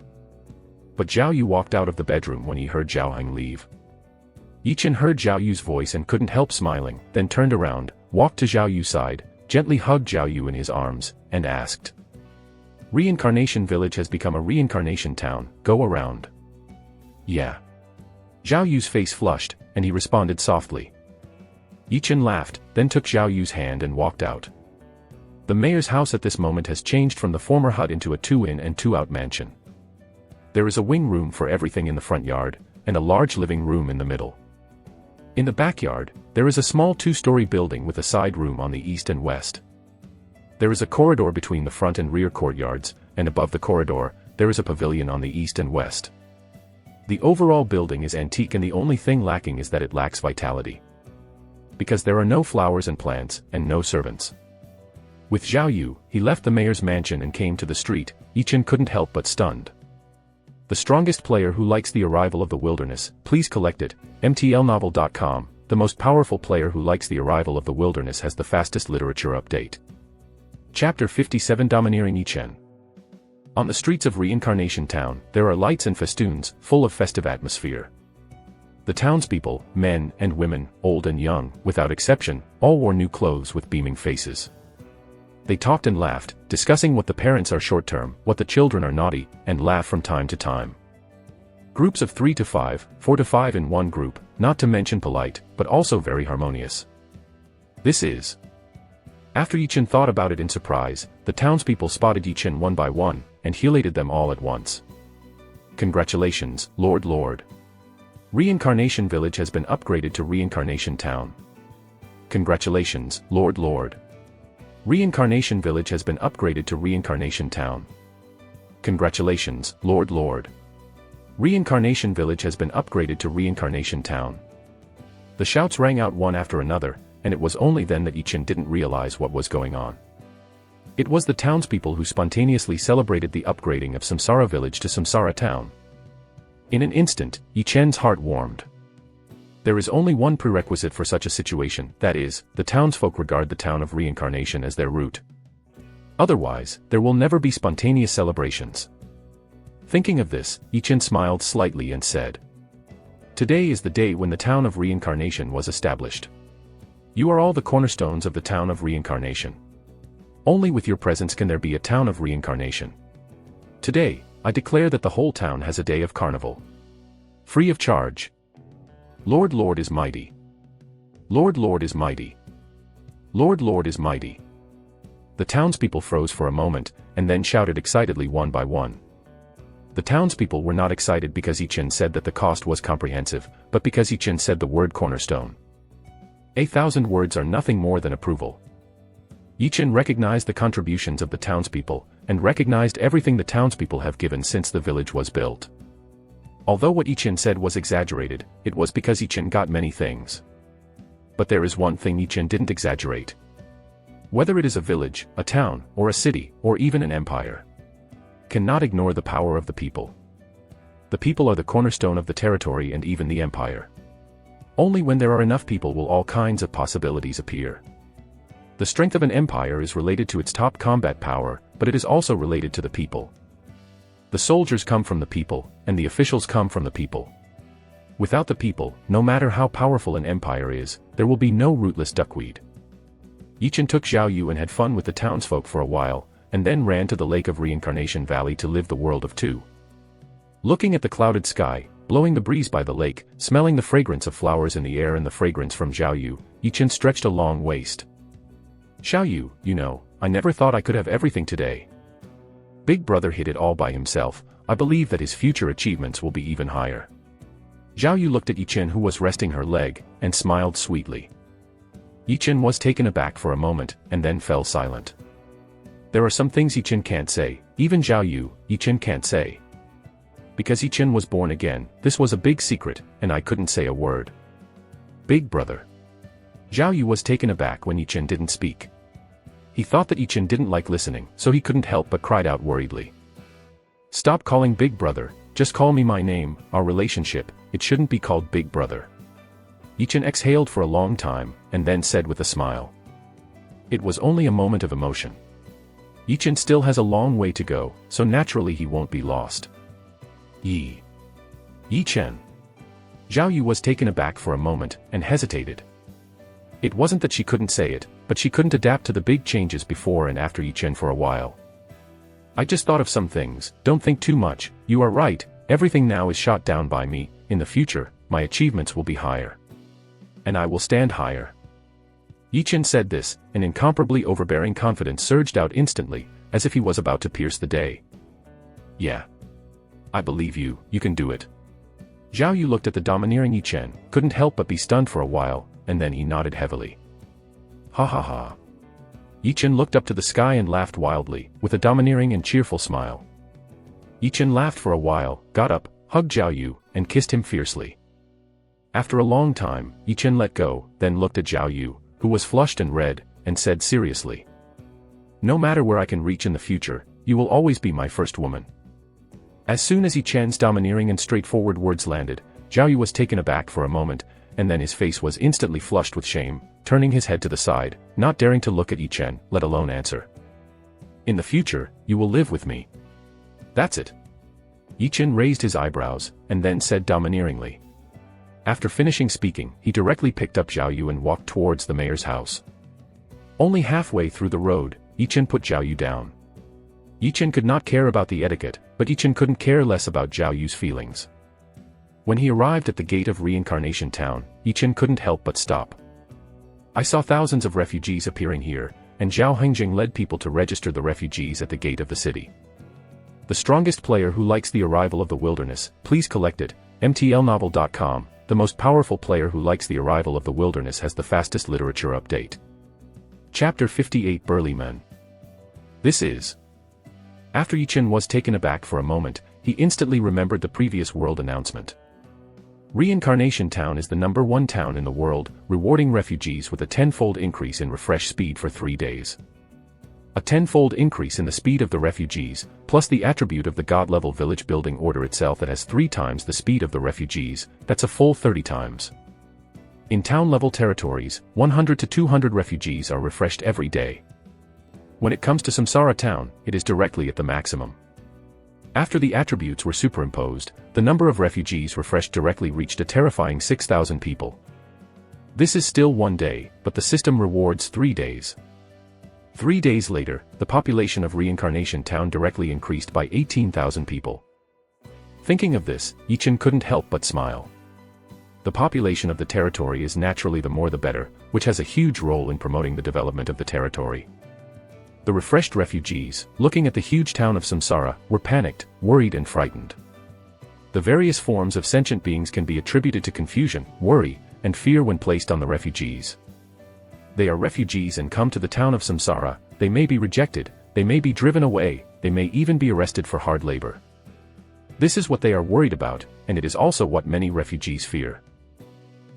But Zhao Yu walked out of the bedroom when he heard Zhao Heng leave. Yichen heard Zhao Yu's voice and couldn't help smiling, then turned around, walked to Zhao Yu's side, gently hugged Zhao Yu in his arms, and asked. Reincarnation Village has become a reincarnation town, go around. Yeah. Zhao Yu's face flushed, and he responded softly. Yichen laughed, then took Zhao Yu's hand and walked out. The mayor's house at this moment has changed from the former hut into a 2-in and 2-out mansion. There is a wing room for everything in the front yard, and a large living room in the middle. In the backyard, there is a small 2-story building with a side room on the east and west. There is a corridor between the front and rear courtyards, and above the corridor, there is a pavilion on the east and west. The overall building is antique and the only thing lacking is that it lacks vitality. Because there are no flowers and plants, and no servants. With Zhao Yu, he left the mayor's mansion and came to the street. Yichen couldn't help but stunned. The strongest player who likes the arrival of the wilderness, please collect it, mtlnovel.com, the most powerful player who likes the arrival of the wilderness has the fastest literature update. Chapter 57 Domineering Yichen. On the streets of Reincarnation Town, there are lights and festoons, full of festive atmosphere. The townspeople, men and women, old and young, without exception, all wore new clothes with beaming faces. They talked and laughed, discussing what the parents are short-term, what the children are naughty, and laugh from time to time. Groups of 3 to 5, 4 to 5 in one group, not to mention polite, but also very harmonious. This is. After Yichen thought about it in surprise, the townspeople spotted Yichen one by one, and healated them all at once. Congratulations, Lord. Reincarnation Village has been upgraded to Reincarnation Town. Congratulations, Lord. Reincarnation Village has been upgraded to Reincarnation Town. Congratulations, Lord. Reincarnation Village has been upgraded to Reincarnation Town. The shouts rang out one after another, and it was only then that Yichen didn't realize what was going on. It was the townspeople who spontaneously celebrated the upgrading of Samsara Village to Samsara Town. In an instant, Yichen's heart warmed. There is only one prerequisite for such a situation, that is, the townsfolk regard the town of reincarnation as their root. Otherwise, there will never be spontaneous celebrations. Thinking of this, Yichen smiled slightly and said, Today is the day when the town of reincarnation was established. You are all the cornerstones of the town of reincarnation. Only with your presence can there be a town of reincarnation. Today, I declare that the whole town has a day of carnival. Free of charge. Lord is mighty. Lord is mighty. Lord is mighty. The townspeople froze for a moment, and then shouted excitedly one by one. The townspeople were not excited because Yichen said that the cost was comprehensive, but because Yichen said the word cornerstone. 1,000 words are nothing more than approval. Yichen recognized the contributions of the townspeople, and recognized everything the townspeople have given since the village was built. Although what Yichen said was exaggerated, it was because Yichen got many things. But there is one thing Yichen didn't exaggerate. Whether it is a village, a town, or a city, or even an empire, cannot ignore the power of the people. The people are the cornerstone of the territory and even the empire. Only when there are enough people will all kinds of possibilities appear. The strength of an empire is related to its top combat power, but it is also related to the people. The soldiers come from the people, and the officials come from the people. Without the people, no matter how powerful an empire is, there will be no rootless duckweed. Yichen took Zhao Yu and had fun with the townsfolk for a while, and then ran to the lake of Reincarnation Valley to live the world of two. Looking at the clouded sky, blowing the breeze by the lake, smelling the fragrance of flowers in the air and the fragrance from Zhao Yu, Yichen stretched a long waist. Zhao Yu, I never thought I could have everything today. Big Brother hid it all by himself. I believe that his future achievements will be even higher. Zhao Yu looked at Yichen, who was resting her leg, and smiled sweetly. Yichen was taken aback for a moment, and then fell silent. There are some things Yichen can't say, even Zhao Yu, Yichen can't say. Because Yichen was born again, this was a big secret, and I couldn't say a word. Big Brother. Zhao Yu was taken aback when Yichen didn't speak. He thought that Yichen didn't like listening, so he couldn't help but cried out worriedly. Stop calling Big Brother, just call me my name, our relationship, it shouldn't be called Big Brother. Yichen exhaled for a long time, and then said with a smile. It was only a moment of emotion. Yichen still has a long way to go, so naturally he won't be lost. Yichen. Zhao Yu was taken aback for a moment, and hesitated. It wasn't that she couldn't say it, but she couldn't adapt to the big changes before and after Yichen for a while. I just thought of some things, don't think too much, you are right, everything now is shot down by me, in the future, my achievements will be higher. And I will stand higher. Yichen said this, an incomparably overbearing confidence surged out instantly, as if he was about to pierce the day. Yeah. I believe you, you can do it. Zhao Yu looked at the domineering Yichen, couldn't help but be stunned for a while, and then he nodded heavily. Ha ha ha. Yichen looked up to the sky and laughed wildly, with a domineering and cheerful smile. Yichen laughed for a while, got up, hugged Zhao Yu, and kissed him fiercely. After a long time, Yichen let go, then looked at Zhao Yu, who was flushed and red, and said seriously. No matter where I can reach in the future, you will always be my first woman. As soon as Yichen's domineering and straightforward words landed, Zhao Yu was taken aback for a moment, and then his face was instantly flushed with shame, turning his head to the side, not daring to look at Yichen, let alone answer. In the future, you will live with me. That's it. Yichen raised his eyebrows, and then said domineeringly. After finishing speaking, he directly picked up Zhao Yu and walked towards the mayor's house. Only halfway through the road, Yichen put Zhao Yu down. Yichen could not care about the etiquette, but Yichen couldn't care less about Zhao Yu's feelings. When he arrived at the gate of Reincarnation Town, Yichen couldn't help but stop. I saw thousands of refugees appearing here, and Zhao Hengjing led people to register the refugees at the gate of the city. The strongest player who likes the arrival of the wilderness, please collect it, mtlnovel.com. The most powerful player who likes the arrival of the wilderness has the fastest literature update. Chapter 58 Burly Men. This is. After Yichen was taken aback for a moment, he instantly remembered the previous world announcement. Reincarnation Town is the #1 town in the world, rewarding refugees with a 10-fold increase in refresh speed for 3 days. A 10-fold increase in the speed of the refugees, plus the attribute of the god-level village building order itself that has 3 times the speed of the refugees, that's a full 30 times. In town-level territories, 100 to 200 refugees are refreshed every day. When it comes to Samsara Town, it is directly at the maximum. After the attributes were superimposed, the number of refugees refreshed directly reached a terrifying 6,000 people. This is still 1 day, but the system rewards 3 days. 3 days later, the population of Reincarnation Town directly increased by 18,000 people. Thinking of this, Yichen couldn't help but smile. The population of the territory is naturally the more the better, which has a huge role in promoting the development of the territory. The refreshed refugees, looking at the huge town of Samsara, were panicked, worried and frightened. The various forms of sentient beings can be attributed to confusion, worry, and fear when placed on the refugees. They are refugees and come to the town of Samsara, they may be rejected, they may be driven away, they may even be arrested for hard labor. This is what they are worried about, and it is also what many refugees fear.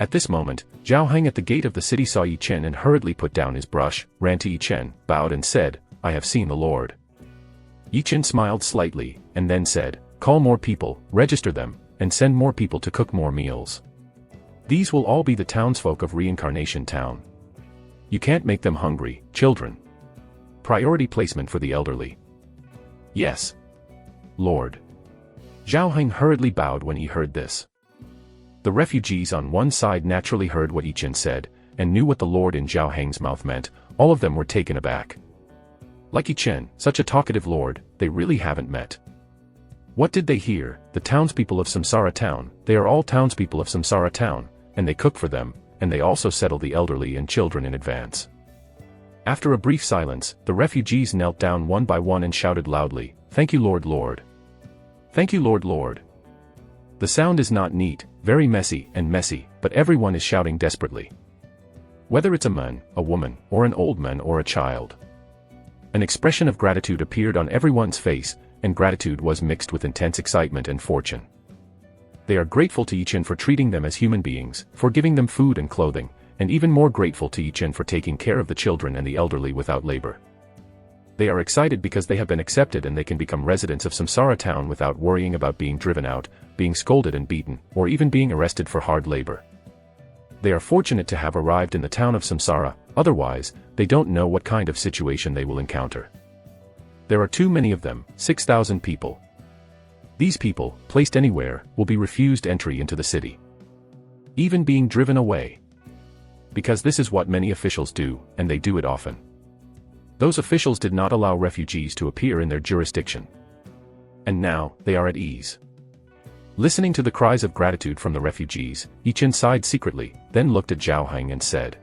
At this moment, Zhao Heng at the gate of the city saw Yichen and hurriedly put down his brush, ran to Yichen, bowed and said, I have seen the Lord. Yichen smiled slightly, and then said, call more people, register them, and send more people to cook more meals. These will all be the townsfolk of Reincarnation Town. You can't make them hungry, children. Priority placement for the elderly. Yes. Lord. Zhao Heng hurriedly bowed when he heard this. The refugees on one side naturally heard what Yichen said, and knew what the Lord in Zhao Heng's mouth meant. All of them were taken aback. Like Yichen, such a talkative Lord, they really haven't met. What did they hear? The townspeople of Samsara Town, they are all townspeople of Samsara Town, and they cook for them, and they also settle the elderly and children in advance. After a brief silence, the refugees knelt down one by one and shouted loudly, "Thank you, Lord, Lord. Thank you, Lord, Lord." The sound is not neat, very messy, but everyone is shouting desperately. Whether it's a man, a woman, or an old man or a child. An expression of gratitude appeared on everyone's face, and gratitude was mixed with intense excitement and fortune. They are grateful to Yichin for treating them as human beings, for giving them food and clothing, and even more grateful to Yichin for taking care of the children and the elderly without labor. They are excited because they have been accepted and they can become residents of Samsara town without worrying about being driven out, being scolded and beaten, or even being arrested for hard labor. They are fortunate to have arrived in the town of Samsara, otherwise, they don't know what kind of situation they will encounter. There are too many of them, 6,000 people. These people, placed anywhere, will be refused entry into the city. Even being driven away. Because this is what many officials do, and they do it often. Those officials did not allow refugees to appear in their jurisdiction. And now, they are at ease. Listening to the cries of gratitude from the refugees, Yichin sighed secretly, then looked at Zhao Heng and said,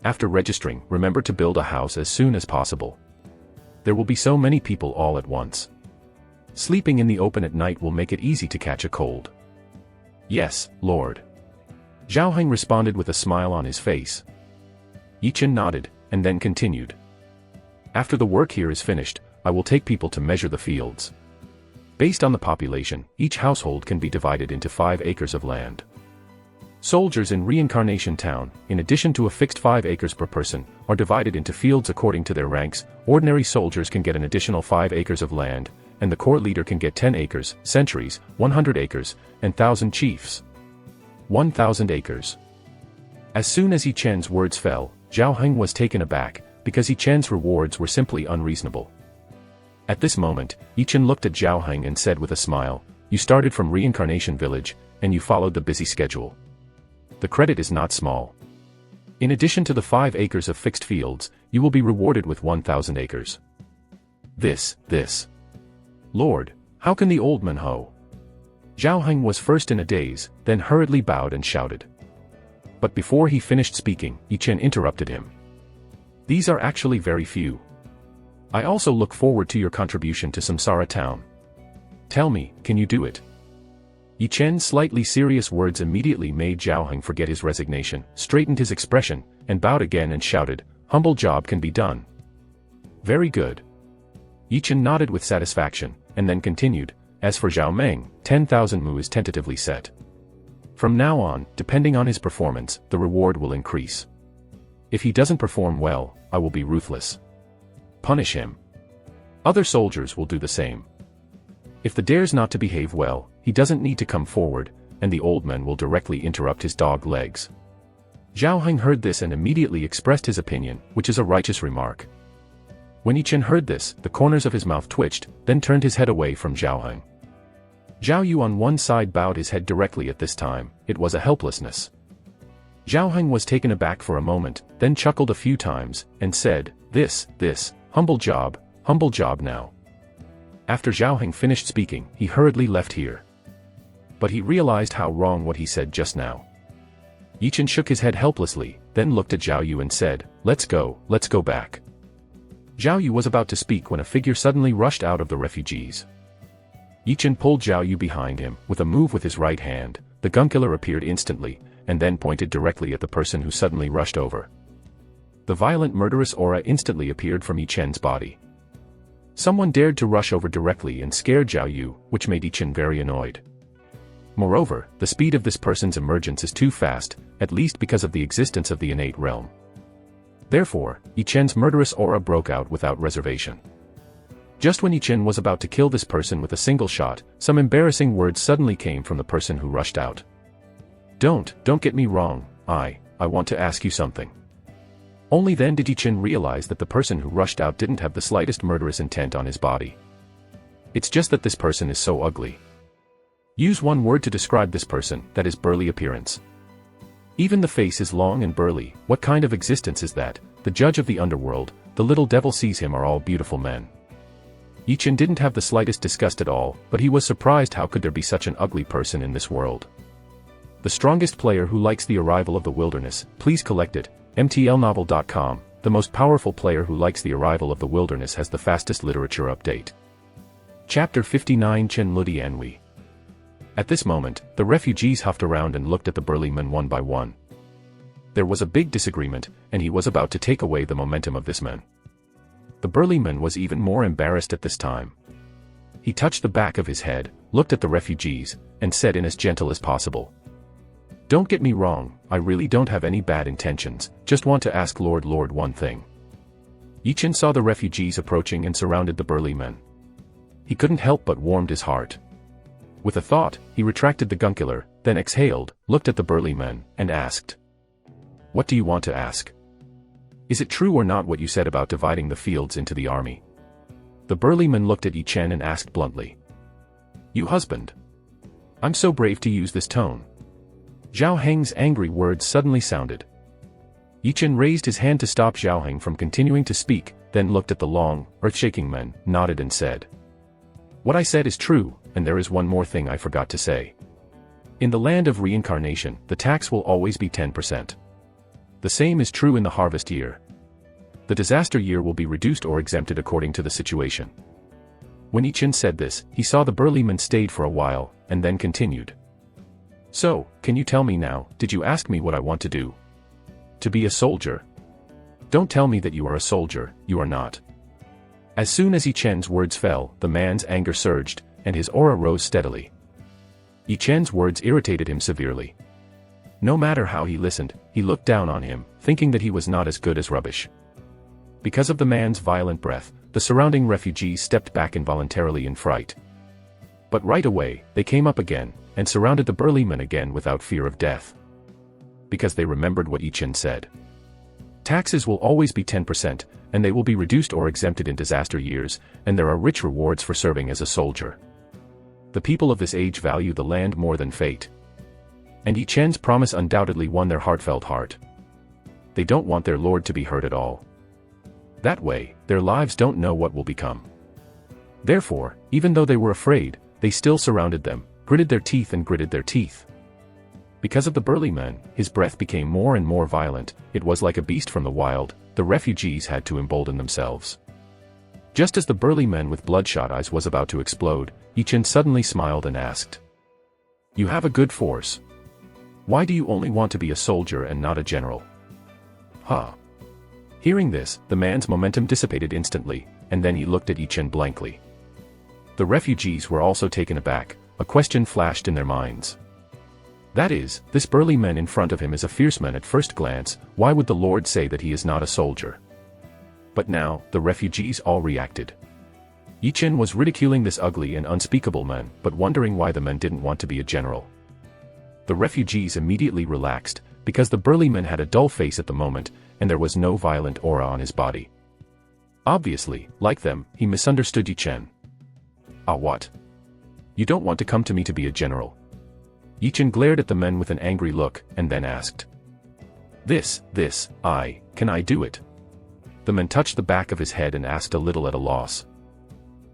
"After registering, remember to build a house as soon as possible. There will be so many people all at once. Sleeping in the open at night will make it easy to catch a cold." "Yes, Lord." Zhao Heng responded with a smile on his face. Yichin nodded, and then continued. "After the work here is finished, I will take people to measure the fields. Based on the population, each household can be divided into 5 acres of land. Soldiers in Reincarnation Town, in addition to a fixed 5 acres per person, are divided into fields according to their ranks. Ordinary soldiers can get an additional 5 acres of land, and the court leader can get 10 acres, sentries, 100 acres, and 1,000 chiefs. 1,000 acres. As soon as Yichen's words fell, Zhao Heng was taken aback, because Yichen's rewards were simply unreasonable. At this moment, Yichin looked at Zhao Heng and said with a smile, "You started from Reincarnation Village, and you followed the busy schedule. The credit is not small. In addition to the 5 acres of fixed fields, you will be rewarded with 1,000 acres. This. Lord, how can the old man hoe?" Zhao Heng was first in a daze, then hurriedly bowed and shouted. But before he finished speaking, Yichin interrupted him. "These are actually very few. I also look forward to your contribution to Samsara town. Tell me, can you do it?" Yichen's slightly serious words immediately made Zhao Heng forget his resignation, straightened his expression, and bowed again and shouted, "Humble job can be done." "Very good." Yichin nodded with satisfaction, and then continued, "As for Zhao Meng, 10,000 mu is tentatively set. From now on, depending on his performance, the reward will increase. If he doesn't perform well, I will be ruthless. Punish him. Other soldiers will do the same. If the dares not to behave well, he doesn't need to come forward, and the old man will directly interrupt his dog legs." Zhao Heng heard this and immediately expressed his opinion, which is a righteous remark. When Yichin heard this, the corners of his mouth twitched, then turned his head away from Zhao Heng. Zhao Yu on one side bowed his head directly at this time. It was a helplessness. Zhao Heng was taken aback for a moment, then chuckled a few times, and said, This, humble job now." After Zhao Heng finished speaking, he hurriedly left here. But he realized how wrong what he said just now. Yichin shook his head helplessly, then looked at Zhao Yu and said, let's go back." Zhao Yu was about to speak when a figure suddenly rushed out of the refugees. Yichin pulled Zhao Yu behind him. With a move with his right hand, the gunkiller appeared instantly, and then pointed directly at the person who suddenly rushed over. The violent murderous aura instantly appeared from Yichen's body. Someone dared to rush over directly and scared Zhao Yu, which made Yichin very annoyed. Moreover, the speed of this person's emergence is too fast, at least because of the existence of the innate realm. Therefore, Yichen's murderous aura broke out without reservation. Just when Yichin was about to kill this person with a single shot, some embarrassing words suddenly came from the person who rushed out. Don't get me wrong, I want to ask you something." Only then did Yichin realize that the person who rushed out didn't have the slightest murderous intent on his body. It's just that this person is so ugly. Use one word to describe this person, that is burly appearance. Even the face is long and burly. What kind of existence is that? The judge of the underworld, the little devil sees him are all beautiful men. Yichin didn't have the slightest disgust at all, but he was surprised how could there be such an ugly person in this world. The strongest player who likes the arrival of the wilderness, please collect it, mtlnovel.com. the most powerful player who likes the arrival of the wilderness has the fastest literature update. Chapter 59 Chen Ludianhui. At this moment, the refugees huffed around and looked at the burly men one by one. There was a big disagreement, and he was about to take away the momentum of this man. The burly man was even more embarrassed at this time. He touched the back of his head, looked at the refugees, and said in as gentle as possible, "Don't get me wrong, I really don't have any bad intentions, just want to ask Lord one thing." Yichen saw the refugees approaching and surrounded the burly men. He couldn't help but warmed his heart. With a thought, he retracted the guncular, then exhaled, looked at the burly men, and asked, "What do you want to ask? Is it true or not what you said about dividing the fields into the army?" The burly man looked at Yichen and asked bluntly, "You husband? I'm so brave to use this tone." Zhao Heng's angry words suddenly sounded. Yichen raised his hand to stop Zhao Heng from continuing to speak, then looked at the long, earth-shaking men, nodded and said, "What I said is true, and there is one more thing I forgot to say. In the land of reincarnation, the tax will always be 10%. The same is true in the harvest year. The disaster year will be reduced or exempted according to the situation." When Yichen said this, he saw the burly man stayed for a while, and then continued. "So, can you tell me now, did you ask me what I want to do? To be a soldier? Don't tell me that you are a soldier, you are not." As soon as Yichen's words fell, the man's anger surged, and his aura rose steadily. Yichen's words irritated him severely. No matter how he listened, he looked down on him, thinking that he was not as good as rubbish. Because of the man's violent breath, the surrounding refugees stepped back involuntarily in fright. But right away, they came up again, and surrounded the burly man again without fear of death. Because they remembered what Yichen said. Taxes will always be 10%, and they will be reduced or exempted in disaster years, and there are rich rewards for serving as a soldier. The people of this age value the land more than fate. And Yichen's promise undoubtedly won their heartfelt heart. They don't want their lord to be hurt at all. That way, their lives don't know what will become. Therefore, even though they were afraid, they still surrounded them, gritted their teeth and gritted their teeth. Because of the burly man, his breath became more and more violent, it was like a beast from the wild, the refugees had to embolden themselves. Just as the burly man with bloodshot eyes was about to explode, Yichen suddenly smiled and asked, "You have a good force. Why do you only want to be a soldier and not a general?" Huh. Hearing this, the man's momentum dissipated instantly, and then he looked at Yichen blankly. The refugees were also taken aback, a question flashed in their minds. That is, this burly man in front of him is a fierce man at first glance, why would the Lord say that he is not a soldier? But now, the refugees all reacted. Yichen was ridiculing this ugly and unspeakable man, but wondering why the men didn't want to be a general. The refugees immediately relaxed, because the burly man had a dull face at the moment, and there was no violent aura on his body. Obviously, like them, he misunderstood Yichen. "Ah, what? You don't want to come to me to be a general?" Yichen glared at the men with an angry look, and then asked. Can I do it?" The man touched the back of his head and asked a little at a loss.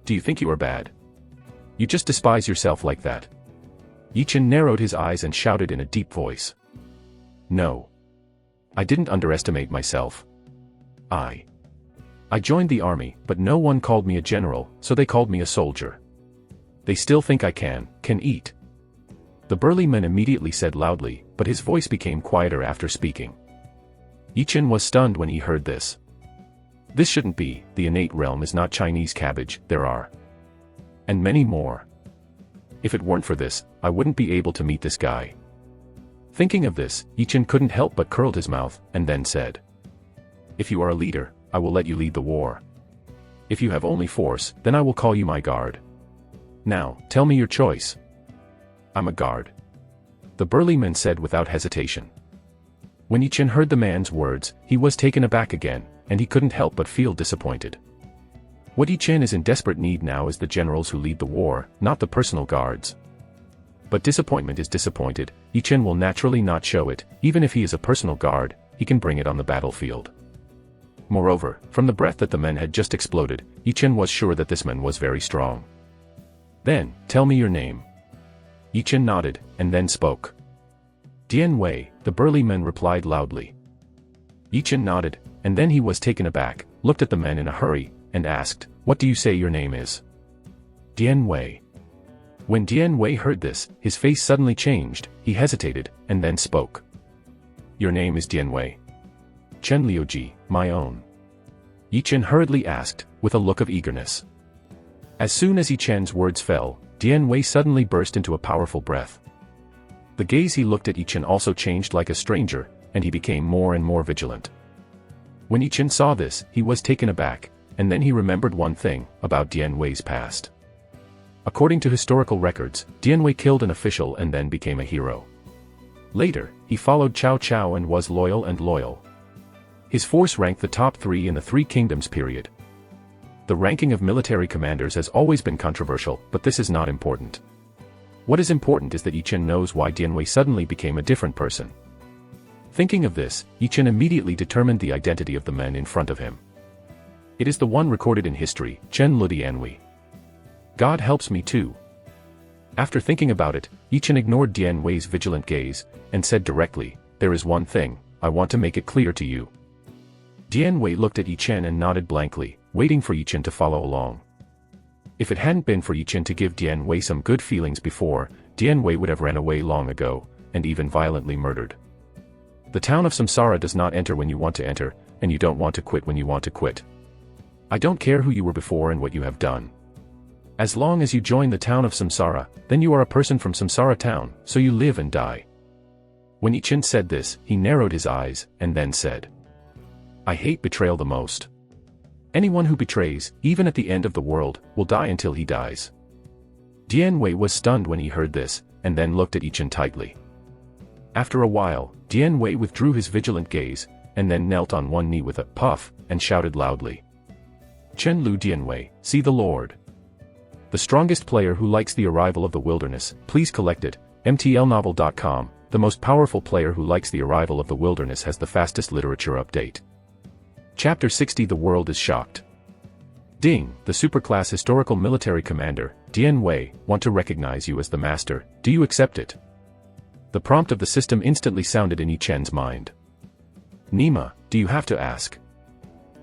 "Do you think you are bad? You just despise yourself like that?" Yichen narrowed his eyes and shouted in a deep voice. "No. I didn't underestimate myself. I joined the army, but no one called me a general, so they called me a soldier. They still think I can eat." The burly man immediately said loudly, but his voice became quieter after speaking. Yichen was stunned when he heard this. This shouldn't be, the innate realm is not Chinese cabbage, there are. And many more. If it weren't for this, I wouldn't be able to meet this guy. Thinking of this, Yichen couldn't help but curled his mouth, and then said. "If you are a leader, I will let you lead the war. If you have only force, then I will call you my guard. Now, tell me your choice." "I'm a guard," the burly man said without hesitation. When Yichen heard the man's words, he was taken aback again, and he couldn't help but feel disappointed. What Yichen is in desperate need now is the generals who lead the war, not the personal guards. But disappointment is disappointed, Yichen will naturally not show it, even if he is a personal guard, he can bring it on the battlefield. Moreover, from the breath that the men had just exploded, Yichen was sure that this man was very strong. "Then, tell me your name." Yichen nodded, and then spoke. "Dian Wei," the burly man replied loudly. Yichen nodded, and then he was taken aback, looked at the men in a hurry, and asked, "What do you say your name is?" Dian Wei. When Dian Wei heard this, his face suddenly changed, he hesitated, and then spoke. "Your name is Dian Wei." "Chen Liuji, my own." Yi Chen hurriedly asked, with a look of eagerness. As soon as Yi Chen's words fell, Dian Wei suddenly burst into a powerful breath. The gaze he looked at Yi Chen also changed like a stranger, and he became more and more vigilant. When Yi Chen saw this, he was taken aback, and then he remembered one thing about Dian Wei's past. According to historical records, Dian Wei killed an official and then became a hero. Later, he followed Cao Cao and was loyal. His force ranked the top 3 in the Three Kingdoms period. The ranking of military commanders has always been controversial, but this is not important. What is important is that Yi Chen knows why Dian Wei suddenly became a different person. Thinking of this, Yi Chen immediately determined the identity of the men in front of him. It is the one recorded in history, Chen Ludianwei. God helps me too. After thinking about it, Yi Chen ignored Dian Wei's vigilant gaze, and said directly, "There is one thing, I want to make it clear to you." Dian Wei looked at Yi Chen and nodded blankly, waiting for Yi Chen to follow along. If it hadn't been for Yi Chen to give Dian Wei some good feelings before, Dian Wei would have ran away long ago, and even violently murdered. The town of Samsara does not enter when you want to enter, and you don't want to quit when you want to quit. I don't care who you were before and what you have done. As long as you join the town of Samsara, then you are a person from Samsara town, so you live and die. When Yi Chen said this, he narrowed his eyes, and then said, "I hate betrayal the most. Anyone who betrays, even at the end of the world, will die until he dies." Dian Wei was stunned when he heard this, and then looked at Yi Chen tightly. After a while, Dian Wei withdrew his vigilant gaze, and then knelt on one knee with a puff, and shouted loudly. "Chen Lu Dian Wei, see the Lord. The strongest player who likes the arrival of the wilderness, please collect it, mtlnovel.com, the most powerful player who likes the arrival of the wilderness has the fastest literature update." Chapter 60 The World is Shocked. Ding, the superclass historical military commander, Dian Wei, want to recognize you as the master, do you accept it? The prompt of the system instantly sounded in Yi Chen's mind. Nima, do you have to ask?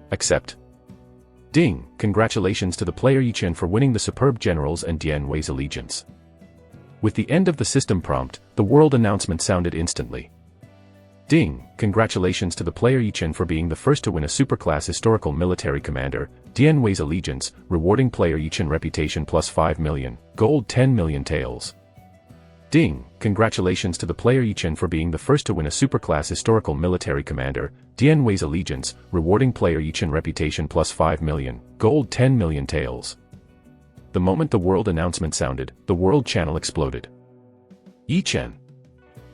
Accept. Ding, congratulations to the player Yi Chen for winning the superb generals and Dian Wei's allegiance. With the end of the system prompt, the world announcement sounded instantly. Ding, congratulations to the player Yi Chen for being the first to win a superclass historical military commander, Dian Wei's allegiance, rewarding player Yi Chen reputation plus 5 million, gold 10 million taels. Ding, congratulations to the player Yi Chen for being the first to win a superclass historical military commander, Dian Wei's allegiance, rewarding player Yi Chen reputation plus 5 million, gold 10 million taels. The moment the world announcement sounded, the world channel exploded. Yi Chen.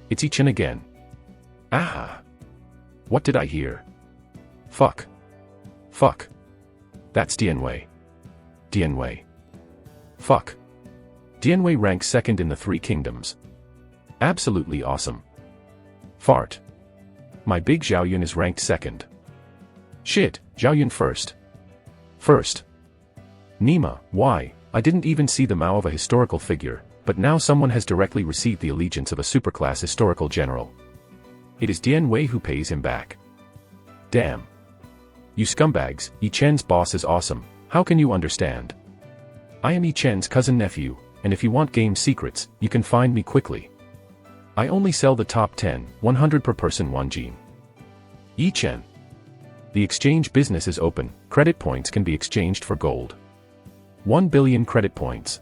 It's Yi Chen again. Ah! What did I hear? Fuck. Fuck. That's Dian Wei. Dian Wei. Fuck. Dian Wei ranks second in the Three Kingdoms. Absolutely awesome. Fart. My big Zhaoyun is ranked second. Shit, Zhaoyun first. First. Nima, why? I didn't even see the Mao of a historical figure, but now someone has directly received the allegiance of a superclass historical general. It is Dian Wei who pays him back. Damn. You scumbags, Yi Chen's boss is awesome, how can you understand? I am Yi Chen's cousin-nephew, and if you want game secrets, you can find me quickly. I only sell the top 10, 100 per person Wanjin. Yi Chen. The exchange business is open, credit points can be exchanged for gold. 1 billion credit points.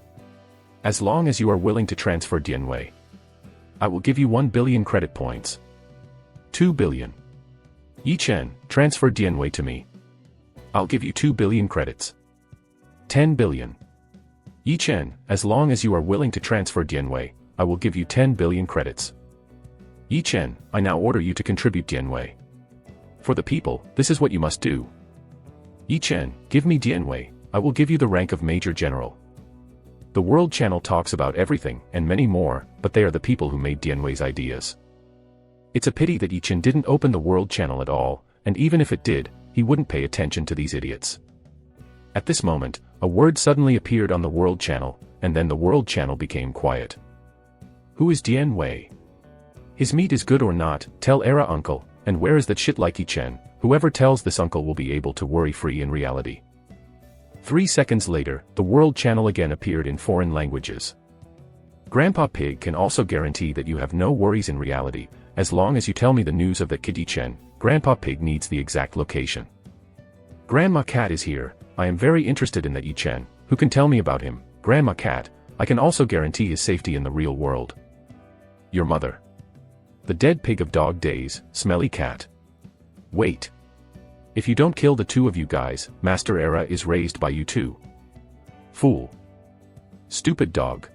As long as you are willing to transfer Dian Wei. I will give you 1 billion credit points. 2 billion. Yi Chen, transfer Dian Wei to me. I'll give you 2 billion credits. 10 billion. Yi Chen, as long as you are willing to transfer Dian Wei, I will give you 10 billion credits. Yi Chen, I now order you to contribute Dian Wei. For the people, this is what you must do. Yi Chen, give me Dian Wei, I will give you the rank of Major General. The World Channel talks about everything, and many more, but they are the people who made Dian Wei's ideas. It's a pity that Yi Chen didn't open the World Channel at all, and even if it did, he wouldn't pay attention to these idiots. At this moment, a word suddenly appeared on the World Channel, and then the World Channel became quiet. Who is Dian Wei? His meat is good or not, tell Era uncle, and where is that shit like Yi Chen, Whoever tells this uncle will be able to worry-free in reality. 3 seconds later, the World Channel again appeared in foreign languages. Grandpa Pig can also guarantee that you have no worries in reality, as long as you tell me the news of that kid Yi-Chen. Grandpa Pig needs the exact location. Grandma Cat is here. I am very interested in that Yi-Chen. Who can tell me about him? Grandma Cat, I can also guarantee his safety in the real world. Your mother. The dead pig of dog days, Smelly Cat. Wait. If you don't kill the two of you guys, Master Era is raised by you too. Fool. Stupid dog.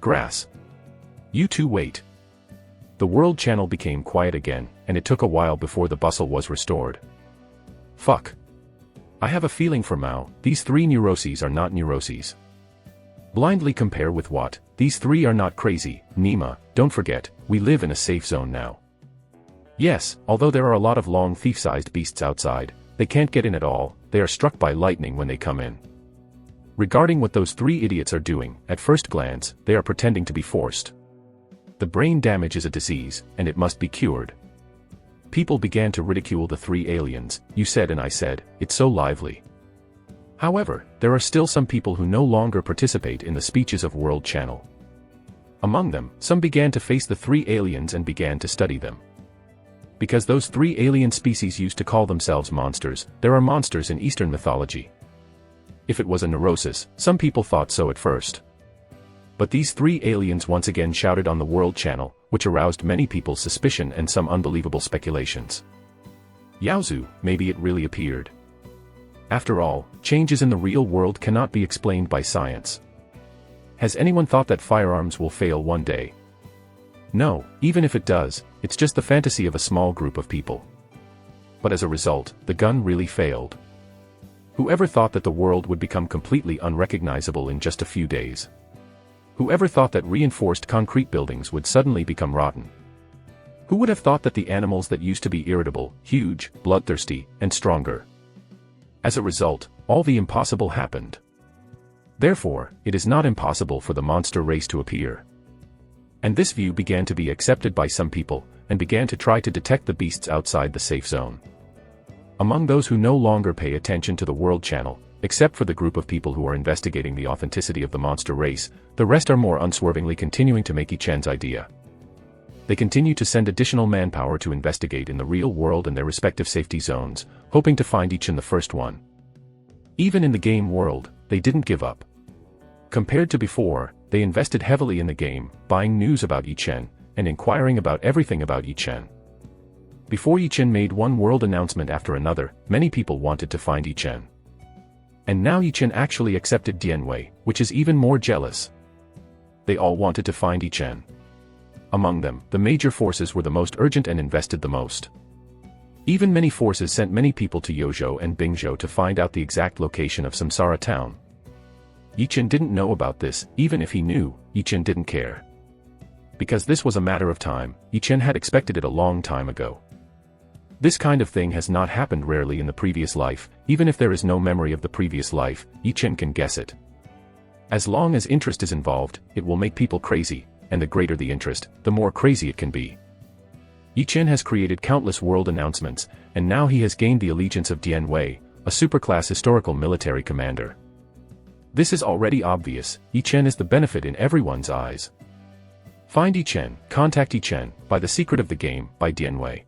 Grass. You two wait. The World Channel became quiet again, and it took a while before the bustle was restored. Fuck. I have a feeling for Mao, these 3 neuroses are not neuroses. Blindly compare with what? These 3 are not crazy. Nima, don't forget, we live in a safe zone now. Yes, although there are a lot of long thief-sized beasts outside, they can't get in at all, they are struck by lightning when they come in. Regarding what those 3 idiots are doing, at first glance, they are pretending to be forced. The brain damage is a disease, and it must be cured. People began to ridicule the 3 aliens, you said and I said, it's so lively. However, there are still some people who no longer participate in the speeches of World Channel. Among them, some began to face the 3 aliens and began to study them. Because those 3 alien species used to call themselves monsters, there are monsters in Eastern mythology. If it was a neurosis, some people thought so at first. But these 3 aliens once again shouted on the World Channel, which aroused many people's suspicion and some unbelievable speculations. Yaozu, maybe it really appeared. After all, changes in the real world cannot be explained by science. Has anyone thought that firearms will fail one day? No, even if it does, it's just the fantasy of a small group of people. But as a result, the gun really failed. Whoever thought that the world would become completely unrecognizable in just a few days? Whoever thought that reinforced concrete buildings would suddenly become rotten? Who would have thought that the animals that used to be irritable, huge, bloodthirsty, and stronger? As a result, all the impossible happened. Therefore, it is not impossible for the monster race to appear. And this view began to be accepted by some people, and began to try to detect the beasts outside the safe zone. Among those who no longer pay attention to the World Channel, except for the group of people who are investigating the authenticity of the monster race, the rest are more unswervingly continuing to make Yi-Chen's idea. They continue to send additional manpower to investigate in the real world and their respective safety zones, hoping to find Yi-Chen the first one. Even in the game world, they didn't give up. Compared to before, they invested heavily in the game, buying news about Yi-Chen, and inquiring about everything about Yi-Chen. Before Yi-Chen made one world announcement after another, many people wanted to find Yi-Chen. And now Yi-Chen actually accepted Dianwei, which is even more jealous. They all wanted to find Yi-Chen. Among them, the major forces were the most urgent and invested the most. Even many forces sent many people to Yozhou and Bingzhou to find out the exact location of Samsara town. Yi-Chen didn't know about this, even if he knew, Yi-Chen didn't care. Because this was a matter of time, Yi-Chen had expected it a long time ago. This kind of thing has not happened rarely in the previous life, even if there is no memory of the previous life, Yi-Chen can guess it. As long as interest is involved, it will make people crazy, and the greater the interest, the more crazy it can be. Yi-Chen has created countless world announcements, and now he has gained the allegiance of Dianwei, a superclass historical military commander. This is already obvious, Yi-Chen is the benefit in everyone's eyes. Find Yi-Chen, contact Yi-Chen, by the secret of the game, by Dianwei.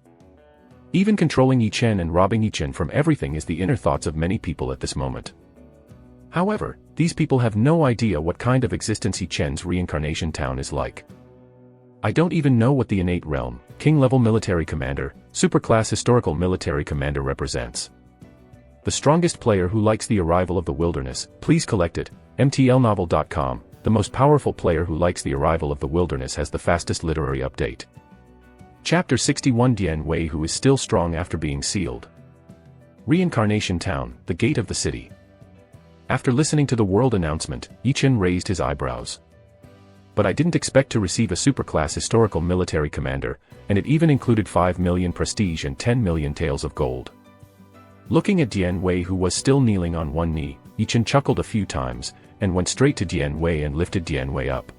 Even controlling Yi-Chen and robbing Yi-Chen from everything is the inner thoughts of many people at this moment. However, these people have no idea what kind of existence Yi-Chen's reincarnation town is like. I don't even know what the innate realm, king-level military commander, superclass historical military commander represents. The strongest player who likes the arrival of the wilderness, please collect it, mtlnovel.com, the most powerful player who likes the arrival of the wilderness has the fastest literary update. Chapter 61 Dianwei who is still strong after being sealed. Reincarnation Town, the gate of the city. After listening to the world announcement, Yi-Chen raised his eyebrows. But I didn't expect to receive a superclass historical military commander, and it even included 5 million prestige and 10 million taels of gold. Looking at Dianwei who was still kneeling on one knee, Yi-Chen chuckled a few times, and went straight to Dianwei and lifted Dianwei up.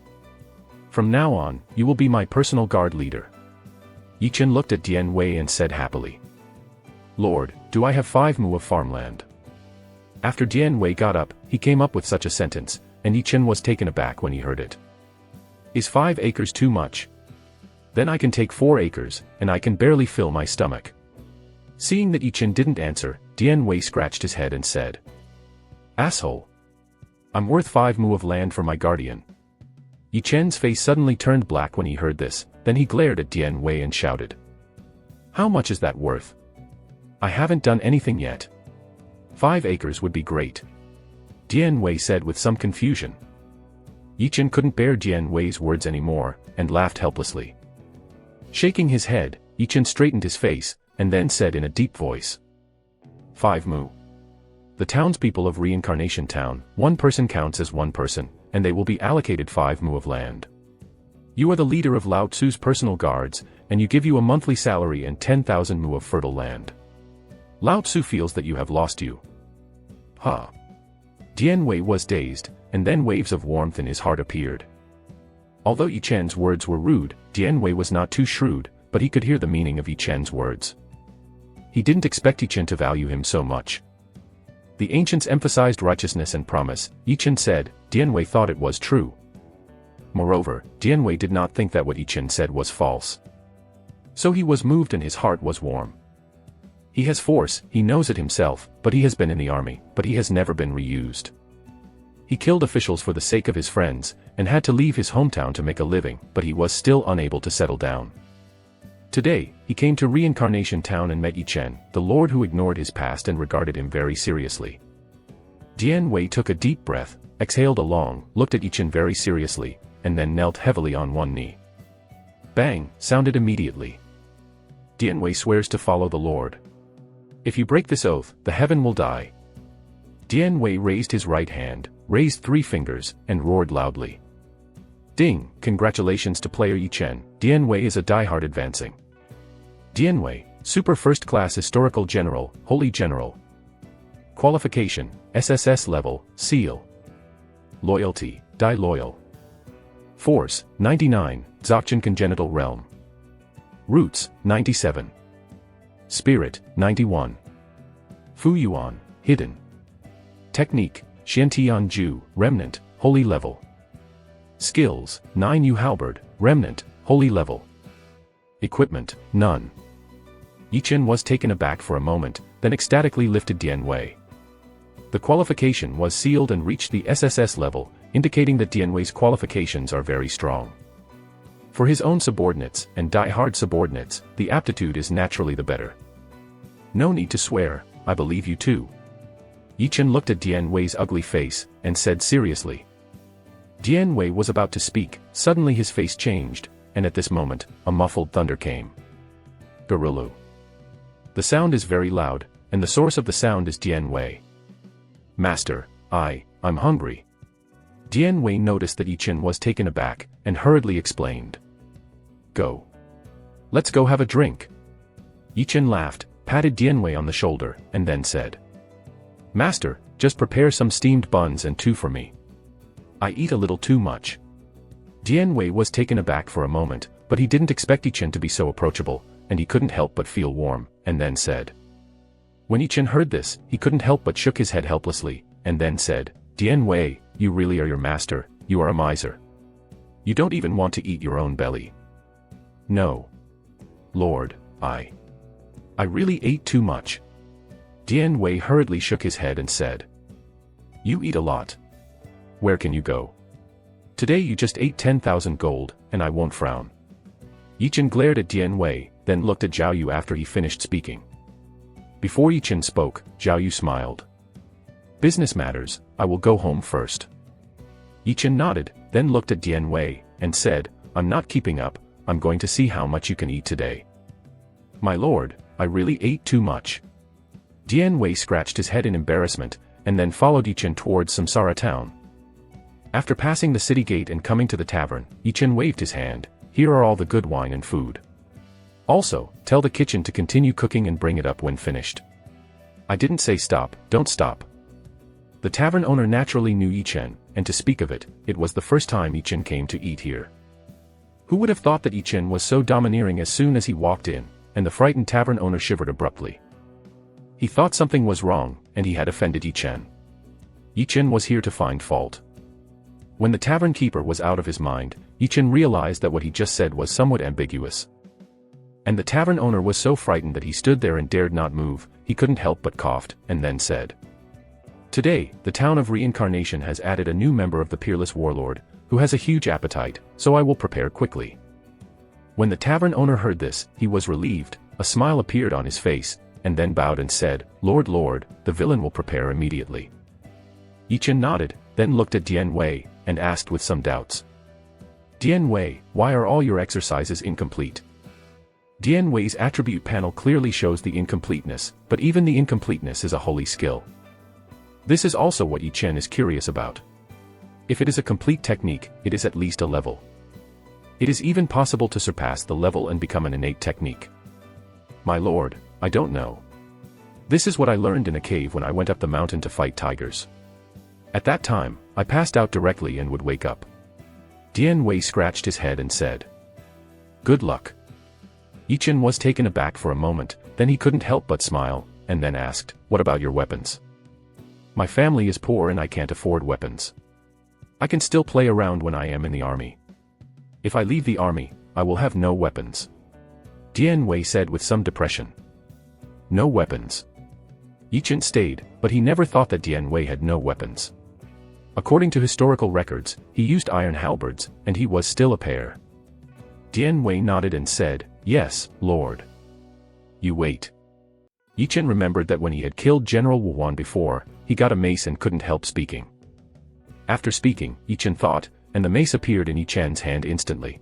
From now on, you will be my personal guard leader. Yi-Chen looked at Dianwei and said happily. Lord, do I have 5 mu of farmland? After Dian Wei got up, he came up with such a sentence, and Yi Chen was taken aback when he heard it. Is 5 acres too much? Then I can take 4 acres, and I can barely fill my stomach. Seeing that Yi Chen didn't answer, Dian Wei scratched his head and said, Asshole! I'm worth 5 mu of land for my guardian. Yi Chen's face suddenly turned black when he heard this, then he glared at Dian Wei and shouted. How much is that worth? I haven't done anything yet. 5 acres would be great. Dian Wei said with some confusion. Yi Chen couldn't bear Dian Wei's words anymore, and laughed helplessly. Shaking his head, Yi Chen straightened his face, and then said in a deep voice. 5 mu. The townspeople of Reincarnation Town, 1 person counts as 1 person, and they will be allocated 5 mu of land. You are the leader of Lao Tzu's personal guards, and you give you a monthly salary and 10,000 mu of fertile land. Lao Tzu feels that you have lost you. Huh. Dian Wei was dazed, and then waves of warmth in his heart appeared. Although Yi Chen's words were rude, Dian Wei was not too shrewd, but he could hear the meaning of Yi Chen's words. He didn't expect Yi Chen to value him so much. The ancients emphasized righteousness and promise, Yi Chen said. Dian Wei thought it was true. Moreover, Dian Wei did not think that what Yi Chen said was false. So he was moved and his heart was warm. He has force, he knows it himself, but he has been in the army, but he has never been reused. He killed officials for the sake of his friends, and had to leave his hometown to make a living, but he was still unable to settle down. Today, he came to Reincarnation Town and met Yi Chen, the lord who ignored his past and regarded him very seriously. Dian Wei took a deep breath, exhaled a long, looked at Yi Chen very seriously, and then knelt heavily on one knee. Bang, sounded immediately. Dian Wei swears to follow the Lord. If you break this oath, the heaven will die. Dian Wei raised his right hand, raised 3 fingers, and roared loudly. Ding, congratulations to player Yi Chen, Dian Wei is a diehard advancing. Dian Wei, Super First Class Historical General, Holy General. Qualification, SSS Level, Seal. Loyalty, Die Loyal. Force, 99, Dzogchen Congenital Realm. Roots, 97. Spirit, 91. Fu Yuan, Hidden. Technique, Xiantian Ju, Remnant, Holy Level. Skills, 9 Yu Halberd, Remnant, Holy Level. Equipment, none. Yi Chen was taken aback for a moment, then ecstatically lifted Dian Wei. The qualification was sealed and reached the SSS level, indicating that Dian Wei's qualifications are very strong. For his own subordinates, and die-hard subordinates, the aptitude is naturally the better. No need to swear, I believe you too. Yi Chen looked at Dian Wei's ugly face, and said seriously. Dian Wei was about to speak, suddenly his face changed, and at this moment, a muffled thunder came. Garilu. The sound is very loud, and the source of the sound is Dian Wei. Master, I'm hungry. Dian Wei noticed that Yi Chen was taken aback, and hurriedly explained. Go. Let's go have a drink. Yi Chen laughed, patted Dian Wei on the shoulder, and then said. Master, just prepare some steamed buns and 2 for me. I eat a little too much. Dian Wei was taken aback for a moment, but he didn't expect Yi Chen to be so approachable, and he couldn't help but feel warm, and then said. When Yi Chen heard this, he couldn't help but shook his head helplessly, and then said, Dian Wei, you really are your master, you are a miser. You don't even want to eat your own belly. No. Lord, I really ate too much. Dian Wei hurriedly shook his head and said. You eat a lot. Where can you go? Today you just ate 10,000 gold, and I won't frown. Yi Chen glared at Dian Wei, then looked at Zhao Yu after he finished speaking. Before Yi Chen spoke, Zhao Yu smiled. Business matters, I will go home first. Yi Chen nodded, then looked at Dian Wei, and said, I'm not keeping up, I'm going to see how much you can eat today. My lord, I really ate too much. Dian Wei scratched his head in embarrassment, and then followed Yi Chen towards Samsara town. After passing the city gate and coming to the tavern, Yi Chen waved his hand, here are all the good wine and food. Also, tell the kitchen to continue cooking and bring it up when finished. I didn't say stop, don't stop. The tavern owner naturally knew Yi Chen, and to speak of it, it was the first time Yi Chen came to eat here. Who would have thought that Yi Chen was so domineering as soon as he walked in, and the frightened tavern owner shivered abruptly. He thought something was wrong, and he had offended Yi Chen. Yi Chen was here to find fault. When the tavern keeper was out of his mind, Yi Chen realized that what he just said was somewhat ambiguous. And the tavern owner was so frightened that he stood there and dared not move. He couldn't help but coughed, and then said, "Today, the town of Reincarnation has added a new member of the Peerless Warlord, who has a huge appetite, so I will prepare quickly." When the tavern owner heard this, he was relieved, a smile appeared on his face, and then bowed and said, Lord, the villain will prepare immediately." Yi Chen nodded, then looked at Dian Wei, and asked with some doubts, "Dian Wei, why are all your exercises incomplete?" Dian Wei's attribute panel clearly shows the incompleteness, but even the incompleteness is a holy skill. This is also what Yi Chen is curious about. If it is a complete technique, it is at least a level. It is even possible to surpass the level and become an innate technique. "My lord, I don't know. This is what I learned in a cave when I went up the mountain to fight tigers. At that time, I passed out directly and would wake up." Dian Wei scratched his head and said, "Good luck." Yi Chen was taken aback for a moment, then he couldn't help but smile, and then asked, "What about your weapons?" "My family is poor and I can't afford weapons. I can still play around when I am in the army. If I leave the army, I will have no weapons." Dian Wei said with some depression. "No weapons." Yi Chen stayed, but he never thought that Dian Wei had no weapons. According to historical records, he used iron halberds, and he was still a pair. Dian Wei nodded and said, "Yes, Lord." "You wait." Yi Chen remembered that when he had killed General Wu Wan before, he got a mace and couldn't help speaking. After speaking, Yi Chen thought, and the mace appeared in Yi Chen's hand instantly.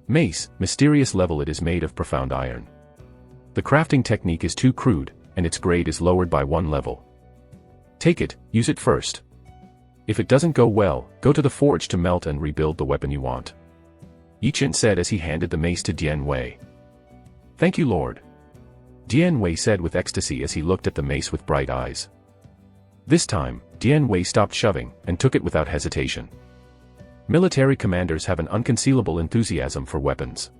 Mace, mysterious level. It is made of profound iron. The crafting technique is too crude, and its grade is lowered by 1 level. Take it, use it first. If it doesn't go well, go to the forge to melt and rebuild the weapon you want. Yi Chen said as he handed the mace to Dian Wei. "Thank you, Lord." Dian Wei said with ecstasy as he looked at the mace with bright eyes. This time, Dian Wei stopped shoving, and took it without hesitation. Military commanders have an unconcealable enthusiasm for weapons.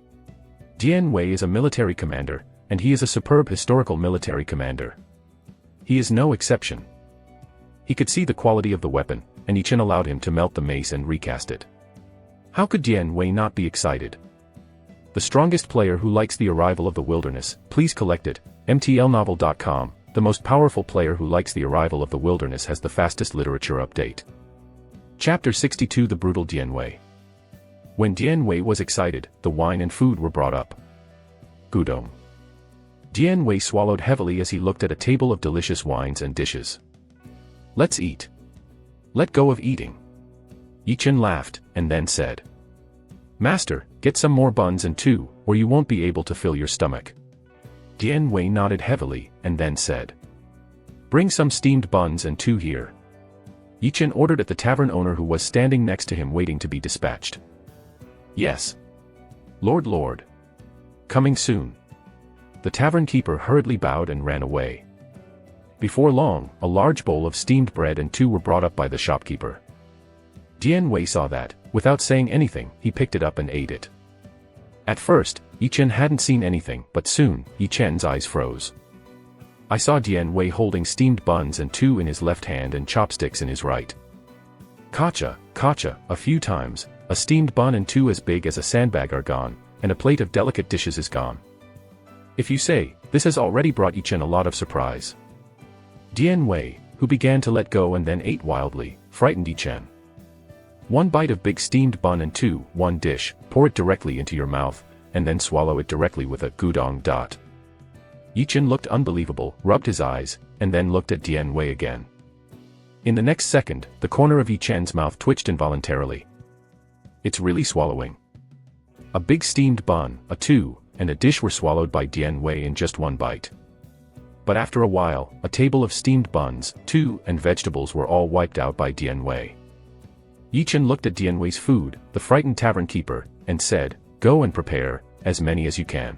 Dian Wei is a military commander, and he is a superb historical military commander. He is no exception. He could see the quality of the weapon, and Yi Chen allowed him to melt the mace and recast it. How could Dian Wei not be excited? The strongest player who likes the arrival of the wilderness, please collect it, mtlnovel.com. The most powerful player who likes the arrival of the wilderness has the fastest literature update. Chapter 62 The Brutal Dian Wei. When Dian Wei was excited, the wine and food were brought up. Gudong. Dian Wei swallowed heavily as he looked at a table of delicious wines and dishes. "Let's eat." "Let go of eating." Yi Chen laughed, and then said, "Master, get some more buns and 2, or you won't be able to fill your stomach." Dian Wei nodded heavily, and then said, "Bring some steamed buns and 2 here." Yi Chen ordered at the tavern owner who was standing next to him waiting to be dispatched. "Yes. Lord. Coming soon." The tavern keeper hurriedly bowed and ran away. Before long, a large bowl of steamed bread and 2 were brought up by the shopkeeper. Dian Wei saw that. Without saying anything, he picked it up and ate it. At first, Yi Chen hadn't seen anything, but soon, Yi Chen's eyes froze. I saw Dian Wei holding steamed buns and 2 in his left hand and chopsticks in his right. Kacha, a few times, a steamed bun and 2 as big as a sandbag are gone, and a plate of delicate dishes is gone. If you say, this has already brought Yi Chen a lot of surprise. Dian Wei, who began to let go and then ate wildly, frightened Yi Chen. 1 bite of big steamed bun and 2, 1 dish, pour it directly into your mouth, and then swallow it directly with a gudong dot. Yi Chen looked unbelievable, rubbed his eyes, and then looked at Dian Wei again. In the next second, the corner of Yi Chen's mouth twitched involuntarily. It's really swallowing. A big steamed bun, a 2, and a dish were swallowed by Dian Wei in just 1 bite. But after a while, a table of steamed buns, 2, and vegetables were all wiped out by Dian Wei. Yi Chen looked at Dian Wei's food, the frightened tavern keeper, and said, "Go and prepare, as many as you can."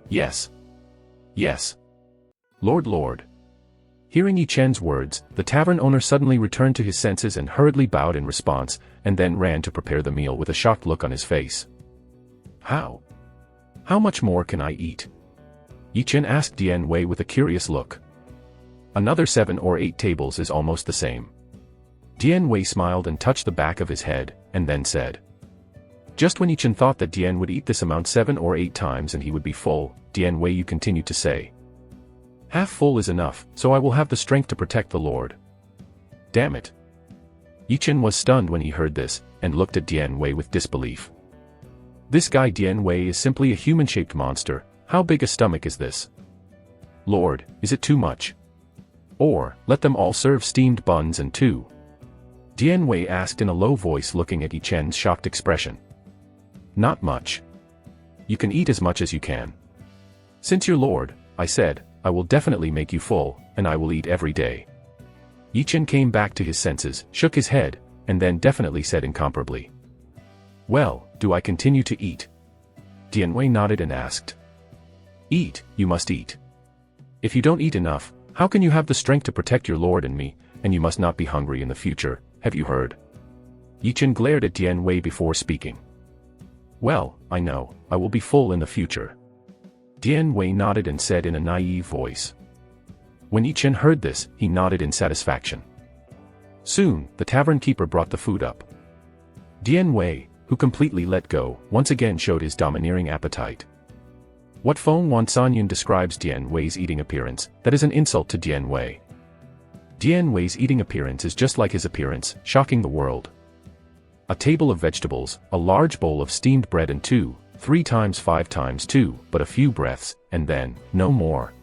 "Yes. Lord." Hearing Yi Chen's words, the tavern owner suddenly returned to his senses and hurriedly bowed in response, and then ran to prepare the meal with a shocked look on his face. How much more can I eat?" Yi Chen asked Dian Wei with a curious look. Another 7 or 8 tables is almost the same. Dian Wei smiled and touched the back of his head, and then said. Just when Yi Chen thought that Dian would eat this amount 7 or 8 times and he would be full, Dian Wei continued to say. Half full is enough, so I will have the strength to protect the Lord. Damn it. Yi Chen was stunned when he heard this, and looked at Dian Wei with disbelief. This guy Dian Wei is simply a human-shaped monster. How big a stomach is this? Lord, is it too much? Or, let them all serve steamed buns and 2. Dian Wei asked in a low voice, looking at Yi Chen's shocked expression. Not much. You can eat as much as you can. Since you're Lord, I said, I will definitely make you full, and I will eat every day. Yi Chen came back to his senses, shook his head, and then definitely said incomparably. Well, do I continue to eat? Dian Wei nodded and asked. Eat, you must eat. If you don't eat enough, how can you have the strength to protect your Lord and me, and you must not be hungry in the future, have you heard? Yi Chen glared at Dian Wei before speaking. Well, I know, I will be full in the future. Dian Wei nodded and said in a naive voice. When Yi Chen heard this, he nodded in satisfaction. Soon, the tavern keeper brought the food up. Dian Wei, who completely let go, once again showed his domineering appetite. What Feng Wansanyan describes Dian Wei's eating appearance, that is an insult to Dian Wei. Dian Wei's eating appearance is just like his appearance, shocking the world. A table of vegetables, a large bowl of steamed bread and 2, 3 times 5 times 2, but a few breaths, and then, no more.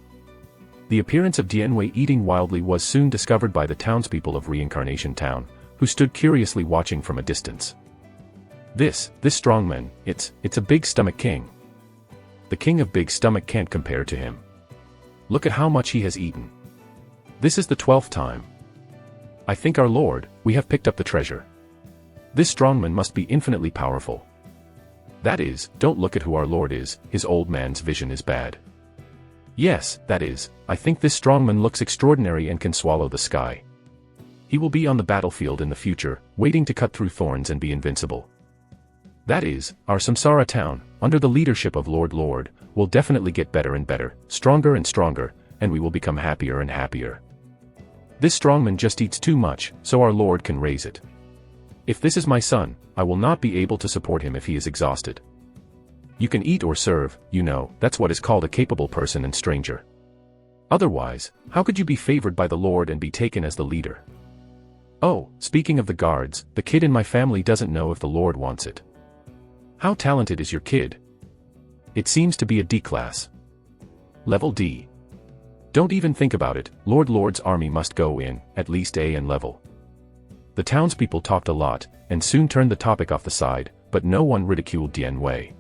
The appearance of Dian Wei eating wildly was soon discovered by the townspeople of Reincarnation Town, who stood curiously watching from a distance. This strongman, it's a big stomach king. The king of big stomach can't compare to him. Look at how much he has eaten. This is the 12th time. I think our Lord, we have picked up the treasure. This strongman must be infinitely powerful. That is, don't look at who our Lord is, his old man's vision is bad. Yes, that is, I think this strongman looks extraordinary and can swallow the sky. He will be on the battlefield in the future, waiting to cut through thorns and be invincible. That is, our Samsara town, under the leadership of Lord, will definitely get better and better, stronger and stronger, and we will become happier and happier. This strongman just eats too much, so our Lord can raise it. If this is my son, I will not be able to support him if he is exhausted. You can eat or serve, you know, that's what is called a capable person and stranger. Otherwise, how could you be favored by the Lord and be taken as the leader? Oh, speaking of the guards, the kid in my family doesn't know if the Lord wants it. How talented is your kid? It seems to be a D class. Level D. Don't even think about it, Lord's army must go in, at least A and level. The townspeople talked a lot, and soon turned the topic off the side, but no one ridiculed Dian Wei.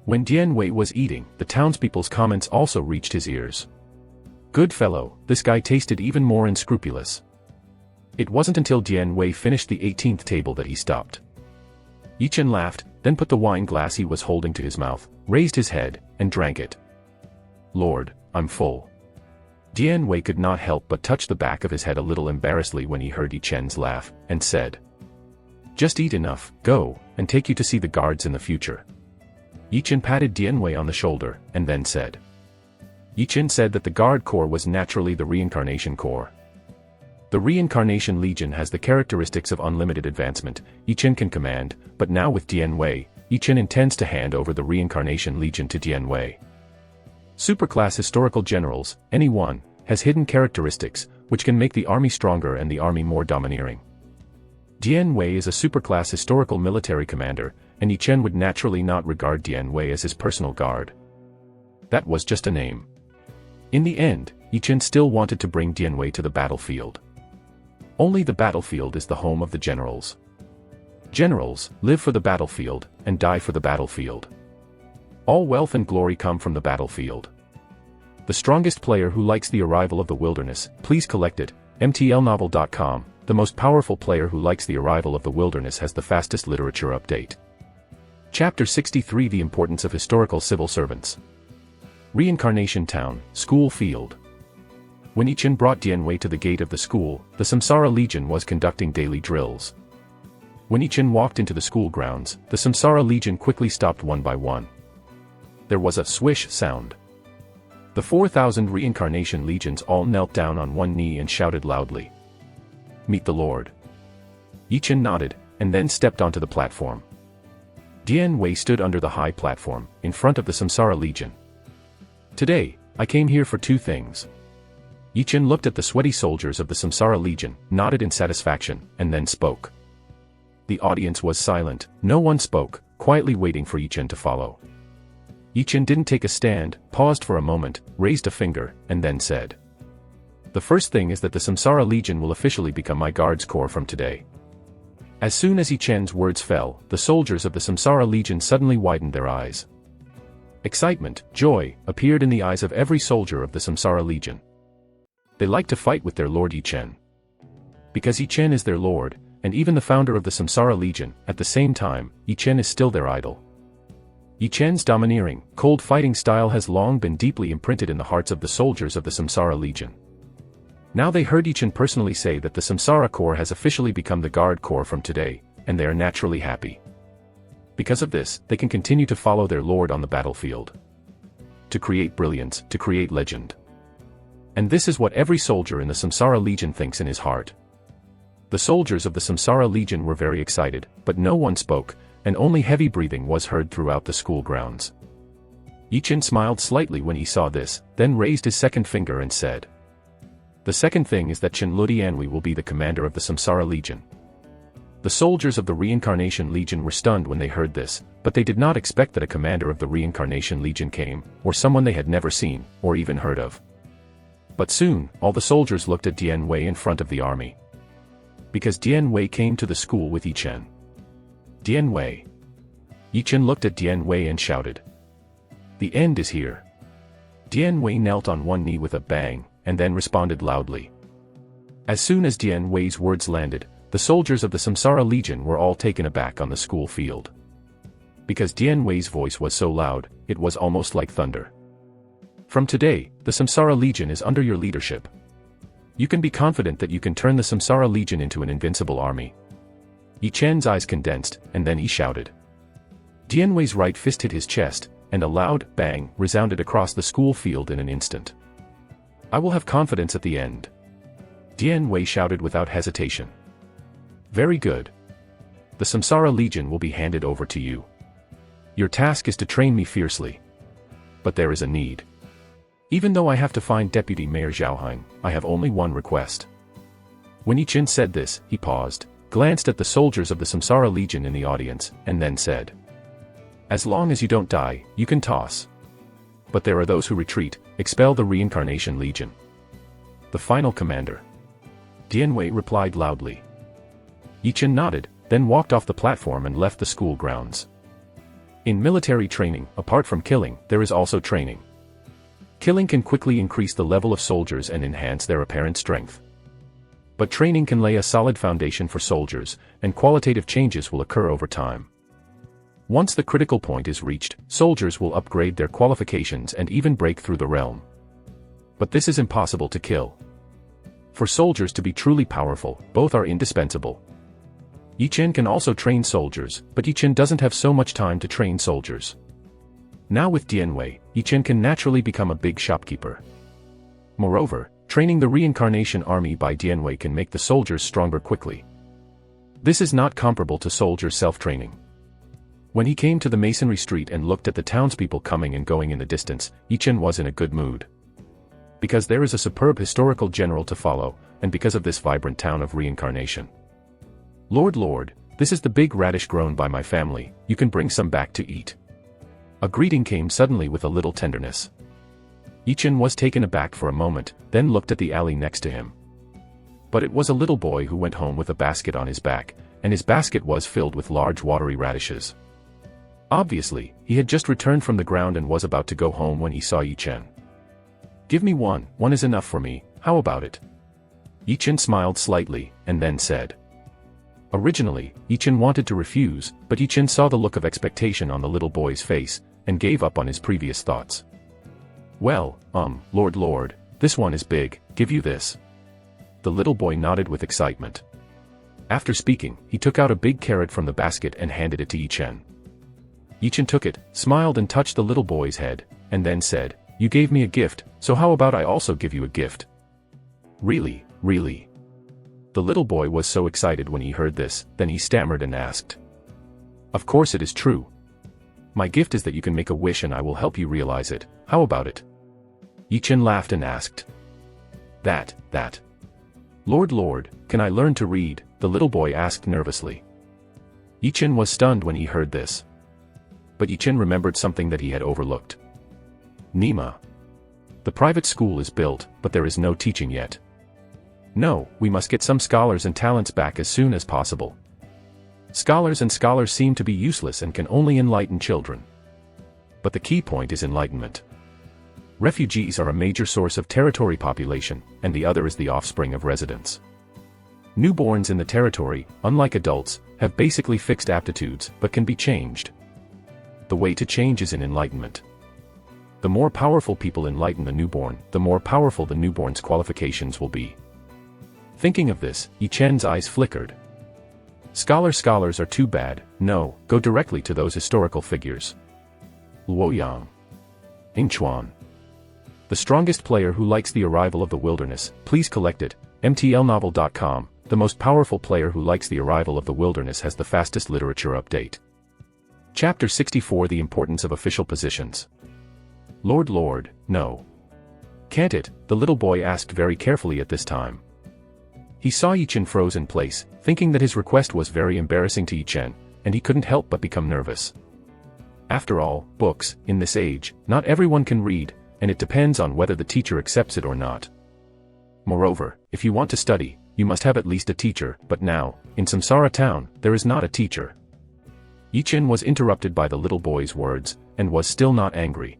When Dian Wei was eating, the townspeople's comments also reached his ears. Good fellow, this guy tasted even more unscrupulous. It wasn't until Dian Wei finished the 18th table that he stopped. Yi Chen laughed, then put the wine glass he was holding to his mouth, raised his head, and drank it. Lord, I'm full. Dian Wei could not help but touch the back of his head a little embarrassedly when he heard Yi Chen's laugh, and said, Just eat enough, go, and take you to see the guards in the future. Yi Chen patted Dian Wei on the shoulder, and then said. Yi Chen said that the Guard Corps was naturally the Reincarnation Corps. The Reincarnation Legion has the characteristics of unlimited advancement, Yi Chen can command, but now with Dian Wei, Yi Chen intends to hand over the Reincarnation Legion to Dian Wei. Superclass historical generals, any one, has hidden characteristics, which can make the army stronger and the army more domineering. Dian Wei is a superclass historical military commander, and Yi Chen would naturally not regard Dian Wei as his personal guard. That was just a name. In the end, Yi Chen still wanted to bring Dian Wei to the battlefield. Only the battlefield is the home of the generals. Generals live for the battlefield, and die for the battlefield. All wealth and glory come from the battlefield. The strongest player who likes the arrival of the wilderness, please collect it, mtlnovel.com. The most powerful player who likes the arrival of the wilderness has the fastest literature update. Chapter 63 The Importance of Historical Civil Servants. Reincarnation Town, School Field. When Yi Chen brought Dian Wei to the gate of the school, the Samsara Legion was conducting daily drills. When Yi Chen walked into the school grounds, the Samsara Legion quickly stopped one by one. There was a swish sound. The 4,000 reincarnation legions all knelt down on one knee and shouted loudly, "Meet the Lord." Yi-Chen nodded, and then stepped onto the platform. Dian Wei stood under the high platform, in front of the Samsara Legion. "Today, I came here for two things." Yi-Chen looked at the sweaty soldiers of the Samsara Legion, nodded in satisfaction, and then spoke. The audience was silent, no one spoke, quietly waiting for Yi-Chen to follow. Yi-Chen didn't take a stand, paused for a moment, raised a finger, and then said, "The first thing is that the Samsara Legion will officially become my guards corps from today." As soon as Yi-Chen's words fell, the soldiers of the Samsara Legion suddenly widened their eyes. Excitement, joy, appeared in the eyes of every soldier of the Samsara Legion. They like to fight with their lord Yi-Chen. Because Yi-Chen is their lord, and even the founder of the Samsara Legion, at the same time, Yi-Chen is still their idol. Yi-Chen's domineering, cold fighting style has long been deeply imprinted in the hearts of the soldiers of the Samsara Legion. Now they heard Yi-Chen personally say that the Samsara Corps has officially become the Guard Corps from today, and they are naturally happy. Because of this, they can continue to follow their lord on the battlefield. To create brilliance, to create legend. And this is what every soldier in the Samsara Legion thinks in his heart. The soldiers of the Samsara Legion were very excited, but no one spoke, and only heavy breathing was heard throughout the school grounds. Yi-Chen smiled slightly when he saw this, then raised his second finger and said, "The second thing is that Chen Ludianhui will be the commander of the Samsara Legion." The soldiers of the Reincarnation Legion were stunned when they heard this, but they did not expect that a commander of the Reincarnation Legion came, or someone they had never seen, or even heard of. But soon, all the soldiers looked at Dian Wei in front of the army. Because Dian Wei came to the school with Yi-Chen. "Dian Wei." Yi-Chen looked at Dian Wei and shouted, "The end is here." Dian Wei knelt on one knee with a bang, and then responded loudly. As soon as Dian Wei's words landed, the soldiers of the Samsara Legion were all taken aback on the school field. Because Dian Wei's voice was so loud, it was almost like thunder. "From today, the Samsara Legion is under your leadership. You can be confident that you can turn the Samsara Legion into an invincible army." Yi-Chen's eyes condensed, and then he shouted. Dian Wei's right fist hit his chest, and a loud bang resounded across the school field in an instant. "I will have confidence at the end." Dian Wei shouted without hesitation. "Very good. The Samsara Legion will be handed over to you. Your task is to train me fiercely. But there is a need. Even though I have to find Deputy Mayor Zhaohang, I have only one request." When Yi-Chen said this, he paused, glanced at the soldiers of the Samsara Legion in the audience, and then said, "As long as you don't die, you can toss. But there are those who retreat, expel the Reincarnation Legion." "The final commander." Dian Wei replied loudly. Yi-Chen nodded, then walked off the platform and left the school grounds. In military training, apart from killing, there is also training. Killing can quickly increase the level of soldiers and enhance their apparent strength. But training can lay a solid foundation for soldiers, and qualitative changes will occur over time. Once the critical point is reached, soldiers will upgrade their qualifications and even break through the realm. But this is impossible to kill. For soldiers to be truly powerful, both are indispensable. Yi-Chen can also train soldiers, but Yi-Chen doesn't have so much time to train soldiers. Now with Dian Wei, Yi-Chen can naturally become a big shopkeeper. Moreover, training the Reincarnation Army by Dian Wei can make the soldiers stronger quickly. This is not comparable to soldiers' self-training. When he came to the masonry street and looked at the townspeople coming and going in the distance, Yi-Chen was in a good mood. Because there is a superb historical general to follow, and because of this vibrant town of reincarnation. Lord, this is the big radish grown by my family, you can bring some back to eat." A greeting came suddenly with a little tenderness. Yi-Chen was taken aback for a moment, then looked at the alley next to him. But it was a little boy who went home with a basket on his back, and his basket was filled with large watery radishes. Obviously, he had just returned from the ground and was about to go home when he saw Yi-Chen. "Give me one is enough for me, how about it?" Yi-Chen smiled slightly, and then said. Originally, Yi-Chen wanted to refuse, but Yi-Chen saw the look of expectation on the little boy's face, and gave up on his previous thoughts. "Well, Lord, this one is big, give you this." The little boy nodded with excitement. After speaking, he took out a big carrot from the basket and handed it to Yi-Chen. Yi-Chen took it, smiled and touched the little boy's head, and then said, you gave me a gift, so how about I also give you a gift? Really, really? The little boy was so excited when he heard this, then he stammered and asked. Of course it is true. My gift is that you can make a wish and I will help you realize it, how about it? Yi-Chen laughed and asked. That. Lord, can I learn to read? The little boy asked nervously. Yi-Chen was stunned when he heard this. But Yi-Chen remembered something that he had overlooked. Nima. The private school is built, but there is no teaching yet. No, we must get some scholars and talents back as soon as possible. Scholars seem to be useless and can only enlighten children. But the key point is enlightenment. Refugees are a major source of territory population, and the other is the offspring of residents. Newborns in the territory, unlike adults, have basically fixed aptitudes but can be changed. The way to change is in enlightenment. The more powerful people enlighten the newborn, the more powerful the newborn's qualifications will be. Thinking of this, Yi-Chen's eyes flickered. Scholars are too bad, no, go directly to those historical figures. Luoyang. Ingchuan. The strongest player who likes the arrival of the wilderness, please collect it, mtlnovel.com, the most powerful player who likes the arrival of the wilderness has the fastest literature update. Chapter 64 The Importance of Official Positions. Lord, no. Can't it? The little boy asked very carefully at this time. He saw Yi-Chen froze in place, thinking that his request was very embarrassing to Yi-Chen, and he couldn't help but become nervous. After all, books, in this age, not everyone can read, and it depends on whether the teacher accepts it or not. Moreover, if you want to study, you must have at least a teacher, but now, in Samsara town, there is not a teacher. Yi-Chen was interrupted by the little boy's words, and was still not angry.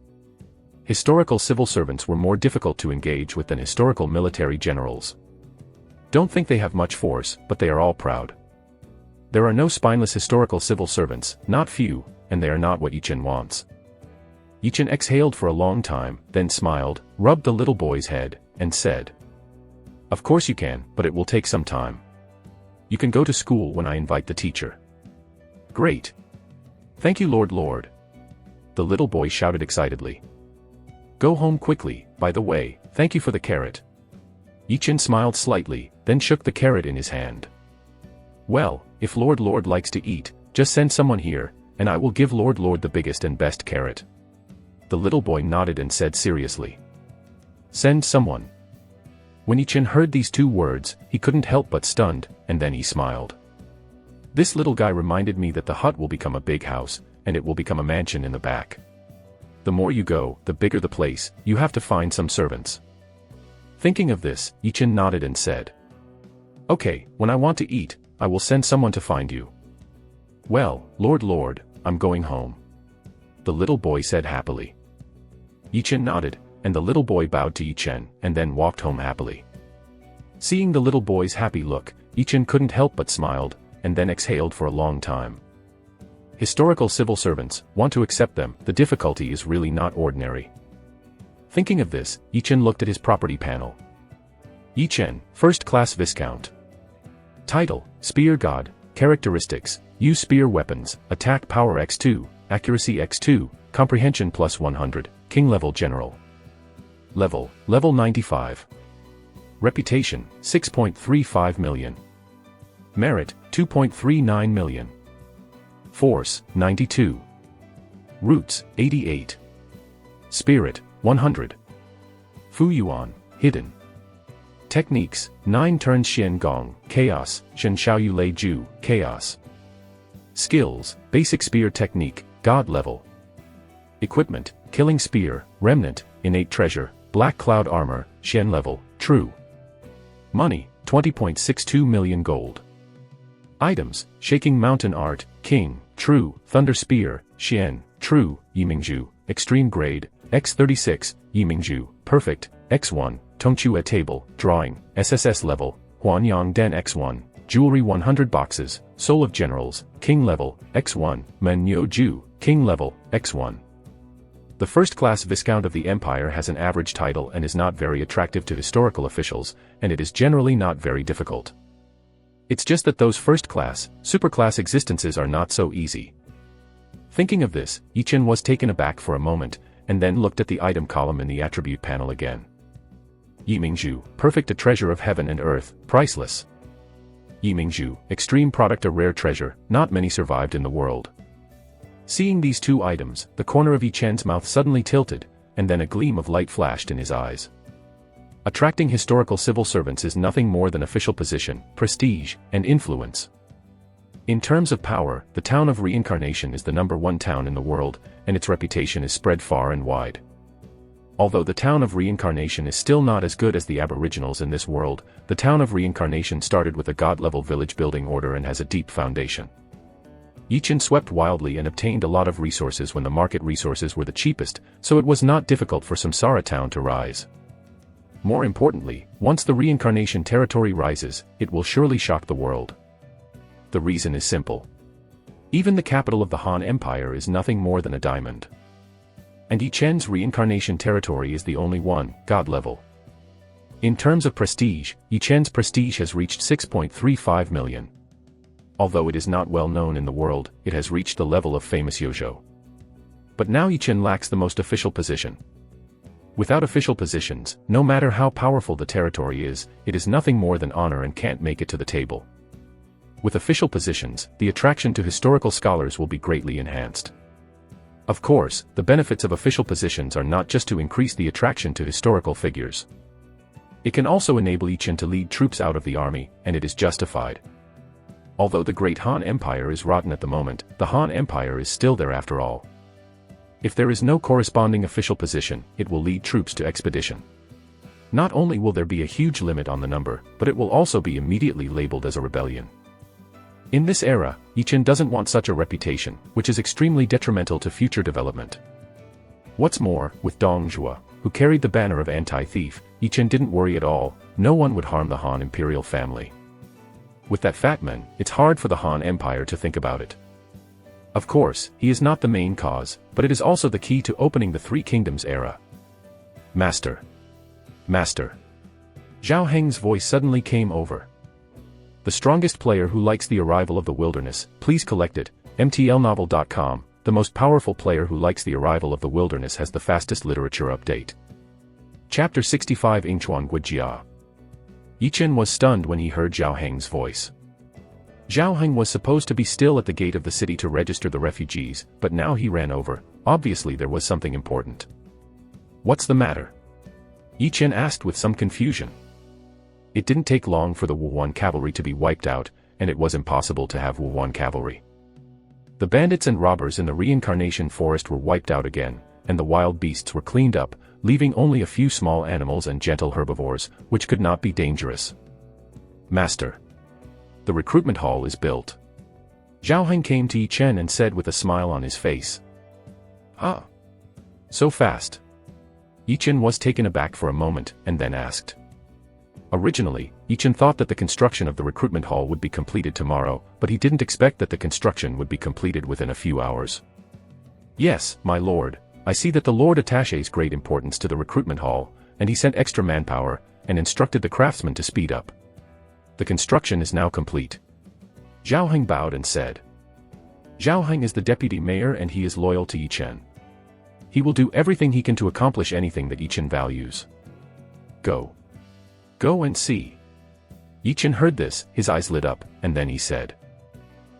Historical civil servants were more difficult to engage with than historical military generals. Don't think they have much force, but they are all proud. There are no spineless historical civil servants, not few, and they are not what Yi-Chen wants. Yi-Chen exhaled for a long time, then smiled, rubbed the little boy's head, and said, Of course you can, but it will take some time. You can go to school when I invite the teacher. Great. Thank you, Lord. The little boy shouted excitedly. Go home quickly, by the way, thank you for the carrot. Yi-Chen smiled slightly, then shook the carrot in his hand. Well, if Lord likes to eat, just send someone here, and I will give Lord the biggest and best carrot. The little boy nodded and said seriously. Send someone. When Yi-Chen heard these two words, he couldn't help but stunned, and then he smiled. This little guy reminded me that the hut will become a big house, and it will become a mansion in the back. The more you go, the bigger the place, you have to find some servants. Thinking of this, Yi-Chen nodded and said. Okay, when I want to eat, I will send someone to find you. Well, Lord, I'm going home. The little boy said happily. Yi-Chen nodded, and the little boy bowed to Yi-Chen, and then walked home happily. Seeing the little boy's happy look, Yi-Chen couldn't help but smiled, and then exhaled for a long time. Historical civil servants, want to accept them, the difficulty is really not ordinary. Thinking of this, Yi-Chen looked at his property panel. Yi-Chen, first-class Viscount. Title, Spear God. Characteristics, use spear weapons, attack power x2, accuracy x2, comprehension plus 100, king level general. Level 95. Reputation, 6.35 million. Merit, 2.39 million. Force, 92. Roots, 88. Spirit, 100. Fu Yuan, hidden. Techniques, 9 turns Xian Gong, Chaos, Shen Xiaoyu Lei Ju, Chaos. Skills, Basic Spear Technique, God level. Equipment, Killing Spear, Remnant, Innate Treasure, Black Cloud Armor, Xian level, True. Money, 20.62 million gold. Items, Shaking Mountain Art, King, True, Thunder Spear, Xian, True, Yimingju, Extreme Grade, X36, Yimingju, Perfect, X1, Tongchu at Table, Drawing, SSS level, Huanyang Den X1, Jewelry 100 boxes, Soul of Generals, King level, X1, Men Nyo Ju, King level, X1. The first-class Viscount of the Empire has an average title and is not very attractive to historical officials, and it is generally not very difficult. It's just that those first-class, super-class existences are not so easy. Thinking of this, Yi-Chen was taken aback for a moment, and then looked at the item column in the attribute panel again. Yimingzhu, perfect, a treasure of heaven and earth, priceless. Yimingzhu, extreme product, a rare treasure, not many survived in the world. Seeing these two items, the corner of Yi Chen's mouth suddenly tilted, and then a gleam of light flashed in his eyes. Attracting historical civil servants is nothing more than official position, prestige, and influence. In terms of power, the town of Reincarnation is the #1 town in the world, and its reputation is spread far and wide. Although the town of Reincarnation is still not as good as the aboriginals in this world, the town of Reincarnation started with a god-level village building order and has a deep foundation. Yi Chen swept wildly and obtained a lot of resources when the market resources were the cheapest, so it was not difficult for Samsara town to rise. More importantly, once the Reincarnation territory rises, it will surely shock the world. The reason is simple. Even the capital of the Han Empire is nothing more than a diamond. And Yi Chen's Reincarnation territory is the only one, god level. In terms of prestige, Yi Chen's prestige has reached 6.35 million. Although it is not well known in the world, it has reached the level of famous Yojo. But now Yi Chen lacks the most official position. Without official positions, no matter how powerful the territory is, it is nothing more than honor and can't make it to the table. With official positions, the attraction to historical scholars will be greatly enhanced. Of course, the benefits of official positions are not just to increase the attraction to historical figures. It can also enable Yi Chen to lead troops out of the army, and it is justified. Although the great Han Empire is rotten at the moment, the Han Empire is still there after all. If there is no corresponding official position, it will lead troops to expedition. Not only will there be a huge limit on the number, but it will also be immediately labeled as a rebellion. In this era, Yi Chen doesn't want such a reputation, which is extremely detrimental to future development. What's more, with Dong Zhuo, who carried the banner of anti-thief, Yi Chen didn't worry at all. No one would harm the Han imperial family. With that fat man, it's hard for the Han Empire to think about it. Of course, he is not the main cause, but it is also the key to opening the Three Kingdoms era. Master. Master. Zhao Heng's voice suddenly came over. The strongest player who likes the arrival of the wilderness, please collect it. mtlnovel.com, the most powerful player who likes the arrival of the wilderness has the fastest literature update. Chapter 65 Ingchuan Guijia. Yi Chen was stunned when he heard Zhao Heng's voice. Zhao Heng was supposed to be still at the gate of the city to register the refugees, but now he ran over. Obviously there was something important. What's the matter? Yi Chen asked with some confusion. It didn't take long for the Wuhuan cavalry to be wiped out, and it was impossible to have Wuhuan cavalry. The bandits and robbers in the Reincarnation Forest were wiped out again, and the wild beasts were cleaned up, leaving only a few small animals and gentle herbivores, which could not be dangerous. Master. The recruitment hall is built. Zhao Heng came to Yi Chen and said with a smile on his face. Ah. So fast. Yi Chen was taken aback for a moment, and then asked. Originally, Yi Chen thought that the construction of the recruitment hall would be completed tomorrow, but he didn't expect that the construction would be completed within a few hours. Yes, my lord, I see that the Lord attaches great importance to the recruitment hall, and he sent extra manpower, and instructed the craftsmen to speed up. The construction is now complete. Zhao Heng bowed and said. Zhao Heng is the deputy mayor and he is loyal to Yi Chen. He will do everything he can to accomplish anything that Yi Chen values. Go. Go and see. Yi Chen heard this, his eyes lit up, and then he said.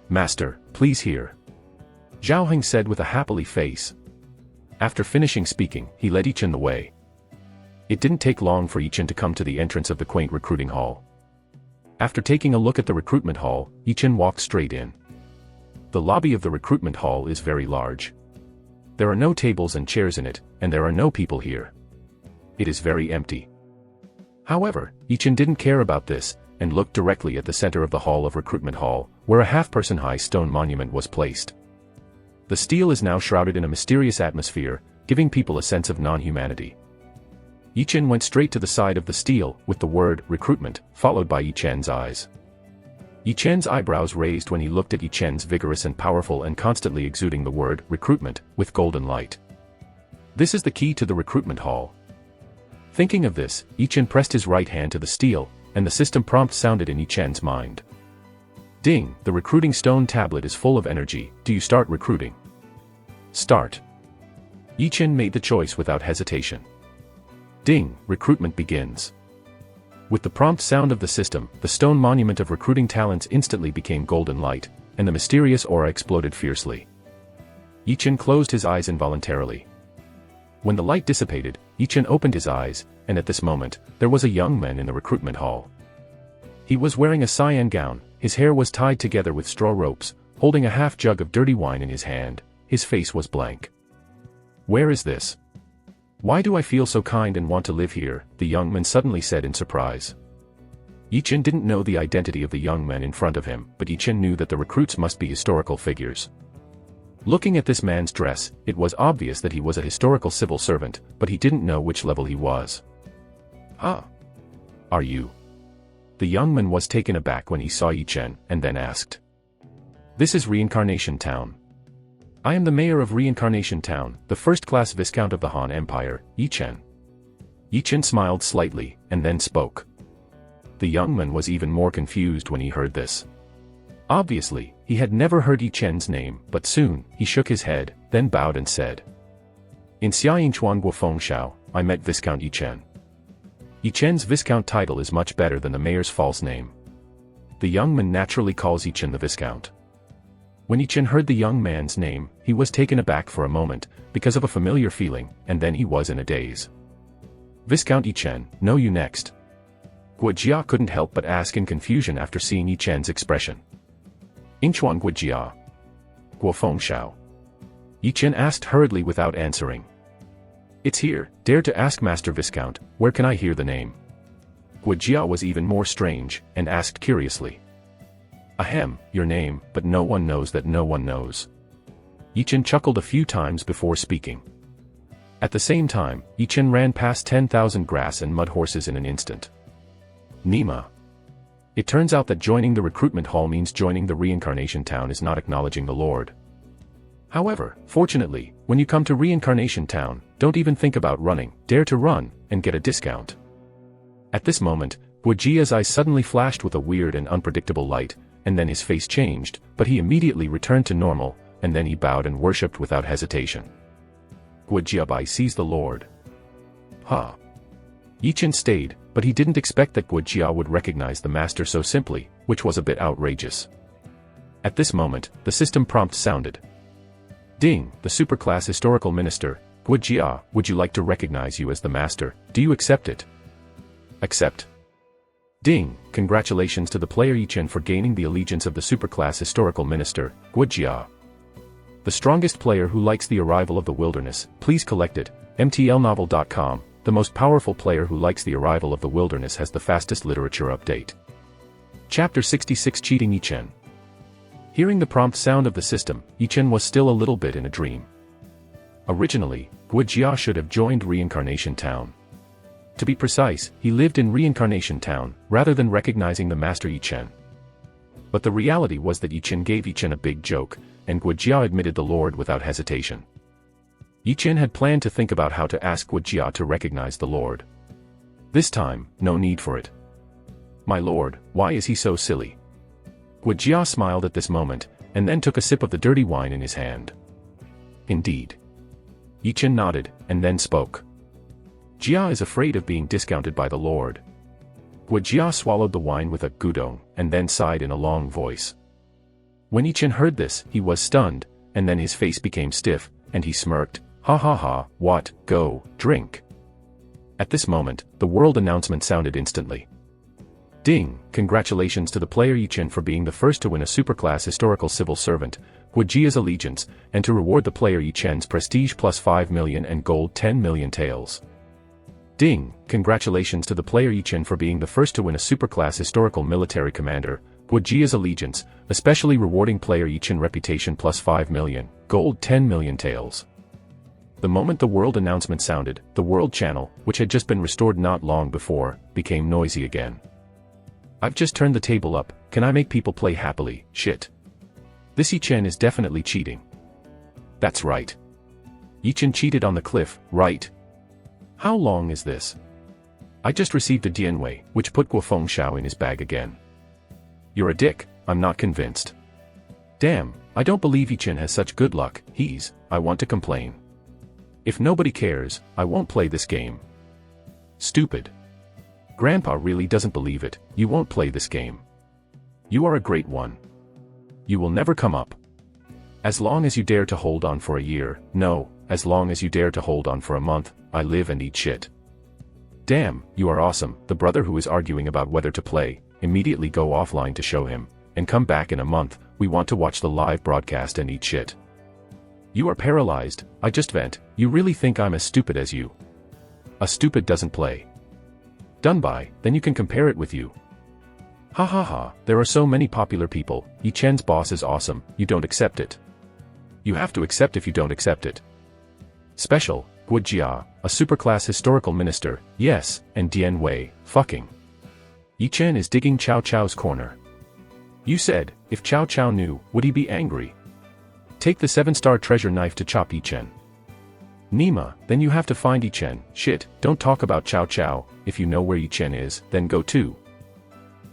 Master, please hear. Zhao Heng said with a happily face. After finishing speaking, he led Yi Chen the way. It didn't take long for Yi Chen to come to the entrance of the quaint recruiting hall. After taking a look at the recruitment hall, Yi Chen walked straight in. The lobby of the recruitment hall is very large. There are no tables and chairs in it, and there are no people here. It is very empty. However, Yi Chen didn't care about this, and looked directly at the center of the hall of recruitment hall, where a half-person high stone monument was placed. The steel is now shrouded in a mysterious atmosphere, giving people a sense of non-humanity. Yi Chen went straight to the side of the steel, with the word, recruitment, followed by Yi Chen's eyes. Yi Chen's eyebrows raised when he looked at Yi Chen's vigorous and powerful and constantly exuding the word, recruitment, with golden light. This is the key to the recruitment hall. Thinking of this, Yi Chen pressed his right hand to the steel, and the system prompt sounded in Yi Chen's mind. Ding, the recruiting stone tablet is full of energy, do you start recruiting? Start. Yi Chen made the choice without hesitation. Ding, recruitment begins. With the prompt sound of the system, the stone monument of recruiting talents instantly became golden light, and the mysterious aura exploded fiercely. Yi Chen closed his eyes involuntarily. When the light dissipated, Yi Chen opened his eyes, and at this moment, there was a young man in the recruitment hall. He was wearing a cyan gown, his hair was tied together with straw ropes, holding a half jug of dirty wine in his hand, his face was blank. "Where is this? Why do I feel so kind and want to live here?" the young man suddenly said in surprise. Yi Chen didn't know the identity of the young man in front of him, but Yi Chen knew that the recruits must be historical figures. Looking at this man's dress, it was obvious that he was a historical civil servant, but he didn't know which level he was. "Ah. Are you?" The young man was taken aback when he saw Yi Chen, and then asked. "This is Reincarnation Town. I am the mayor of Reincarnation Town, the first-class viscount of the Han Empire, Yi Chen." Yi Chen smiled slightly, and then spoke. The young man was even more confused when he heard this. Obviously, he had never heard Yi Chen's name, but soon, he shook his head, then bowed and said. "In Xiaoyingchuan Guofeng Shao, I met Viscount Yi Chen." Yi Chen's Viscount title is much better than the mayor's false name. The young man naturally calls Yi Chen the Viscount. When Yi Chen heard the young man's name, he was taken aback for a moment, because of a familiar feeling, and then he was in a daze. "Viscount Yi Chen, know you next?" Guojia couldn't help but ask in confusion after seeing Yi Chen's expression. "Inchuan Guojia. Guofeng Shao." Yi Chen asked hurriedly without answering. "It's here, dare to ask Master Viscount, where can I hear the name?" Guojia was even more strange, and asked curiously. "Ahem, your name, but no one knows that no one knows." Yi Chen chuckled a few times before speaking. At the same time, Yi Chen ran past 10,000 grass and mud horses in an instant. Nima. It turns out that joining the recruitment hall means joining the Reincarnation Town is not acknowledging the Lord. However, fortunately, when you come to Reincarnation Town, don't even think about running, dare to run, and get a discount. At this moment, Guojia's eyes suddenly flashed with a weird and unpredictable light, and then his face changed, but he immediately returned to normal, and then he bowed and worshipped without hesitation. Guojia Bai sees the Lord. Ha! Yi Chen stayed, but he didn't expect that Guojia would recognize the master so simply, which was a bit outrageous. At this moment, the system prompt sounded. Ding, the superclass historical minister, Guojia, would you like to recognize you as the master, do you accept it? Accept. Ding, congratulations to the player Yi Chen for gaining the allegiance of the superclass historical minister, Guojia. The strongest player who likes the arrival of the wilderness, please collect it, mtlnovel.com, the most powerful player who likes the arrival of the wilderness has the fastest literature update. Chapter 66 Cheating Yi Chen. Hearing the prompt sound of the system, Yi Chen was still a little bit in a dream. Originally, Guojia should have joined Reincarnation Town. To be precise, he lived in Reincarnation Town, rather than recognizing the master Yi Chen. But the reality was that Yi Chen gave Yi Chen a big joke, and Guojia admitted the Lord without hesitation. Yi Chen had planned to think about how to ask Guojia to recognize the Lord. This time, no need for it. My lord, why is he so silly? Guojia smiled at this moment, and then took a sip of the dirty wine in his hand. Indeed. Yi Chen nodded, and then spoke. Jia is afraid of being discounted by the Lord. Guojia swallowed the wine with a gudong, and then sighed in a long voice. When Yi Chen heard this, he was stunned, and then his face became stiff, and he smirked, ha ha ha, what, go, drink. At this moment, the world announcement sounded instantly. Ding, congratulations to the player Yi Chen for being the first to win a superclass historical civil servant, Guojia's allegiance, and to reward the player Yi Chen's prestige plus 5 million and gold 10 million taels. Ding, congratulations to the player Yi Chen for being the first to win a superclass historical military commander, Guojia's allegiance, especially rewarding player Yi Chen reputation plus 5 million, gold 10 million taels. The moment the world announcement sounded, the world channel, which had just been restored not long before, became noisy again. I've just turned the table up, can I make people play happily, shit. This Yi Chen is definitely cheating. That's right. Yi Chen cheated on the cliff, right? How long is this? I just received a Dianwei, which put Guofeng Shao in his bag again. You're a dick, I'm not convinced. Damn, I don't believe Yi Chen has such good luck, I want to complain. If nobody cares, I won't play this game. Stupid. Grandpa really doesn't believe it, you won't play this game. You are a great one. You will never come up. As long as you dare to hold on for a year, no, as long as you dare to hold on for a month, I live and eat shit. Damn, you are awesome. The brother who is arguing about whether to play, immediately go offline to show him, and come back in a month, we want to watch the live broadcast and eat shit. You are paralyzed, I just vent, you really think I'm as stupid as you? A stupid doesn't play. Done by, then you can compare it with you. Ha ha ha, there are so many popular people, Yi Chen's boss is awesome, you don't accept it. You have to accept if you don't accept it. Special, Guo Jia, a superclass historical minister, yes, and Dian Wei, fucking. Yi Chen is digging Cao Cao's corner. You said, if Cao Cao knew, would he be angry? Take the 7-star treasure knife to chop Yi Chen. Nima, then you have to find Yi Chen, shit, don't talk about Cao Cao, if you know where Yi Chen is, then go too.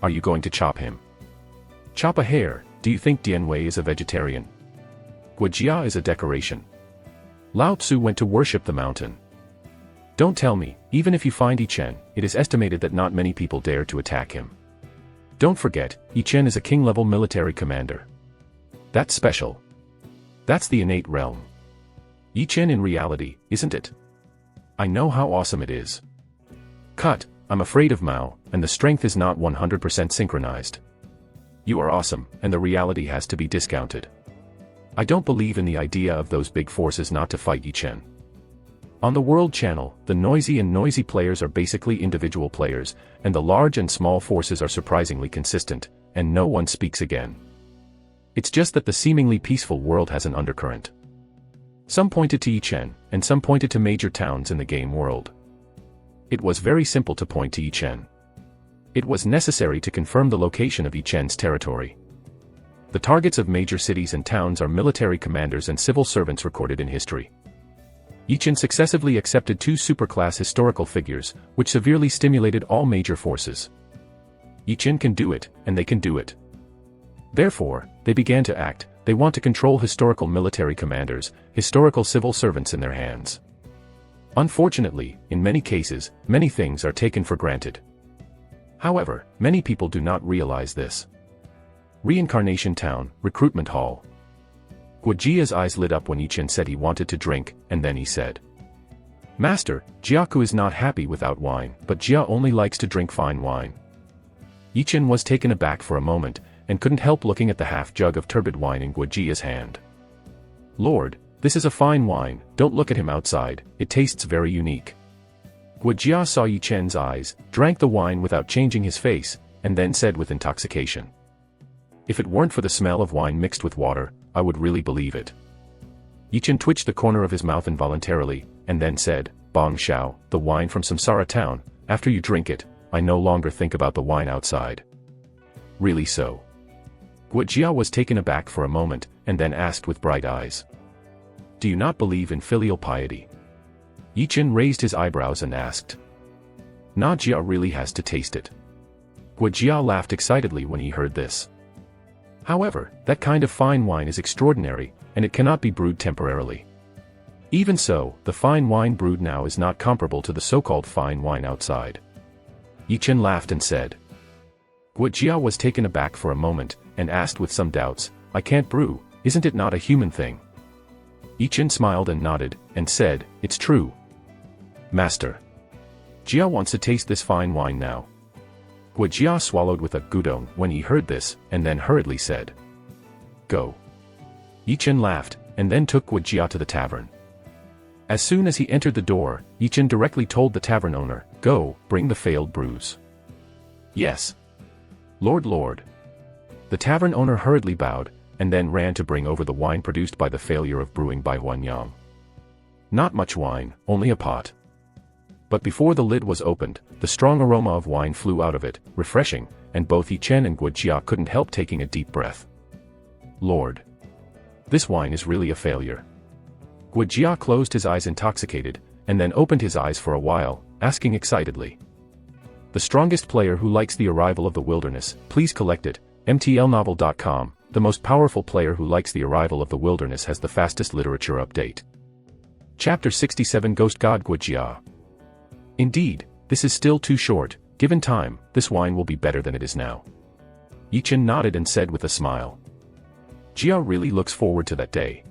Are you going to chop him? Chop a hair, do you think Dian Wei is a vegetarian? Guo Jia is a decoration. Lao Tzu went to worship the mountain. Don't tell me, even if you find Yi Chen, it is estimated that not many people dare to attack him. Don't forget, Yi Chen is a king-level military commander. That's special. That's the innate realm. Yi Chen in reality, isn't it? I know how awesome it is. Cut, I'm afraid of Mao, and the strength is not 100% synchronized. You are awesome, and the reality has to be discounted. I don't believe in the idea of those big forces not to fight Yi Chen. On the World Channel, the noisy players are basically individual players, and the large and small forces are surprisingly consistent, and no one speaks again. It's just that the seemingly peaceful world has an undercurrent. Some pointed to Yi Chen, and some pointed to major towns in the game world. It was very simple to point to Yi Chen. It was necessary to confirm the location of Yi Chen's territory. The targets of major cities and towns are military commanders and civil servants recorded in history. Yi Chen successively accepted 2 superclass historical figures, which severely stimulated all major forces. Yi Chen can do it, and they can do it. Therefore, they began to act, they want to control historical military commanders, historical civil servants in their hands. Unfortunately, in many cases, many things are taken for granted. However, many people do not realize this. Reincarnation Town, Recruitment Hall. Guo Jia's eyes lit up when Yi Chen said he wanted to drink, and then he said, Master, Jiaku is not happy without wine, but Jia only likes to drink fine wine. Yi Chen was taken aback for a moment, and couldn't help looking at the half-jug of turbid wine in Guo Jia's hand. Lord, this is a fine wine, don't look at him outside, it tastes very unique. Guo Jia saw Yi Chen's eyes, drank the wine without changing his face, and then said with intoxication, If it weren't for the smell of wine mixed with water, I would really believe it. Yi Chen twitched the corner of his mouth involuntarily, and then said, Bong Shao, the wine from Samsara Town, after you drink it, I no longer think about the wine outside. Really so? Guo Jia was taken aback for a moment, and then asked with bright eyes. Do you not believe in filial piety? Yi Chen raised his eyebrows and asked. Na Jia really has to taste it. Guo Jia laughed excitedly when he heard this. However, that kind of fine wine is extraordinary, and it cannot be brewed temporarily. Even so, the fine wine brewed now is not comparable to the so-called fine wine outside. Yi Chen laughed and said. Guo Jia was taken aback for a moment, and asked with some doubts, I can't brew, isn't it not a human thing? Yi Chen smiled and nodded, and said, It's true. Master. Jia wants to taste this fine wine now. Guo Jia swallowed with a gudong when he heard this, and then hurriedly said. Go. Yi Chen laughed, and then took Guo Jia to the tavern. As soon as he entered the door, Yi Chen directly told the tavern owner, Go, bring the failed brews. Yes. Lord. The tavern owner hurriedly bowed, and then ran to bring over the wine produced by the failure of brewing by Huanyang. Not much wine, only a pot. But before the lid was opened, the strong aroma of wine flew out of it, refreshing, and both Yi Chen and Guo Jia couldn't help taking a deep breath. Lord. This wine is really a failure. Guo Jia closed his eyes intoxicated, and then opened his eyes for a while, asking excitedly. The strongest player who likes the arrival of the wilderness, please collect it, mtlnovel.com, the most powerful player who likes the arrival of the wilderness has the fastest literature update. Chapter 67 Ghost God Guojia. Indeed, this is still too short. Given time, this wine will be better than it is now. Yichen nodded and said with a smile. Jia really looks forward to that day.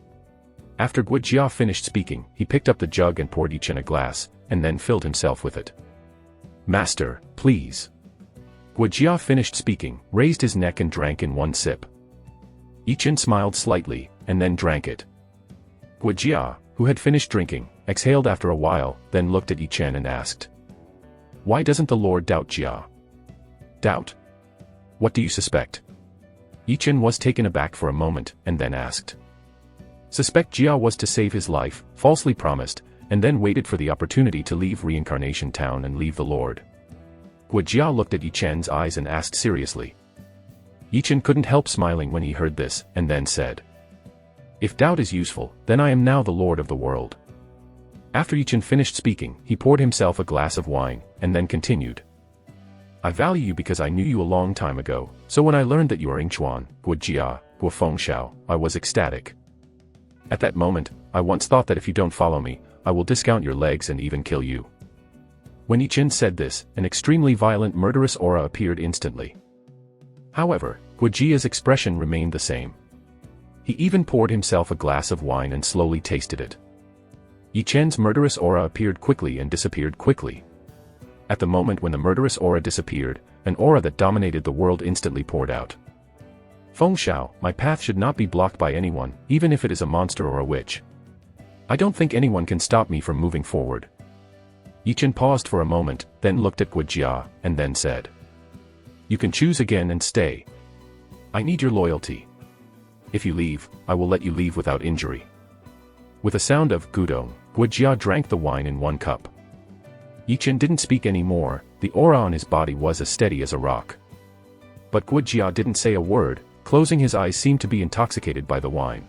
After Guojia finished speaking, he picked up the jug and poured Yichen a glass, and then filled himself with it. Master, please. Guojia finished speaking, raised his neck and drank in one sip. Yichen smiled slightly, and then drank it. Guojia, who had finished drinking, exhaled after a while, then looked at Yichen and asked. Why doesn't the Lord doubt Jia? Doubt? What do you suspect? Yichen was taken aback for a moment, and then asked. Suspect Jia was to save his life, falsely promised, and then waited for the opportunity to leave Reincarnation Town and leave the Lord. Guojia looked at Yichen's eyes and asked seriously. Yichen couldn't help smiling when he heard this, and then said. If doubt is useful, then I am now the Lord of the world. After Yichen finished speaking, he poured himself a glass of wine, and then continued. I value you because I knew you a long time ago, so when I learned that you are Yingchuan, Guojia, Guofengxiao, I was ecstatic. At that moment, I once thought that if you don't follow me, I will discount your legs and even kill you. When Yichen said this, an extremely violent murderous aura appeared instantly. However, Guojia's expression remained the same. He even poured himself a glass of wine and slowly tasted it. Yichen's murderous aura appeared quickly and disappeared quickly. At the moment when the murderous aura disappeared, an aura that dominated the world instantly poured out. Fengxiao, my path should not be blocked by anyone, even if it is a monster or a witch. I don't think anyone can stop me from moving forward. Yichen paused for a moment, then looked at Guojia, and then said. You can choose again and stay. I need your loyalty. If you leave, I will let you leave without injury. With a sound of gudong, Guojia drank the wine in one cup. Yichen didn't speak any more, the aura on his body was as steady as a rock. But Guojia didn't say a word, closing his eyes seemed to be intoxicated by the wine.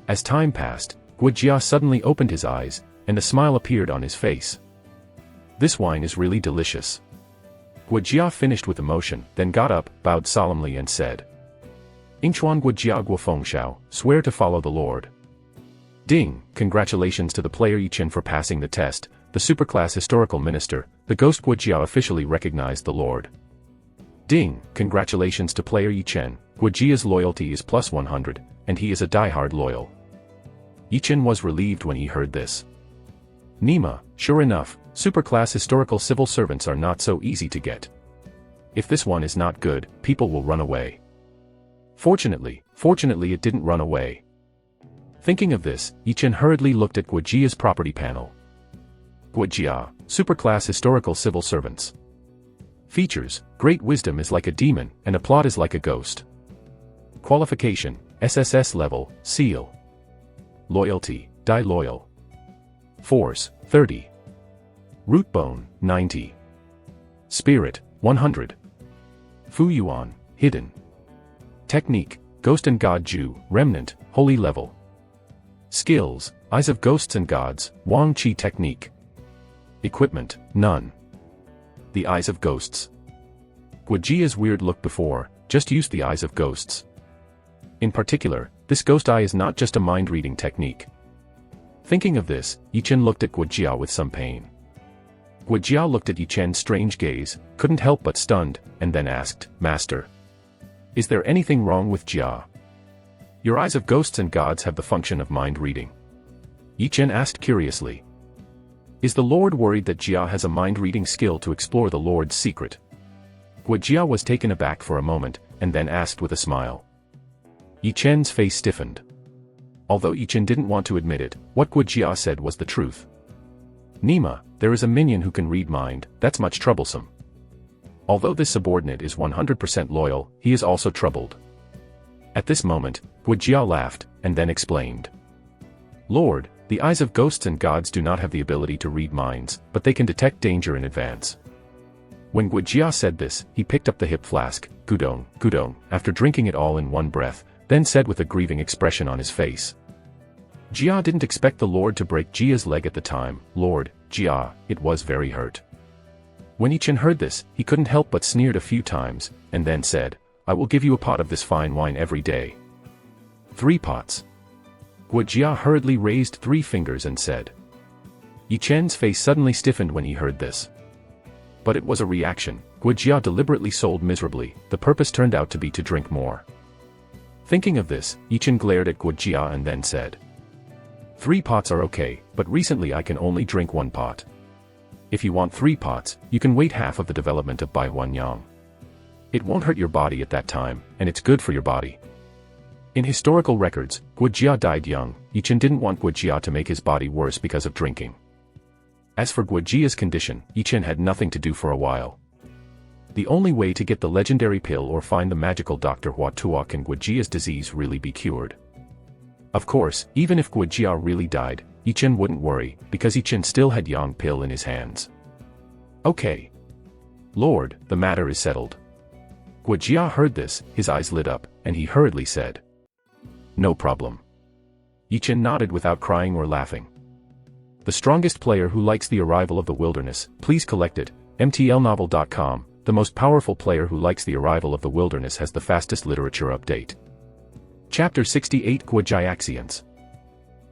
As time passed, Guojia suddenly opened his eyes, and a smile appeared on his face. This wine is really delicious. Guojia finished with emotion, then got up, bowed solemnly and said. Yingchuan Guojia Guofengxiao, swear to follow the Lord. Ding, congratulations to the player Yichen for passing the test, the superclass historical minister, the ghost Guojia officially recognized the Lord. Ding, congratulations to player Yichen, Guojia's loyalty is plus 100, and he is a diehard loyal. Yichen was relieved when he heard this. Nima, sure enough, superclass historical civil servants are not so easy to get. If this one is not good, people will run away. Fortunately it didn't run away. Thinking of this, Yichen hurriedly looked at Guojia's property panel. Guojia, superclass historical civil servants. Features, great wisdom is like a demon, and a plot is like a ghost. Qualification, SSS level, seal. Loyalty, die loyal. Force, 30. Root bone, 90. Spirit, 100. Fu Yuan, hidden. Technique, Ghost and God Ju, remnant, holy level. Skills, Eyes of Ghosts and Gods, Wang Qi technique. Equipment, none. The Eyes of Ghosts. Guojia's weird look before, just used the Eyes of Ghosts. In particular, this ghost eye is not just a mind-reading technique. Thinking of this, Yichen looked at Guojia with some pain. Guojia looked at Yichen's strange gaze, couldn't help but stunned, and then asked, Master. Is there anything wrong with Jia? Your Eyes of Ghosts and Gods have the function of mind reading. Yichen asked curiously. Is the Lord worried that Jia has a mind reading skill to explore the Lord's secret? Guojia was taken aback for a moment, and then asked with a smile. Yichen's face stiffened. Although Yichen didn't want to admit it, what Guojia said was the truth. Nima, there is a minion who can read mind, that's much troublesome. Although this subordinate is 100% loyal, he is also troubled. At this moment, Guojia laughed, and then explained. Lord, the Eyes of Ghosts and Gods do not have the ability to read minds, but they can detect danger in advance. When Guojia said this, he picked up the hip flask, gudong, gudong, after drinking it all in one breath, then said with a grieving expression on his face. Jia didn't expect the Lord to break Jia's leg at the time. Lord, Jia, it was very hurt. When Yichen heard this, he couldn't help but sneered a few times, and then said, I will give you a pot of this fine wine every day. 3 pots. Guo Jia hurriedly raised 3 fingers and said. Yi Chen's face suddenly stiffened when he heard this. But it was a reaction. Guo Jia deliberately sold miserably. The purpose turned out to be to drink more. Thinking of this, Yi Chen glared at Guo Jia and then said. 3 pots are okay, but recently I can only drink 1 pot. If you want 3 pots, you can wait half of the development of Bai Huan Yang. It won't hurt your body at that time, and it's good for your body. In historical records, Guo Jia died young. Yi Chen didn't want Guo Jia to make his body worse because of drinking. As for Guo Jia's condition, Yi Chen had nothing to do for a while. The only way to get the legendary pill or find the magical Dr. Hua Tuo can Guo Jia's disease really be cured. Of course, even if Guo Jia really died, Yi Chen wouldn't worry, because Yi Chen still had Yang pill in his hands. Okay. Lord, the matter is settled. Guo Jia heard this, his eyes lit up, and he hurriedly said. No problem. Yi Chen nodded without crying or laughing. The strongest player who likes the arrival of the wilderness, please collect it, mtlnovel.com, the most powerful player who likes the arrival of the wilderness has the fastest literature update. Chapter 68 Guo Jiaxians.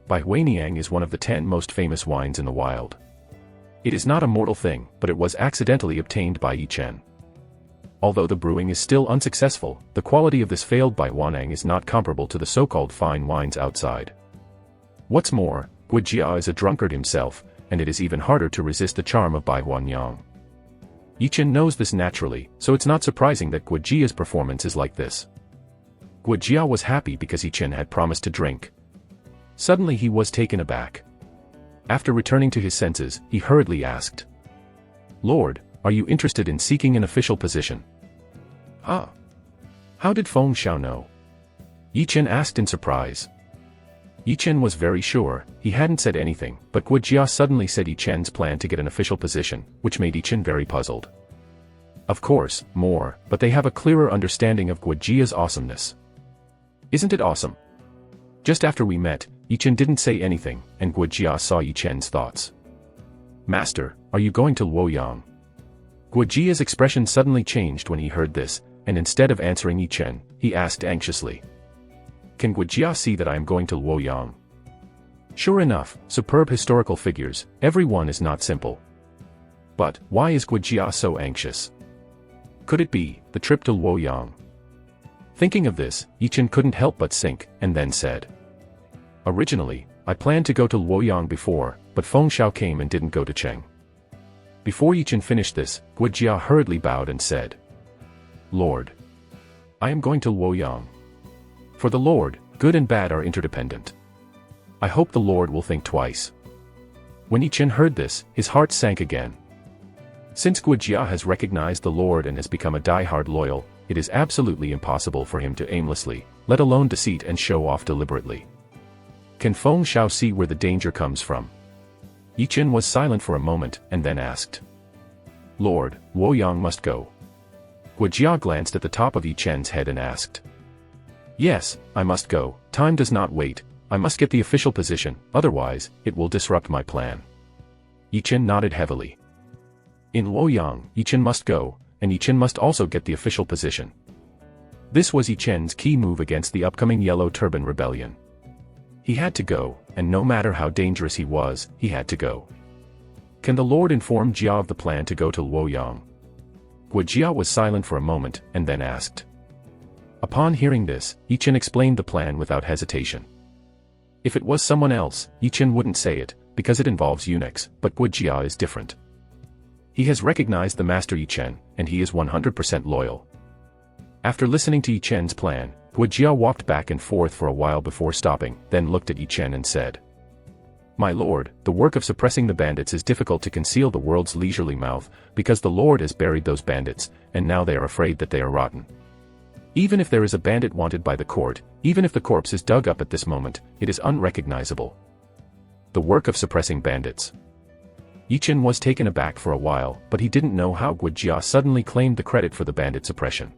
Bai Huaniang is one of the 10 most famous wines in the wild. It is not a mortal thing, but it was accidentally obtained by Yi Chen. Although the brewing is still unsuccessful, the quality of this failed Bai Huaniang is not comparable to the so-called fine wines outside. What's more, Guo Jia is a drunkard himself, and it is even harder to resist the charm of Bai Huaniang. Yi Chen knows this naturally, so it's not surprising that Guo Jia's performance is like this. Guo Jia was happy because Yi Chen had promised to drink. Suddenly he was taken aback. After returning to his senses, he hurriedly asked. Lord, are you interested in seeking an official position? Ah. How did Feng Xiao know? Yi Chen asked in surprise. Yi Chen was very sure, he hadn't said anything, but Guo Jia suddenly said Yi Chen's plan to get an official position, which made Yi Chen very puzzled. Of course, more, but they have a clearer understanding of Guo Jia's awesomeness. Isn't it awesome? Just after we met, Yi Chen didn't say anything, and Guo Jia saw Yi Chen's thoughts. Master, are you going to Luoyang? Guo Jia's expression suddenly changed when he heard this, and instead of answering Yi Chen, he asked anxiously. Can Guo Jia see that I am going to Luoyang? Sure enough, superb historical figures, every one is not simple. But, why is Guo Jia so anxious? Could it be, the trip to Luoyang? Thinking of this, Yi Chen couldn't help but think, and then said. Originally, I planned to go to Luoyang before, but Feng Xiao came and didn't go to Cheng. Before Yi Chen finished this, Guo Jia hurriedly bowed and said. Lord. I am going to Luoyang. For the Lord, good and bad are interdependent. I hope the Lord will think twice. When Yi Chen heard this, his heart sank again. Since Guo Jia has recognized the Lord and has become a die-hard loyal, it is absolutely impossible for him to aimlessly, let alone deceit and show off deliberately. Can Feng Xiao see where the danger comes from? Yi Chen was silent for a moment, and then asked. Lord, Luoyang must go. Guo Jia glanced at the top of Yi Chen's head and asked. Yes, I must go, time does not wait, I must get the official position, otherwise, it will disrupt my plan. Yi Chen nodded heavily. In Luoyang, Yi Chen must go, and Yi Chen must also get the official position. This was Yi Chen's key move against the upcoming Yellow Turban Rebellion. He had to go, and no matter how dangerous he was, he had to go. Can the Lord inform Jia of the plan to go to Luoyang? Guo Jia was silent for a moment, and then asked. Upon hearing this, Yi Chen explained the plan without hesitation. If it was someone else, Yi Chen wouldn't say it, because it involves eunuchs, but Guo Jia is different. He has recognized the master Yi Chen, and he is 100% loyal. After listening to Yi Chen's plan, Guo Jia walked back and forth for a while before stopping, then looked at Yi Chen and said. My lord, the work of suppressing the bandits is difficult to conceal the world's leisurely mouth, because the Lord has buried those bandits, and now they are afraid that they are rotten. Even if there is a bandit wanted by the court, even if the corpse is dug up at this moment, it is unrecognizable. The work of suppressing bandits. Yi Chen was taken aback for a while, but he didn't know how Guo Jia suddenly claimed the credit for the bandit suppression.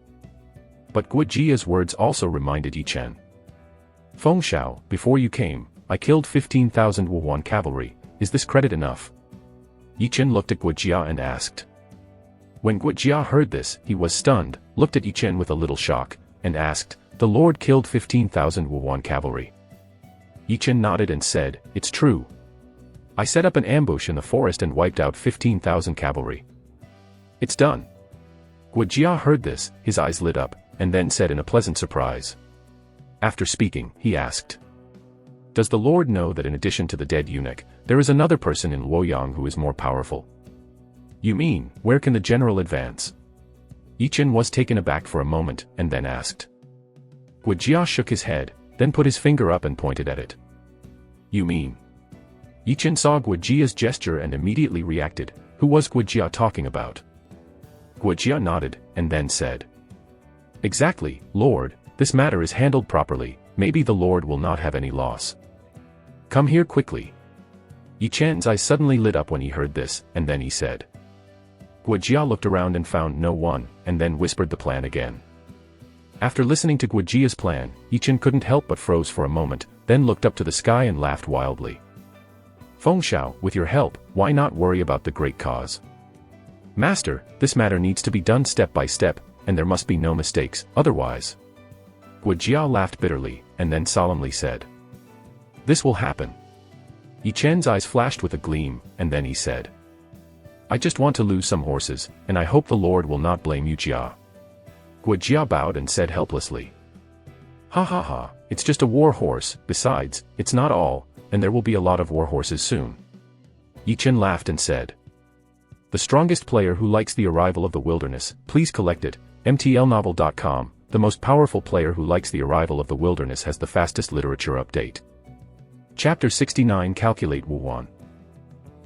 But Guo Jia's words also reminded Yi Chen. Feng Xiao, before you came, I killed 15,000 Wuhuan cavalry, is this credit enough? Yi Chen looked at Guo Jia and asked. When Guo Jia heard this, he was stunned, looked at Yi Chen with a little shock, and asked, the Lord killed 15,000 Wuhuan cavalry. Yi Chen nodded and said, "It's true. I set up an ambush in the forest and wiped out 15,000 cavalry. It's done." Guojia heard this, his eyes lit up, and then said in a pleasant surprise. After speaking, he asked, "Does the Lord know that in addition to the dead eunuch, there is another person in Luoyang who is more powerful?" "You mean, where can the general advance?" Yi Chen was taken aback for a moment, and then asked. Guojia shook his head, then put his finger up and pointed at it. "You mean?" Yi Chen saw Guojia's gesture and immediately reacted. Who was Guojia talking about? Guojia nodded, and then said, "Exactly, Lord, this matter is handled properly, maybe the Lord will not have any loss. Come here quickly." Yi Chen's eyes suddenly lit up when he heard this, and then he said. Guojia looked around and found no one, and then whispered the plan again. After listening to Guojia's plan, Yi Chen couldn't help but froze for a moment, then looked up to the sky and laughed wildly. "Fengxiao, with your help, why not worry about the great cause? Master, this matter needs to be done step by step, and there must be no mistakes, otherwise." Guojia laughed bitterly, and then solemnly said, "This will happen." Yi Chen's eyes flashed with a gleam, and then he said, "I just want to lose some horses, and I hope the Lord will not blame you, Jia." Guojia bowed and said helplessly, "Ha ha ha, it's just a war horse, besides, it's not all, and there will be a lot of war horses soon." Yi Chen laughed and said, "The strongest player who likes the arrival of the wilderness, please collect it, mtlnovel.com, the most powerful player who likes the arrival of the wilderness has the fastest literature update." Chapter 69 Calculate Wuhuan.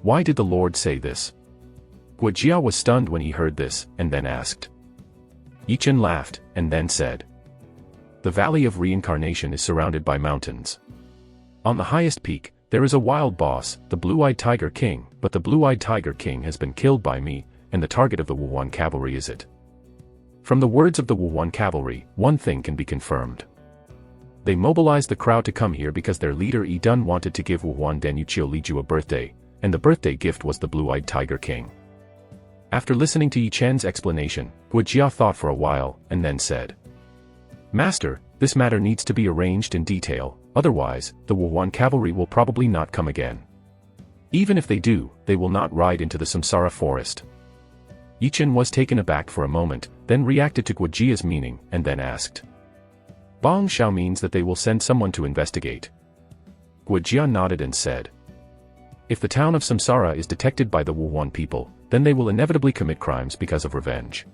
Why did the Lord say this? Guojia was stunned when he heard this, and then asked. Yi Chen laughed, and then said, "The Valley of Reincarnation is surrounded by mountains. On the highest peak, there is a wild boss, the Blue-Eyed Tiger King, but the Blue-Eyed Tiger King has been killed by me, and the target of the Wuhuan cavalry is it." From the words of the Wuhuan cavalry, one thing can be confirmed. They mobilized the crowd to come here because their leader Yi Dun wanted to give Wuhuan Denyu Liju a birthday, and the birthday gift was the Blue-Eyed Tiger King. After listening to Yi Chen's explanation, Guojia thought for a while, and then said, "Master, this matter needs to be arranged in detail, otherwise, the Wuhuan cavalry will probably not come again. Even if they do, they will not ride into the Samsara forest." Yi Chen was taken aback for a moment, then reacted to Guojia's meaning, and then asked. "Bong Xiao means that they will send someone to investigate." Guojia nodded and said, "If the town of Samsara is detected by the Wuhuan people, then they will inevitably commit crimes because of revenge.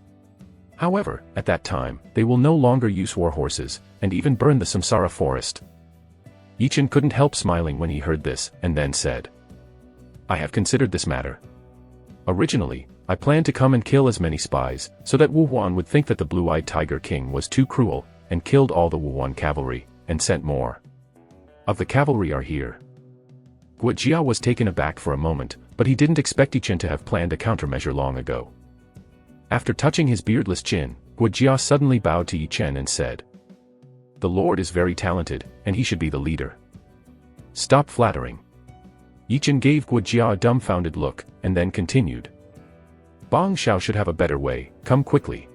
However, at that time, they will no longer use war horses, and even burn the Samsara forest." Yi Chen couldn't help smiling when he heard this, and then said, "I have considered this matter. Originally, I planned to come and kill as many spies, so that Wuhuan would think that the Blue-Eyed Tiger King was too cruel, and killed all the Wuhuan cavalry, and sent more of the cavalry are here." Guojia was taken aback for a moment, but he didn't expect Yi Chen to have planned a countermeasure long ago. After touching his beardless chin, Guojia suddenly bowed to Yi Chen and said, "The Lord is very talented, and he should be the leader. Stop flattering." Yi Chen gave Guojia a dumbfounded look, and then continued. "Bong Xiao should have a better way, come quickly."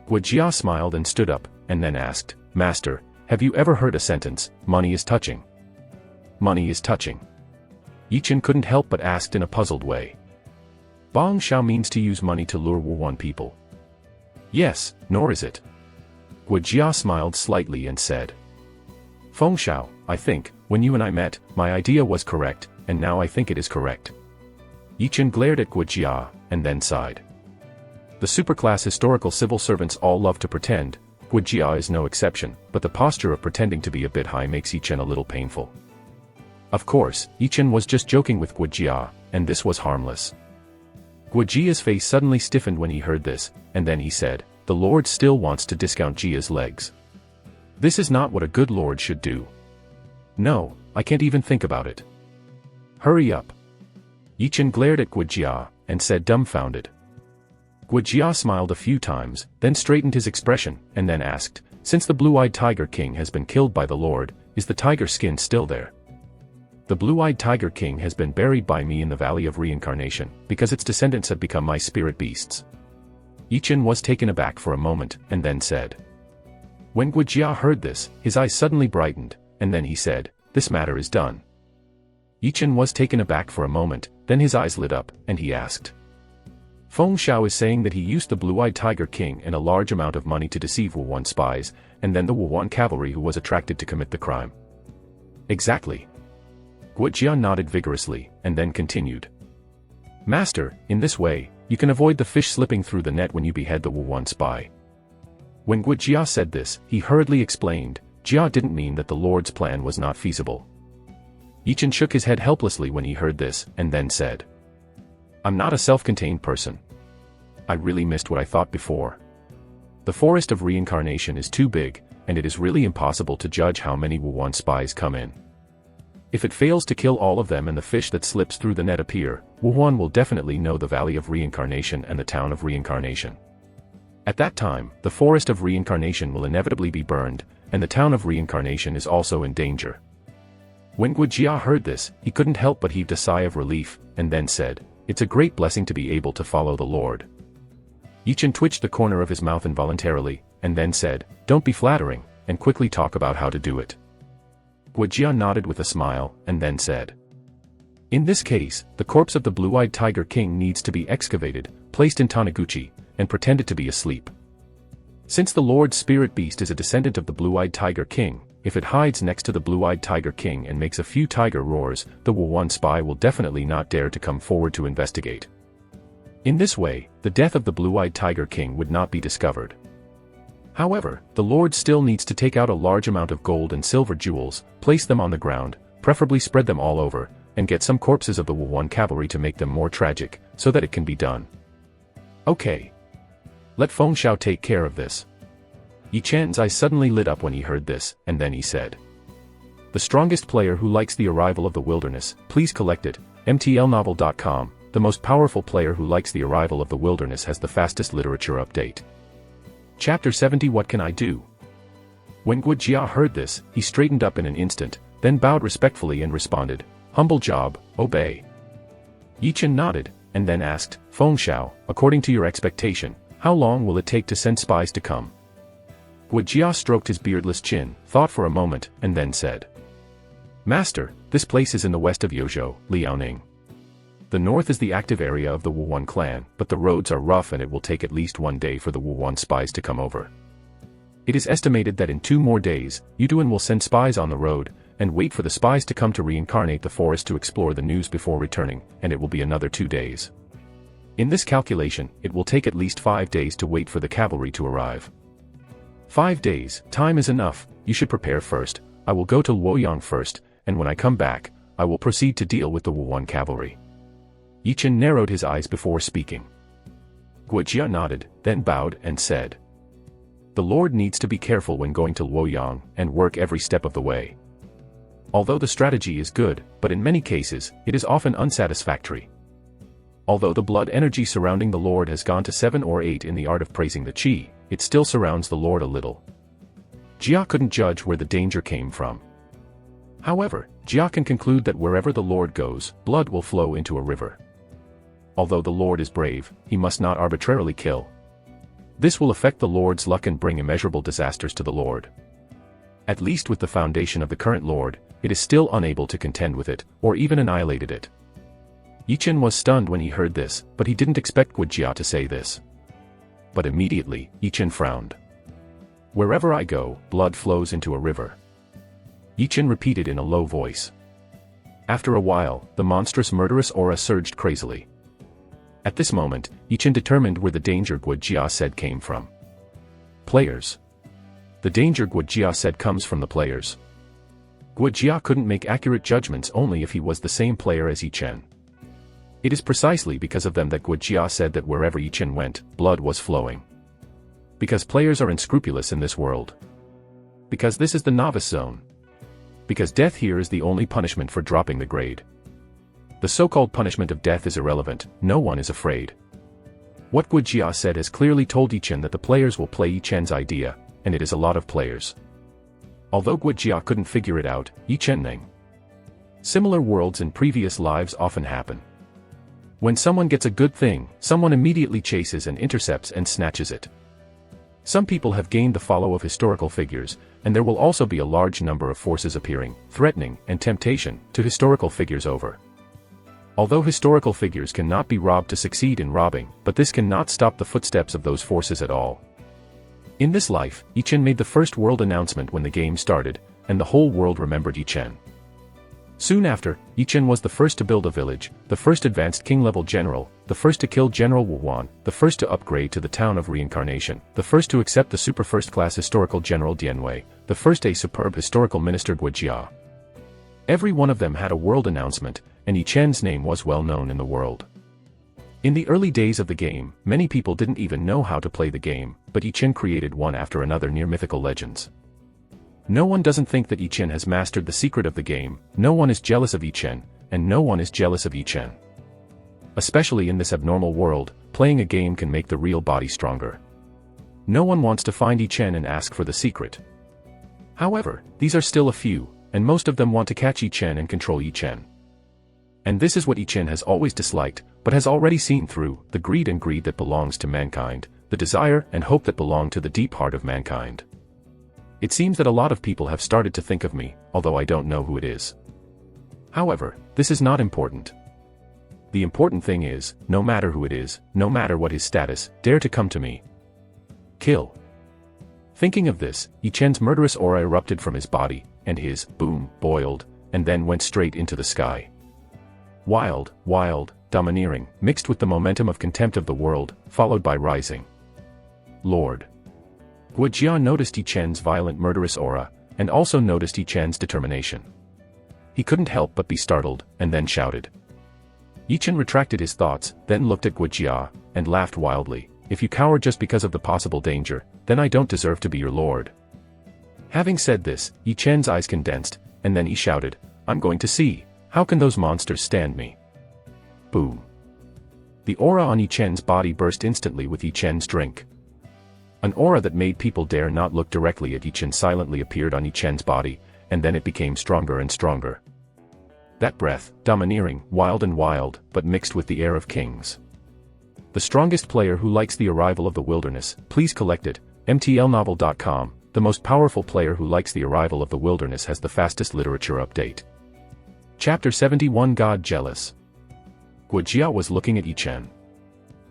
Guojia smiled and stood up, and then asked, "Master, have you ever heard a sentence, 'Money is touching'?" "Money is touching." Yi Chen couldn't help but asked in a puzzled way. "Bong Xiao means to use money to lure Wuhuan people." "Yes, nor is it." Guojia smiled slightly and said, "Fengxiao, I think, when you and I met, my idea was correct, and now I think it is correct." Yi Chen glared at Guojia, and then sighed. The superclass historical civil servants all love to pretend. Guojia is no exception, but the posture of pretending to be a bit high makes Yi Chen a little painful. Of course, Yi Chen was just joking with Guojia, and this was harmless. Guojia's face suddenly stiffened when he heard this, and then he said, "The Lord still wants to discount Jia's legs. This is not what a good lord should do. No, I can't even think about it. Hurry up." Yi Chen glared at Guojia, and said dumbfounded. Guojia smiled a few times, then straightened his expression, and then asked, "Since the Blue-Eyed Tiger King has been killed by the Lord, is the tiger skin still there?" "The Blue-Eyed Tiger King has been buried by me in the Valley of Reincarnation, because its descendants have become my spirit beasts." Yi Chen was taken aback for a moment, and then said. When Guojia heard this, his eyes suddenly brightened, and then he said, this matter is done. Yichen was taken aback for a moment, then his eyes lit up, and he asked. Feng Xiao is saying that he used the Blue-Eyed Tiger King and a large amount of money to deceive Wuwan spies, and then the Wuwan cavalry who was attracted to commit the crime. Exactly. Guojian nodded vigorously, and then continued. Master, in this way, you can avoid the fish slipping through the net when you behead the Wuwan spy. When Guojia said this, he hurriedly explained, Jia didn't mean that the Lord's plan was not feasible. Yichen shook his head helplessly when he heard this, and then said. I'm not a self-contained person. I really missed what I thought before. The forest of reincarnation is too big, and it is really impossible to judge how many Wuwan spies come in. If it fails to kill all of them and the fish that slips through the net appear, Wuhan will definitely know the Valley of Reincarnation and the Town of Reincarnation. At that time, the Forest of Reincarnation will inevitably be burned, and the Town of Reincarnation is also in danger. When Guojia heard this, he couldn't help but heaved a sigh of relief, and then said, It's a great blessing to be able to follow the Lord. Yichen twitched the corner of his mouth involuntarily, and then said, Don't be flattering, and quickly talk about how to do it. Guojia nodded with a smile, and then said. In this case, the corpse of the Blue-Eyed Tiger King needs to be excavated, placed in Taniguchi, and pretended to be asleep. Since the Lord's spirit beast is a descendant of the Blue-Eyed Tiger King, if it hides next to the Blue-Eyed Tiger King and makes a few tiger roars, the Wuwan spy will definitely not dare to come forward to investigate. In this way, the death of the Blue-Eyed Tiger King would not be discovered. However, the Lord still needs to take out a large amount of gold and silver jewels, place them on the ground, preferably spread them all over, and get some corpses of the Wuwan cavalry to make them more tragic, so that it can be done. Okay. Let Feng Xiao take care of this. Yi Chen's eyes suddenly lit up when he heard this, and then he said. The strongest player who likes the arrival of the wilderness, please collect it, mtlnovel.com. The most powerful player who likes the arrival of the wilderness has the fastest literature update. Chapter 70 What Can I Do? When Guojia heard this, he straightened up in an instant, then bowed respectfully and responded, Humble job, obey. Yichen nodded, and then asked, Feng Xiao, according to your expectation, how long will it take to send spies to come? Guojia stroked his beardless chin, thought for a moment, and then said. Master, this place is in the west of Yozhou, Liaoning. The north is the active area of the Wuwan clan, but the roads are rough and it will take at least 1 day for the Wuwan spies to come over. It is estimated that in 2 more days, Yuduan will send spies on the road, and wait for the spies to come to reincarnate the forest to explore the news before returning, and it will be another 2 days. In this calculation, it will take at least 5 days to wait for the cavalry to arrive. 5 days, time is enough, you should prepare first. I will go to Luoyang first, and when I come back, I will proceed to deal with the Wuwan cavalry. Yichen narrowed his eyes before speaking. Guojia nodded, then bowed and said. The Lord needs to be careful when going to Luoyang, and work every step of the way. Although the strategy is good, but in many cases, it is often unsatisfactory. Although the blood energy surrounding the Lord has gone to 7 or 8 in the art of praising the Qi, it still surrounds the Lord a little. Jia couldn't judge where the danger came from. However, Jia can conclude that wherever the Lord goes, blood will flow into a river. Although the Lord is brave, he must not arbitrarily kill. This will affect the Lord's luck and bring immeasurable disasters to the Lord. At least with the foundation of the current Lord, it is still unable to contend with it, or even annihilated it. Yichen was stunned when he heard this, but he didn't expect Guojia to say this. But immediately, Yichen frowned. Wherever I go, blood flows into a river. Yichen repeated in a low voice. After a while, the monstrous murderous aura surged crazily. At this moment, Yichen determined where the danger Guojia said came from. Players. The danger Guojia said comes from the players. Guojia couldn't make accurate judgments only if he was the same player as Yichen. It is precisely because of them that Guojia said that wherever Yichen went, blood was flowing. Because players are unscrupulous in this world. Because this is the novice zone. Because death here is the only punishment for dropping the grade. The so-called punishment of death is irrelevant, no one is afraid. What Guojia said has clearly told Yichen that the players will play Yichen's idea, and it is a lot of players. Although Guojia couldn't figure it out, Yichen knew. Similar worlds in previous lives often happen. When someone gets a good thing, someone immediately chases and intercepts and snatches it. Some people have gained the follow of historical figures, and there will also be a large number of forces appearing, threatening, and temptation to historical figures over. Although historical figures cannot be robbed to succeed in robbing, but this cannot stop the footsteps of those forces at all. In this life, Yichen made the first world announcement when the game started, and the whole world remembered Yichen. Soon after, Yichen was the first to build a village, the first advanced king-level general, the first to kill General Wuhuan, the first to upgrade to the town of reincarnation, the first to accept the super first-class historical general Dianwei, the first a superb historical minister Guojia. Every one of them had a world announcement, and Yichen's name was well known in the world. In the early days of the game, many people didn't even know how to play the game, but Yichen created one after another near mythical legends. No one doesn't think that Yichen has mastered the secret of the game, no one is jealous of Yichen, and no one is jealous of Yichen. Especially in this abnormal world, playing a game can make the real body stronger. No one wants to find Yichen and ask for the secret. However, these are still a few, and most of them want to catch Yichen and control Yichen. And this is what Yichen has always disliked, but has already seen through, the greed that belongs to mankind, the desire and hope that belong to the deep heart of mankind. It seems that a lot of people have started to think of me, although I don't know who it is. However, this is not important. The important thing is, no matter who it is, no matter what his status, dare to come to me. Kill. Thinking of this, Yichen's murderous aura erupted from his body, and his boom boiled, and then went straight into the sky. Wild, domineering, mixed with the momentum of contempt of the world, followed by rising. Lord. Guojia noticed Yichen's violent murderous aura, and also noticed Yichen's determination. He couldn't help but be startled, and then shouted. Yichen retracted his thoughts, then looked at Guojia, and laughed wildly. If you cower just because of the possible danger, then I don't deserve to be your lord. Having said this, Yichen's eyes condensed, and then he shouted, I'm going to see, how can those monsters stand me? Boom. The aura on Yichen's body burst instantly with Yichen's drink. An aura that made people dare not look directly at Yichen silently appeared on Yichen's body, and then it became stronger and stronger. That breath, domineering, wild, but mixed with the air of kings. The strongest player who likes the arrival of the wilderness, please collect it, mtlnovel.com, the most powerful player who likes the arrival of the wilderness has the fastest literature update. Chapter 71 God Jealous. Guojia was looking at Yichen.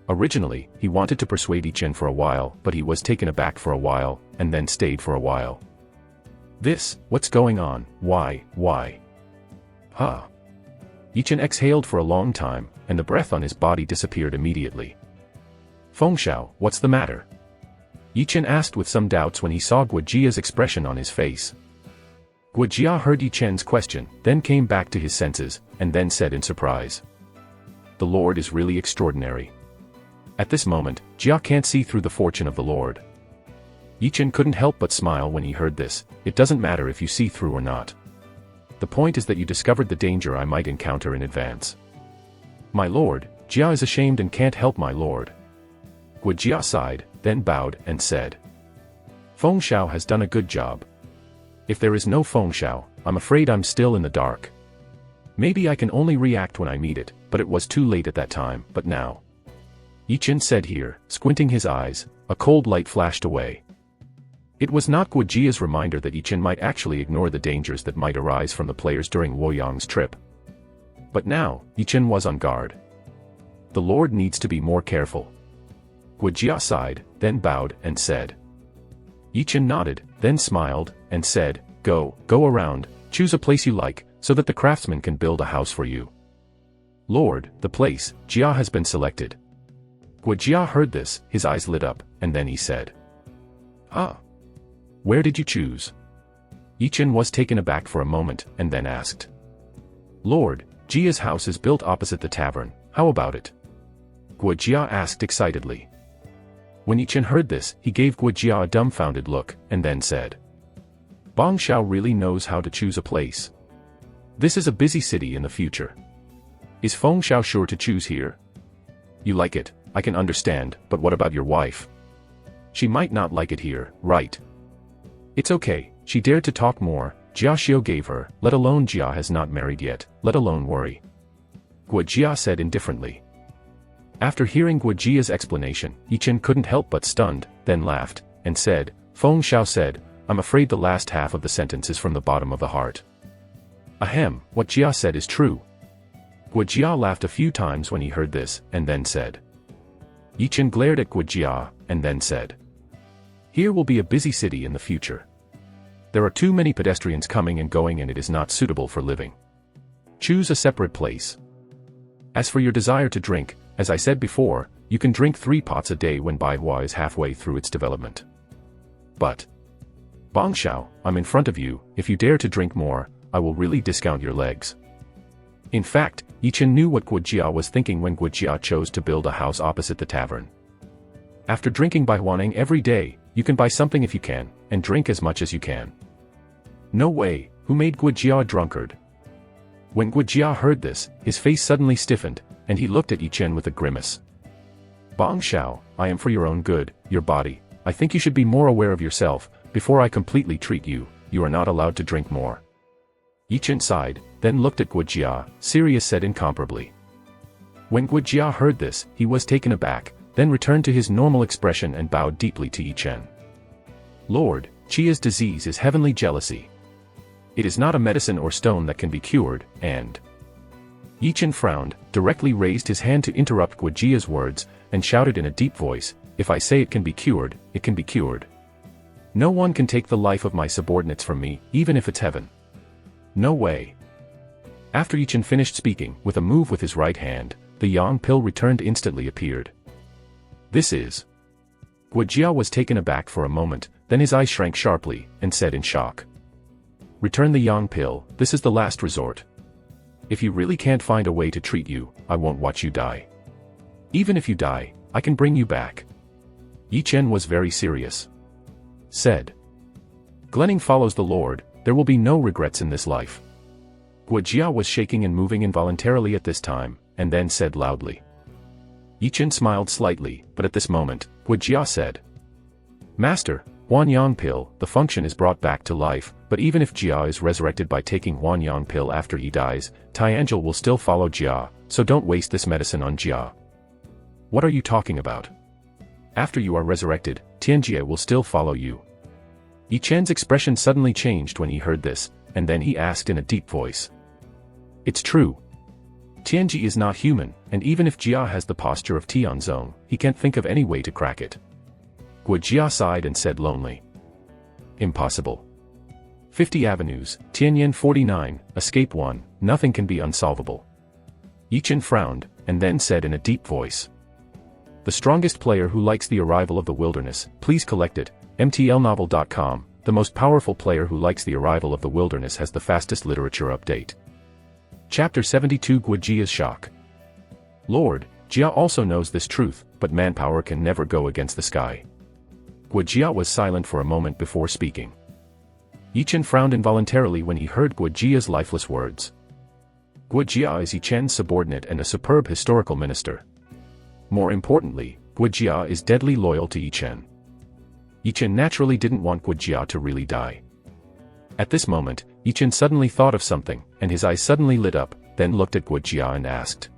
Originally, he wanted to persuade Yichen for a while, but he was taken aback for a while, and then stayed for a while. What's going on, why? Huh. Yichen exhaled for a long time, and the breath on his body disappeared immediately. Fengxiao, what's the matter? Yichen asked with some doubts when he saw Guojia's expression on his face. Guojia heard Yichen's question, then came back to his senses, and then said in surprise. The Lord is really extraordinary. At this moment, Jia can't see through the fortune of the Lord. Yichen couldn't help but smile when he heard this. It doesn't matter if you see through or not. The point is that you discovered the danger I might encounter in advance. My lord, Jia is ashamed and can't help my lord. Guojia sighed, then bowed and said. Fengxiao has done a good job. If there is no Fengxiao, I'm afraid I'm still in the dark. Maybe I can only react when I meet it, but it was too late at that time, but now. Yichen said here, squinting his eyes, a cold light flashed away. It was not Guojia's reminder that Yichen might actually ignore the dangers that might arise from the players during Luoyang's trip. But now, Yichen was on guard. The Lord needs to be more careful. Guojia sighed, then bowed and said. Yichen nodded, then smiled, and said, Go around, choose a place you like, so that the craftsman can build a house for you. Lord, the place, Jia has been selected. Guojia heard this, his eyes lit up, and then he said. Ah. Where did you choose? Yichen was taken aback for a moment, and then asked. Lord, Jia's house is built opposite the tavern, how about it? Guojia asked excitedly. When Yichen heard this, he gave Guojia a dumbfounded look, and then said. Fengxiao really knows how to choose a place. This is a busy city in the future. Is Fengxiao sure to choose here? You like it, I can understand, but what about your wife? She might not like it here, right? It's okay, she dared to talk more, Jia Xiao gave her, let alone Jia has not married yet, let alone worry. Guojia said indifferently. After hearing Guojia's explanation, Yichen couldn't help but stunned, then laughed, and said. Feng Xiao said, I'm afraid the last half of the sentence is from the bottom of the heart. Ahem, what Jia said is true. Guo Jia laughed a few times when he heard this, and then said. Yi Chen glared at Guo Jia, and then said. Here will be a busy city in the future. There are too many pedestrians coming and going and it is not suitable for living. Choose a separate place. As for your desire to drink, as I said before, you can drink 3 pots a day when Manhwa is halfway through its development. But, Bangshao, I'm in front of you, if you dare to drink more, I will really discount your legs. In fact, Yi Chen knew what Guo Jia was thinking when Guo Jia chose to build a house opposite the tavern. After drinking by Huaneng every day, you can buy something if you can, and drink as much as you can. No way, who made Guo Jia a drunkard? When Guo Jia heard this, his face suddenly stiffened, and he looked at Yi Chen with a grimace. Bangshao, I am for your own good, your body. I think you should be more aware of yourself. Before I completely treat you, you are not allowed to drink more. Yi Chen sighed, then looked at Guo Jia, serious said incomparably. When Guo Jia heard this, he was taken aback, then returned to his normal expression and bowed deeply to Yi Chen. Lord, Chia's disease is heavenly jealousy. It is not a medicine or stone that can be cured, and... Yi Chen frowned, directly raised his hand to interrupt Guo Jia's words, and shouted in a deep voice, if I say it can be cured, it can be cured. No one can take the life of my subordinates from me, even if it's heaven. No way. After Yi Chen finished speaking, with a move with his right hand, the yang pill returned instantly appeared. This is... Guo Jia was taken aback for a moment, then his eyes shrank sharply, and said in shock. Return the yang pill, this is the last resort. If you really can't find a way to treat you, I won't watch you die. Even if you die, I can bring you back. Yi Chen was very serious. Said. Glenning follows the Lord, there will be no regrets in this life. Guo Jia was shaking and moving involuntarily at this time, and then said loudly. Yi Chen smiled slightly, but at this moment, Guo Jia said. Master, Huan Yang pill, the function is brought back to life, but even if Jia is resurrected by taking Huan Yang pill after he dies, Tianjil will still follow Jia, so don't waste this medicine on Jia. What are you talking about? After you are resurrected, Tianjie will still follow you. Yi Chen's expression suddenly changed when he heard this, and then he asked in a deep voice. It's true. Tianjie is not human, and even if Jia has the posture of Tianzong, he can't think of any way to crack it. Guo Jia sighed and said lonely. Impossible. 50 avenues, Tianyan 49, escape 1, nothing can be unsolvable. Yi Chen frowned, and then said in a deep voice. The strongest player who likes the arrival of the wilderness, please collect it, mtlnovel.com, the most powerful player who likes the arrival of the wilderness has the fastest literature update. Chapter 72 Guo Jia's shock. Lord, Jia also knows this truth, but manpower can never go against the sky. Guo Jia was silent for a moment before speaking. Yi Chen frowned involuntarily when he heard Guo Jia's lifeless words. Guo Jia is Yi Chen's subordinate and a superb historical minister. More importantly, Guo Jia is deadly loyal to Yi Chen. Yi Chen naturally didn't want Guo Jia to really die. At this moment, Yi Chen suddenly thought of something, and his eyes suddenly lit up, then looked at Guo Jia and asked.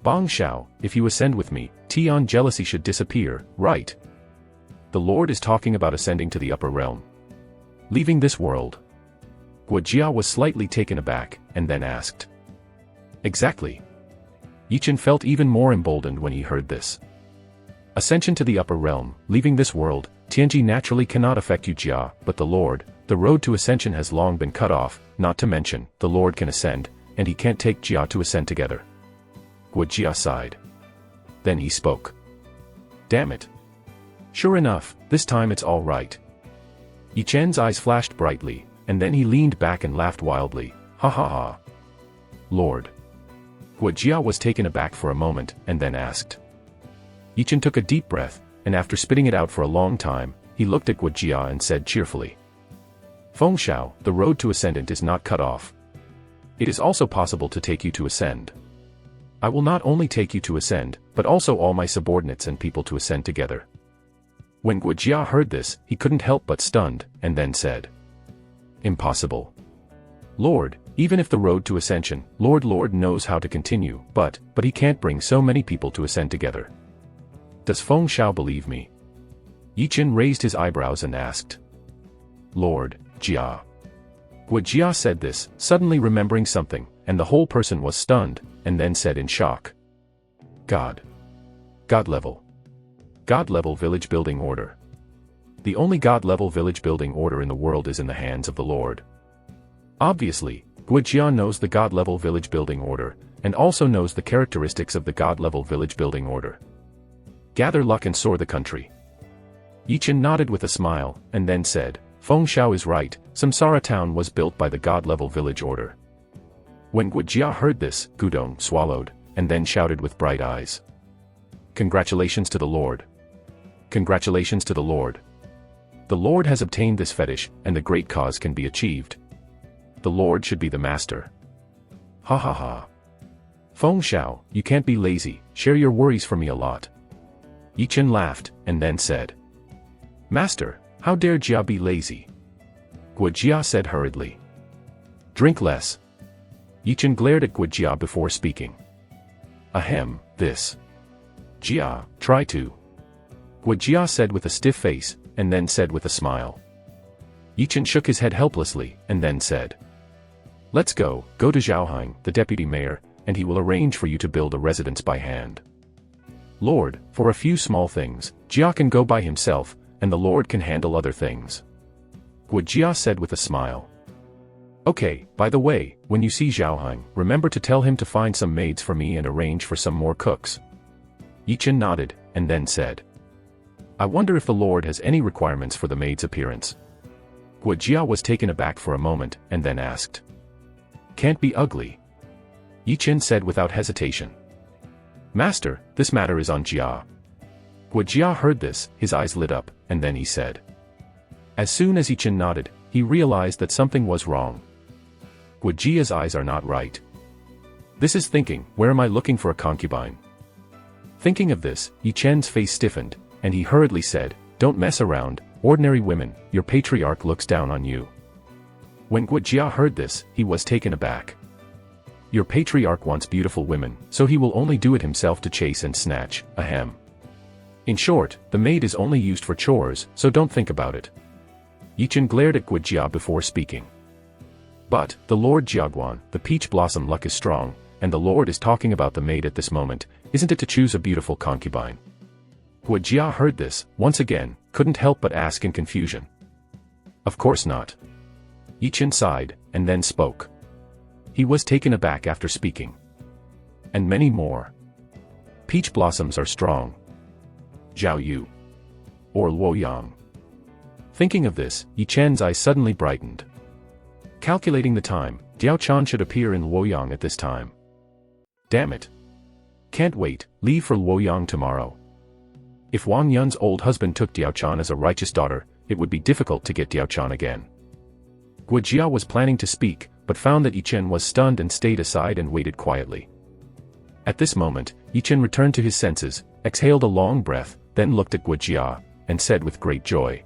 Bangshao, if you ascend with me, Tian jealousy should disappear, right? The Lord is talking about ascending to the upper realm. Leaving this world. Guo Jia was slightly taken aback, and then asked. Exactly. Yi Chen felt even more emboldened when he heard this. Ascension to the upper realm, leaving this world, Tianji naturally cannot affect you Jia, but the Lord, the road to ascension has long been cut off, not to mention, the Lord can ascend, and he can't take Jia to ascend together. Guo Jia sighed. Then he spoke. Damn it. Sure enough, this time it's all right. Yi Chen's eyes flashed brightly, and then he leaned back and laughed wildly, ha ha ha. Lord. Guo Jia was taken aback for a moment, and then asked. Yi Chen took a deep breath, and after spitting it out for a long time, he looked at Guo Jia and said cheerfully. Feng Xiao, the road to ascendant is not cut off. It is also possible to take you to ascend. I will not only take you to ascend, but also all my subordinates and people to ascend together. When Guo Jia heard this, he couldn't help but stunned, and then said. Impossible. Lord, even if the road to ascension, Lord knows how to continue, but he can't bring so many people to ascend together. Does Feng Xiao believe me? Yi-Chen raised his eyebrows and asked, "Lord Jia." Gu Jia said this, suddenly remembering something, and the whole person was stunned, and then said in shock, "God. God level. God level village building order. The only God level village building order in the world is in the hands of the Lord." Obviously, Gu Jia knows the God level village building order, and also knows the characteristics of the God level village building order. Gather luck and soar the country. Yi-Chen nodded with a smile, and then said, "Feng Xiao is right, Samsara town was built by the God-level village order." When Gu Jia heard this, Gudong swallowed, and then shouted with bright eyes, "Congratulations to the Lord! Congratulations to the Lord! The Lord has obtained this fetish, and the great cause can be achieved. The Lord should be the master. Ha ha ha. Feng Xiao, you can't be lazy, share your worries for me a lot." Yi-Chen laughed, and then said, "Master, how dare Jia be lazy?" Gu Jia said hurriedly, "Drink less." Yi-Chen glared at Gu Jia before speaking. "Ahem, this. Jia, try to." Gu Jia said with a stiff face, and then said with a smile. Yi-Chen shook his head helplessly, and then said, "Let's go to Zhaohang, the deputy mayor, and he will arrange for you to build a residence by hand. Lord, for a few small things, Jia can go by himself, and the Lord can handle other things." Gu Jia said with a smile. "Okay, by the way, when you see Zhaohang, remember to tell him to find some maids for me and arrange for some more cooks." Yi-Chen nodded, and then said, "I wonder if the Lord has any requirements for the maid's appearance." Gu Jia was taken aback for a moment, and then asked, "Can't be ugly?" Yi-Chen said without hesitation, "Master, this matter is on Jia." Gu Jia heard this, his eyes lit up, and then he said. As soon as Yi-Chen nodded, he realized that something was wrong. Gu Jia's eyes are not right. This is thinking, where am I looking for a concubine? Thinking of this, Yi-Chen's face stiffened, and he hurriedly said, "Don't mess around, ordinary women, your patriarch looks down on you." When Gu Jia heard this, he was taken aback. Your patriarch wants beautiful women, so he will only do it himself to chase and snatch, ahem. In short, the maid is only used for chores, so don't think about it. Yi-Chen glared at Gu Jia before speaking. But, the Lord Jiaguan, the peach blossom luck is strong, and the Lord is talking about the maid at this moment, isn't it to choose a beautiful concubine? Gu Jia heard this, once again, couldn't help but ask in confusion. Of course not. Yi-Chen sighed, and then spoke. He was taken aback after speaking. And many more. Peach blossoms are strong. Zhao Yu. Or Luoyang. Thinking of this, Yi-Chen's eyes suddenly brightened. Calculating the time, Diao Chan should appear in Luoyang at this time. Damn it. Can't wait, leave for Luoyang tomorrow. If Wang Yun's old husband took Diao Chan as a righteous daughter, it would be difficult to get Diao Chan again. Gu Jia was planning to speak, but found that Yi-Chen was stunned and stayed aside and waited quietly. At this moment, Yi-Chen returned to his senses, exhaled a long breath, then looked at Gu Jia, and said with great joy.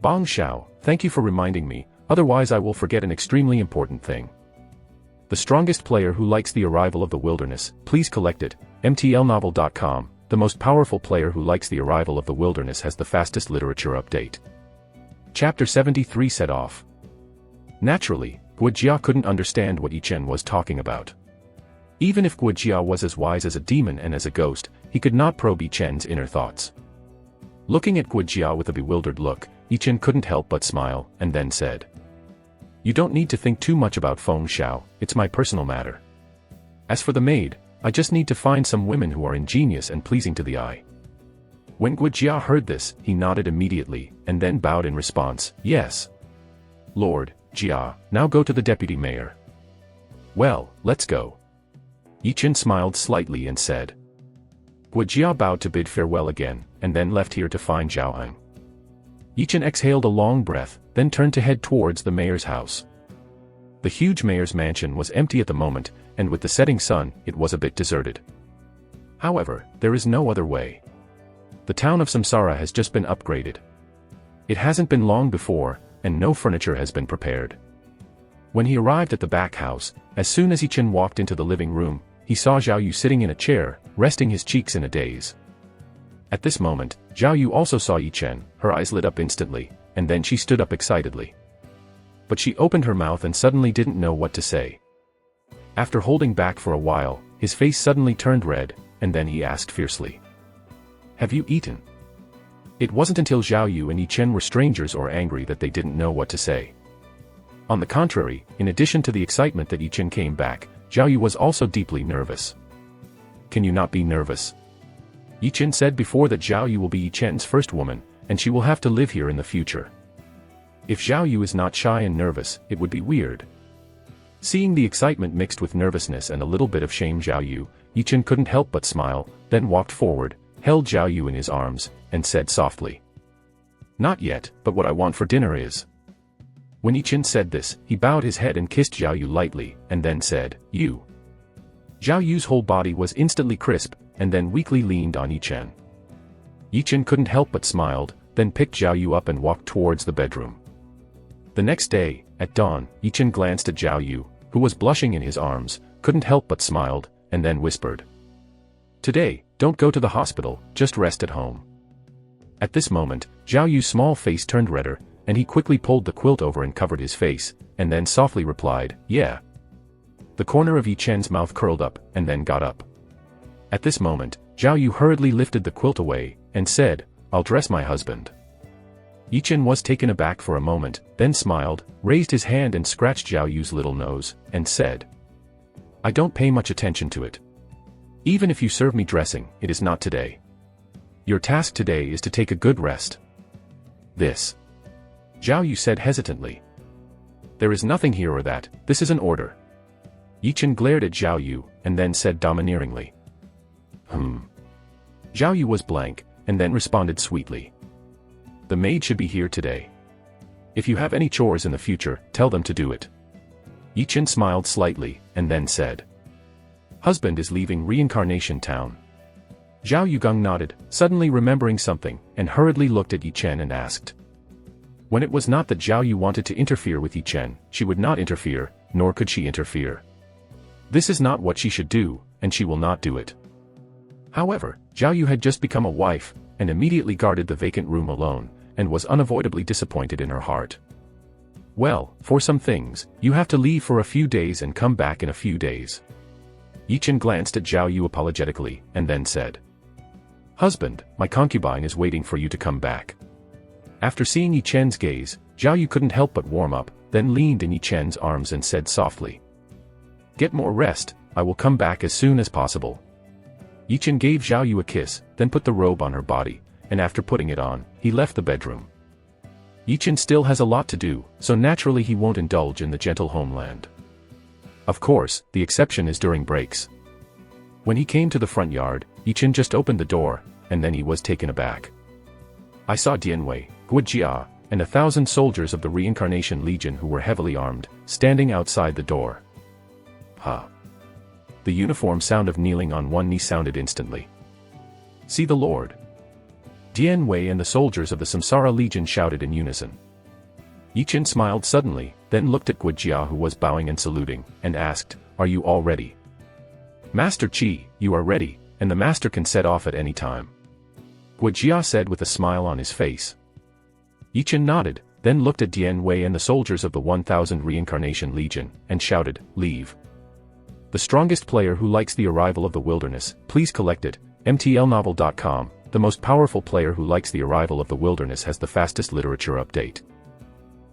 Bang Xiao, thank you for reminding me, otherwise I will forget an extremely important thing. The strongest player who likes the arrival of the wilderness, please collect it, mtlnovel.com, the most powerful player who likes the arrival of the wilderness has the fastest literature update. Chapter 73 set off. Naturally, Gu Jia couldn't understand what Yi-Chen was talking about. Even if Gu Jia was as wise as a demon and as a ghost, he could not probe Yi-Chen's inner thoughts. Looking at Gu Jia with a bewildered look, Yi-Chen couldn't help but smile, and then said, "You don't need to think too much about Feng Xiao, it's my personal matter. As for the maid, I just need to find some women who are ingenious and pleasing to the eye." When Gu Jia heard this, he nodded immediately, and then bowed in response, "Yes. Lord Jia, now go to the deputy mayor." "Well, let's go." Yi-Chen smiled slightly and said. Gu Jia bowed to bid farewell again, and then left here to find Zhaohang. Yi-Chen exhaled a long breath, then turned to head towards the mayor's house. The huge mayor's mansion was empty at the moment, and with the setting sun, it was a bit deserted. However, there is no other way. The town of Samsara has just been upgraded. It hasn't been long before, and no furniture has been prepared. When he arrived at the back house, as soon as Yi-Chen walked into the living room, he saw Zhao Yu sitting in a chair, resting his cheeks in a daze. At this moment, Zhao Yu also saw Yi Chen. Her eyes lit up instantly, and then she stood up excitedly. But she opened her mouth and suddenly didn't know what to say. After holding back for a while, his face suddenly turned red, and then he asked fiercely, "Have you eaten?" It wasn't until Zhao Yu and Yi Chen were strangers or angry that they didn't know what to say. On the contrary, in addition to the excitement that Yi Chen came back, Zhao Yu was also deeply nervous. "Can you not be nervous?" Yi Chen said before that Zhao Yu will be Yi Chen's first woman, and she will have to live here in the future. If Zhao Yu is not shy and nervous, it would be weird. Seeing the excitement mixed with nervousness and a little bit of shame Zhao Yu, Yi Chen couldn't help but smile, then walked forward, held Zhao Yu in his arms, and said softly, "Not yet, but what I want for dinner is." When Yi Chen said this, he bowed his head and kissed Zhao Yu lightly, and then said, "You." Zhao Yu's whole body was instantly crisp, and then weakly leaned on Yi Chen. Yi Chen couldn't help but smiled, then picked Zhao Yu up and walked towards the bedroom. The next day, at dawn, Yi Chen glanced at Zhao Yu, who was blushing in his arms, couldn't help but smiled, and then whispered, "Today, don't go to the hospital, just rest at home." At this moment, Zhao Yu's small face turned redder, and he quickly pulled the quilt over and covered his face, and then softly replied, "Yeah." The corner of Yi Chen's mouth curled up, and then got up. At this moment, Zhao Yu hurriedly lifted the quilt away, and said, "I'll dress my husband." Yi Chen was taken aback for a moment, then smiled, raised his hand and scratched Zhao Yu's little nose, and said, "I don't pay much attention to it. Even if you serve me dressing, it is not today. Your task today is to take a good rest." "This," Zhao Yu said hesitantly. "There is nothing here or that, this is an order." Yi Chen glared at Zhao Yu, and then said domineeringly, Zhao Yu was blank, and then responded sweetly, "The maid should be here today. If you have any chores in the future, tell them to do it." Yi Chen smiled slightly, and then said, "Husband is leaving Reincarnation Town." Zhao Yugang nodded, suddenly remembering something, and hurriedly looked at Yi Chen and asked. When it was not that Zhao Yu wanted to interfere with Yi Chen, she would not interfere, nor could she interfere. This is not what she should do, and she will not do it. However, Zhao Yu had just become a wife, and immediately guarded the vacant room alone, and was unavoidably disappointed in her heart. "Well, for some things, you have to leave for a few days and come back in a few days." Yi Chen glanced at Zhao Yu apologetically, and then said, "Husband, my concubine is waiting for you to come back." After seeing Yi Chen's gaze, Zhao Yu couldn't help but warm up, then leaned in Yi Chen's arms and said softly, "Get more rest, I will come back as soon as possible." Yi Chen gave Zhao Yu a kiss, then put the robe on her body, and after putting it on, he left the bedroom. Yi Chen still has a lot to do, so naturally he won't indulge in the gentle homeland. Of course, the exception is during breaks. When he came to the front yard, Yi Chen just opened the door, and then he was taken aback. I saw Dianwei, Guojia, and 1,000 soldiers of the Reincarnation Legion who were heavily armed, standing outside the door. Ha! The uniform sound of kneeling on one knee sounded instantly. "See the Lord!" Dian Wei and the soldiers of the Samsara Legion shouted in unison. Yi Chen smiled suddenly, then looked at Guojia who was bowing and saluting, and asked, "Are you all ready?" "Master Qi, you are ready, and the master can set off at any time," Guojia said with a smile on his face. Yi Chen nodded, then looked at Dian Wei and the soldiers of the 1,000 Reincarnation Legion, and shouted, "Leave. The strongest player who likes the arrival of the wilderness, please collect it, mtlnovel.com, the most powerful player who likes the arrival of the wilderness has the fastest literature update."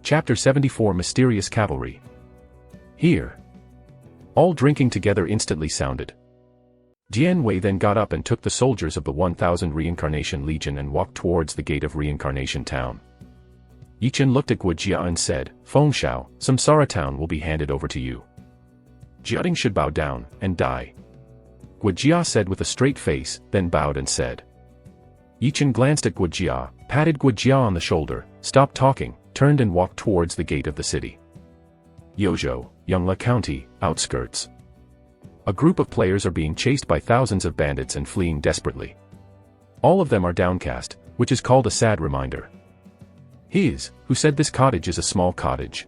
Chapter 74 Mysterious Cavalry. Here. All drinking together instantly sounded. Dian Wei then got up and took the soldiers of the 1,000 Reincarnation Legion and walked towards the gate of Reincarnation Town. Yi Chen looked at Guojia and said, "Fengshao, Samsara Town will be handed over to you. Jiating should bow down, and die." Guojia said with a straight face, then bowed and said. Yi Chen glanced at Guojia, patted Guojia on the shoulder, stopped talking, turned and walked towards the gate of the city. Yozhou, Yongla County, outskirts. A group of players are being chased by thousands of bandits and fleeing desperately. All of them are downcast, which is called a sad reminder. Who said this cottage is a small cottage?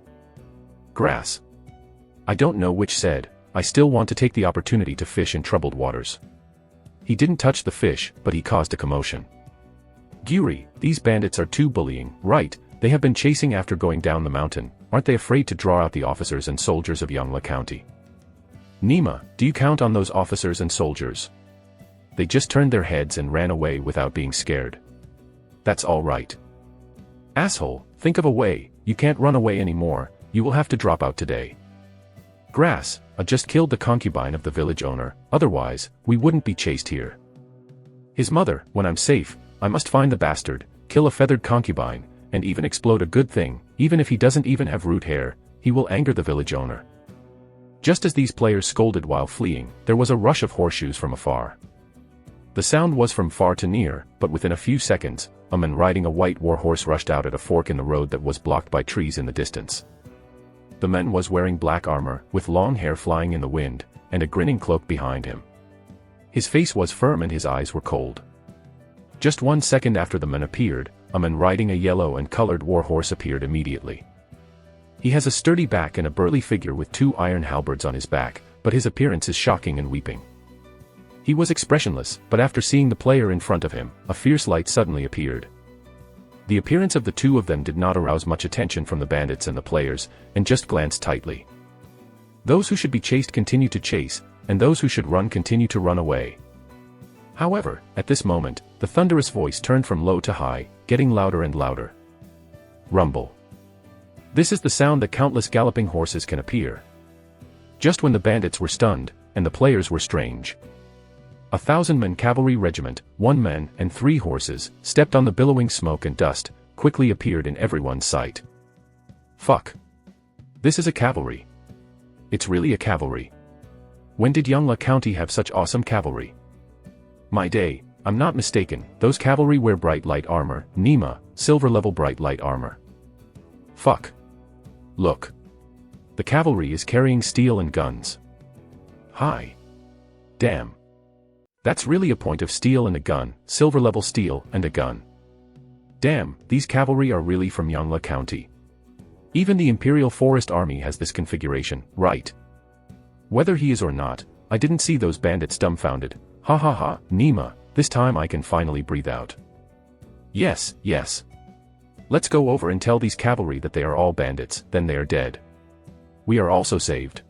Grass. I don't know which said, I still want to take the opportunity to fish in troubled waters. He didn't touch the fish, but he caused a commotion. Guri, these bandits are too bullying, right? They have been chasing after going down the mountain, aren't they afraid to draw out the officers and soldiers of Yongla County? Nima, do you count on those officers and soldiers? They just turned their heads and ran away without being scared. That's all right. Asshole, think of a way, you can't run away anymore, you will have to drop out today. Grass, I just killed the concubine of the village owner, otherwise, we wouldn't be chased here. His mother, when I'm safe, I must find the bastard, kill a feathered concubine, and even explode a good thing, even if he doesn't even have root hair, he will anger the village owner. Just as these players scolded while fleeing, there was a rush of horseshoes from afar. The sound was from far to near, but within a few seconds, a man riding a white war horse rushed out at a fork in the road that was blocked by trees in the distance. The man was wearing black armor, with long hair flying in the wind, and a grinning cloak behind him. His face was firm and his eyes were cold. Just 1 second after the man appeared, a man riding a yellow and colored war horse appeared immediately. He has a sturdy back and a burly figure with 2 iron halberds on his back, but his appearance is shocking and weeping. He was expressionless, but after seeing the player in front of him, a fierce light suddenly appeared. The appearance of the two of them did not arouse much attention from the bandits and the players, and just glanced tightly. Those who should be chased continue to chase, and those who should run continue to run away. However, at this moment, the thunderous voice turned from low to high, getting louder and louder. Rumble. This is the sound that countless galloping horses can appear. Just when the bandits were stunned, and the players were strange. 1,000-man cavalry regiment, 1 man and 3 horses, stepped on the billowing smoke and dust, quickly appeared in everyone's sight. Fuck. This is a cavalry. It's really a cavalry. When did Yongla County have such awesome cavalry? My day, I'm not mistaken, those cavalry wear bright light armor, Nima, silver level bright light armor. Fuck. Look. The cavalry is carrying steel and guns. Hi. Damn. That's really a point of steel and a gun, silver level steel and a gun. Damn, these cavalry are really from Yongla County. Even the Imperial Forest Army has this configuration, right? Whether he is or not, I didn't see those bandits dumbfounded. Ha ha ha, Nima, this time I can finally breathe out. Yes, yes. Let's go over and tell these cavalry that they are all bandits, then they are dead. We are also saved.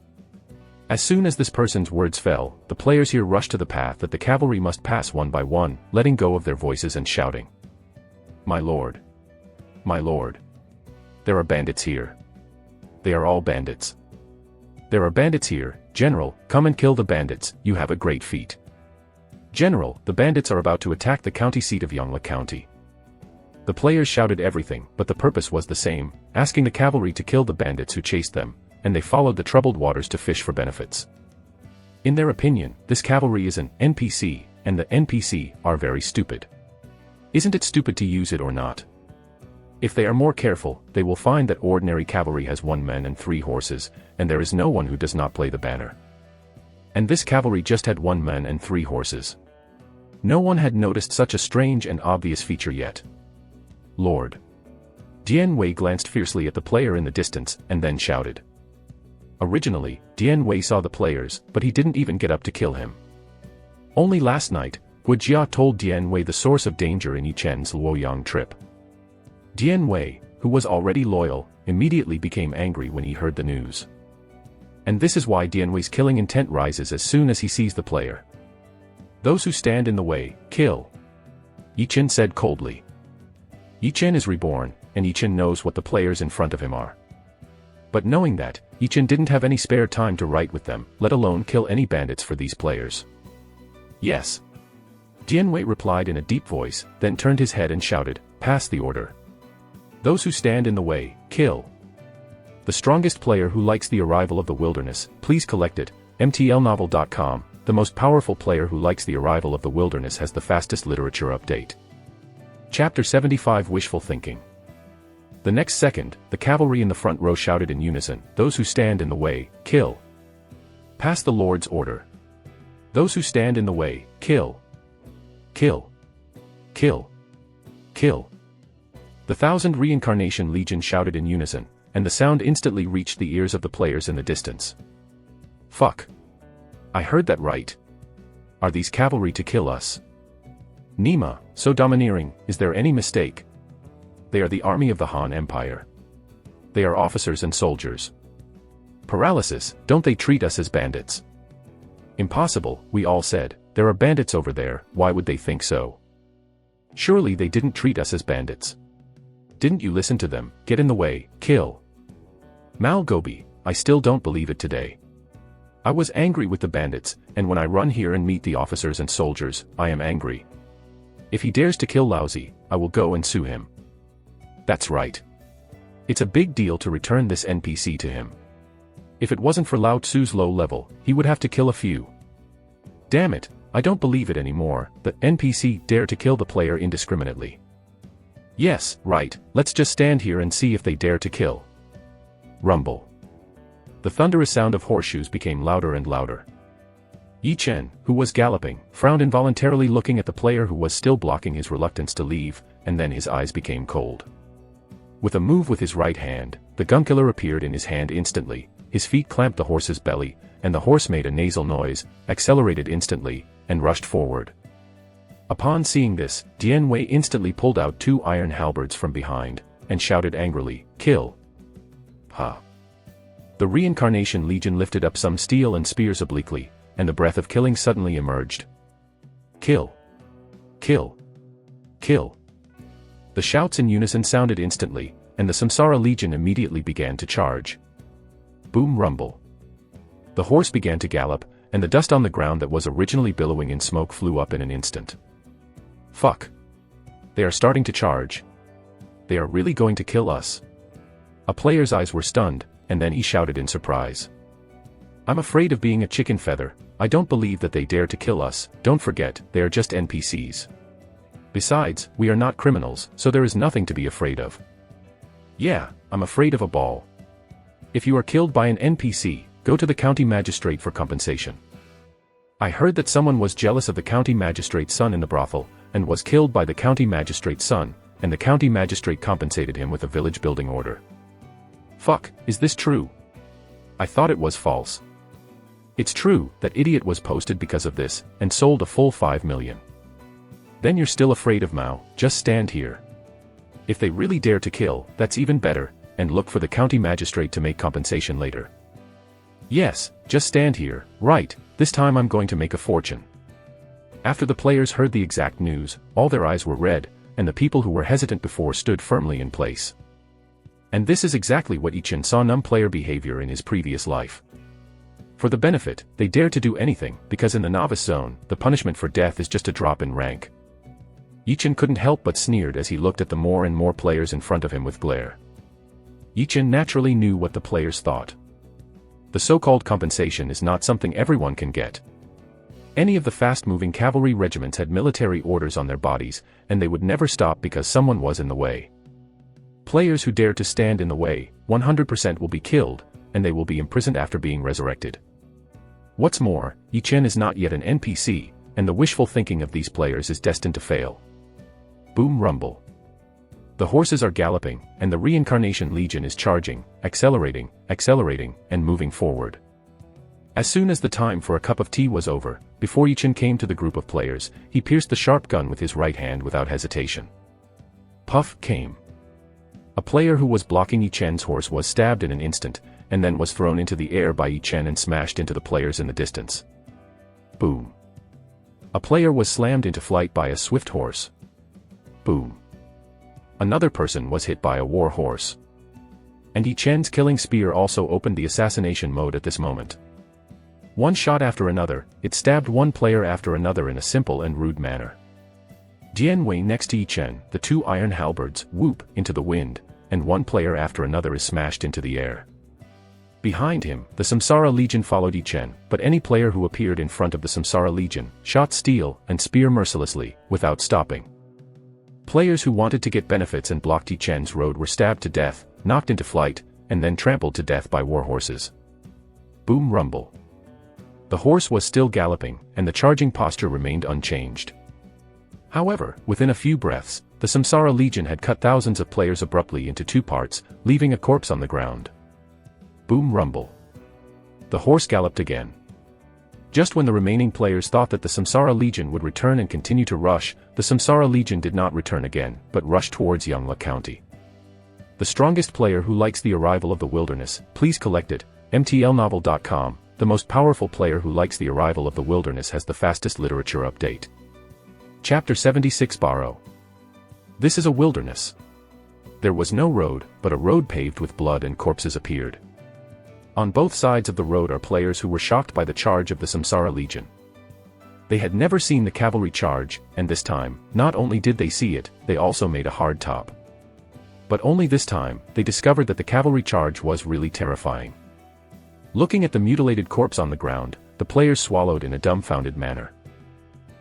As soon as this person's words fell, the players here rushed to the path that the cavalry must pass one by one, letting go of their voices and shouting. My lord. My lord. There are bandits here. They are all bandits. There are bandits here, General, come and kill the bandits, you have a great feat. General, the bandits are about to attack the county seat of Yongla County. The players shouted everything, but the purpose was the same, asking the cavalry to kill the bandits who chased them, and they followed the troubled waters to fish for benefits. In their opinion, this cavalry is an NPC, and the NPC are very stupid. Isn't it stupid to use it or not? If they are more careful, they will find that ordinary cavalry has 1 man and 3 horses, and there is no one who does not play the banner. And this cavalry just had 1 man and 3 horses. No one had noticed such a strange and obvious feature yet. Lord. Dian Wei glanced fiercely at the player in the distance, and then shouted. Originally, Dian Wei saw the players, but he didn't even get up to kill him. Only last night, Gu Jia told Dian Wei the source of danger in Yichen's Luoyang trip. Dian Wei, who was already loyal, immediately became angry when he heard the news. And this is why Dian Wei's killing intent rises as soon as he sees the player. Those who stand in the way, kill. Yichen said coldly. Yichen is reborn, and Yichen knows what the players in front of him are. But knowing that, Yichen didn't have any spare time to write with them, let alone kill any bandits for these players. Yes. Dian Wei replied in a deep voice, then turned his head and shouted, pass the order. Those who stand in the way, kill. The strongest player who likes the arrival of the wilderness, please collect it, mtlnovel.com, the most powerful player who likes the arrival of the wilderness has the fastest literature update. Chapter 75 Wishful Thinking. The next second, the cavalry in the front row shouted in unison, those who stand in the way, kill. Pass the Lord's order. Those who stand in the way, kill. Kill. Kill. Kill. The 1,000 Reincarnation Legion shouted in unison, and the sound instantly reached the ears of the players in the distance. Fuck. I heard that right. Are these cavalry to kill us? Nima, so domineering, is there any mistake? They are the army of the Han Empire. They are officers and soldiers. Paralysis, don't they treat us as bandits? Impossible, we all said, there are bandits over there, why would they think so? Surely they didn't treat us as bandits. Didn't you listen to them, get in the way, kill? Mal Gobi, I still don't believe it today. I was angry with the bandits, and when I run here and meet the officers and soldiers, I am angry. If he dares to kill Laozi, I will go and sue him. That's right. It's a big deal to return this NPC to him. If it wasn't for Lao Tzu's low level, he would have to kill a few. Damn it, I don't believe it anymore, the NPC dare to kill the player indiscriminately. Yes, right, let's just stand here and see if they dare to kill. Rumble. The thunderous sound of horseshoes became louder and louder. Yi Chen, who was galloping, frowned involuntarily looking at the player who was still blocking his reluctance to leave, and then his eyes became cold. With a move with his right hand, the gunkiller appeared in his hand instantly, his feet clamped the horse's belly, and the horse made a nasal noise, accelerated instantly, and rushed forward. Upon seeing this, Dian Wei instantly pulled out 2 iron halberds from behind, and shouted angrily, "Kill!" Ha! The Reincarnation Legion lifted up some steel and spears obliquely, and the breath of killing suddenly emerged. Kill! Kill! Kill! The shouts in unison sounded instantly, and the Samsara Legion immediately began to charge. Boom rumble. The horse began to gallop, and the dust on the ground that was originally billowing in smoke flew up in an instant. Fuck! They are starting to charge. They are really going to kill us. A player's eyes were stunned, and then he shouted in surprise. I'm afraid of being a chicken feather, I don't believe that they dare to kill us, don't forget, they are just NPCs. Besides, we are not criminals, so there is nothing to be afraid of. Yeah, I'm afraid of a ball. If you are killed by an NPC, go to the county magistrate for compensation. I heard that someone was jealous of the county magistrate's son in the brothel, and was killed by the county magistrate's son, and the county magistrate compensated him with a village building order. Fuck, is this true? I thought it was false. It's true, that idiot was posted because of this, and sold a full 5 million. Then you're still afraid of Mao, just stand here. If they really dare to kill, that's even better, and look for the county magistrate to make compensation later. Yes, just stand here, right, this time I'm going to make a fortune. After the players heard the exact news, all their eyes were red, and the people who were hesitant before stood firmly in place. And this is exactly what Yi Chen saw non-player behavior in his previous life. For the benefit, they dare to do anything, because in the novice zone, the punishment for death is just a drop in rank. Yi Chen couldn't help but sneered as he looked at the more and more players in front of him with glare. Yi Chen naturally knew what the players thought. The so-called compensation is not something everyone can get. Any of the fast-moving cavalry regiments had military orders on their bodies, and they would never stop because someone was in the way. Players who dare to stand in the way, 100% will be killed, and they will be imprisoned after being resurrected. What's more, Yi Chen is not yet an NPC, and the wishful thinking of these players is destined to fail. Boom rumble. The horses are galloping, and the Reincarnation Legion is charging, accelerating, and moving forward. As soon as the time for a cup of tea was over, before Yi Chen came to the group of players, he pierced the sharp gun with his right hand without hesitation. Puff came. A player who was blocking Yi Chen's horse was stabbed in an instant, and then was thrown into the air by Yi Chen and smashed into the players in the distance. Boom. A player was slammed into flight by a swift horse. Boom. Another person was hit by a war horse. And Yi Chen's killing spear also opened the assassination mode at this moment. One shot after another, it stabbed one player after another in a simple and rude manner. Dian Wei next to Yi Chen, the 2 iron halberds, whoop, into the wind, and one player after another is smashed into the air. Behind him, the Samsara Legion followed Yi Chen, but any player who appeared in front of the Samsara Legion, shot steel and spear mercilessly, without stopping. Players who wanted to get benefits and blocked Yi Chen's road were stabbed to death, knocked into flight, and then trampled to death by war horses. Boom rumble. The horse was still galloping, and the charging posture remained unchanged. However, within a few breaths, the Samsara Legion had cut thousands of players abruptly into 2 parts, leaving a corpse on the ground. Boom rumble. The horse galloped again. Just when the remaining players thought that the Samsara Legion would return and continue to rush, the Samsara Legion did not return again, but rushed towards Yongla County. The strongest player who likes the arrival of the wilderness, please collect it, mtlnovel.com. The most powerful player who likes the arrival of the wilderness has the fastest literature update. Chapter 76 Borrow. This is a wilderness. There was no road, but a road paved with blood and corpses appeared. On both sides of the road are players who were shocked by the charge of the Samsara Legion. They had never seen the cavalry charge, and this time, not only did they see it, they also made a hard top. But only this time, they discovered that the cavalry charge was really terrifying. Looking at the mutilated corpse on the ground, the players swallowed in a dumbfounded manner.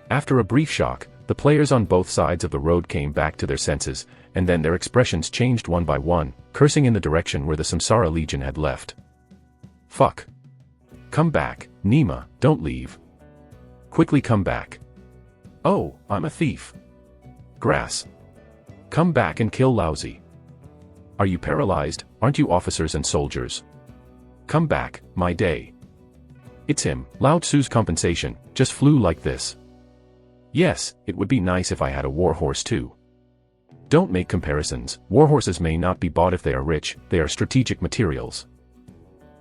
After a brief shock, the players on both sides of the road came back to their senses, and then their expressions changed one by one, cursing in the direction where the Samsara Legion had left. Fuck. Come back, Nima, don't leave. Quickly come back. Oh, I'm a thief. Grass. Come back and kill Lousy. Are you paralyzed? Aren't you officers and soldiers? Come back, my day. It's him, Lao Tzu's compensation, just flew like this. Yes, it would be nice if I had a warhorse too. Don't make comparisons, warhorses may not be bought if they are rich, they are strategic materials.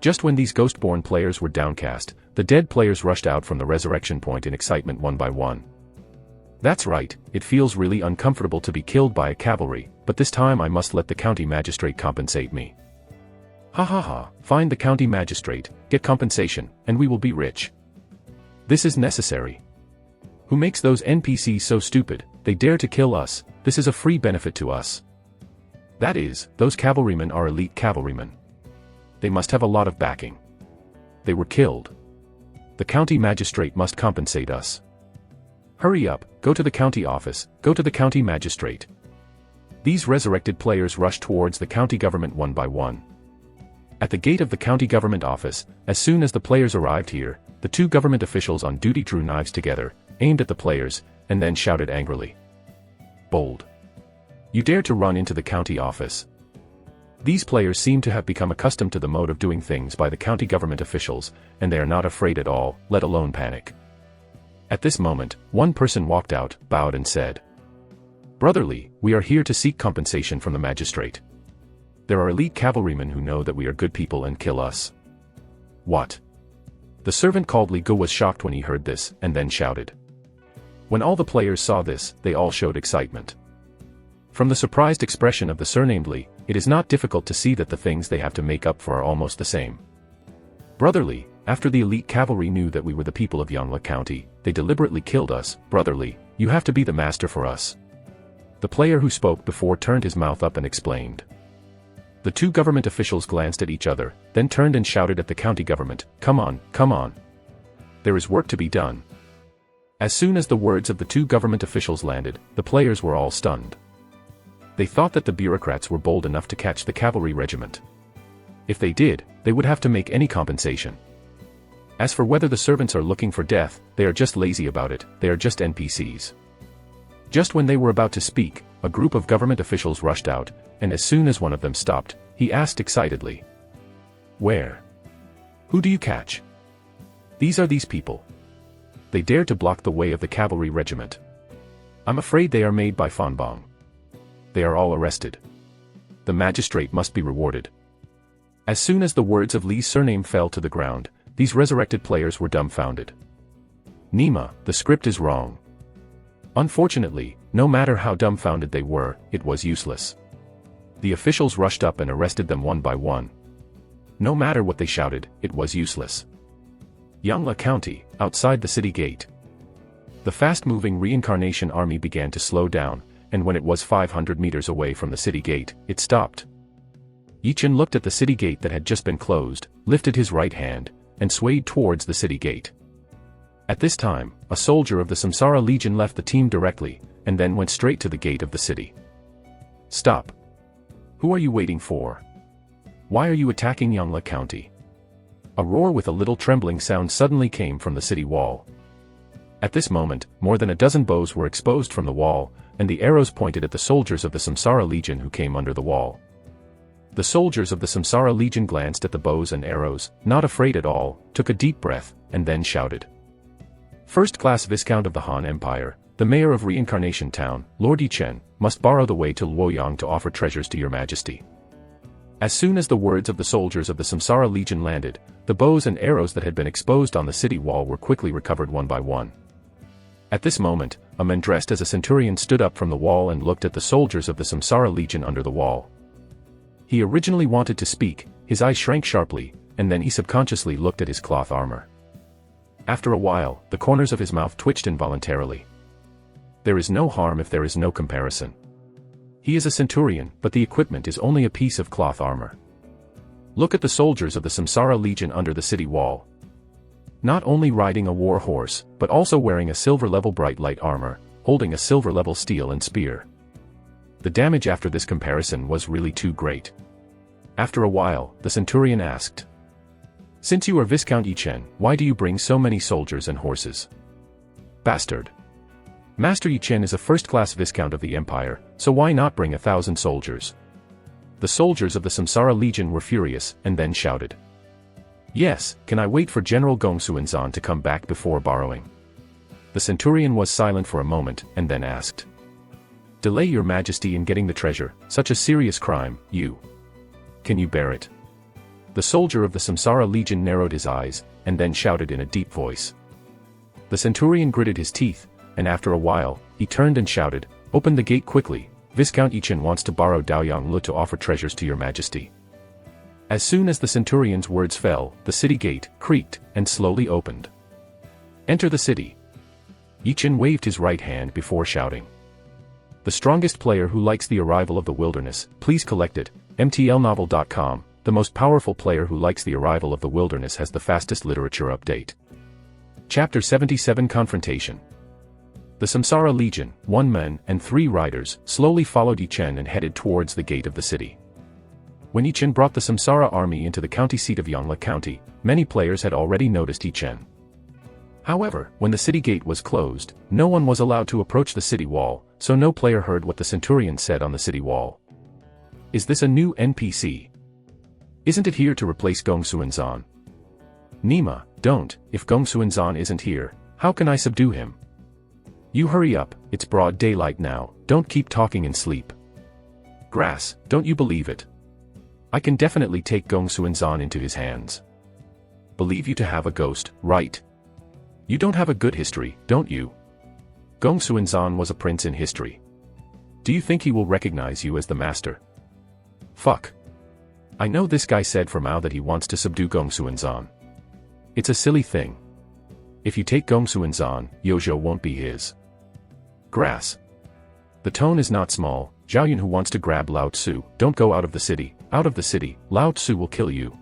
Just when these ghost-born players were downcast, the dead players rushed out from the resurrection point in excitement one by one. That's right, it feels really uncomfortable to be killed by a cavalry, but this time I must let the county magistrate compensate me. Ha ha ha, find the county magistrate, get compensation, and we will be rich. This is necessary. Who makes those NPCs so stupid, they dare to kill us, this is a free benefit to us. That is, those cavalrymen are elite cavalrymen. They must have a lot of backing. They were killed. The county magistrate must compensate us. Hurry up, go to the county office, go to the county magistrate. These resurrected players rushed towards the county government one by one. At the gate of the county government office, as soon as the players arrived here, the two government officials on duty drew knives together, aimed at the players, and then shouted angrily. Bold. You dare to run into the county office. These players seem to have become accustomed to the mode of doing things by the county government officials, and they are not afraid at all, let alone panic. At this moment, one person walked out, bowed and said, Brotherly, we are here to seek compensation from the magistrate. There are elite cavalrymen who know that we are good people and kill us. What? The servant called Li Gu was shocked when he heard this, and then shouted. When all the players saw this, they all showed excitement. From the surprised expression of the surnamed Li, it is not difficult to see that the things they have to make up for are almost the same. Brotherly, after the elite cavalry knew that we were the people of Yongla County, they deliberately killed us. Brotherly, you have to be the master for us. The player who spoke before turned his mouth up and explained. The two government officials glanced at each other, then turned and shouted at the county government, Come on, come on. There is work to be done. As soon as the words of the two government officials landed, the players were all stunned. They thought that the bureaucrats were bold enough to catch the cavalry regiment. If they did, they would have to make any compensation. As for whether the servants are looking for death, they are just lazy about it, they are just NPCs. Just when they were about to speak, a group of government officials rushed out, and as soon as one of them stopped, he asked excitedly. Where? Who do you catch? These are these people. They dare to block the way of the cavalry regiment. I'm afraid they are made by Fanbong. They are all arrested. The magistrate must be rewarded. As soon as the words of Li's surname fell to the ground, these resurrected players were dumbfounded. Nima, the script is wrong. Unfortunately, no matter how dumbfounded they were, it was useless. The officials rushed up and arrested them one by one. No matter what they shouted, it was useless. Yongla County, outside the city gate. The fast-moving reincarnation army began to slow down, and when it was 500 meters away from the city gate, it stopped. Yichen looked at the city gate that had just been closed, lifted his right hand, and swayed towards the city gate. At this time, a soldier of the Samsara Legion left the team directly, and then went straight to the gate of the city. Stop. Who are you waiting for? Why are you attacking Yongla County? A roar with a little trembling sound suddenly came from the city wall. At this moment, more than a dozen bows were exposed from the wall, and the arrows pointed at the soldiers of the Samsara Legion who came under the wall. The soldiers of the Samsara Legion glanced at the bows and arrows, not afraid at all, took a deep breath, and then shouted. First-class Viscount of the Han Empire, the mayor of Reincarnation Town, Lord Yichen, must borrow the way to Luoyang to offer treasures to your majesty. As soon as the words of the soldiers of the Samsara Legion landed, the bows and arrows that had been exposed on the city wall were quickly recovered one by one. At this moment, a man dressed as a centurion stood up from the wall and looked at the soldiers of the Samsara Legion under the wall. He originally wanted to speak, his eyes shrank sharply, and then he subconsciously looked at his cloth armor. After a while, the corners of his mouth twitched involuntarily. There is no harm if there is no comparison. He is a centurion, but the equipment is only a piece of cloth armor. Look at the soldiers of the Samsara Legion under the city wall. Not only riding a war horse, but also wearing a silver-level bright light armor, holding a silver-level steel and spear. The damage after this comparison was really too great. After a while, the centurion asked, "Since you are Viscount Yichen, why do you bring so many soldiers and horses?" "Bastard. Master Yichen is a first-class Viscount of the Empire, so why not bring 1,000 soldiers?" The soldiers of the Samsara Legion were furious, and then shouted, "Yes, can I wait for General Gong Xuanzan to come back before borrowing?" The centurion was silent for a moment, and then asked, "Delay your majesty in getting the treasure, such a serious crime, you. Can you bear it?" The soldier of the Samsara Legion narrowed his eyes, and then shouted in a deep voice. The centurion gritted his teeth, and after a while, he turned and shouted, "Open the gate quickly, Viscount Yichen wants to borrow Daoyang Lu to offer treasures to your majesty." As soon as the centurion's words fell, the city gate creaked, and slowly opened. "Enter the city." Yichen waved his right hand before shouting, "The strongest player who likes the arrival of the wilderness, please collect it, mtlnovel.com. The most powerful player who likes the arrival of the wilderness has the fastest literature update. Chapter 77 Confrontation. The Samsara Legion, 1 man and 3 riders, slowly followed Yichen and headed towards the gate of the city. When Yichen brought the Samsara army into the county seat of Yangla County, many players had already noticed Yichen. However, when the city gate was closed, no one was allowed to approach the city wall, so no player heard what the centurion said on the city wall. "Is this a new NPC? Isn't it here to replace Gong Xuanzan?" "Nima, don't, if Gong Xuanzan isn't here, how can I subdue him?" "You hurry up, it's broad daylight now, don't keep talking in sleep." "Grass, don't you believe it? I can definitely take Gong Xuanzan into his hands." "Believe you to have a ghost, right? You don't have a good history, don't you? Gong Xuanzan was a prince in history. Do you think he will recognize you as the master?" "Fuck. I know this guy said for Mao that he wants to subdue Gong Xuanzan. It's a silly thing. If you take Gong Xuanzan, Youzhou won't be his." "Grass. The tone is not small, Zhao Yun who wants to grab Lao Tzu, don't go out of the city, Lao Tzu will kill you."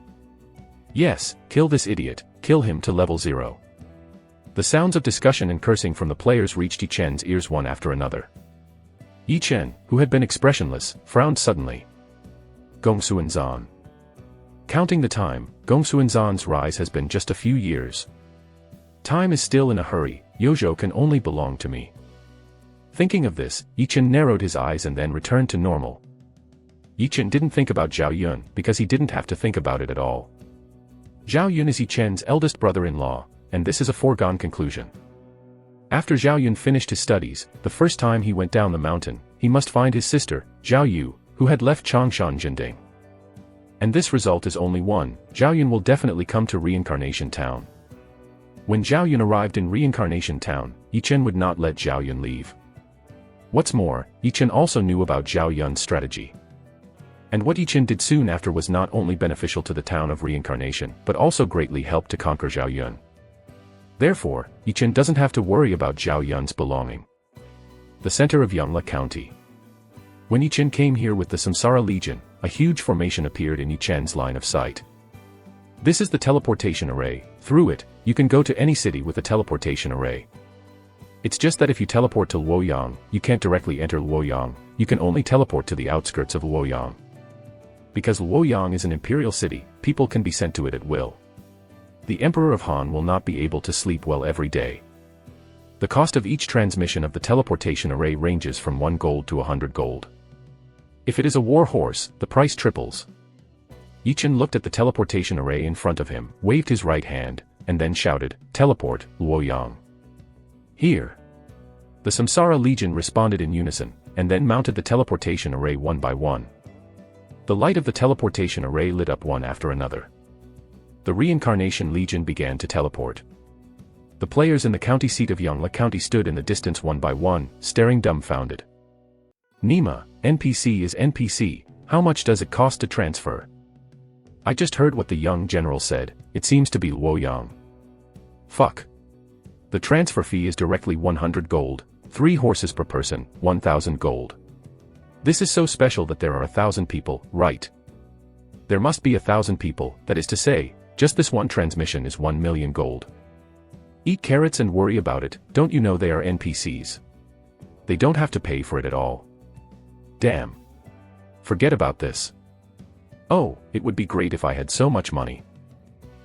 "Yes, kill this idiot, kill him to level 0. The sounds of discussion and cursing from the players reached Yichen's ears one after another. Yichen, who had been expressionless, frowned suddenly. Gong Xuanzan. Counting the time, Gong Xuanzan's rise has been just a few years. Time is still in a hurry, Youzhou can only belong to me. Thinking of this, Yichen narrowed his eyes and then returned to normal. Yichen didn't think about Zhao Yun because he didn't have to think about it at all. Zhao Yun is Yichen's eldest brother-in-law, and this is a foregone conclusion. After Zhao Yun finished his studies, the first time he went down the mountain, he must find his sister, Zhao Yu, who had left Changshan Jinding. And this result is only one, Zhao Yun will definitely come to Reincarnation Town. When Zhao Yun arrived in Reincarnation Town, Yichen would not let Zhao Yun leave. What's more, Yichen also knew about Zhao Yun's strategy. And what Yichen did soon after was not only beneficial to the town of Reincarnation, but also greatly helped to conquer Zhao Yun. Therefore, Yichen doesn't have to worry about Zhao Yun's belonging. The center of Yangla County. When Yichen came here with the Samsara Legion, a huge formation appeared in Yichen's line of sight. This is the teleportation array. Through it, you can go to any city with a teleportation array. It's just that if you teleport to Luoyang, you can't directly enter Luoyang, you can only teleport to the outskirts of Luoyang. Because Luoyang is an imperial city, people can be sent to it at will. The Emperor of Han will not be able to sleep well every day. The cost of each transmission of the teleportation array ranges from 1 gold to 100 gold. If it is a war horse, the price triples. Yichen looked at the teleportation array in front of him, waved his right hand, and then shouted, "Teleport, Luoyang." Here. The Samsara Legion responded in unison, and then mounted the teleportation array one by one. The light of the teleportation array lit up one after another. The Reincarnation Legion began to teleport. The players in the county seat of Yongla County stood in the distance one by one, staring dumbfounded. Nima, NPC is NPC, how much does it cost to transfer? I just heard what the young general said, it seems to be Luoyang. Fuck. The transfer fee is directly 100 gold, 3 horses per person, 1000 gold. This is so special that there are 1000 people, right? There must be 1000 people, that is to say, just this one transmission is 1 million gold. Eat carrots and worry about it, don't you know they are NPCs? They don't have to pay for it at all. Damn. Forget about this. Oh, it would be great if I had so much money.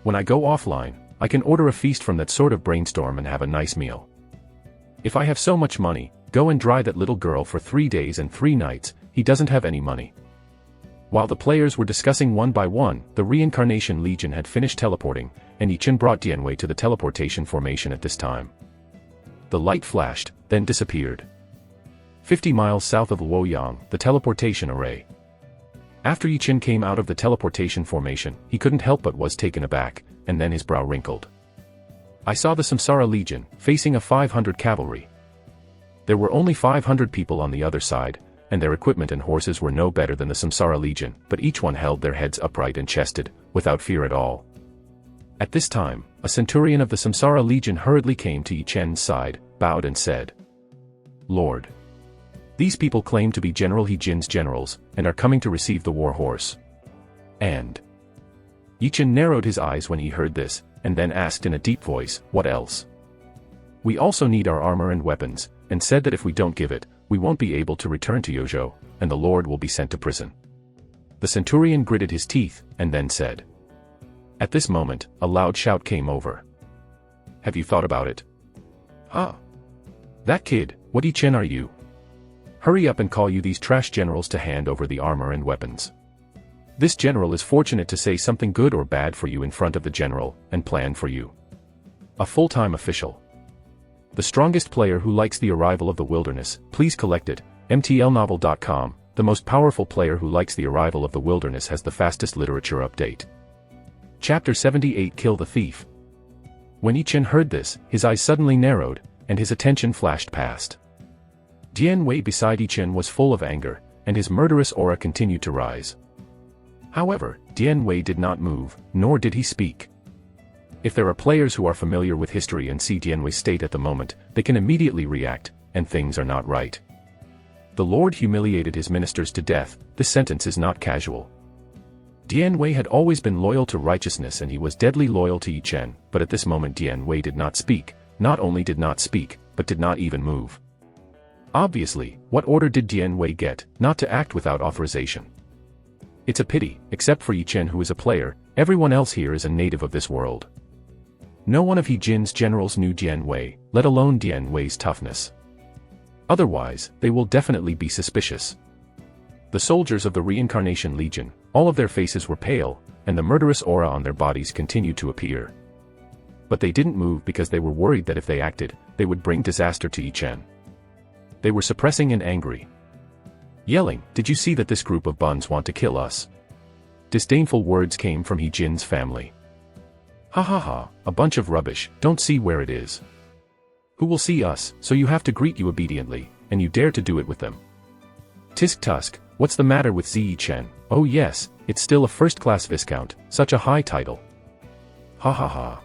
When I go offline, I can order a feast from that sort of brainstorm and have a nice meal. If I have so much money, go and dry that little girl for 3 days and 3 nights, he doesn't have any money. While the players were discussing one by one, the Reincarnation Legion had finished teleporting, and Yichen brought Dianwei to the teleportation formation at this time. The light flashed, then disappeared. 50 miles south of Luoyang, the teleportation array. After Yichen came out of the teleportation formation, he couldn't help but was taken aback, and then his brow wrinkled. I saw the Samsara Legion, facing a 500 cavalry. There were only 500 people on the other side, and their equipment and horses were no better than the Samsara Legion, but each one held their heads upright and chested, without fear at all. At this time, a centurion of the Samsara Legion hurriedly came to Yichen's side, bowed and said, Lord. These people claim to be General He-Jin's generals, and are coming to receive the war horse. And Yichen narrowed his eyes when he heard this, and then asked in a deep voice, what else? We also need our armor and weapons, and said that if we don't give it, we won't be able to return to Yozhou, and the Lord will be sent to prison. The centurion gritted his teeth, and then said. At this moment, a loud shout came over. Have you thought about it? Huh? That kid, what Yichen are you? Hurry up and call you these trash generals to hand over the armor and weapons. This general is fortunate to say something good or bad for you in front of the general, and plan for you. A full-time official. The strongest player who likes the arrival of the wilderness, please collect it, mtlnovel.com, the most powerful player who likes the arrival of the wilderness has the fastest literature update. Chapter 78 Kill the Thief. When Yichen heard this, his eyes suddenly narrowed, and his attention flashed past. Dianwei beside Yichen was full of anger, and his murderous aura continued to rise. However, Dianwei did not move, nor did he speak. If there are players who are familiar with history and see Dianwei's state at the moment, they can immediately react, and things are not right. The Lord humiliated his ministers to death, this sentence is not casual. Dianwei had always been loyal to righteousness and he was deadly loyal to Yichen, but at this moment Dianwei did not speak, not only did not speak, but did not even move. Obviously, what order did Dianwei get? Not to act without authorization. It's a pity, except for Yichen who is a player, everyone else here is a native of this world. No one of He-Jin's generals knew Dianwei, let alone Dianwei's toughness. Otherwise, they will definitely be suspicious. The soldiers of the Reincarnation Legion, all of their faces were pale, and the murderous aura on their bodies continued to appear. But they didn't move because they were worried that if they acted, they would bring disaster to Yichen. They were suppressing and angry. Yelling, did you see that this group of buns want to kill us? Disdainful words came from He-Jin's family. Ha ha ha, a bunch of rubbish, don't see where it is. Who will see us, so you have to greet you obediently, and you dare to do it with them. Tisk Tusk, what's the matter with Zi Yichen? Oh yes, it's still a first-class viscount, such a high title. Ha ha ha.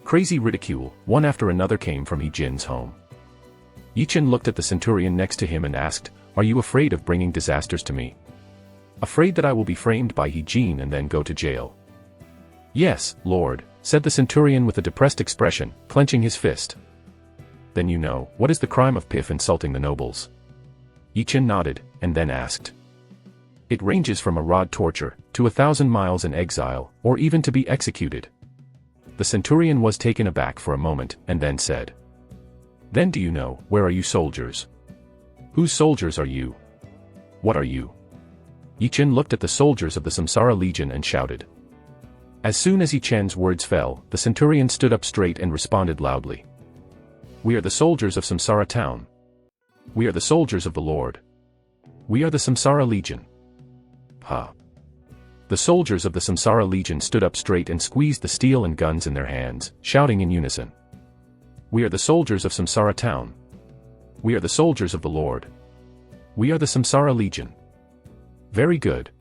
Crazy ridicule, one after another came from He-Jin's home. Yichen looked at the centurion next to him and asked, are you afraid of bringing disasters to me? Afraid that I will be framed by He-Jin and then go to jail? Yes, Lord, said the centurion with a depressed expression, clenching his fist. Then you know, what is the crime of Pif insulting the nobles? Yichen nodded, and then asked. It ranges from a rod torture, to 1,000 miles in exile, or even to be executed. The centurion was taken aback for a moment, and then said. Then do you know, where are you soldiers? Whose soldiers are you? What are you? Yichen looked at the soldiers of the Samsara Legion and shouted. As soon as Yichen's words fell, the centurion stood up straight and responded loudly. We are the soldiers of Samsara town. We are the soldiers of the Lord. We are the Samsara Legion. Ha! The soldiers of the Samsara Legion stood up straight and squeezed the steel and guns in their hands, shouting in unison. We are the soldiers of Samsara town. We are the soldiers of the Lord. We are the Samsara Legion. Very good.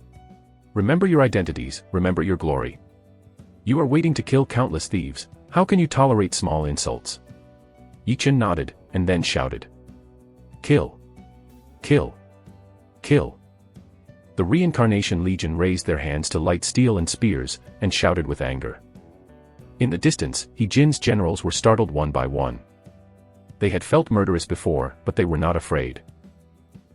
Remember your identities, remember your glory. You are waiting to kill countless thieves. How can you tolerate small insults? Yichen nodded, and then shouted. Kill! Kill! Kill! The Reincarnation Legion raised their hands to light steel and spears, and shouted with anger. In the distance, He-Jin's generals were startled one by one. They had felt murderous before, but they were not afraid.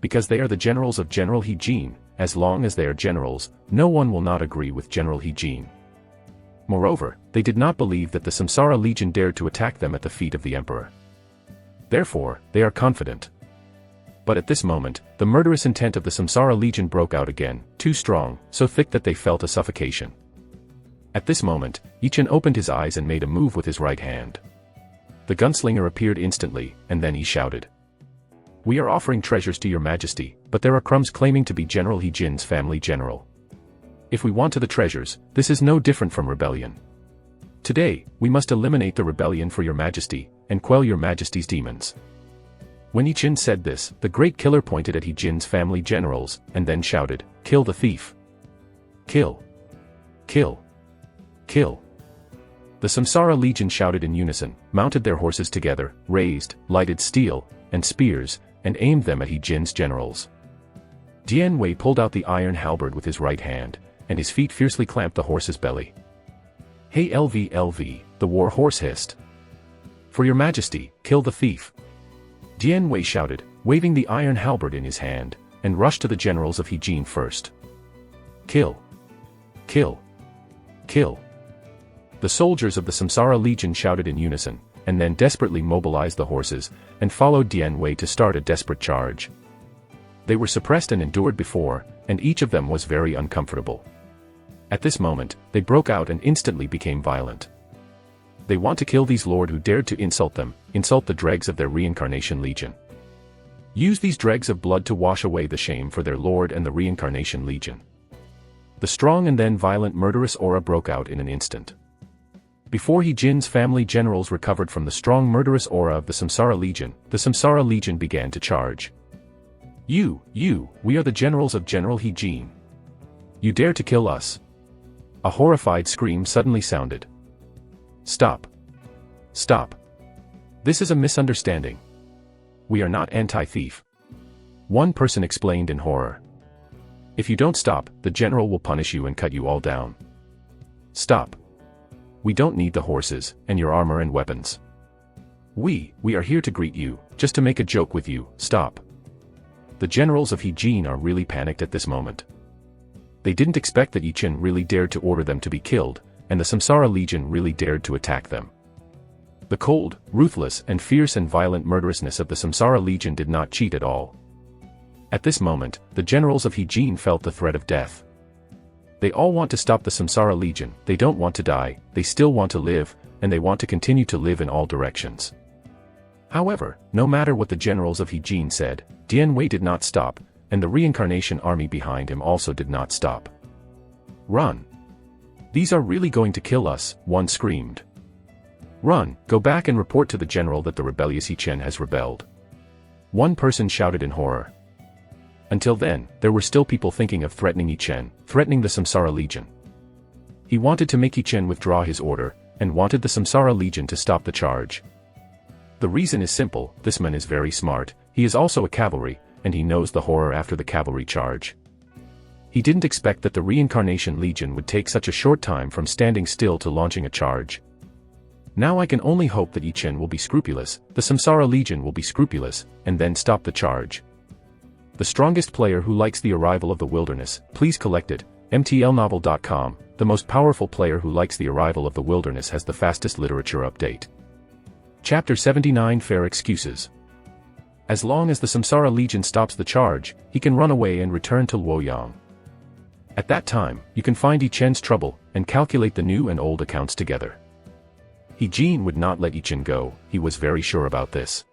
Because they are the generals of General He-Jin, as long as they are generals, no one will not agree with General He-Jin. Moreover, they did not believe that the Samsara Legion dared to attack them at the feet of the Emperor. Therefore, they are confident. But at this moment, the murderous intent of the Samsara Legion broke out again, too strong, so thick that they felt a suffocation. At this moment, Yichen opened his eyes and made a move with his right hand. The gunslinger appeared instantly, and then he shouted. We are offering treasures to your majesty, but there are crumbs claiming to be General He-Jin's family general. If we want to the treasures, this is no different from rebellion. Today, we must eliminate the rebellion for your majesty, and quell your majesty's demons. When Yichen said this, the great killer pointed at He-Jin's family generals, and then shouted, Kill the thief! Kill! Kill! Kill! The Samsara Legion shouted in unison, mounted their horses together, raised, lighted steel, and spears, and aimed them at He-Jin's generals. Dian Wei pulled out the iron halberd with his right hand, and his feet fiercely clamped the horse's belly. Hey LV, the war horse hissed. For your majesty, kill the thief! Dian Wei shouted, waving the iron halberd in his hand, and rushed to the generals of He-Jin first. Kill! Kill! Kill! The soldiers of the Samsara Legion shouted in unison, and then desperately mobilized the horses, and followed Dian Wei to start a desperate charge. They were suppressed and endured before, and each of them was very uncomfortable. At this moment, they broke out and instantly became violent. They want to kill these lord who dared to insult them, insult the dregs of their Reincarnation Legion. Use these dregs of blood to wash away the shame for their lord and the Reincarnation Legion. The strong and then violent murderous aura broke out in an instant. Before He-Jin's family generals recovered from the strong murderous aura of the Samsara Legion began to charge. We are the generals of General He-Jin. You dare to kill us? A horrified scream suddenly sounded. Stop. Stop. This is a misunderstanding. We are not anti-thief. One person explained in horror. If you don't stop, the general will punish you and cut you all down. Stop. We don't need the horses, and your armor and weapons. We are here to greet you, just to make a joke with you, stop. The generals of He-Jin are really panicked at this moment. They didn't expect that Yichen really dared to order them to be killed, and the Samsara Legion really dared to attack them. The cold, ruthless, and fierce and violent murderousness of the Samsara Legion did not cheat at all. At this moment, the generals of He-Jin felt the threat of death. They all want to stop the Samsara Legion, they don't want to die, they still want to live, and they want to continue to live in all directions. However, no matter what the generals of He-Jin said, Dian Wei did not stop, and the Reincarnation army behind him also did not stop. Run! These are really going to kill us, one screamed. Run, go back and report to the general that the rebellious Yichen has rebelled. One person shouted in horror. Until then, there were still people thinking of threatening Yichen, threatening the Samsara Legion. He wanted to make Yichen withdraw his order, and wanted the Samsara Legion to stop the charge. The reason is simple, this man is very smart, he is also a cavalry, and he knows the horror after the cavalry charge. He didn't expect that the Reincarnation Legion would take such a short time from standing still to launching a charge. Now I can only hope that Yichen will be scrupulous, the Samsara Legion will be scrupulous, and then stop the charge. The strongest player who likes the arrival of the wilderness, please collect it, mtlnovel.com, the most powerful player who likes the arrival of the wilderness has the fastest literature update. Chapter 79 Fair Excuses. As long as the Samsara Legion stops the charge, he can run away and return to Luoyang. At that time, you can find Yichen's trouble, and calculate the new and old accounts together. He Jin would not let Yichen go, he was very sure about this.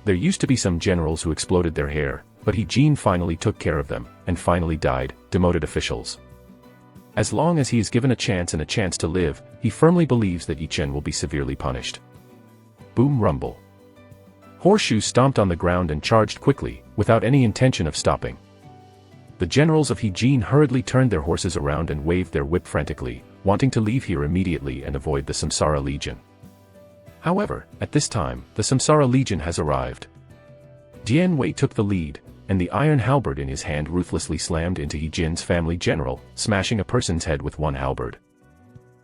There used to be some generals who exploded their hair, but He Jin finally took care of them, and finally died, demoted officials. As long as he is given a chance and a chance to live, he firmly believes that Yichen will be severely punished. Boom rumble. Horseshoe stomped on the ground and charged quickly, without any intention of stopping. The generals of He Jin hurriedly turned their horses around and waved their whip frantically, wanting to leave here immediately and avoid the Samsara Legion. However, at this time, the Samsara Legion has arrived. Dian Wei took the lead, and the iron halberd in his hand ruthlessly slammed into He Jin's family general, smashing a person's head with one halberd.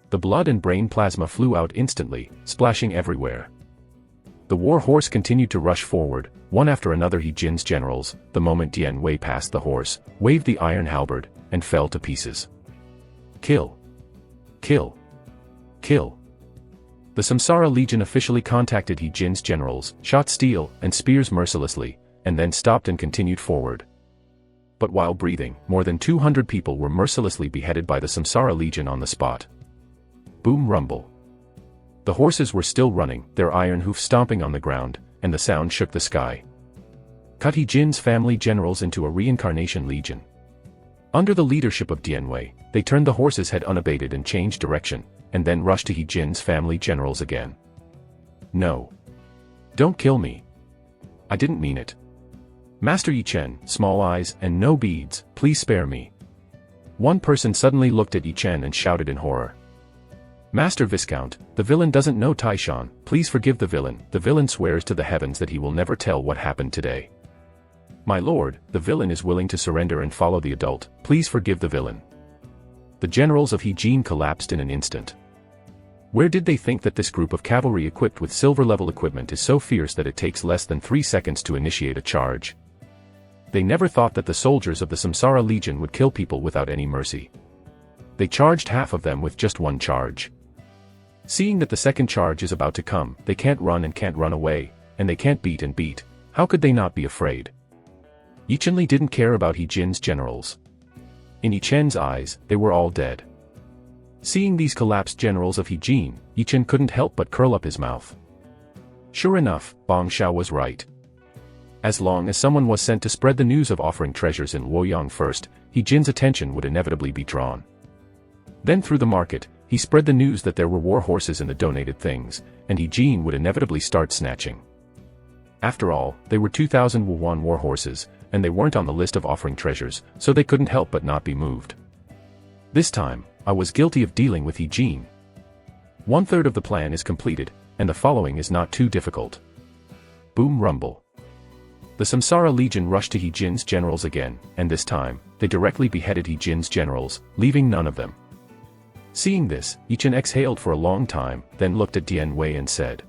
The blood and brain plasma flew out instantly, splashing everywhere. The war horse continued to rush forward, one after another. He Jin's generals, the moment Dian Wei passed the horse, waved the iron halberd, and fell to pieces. Kill! Kill! Kill! The Samsara Legion officially contacted He Jin's generals, shot steel and spears mercilessly, and then stopped and continued forward. But while breathing, more than 200 people were mercilessly beheaded by the Samsara Legion on the spot. Boom rumble. The horses were still running, their iron hoofs stomping on the ground, and the sound shook the sky. Cut He Jin's family generals into a reincarnation legion. Under the leadership of Dian Wei, they turned the horse's head unabated and changed direction, and then rushed to He Jin's family generals again. No. Don't kill me. I didn't mean it. Master Yichen, small eyes and no beads, please spare me. One person suddenly looked at Yichen and shouted in horror. Master Viscount, the villain doesn't know Taishan, please forgive the villain swears to the heavens that he will never tell what happened today. My lord, the villain is willing to surrender and follow the adult, please forgive the villain. The generals of He Jin collapsed in an instant. Where did they think that this group of cavalry equipped with silver-level equipment is so fierce that it takes less than 3 seconds to initiate a charge? They never thought that the soldiers of the Samsara Legion would kill people without any mercy. They charged half of them with just one charge. Seeing that the second charge is about to come, they can't run and can't run away, and they can't beat and beat, how could they not be afraid? Yichen didn't care about He Jin's generals. In Yichen's eyes, they were all dead. Seeing these collapsed generals of He Jin, Yichen couldn't help but curl up his mouth. Sure enough, Bong Shao was right. As long as someone was sent to spread the news of offering treasures in Luoyang first, He Jin's attention would inevitably be drawn. Then through the market, he spread the news that there were war horses in the donated things, and He Jin would inevitably start snatching. After all, they were 2,000 Wuhan war horses, and they weren't on the list of offering treasures, so they couldn't help but not be moved. This time, I was guilty of dealing with He Jin. 1/3 of the plan is completed, and the following is not too difficult. Boom rumble. The Samsara Legion rushed to He Jin's generals again, and this time, they directly beheaded He Jin's generals, leaving none of them. Seeing this, Yichen exhaled for a long time, then looked at Dian Wei and said,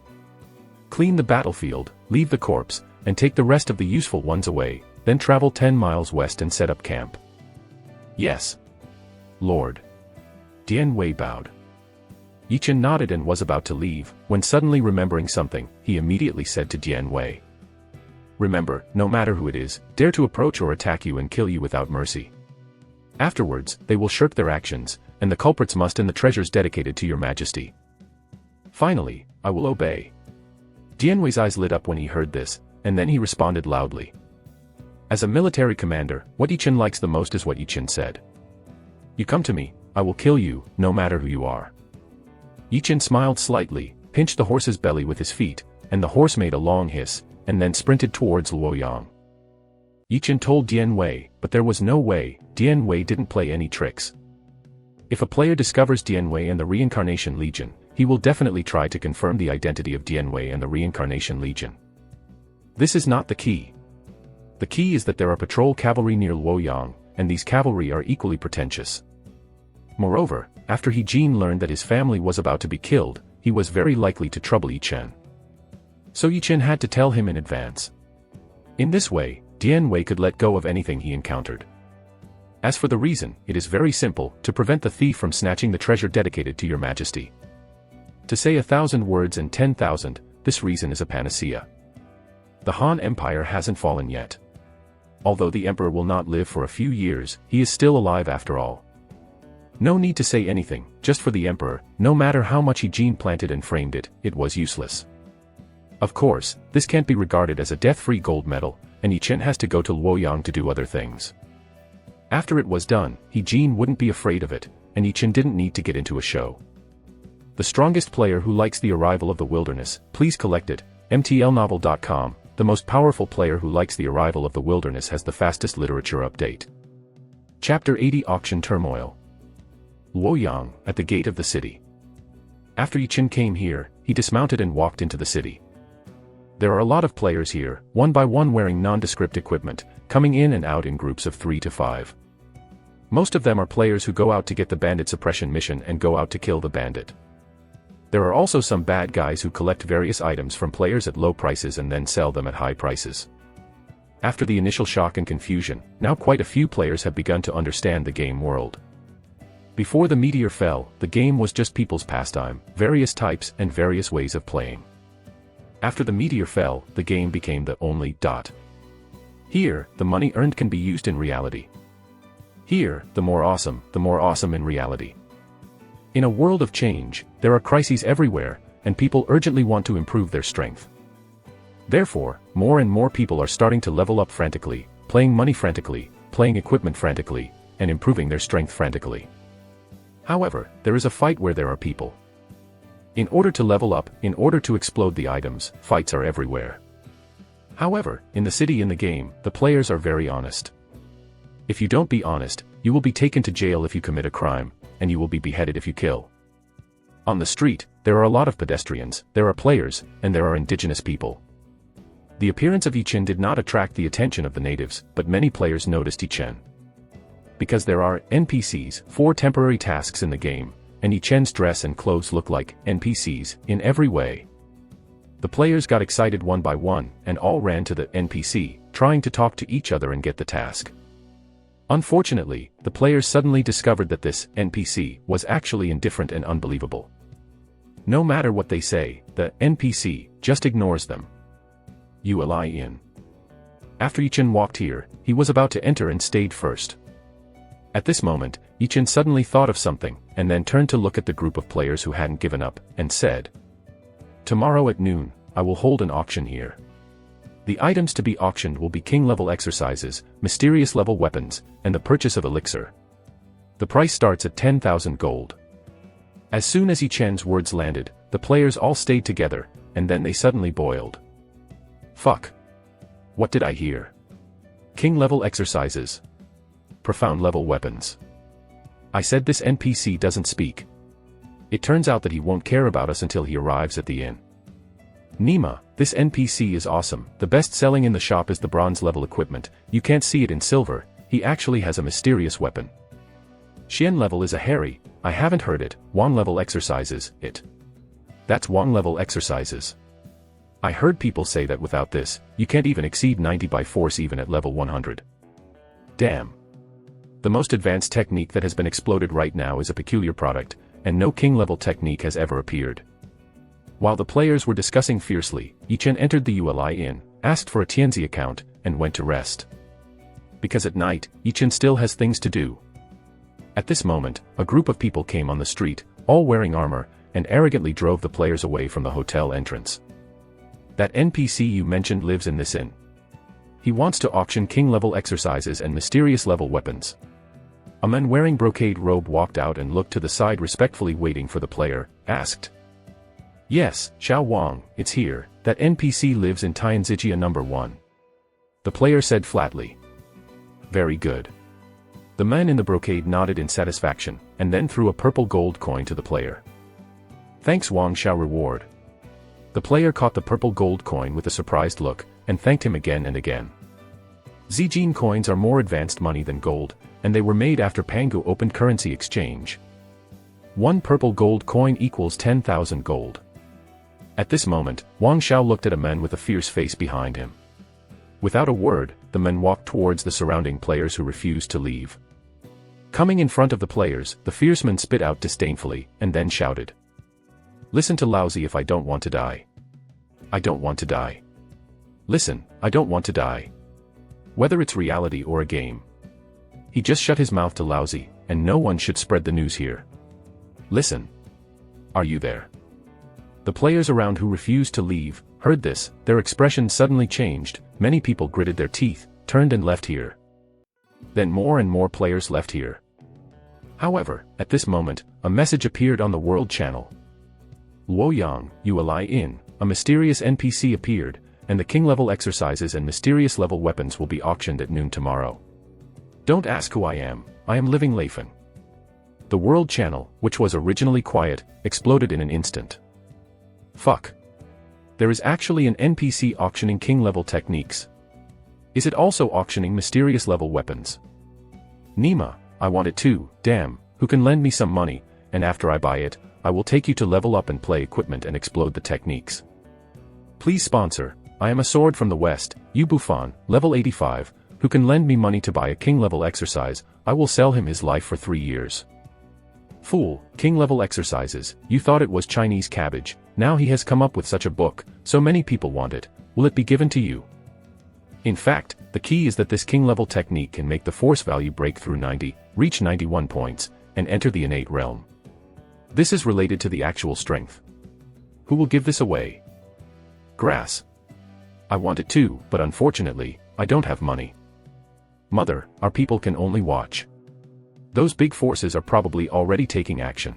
"Clean the battlefield, leave the corpse, and take the rest of the useful ones away, then travel 10 miles west and set up camp." "Yes, Lord." Dian Wei bowed. Yichen nodded and was about to leave, when suddenly remembering something, he immediately said to Dian Wei, "Remember, no matter who it is, dare to approach or attack you and kill you without mercy. Afterwards, they will shirk their actions, and the culprits must in the treasures dedicated to your majesty." "Finally, I will obey." Dian Wei's eyes lit up when he heard this, and then he responded loudly. As a military commander, what Yichen likes the most is what Yichen said. "You come to me, I will kill you, no matter who you are." Yichen smiled slightly, pinched the horse's belly with his feet, and the horse made a long hiss, and then sprinted towards Luoyang. Yichen told Dian Wei, but there was no way, Dian Wei didn't play any tricks. If a player discovers Dian Wei and the Reincarnation Legion, he will definitely try to confirm the identity of Dian Wei and the Reincarnation Legion. This is not the key. The key is that there are patrol cavalry near Luoyang, and these cavalry are equally pretentious. Moreover, after He Jin learned that his family was about to be killed, he was very likely to trouble Yichen. So Yichen had to tell him in advance. In this way, Dian Wei could let go of anything he encountered. As for the reason, it is very simple, to prevent the thief from snatching the treasure dedicated to your majesty. To say 1,000 words and 10,000, this reason is a panacea. The Han Empire hasn't fallen yet. Although the emperor will not live for a few years, he is still alive after all. No need to say anything, just for the emperor, no matter how much he gene planted and framed it, it was useless. Of course, this can't be regarded as a death-free gold medal, and Yi Chen has to go to Luoyang to do other things. After it was done, He Jin wouldn't be afraid of it, and Yi Chen didn't need to get into a show. The strongest player who likes the arrival of the wilderness, please collect it, mtlnovel.com, the most powerful player who likes the arrival of the wilderness has the fastest literature update. Chapter 80 Auction Turmoil. Luoyang, at the gate of the city. After Yi Chen came here, he dismounted and walked into the city. There are a lot of players here, one by one wearing nondescript equipment, coming in and out in groups of 3 to 5. Most of them are players who go out to get the bandit suppression mission and go out to kill the bandit. There are also some bad guys who collect various items from players at low prices and then sell them at high prices. After the initial shock and confusion, now quite a few players have begun to understand the game world. Before the meteor fell, the game was just people's pastime, various types and various ways of playing. After the meteor fell, the game became the only dot. Here, the money earned can be used in reality. Here, the more awesome in reality. In a world of change, there are crises everywhere, and people urgently want to improve their strength. Therefore, more and more people are starting to level up frantically, playing money frantically, playing equipment frantically, and improving their strength frantically. However, there is a fight where there are people. In order to level up, in order to explode the items, fights are everywhere. However, in the city in the game, the players are very honest. If you don't be honest, you will be taken to jail if you commit a crime, and you will be beheaded if you kill. On the street, there are a lot of pedestrians, there are players, and there are indigenous people. The appearance of Yi Chen did not attract the attention of the natives, but many players noticed Yi Chen. Because there are NPCs, 4 temporary tasks in the game, and Yi Chen's dress and clothes look like NPCs in every way. The players got excited one by one, and all ran to the NPC, trying to talk to each other and get the task. Unfortunately, the players suddenly discovered that this NPC was actually indifferent and unbelievable. No matter what they say, the NPC just ignores them. ULI in. After Yi Chen walked here, he was about to enter and stayed first. At this moment, Yi Chen suddenly thought of something, and then turned to look at the group of players who hadn't given up, and said, "Tomorrow at noon, I will hold an auction here. The items to be auctioned will be king-level exercises, mysterious-level weapons, and the purchase of elixir. The price starts at 10,000 gold." As soon as Yi Chen's words landed, the players all stayed together, and then they suddenly boiled. Fuck. What did I hear? King-level exercises. Profound-level weapons. I said this NPC doesn't speak. It turns out that he won't care about us until he arrives at the inn. Nima, this NPC is awesome, the best selling in the shop is the bronze-level equipment, you can't see it in silver, he actually has a mysterious weapon. Xian level is a hairy, I haven't heard it, Wang level exercises, it. That's Wang level exercises. I heard people say that without this, you can't even exceed 90 by force even at level 100. Damn. The most advanced technique that has been exploded right now is a peculiar product, and no king-level technique has ever appeared. While the players were discussing fiercely, Yi Chen entered the ULI inn, asked for a Tianzi account, and went to rest. Because at night, Yi Chen still has things to do. At this moment, a group of people came on the street, all wearing armor, and arrogantly drove the players away from the hotel entrance. That NPC you mentioned lives in this inn. He wants to auction king-level exercises and mysterious-level weapons. A man wearing brocade robe walked out and looked to the side respectfully waiting for the player, asked. Yes, Xiao Wang, it's here, that NPC lives in Tianzijia number 1. The player said flatly. Very good. The man in the brocade nodded in satisfaction, and then threw a purple gold coin to the player. Thanks Wang Xiao reward. The player caught the purple gold coin with a surprised look, and thanked him again and again. Zijin coins are more advanced money than gold, and they were made after Pangu opened currency exchange. 1 purple gold coin equals 10,000 gold. At this moment, Wang Xiao looked at a man with a fierce face behind him. Without a word, the men walked towards the surrounding players who refused to leave. Coming in front of the players, the fierce man spit out disdainfully, and then shouted. Listen to Laozi if I don't want to die. I don't want to die. Listen, I don't want to die. Whether it's reality or a game. He just shut his mouth to Laozi, and no one should spread the news here. Listen. Are you there? The players around who refused to leave heard this, their expressions suddenly changed, many people gritted their teeth, turned and left here. Then more and more players left here. However, at this moment, a message appeared on the World Channel. Luoyang, you ally in, a mysterious NPC appeared, and the king-level exercises and mysterious-level weapons will be auctioned at noon tomorrow. Don't ask who I am Living Leifeng. The World Channel, which was originally quiet, exploded in an instant. Fuck. There is actually an NPC auctioning king-level techniques. Is it also auctioning mysterious-level weapons? Nima, I want it too, damn, who can lend me some money, and after I buy it, I will take you to level up and play equipment and explode the techniques. Please sponsor, I am a sword from the west, Yu Bufan, level 85, who can lend me money to buy a king-level exercise, I will sell him his life for 3 years. Fool, king-level exercises, you thought it was Chinese cabbage, now he has come up with such a book, so many people want it, will it be given to you? In fact, the key is that this king-level technique can make the force value break through 90, reach 91 points, and enter the innate realm. This is related to the actual strength. Who will give this away? Grass. I want it too, but unfortunately, I don't have money. Mother, our people can only watch. Those big forces are probably already taking action.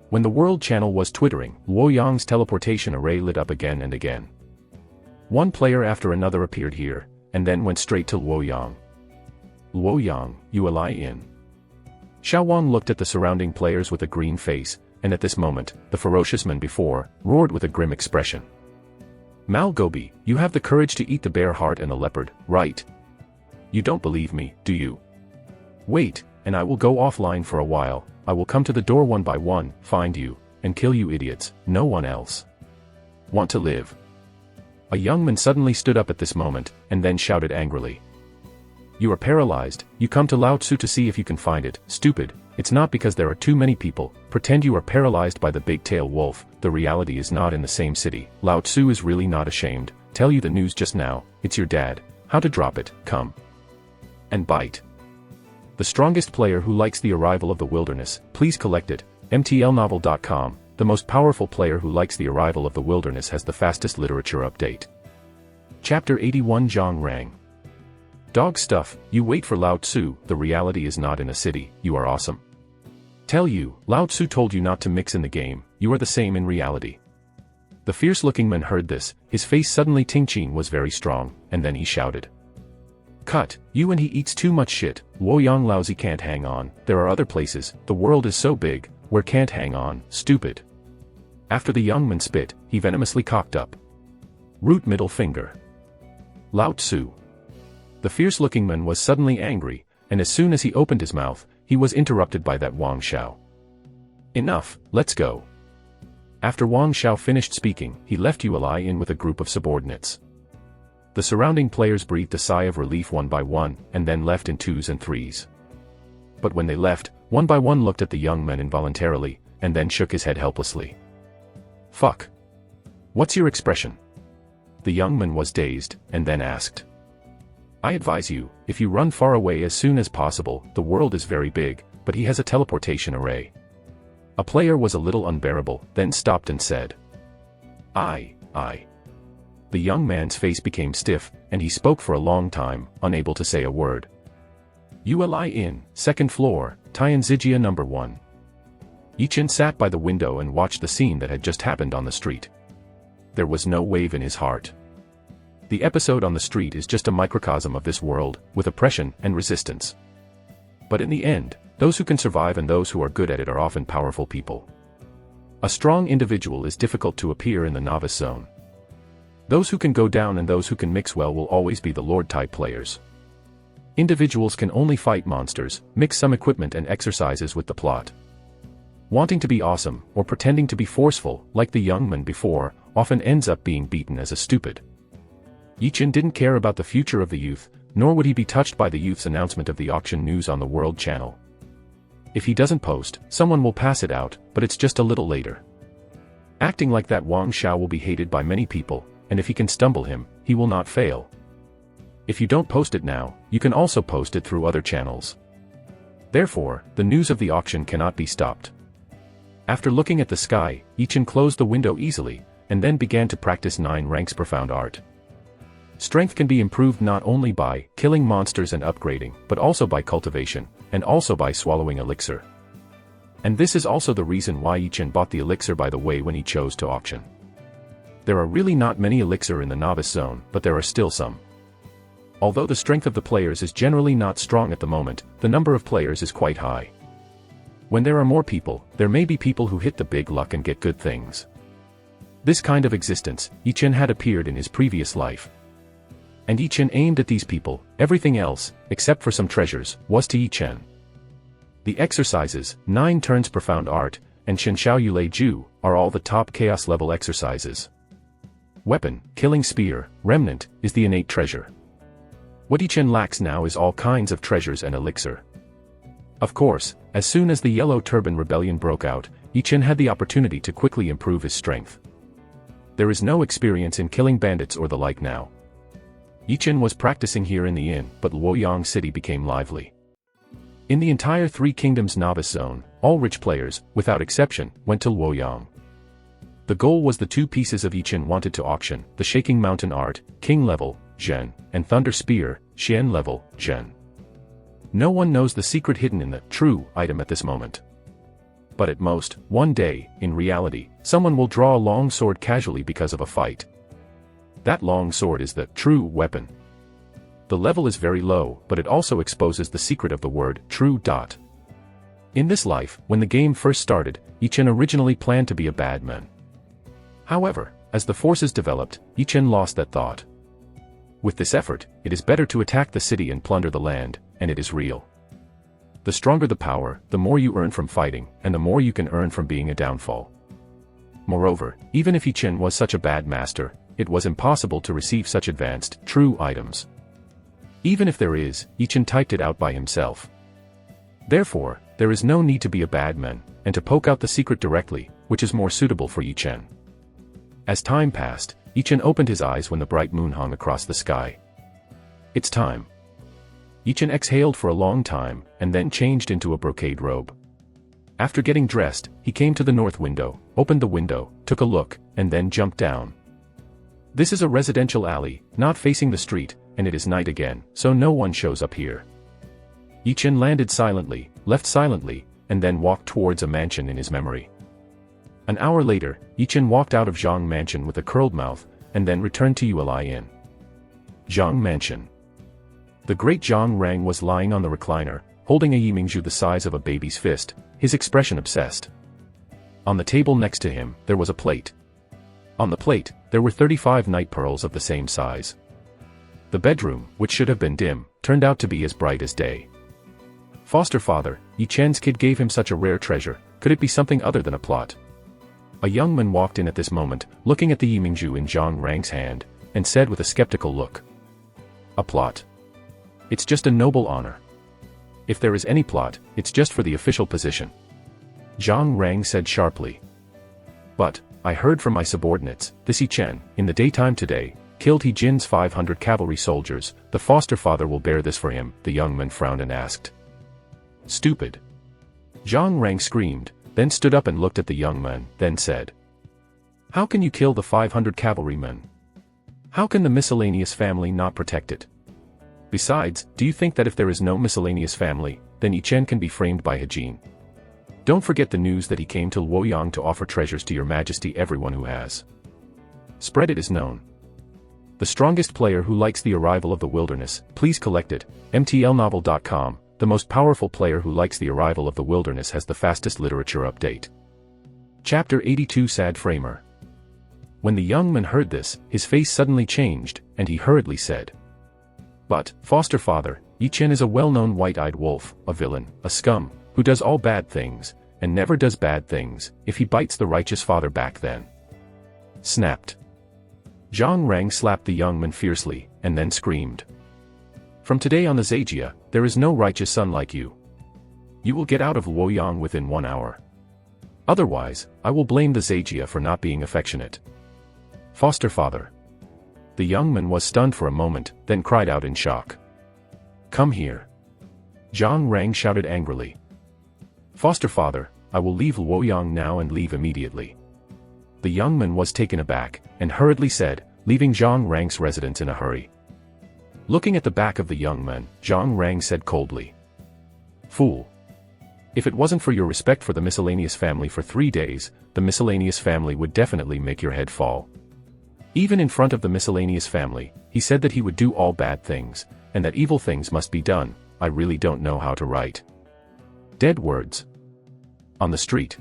When the World Channel was twittering, Luoyang's teleportation array lit up again and again. One player after another appeared here, and then went straight to Luoyang. Luoyang, you ally in. Xiaowang looked at the surrounding players with a green face, and at this moment, the ferocious man before, roared with a grim expression. Malgobi, you have the courage to eat the bear heart and the leopard, right? You don't believe me, do you? Wait, and I will go offline for a while, I will come to the door one by one, find you, and kill you idiots, no one else. Want to live? A young man suddenly stood up at this moment, and then shouted angrily. You are paralyzed, you come to Lao Tzu to see if you can find it, stupid, it's not because there are too many people, pretend you are paralyzed by the big-tail wolf, the reality is not in the same city, Lao Tzu is really not ashamed, tell you the news just now, it's your dad, how to drop it, come. And bite. The strongest player who likes the arrival of the wilderness, please collect it, mtlnovel.com, the most powerful player who likes the arrival of the wilderness has the fastest literature update. Chapter 81 Zhang Rang. Dog stuff, you wait for Lao Tzu, the reality is not in a city, you are awesome. Tell you, Lao Tzu told you not to mix in the game, you are the same in reality. The fierce-looking man heard this, his face suddenly Tingqin was very strong, and then he shouted. Cut, you and he eats too much shit, Luoyang lousy can't hang on, there are other places, the world is so big, where can't hang on, stupid. After the young man spit, he venomously cocked up. Root middle finger. Lao Tzu. The fierce-looking man was suddenly angry, and as soon as he opened his mouth, he was interrupted by that Wang Xiao. Enough, let's go. After Wang Xiao finished speaking, he left Yueli in with a group of subordinates. The surrounding players breathed a sigh of relief one by one, and then left in twos and threes. But when they left, one by one looked at the young man involuntarily, and then shook his head helplessly. Fuck. What's your expression? The young man was dazed, and then asked. I advise you, if you run far away as soon as possible, the world is very big, but he has a teleportation array. A player was a little unbearable, then stopped and said. I. The young man's face became stiff, and he spoke for a long time, unable to say a word. Yueli Inn, 2nd floor, Tianzijia No. 1. Yichin sat by the window and watched the scene that had just happened on the street. There was no wave in his heart. The episode on the street is just a microcosm of this world, with oppression and resistance. But in the end, those who can survive and those who are good at it are often powerful people. A strong individual is difficult to appear in the novice zone. Those who can go down and those who can mix well will always be the Lord-type players. Individuals can only fight monsters, mix some equipment and exercises with the plot. Wanting to be awesome, or pretending to be forceful, like the young man before, often ends up being beaten as a stupid. Yichin didn't care about the future of the youth, nor would he be touched by the youth's announcement of the auction news on the World Channel. If he doesn't post, someone will pass it out, but it's just a little later. Acting like that Wang Xiao will be hated by many people, and if he can stumble him, he will not fail. If you don't post it now, you can also post it through other channels. Therefore, the news of the auction cannot be stopped. After looking at the sky, Ichin closed the window easily, and then began to practice 9 ranks profound art. Strength can be improved not only by killing monsters and upgrading, but also by cultivation, and also by swallowing elixir. And this is also the reason why Ichin bought the elixir by the way when he chose to auction. There are really not many elixir in the novice zone, but there are still some. Although the strength of the players is generally not strong at the moment, the number of players is quite high. When there are more people, there may be people who hit the big luck and get good things. This kind of existence, Ichin had appeared in his previous life. And Ichin aimed at these people, everything else, except for some treasures, was to Ichin. The exercises, 9 turns profound art, and Shenshao Yulei Ju, are all the top chaos level exercises. Weapon, killing spear, remnant, is the innate treasure. What Ichin lacks now is all kinds of treasures and elixir. Of course, as soon as the Yellow Turban Rebellion broke out, Ichin had the opportunity to quickly improve his strength. There is no experience in killing bandits or the like now. Ichin was practicing here in the inn, but Luoyang City became lively. In the entire Three Kingdoms novice zone, all rich players, without exception, went to Luoyang. The goal was the 2 pieces of Ichin wanted to auction, the Shaking Mountain Art, King level, Zhen, and Thunder Spear, Xian level, Zhen. No one knows the secret hidden in the true item at this moment. But at most, one day, in reality, someone will draw a long sword casually because of a fight. That long sword is the true weapon. The level is very low, but it also exposes the secret of the word true. In this life, when the game first started, Ichin originally planned to be a bad man. However, as the forces developed, Ichin lost that thought. With this effort, it is better to attack the city and plunder the land, and it is real. The stronger the power, the more you earn from fighting, and the more you can earn from being a downfall. Moreover, even if Ichin was such a bad master, it was impossible to receive such advanced, true items. Even if there is, Ichin typed it out by himself. Therefore, there is no need to be a bad man, and to poke out the secret directly, which is more suitable for Ichin. As time passed, Ichin opened his eyes when the bright moon hung across the sky. It's time. Ichin exhaled for a long time, and then changed into a brocade robe. After getting dressed, he came to the north window, opened the window, took a look, and then jumped down. This is a residential alley, not facing the street, and it is night again, so no one shows up here. Ichin landed silently, left silently, and then walked towards a mansion in his memory. An hour later, Ichin walked out of Zhang Mansion with a curled mouth, and then returned to Uli Inn. Zhang Mansion. The great Zhang Rang was lying on the recliner, holding a Yimingzhu the size of a baby's fist, his expression obsessed. On the table next to him, there was a plate. On the plate, there were 35 night pearls of the same size. The bedroom, which should have been dim, turned out to be as bright as day. Foster father, Ichen's kid gave him such a rare treasure, could it be something other than a plot? A young man walked in at this moment, looking at the Yimingzhu in Zhang Rang's hand, and said with a skeptical look. A plot. It's just a noble honor. If there is any plot, it's just for the official position. Zhang Rang said sharply. But, I heard from my subordinates, this Chen, in the daytime today, killed He Jin's 500 cavalry soldiers, the foster father will bear this for him, the young man frowned and asked. Stupid. Zhang Rang screamed, then stood up and looked at the young man, then said. How can you kill the 500 cavalrymen? How can the miscellaneous family not protect it? Besides, do you think that if there is no miscellaneous family, then Chen can be framed by He Jin? Don't forget the news that he came to Luoyang to offer treasures to your majesty. Everyone who has spread it is known. The strongest player who likes the arrival of the wilderness, please collect it, mtlnovel.com. The most powerful player who likes the arrival of the wilderness has the fastest literature update. Chapter 82 Sad Framer. When the young man heard this, his face suddenly changed, and he hurriedly said. But, foster father, Chen is a well-known white-eyed wolf, a villain, a scum, who does all bad things, and never does bad things, if he bites the righteous father back then. Snapped. Zhang Rang slapped the young man fiercely, and then screamed. From today on the Zajia, there is no righteous son like you. You will get out of Luoyang within 1 hour. Otherwise, I will blame the Zajia for not being affectionate. Foster father. The young man was stunned for a moment, then cried out in shock. Come here. Zhang Rang shouted angrily. Foster father, I will leave Luoyang now and leave immediately. The young man was taken aback, and hurriedly said, leaving Zhang Rang's residence in a hurry. Looking at the back of the young man, Zhang Rang said coldly. Fool! If it wasn't for your respect for the miscellaneous family for 3 days, the miscellaneous family would definitely make your head fall. Even in front of the miscellaneous family, he said that he would do all bad things, and that evil things must be done. I really don't know how to write. Dead words. On the street.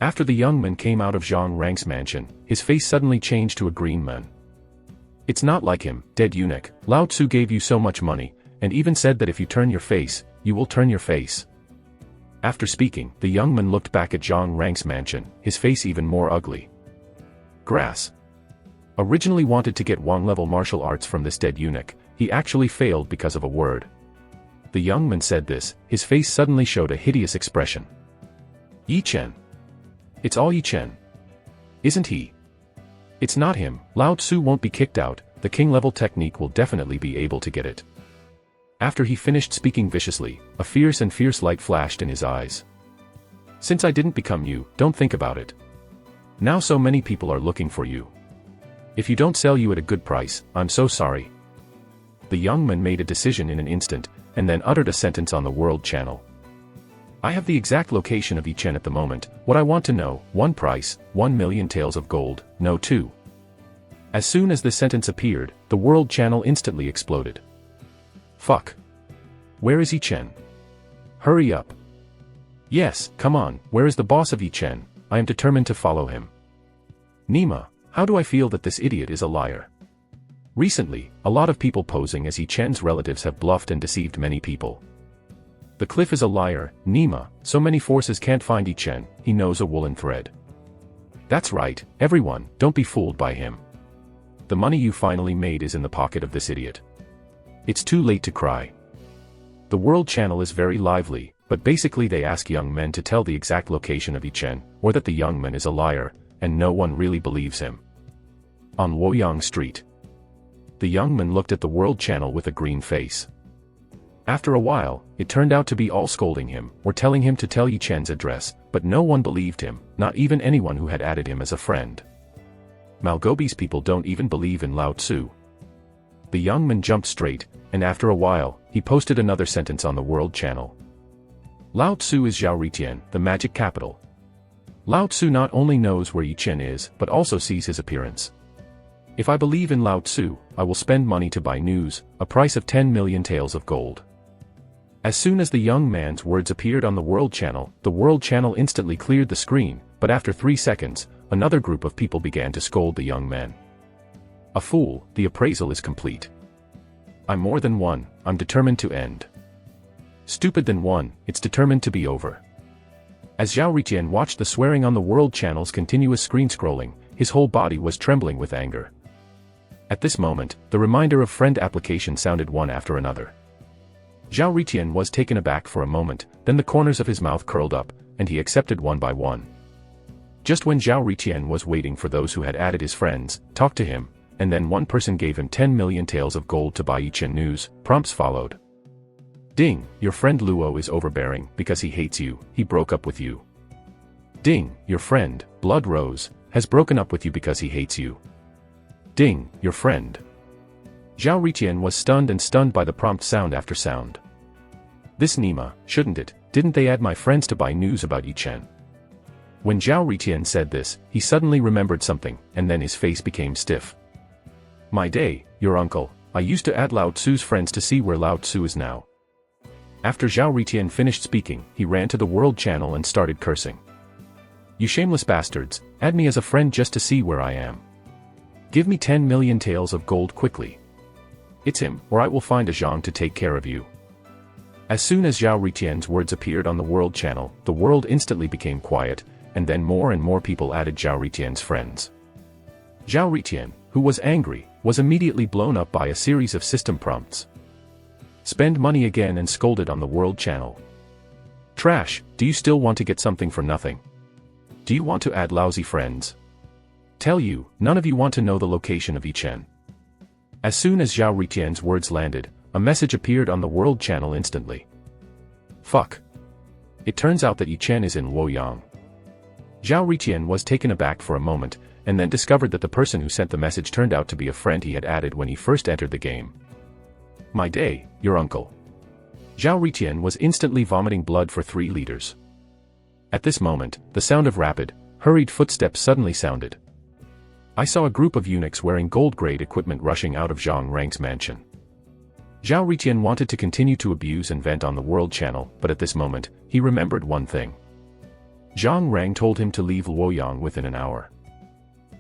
After the young man came out of Zhang Rang's mansion, his face suddenly changed to a green man. It's not like him, dead eunuch. Lao Tzu gave you so much money, and even said that if you turn your face, you will turn your face. After speaking, the young man looked back at Zhang Rang's mansion, his face even more ugly. Grass. Originally wanted to get Wang-level martial arts from this dead eunuch, he actually failed because of a word. The young man said this, his face suddenly showed a hideous expression. Yi Chen. It's all Yi Chen. Isn't he? It's not him. Lao Tzu won't be kicked out, the king-level technique will definitely be able to get it. After he finished speaking viciously, a fierce light flashed in his eyes. Since I didn't become you, don't think about it. Now so many people are looking for you. If you don't sell you at a good price, I'm so sorry. The young man made a decision in an instant, and then uttered a sentence on the World Channel. I have the exact location of Yi Chen at the moment. What I want to know, 1 price, 1 million taels of gold, no 2. As soon as this sentence appeared, the World Channel instantly exploded. Fuck. Where is Yi Chen? Hurry up. Yes, come on, where is the boss of Yi Chen? I am determined to follow him. Nima, how do I feel that this idiot is a liar? Recently, a lot of people posing as Yi Chen's relatives have bluffed and deceived many people. The cliff is a liar, Nima, so many forces can't find Yi Chen, he knows a woolen thread. That's right, everyone, don't be fooled by him. The money you finally made is in the pocket of this idiot. It's too late to cry. The World Channel is very lively, but basically they ask young men to tell the exact location of Yi Chen, or that the young man is a liar, and no one really believes him. On Luoyang Street. The young man looked at the World Channel with a green face. After a while, it turned out to be all scolding him, or telling him to tell Yi Chen's address, but no one believed him, not even anyone who had added him as a friend. Malgobi's people don't even believe in Lao Tzu. The young man jumped straight, and after a while, he posted another sentence on the World Channel. Lao Tzu is Zhaoritian, the magic capital. Lao Tzu not only knows where Yi Chen is, but also sees his appearance. If I believe in Lao Tzu, I will spend money to buy news, a price of 10 million taels of gold. As soon as the young man's words appeared on the World Channel instantly cleared the screen, but after 3 seconds, another group of people began to scold the young man. A fool, the appraisal is complete. I'm more than one, I'm determined to end. Stupid than one, it's determined to be over. As Zhao Ritian watched the swearing on the World Channel's continuous screen scrolling, his whole body was trembling with anger. At this moment, the reminder of friend application sounded one after another. Zhao Ritian was taken aback for a moment, then the corners of his mouth curled up, and he accepted one by one. Just when Zhao Ritian was waiting for those who had added his friends, talk to him, and then one person gave him 10 million taels of gold to buy Yi Chen news, prompts followed. Ding, your friend Luo is overbearing, because he hates you, he broke up with you. Ding, your friend, Blood Rose, has broken up with you because he hates you. Ding, your friend. Zhao Ritian was stunned by the prompt sound after sound. This Nima, shouldn't it, didn't they add my friends to buy news about Yi Chen? When Zhao Ritian said this, he suddenly remembered something, and then his face became stiff. My day, your uncle, I used to add Lao Tzu's friends to see where Lao Tzu is now. After Zhao Ritian finished speaking, he ran to the World Channel and started cursing. You shameless bastards, add me as a friend just to see where I am. Give me 10 million taels of gold quickly. It's him, or I will find a Zhang to take care of you. As soon as Zhao Ritian's words appeared on the World Channel, the world instantly became quiet, and then more and more people added Zhao Ritian's friends. Zhao Ritian, who was angry, was immediately blown up by a series of system prompts. Spend money again and scolded on the World Channel. Trash, do you still want to get something for nothing? Do you want to add lousy friends? Tell you, none of you want to know the location of Yi Chen. As soon as Zhao Ritian's words landed, a message appeared on the World Channel instantly. Fuck. It turns out that Yi Chen is in Luoyang. Zhao Riqian was taken aback for a moment, and then discovered that the person who sent the message turned out to be a friend he had added when he first entered the game. My day, your uncle. Zhao Riqian was instantly vomiting blood for 3 liters. At this moment, the sound of rapid, hurried footsteps suddenly sounded. I saw a group of eunuchs wearing gold-grade equipment rushing out of Zhang Rang's mansion. Zhao Riqian wanted to continue to abuse and vent on the World Channel, but at this moment, he remembered one thing. Zhang Rang told him to leave Luoyang within an hour.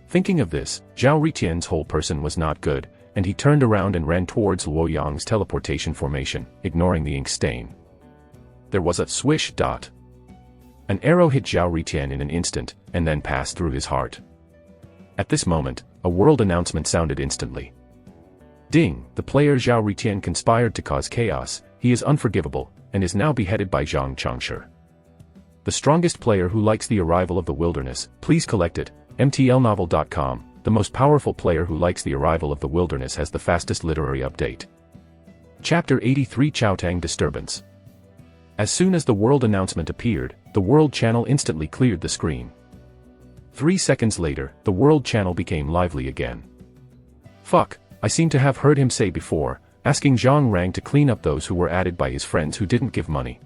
Thinking of this, Zhao Riqian's whole person was not good, and he turned around and ran towards Luoyang's teleportation formation, ignoring the ink stain. There was a swish dot. An arrow hit Zhao Riqian in an instant, and then passed through his heart. At this moment, a world announcement sounded instantly. Ding, the player Zhao Riqian conspired to cause chaos, he is unforgivable, and is now beheaded by Zhang Changshi. The strongest player who likes the arrival of the wilderness, please collect it, mtlnovel.com, the most powerful player who likes the arrival of the wilderness has the fastest literary update. Chapter 83 Chaotang Disturbance. As soon as the world announcement appeared, the World Channel instantly cleared the screen. 3 seconds later, the World Channel became lively again. Fuck, I seem to have heard him say before, asking Zhang Rang to clean up those who were added by his friends who didn't give money.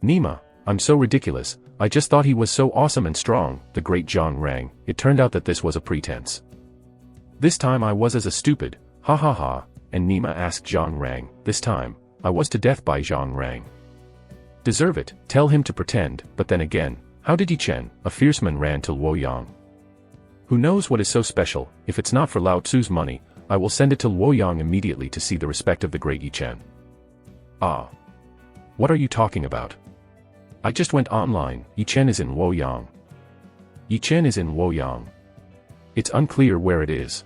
Nima, I'm so ridiculous, I just thought he was so awesome and strong, the great Zhang Rang, it turned out that this was a pretense. This time I was as a stupid, ha ha ha, and Nima asked Zhang Rang, this time, I was to death by Zhang Rang. Deserve it, tell him to pretend, but then again, how did Yi Chen, a fierceman, ran to Luoyang? Who knows what is so special, if it's not for Lao Tzu's money, I will send it to Luoyang immediately to see the respect of the great Yi Chen. Ah. What are you talking about? I just went online, Yi Chen is in Luoyang. Yi Chen is in Luoyang. It's unclear where it is.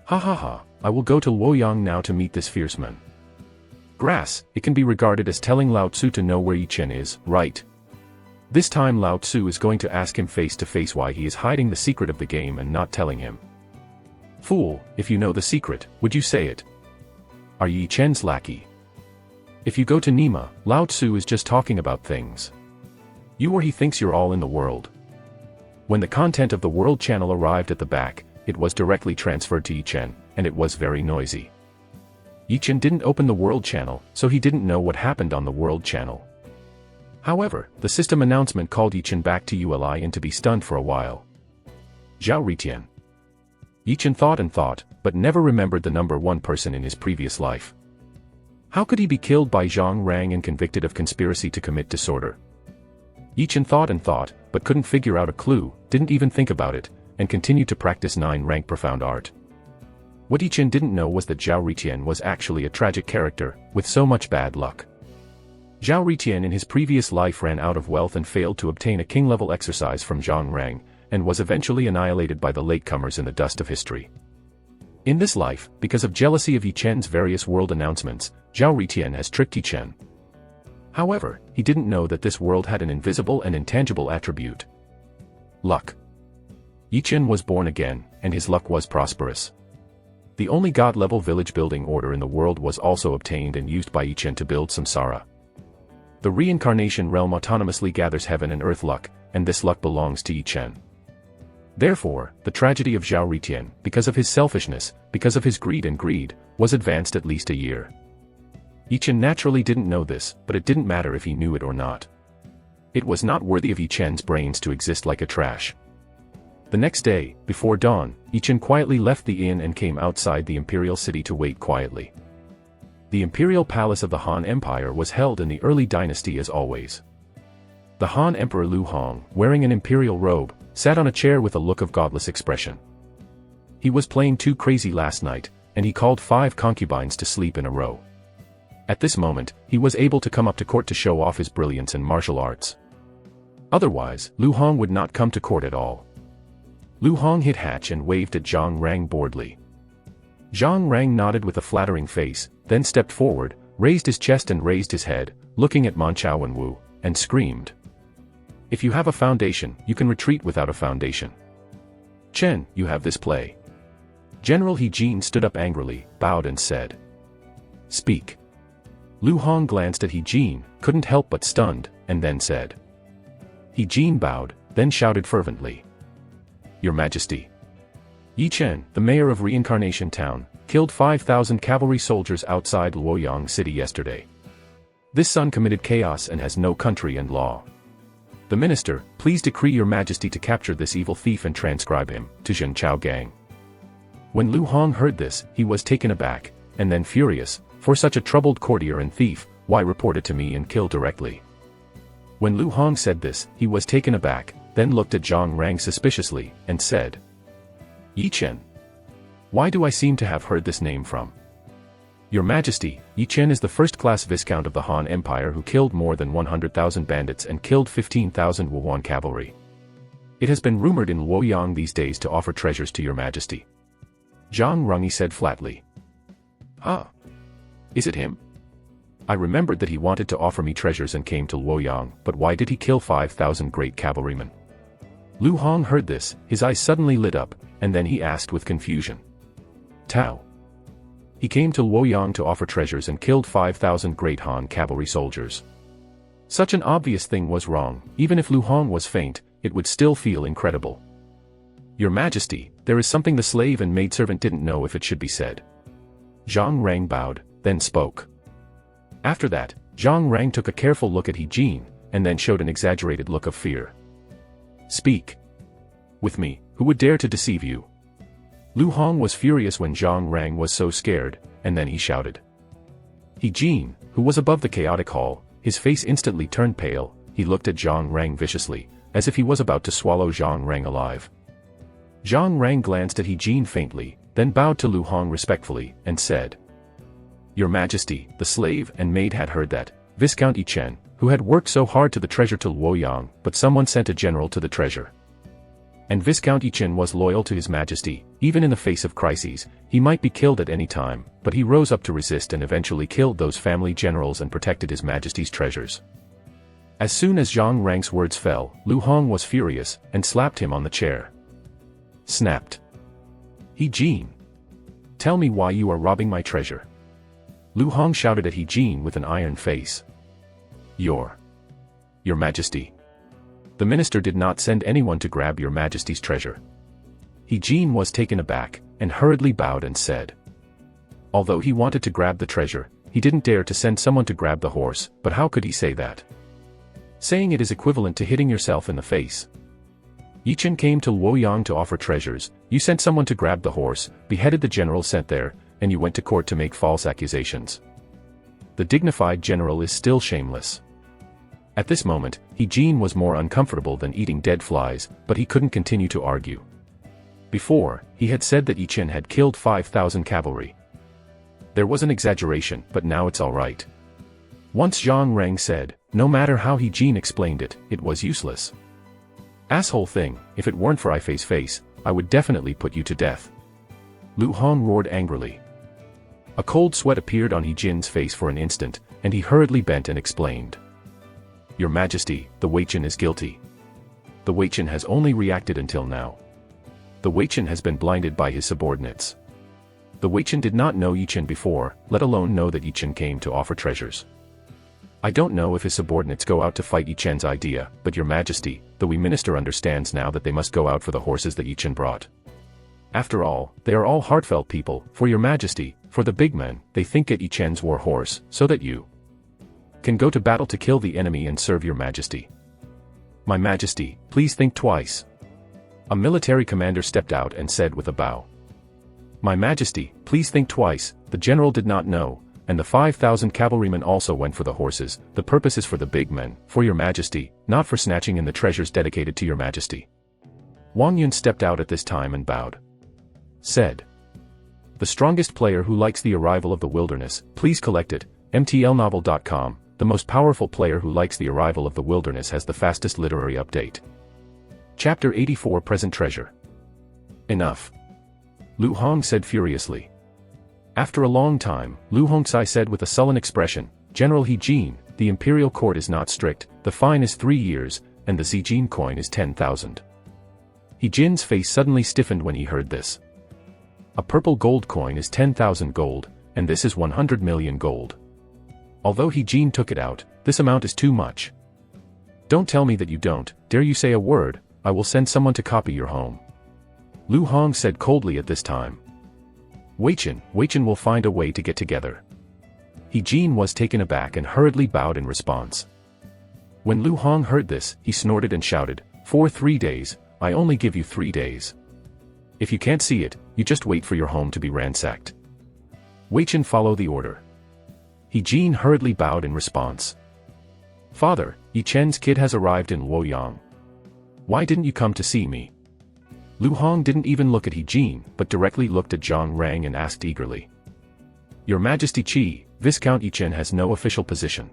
Ha ha ha, I will go to Luoyang now to meet this fierceman. Grass, it can be regarded as telling Lao Tzu to know where Yi Chen is, right? This time Lao Tzu is going to ask him face to face why he is hiding the secret of the game and not telling him. Fool, if you know the secret, would you say it? Are you Yi Chen's lackey? If you go to Nima, Lao Tzu is just talking about things. You or he thinks you're all in the world. When the content of the World Channel arrived at the back, it was directly transferred to Yi Chen, and it was very noisy. Yi Chen didn't open the World Channel, so he didn't know what happened on the World Channel. However, the system announcement called Yi Chen back to ULI and to be stunned for a while. Zhao Riqian. Yi Chen thought and thought, but never remembered the number 1 person in his previous life. How could he be killed by Zhang Rang and convicted of conspiracy to commit disorder? Yi Chen thought and thought, but couldn't figure out a clue, didn't even think about it, and continued to practice 9-rank profound art. What Yi Chen didn't know was that Zhao Riqian was actually a tragic character, with so much bad luck. Zhao Riqian in his previous life ran out of wealth and failed to obtain a king-level exercise from Zhang Rang, and was eventually annihilated by the latecomers in the dust of history. In this life, because of jealousy of Yi Chen's various world announcements, Zhao Riqian has tricked Yi Chen. However, he didn't know that this world had an invisible and intangible attribute. Luck. Yi Chen was born again, and his luck was prosperous. The only god-level village building order in the world was also obtained and used by Yi Chen to build samsara. The reincarnation realm autonomously gathers heaven and earth luck, and this luck belongs to Yi Chen. Therefore, the tragedy of Zhao Riqian, because of his selfishness, because of his greed, was advanced at least a year. Yi Chen naturally didn't know this, but it didn't matter if he knew it or not. It was not worthy of Yi Chen's brains to exist like a trash. The next day, before dawn, Yi Chen quietly left the inn and came outside the imperial city to wait quietly. The imperial palace of the Han Empire was held in the early dynasty as always. The Han Emperor Lu Hong, wearing an imperial robe, sat on a chair with a look of godless expression. He was playing too crazy last night, and he called 5 concubines to sleep in a row. At this moment, he was able to come up to court to show off his brilliance in martial arts. Otherwise, Lu Hong would not come to court at all. Lu Hong hit hatch and waved at Zhang Rang boredly. Zhang Rang nodded with a flattering face, then stepped forward, raised his chest and raised his head, looking at Man Chao and Wu, and screamed. If you have a foundation, you can retreat without a foundation. Chen, you have this play. General He Jin stood up angrily, bowed and said. Speak. Lu Hong glanced at He Jin, couldn't help but stunned, and then said. He Jin bowed, then shouted fervently. Your Majesty. Yi Chen, the mayor of Reincarnation Town, killed 5,000 cavalry soldiers outside Luoyang City yesterday. This son committed chaos and has no country and law. The minister, please decree your Majesty to capture this evil thief and transcribe him, to Zhen Chaogang. When Lu Hong heard this, he was taken aback, and then furious, for such a troubled courtier and thief, why report it to me and kill directly? When Lu Hong said this, he was taken aback, then looked at Zhang Rang suspiciously, and said. Yi Chen. Why do I seem to have heard this name from? Your Majesty, Yi Chen is the first-class Viscount of the Han Empire who killed more than 100,000 bandits and killed 15,000 Wuhuan cavalry. It has been rumored in Luoyang these days to offer treasures to your Majesty. Zhang Rungi said flatly. Ah. Is it him? I remembered that he wanted to offer me treasures and came to Luoyang, but why did he kill 5,000 great cavalrymen? Lu Hong heard this, his eyes suddenly lit up, and then he asked with confusion. Tao. He came to Luoyang to offer treasures and killed 5,000 great Han cavalry soldiers. Such an obvious thing was wrong, even if Lu Hong was faint, it would still feel incredible. Your Majesty, there is something the slave and maidservant didn't know if it should be said. Zhang Rang bowed, then spoke. After that, Zhang Rang took a careful look at He Jin, and then showed an exaggerated look of fear. Speak. With me, who would dare to deceive you? Lu Hong was furious when Zhang Rang was so scared, and then he shouted. He Jin, who was above the chaotic hall, his face instantly turned pale, he looked at Zhang Rang viciously, as if he was about to swallow Zhang Rang alive. Zhang Rang glanced at He Jin faintly, then bowed to Lu Hong respectfully, and said. Your Majesty, the slave and maid had heard that, Viscount Yi Chen, who had worked so hard to the treasure to Luoyang, but someone sent a general to the treasure. And Viscount Yi Chen was loyal to His Majesty, even in the face of crises, he might be killed at any time, but he rose up to resist and eventually killed those family generals and protected His Majesty's treasures. As soon as Zhang Rang's words fell, Lu Hong was furious, and slapped him on the chair. Snapped. He Jin. Tell me why you are robbing my treasure. Lu Hong shouted at He Jin with an iron face. Your Majesty. The minister did not send anyone to grab your Majesty's treasure. He Jin was taken aback, and hurriedly bowed and said. Although he wanted to grab the treasure, he didn't dare to send someone to grab the horse, but how could he say that? Saying it is equivalent to hitting yourself in the face. Yi Chen came to Luoyang to offer treasures, you sent someone to grab the horse, beheaded the general sent there, and you went to court to make false accusations. The dignified general is still shameless. At this moment, He Jin was more uncomfortable than eating dead flies, but he couldn't continue to argue. Before, he had said that Yi Chen had killed 5,000 cavalry. There was an exaggeration, but now it's alright. Once Zhang Rang said, no matter how He Jin explained it, it was useless. Asshole thing, if it weren't for I face, I would definitely put you to death. Lu Hong roared angrily. A cold sweat appeared on He Jin's face for an instant, and he hurriedly bent and explained. Your Majesty, the Weichen is guilty. The Weichen has only reacted until now. The Weichen has been blinded by his subordinates. The Weichen did not know Yi Chen before, let alone know that Yi Chen came to offer treasures. I don't know if his subordinates go out to fight Yi Chen's idea, but Your Majesty, the Wee Minister understands now that they must go out for the horses that Yi Chen brought. After all, they are all heartfelt people, for Your Majesty, for the big men, they think get Yi Chen's war horse, so that you can go to battle to kill the enemy and serve Your Majesty. My Majesty, please think twice. A military commander stepped out and said with a bow. My Majesty, please think twice, the general did not know, and the 5,000 cavalrymen also went for the horses, the purpose is for the big men, for Your Majesty, not for snatching in the treasures dedicated to Your Majesty. Wang Yun stepped out at this time and bowed. Said. The strongest player who likes the arrival of the wilderness, please collect it, mtlnovel.com. The most powerful player who likes the arrival of the wilderness has the fastest literary update. Chapter 84 Present Treasure. Enough. Lu Hong said furiously. After a long time, Lu Hongsai said with a sullen expression, General He Jin, the imperial court is not strict, the fine is 3 years, and the Zijin coin is 10,000. He Jin's face suddenly stiffened when he heard this. A purple gold coin is 10,000 gold, and this is 100 million gold. Although Jin took it out, this amount is too much. Don't tell me that you don't, dare you say a word, I will send someone to copy your home. Lu Hong said coldly at this time. Wei-Chen will find a way to get together. Jin was taken aback and hurriedly bowed in response. When Lu Hong heard this, he snorted and shouted, "For 3 days, I only give you 3 days. If you can't see it, you just wait for your home to be ransacked." Wei-Chen followed the order. Jin hurriedly bowed in response. "Father, Yi Chen's kid has arrived in Luoyang. Why didn't you come to see me?" Lu Hong didn't even look at Jin, but directly looked at Zhang Rang and asked eagerly. "Your Majesty Qi, Viscount Yi Chen has no official position.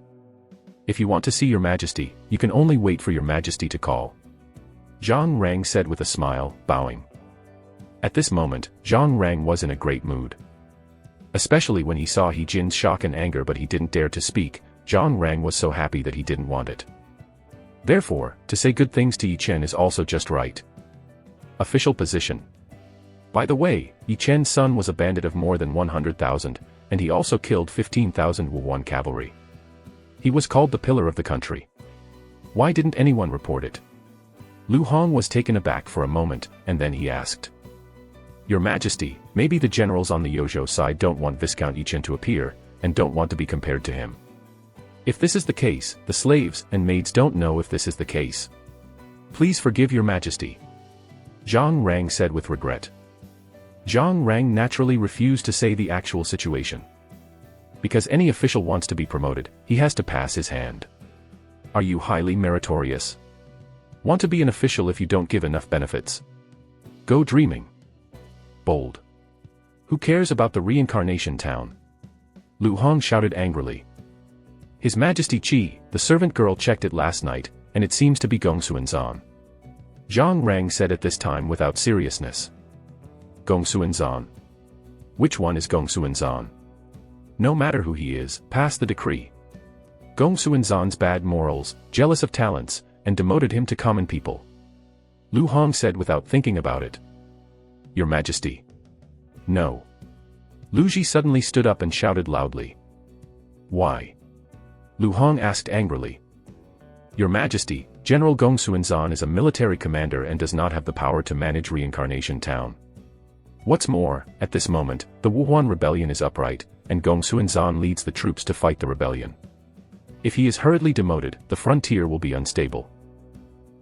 If you want to see your Majesty, you can only wait for your Majesty to call." Zhang Rang said with a smile, bowing. At this moment, Zhang Rang was in a great mood. Especially when he saw Jin's shock and anger, but he didn't dare to speak. Zhang Rang was so happy that he didn't want it. Therefore, to say good things to Yi Chen is also just right. Official position. By the way, Yi Chen's son was a bandit of more than 100,000, and he also killed 15,000 Wuhan cavalry. He was called the pillar of the country. Why didn't anyone report it? Lu Hong was taken aback for a moment, and then he asked. "Your Majesty, maybe the generals on the Yozhou side don't want Viscount Yi Chen to appear, and don't want to be compared to him. If this is the case, the slaves and maids don't know if this is the case. Please forgive your Majesty." Zhang Rang said with regret. Zhang Rang naturally refused to say the actual situation. Because any official wants to be promoted, he has to pass his hand. Are you highly meritorious? Want to be an official if you don't give enough benefits? Go dreaming. Bold. Who cares about the reincarnation town? Lu Hong shouted angrily. His Majesty Qi, the servant girl checked it last night, and it seems to be Gong Xuanzan. Zhang Rang said at this time without seriousness. Gong Xuanzan? Which one is Gong Xuanzan? No matter who he is, pass the decree. Gong Xuanzan's bad morals, jealous of talents, and demoted him to common people. Lu Hong said without thinking about it. Your Majesty. No. Lu Ji suddenly stood up and shouted loudly. Why? Lu Hong asked angrily. Your Majesty, General Gong Xuanzan is a military commander and does not have the power to manage Reincarnation Town. What's more, at this moment, the Wuhan rebellion is upright, and Gong Xuanzan leads the troops to fight the rebellion. If he is hurriedly demoted, the frontier will be unstable.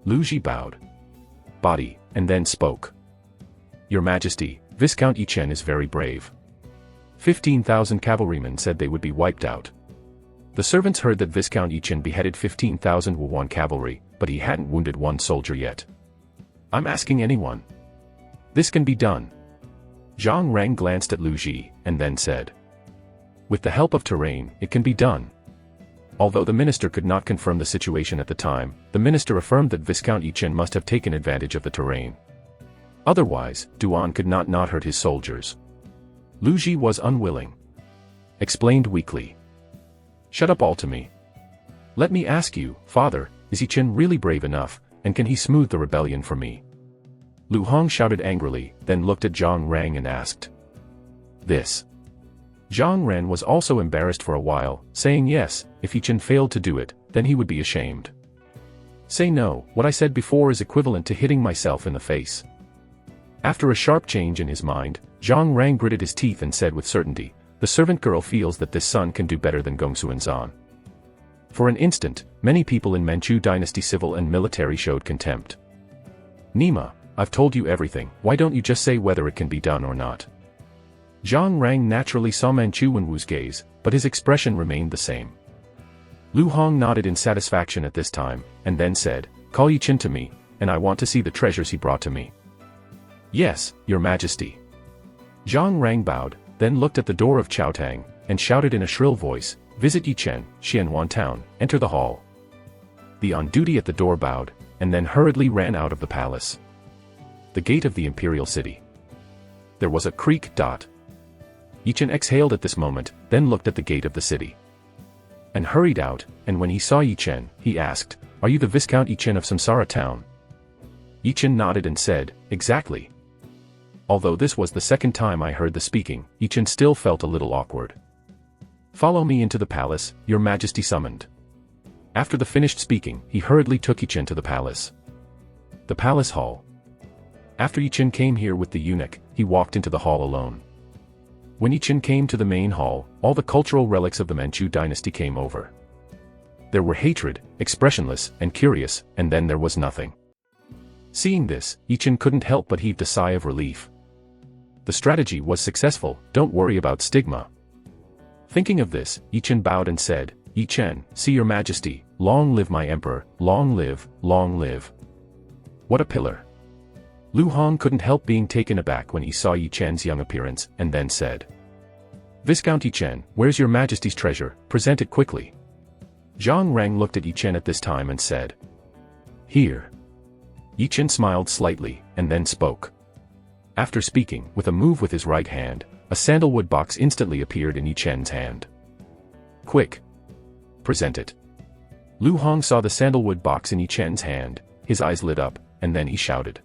Lu Ji bowed. Body, and then spoke. Your Majesty, Viscount Yi Chen is very brave. 15,000 cavalrymen said they would be wiped out. The servants heard that Viscount Yi Chen beheaded 15,000 Wuhan cavalry, but he hadn't wounded one soldier yet. I'm asking anyone. This can be done. Zhang Rang glanced at Lu Ji, and then said. With the help of terrain, it can be done. Although the minister could not confirm the situation at the time, the minister affirmed that Viscount Yi Chen must have taken advantage of the terrain. Otherwise, Duan could not hurt his soldiers. Lu Ji was unwilling. Explained weakly. Shut up all to me. Let me ask you, Father, is Yi Chen really brave enough, and can he smooth the rebellion for me? Lu Hong shouted angrily, then looked at Zhang Rang and asked. This. Zhang Ren was also embarrassed for a while, saying yes, if Yi Chen failed to do it, then he would be ashamed. Say no, what I said before is equivalent to hitting myself in the face. After a sharp change in his mind, Zhang Rang gritted his teeth and said with certainty, the servant girl feels that this son can do better than Gong Xuanzan. For an instant, many people in Manchu dynasty civil and military showed contempt. Nima, I've told you everything, why don't you just say whether it can be done or not? Zhang Rang naturally saw Manchu Wenwu's gaze, but his expression remained the same. Lu Hong nodded in satisfaction at this time, and then said, Call Yi Chen to me, and I want to see the treasures he brought to me. Yes, Your Majesty. Zhang Rang bowed, then looked at the door of Chaotang, and shouted in a shrill voice, Visit Yi Chen, Xianwan Town, enter the hall. The on duty at the door bowed, and then hurriedly ran out of the palace. The gate of the imperial city. There was a creak. Yi Chen exhaled at this moment, then looked at the gate of the city. And hurried out, and when he saw Yi Chen, he asked, Are you the Viscount Yi Chen of Samsara Town? Yi Chen nodded and said, Exactly. Although this was the second time I heard the speaking, Yi Chen still felt a little awkward. Follow me into the palace, your majesty summoned. After the finished speaking, he hurriedly took Yichen to the palace. The palace hall. After Yichen came here with the eunuch, he walked into the hall alone. When Yichen came to the main hall, all the cultural relics of the Manchu dynasty came over. There were hatred, expressionless, and curious, and then there was nothing. Seeing this, Yichen couldn't help but heave a sigh of relief. The strategy was successful, don't worry about stigma. Thinking of this, Yichen bowed and said, Yichen, see your majesty, long live my emperor, long live, long live. What a pillar. Lu Hong couldn't help being taken aback when he saw Yichen's young appearance, and then said, Viscount Yichen, where's your majesty's treasure, present it quickly. Zhang Rang looked at Yichen at this time and said, Here. Yichen smiled slightly, and then spoke. After speaking, with a move with his right hand, a sandalwood box instantly appeared in Yichen's hand. Quick. Present it. Lu Hong saw the sandalwood box in Yichen's hand, his eyes lit up, and then he shouted.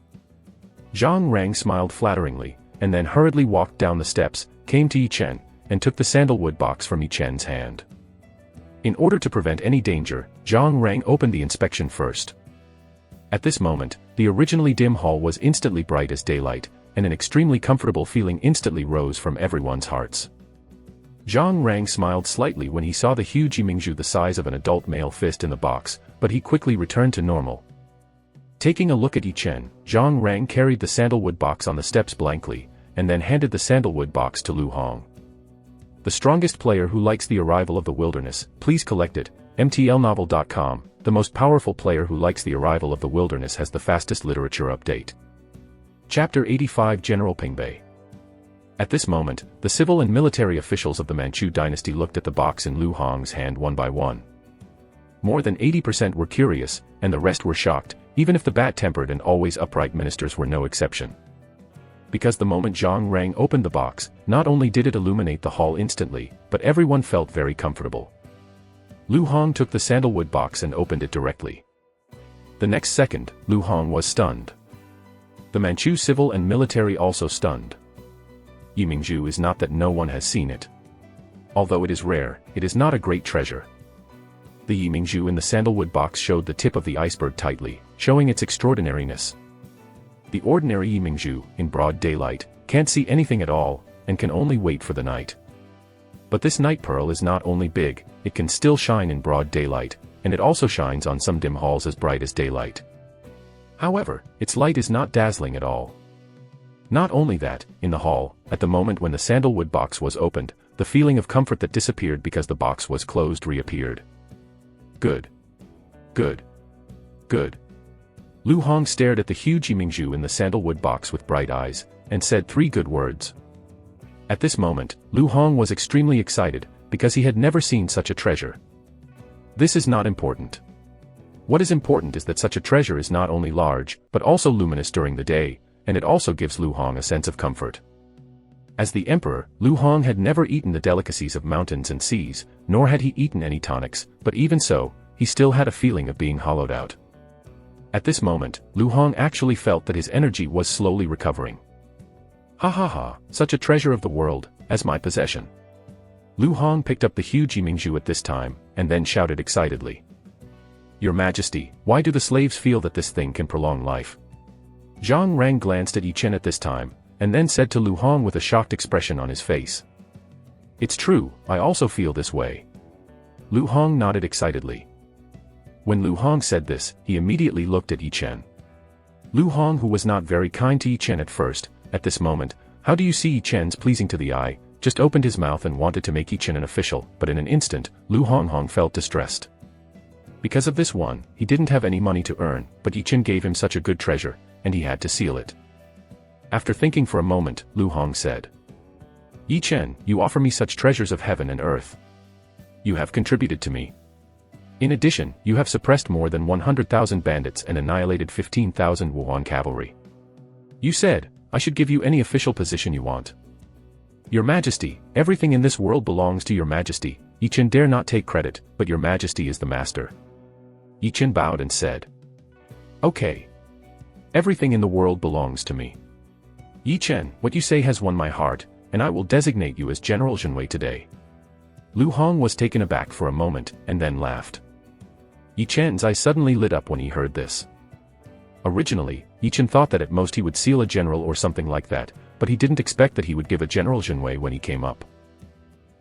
Zhang Rang smiled flatteringly, and then hurriedly walked down the steps, came to Yichen, and took the sandalwood box from Yichen's hand. In order to prevent any danger, Zhang Rang opened the inspection first. At this moment, the originally dim hall was instantly bright as daylight, and an extremely comfortable feeling instantly rose from everyone's hearts. Zhang Rang smiled slightly when he saw the huge Yimingzhu the size of an adult male fist in the box, but he quickly returned to normal. Taking a look at Yichen, Zhang Rang carried the sandalwood box on the steps blankly, and then handed the sandalwood box to Lu Hong. The strongest player who likes the arrival of the wilderness, please collect it, mtlnovel.com, the most powerful player who likes the arrival of the wilderness has the fastest literature update. Chapter 85 General Pingbei. At this moment, the civil and military officials of the Manchu dynasty looked at the box in Lu Hong's hand one by one. More than 80% were curious, and the rest were shocked, even if the bad-tempered and always upright ministers were no exception. Because the moment Zhang Rang opened the box, not only did it illuminate the hall instantly, but everyone felt very comfortable. Lu Hong took the sandalwood box and opened it directly. The next second, Lu Hong was stunned. The Manchu civil and military also stunned. Yimingzhu is not that no one has seen it. Although it is rare, it is not a great treasure. The Yimingzhu in the sandalwood box showed the tip of the iceberg tightly, showing its extraordinariness. The ordinary Yimingzhu, in broad daylight, can't see anything at all, and can only wait for the night. But this night pearl is not only big, it can still shine in broad daylight, and it also shines on some dim halls as bright as daylight. However, its light is not dazzling at all. Not only that, in the hall, at the moment when the sandalwood box was opened, the feeling of comfort that disappeared because the box was closed reappeared. Good. Good. Good. Lu Hong stared at the huge Yimingzhu in the sandalwood box with bright eyes, and said 3 good words. At this moment, Lu Hong was extremely excited, because he had never seen such a treasure. This is not important. What is important is that such a treasure is not only large, but also luminous during the day, and it also gives Lu Hong a sense of comfort. As the emperor, Lu Hong had never eaten the delicacies of mountains and seas, nor had he eaten any tonics, but even so, he still had a feeling of being hollowed out. At this moment, Lu Hong actually felt that his energy was slowly recovering. Ha ha ha, such a treasure of the world, as my possession. Lu Hong picked up the huge Yimingzhu at this time, and then shouted excitedly. Your Majesty, why do the slaves feel that this thing can prolong life? Zhang Rang glanced at Yichen at this time, and then said to Lu Hong with a shocked expression on his face. It's true, I also feel this way. Lu Hong nodded excitedly. When Lu Hong said this, he immediately looked at Yichen. Lu Hong, who was not very kind to Yichen at first, at this moment, how do you see Yichen's pleasing to the eye, just opened his mouth and wanted to make Yichen an official, but in an instant, Lu Hong felt distressed. Because of this one, he didn't have any money to earn, but Yichen gave him such a good treasure, and he had to seal it. After thinking for a moment, Lu Hong said. Yichen, you offer me such treasures of heaven and earth. You have contributed to me. In addition, you have suppressed more than 100,000 bandits and annihilated 15,000 Wuhan cavalry. You said, I should give you any official position you want. Your Majesty, everything in this world belongs to your Majesty. Yichen dare not take credit, but your Majesty is the master. Yichen bowed and said. Okay. Everything in the world belongs to me. Yichen, what you say has won my heart, and I will designate you as General Zhenwei today. Lu Hong was taken aback for a moment, and then laughed. Yi Chen's eyes suddenly lit up when he heard this. Originally, Yi Chen thought that at most he would seal a general or something like that, but he didn't expect that he would give a General Zhenwei when he came up.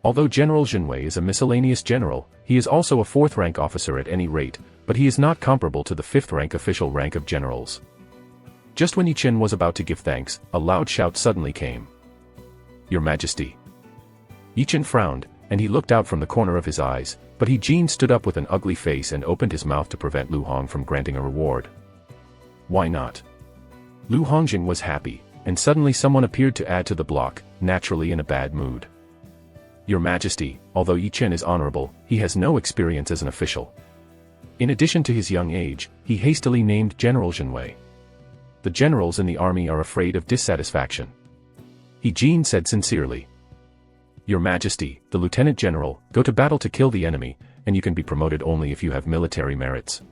Although General Zhenwei is a miscellaneous general, he is also a 4th rank officer at any rate, but he is not comparable to the 5th rank official rank of generals. Just when Yi Chen was about to give thanks, a loud shout suddenly came. Your Majesty. Yi Chen frowned, and he looked out from the corner of his eyes, but He Jin stood up with an ugly face and opened his mouth to prevent Lu Hong from granting a reward. Why not? Lu Hongjing was happy, and suddenly someone appeared to add to the block, naturally in a bad mood. Your Majesty, although Yi Chen is honorable, he has no experience as an official. In addition to his young age, he hastily named General Zhenwei. The generals in the army are afraid of dissatisfaction. He Jin said sincerely. Your Majesty, the Lieutenant General, go to battle to kill the enemy, and you can be promoted only if you have military merits.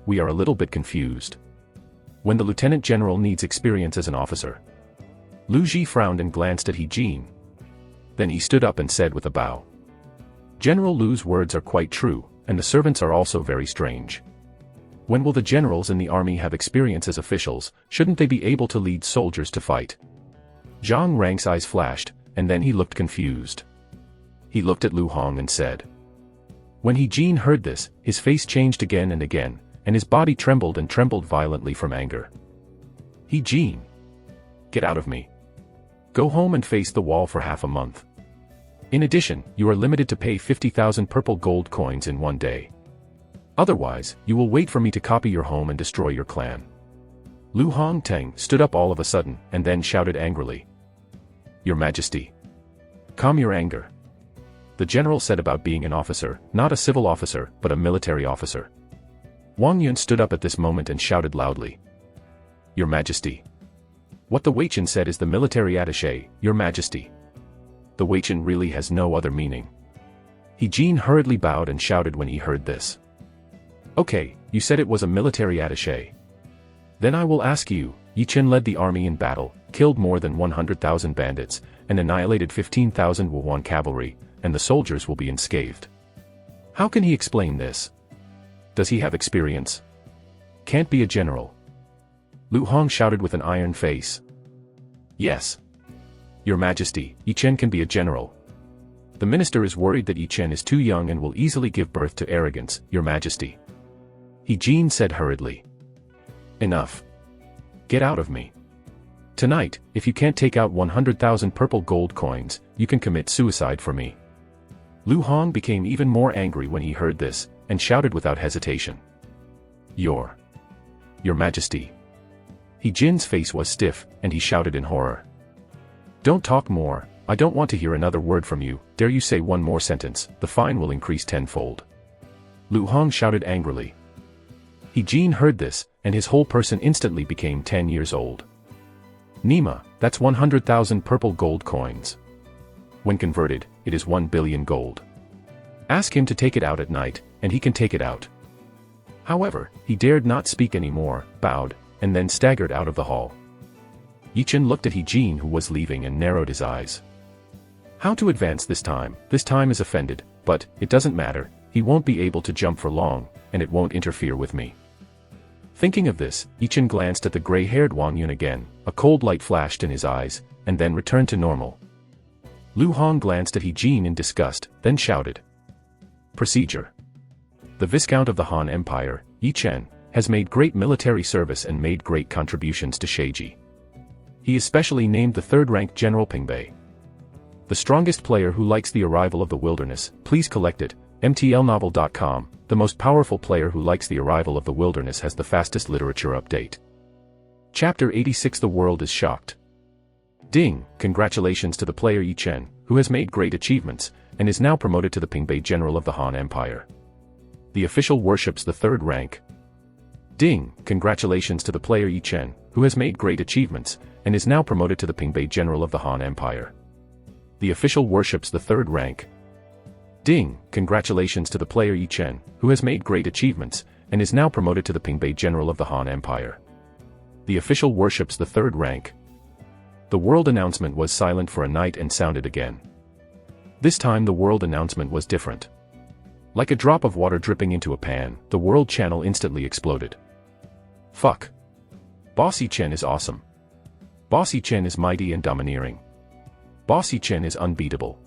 We are a little bit confused. When the Lieutenant General needs experience as an officer. Lu Ji frowned and glanced at He Jin. Then he stood up and said with a bow. General Lu's words are quite true, and the servants are also very strange. When will the generals in the army have experience as officials? Shouldn't they be able to lead soldiers to fight? Zhang Rang's eyes flashed, and then he looked confused. He looked at Lu Hong and said. When He Jin heard this, his face changed again and again, and his body trembled and trembled violently from anger. He Jin. Get out of me. Go home and face the wall for half a month. In addition, you are limited to pay 50,000 purple gold coins in one day. Otherwise, you will wait for me to copy your home and destroy your clan. Lu Hongteng stood up all of a sudden, and then shouted angrily. Your Majesty. Calm your anger. The general said about being an officer, not a civil officer, but a military officer. Wang Yun stood up at this moment and shouted loudly. Your Majesty. What the Weichen said is the military attaché, Your Majesty. The Weichen really has no other meaning. He Jin hurriedly bowed and shouted when he heard this. Okay, you said it was a military attaché. Then I will ask you, Yi Chen led the army in battle, killed more than 100,000 bandits, and annihilated 15,000 Wuhuan cavalry, and the soldiers will be unscathed. How can he explain this? Does he have experience? Can't be a general. Lu Hong shouted with an iron face. Yes. Your Majesty, Yi Chen can be a general. The minister is worried that Yi Chen is too young and will easily give birth to arrogance, Your Majesty. He Jin said hurriedly. Enough. Get out of me. Tonight, if you can't take out 100,000 purple gold coins, you can commit suicide for me. Lu Hong became even more angry when he heard this, and shouted without hesitation. Your Majesty. He Jin's face was stiff, and he shouted in horror. Don't talk more, I don't want to hear another word from you, dare you say one more sentence, the fine will increase tenfold. Lu Hong shouted angrily. He Jin heard this, and his whole person instantly became 10 years old. Nima, that's 100,000 purple gold coins. When converted, it is 1 billion gold. Ask him to take it out at night, and he can take it out. However, he dared not speak anymore, bowed, and then staggered out of the hall. Yi Chen looked at He Jin who was leaving and narrowed his eyes. How to advance this time? This time is offended, but, it doesn't matter, he won't be able to jump for long, and it won't interfere with me. Thinking of this, Yi Chen glanced at the gray-haired Wang Yun again, a cold light flashed in his eyes, and then returned to normal. Lu Hong glanced at He Jin in disgust, then shouted. Procedure. The Viscount of the Han Empire, Yi Chen, has made great military service and made great contributions to Sheiji. He is specially named the 3rd-ranked General Pingbei. The strongest player who likes the arrival of the wilderness, please collect it, mtlnovel.com, the most powerful player who likes the arrival of the wilderness has the fastest literature update. Chapter 86 The world is shocked. Ding, congratulations to the player Yi Chen, who has made great achievements, and is now promoted to the Pingbei General of the Han Empire. The official worships the 3rd rank. Ding, congratulations to the player Yi Chen, who has made great achievements, and is now promoted to the Pingbei General of the Han Empire. The official worships the 3rd rank. Ding, congratulations to the player Yi Chen, who has made great achievements, and is now promoted to the Pingbei General of the Han Empire. The official worships the 3rd rank. The world announcement was silent for a night and sounded again. This time the world announcement was different. Like a drop of water dripping into a pan, the world channel instantly exploded. Fuck. Bossy Chen is awesome. Bossy Chen is mighty and domineering. Bossy Chen is unbeatable.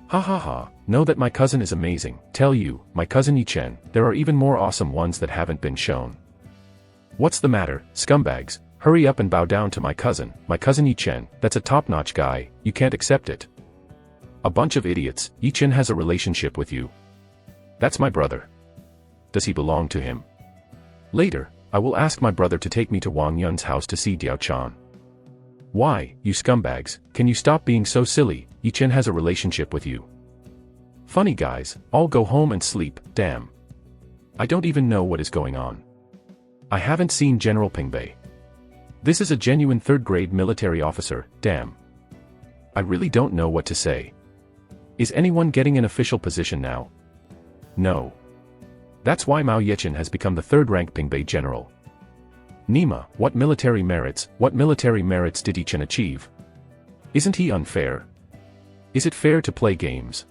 Ha ha ha, know that my cousin is amazing, tell you, my cousin Yi Chen, there are even more awesome ones that haven't been shown. What's the matter, scumbags, hurry up and bow down to my cousin Yi Chen, that's a top-notch guy, you can't accept it. A bunch of idiots, Yi Chen has a relationship with you. That's my brother. Does he belong to him? Later, I will ask my brother to take me to Wang Yun's house to see Diao Chan. Why, you scumbags, can you stop being so silly, Yi Chen has a relationship with you. Funny guys, all go home and sleep, damn. I don't even know what is going on. I haven't seen General Pingbei. This is a genuine third-grade military officer, damn. I really don't know what to say. Is anyone getting an official position now? No. That's why Mao Yechen has become the third-rank Pingbei general. Nima, what military merits did Yi Chen achieve? Isn't he unfair? Is it fair to play games?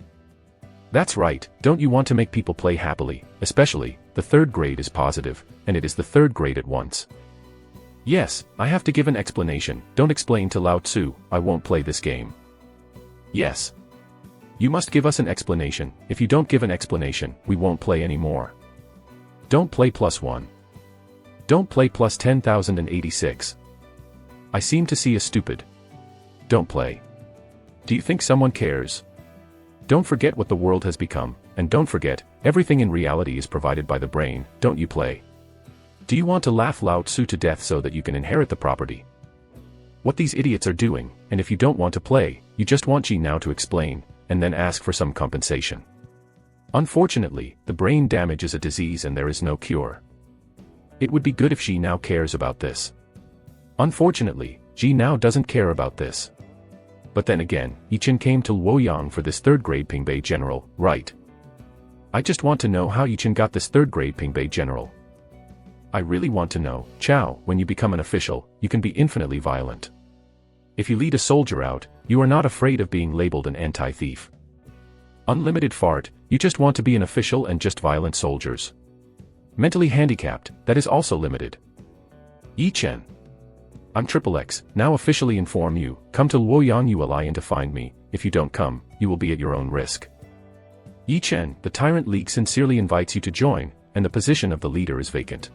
That's right, don't you want to make people play happily, especially, the third grade is positive, and it is the third grade at once. Yes, I have to give an explanation, don't explain to Lao Tzu, I won't play this game. Yes. You must give us an explanation, if you don't give an explanation, we won't play anymore. Don't play +1. Don't play plus 10,086. I seem to see a stupid. Don't play. Do you think someone cares? Don't forget what the world has become, and don't forget, everything in reality is provided by the brain, don't you play? Do you want to laugh Lao Tzu to death so that you can inherit the property? What these idiots are doing, and if you don't want to play, you just want Ji now to explain, and then ask for some compensation. Unfortunately, the brain damage is a disease and there is no cure. It would be good if Ji now cares about this. Unfortunately, Ji now doesn't care about this. But then again, Yi Chen came to Luoyang for this third-grade Pingbei general, right? I just want to know how Yi Chen got this third-grade Pingbei general. I really want to know, Chow, when you become an official, you can be infinitely violent. If you lead a soldier out, you are not afraid of being labeled an anti-thief. Unlimited fart, you just want to be an official and just violent soldiers. Mentally handicapped, that is also limited. Yi Chen. I'm XXX, now officially inform you, come to Luoyang Uli to find me, if you don't come, you will be at your own risk. Yi Chen, the Tyrant League sincerely invites you to join, and the position of the leader is vacant.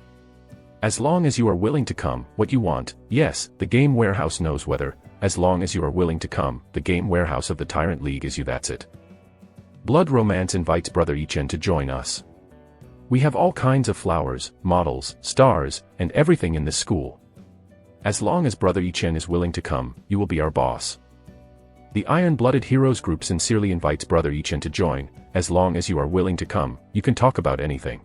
As long as you are willing to come, what you want, yes, the game warehouse knows whether, as long as you are willing to come, the game warehouse of the Tyrant League is you, that's it. Blood Romance invites Brother Yi Chen to join us. We have all kinds of flowers, models, stars, and everything in this school. As long as Brother Yi Chen is willing to come, you will be our boss. The Iron-Blooded Heroes group sincerely invites Brother Yi Chen to join, as long as you are willing to come, you can talk about anything.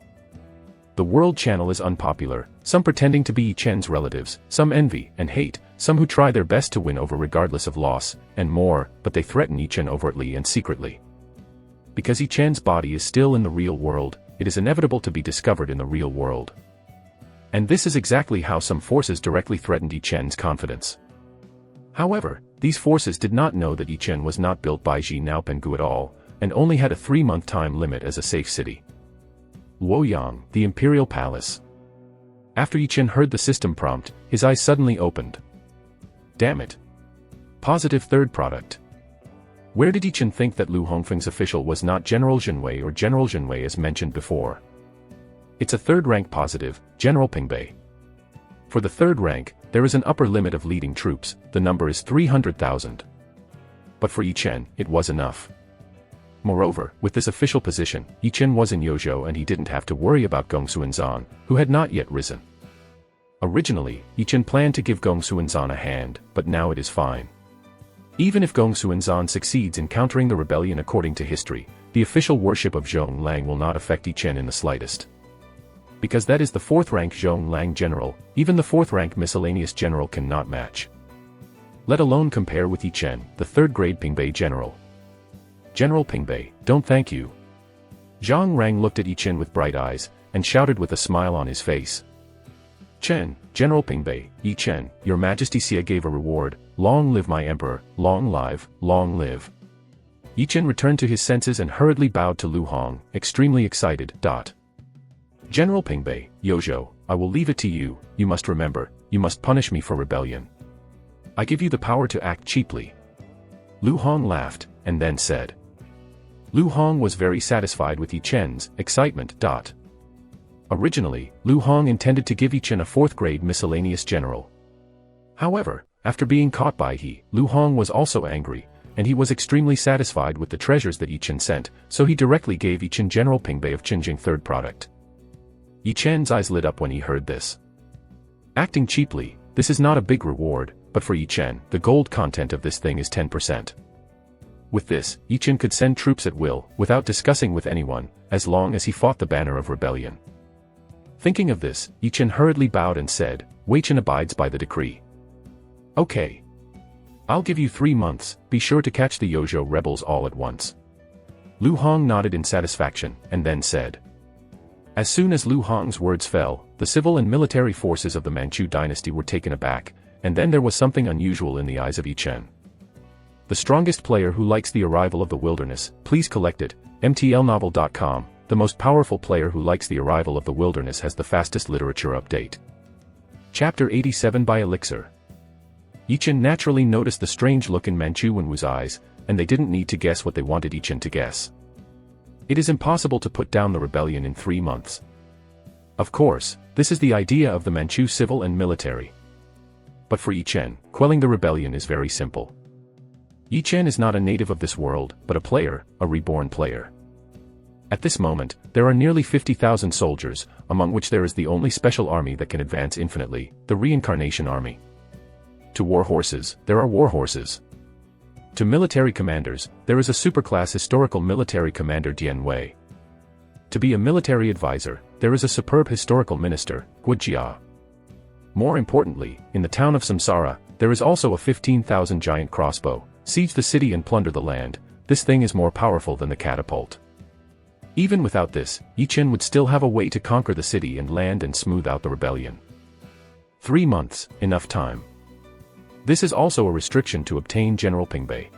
The World Channel is unpopular, some pretending to be Yi Chen's relatives, some envy and hate, some who try their best to win over regardless of loss, and more, but they threaten Yi Chen overtly and secretly. Because Yi Chen's body is still in the real world, it is inevitable to be discovered in the real world. And this is exactly how some forces directly threatened Yi Chen's confidence. However, these forces did not know that Yi Chen was not built by Ji Nao Pengu at all, and only had a 3-month time limit as a safe city. Luoyang, the Imperial Palace. After Yi Chen heard the system prompt, his eyes suddenly opened. Damn it. Positive third product. Where did Yi Chen think that Lu Hongfeng's official was not General Zhenwei or General Zhenwei as mentioned before? It's a third rank positive, General Pingbei. For the third rank, there is an upper limit of leading troops, the number is 300,000. But for Yi Chen, it was enough. Moreover, with this official position, Yi Chen was in Yozhou and he didn't have to worry about Gong Xuanzan, who had not yet risen. Originally, Yi Chen planned to give Gong Xuanzan a hand, but now it is fine. Even if Gong Xuanzan succeeds in countering the rebellion according to history, the official worship of Zhong Lang will not affect Yi Chen in the slightest. Because that is the 4th rank Zhong Lang general, even the 4th rank miscellaneous general cannot match. Let alone compare with Yi Chen, the 3rd grade Pingbei general. General Pingbei, don't thank you. Zhang Rang looked at Yi Chen with bright eyes, and shouted with a smile on his face. Chen, General Pingbei, Yi Chen, your majesty Xia gave a reward, long live my emperor, long live, long live. Yi Chen returned to his senses and hurriedly bowed to Lu Hong, extremely excited. General Pingbei, Yojo, I will leave it to you. You must remember, you must punish me for rebellion. I give you the power to act cheaply. Lu Hong laughed, and then said. Lu Hong was very satisfied with Yi Chen's excitement. Originally, Lu Hong intended to give Yi Chen a 4th-grade miscellaneous general. However, after being caught by he, Lu Hong was also angry, and he was extremely satisfied with the treasures that Yi Chen sent, so he directly gave Yi Chen General Pingbei of Qingjing 3rd product. Yi Chen's eyes lit up when he heard this. Acting cheaply, this is not a big reward, but for Yi Chen, the gold content of this thing is 10%. With this, Yi Chen could send troops at will, without discussing with anyone, as long as he fought the banner of rebellion. Thinking of this, Yi Chen hurriedly bowed and said, Wei Chen abides by the decree. Okay. I'll give you 3 months, be sure to catch the Yojo rebels all at once. Lu Hong nodded in satisfaction, and then said. As soon as Lu Hong's words fell, the civil and military forces of the Manchu dynasty were taken aback, and then there was something unusual in the eyes of Yi Chen. The strongest player who likes the arrival of the wilderness, please collect it, mtlnovel.com. The most powerful player who likes the arrival of the wilderness has the fastest literature update. Chapter 87 by Elixir. Yi Chen naturally noticed the strange look in Manchu Wenwu's eyes, and they didn't need to guess what they wanted Yi Chen to guess. It is impossible to put down the rebellion in 3 months. Of course, this is the idea of the Manchu civil and military. But for Yi Chen, quelling the rebellion is very simple. Yi Chen is not a native of this world, but a player, a reborn player. At this moment, there are nearly 50,000 soldiers, among which there is the only special army that can advance infinitely, the Reincarnation Army. To war horses, there are war horses. To military commanders, there is a superclass historical military commander Dian Wei. To be a military advisor, there is a superb historical minister, Guojia. More importantly, in the town of Samsara, there is also a 15,000 giant crossbow, siege the city and plunder the land. This thing is more powerful than the catapult. Even without this, Yi Chen would still have a way to conquer the city and land and smooth out the rebellion. 3 months, enough time. This is also a restriction to obtain General Pingbei.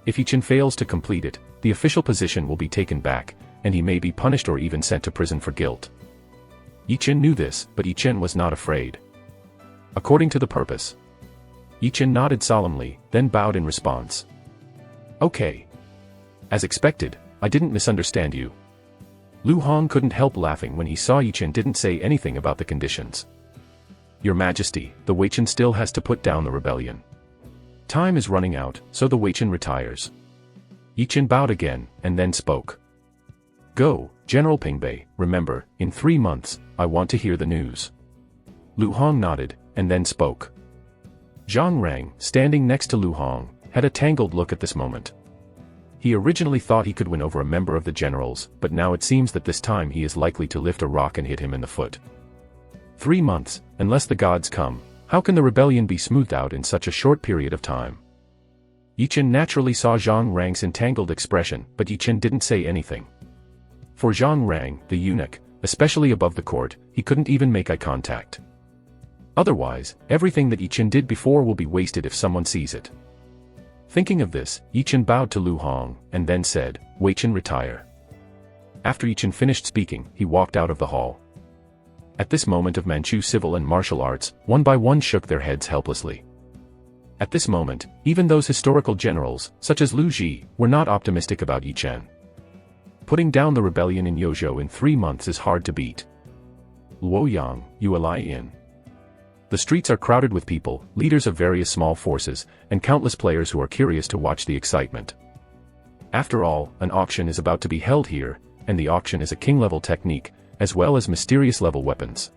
If Yi Chen fails to complete it, the official position will be taken back, and he may be punished or even sent to prison for guilt. Yi Chen knew this, but Yi Chen was not afraid. According to the purpose. Yi Chen nodded solemnly, then bowed in response. Okay. As expected, I didn't misunderstand you. Lu Hong couldn't help laughing when he saw Yi Chen didn't say anything about the conditions. Your Majesty, the Wei Chen still has to put down the rebellion. Time is running out, so the Wei Chen retires. Yi Chen bowed again, and then spoke. Go, General Pingbei, remember, in 3 months, I want to hear the news. Lu Hong nodded, and then spoke. Zhang Rang, standing next to Lu Hong, had a tangled look at this moment. He originally thought he could win over a member of the generals, but now it seems that this time he is likely to lift a rock and hit him in the foot. 3 months, unless the gods come, how can the rebellion be smoothed out in such a short period of time? Yi Chen naturally saw Zhang Rang's entangled expression, but Yi Chen didn't say anything. For Zhang Rang, the eunuch, especially above the court, he couldn't even make eye contact. Otherwise, everything that Yi Chen did before will be wasted if someone sees it. Thinking of this, Yi Chen bowed to Lu Hong, and then said, Wei Chen retire. After Yi Chen finished speaking, he walked out of the hall. At this moment of Manchu civil and martial arts, one by one shook their heads helplessly. At this moment, even those historical generals, such as Lu Ji, were not optimistic about Yi Chen. Putting down the rebellion in Yojo in 3 months is hard to beat. Luoyang, Yuelai Inn. The streets are crowded with people, leaders of various small forces, and countless players who are curious to watch the excitement. After all, an auction is about to be held here, and the auction is a king-level technique, as well as mysterious-level weapons.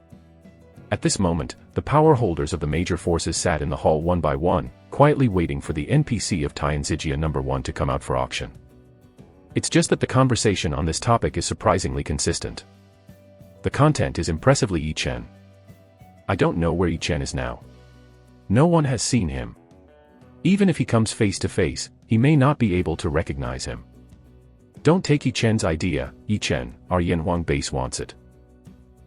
At this moment, the power holders of the major forces sat in the hall one by one, quietly waiting for the NPC of Tianzigia No. 1 to come out for auction. It's just that the conversation on this topic is surprisingly consistent. The content is impressively Yi Chen. I don't know where Yi Chen is now. No one has seen him. Even if he comes face to face, he may not be able to recognize him. Don't take Yi Chen's idea, Yi Chen, our Yanhuang base wants it.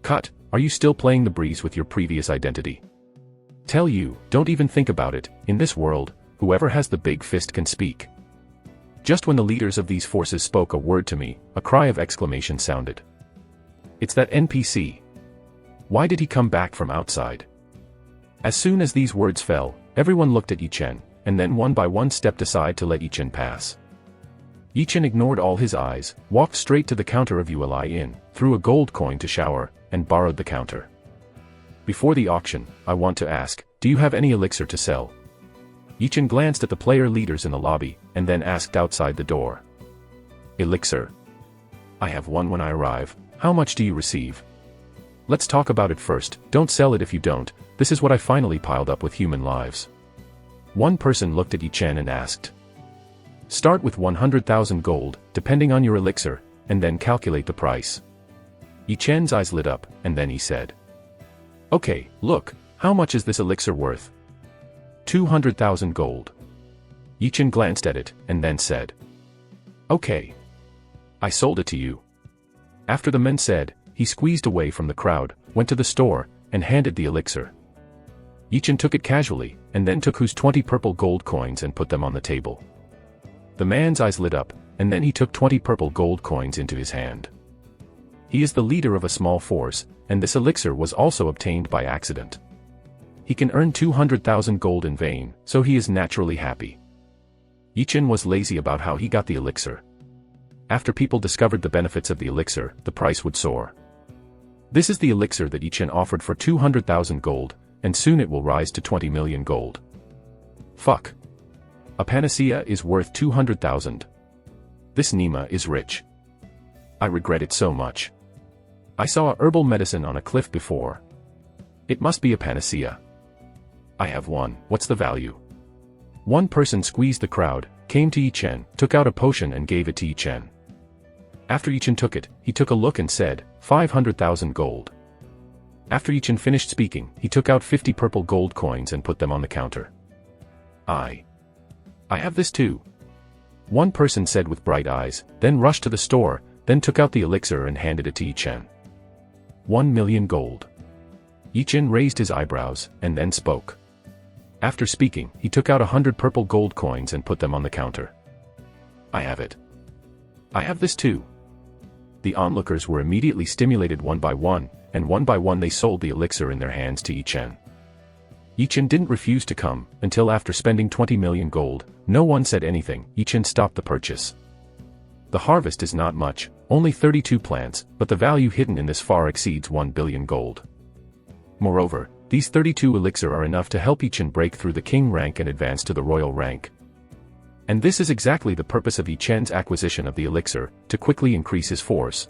Cut, are you still playing the breeze with your previous identity? Tell you, don't even think about it, in this world, whoever has the big fist can speak. Just when the leaders of these forces spoke a word to me, a cry of exclamation sounded. It's that NPC. Why did he come back from outside? As soon as these words fell, everyone looked at Yi Chen, and then one by one stepped aside to let Yi Chen pass. Yi Chen ignored all his eyes, walked straight to the counter of Uli Inn, threw a gold coin to Shower, and borrowed the counter. Before the auction, I want to ask, do you have any elixir to sell? Yi Chen glanced at the player leaders in the lobby, and then asked outside the door. Elixir. I have one when I arrive. How much do you receive? Let's talk about it first. Don't sell it if you don't. This is what I finally piled up with human lives. One person looked at Yi Chen and asked. Start with 100,000 gold, depending on your elixir, and then calculate the price. Yi Chen's eyes lit up, and then he said. Okay, look, how much is this elixir worth? 200,000 gold. Yi Chen glanced at it, and then said. Okay. I sold it to you. After the men said, he squeezed away from the crowd, went to the store, and handed the elixir. Yi Chen took it casually, and then took Hu's 20 purple gold coins and put them on the table. The man's eyes lit up, and then he took 20 purple gold coins into his hand. He is the leader of a small force, and this elixir was also obtained by accident. He can earn 200,000 gold in vain, so he is naturally happy. Yi Chen was lazy about how he got the elixir. After people discovered the benefits of the elixir, the price would soar. This is the elixir that Yi Chen offered for 200,000 gold, and soon it will rise to 20 million gold. Fuck. A panacea is worth 200,000. This Nima is rich. I regret it so much. I saw a herbal medicine on a cliff before. It must be a panacea. I have one. What's the value? One person squeezed the crowd, came to Yi Chen, took out a potion and gave it to Yi Chen. After Yi Chen took it, he took a look and said, 500,000 gold. After Yi Chen finished speaking, he took out 50 purple gold coins and put them on the counter. I have this too. One person said with bright eyes, then rushed to the store, then took out the elixir and handed it to Yi Chen. 1 million gold. Yi Chen raised his eyebrows, and then spoke. After speaking, he took out 100 purple gold coins and put them on the counter. I have it. I have this too. The onlookers were immediately stimulated one by one they sold the elixir in their hands to Yi Chen. Yi Chen didn't refuse to come, until after spending 20 million gold, no one said anything. Yi Chen stopped the purchase. The harvest is not much, only 32 plants, but the value hidden in this far exceeds 1 billion gold. Moreover, these 32 elixir are enough to help Yi Chen break through the king rank and advance to the royal rank. And this is exactly the purpose of Yi Chen's acquisition of the elixir, to quickly increase his force.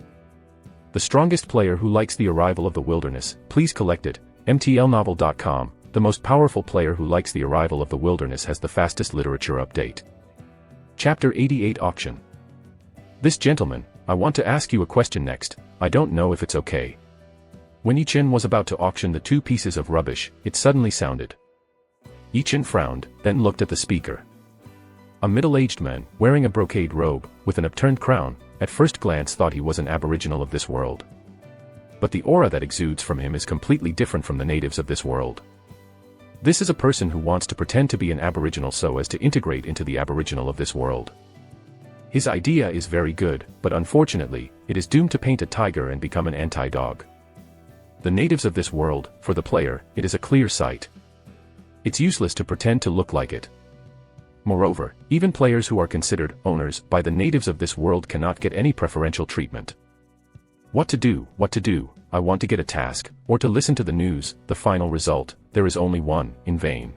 The strongest player who likes the arrival of the wilderness, please collect it, mtlnovel.com. The most powerful player who likes the arrival of the wilderness has the fastest literature update. Chapter 88 Auction. This gentleman, I want to ask you a question next. I don't know if it's okay. When Yi Chen was about to auction the 2 pieces of rubbish, it suddenly sounded. Yi Chen frowned, then looked at the speaker. A middle-aged man, wearing a brocade robe, with an upturned crown, at first glance thought he was an aboriginal of this world. But the aura that exudes from him is completely different from the natives of this world. This is a person who wants to pretend to be an aboriginal so as to integrate into the aboriginal of this world. His idea is very good, but unfortunately, it is doomed to paint a tiger and become an anti-dog. The natives of this world, for the player, it is a clear sight. It's useless to pretend to look like it. Moreover, even players who are considered owners by the natives of this world cannot get any preferential treatment. What to do, I want to get a task, or to listen to the news, the final result, there is only one, in vain.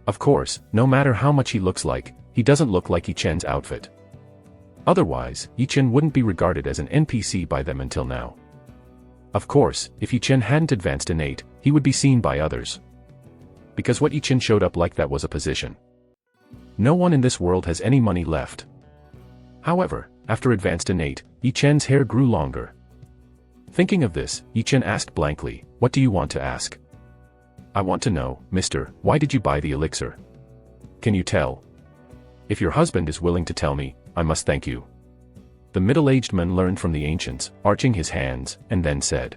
Of course, no matter how much he looks like, he doesn't look like Yi Chen's outfit. Otherwise, Yi Chen wouldn't be regarded as an NPC by them until now. Of course, if Yi Chen hadn't advanced innate, he would be seen by others. Because what Yi Chen showed up like that was a position. No one in this world has any money left. However, after advanced innate, Yi Chen's hair grew longer. Thinking of this, Yi Chen asked blankly, "What do you want to ask?" "I want to know, mister, why did you buy the elixir? Can you tell? If your husband is willing to tell me, I must thank you." The middle-aged man learned from the ancients, arching his hands, and then said.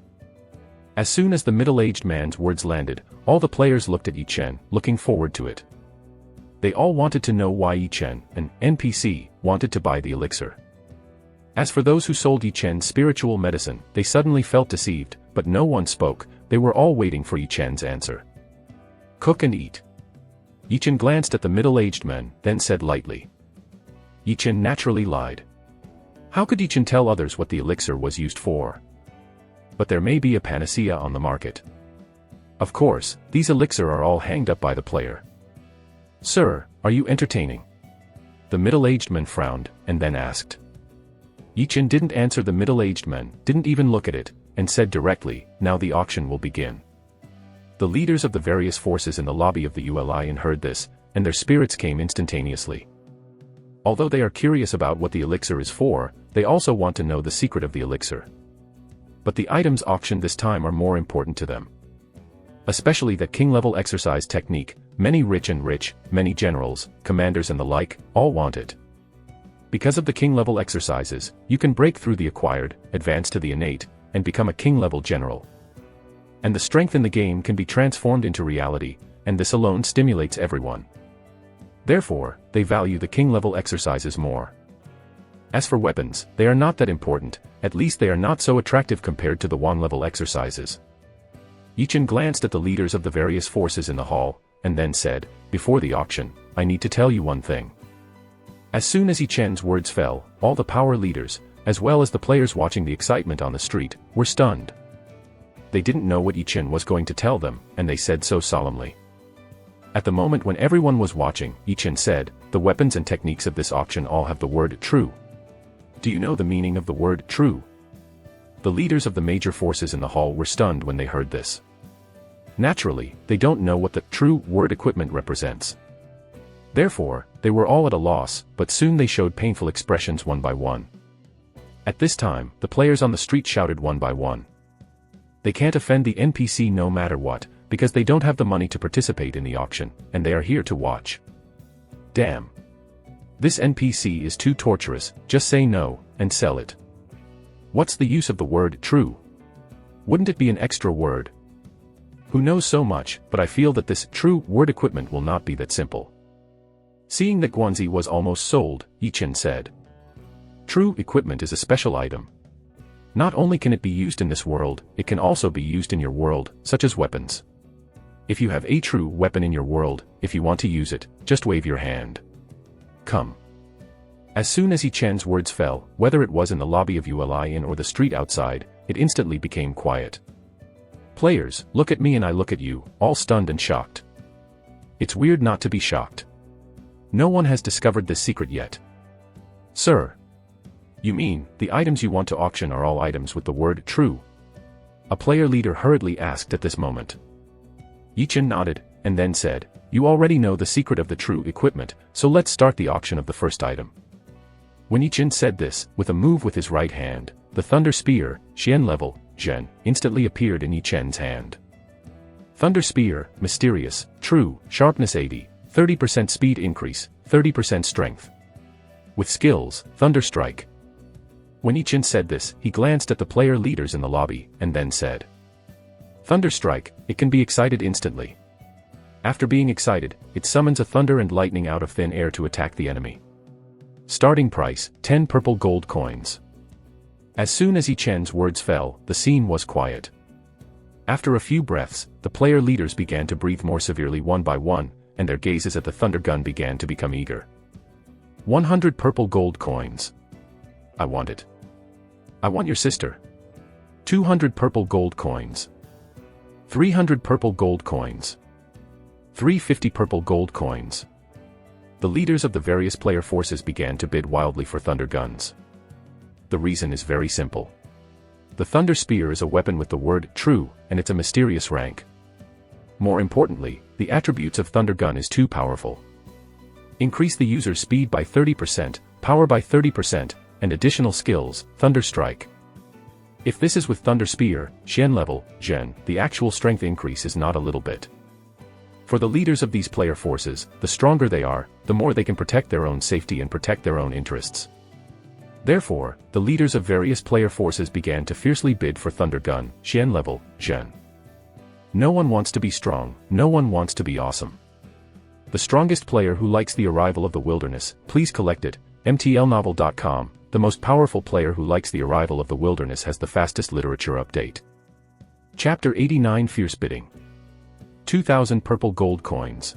As soon as the middle-aged man's words landed, all the players looked at Yi Chen, looking forward to it. They all wanted to know why Yi Chen, an NPC, wanted to buy the elixir. As for those who sold Yi Chen's spiritual medicine, they suddenly felt deceived, but no one spoke. They were all waiting for Yi Chen's answer. Cook and eat. Yi Chen glanced at the middle-aged men, then said lightly. Yi Chen naturally lied. How could Yi Chen tell others what the elixir was used for? But there may be a panacea on the market. Of course, these elixir are all hanged up by the player. Sir, are you entertaining? The middle-aged man frowned, and then asked. Yi Chen didn't answer. The middle-aged man didn't even look at it, and said directly, now the auction will begin. The leaders of the various forces in the lobby of the ULIN heard this, and their spirits came instantaneously. Although they are curious about what the elixir is for, they also want to know the secret of the elixir. But the items auctioned this time are more important to them. Especially that king-level exercise technique. Many rich, many generals, commanders and the like, all want it. Because of the king-level exercises, you can break through the acquired, advance to the innate, and become a king-level general. And the strength in the game can be transformed into reality, and this alone stimulates everyone. Therefore, they value the king-level exercises more. As for weapons, they are not that important, at least they are not so attractive compared to the Wan-level exercises. Yi Chen glanced at the leaders of the various forces in the hall, and then said, before the auction, I need to tell you one thing. As soon as Yi Chen's words fell, all the power leaders, as well as the players watching the excitement on the street, were stunned. They didn't know what Yi Chen was going to tell them, and they said so solemnly. At the moment when everyone was watching, Yi Chen said, the weapons and techniques of this auction all have the word true. Do you know the meaning of the word true? The leaders of the major forces in the hall were stunned when they heard this. Naturally, they don't know what the true word equipment represents. Therefore, they were all at a loss, but soon they showed painful expressions one by one. At this time, the players on the street shouted one by one. They can't offend the NPC no matter what, because they don't have the money to participate in the auction, and they are here to watch. Damn. This NPC is too torturous, just say no, and sell it. What's the use of the word true? Wouldn't it be an extra word? Who knows so much, but I feel that this true word equipment will not be that simple. Seeing that Guanzi was almost sold, Yi Chen said. True equipment is a special item. Not only can it be used in this world, it can also be used in your world, such as weapons. If you have a true weapon in your world, if you want to use it, just wave your hand. Come. As soon as Yi Chen's words fell, whether it was in the lobby of ULIN or the street outside, it instantly became quiet. Players, look at me and I look at you, all stunned and shocked. It's weird not to be shocked. No one has discovered this secret yet. Sir. You mean, the items you want to auction are all items with the word true? A player leader hurriedly asked at this moment. Yi Chen nodded, and then said, you already know the secret of the true equipment, so let's start the auction of the first item. When Yi Chen said this, with a move with his right hand, the Thunder Spear, Xian level, Zhen, instantly appeared in Yi Chen's hand. Thunder Spear, mysterious, true, sharpness 80, 30% speed increase, 30% strength. With skills, Thunder Strike. When Yi Chen said this, he glanced at the player leaders in the lobby, and then said. Thunder Strike, it can be excited instantly. After being excited, it summons a thunder and lightning out of thin air to attack the enemy. Starting price, 10 purple gold coins. As soon as Yi Chen's words fell, the scene was quiet. After a few breaths, the player leaders began to breathe more severely one by one, and their gazes at the thunder gun began to become eager. 100 purple gold coins. I want it. I want your sister. 200 purple gold coins. 300 purple gold coins. 350 purple gold coins. The leaders of the various player forces began to bid wildly for thunder guns. The reason is very simple. The Thunder Spear is a weapon with the word true, and it's a mysterious rank. More importantly, the attributes of Thunder Gun is too powerful. Increase the user's speed by 30%, power by 30%, and additional skills, Thunder Strike. If this is with Thunder Spear, Xian level, Zhen, the actual strength increase is not a little bit. For the leaders of these player forces, the stronger they are, the more they can protect their own safety and protect their own interests. Therefore, the leaders of various player forces began to fiercely bid for Thunder Gun, Xian level, Zhen. No one wants to be strong, no one wants to be awesome. The strongest player who likes the arrival of the wilderness, please collect it, MTLnovel.com, the most powerful player who likes the arrival of the wilderness has the fastest literature update. Chapter 89 Fierce Bidding. 2,000 purple gold coins.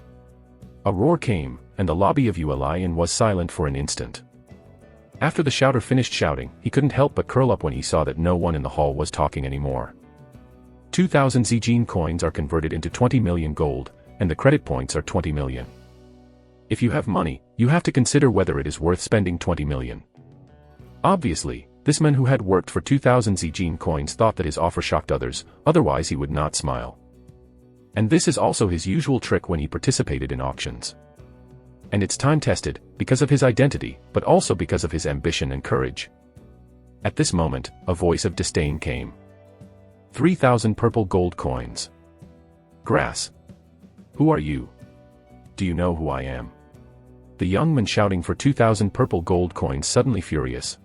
A roar came, and the lobby of ULIN was silent for an instant. After the shouter finished shouting, he couldn't help but curl up when he saw that no one in the hall was talking anymore. 2,000 Zijin coins are converted into 20 million gold, and the credit points are 20 million. If you have money, you have to consider whether it is worth spending 20 million. Obviously, this man who had worked for 2,000 Zijin coins thought that his offer shocked others, otherwise he would not smile. And this is also his usual trick when he participated in auctions. And it's time-tested, because of his identity, but also because of his ambition and courage. At this moment, a voice of disdain came. 3,000 purple gold coins. Grass. Who are you? Do you know who I am? The young man shouting for 2,000 purple gold coins suddenly furious.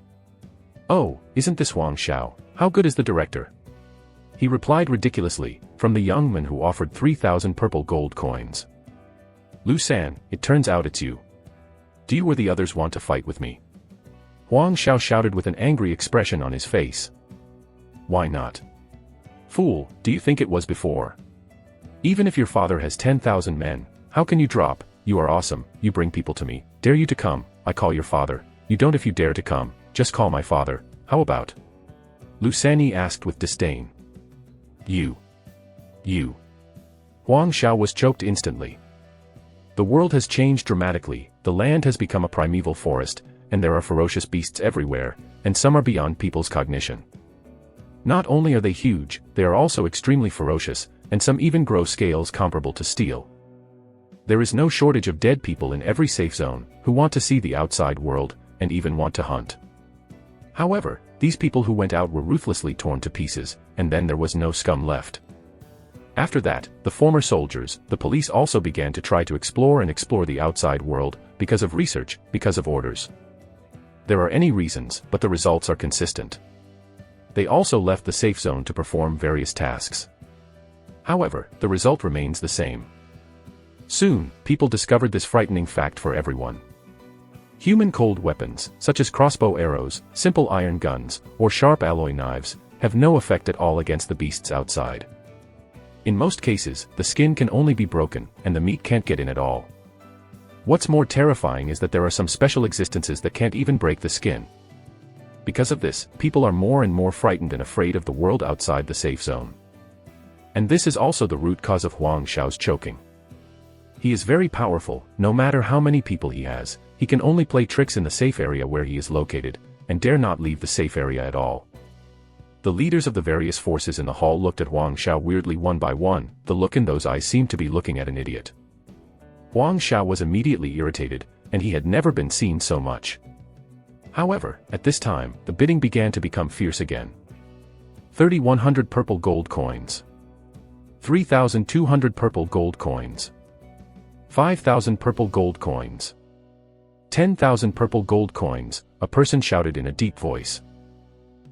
Oh, isn't this Wang Xiao? How good is the director? He replied ridiculously, from the young man who offered 3,000 purple gold coins. Lu San, it turns out it's you. Do you or the others want to fight with me? Wang Xiao shouted with an angry expression on his face. Why not? Fool, do you think it was before? Even if your father has 10,000 men, how can you drop? You are awesome, you bring people to me. Dare you to come, I call your father. You don't if you dare to come, just call my father, how about? Lu Sanyi asked with disdain. You. Wang Xiao was choked instantly. The world has changed dramatically, the land has become a primeval forest, and there are ferocious beasts everywhere, and some are beyond people's cognition. Not only are they huge, they are also extremely ferocious, and some even grow scales comparable to steel. There is no shortage of dead people in every safe zone, who want to see the outside world, and even want to hunt. However, these people who went out were ruthlessly torn to pieces, and then there was no scum left. After that, the former soldiers, the police also began to try to explore the outside world, because of research, because of orders. There are any reasons, but the results are consistent. They also left the safe zone to perform various tasks. However, the result remains the same. Soon, people discovered this frightening fact for everyone. Human cold weapons, such as crossbow arrows, simple iron guns, or sharp alloy knives, have no effect at all against the beasts outside. In most cases, the skin can only be broken, and the meat can't get in at all. What's more terrifying is that there are some special existences that can't even break the skin. Because of this, people are more and more frightened and afraid of the world outside the safe zone. And this is also the root cause of Huang Xiao's choking. He is very powerful, no matter how many people he has, he can only play tricks in the safe area where he is located, and dare not leave the safe area at all. The leaders of the various forces in the hall looked at Huang Xiao weirdly one by one, the look in those eyes seemed to be looking at an idiot. Huang Xiao was immediately irritated, and he had never been seen so much. However, at this time, the bidding began to become fierce again. 3,100 purple gold coins. 3,200 purple gold coins. 5,000 purple gold coins. 10,000 purple gold coins, a person shouted in a deep voice.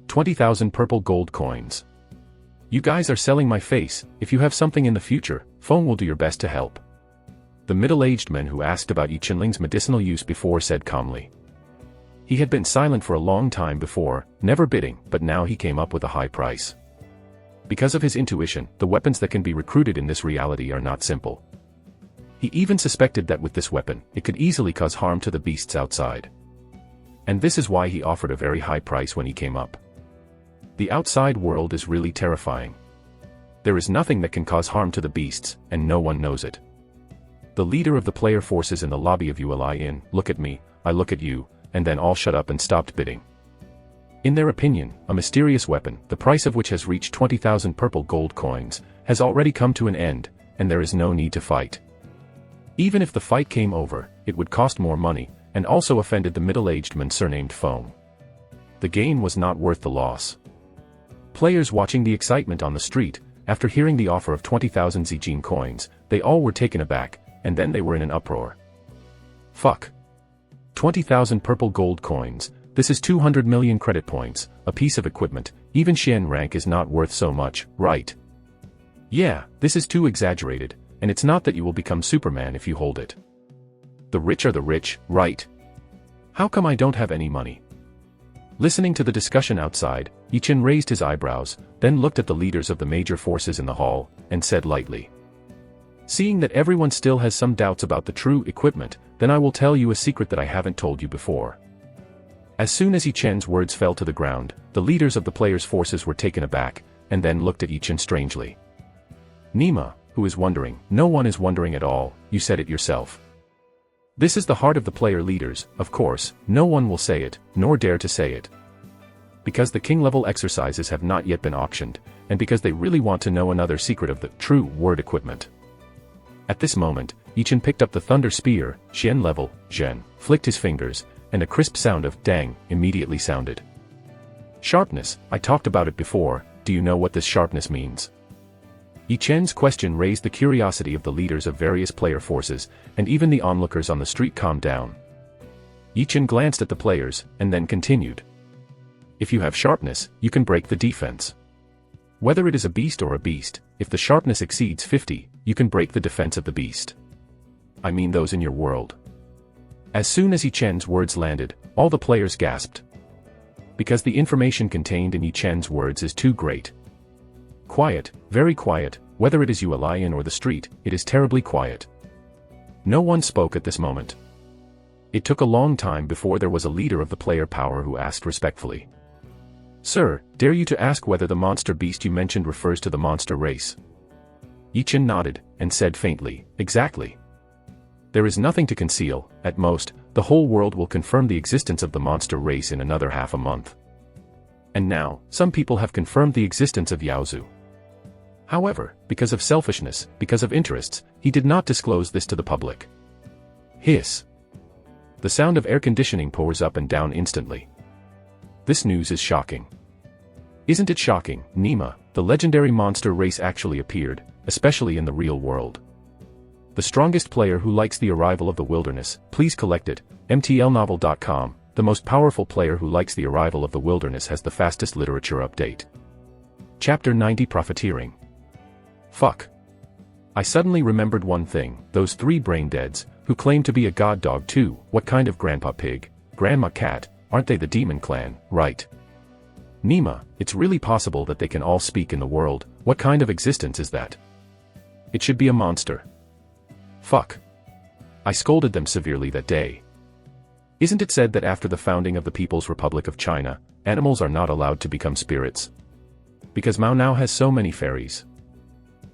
20,000 purple gold coins. You guys are selling my face, if you have something in the future, Feng will do your best to help. The middle-aged man who asked about Yi Qinling's medicinal use before said calmly. He had been silent for a long time before, never bidding, but now he came up with a high price. Because of his intuition, the weapons that can be recruited in this reality are not simple. He even suspected that with this weapon, it could easily cause harm to the beasts outside. And this is why he offered a very high price when he came up. The outside world is really terrifying. There is nothing that can cause harm to the beasts, and no one knows it. The leader of the player forces in the lobby of ULIN, look at me, I look at you, and then all shut up and stopped bidding. In their opinion, a mysterious weapon, the price of which has reached 20,000 purple gold coins, has already come to an end, and there is no need to fight. Even if the fight came over, it would cost more money, and also offended the middle-aged man surnamed Feng. The gain was not worth the loss. Players watching the excitement on the street, after hearing the offer of 20,000 Zijin coins, they all were taken aback, and then they were in an uproar. Fuck. 20,000 purple gold coins, this is 200 million credit points, a piece of equipment, even Xian rank is not worth so much, right? Yeah, this is too exaggerated, and it's not that you will become Superman if you hold it. The rich are the rich, right? How come I don't have any money? Listening to the discussion outside, Ichin raised his eyebrows, then looked at the leaders of the major forces in the hall, and said lightly, "Seeing that everyone still has some doubts about the true equipment, then I will tell you a secret that I haven't told you before." As soon as Ichen's words fell to the ground, the leaders of the players' forces were taken aback, and then looked at Ichin strangely. "Nima, who is wondering? No one is wondering at all, you said it yourself. This is the heart of the player leaders, of course, no one will say it, nor dare to say it. Because the king-level exercises have not yet been auctioned, and because they really want to know another secret of the true word equipment." At this moment, Ichin picked up the thunder spear, Xian level, Zhen, flicked his fingers, and a crisp sound of dang immediately sounded. "Sharpness, I talked about it before, do you know what this sharpness means?" Ichen's question raised the curiosity of the leaders of various player forces, and even the onlookers on the street calmed down. Ichin glanced at the players, and then continued. "If you have sharpness, you can break the defense. Whether it is a beast or a beast, if the sharpness exceeds 50, you can break the defense of the beast. I mean those in your world." As soon as Ichen's words landed, all the players gasped. Because the information contained in Ichen's words is too great. Quiet, very quiet, whether it is you a lion or the street, it is terribly quiet. No one spoke at this moment. It took a long time before there was a leader of the player power who asked respectfully, "Sir, dare you to ask whether the monster beast you mentioned refers to the monster race?" Ichin nodded, and said faintly, "Exactly. There is nothing to conceal, at most, the whole world will confirm the existence of the monster race in another half a month. And now, some people have confirmed the existence of Yaozu. However, because of selfishness, because of interests, he did not disclose this to the public." Hiss. The sound of air conditioning pours up and down instantly. This news is shocking. Isn't it shocking, Nima, the legendary monster race actually appeared, especially in the real world. The strongest player who likes the arrival of the wilderness, please collect it, mtlnovel.com, the most powerful player who likes the arrival of the wilderness has the fastest literature update. Chapter 90 Profiteering. Fuck. I suddenly remembered one thing, those 3 brain-deads, who claim to be a god dog too, what kind of grandpa pig, grandma cat, aren't they the demon clan, right? Nima, it's really possible that they can all speak in the world, what kind of existence is that? It should be a monster. Fuck. I scolded them severely that day. Isn't it said that after the founding of the People's Republic of China, animals are not allowed to become spirits? Because Mao now has so many fairies.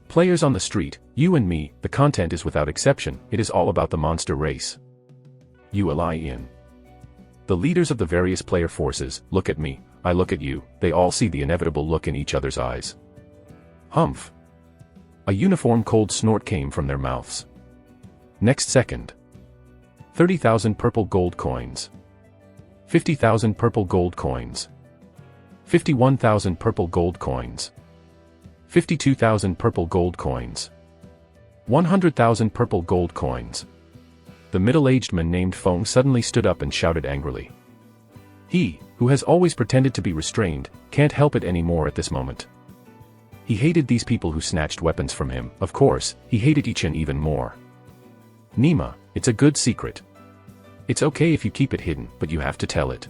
Players on the street, you and me, the content is without exception, it is all about the monster race. You ally in. The leaders of the various player forces, look at me, I look at you, they all see the inevitable look in each other's eyes. Humph. A uniform cold snort came from their mouths. Next second. 30,000 purple gold coins. 50,000 purple gold coins. 51,000 purple gold coins. 52,000 purple gold coins. 100,000 purple gold coins. The middle-aged man named Feng suddenly stood up and shouted angrily. He, who has always pretended to be restrained, can't help it anymore at this moment. He hated these people who snatched weapons from him, of course, he hated Ichin even more. Nima, it's a good secret. It's okay if you keep it hidden, but you have to tell it.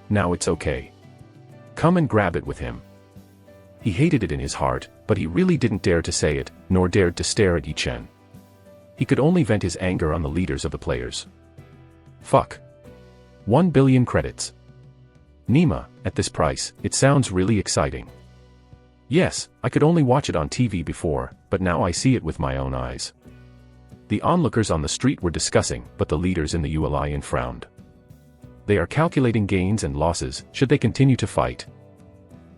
Now it's okay. Come and grab it with him. He hated it in his heart, but he really didn't dare to say it, nor dared to stare at Ichin. He could only vent his anger on the leaders of the players. Fuck. 1 billion credits. Nima, at this price, it sounds really exciting. Yes, I could only watch it on TV before, but now I see it with my own eyes. The onlookers on the street were discussing, but the leaders in the ULIN frowned. They are calculating gains and losses, should they continue to fight.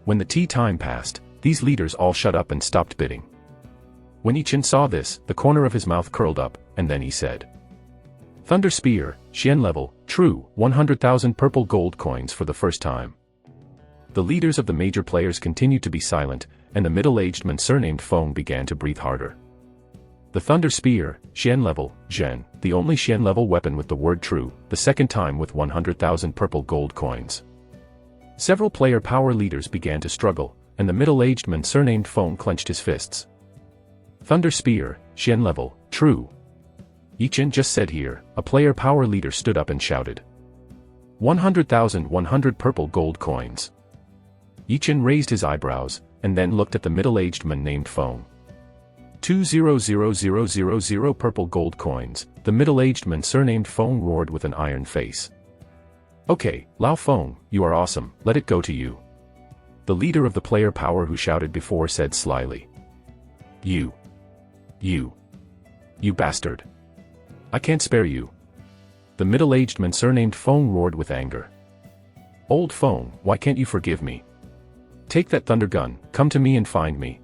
When the tea time passed, these leaders all shut up and stopped bidding. When Ichin saw this, the corner of his mouth curled up, and then he said, Thunder Spear, Xian level, true, 100,000 purple gold coins for the first time. The leaders of the major players continued to be silent, and the middle-aged man surnamed Feng began to breathe harder. The Thunder Spear, Xian level, Zhen, the only Xian level weapon with the word true, the second time with 100,000 purple gold coins. Several player power leaders began to struggle, and the middle-aged man surnamed Feng clenched his fists. Thunder Spear, Xian level, true. Ichin just said here, a player power leader stood up and shouted. 100,100 purple gold coins. Yichen raised his eyebrows, and then looked at the middle-aged man named Feng. 200,000 purple gold coins, the middle-aged man surnamed Feng roared with an iron face. Okay, Lao Feng, you are awesome, let it go to you. The leader of the player power who shouted before said slyly. You bastard. I can't spare you. The middle-aged man surnamed Feng roared with anger. Old Feng, why can't you forgive me? Take that thunder gun, come to me and find me.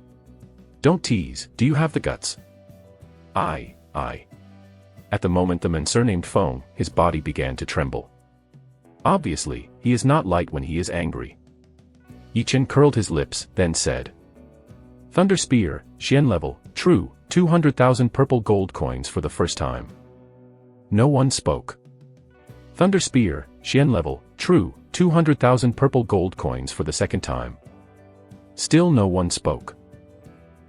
Don't tease, do you have the guts? I. At the moment the man surnamed Feng, his body began to tremble. Obviously, he is not light when he is angry. Yichen curled his lips, then said. Thunder Spear, Xian level, true, 200,000 purple gold coins for the first time. No one spoke. Thunder Spear, Xian level, true, 200,000 purple gold coins for the second time. Still no one spoke.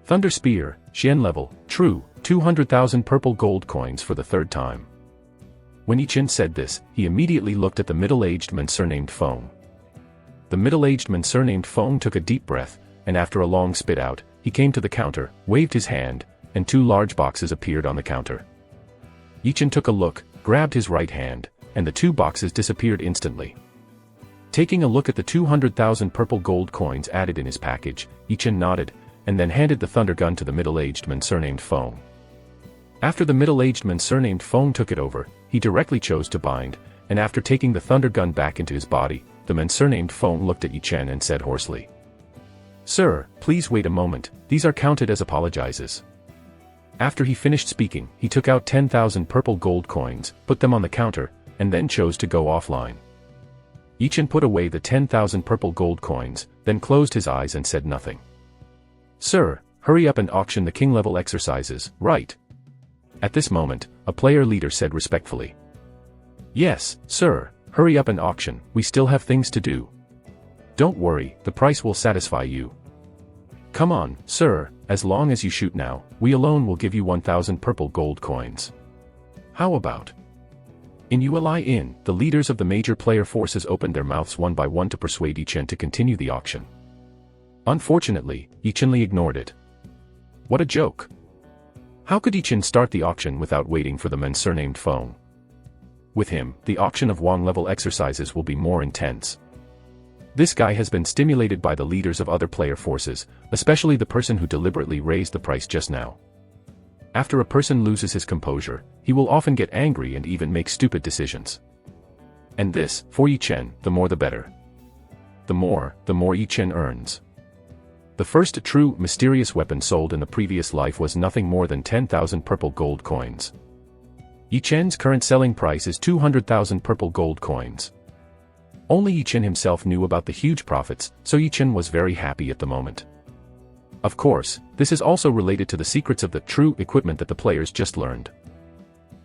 Thunder Spear, Xian level, true, 200,000 purple gold coins for the third time. When Yichen said this, he immediately looked at the middle-aged man surnamed Feng. The middle-aged man surnamed Feng took a deep breath, and after a long spit out, he came to the counter, waved his hand, and two large boxes appeared on the counter. Yichen took a look, grabbed his right hand, and the two boxes disappeared instantly. Taking a look at the 200,000 purple gold coins added in his package, Yichen nodded, and then handed the thunder gun to the middle-aged man surnamed Feng. After the middle-aged man surnamed Feng took it over, he directly chose to bind, and after taking the thunder gun back into his body, the man surnamed Feng looked at Yichen and said hoarsely. Sir, please wait a moment, these are counted as apologizes. After he finished speaking, he took out 10,000 purple gold coins, put them on the counter, and then chose to go offline. Yichen put away the 10,000 purple gold coins, then closed his eyes and said nothing. Sir, hurry up and auction the king-level exercises, right? At this moment, a player leader said respectfully. Yes, sir, hurry up and auction, we still have things to do. Don't worry, the price will satisfy you. Come on, sir, as long as you shoot now, we alone will give you 1,000 purple gold coins. How about? In Uli Inn, the leaders of the major player forces opened their mouths one by one to persuade Yichen to continue the auction. Unfortunately, Yichen ignored it. What a joke! How could Yichen start the auction without waiting for the man surnamed Feng? With him, the auction of Wang-level exercises will be more intense. This guy has been stimulated by the leaders of other player forces, especially the person who deliberately raised the price just now. After a person loses his composure, he will often get angry and even make stupid decisions. And this, for Yichen, the more the better. The more Yichen earns. The first true, mysterious weapon sold in the previous life was nothing more than 10,000 purple gold coins. Yichen's current selling price is 200,000 purple gold coins. Only Yichen himself knew about the huge profits, so Yichen was very happy at the moment. Of course, this is also related to the secrets of the true equipment that the players just learned.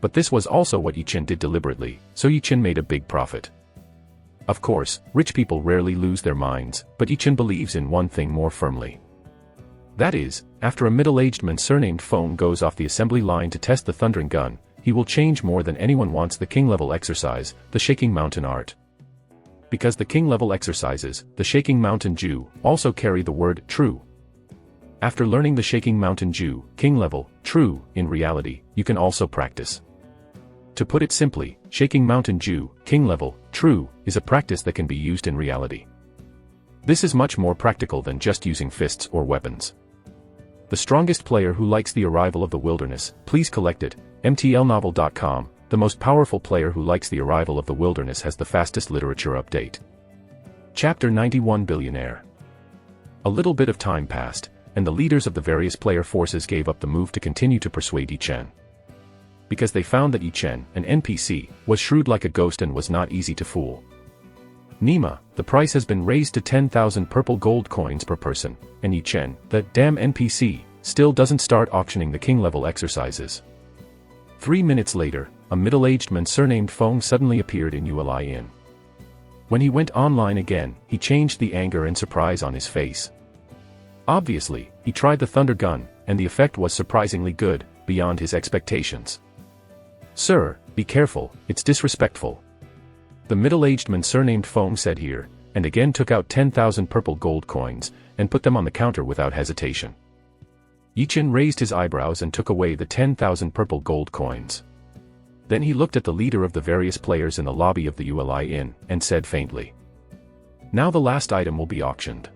But this was also what Yichen did deliberately, so Yichen made a big profit. Of course, rich people rarely lose their minds, but Yichen believes in one thing more firmly. That is, after a middle-aged man surnamed Feng goes off the assembly line to test the thundering gun, he will change more than anyone wants the king-level exercise, the Shaking Mountain art. Because the king-level exercises, the Shaking Mountain Jew, also carry the word true. After learning the Shaking Mountain Jew, king-level, true, in reality, you can also practice. To put it simply, Shaking Mountain Jew, king level, true, is a practice that can be used in reality. This is much more practical than just using fists or weapons. The strongest player who likes the arrival of the wilderness, please collect it, mtlnovel.com, the most powerful player who likes the arrival of the wilderness has the fastest literature update. Chapter 91 Billionaire. A little bit of time passed, and the leaders of the various player forces gave up the move to continue to persuade Yichen. Because they found that Yichen, an NPC, was shrewd like a ghost and was not easy to fool. Nima, the price has been raised to 10,000 purple gold coins per person, and Yichen, the damn NPC, still doesn't start auctioning the king-level exercises. 3 minutes later, a middle-aged man surnamed Feng suddenly appeared in Uli Inn. When he went online again, he changed the anger and surprise on his face. Obviously, he tried the thunder gun, and the effect was surprisingly good, beyond his expectations. Sir, be careful, it's disrespectful. The middle-aged man surnamed Feng said here, and again took out 10,000 purple gold coins, and put them on the counter without hesitation. Yichen raised his eyebrows and took away the 10,000 purple gold coins. Then he looked at the leader of the various players in the lobby of the Uli Inn, and said faintly, "Now the last item will be auctioned."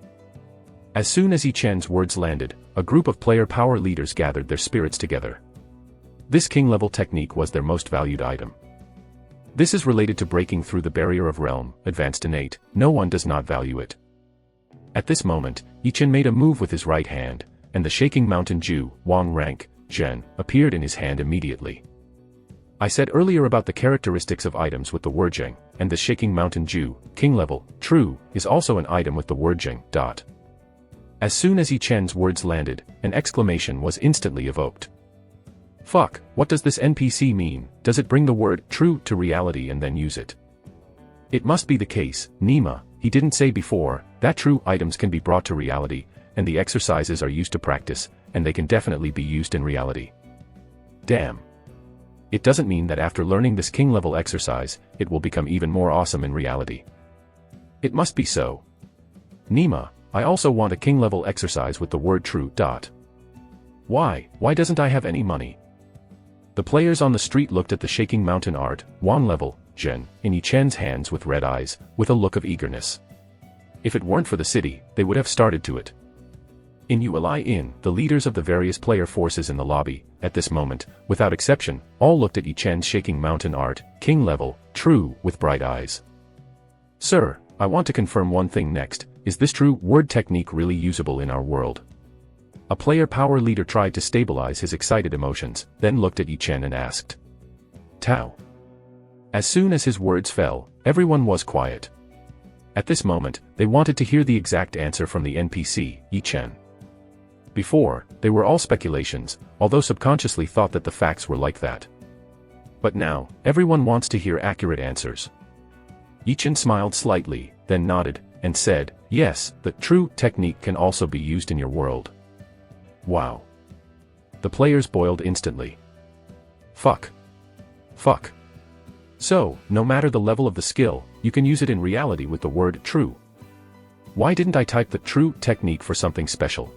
As soon as Yichen's words landed, a group of player power leaders gathered their spirits together. This king-level technique was their most valued item. This is related to breaking through the barrier of realm, advanced innate, no one does not value it. At this moment, Yichen made a move with his right hand, and the shaking mountain Jew, Wang rank, Zhen, appeared in his hand immediately. I said earlier about the characteristics of items with the word Zheng, and the shaking mountain Jew, king level, true, is also an item with the word Zheng. As soon as Yichen's words landed, an exclamation was instantly evoked. Fuck, what does this NPC mean? Does it bring the word true to reality and then use it? It must be the case, Nima, he didn't say before, that true items can be brought to reality, and the exercises are used to practice, and they can definitely be used in reality. Damn. It doesn't mean that after learning this king-level exercise, it will become even more awesome in reality. It must be so. Nima, I also want a king-level exercise with the word true. Why doesn't I have any money? The players on the street looked at the shaking mountain art, Wang level, Zhen, in Yichen's hands with red eyes, with a look of eagerness. If it weren't for the city, they would have started to it. In Uli Inn, the leaders of the various player forces in the lobby, at this moment, without exception, all looked at Yichen's shaking mountain art, king level, true, with bright eyes. Sir, I want to confirm one thing next, is this true word technique really usable in our world? A player power leader tried to stabilize his excited emotions, then looked at Yichen and asked. Tao. As soon as his words fell, everyone was quiet. At this moment, they wanted to hear the exact answer from the NPC, Yichen. Before, they were all speculations, although subconsciously thought that the facts were like that. But now, everyone wants to hear accurate answers. Yichen smiled slightly, then nodded, and said, yes, the true technique can also be used in your world. Wow. The players boiled instantly. Fuck. Fuck. So, no matter the level of the skill, you can use it in reality with the word true. Why didn't I type the true technique for something special?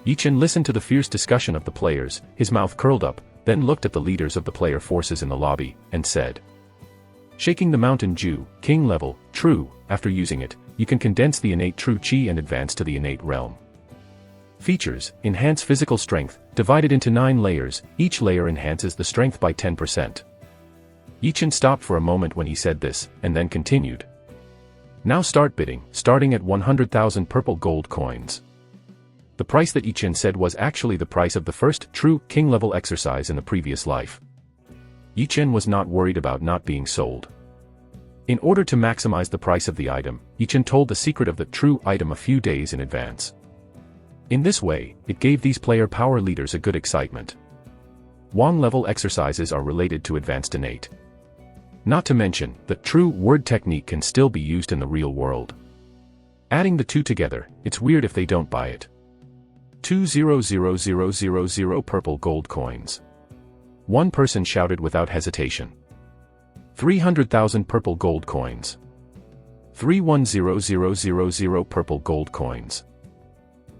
Yichen listened to the fierce discussion of the players, his mouth curled up, then looked at the leaders of the player forces in the lobby, and said. Shaking the mountain Jew, king level, true, after using it, you can condense the innate true chi and advance to the innate realm. Features, enhance physical strength, divided into 9 layers, each layer enhances the strength by 10%. Yichen stopped for a moment when he said this, and then continued. Now start bidding, starting at 100,000 purple gold coins. The price that Yichen said was actually the price of the first true king-level exercise in the previous life. Yichen was not worried about not being sold. In order to maximize the price of the item, Yichen told the secret of the true item a few days in advance. In this way, it gave these player power leaders a good excitement. Wang-level exercises are related to advanced innate. Not to mention, the true word technique can still be used in the real world. Adding the two together, it's weird if they don't buy it. 200,000 purple gold coins. One person shouted without hesitation. 300,000 purple gold coins. 310,000 purple gold coins.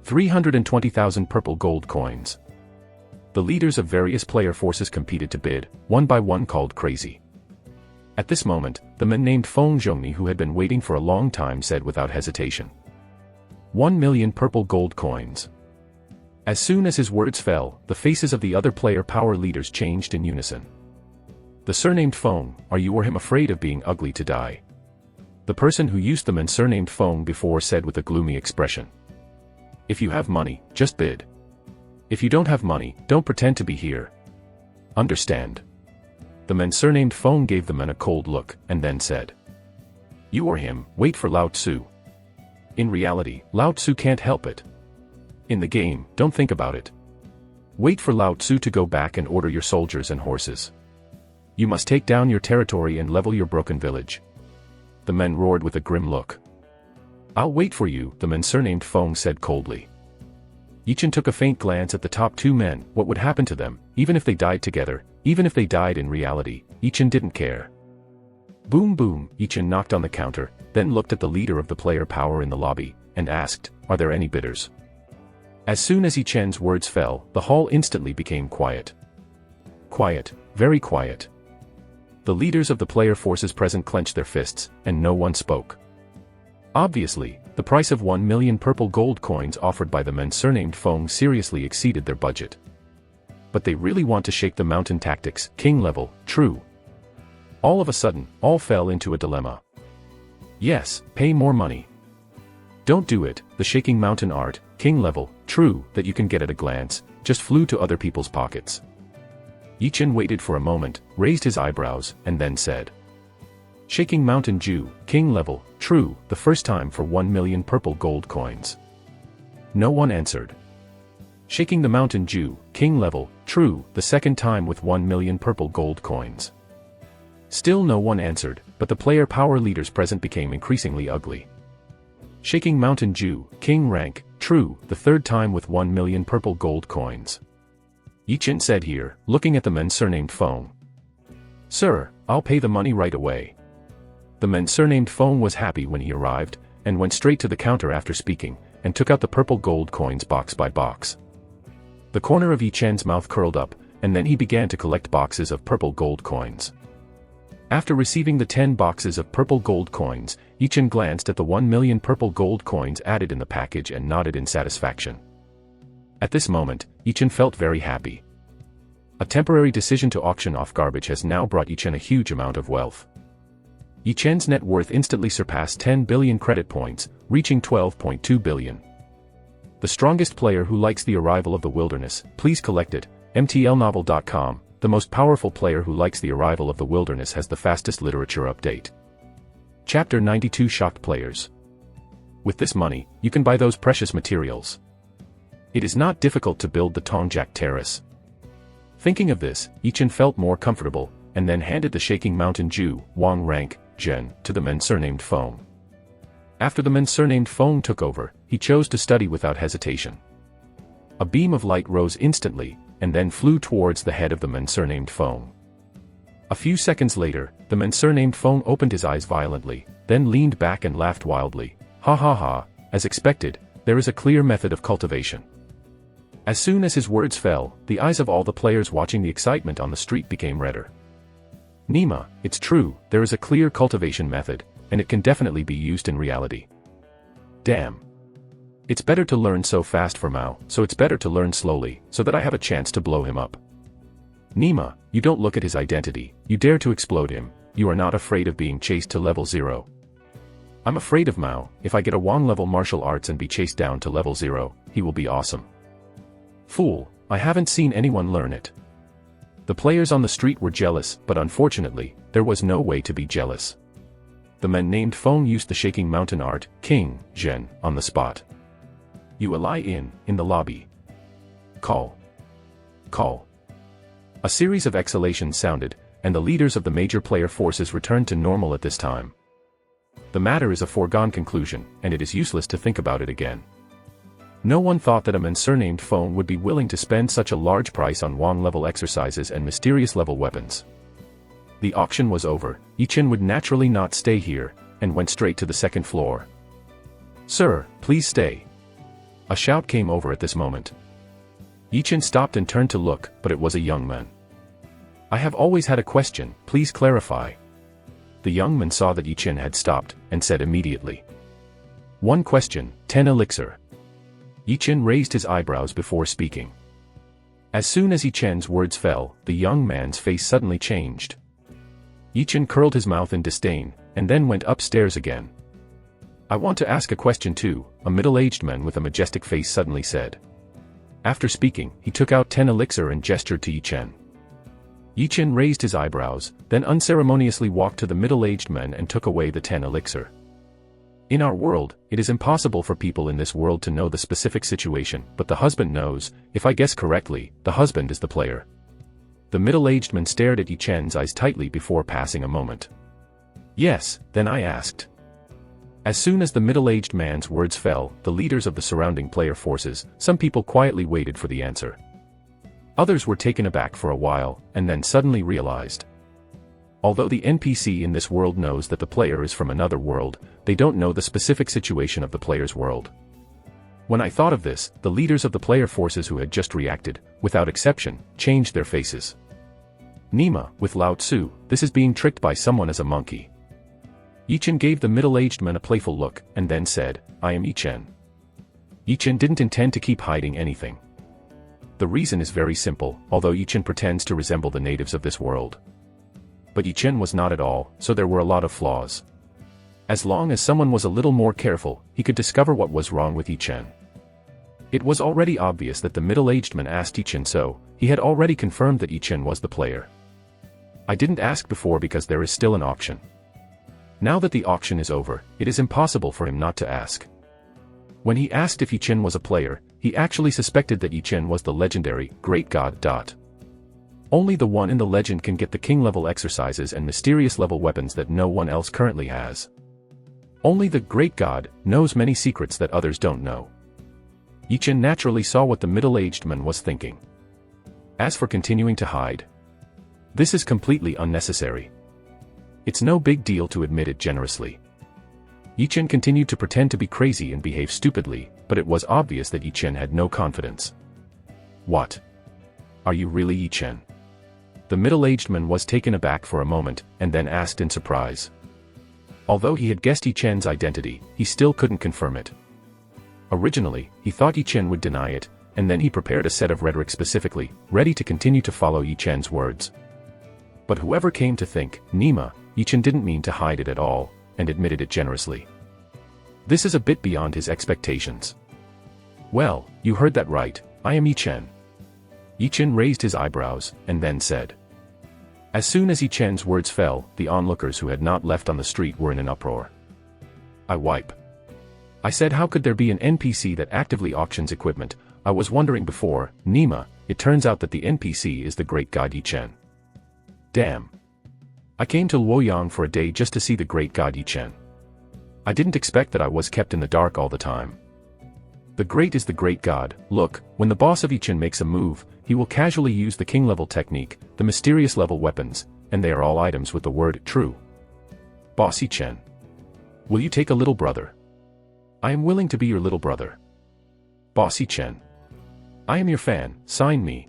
320,000 purple gold coins. The leaders of various player forces competed to bid, one by one called crazy. At this moment, the man named Feng Zhongni who had been waiting for a long time said without hesitation. 1 million purple gold coins. As soon as his words fell, the faces of the other player power leaders changed in unison. The surnamed Feng, are you or him afraid of being ugly to die? The person who used the man surnamed Feng before said with a gloomy expression. If you have money, just bid. If you don't have money, don't pretend to be here. Understand? The man surnamed Feng gave the man a cold look, and then said. You or him, wait for Lao Tzu. In reality, Lao Tzu can't help it. In the game, don't think about it. Wait for Lao Tzu to go back and order your soldiers and horses. You must take down your territory and level your broken village. The men roared with a grim look. I'll wait for you, the man surnamed Feng said coldly. Yichen took a faint glance at the top 2 men, what would happen to them, even if they died together, even if they died in reality, Yichen didn't care. Boom boom, Ichin knocked on the counter, then looked at the leader of the player power in the lobby, and asked, "Are there any bidders?" As soon as Ichen's words fell, the hall instantly became quiet. Quiet, very quiet. The leaders of the player forces present clenched their fists, and no one spoke. Obviously, the price of 1 million purple gold coins offered by the men surnamed Feng seriously exceeded their budget. But they really want to shake the mountain tactics, king level, true. All of a sudden, all fell into a dilemma. Yes, pay more money. Don't do it, the shaking mountain art, king level, true, that you can get at a glance, just flew to other people's pockets. Ichin waited for a moment, raised his eyebrows, and then said, "Shaking Mountain Jew, king level, true, the first time for 1 million purple gold coins." No one answered. Shaking the Mountain Jew, king level, true, the second time with 1 million purple gold coins. Still no one answered, but the player power leaders present became increasingly ugly. Shaking Mountain Jew, king rank, true, the third time with 1 million purple gold coins. Ichin said here, looking at the men surnamed Feng. "Sir, I'll pay the money right away." The man surnamed Feng was happy when he arrived, and went straight to the counter after speaking, and took out the purple gold coins box by box. The corner of Ichen's mouth curled up, and then he began to collect boxes of purple gold coins. After receiving the 10 boxes of purple gold coins, Ichin glanced at the 1 million purple gold coins added in the package and nodded in satisfaction. At this moment, Ichin felt very happy. A temporary decision to auction off garbage has now brought Ichin a huge amount of wealth. Ichen's net worth instantly surpassed 10 billion credit points, reaching 12.2 billion. The strongest player who likes the arrival of the wilderness, please collect it, mtlnovel.com. The most powerful player who likes the arrival of the wilderness has the fastest literature update. Chapter 92 Shocked Players. With this money, you can buy those precious materials. It is not difficult to build the Tongjak Terrace. Thinking of this, Ichin felt more comfortable, and then handed the shaking mountain Jew, Wang rank, Zhen, to the men surnamed Feng. After the men surnamed Feng took over, he chose to study without hesitation. A beam of light rose instantly, and then flew towards the head of the man surnamed Feng. A few seconds later, the man surnamed Feng opened his eyes violently, then leaned back and laughed wildly. Ha ha ha, as expected, there is a clear method of cultivation. As soon as his words fell, the eyes of all the players watching the excitement on the street became redder. Nima, it's true, there is a clear cultivation method, and it can definitely be used in reality. Damn. It's better to learn so fast for Mao, so it's better to learn slowly, so that I have a chance to blow him up. Nima, you don't look at his identity, you dare to explode him, you are not afraid of being chased to level 0. I'm afraid of Mao, if I get a Wang level martial arts and be chased down to level 0, he will be awesome. Fool, I haven't seen anyone learn it. The players on the street were jealous, but unfortunately, there was no way to be jealous. The men named Feng used the shaking mountain art, King, Zhen, on the spot. You lie in the lobby. Call. Call. A series of exhalations sounded, and the leaders of the major player forces returned to normal at this time. The matter is a foregone conclusion, and it is useless to think about it again. No one thought that a man surnamed Feng would be willing to spend such a large price on Wang-level exercises and mysterious-level weapons. The auction was over, Ichin would naturally not stay here, and went straight to the second floor. "Sir, please stay." A shout came over at this moment. Ichin stopped and turned to look, but it was a young man. "I have always had a question, please clarify." The young man saw that Ichin had stopped, and said immediately. "One question, 10 elixir." Ichin raised his eyebrows before speaking. As soon as Ichin's words fell, the young man's face suddenly changed. Ichin curled his mouth in disdain, and then went upstairs again. "I want to ask a question too," a middle-aged man with a majestic face suddenly said. After speaking, he took out 10 elixir and gestured to Ichin. Ichin raised his eyebrows, then unceremoniously walked to the middle-aged man and took away the 10 elixir. In our world, it is impossible for people in this world to know the specific situation, but the husband knows. If I guess correctly, the husband is the player. The middle-aged man stared at Ichin's eyes tightly before passing a moment. "Yes," then I asked. As soon as the middle-aged man's words fell, the leaders of the surrounding player forces, some people quietly waited for the answer. Others were taken aback for a while, and then suddenly realized. Although the NPC in this world knows that the player is from another world, they don't know the specific situation of the player's world. When I thought of this, the leaders of the player forces who had just reacted, without exception, changed their faces. Nima, with Lao Tzu, this is being tricked by someone as a monkey. Yichen gave the middle-aged man a playful look, and then said, I am Yichen. Yichen didn't intend to keep hiding anything. The reason is very simple, although Yichen pretends to resemble the natives of this world. But Yichen was not at all, so there were a lot of flaws. As long as someone was a little more careful, he could discover what was wrong with Yichen. It was already obvious that the middle-aged man asked Yichen, so he had already confirmed that Yichen was the player. I didn't ask before because there is still an auction. Now that the auction is over, it is impossible for him not to ask. When he asked if Yichen was a player, he actually suspected that Yichen was the legendary, great god. Only the one in the legend can get the king-level exercises and mysterious-level weapons that no one else currently has. Only the great god knows many secrets that others don't know. Yichen naturally saw what the middle-aged man was thinking. As for continuing to hide, this is completely unnecessary. It's no big deal to admit it generously. Yichen continued to pretend to be crazy and behave stupidly, but it was obvious that Yichen had no confidence. What? Are you really Yichen? The middle-aged man was taken aback for a moment, and then asked in surprise. Although he had guessed Yichen's identity, he still couldn't confirm it. Originally, he thought Yichen would deny it, and then he prepared a set of rhetoric specifically, ready to continue to follow Yichen's words. But whoever came to think, Nima, Yichen didn't mean to hide it at all, and admitted it generously. This is a bit beyond his expectations. Well, you heard that right, I am Yichen. Yichen raised his eyebrows, and then said. As soon as Yichen's words fell, the onlookers who had not left on the street were in an uproar. I said, how could there be an NPC that actively auctions equipment? I was wondering before, Nima, it turns out that the NPC is the great god Yichen. Damn. I came to Luoyang for a day just to see the great god Yichen. I didn't expect that I was kept in the dark all the time. The great is the great god. Look, when the boss of Yichen makes a move, he will casually use the king-level technique, the mysterious-level weapons, and they are all items with the word true. Boss Yichen. Will you take a little brother? I am willing to be your little brother. Boss Yichen. I am your fan, sign me.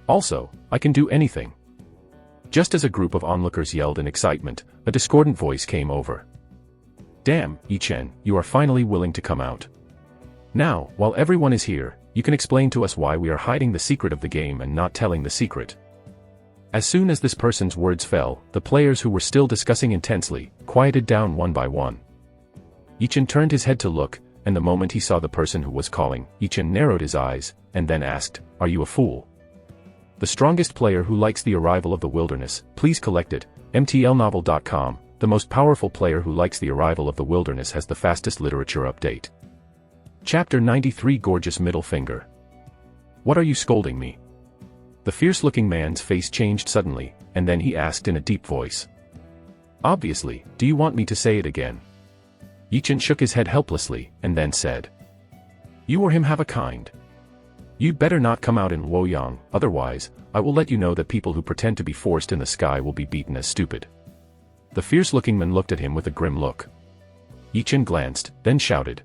Also, I can do anything. Just as a group of onlookers yelled in excitement, a discordant voice came over. Damn, Yichen, you are finally willing to come out. Now, while everyone is here, you can explain to us why we are hiding the secret of the game and not telling the secret. As soon as this person's words fell, the players who were still discussing intensely, quieted down one by one. Yichen turned his head to look, and the moment he saw the person who was calling, Yichen narrowed his eyes, and then asked, Are you a fool? The strongest player who likes the arrival of the wilderness, please collect it, mtlnovel.com, the most powerful player who likes the arrival of the wilderness has the fastest literature update. Chapter 93 Gorgeous Middle Finger. What are you scolding me? The fierce-looking man's face changed suddenly, and then he asked in a deep voice. Obviously, do you want me to say it again? Yichen shook his head helplessly, and then said. You or him have a kind. You'd better not come out in Luoyang, otherwise, I will let you know that people who pretend to be forced in the sky will be beaten as stupid. The fierce-looking man looked at him with a grim look. Yichen glanced, then shouted.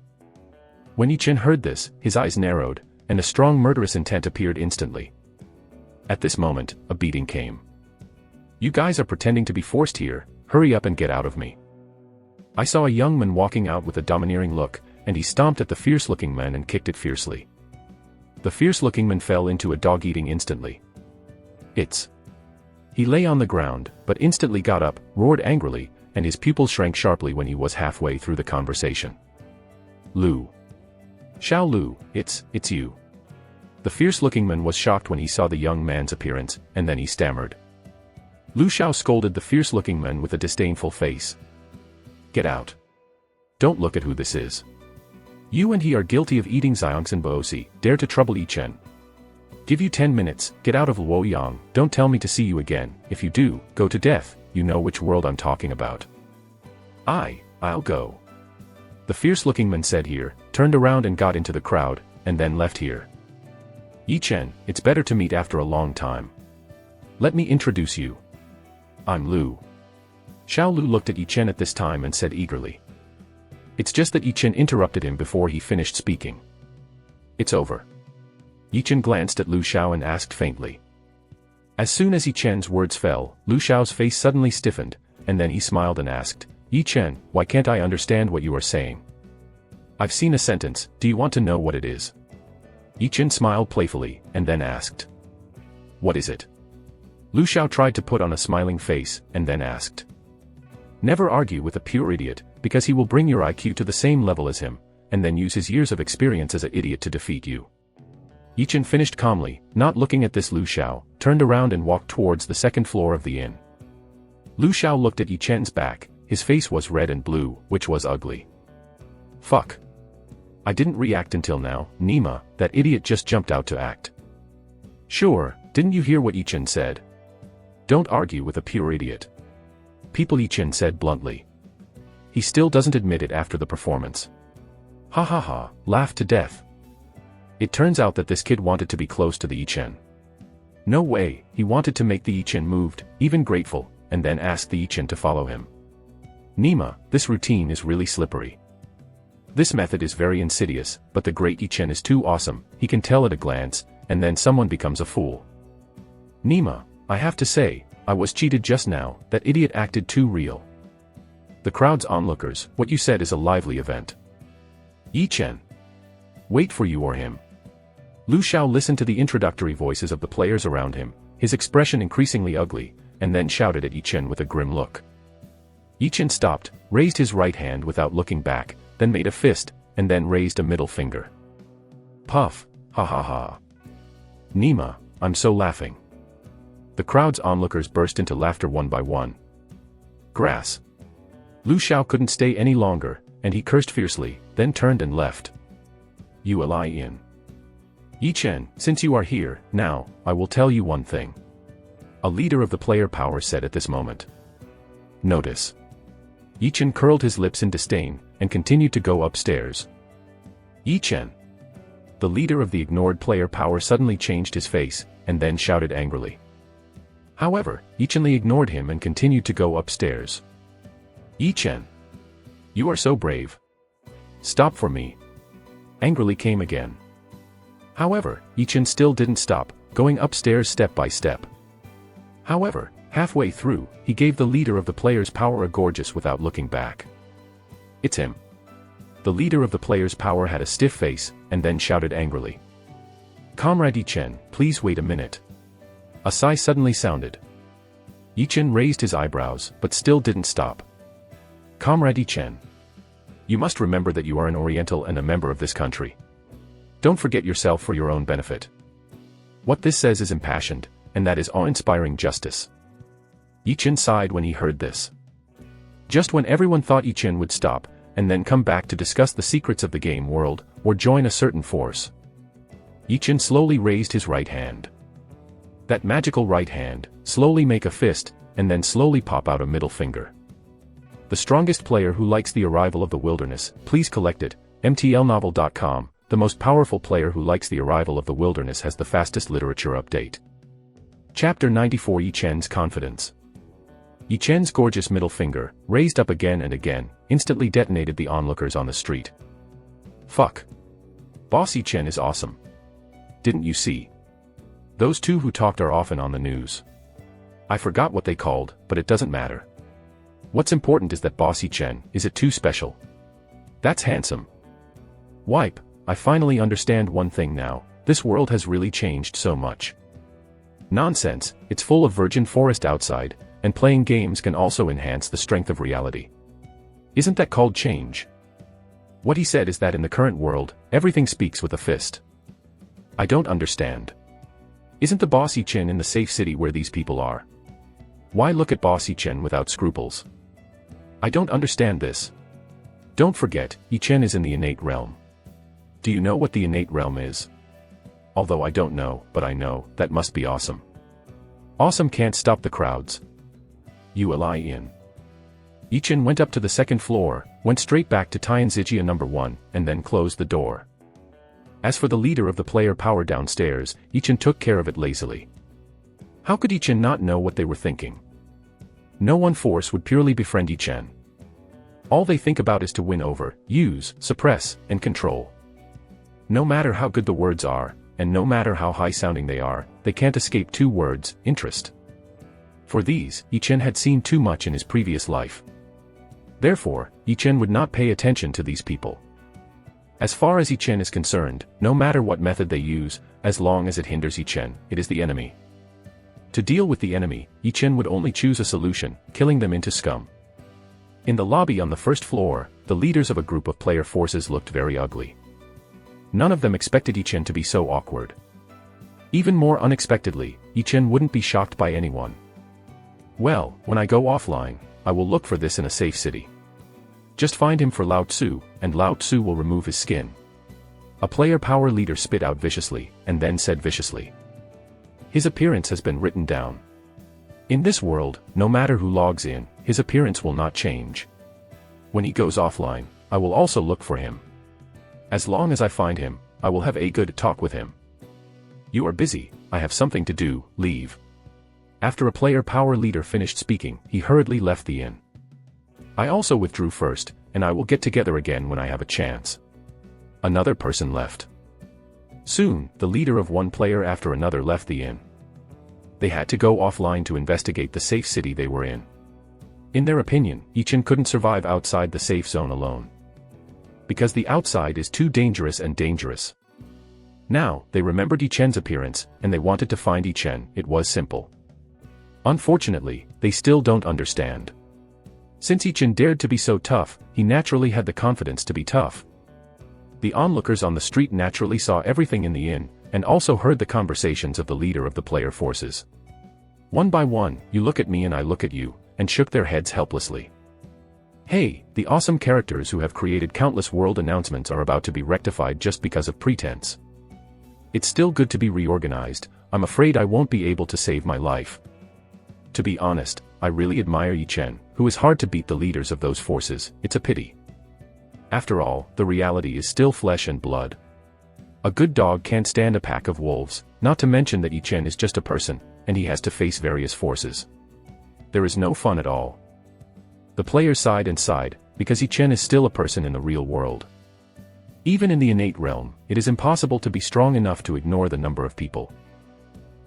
When Yichen heard this, his eyes narrowed, and a strong murderous intent appeared instantly. At this moment, a beating came. You guys are pretending to be forced here, hurry up and get out of me. I saw a young man walking out with a domineering look, and he stomped at the fierce-looking man and kicked it fiercely. The fierce-looking man fell into a dog-eating instantly. He lay on the ground, but instantly got up, roared angrily, and his pupils shrank sharply when he was halfway through the conversation. Lu. Xiao Lu, it's you. The fierce-looking man was shocked when he saw the young man's appearance, and then he stammered. Lu Xiao scolded the fierce-looking man with a disdainful face. Get out. Don't look at who this is. You and he are guilty of eating Xiongsan Bosi, dare to trouble Yichen. Give you 10 minutes, get out of Luoyang, don't tell me to see you again, if you do, go to death, you know which world I'm talking about. I'll go. The fierce-looking man said here, turned around and got into the crowd, and then left here. Yichen, it's better to meet after a long time. Let me introduce you. I'm Lu. Xiao Lu looked at Yi Chen at this time and said eagerly. It's just that Yi Chen interrupted him before he finished speaking. It's over. Yi Chen glanced at Lu Xiao and asked faintly. As soon as Yi Chen's words fell, Lu Xiao's face suddenly stiffened, and then he smiled and asked, Yi Chen, why can't I understand what you are saying? I've seen a sentence, do you want to know what it is? Yi Chen smiled playfully, and then asked. What is it? Lu Xiao tried to put on a smiling face, and then asked. Never argue with a pure idiot, because he will bring your IQ to the same level as him, and then use his years of experience as an idiot to defeat you. Yi Chen finished calmly, not looking at this Lu Xiao, turned around and walked towards the second floor of the inn. Lu Xiao looked at Yi Chen's back, his face was red and blue, which was ugly. Fuck. I didn't react until now, Nima, that idiot just jumped out to act. Sure, didn't you hear what Yi Chen said? Don't argue with a pure idiot. People, Yi Chen said bluntly. He still doesn't admit it after the performance. Ha ha ha, laughed to death. It turns out that this kid wanted to be close to the Yi Chen. No way, he wanted to make the Yi Chen moved, even grateful, and then asked the Yi Chen to follow him. Nima, this routine is really slippery. This method is very insidious, but the great Yi Chen is too awesome, he can tell at a glance, and then someone becomes a fool. Nima, I have to say, I was cheated just now, that idiot acted too real. The crowd's onlookers, what you said is a lively event. Yi Chen. Wait for you or him. Lu Xiao listened to the introductory voices of the players around him, his expression increasingly ugly, and then shouted at Yi Chen with a grim look. Yi Chen stopped, raised his right hand without looking back, then made a fist, and then raised a middle finger. Puff, ha ha ha. Nima, I'm so laughing. The crowd's onlookers burst into laughter one by one. Grass. Lu Xiao couldn't stay any longer, and he cursed fiercely, then turned and left. You will lie in. Yi Chen, since you are here, now, I will tell you one thing. A leader of the player power said at this moment. Notice. Yi Chen curled his lips in disdain, and continued to go upstairs. Yi Chen. The leader of the ignored player power suddenly changed his face, and then shouted angrily. However, Yi Chen ignored him and continued to go upstairs. Yi Chen. You are so brave. Stop for me. Angrily came again. However, Yi Chen still didn't stop, going upstairs step by step. However, halfway through, he gave the leader of the players' power a gorgeous without looking back. It's him. The leader of the players' power had a stiff face, and then shouted angrily. Comrade Yi Chen, please wait a minute. A sigh suddenly sounded. Yi Chen raised his eyebrows, but still didn't stop. Comrade Yi Chen. You must remember that you are an Oriental and a member of this country. Don't forget yourself for your own benefit. What this says is impassioned, and that is awe-inspiring justice. Yi Chen sighed when he heard this. Just when everyone thought Yi Chen would stop, and then come back to discuss the secrets of the game world, or join a certain force. Yi Chen slowly raised his right hand. That magical right hand, slowly make a fist, and then slowly pop out a middle finger. The strongest player who likes the arrival of the wilderness, please collect it, mtlnovel.com. The most powerful player who likes the arrival of the wilderness has the fastest literature update. Chapter 94 Yi Chen's Confidence. Yi Chen's gorgeous middle finger, raised up again and again, instantly detonated the onlookers on the street. Fuck. Boss Yi Chen is awesome. Didn't you see? Those two who talked are often on the news. I forgot what they called, but it doesn't matter. What's important is that Boss Yi Chen, is it too special? That's handsome. Wipe. I finally understand one thing now, this world has really changed so much. Nonsense, it's full of virgin forest outside, and playing games can also enhance the strength of reality. Isn't that called change? What he said is that in the current world, everything speaks with a fist. I don't understand. Isn't the Boss Yi Chen in the safe city where these people are? Why look at Boss Yi Chen without scruples? I don't understand this. Don't forget, Yi Chen is in the innate realm. Do you know what the innate realm is? Although I don't know, but I know, that must be awesome. Awesome can't stop the crowds. You will lie in. Yi Chen went up to the second floor, went straight back to Tianzijia number 1, and then closed the door. As for the leader of the player power downstairs, Yi Chen took care of it lazily. How could Yi Chen not know what they were thinking? No one force would purely befriend Yichen. All they think about is to win over, use, suppress, and control. No matter how good the words are, and no matter how high-sounding they are, they can't escape two words: interest. For these, Yichen had seen too much in his previous life. Therefore, Yichen would not pay attention to these people. As far as Yichen is concerned, no matter what method they use, as long as it hinders Yichen, it is the enemy. To deal with the enemy, Yichen would only choose a solution: killing them into scum. In the lobby on the first floor, the leaders of a group of player forces looked very ugly. None of them expected Yichen to be so awkward. Even more unexpectedly, Yichen wouldn't be shocked by anyone. Well, when I go offline, I will look for this in a safe city. Just find him for Lao Tzu, and Lao Tzu will remove his skin. A player power leader spit out viciously, and then said viciously. His appearance has been written down. In this world, no matter who logs in, his appearance will not change. When he goes offline, I will also look for him. As long as I find him, I will have a good talk with him. You are busy, I have something to do, leave. After a player power leader finished speaking, he hurriedly left the inn. I also withdrew first, and I will get together again when I have a chance. Another person left. Soon, the leader of one player after another left the inn. They had to go offline to investigate the safe city they were in. In their opinion, Yichen couldn't survive outside the safe zone alone. Because the outside is too dangerous and dangerous. Now, they remembered Yichen's appearance, and they wanted to find Yichen. It was simple. Unfortunately, they still don't understand. Since Yichen dared to be so tough, he naturally had the confidence to be tough. The onlookers on the street naturally saw everything in the inn, and also heard the conversations of the leader of the player forces. One by one, you look at me and I look at you, and shook their heads helplessly. Hey, the awesome characters who have created countless world announcements are about to be rectified just because of pretense. It's still good to be reorganized. I'm afraid I won't be able to save my life. To be honest, I really admire Yichen, who is hard to beat the leaders of those forces. It's a pity. After all, the reality is still flesh and blood. A good dog can't stand a pack of wolves, not to mention that Yichen is just a person, and he has to face various forces. There is no fun at all. The players sighed and sighed, because Yichen is still a person in the real world. Even in the innate realm, it is impossible to be strong enough to ignore the number of people.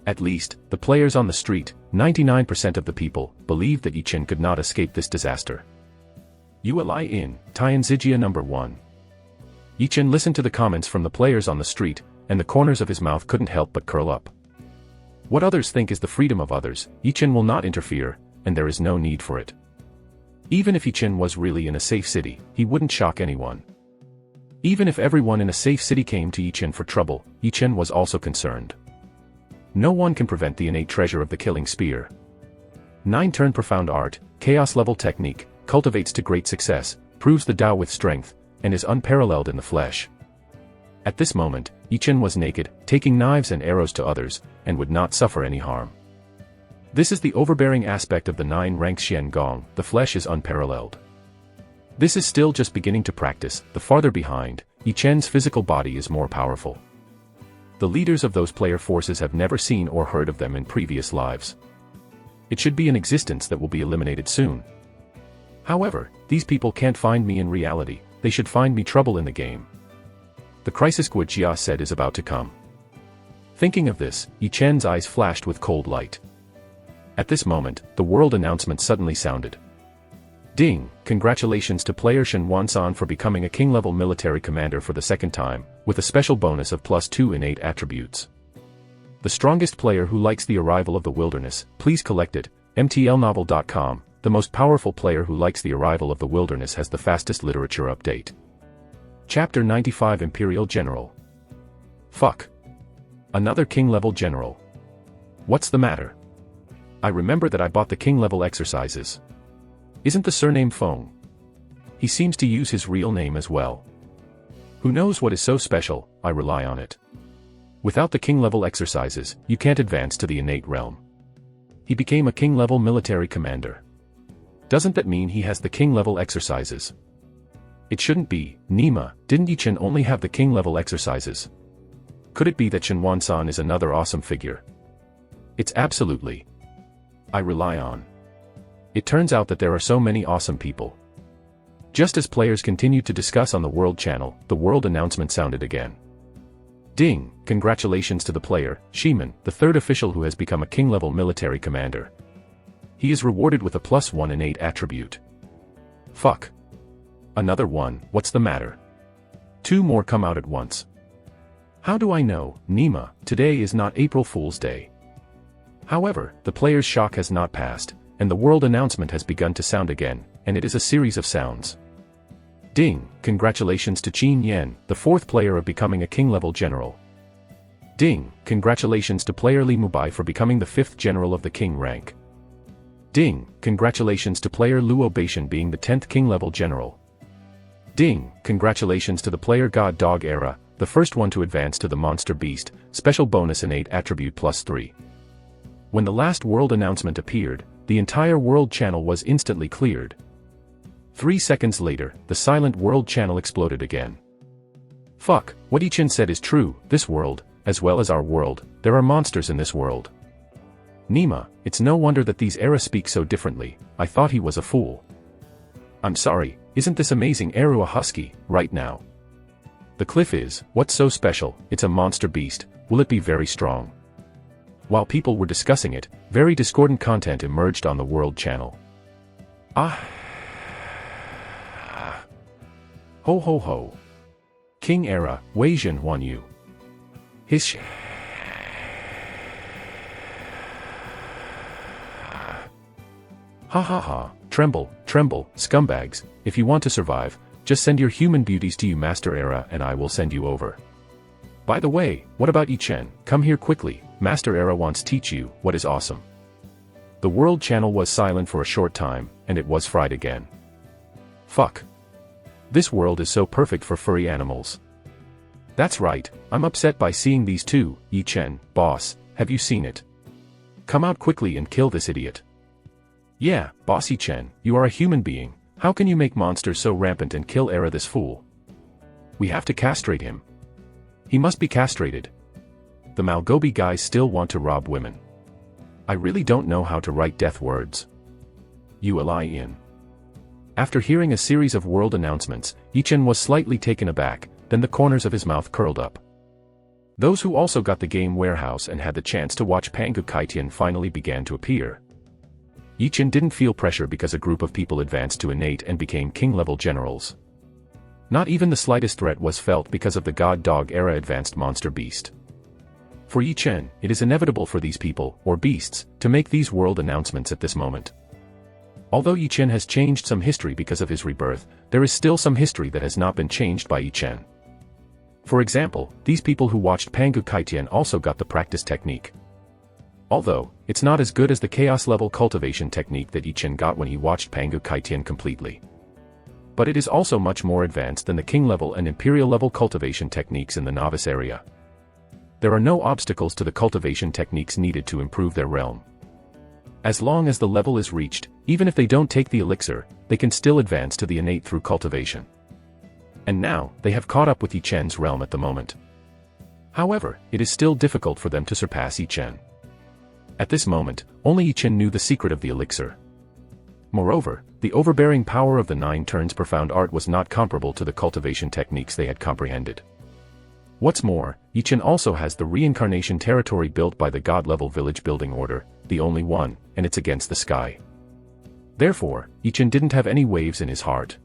At least, the players on the street, 99% of the people, believed that Yichen could not escape this disaster. ULI in, Tianzigia number 1. Yichen listened to the comments from the players on the street, and the corners of his mouth couldn't help but curl up. What others think is the freedom of others, Yichen will not interfere, and there is no need for it. Even if Yichen was really in a safe city, he wouldn't shock anyone. Even if everyone in a safe city came to Yichen for trouble, Yichen was also concerned. No one can prevent the innate treasure of the killing spear. 9-turn profound art, chaos-level technique, cultivates to great success, proves the Tao with strength, and is unparalleled in the flesh. At this moment, Yichen was naked, taking knives and arrows to others, and would not suffer any harm. This is the overbearing aspect of the 9-rank Xian Gong, the flesh is unparalleled. This is still just beginning to practice, the farther behind, Yichen's physical body is more powerful. The leaders of those player forces have never seen or heard of them in previous lives. It should be an existence that will be eliminated soon. However, these people can't find me in reality, they should find me trouble in the game. The crisis Guo Jia said is about to come. Thinking of this, Yichen's eyes flashed with cold light. At this moment, the world announcement suddenly sounded. Ding! Congratulations to player Shen Wansan for becoming a king-level military commander for the second time, with a special bonus of +2 innate attributes. The strongest player who likes the arrival of the wilderness, please collect it, mtlnovel.com, the most powerful player who likes the arrival of the wilderness has the fastest literature update. Chapter 95 Imperial General. Fuck. Another king-level general. What's the matter? I remember that I bought the king-level exercises. Isn't the surname Feng? He seems to use his real name as well. Who knows what is so special, I rely on it. Without the king-level exercises, you can't advance to the innate realm. He became a king-level military commander. Doesn't that mean he has the king-level exercises? It shouldn't be. Nima, didn't Yichen only have the king-level exercises? Could it be that Shen Wansan is another awesome figure? It's absolutely. I rely on. It turns out that there are so many awesome people. Just as players continued to discuss on the World Channel, the world announcement sounded again. Ding! Congratulations to the player, Shiman, the third official who has become a king-level military commander. He is rewarded with a +1 innate attribute. Fuck. Another one, what's the matter? 2 more come out at once. How do I know, Nima, today is not April Fool's Day? However, the player's shock has not passed, and the world announcement has begun to sound again, and it is a series of sounds. Ding! Congratulations to Qin Yan, the 4th player of becoming a king-level general. Ding! Congratulations to player Li Mubai for becoming the 5th general of the king rank. Ding! Congratulations to player Luo Baishan being the 10th king-level general. Ding! Congratulations to the player God Dog Era, the first one to advance to the Monster Beast, special bonus innate attribute +3. When the last world announcement appeared, the entire world channel was instantly cleared. 3 seconds later, the silent world channel exploded again. Fuck, what Ichin said is true, this world, as well as our world, there are monsters in this world. Nima, it's no wonder that these Era speak so differently, I thought he was a fool. I'm sorry, isn't this amazing Eru a husky, right now? The cliff is, what's so special, it's a monster beast, will it be very strong? While people were discussing it, very discordant content emerged on the world channel. Ah. Ho ho ho. King Era, Wei Zhen Wan Yu. His Ha ha ha, tremble, tremble, scumbags, if you want to survive, just send your human beauties to you Master Era and I will send you over. By the way, what about Yichen, come here quickly, Master Era wants teach you, what is awesome. The world channel was silent for a short time, and it was fried again. Fuck. This world is so perfect for furry animals. That's right, I'm upset by seeing these two, Yichen, boss, have you seen it? Come out quickly and kill this idiot. Yeah, boss Yichen, you are a human being, how can you make monsters so rampant and kill Era this fool? We have to castrate him. He must be castrated. The Malgobi guys still want to rob women. I really don't know how to write death words. In. After hearing a series of world announcements, Yichen was slightly taken aback, then the corners of his mouth curled up. Those who also got the game warehouse and had the chance to watch Pangu Kaitian finally began to appear. Yichen didn't feel pressure because a group of people advanced to innate and became king-level generals. Not even the slightest threat was felt because of the God Dog Era advanced monster beast. For Yichen, it is inevitable for these people, or beasts, to make these world announcements at this moment. Although Yichen has changed some history because of his rebirth, there is still some history that has not been changed by Yichen. For example, these people who watched Pangu Kaitian also got the practice technique. Although, it's not as good as the chaos-level cultivation technique that Yichen got when he watched Pangu Kaitian completely. But it is also much more advanced than the king-level and imperial-level cultivation techniques in the novice area. There are no obstacles to the cultivation techniques needed to improve their realm. As long as the level is reached, even if they don't take the elixir, they can still advance to the innate through cultivation. And now, they have caught up with Yichen's realm at the moment. However, it is still difficult for them to surpass Yichen. At this moment, only Yichen knew the secret of the elixir. Moreover, the overbearing power of the 9 turns profound art was not comparable to the cultivation techniques they had comprehended. What's more, Yichen also has the reincarnation territory built by the god-level village building order, the only one, and it's against the sky. Therefore, Yichen didn't have any waves in his heart.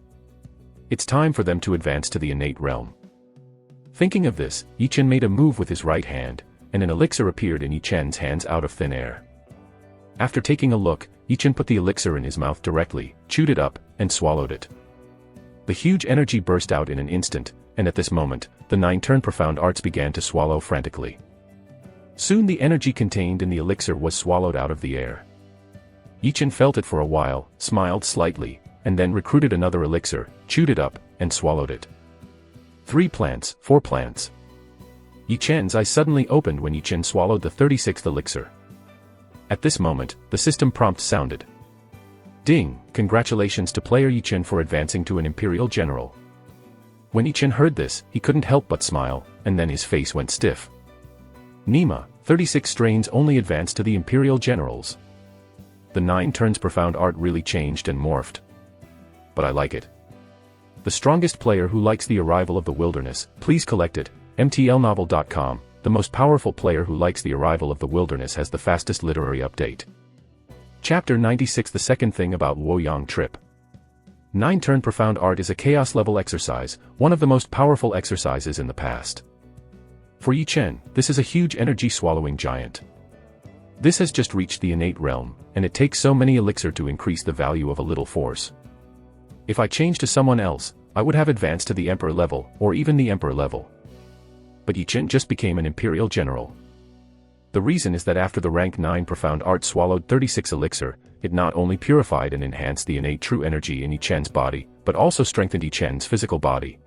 It's time for them to advance to the innate realm. Thinking of this, Yichen made a move with his right hand, and an elixir appeared in Yichen's hands out of thin air. After taking a look, Yichen put the elixir in his mouth directly, chewed it up, and swallowed it. The huge energy burst out in an instant, and at this moment, the 9-turn profound arts began to swallow frantically. Soon the energy contained in the elixir was swallowed out of the air. Yichen felt it for a while, smiled slightly, and then recruited another elixir, chewed it up, and swallowed it. 3 plants, 4 plants. Yichen's eyes suddenly opened when Yichen swallowed the 36th elixir. At this moment, the system prompt sounded. Ding, congratulations to player Yichen for advancing to an imperial general. When Yichen heard this, he couldn't help but smile, and then his face went stiff. Nima, 36 strains only advanced to the imperial generals. the 9 turns profound art really changed and morphed. But I like it. The strongest player who likes the arrival of the wilderness, please collect it, mtlnovel.com. The most powerful player who likes the arrival of the wilderness has the fastest literary update. Chapter 96. The second thing about Luoyang trip. 9 turn profound art is a chaos level exercise, one of the most powerful exercises in the past. For Yi Chen, this is a huge energy swallowing giant. This has just reached the innate realm, and it takes so many elixir to increase the value of a little force. If I change to someone else, I would have advanced to the emperor level, or even the emperor level. But Yi Chen just became an imperial general. The reason is that after the rank 9 profound art swallowed 36 elixir, it not only purified and enhanced the innate true energy in Yi Chen's body, but also strengthened Yi Chen's physical body.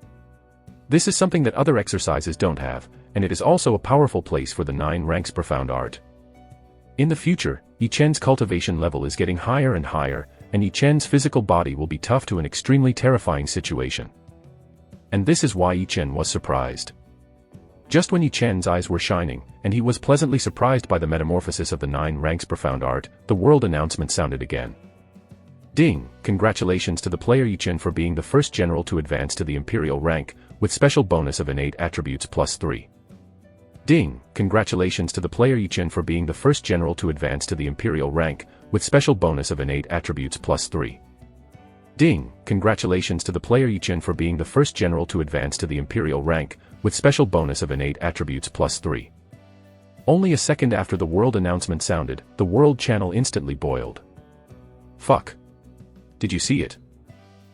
This is something that other exercises don't have, and it is also a powerful place for the 9 ranks profound art. In the future, Yi Chen's cultivation level is getting higher and higher, and Yi Chen's physical body will be tough to an extremely terrifying situation. And this is why Yi Chen was surprised. Just when Yi Chen's eyes were shining, and he was pleasantly surprised by the metamorphosis of the 9 ranks profound art, the world announcement sounded again. Ding! Congratulations to the player Yi Chen for being the first general to advance to the imperial rank, with special bonus of innate attributes +3. Ding! Congratulations to the player Yi Chen for being the first general to advance to the imperial rank, with special bonus of innate attributes +3. Ding! Congratulations to the player Yi Chen for being the first general to advance to the imperial rank, with special bonus of innate attributes +3. Only a second after the world announcement sounded, the world channel instantly boiled. Fuck. Did you see it?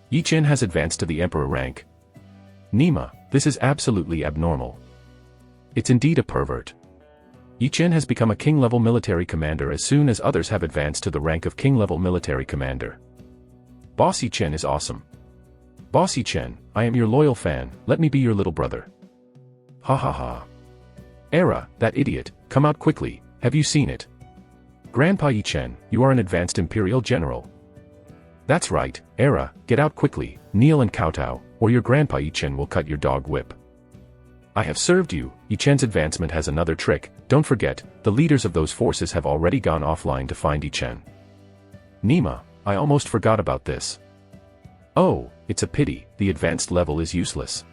Yi Chen has advanced to the emperor rank. Nima, this is absolutely abnormal. It's indeed a pervert. Yi Chen has become a king-level military commander as soon as others have advanced to the rank of king-level military commander. Boss Yi Chen is awesome. Boss Yi Chen, I am your loyal fan, let me be your little brother. Ha ha ha. Era, that idiot, come out quickly, have you seen it? Grandpa Yi Chen, you are an advanced imperial general. That's right, Era, get out quickly, kneel and kowtow, or your grandpa Yi Chen will cut your dog whip. I have served you. Yi Chen's advancement has another trick, don't forget, the leaders of those forces have already gone offline to find Yi Chen. Nima, I almost forgot about this. Oh, it's a pity, the advanced level is useless.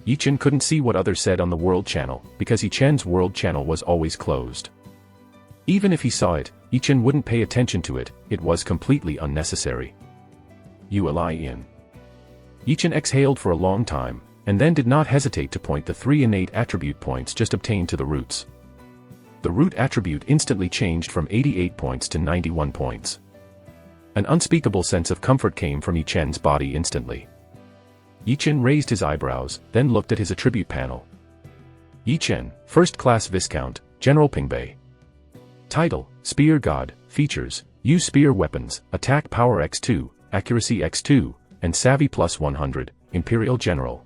Yi Chen couldn't see what others said on the world channel, because Yi Chen's world channel was always closed. Even if he saw it, Yi Chen wouldn't pay attention to it, it was completely unnecessary. Uli in. Yi Chen exhaled for a long time, and then did not hesitate to point the 3 innate attribute points just obtained to the roots. The root attribute instantly changed from 88 points to 91 points. An unspeakable sense of comfort came from Yi Chen's body instantly. Yi Chen raised his eyebrows, then looked at his attribute panel. Yi Chen, First Class Viscount, General Pingbei. Title, Spear God. Features, use spear weapons, attack power x2, accuracy x2, and savvy +100, Imperial General.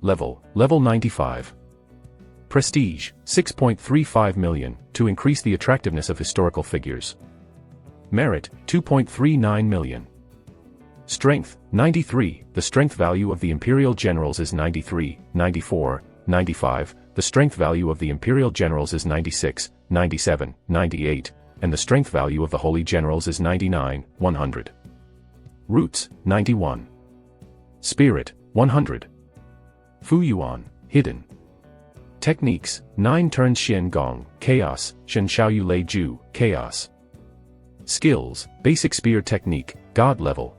Level 95. Prestige, 6.35 million, to increase the attractiveness of historical figures. Merit, 2.39 million. Strength, 93, the strength value of the Imperial Generals is 93, 94, 95, the strength value of the Imperial Generals is 96, 97, 98, and the strength value of the Holy Generals is 99, 100. Roots, 91. Spirit, 100. Fu Yuan, Hidden. Techniques, 9 turns Xian Gong, Chaos, Shen Xiaoyu Lei Ju, Chaos. Skills, Basic Spear Technique, God Level.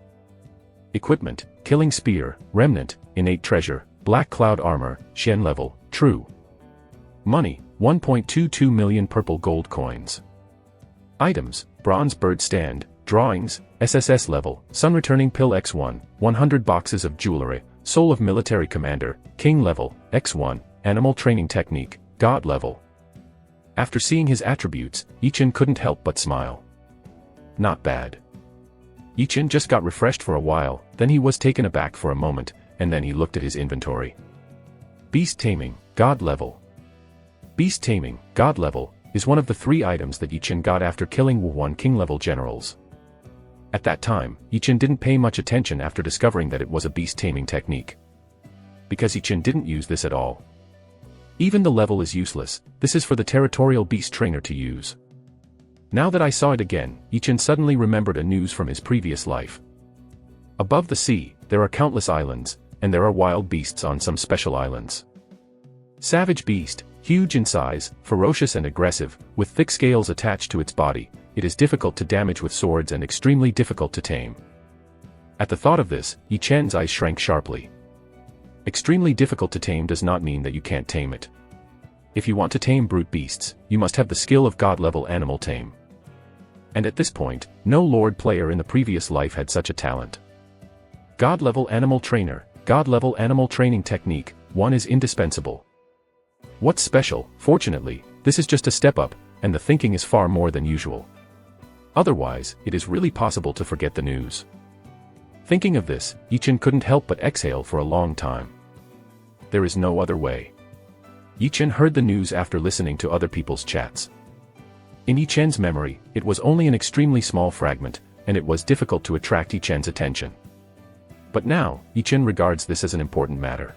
Equipment, Killing Spear, Remnant, Innate Treasure, Black Cloud Armor, Xian Level, True. Money, 1.22 million purple gold coins. Items, Bronze Bird Stand, Drawings, SSS Level, Sun Returning Pill X1, 100 boxes of jewelry, Soul of Military Commander, King Level, X1, Animal Training Technique, God Level. After seeing his attributes, Yi Chen couldn't help but smile. Not bad. Yi Chen just got refreshed for a while, then he was taken aback for a moment, and then he looked at his inventory. Beast Taming, God Level. Beast Taming, God Level, is one of the 3 items that Yi Chen got after killing Wu1 King-level generals. At that time, Yi Chen didn't pay much attention after discovering that it was a beast taming technique. Because Yi Chen didn't use this at all. Even the level is useless, this is for the territorial beast trainer to use. Now that I saw it again, Yichen suddenly remembered a news from his previous life. Above the sea, there are countless islands, and there are wild beasts on some special islands. Savage beast, huge in size, ferocious and aggressive, with thick scales attached to its body, it is difficult to damage with swords and extremely difficult to tame. At the thought of this, Yichen's eyes shrank sharply. Extremely difficult to tame does not mean that you can't tame it. If you want to tame brute beasts, you must have the skill of God-level animal tame. And at this point, no Lord player in the previous life had such a talent. God-level animal trainer, God-level animal training technique, one is indispensable. What's special? Fortunately, this is just a step up, and the thinking is far more than usual. Otherwise, it is really possible to forget the news. Thinking of this, Yichen couldn't help but exhale for a long time. There is no other way. Yichen heard the news after listening to other people's chats. In Yichen's memory, it was only an extremely small fragment, and it was difficult to attract Yichen's attention. But now, Yichen regards this as an important matter.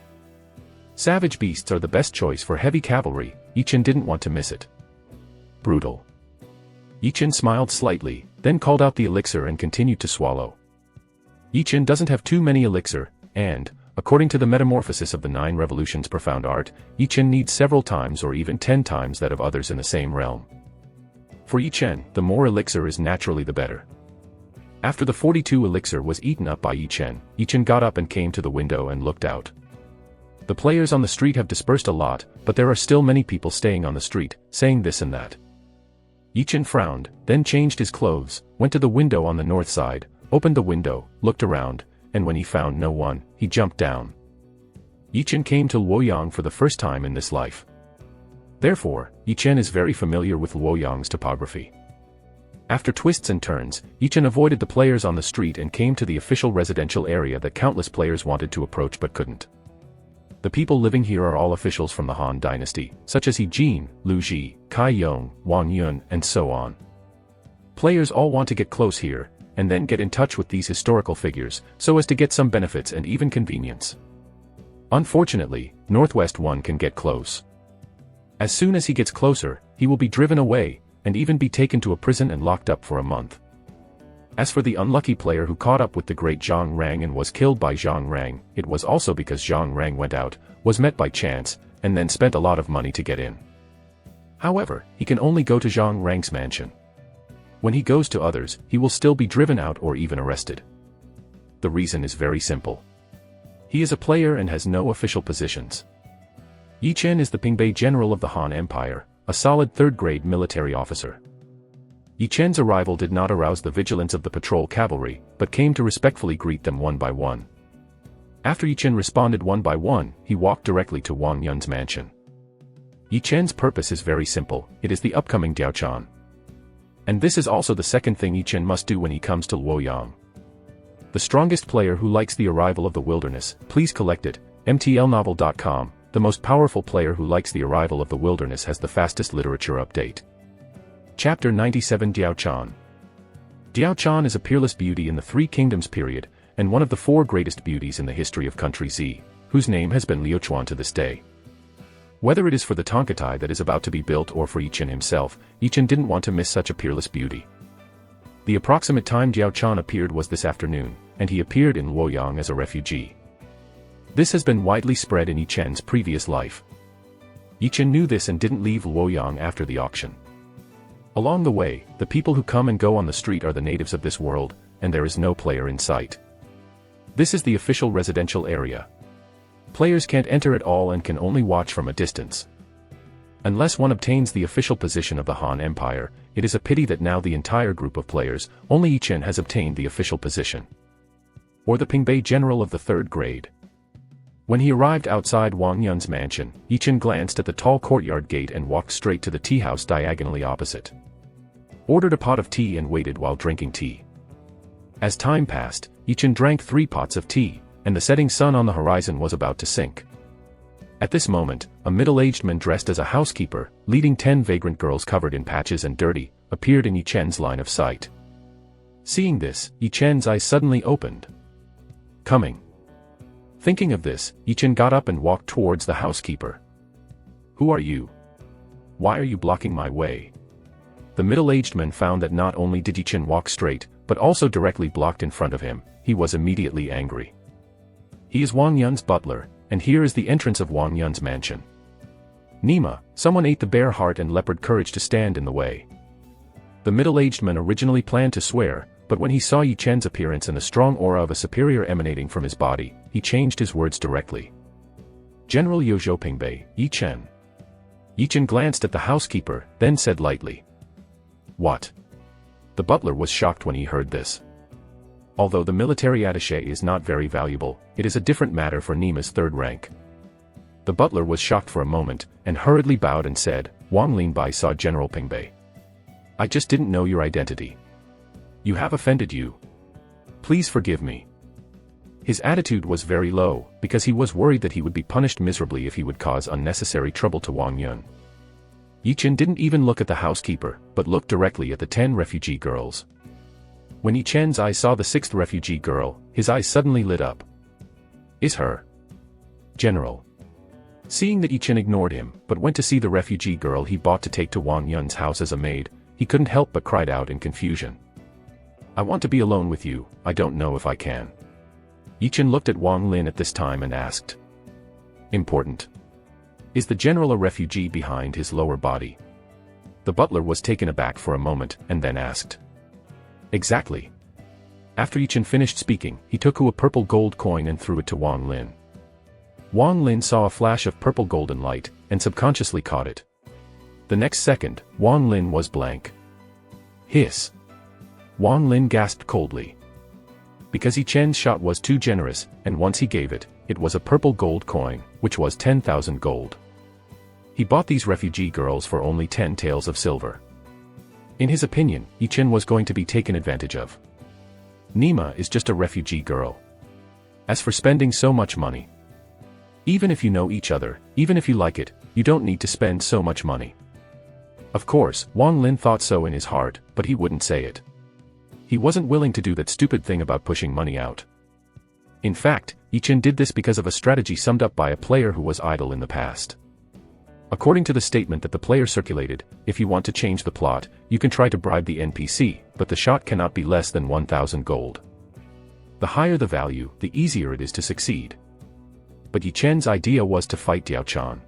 Savage beasts are the best choice for heavy cavalry, Yichen didn't want to miss it. Brutal. Yichen smiled slightly, then called out the elixir and continued to swallow. Yichen doesn't have too many elixir, and, according to the metamorphosis of the 9 revolutions profound art, Yichen needs several times or even 10 times that of others in the same realm. For Yichen, the more elixir is naturally the better. After the 42 elixir was eaten up by Yichen, Yichen got up and came to the window and looked out. The players on the street have dispersed a lot, but there are still many people staying on the street, saying this and that. Yichen frowned, then changed his clothes, went to the window on the north side, opened the window, looked around, and when he found no one, he jumped down. Yichen came to Luoyang for the first time in this life. Therefore, Yichen is very familiar with Luoyang's topography. After twists and turns, Yichen avoided the players on the street and came to the official residential area that countless players wanted to approach but couldn't. The people living here are all officials from the Han dynasty, such as He Jin, Lu Ji, Kai Yong, Wang Yun, and so on. Players all want to get close here, and then get in touch with these historical figures, so as to get some benefits and even convenience. Unfortunately, Northwest One can get close. As soon as he gets closer, he will be driven away, and even be taken to a prison and locked up for a month. As for the unlucky player who caught up with the great Zhang Rang and was killed by Zhang Rang, it was also because Zhang Rang went out, was met by chance, and then spent a lot of money to get in. However, he can only go to Zhang Rang's mansion. When he goes to others, he will still be driven out or even arrested. The reason is very simple. He is a player and has no official positions. Yichen is the Pingbei general of the Han Empire, a solid third-grade military officer. Yichen's arrival did not arouse the vigilance of the patrol cavalry, but came to respectfully greet them one by one. After Yichen responded one by one, he walked directly to Wang Yun's mansion. Yichen's purpose is very simple, it is the upcoming Diaochan. And this is also the second thing Yichen must do when he comes to Luoyang. The strongest player who likes the arrival of the wilderness, please collect it, mtlnovel.com, the most powerful player who likes the arrival of the wilderness has the fastest literature update. Chapter 97 Diaochan. Diaochan is a peerless beauty in the Three Kingdoms period, and one of the 4 greatest beauties in the history of country Z, whose name has been Liuchuan to this day. Whether it is for the Tonkatai that is about to be built or for Yichen himself, Yichen didn't want to miss such a peerless beauty. The approximate time Diaochan appeared was this afternoon, and he appeared in Luoyang as a refugee. This has been widely spread in Yichen's previous life. Yichen knew this and didn't leave Luoyang after the auction. Along the way, the people who come and go on the street are the natives of this world, and there is no player in sight. This is the official residential area. Players can't enter at all and can only watch from a distance. Unless one obtains the official position of the Han Empire, it is a pity that now the entire group of players, only Yichen has obtained the official position. Or the Pingbei general of the 3rd grade. When he arrived outside Wang Yun's mansion, Yichen glanced at the tall courtyard gate and walked straight to the tea house diagonally opposite. Ordered a pot of tea and waited while drinking tea. As time passed, Yichen drank 3 pots of tea, and the setting sun on the horizon was about to sink. At this moment, a middle-aged man dressed as a housekeeper, leading 10 vagrant girls covered in patches and dirty, appeared in Yichen's line of sight. Seeing this, Yichen's eyes suddenly opened. Coming. Thinking of this, Yichen got up and walked towards the housekeeper. Who are you? Why are you blocking my way? The middle-aged man found that not only did Yi Chen walk straight, but also directly blocked in front of him. He was immediately angry. He is Wang Yun's butler, and here is the entrance of Wang Yun's mansion. Nima, someone ate the bear heart and leopard courage to stand in the way. The middle-aged man originally planned to swear, but when he saw Yi Chen's appearance and the strong aura of a superior emanating from his body, he changed his words directly. General Yozhou Pingbei, Yi Chen. Yi Chen glanced at the housekeeper, then said lightly. What? The butler was shocked when he heard this. Although the military attaché is not very valuable, it is a different matter for Nima's third rank. The butler was shocked for a moment, and hurriedly bowed and said, Wang Linbai saw General Pingbei. I just didn't know your identity. You have offended you. Please forgive me. His attitude was very low, because he was worried that he would be punished miserably if he would cause unnecessary trouble to Wang Yun. Yi Chen didn't even look at the housekeeper, but looked directly at the 10 refugee girls. When Yi Chen's eyes saw the 6th refugee girl, his eyes suddenly lit up. Is her General. Seeing that Yi Chen ignored him, but went to see the refugee girl he bought to take to Wang Yun's house as a maid, he couldn't help but cried out in confusion. I want to be alone with you, I don't know if I can. Yi Chen looked at Wang Lin at this time and asked. Important. Is the general a refugee behind his lower body? The butler was taken aback for a moment, and then asked. Exactly. After Yi Chen finished speaking, he took a purple gold coin and threw it to Wang Lin. Wang Lin saw a flash of purple golden light, and subconsciously caught it. The next second, Wang Lin was blank. Hiss. Wang Lin gasped coldly. Because Yi Chen's shot was too generous, and once he gave it, it was a purple gold coin, which was 10,000 gold. He bought these refugee girls for only 10 taels of silver. In his opinion, Yi Chen was going to be taken advantage of. Nima is just a refugee girl. As for spending so much money. Even if you know each other, even if you like it, you don't need to spend so much money. Of course, Wang Lin thought so in his heart, but he wouldn't say it. He wasn't willing to do that stupid thing about pushing money out. In fact, Yi Chen did this because of a strategy summed up by a player who was idle in the past. According to the statement that the player circulated, if you want to change the plot, you can try to bribe the NPC, but the shot cannot be less than 1,000 gold. The higher the value, the easier it is to succeed. But Yi Chen's idea was to fight Diao Chan.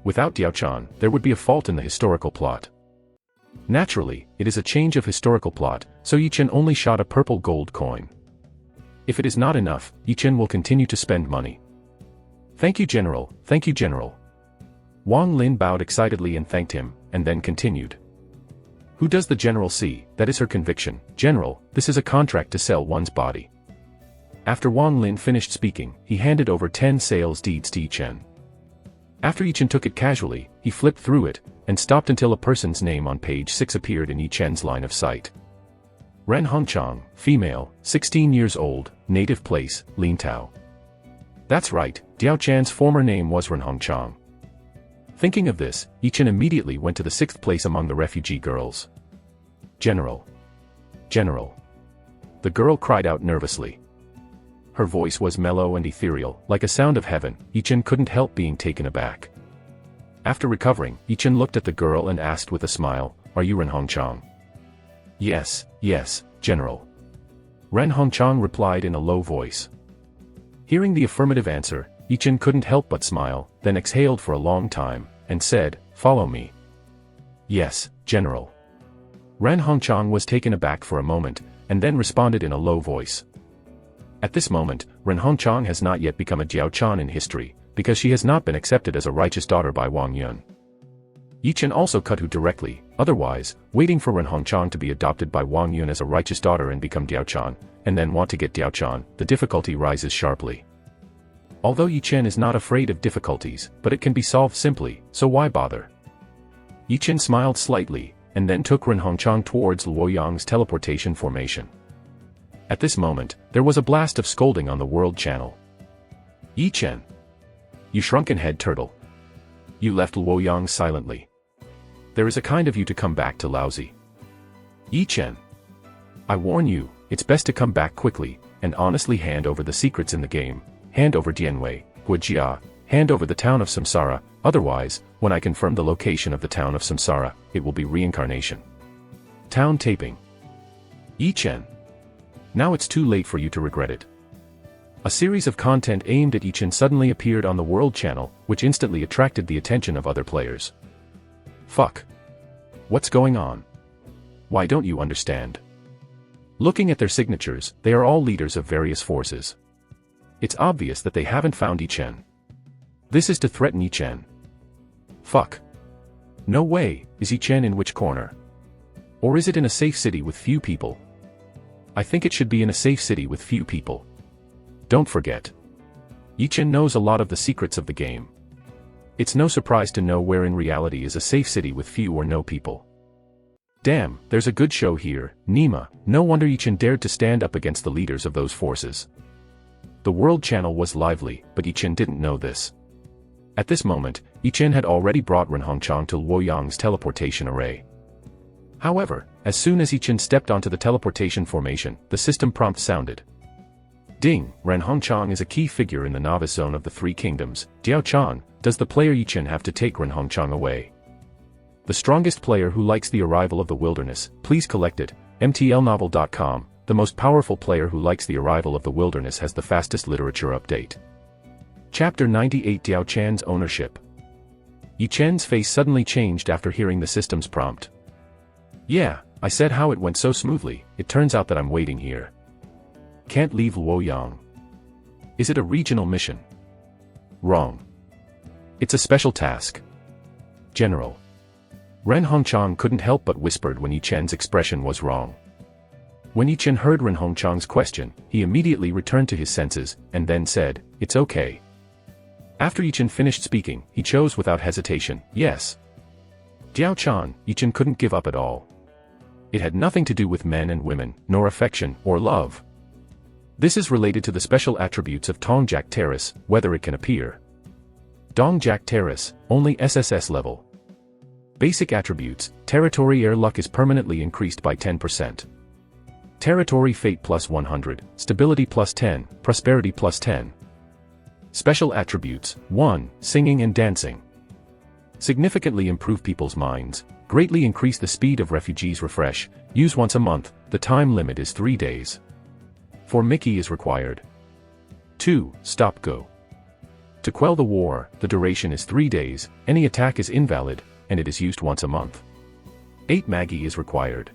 Without Diao Chan, there would be a fault in the historical plot. Naturally, it is a change of historical plot, so Yi Chen only shot a purple gold coin. If it is not enough, Yi Chen will continue to spend money. Thank you, General, thank you, General. Wang Lin bowed excitedly and thanked him, and then continued. Who does the General see? That is her conviction. General, this is a contract to sell one's body. After Wang Lin finished speaking, he handed over 10 sales deeds to Yi Chen. After Yi Chen took it casually, he flipped through it, and stopped until a person's name on page 6 appeared in Yi Chen's line of sight. Ren Hongchang, female, 16 years old, native place, Lintao. That's right, Diao Chan's former name was Ren Hongchang. Thinking of this, Yi Chen immediately went to the 6th place among the refugee girls. General. General. The girl cried out nervously. Her voice was mellow and ethereal, like a sound of heaven. Yi Chen couldn't help being taken aback. After recovering, Yi Chen looked at the girl and asked with a smile, Are you Ren Hongchang? Yes, yes, General. Ren Hongchang replied in a low voice. Hearing the affirmative answer, Yi Chen couldn't help but smile, then exhaled for a long time, and said, Follow me. Yes, General. Ren Hongchang was taken aback for a moment, and then responded in a low voice. At this moment, Ren Hongchang has not yet become a Jiao Chan in history, because she has not been accepted as a righteous daughter by Wang Yun. Yi Chen also cut Hu directly, otherwise, waiting for Ren Hongchang to be adopted by Wang Yun as a righteous daughter and become Diao Chan, and then want to get Diao Chan, the difficulty rises sharply. Although Yi Chen is not afraid of difficulties, but it can be solved simply, so why bother? Yi Chen smiled slightly, and then took Ren Hongchang towards Luoyang's teleportation formation. At this moment, there was a blast of scolding on the World Channel. Yi Chen! You shrunken-head turtle! You left Luoyang silently. There is a kind of you to come back to lousy. Yi Chen! I warn you, it's best to come back quickly, and honestly hand over the secrets in the game, hand over Dianwei, Guojia, hand over the town of Samsara, otherwise, when I confirm the location of the town of Samsara, it will be reincarnation. Town taping. Yi Chen. Now it's too late for you to regret it. A series of content aimed at Yi Chen suddenly appeared on the World Channel, which instantly attracted the attention of other players. Fuck. What's going on? Why don't you understand? Looking at their signatures, they are all leaders of various forces. It's obvious that they haven't found Yi Chen. This is to threaten Yi Chen. Fuck. No way, is Yi Chen in which corner? Or is it in a safe city with few people? I think it should be in a safe city with few people. Don't forget. Yi Chen knows a lot of the secrets of the game. It's no surprise to know where in reality is a safe city with few or no people. Damn, there's a good show here, Nima. No wonder Yi Chen dared to stand up against the leaders of those forces. The World Channel was lively, but Yi Chen didn't know this. At this moment, Yi Chen had already brought Ren Hongchang to Luoyang's teleportation array. However, as soon as Yi Chen stepped onto the teleportation formation, the system prompt sounded. Ding, Ren Hongchang is a key figure in the novice zone of the Three Kingdoms. Diao Chan, does the player Yi Chen have to take Ren Hongchang away? The strongest player who likes the arrival of the wilderness, please collect it. mtlnovel.com, the most powerful player who likes the arrival of the wilderness has the fastest literature update. Chapter 98 Diao Chan's ownership. Yi Chen's face suddenly changed after hearing the system's prompt. Yeah, I said how it went so smoothly, it turns out that I'm waiting here. Can't leave Luoyang. Is it a regional mission? Wrong. It's a special task. General. Ren Hongchang couldn't help but whispered when Yi Chen's expression was wrong. When Yi Chen heard Ren Hongchang's question, he immediately returned to his senses, and then said, "It's okay." After Yi Chen finished speaking, he chose without hesitation, "Yes." Diao Chan, Yi Chen couldn't give up at all. It had nothing to do with men and women, nor affection, or love. This is related to the special attributes of Dongjak Terrace, whether it can appear. Dongjak Terrace, only SSS level. Basic attributes, territory air luck is permanently increased by 10%. Territory fate plus 100, stability plus 10, prosperity plus 10. Special attributes, 1, singing and dancing. Significantly improve people's minds, greatly increase the speed of refugees refresh, use once a month, the time limit is 3 days. 4 Mickey is required. 2, stop go. To quell the war, the duration is 3 days, any attack is invalid, and it is used once a month. 8 Maggie is required.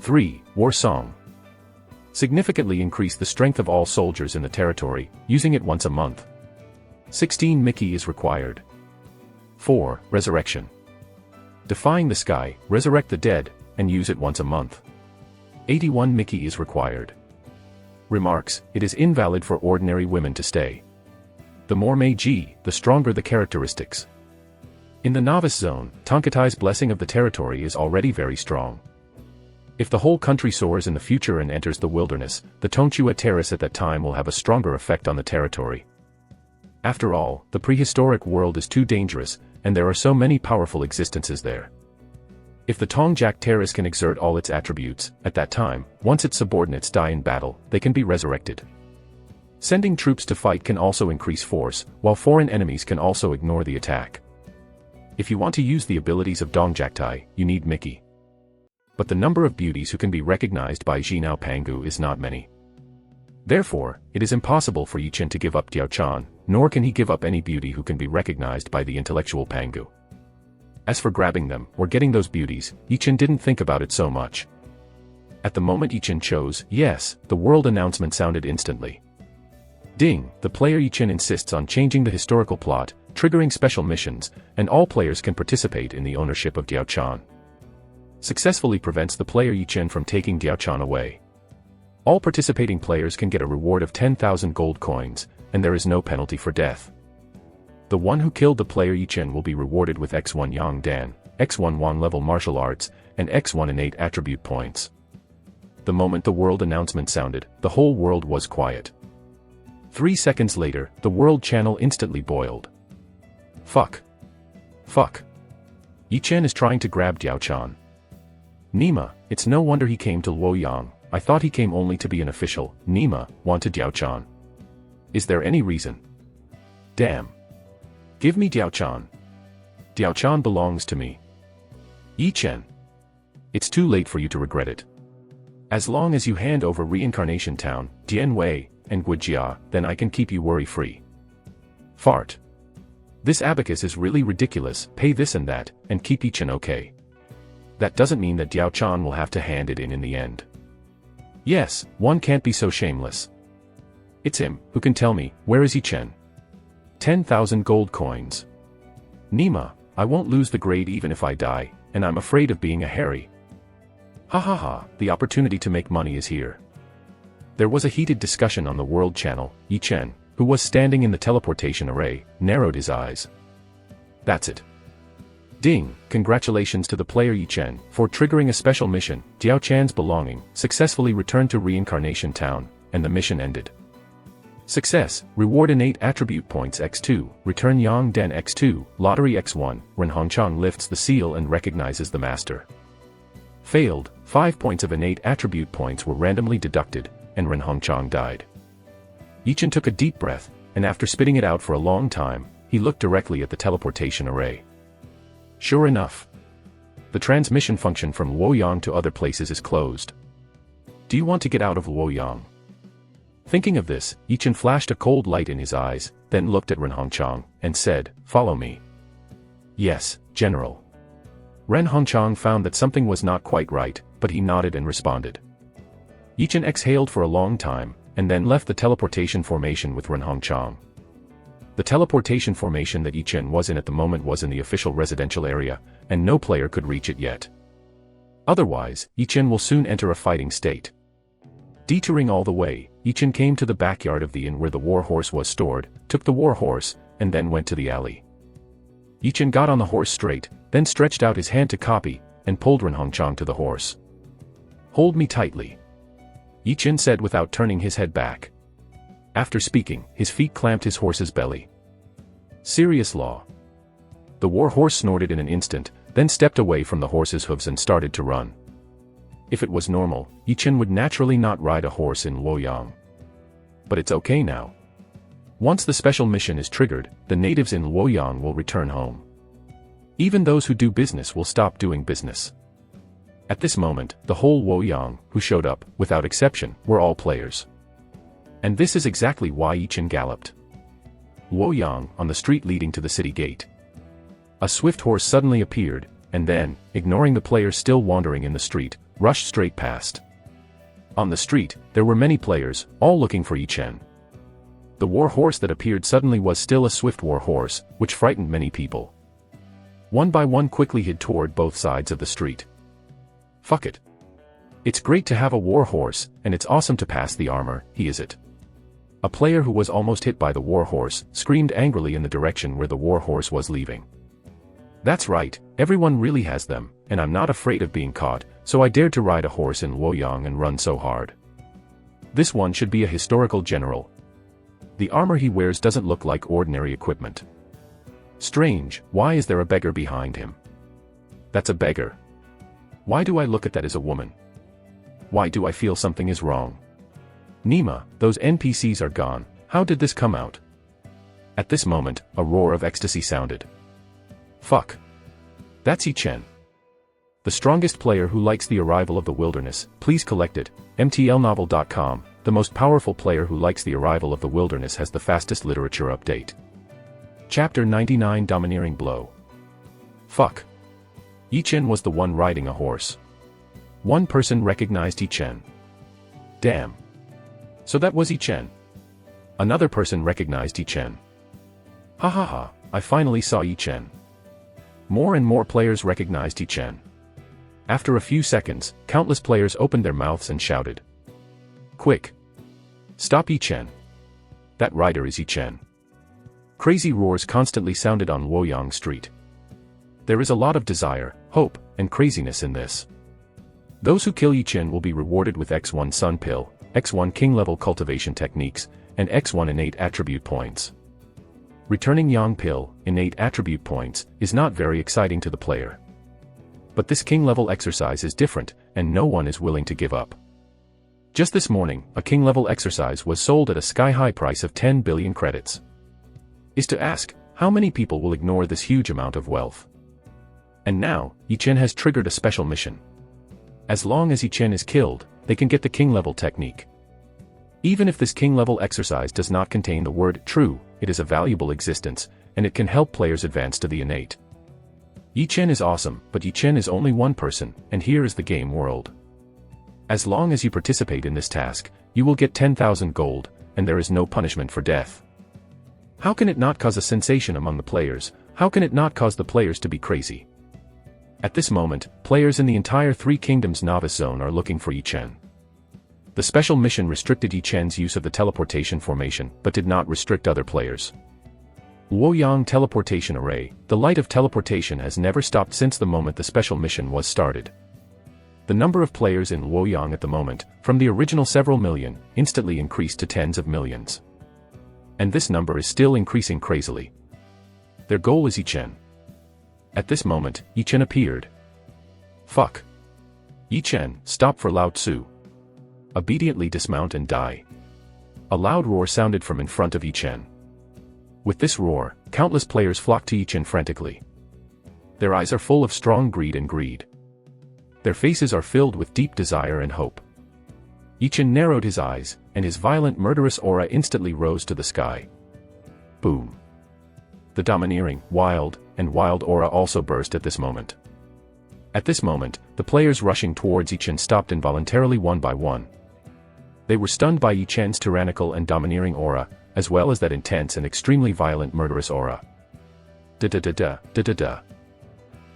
3, war song. Significantly increase the strength of all soldiers in the territory, using it once a month. 16 Mickey is required. 4, resurrection. Defying the sky, resurrect the dead, and use it once a month. 81 Mickey is required. Remarks, it is invalid for ordinary women to stay. The more Meiji, the stronger the characteristics. In the novice zone, Tonkatai's blessing of the territory is already very strong. If the whole country soars in the future and enters the wilderness, the Tongchua Terrace at that time will have a stronger effect on the territory. After all, the prehistoric world is too dangerous, and there are so many powerful existences there. If the Dongjak Terrace can exert all its attributes, at that time, once its subordinates die in battle, they can be resurrected. Sending troops to fight can also increase force, while foreign enemies can also ignore the attack. If you want to use the abilities of Dongjaktai, you need Mickey. But the number of beauties who can be recognized by Jinao Pangu is not many. Therefore, it is impossible for Yi Chen to give up Diao Chan, nor can he give up any beauty who can be recognized by the intellectual Pangu. As for grabbing them, or getting those beauties, Yi Chen didn't think about it so much. At the moment Yi Chen chose yes, the world announcement sounded instantly. Ding, the player Yi Chen insists on changing the historical plot, triggering special missions, and all players can participate in the ownership of Diao Chan. Successfully prevents the player Yi Chen from taking Diao Chan away. All participating players can get a reward of 10,000 gold coins, and there is no penalty for death. The one who killed the player Yi Chen will be rewarded with X1 Yang Dan, X1 Wang level martial arts, and X1 innate attribute points. The moment the world announcement sounded, the whole world was quiet. 3 seconds later, the world channel instantly boiled. Fuck. Fuck. Yi Chen is trying to grab Diao Chan. Nima, it's no wonder he came to Luoyang. I thought he came only to be an official. Nima, wanted Diao Chan. Is there any reason? Damn. Give me Diao Chan. Diao Chan belongs to me. Yi Chen. It's too late for you to regret it. As long as you hand over Reincarnation Town, Dianwei, and Guijia, then I can keep you worry-free. Fart. This abacus is really ridiculous, pay this and that, and keep Yichen okay. That doesn't mean that Diao Chan will have to hand it in the end. Yes, one can't be so shameless. It's him, who can tell me, where is Yichen? 10,000 gold coins. Nima, I won't lose the grade even if I die, and I'm afraid of being a Harry. Ha ha ha, the opportunity to make money is here. There was a heated discussion on the World Channel. Yichen, who was standing in the teleportation array, narrowed his eyes. That's it. Ding, congratulations to the player Yichen, for triggering a special mission. Diao Chan's belonging successfully returned to Reincarnation Town, and the mission ended. Success, reward innate attribute points x2, return Yang Den x2, lottery x1, Ren Hongchang lifts the seal and recognizes the master. Failed, 5 points of innate attribute points were randomly deducted, and Ren Hongchang died. Yichen took a deep breath, and after spitting it out for a long time, he looked directly at the teleportation array. Sure enough. The transmission function from Luoyang to other places is closed. Do you want to get out of Luoyang? Thinking of this, Yichen flashed a cold light in his eyes, then looked at Ren Hongchang, and said, "Follow me." Yes, General. Ren Hongchang found that something was not quite right, but he nodded and responded. Yichen exhaled for a long time, and then left the teleportation formation with Ren Hongchang. The teleportation formation that Yichen was in at the moment was in the official residential area, and no player could reach it yet. Otherwise, Yichen will soon enter a fighting state. Detouring all the way, Yichen came to the backyard of the inn where the war horse was stored, took the war horse, and then went to the alley. Yichen got on the horse straight, then stretched out his hand to copy, and pulled Ren Hongchang to the horse. "Hold me tightly," Yichen said without turning his head back. After speaking, his feet clamped his horse's belly. Serious law. The war horse snorted in an instant, then stepped away from the horse's hooves and started to run. If it was normal, Yichen would naturally not ride a horse in Luoyang. But it's okay now. Once the special mission is triggered, the natives in Luoyang will return home. Even those who do business will stop doing business. At this moment, the whole Luoyang, who showed up, without exception, were all players. And this is exactly why Yichen galloped. Luoyang, on the street leading to the city gate. A swift horse suddenly appeared, and then, ignoring the players still wandering in the street, rushed straight past. On the street, there were many players, all looking for Yichen. The war horse that appeared suddenly was still a swift war horse, which frightened many people. One by one quickly hid toward both sides of the street. Fuck it. It's great to have a war horse, and it's awesome to pass the armor, he is it. A player who was almost hit by the war horse, screamed angrily in the direction where the war horse was leaving. That's right, everyone really has them, and I'm not afraid of being caught, so I dared to ride a horse in Luoyang and run so hard. This one should be a historical general. The armor he wears doesn't look like ordinary equipment. Strange, why is there a beggar behind him? That's a beggar. Why do I look at that as a woman? Why do I feel something is wrong? Nima, those NPCs are gone, how did this come out? At this moment, a roar of ecstasy sounded. Fuck. That's Yichen. The strongest player who likes the arrival of the wilderness, please collect it, mtlnovel.com, the most powerful player who likes the arrival of the wilderness has the fastest literature update. Chapter 99 Domineering Blow. Fuck. Yichen was the one riding a horse. One person recognized Yichen. Damn. So that was Yichen. Another person recognized Yichen. Ha ha ha, I finally saw Yichen. More and more players recognized Yichen. After a few seconds, countless players opened their mouths and shouted. Quick. Stop Yichen. That rider is Yichen. Crazy roars constantly sounded on Luoyang Street. There is a lot of desire, hope, and craziness in this. Those who kill Yichen will be rewarded with X1 Sun Pill, X1 King level cultivation techniques, and X1 innate attribute points. Returning Yang Pill, innate attribute points, is not very exciting to the player. But this King level exercise is different, and no one is willing to give up. Just this morning, a King level exercise was sold at a sky-high price of 10 billion credits. Is to ask, how many people will ignore this huge amount of wealth? And now, Yichen has triggered a special mission. As long as Yi-Chen is killed, they can get the king-level technique. Even if this king-level exercise does not contain the word true, it is a valuable existence, and it can help players advance to the innate. Yi-Chen is awesome, but Yi-Chen is only one person, and here is the game world. As long as you participate in this task, you will get 10,000 gold, and there is no punishment for death. How can it not cause a sensation among the players? How can it not cause the players to be crazy? At this moment, players in the entire Three Kingdoms novice zone are looking for Yi-Chen. The special mission restricted Yi-Chen's use of the teleportation formation, but did not restrict other players. Luoyang Teleportation Array, the light of teleportation has never stopped since the moment the special mission was started. The number of players in Luoyang at the moment, from the original several million, instantly increased to tens of millions. And this number is still increasing crazily. Their goal is Yi-Chen. At this moment, Yi-Chen appeared. Fuck. Yi-Chen, stop for Lao Tzu. Obediently dismount and die. A loud roar sounded from in front of Yi-Chen. With this roar, countless players flock to Yi-Chen frantically. Their eyes are full of strong greed and greed. Their faces are filled with deep desire and hope. Yi-Chen narrowed his eyes, and his violent murderous aura instantly rose to the sky. Boom. The domineering, wild aura also burst at this moment. At this moment, the players rushing towards Yi-Chen stopped involuntarily one by one. They were stunned by Yi-Chen's tyrannical and domineering aura, as well as that intense and extremely violent murderous aura. Da-da-da-da,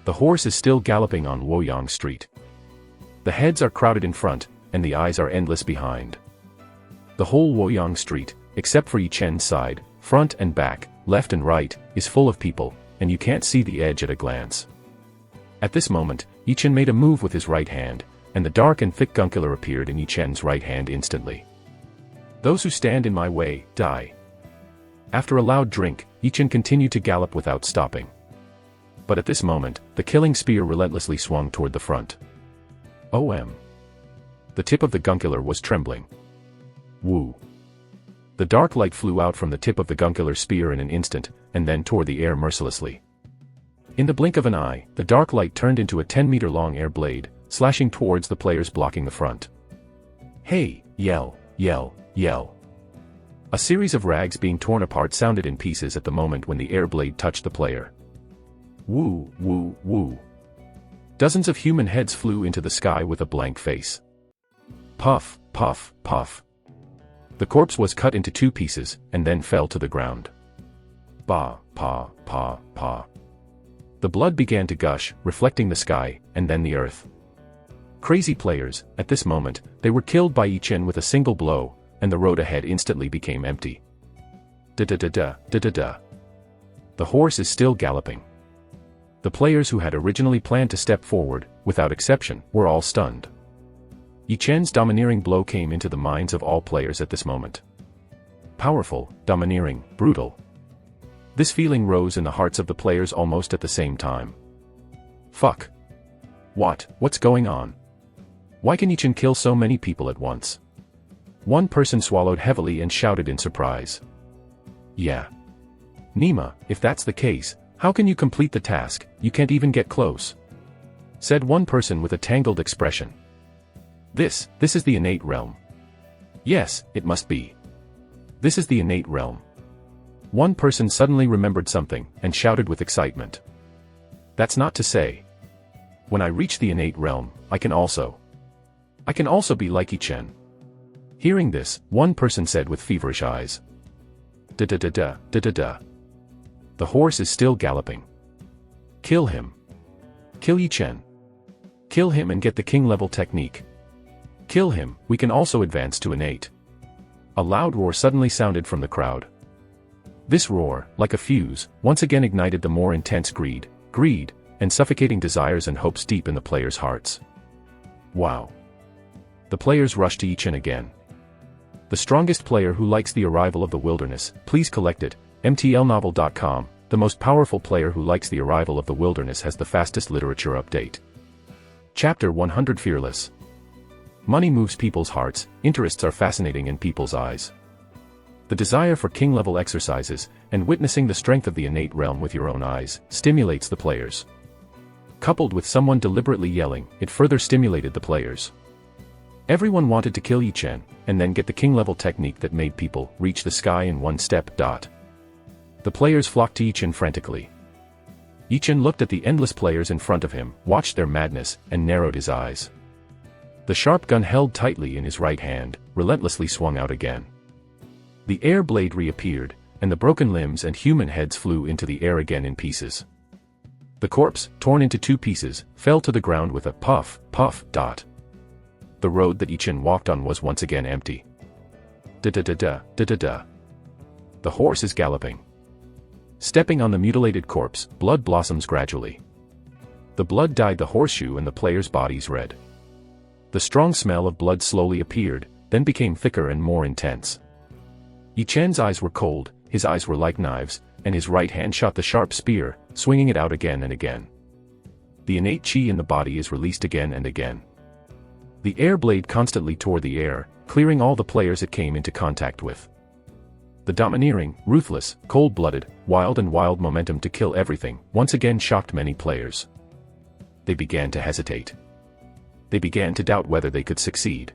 The horse is still galloping on Luoyang Street. The heads are crowded in front, and the eyes are endless behind. The whole Luoyang Street, except for Yi-Chen's side, front and back, left and right, is full of people, and you can't see the edge at a glance. At this moment, Yi-Chen made a move with his right hand, and the dark and thick guncular appeared in Yi-Chen's right hand instantly. Those who stand in my way, die. After a loud drink, Yi-Chen continued to gallop without stopping. But at this moment, the killing spear relentlessly swung toward the front. OM. The tip of the guncular was trembling. Woo. The dark light flew out from the tip of the guncular spear in an instant, and then tore the air mercilessly. In the blink of an eye, the dark light turned into a 10-meter-long air blade, slashing towards the players blocking the front. Hey, yell, yell, yell. A series of rags being torn apart sounded in pieces at the moment when the air blade touched the player. Woo, woo, woo. Dozens of human heads flew into the sky with a blank face. Puff, puff, puff. The corpse was cut into 2 pieces, and then fell to the ground. Ba, pa, pa, pa. The blood began to gush, reflecting the sky, and then the earth. Crazy players, at this moment, they were killed by Yi-Chen with a single blow, and the road ahead instantly became empty. Da-da-da-da, da-da-da. The horse is still galloping. The players who had originally planned to step forward, without exception, were all stunned. Yi-Chen's domineering blow came into the minds of all players at this moment. Powerful, domineering, brutal. This feeling rose in the hearts of the players almost at the same time. Fuck. What's going on? Why can Yi-Chen kill so many people at once? One person swallowed heavily and shouted in surprise. Yeah. Nima, if that's the case, how can you complete the task? You can't even get close. Said one person with a tangled expression. This is the innate realm. Yes, it must be. This is the innate realm. One person suddenly remembered something, and shouted with excitement. That's not to say. When I reach the innate realm, I can also be like Yi-Chen. Hearing this, one person said with feverish eyes. Da-da-da-da, da-da-da. The horse is still galloping. Kill him. Kill Yi-Chen. Kill him and get the king-level technique. Kill him, we can also advance to innate. A loud roar suddenly sounded from the crowd. This roar, like a fuse, once again ignited the more intense greed, and suffocating desires and hopes deep in the players' hearts. Wow. The players rushed to Yi-Chen again. The strongest player who likes the arrival of the wilderness, please collect it, mtlnovel.com, the most powerful player who likes the arrival of the wilderness has the fastest literature update. Chapter 100 Fearless. Money moves people's hearts, interests are fascinating in people's eyes. The desire for king-level exercises, and witnessing the strength of the innate realm with your own eyes, stimulates the players. Coupled with someone deliberately yelling, it further stimulated the players. Everyone wanted to kill Yi Chen, and then get the king-level technique that made people reach the sky in one step. The players flocked to Yi Chen frantically. Yi Chen looked at the endless players in front of him, watched their madness, and narrowed his eyes. The sharp gun held tightly in his right hand, relentlessly swung out again. The air blade reappeared, and the broken limbs and human heads flew into the air again in pieces. The corpse, torn into two pieces, fell to the ground with a puff, puff. The road that Yi Chen walked on was once again empty. Da-da-da-da, the horse is galloping. Stepping on the mutilated corpse, blood blossoms gradually. The blood dyed the horseshoe and the players' bodies red. The strong smell of blood slowly appeared, then became thicker and more intense. Yi Chen's eyes were cold, his eyes were like knives, and his right hand shot the sharp spear, swinging it out again and again. The innate chi in the body is released again and again. The air blade constantly tore the air, clearing all the players it came into contact with. The domineering, ruthless, cold-blooded, wild momentum to kill everything once again shocked many players. They began to hesitate. They began to doubt whether they could succeed.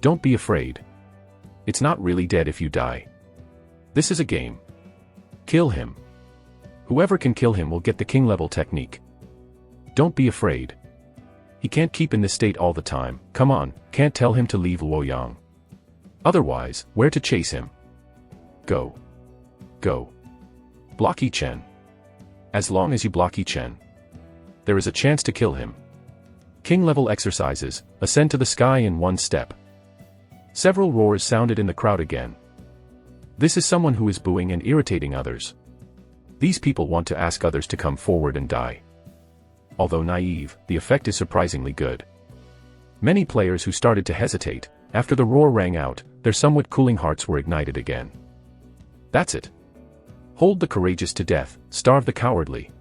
Don't be afraid. It's not really dead if you die. This is a game. Kill him. Whoever can kill him will get the king-level technique. Don't be afraid. He can't keep in this state all the time, come on, can't tell him to leave Luoyang. Otherwise, where to chase him? Go. Go. Block Yi Chen. As long as you block Yi Chen, there is a chance to kill him. King-level exercises, ascend to the sky in one step. Several roars sounded in the crowd again. This is someone who is booing and irritating others. These people want to ask others to come forward and die. Although naive, the effect is surprisingly good. Many players who started to hesitate, after the roar rang out, their somewhat cooling hearts were ignited again. That's it. Hold the courageous to death, starve the cowardly.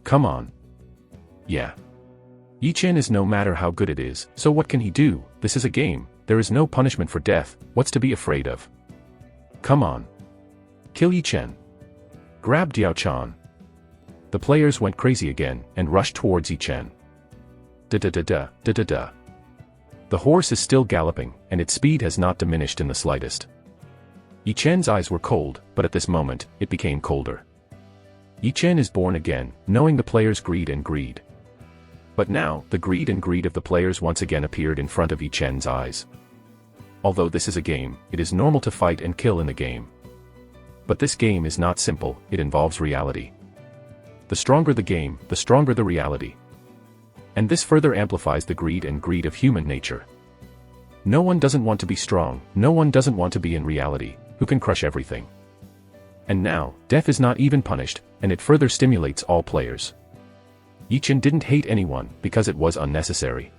Come on. Yeah. Yi Chen is no matter how good it is, so what can he do? This is a game, there is no punishment for death, what's to be afraid of? Come on. Kill Yi Chen. Grab Diao Chan. The players went crazy again, and rushed towards Yi Chen. Da-da-da-da, da-da-da. The horse is still galloping, and its speed has not diminished in the slightest. Yi Chen's eyes were cold, but at this moment, it became colder. Yi Chen is born again, knowing the players' greed and greed. But now, the greed and greed of the players once again appeared in front of Yi Chen's eyes. Although this is a game, it is normal to fight and kill in the game. But this game is not simple, it involves reality. The stronger the game, the stronger the reality. And this further amplifies the greed and greed of human nature. No one doesn't want to be strong, no one doesn't want to be in reality, who can crush everything. And now, death is not even punished, and it further stimulates all players. Yi Chen didn't hate anyone, because it was unnecessary.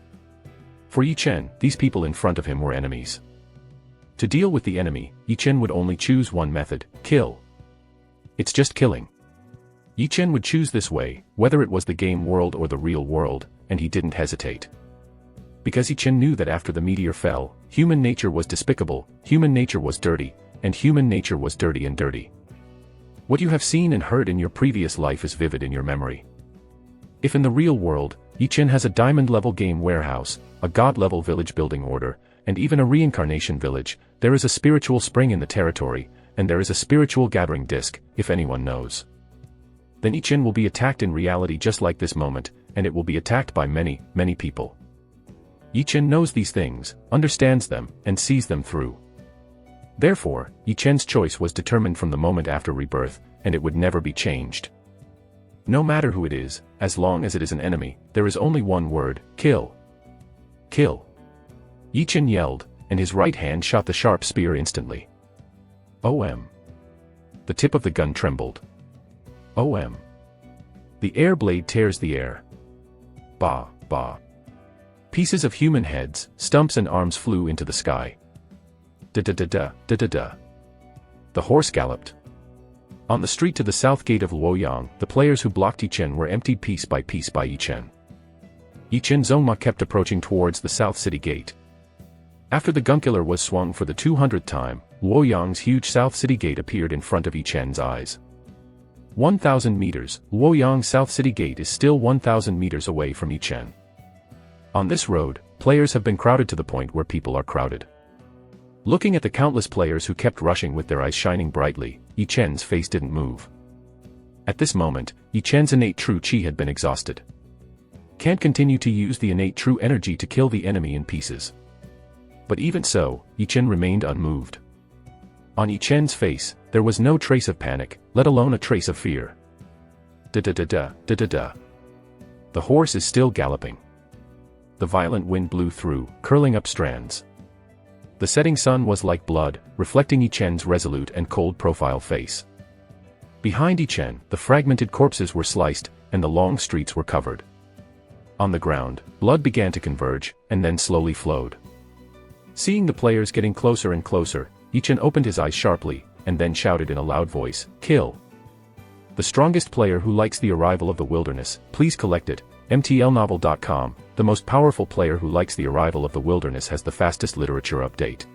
For Yi Chen, these people in front of him were enemies. To deal with the enemy, Yi Chen would only choose one method, kill. It's just killing. Yi Chen would choose this way, whether it was the game world or the real world, and he didn't hesitate. Because Yi Chen knew that after the meteor fell, human nature was despicable, human nature was dirty, and human nature was dirty and dirty. What you have seen and heard in your previous life is vivid in your memory. If in the real world, Yi Chen has a diamond-level game warehouse, a god-level village building order, and even a reincarnation village, there is a spiritual spring in the territory, and there is a spiritual gathering disk, if anyone knows. Then Yi Chen will be attacked in reality just like this moment, and it will be attacked by many, many people. Yi Chen knows these things, understands them, and sees them through. Therefore, Yi Chen's choice was determined from the moment after rebirth, and it would never be changed. No matter who it is, as long as it is an enemy, there is only one word, kill. Kill. Yi Chen yelled, and his right hand shot the sharp spear instantly. OM. The tip of the gun trembled. OM. The air blade tears the air. Ba, ba. Pieces of human heads, stumps and arms flew into the sky. Da-da-da-da, da-da-da. The horse galloped. On the street to the south gate of Luoyang, the players who blocked Yi Chen were emptied piece by Yi Chen. Yi Chen's Zongma kept approaching towards the south city gate. After the gunkiller was swung for the 200th time, Luoyang's huge south city gate appeared in front of Yi Chen's eyes. 1,000 meters, Luoyang South City Gate is still 1,000 meters away from Yichen. On this road, players have been crowded to the point where people are crowded. Looking at the countless players who kept rushing with their eyes shining brightly, Yichen's face didn't move. At this moment, Yichen's innate true chi had been exhausted. Can't continue to use the innate true energy to kill the enemy in pieces. But even so, Yichen remained unmoved. On Yichen's face, there was no trace of panic, let alone a trace of fear. Da-da-da-da, da-da-da. The horse is still galloping. The violent wind blew through, curling up strands. The setting sun was like blood, reflecting Yichen's resolute and cold profile face. Behind Yichen, the fragmented corpses were sliced, and the long streets were covered. On the ground, blood began to converge, and then slowly flowed. Seeing the players getting closer and closer, Yichen opened his eyes sharply, and then shouted in a loud voice, "Kill! The strongest player who likes the arrival of the wilderness, please collect it." MTLnovel.com, the most powerful player who likes the arrival of the wilderness has the fastest literature update.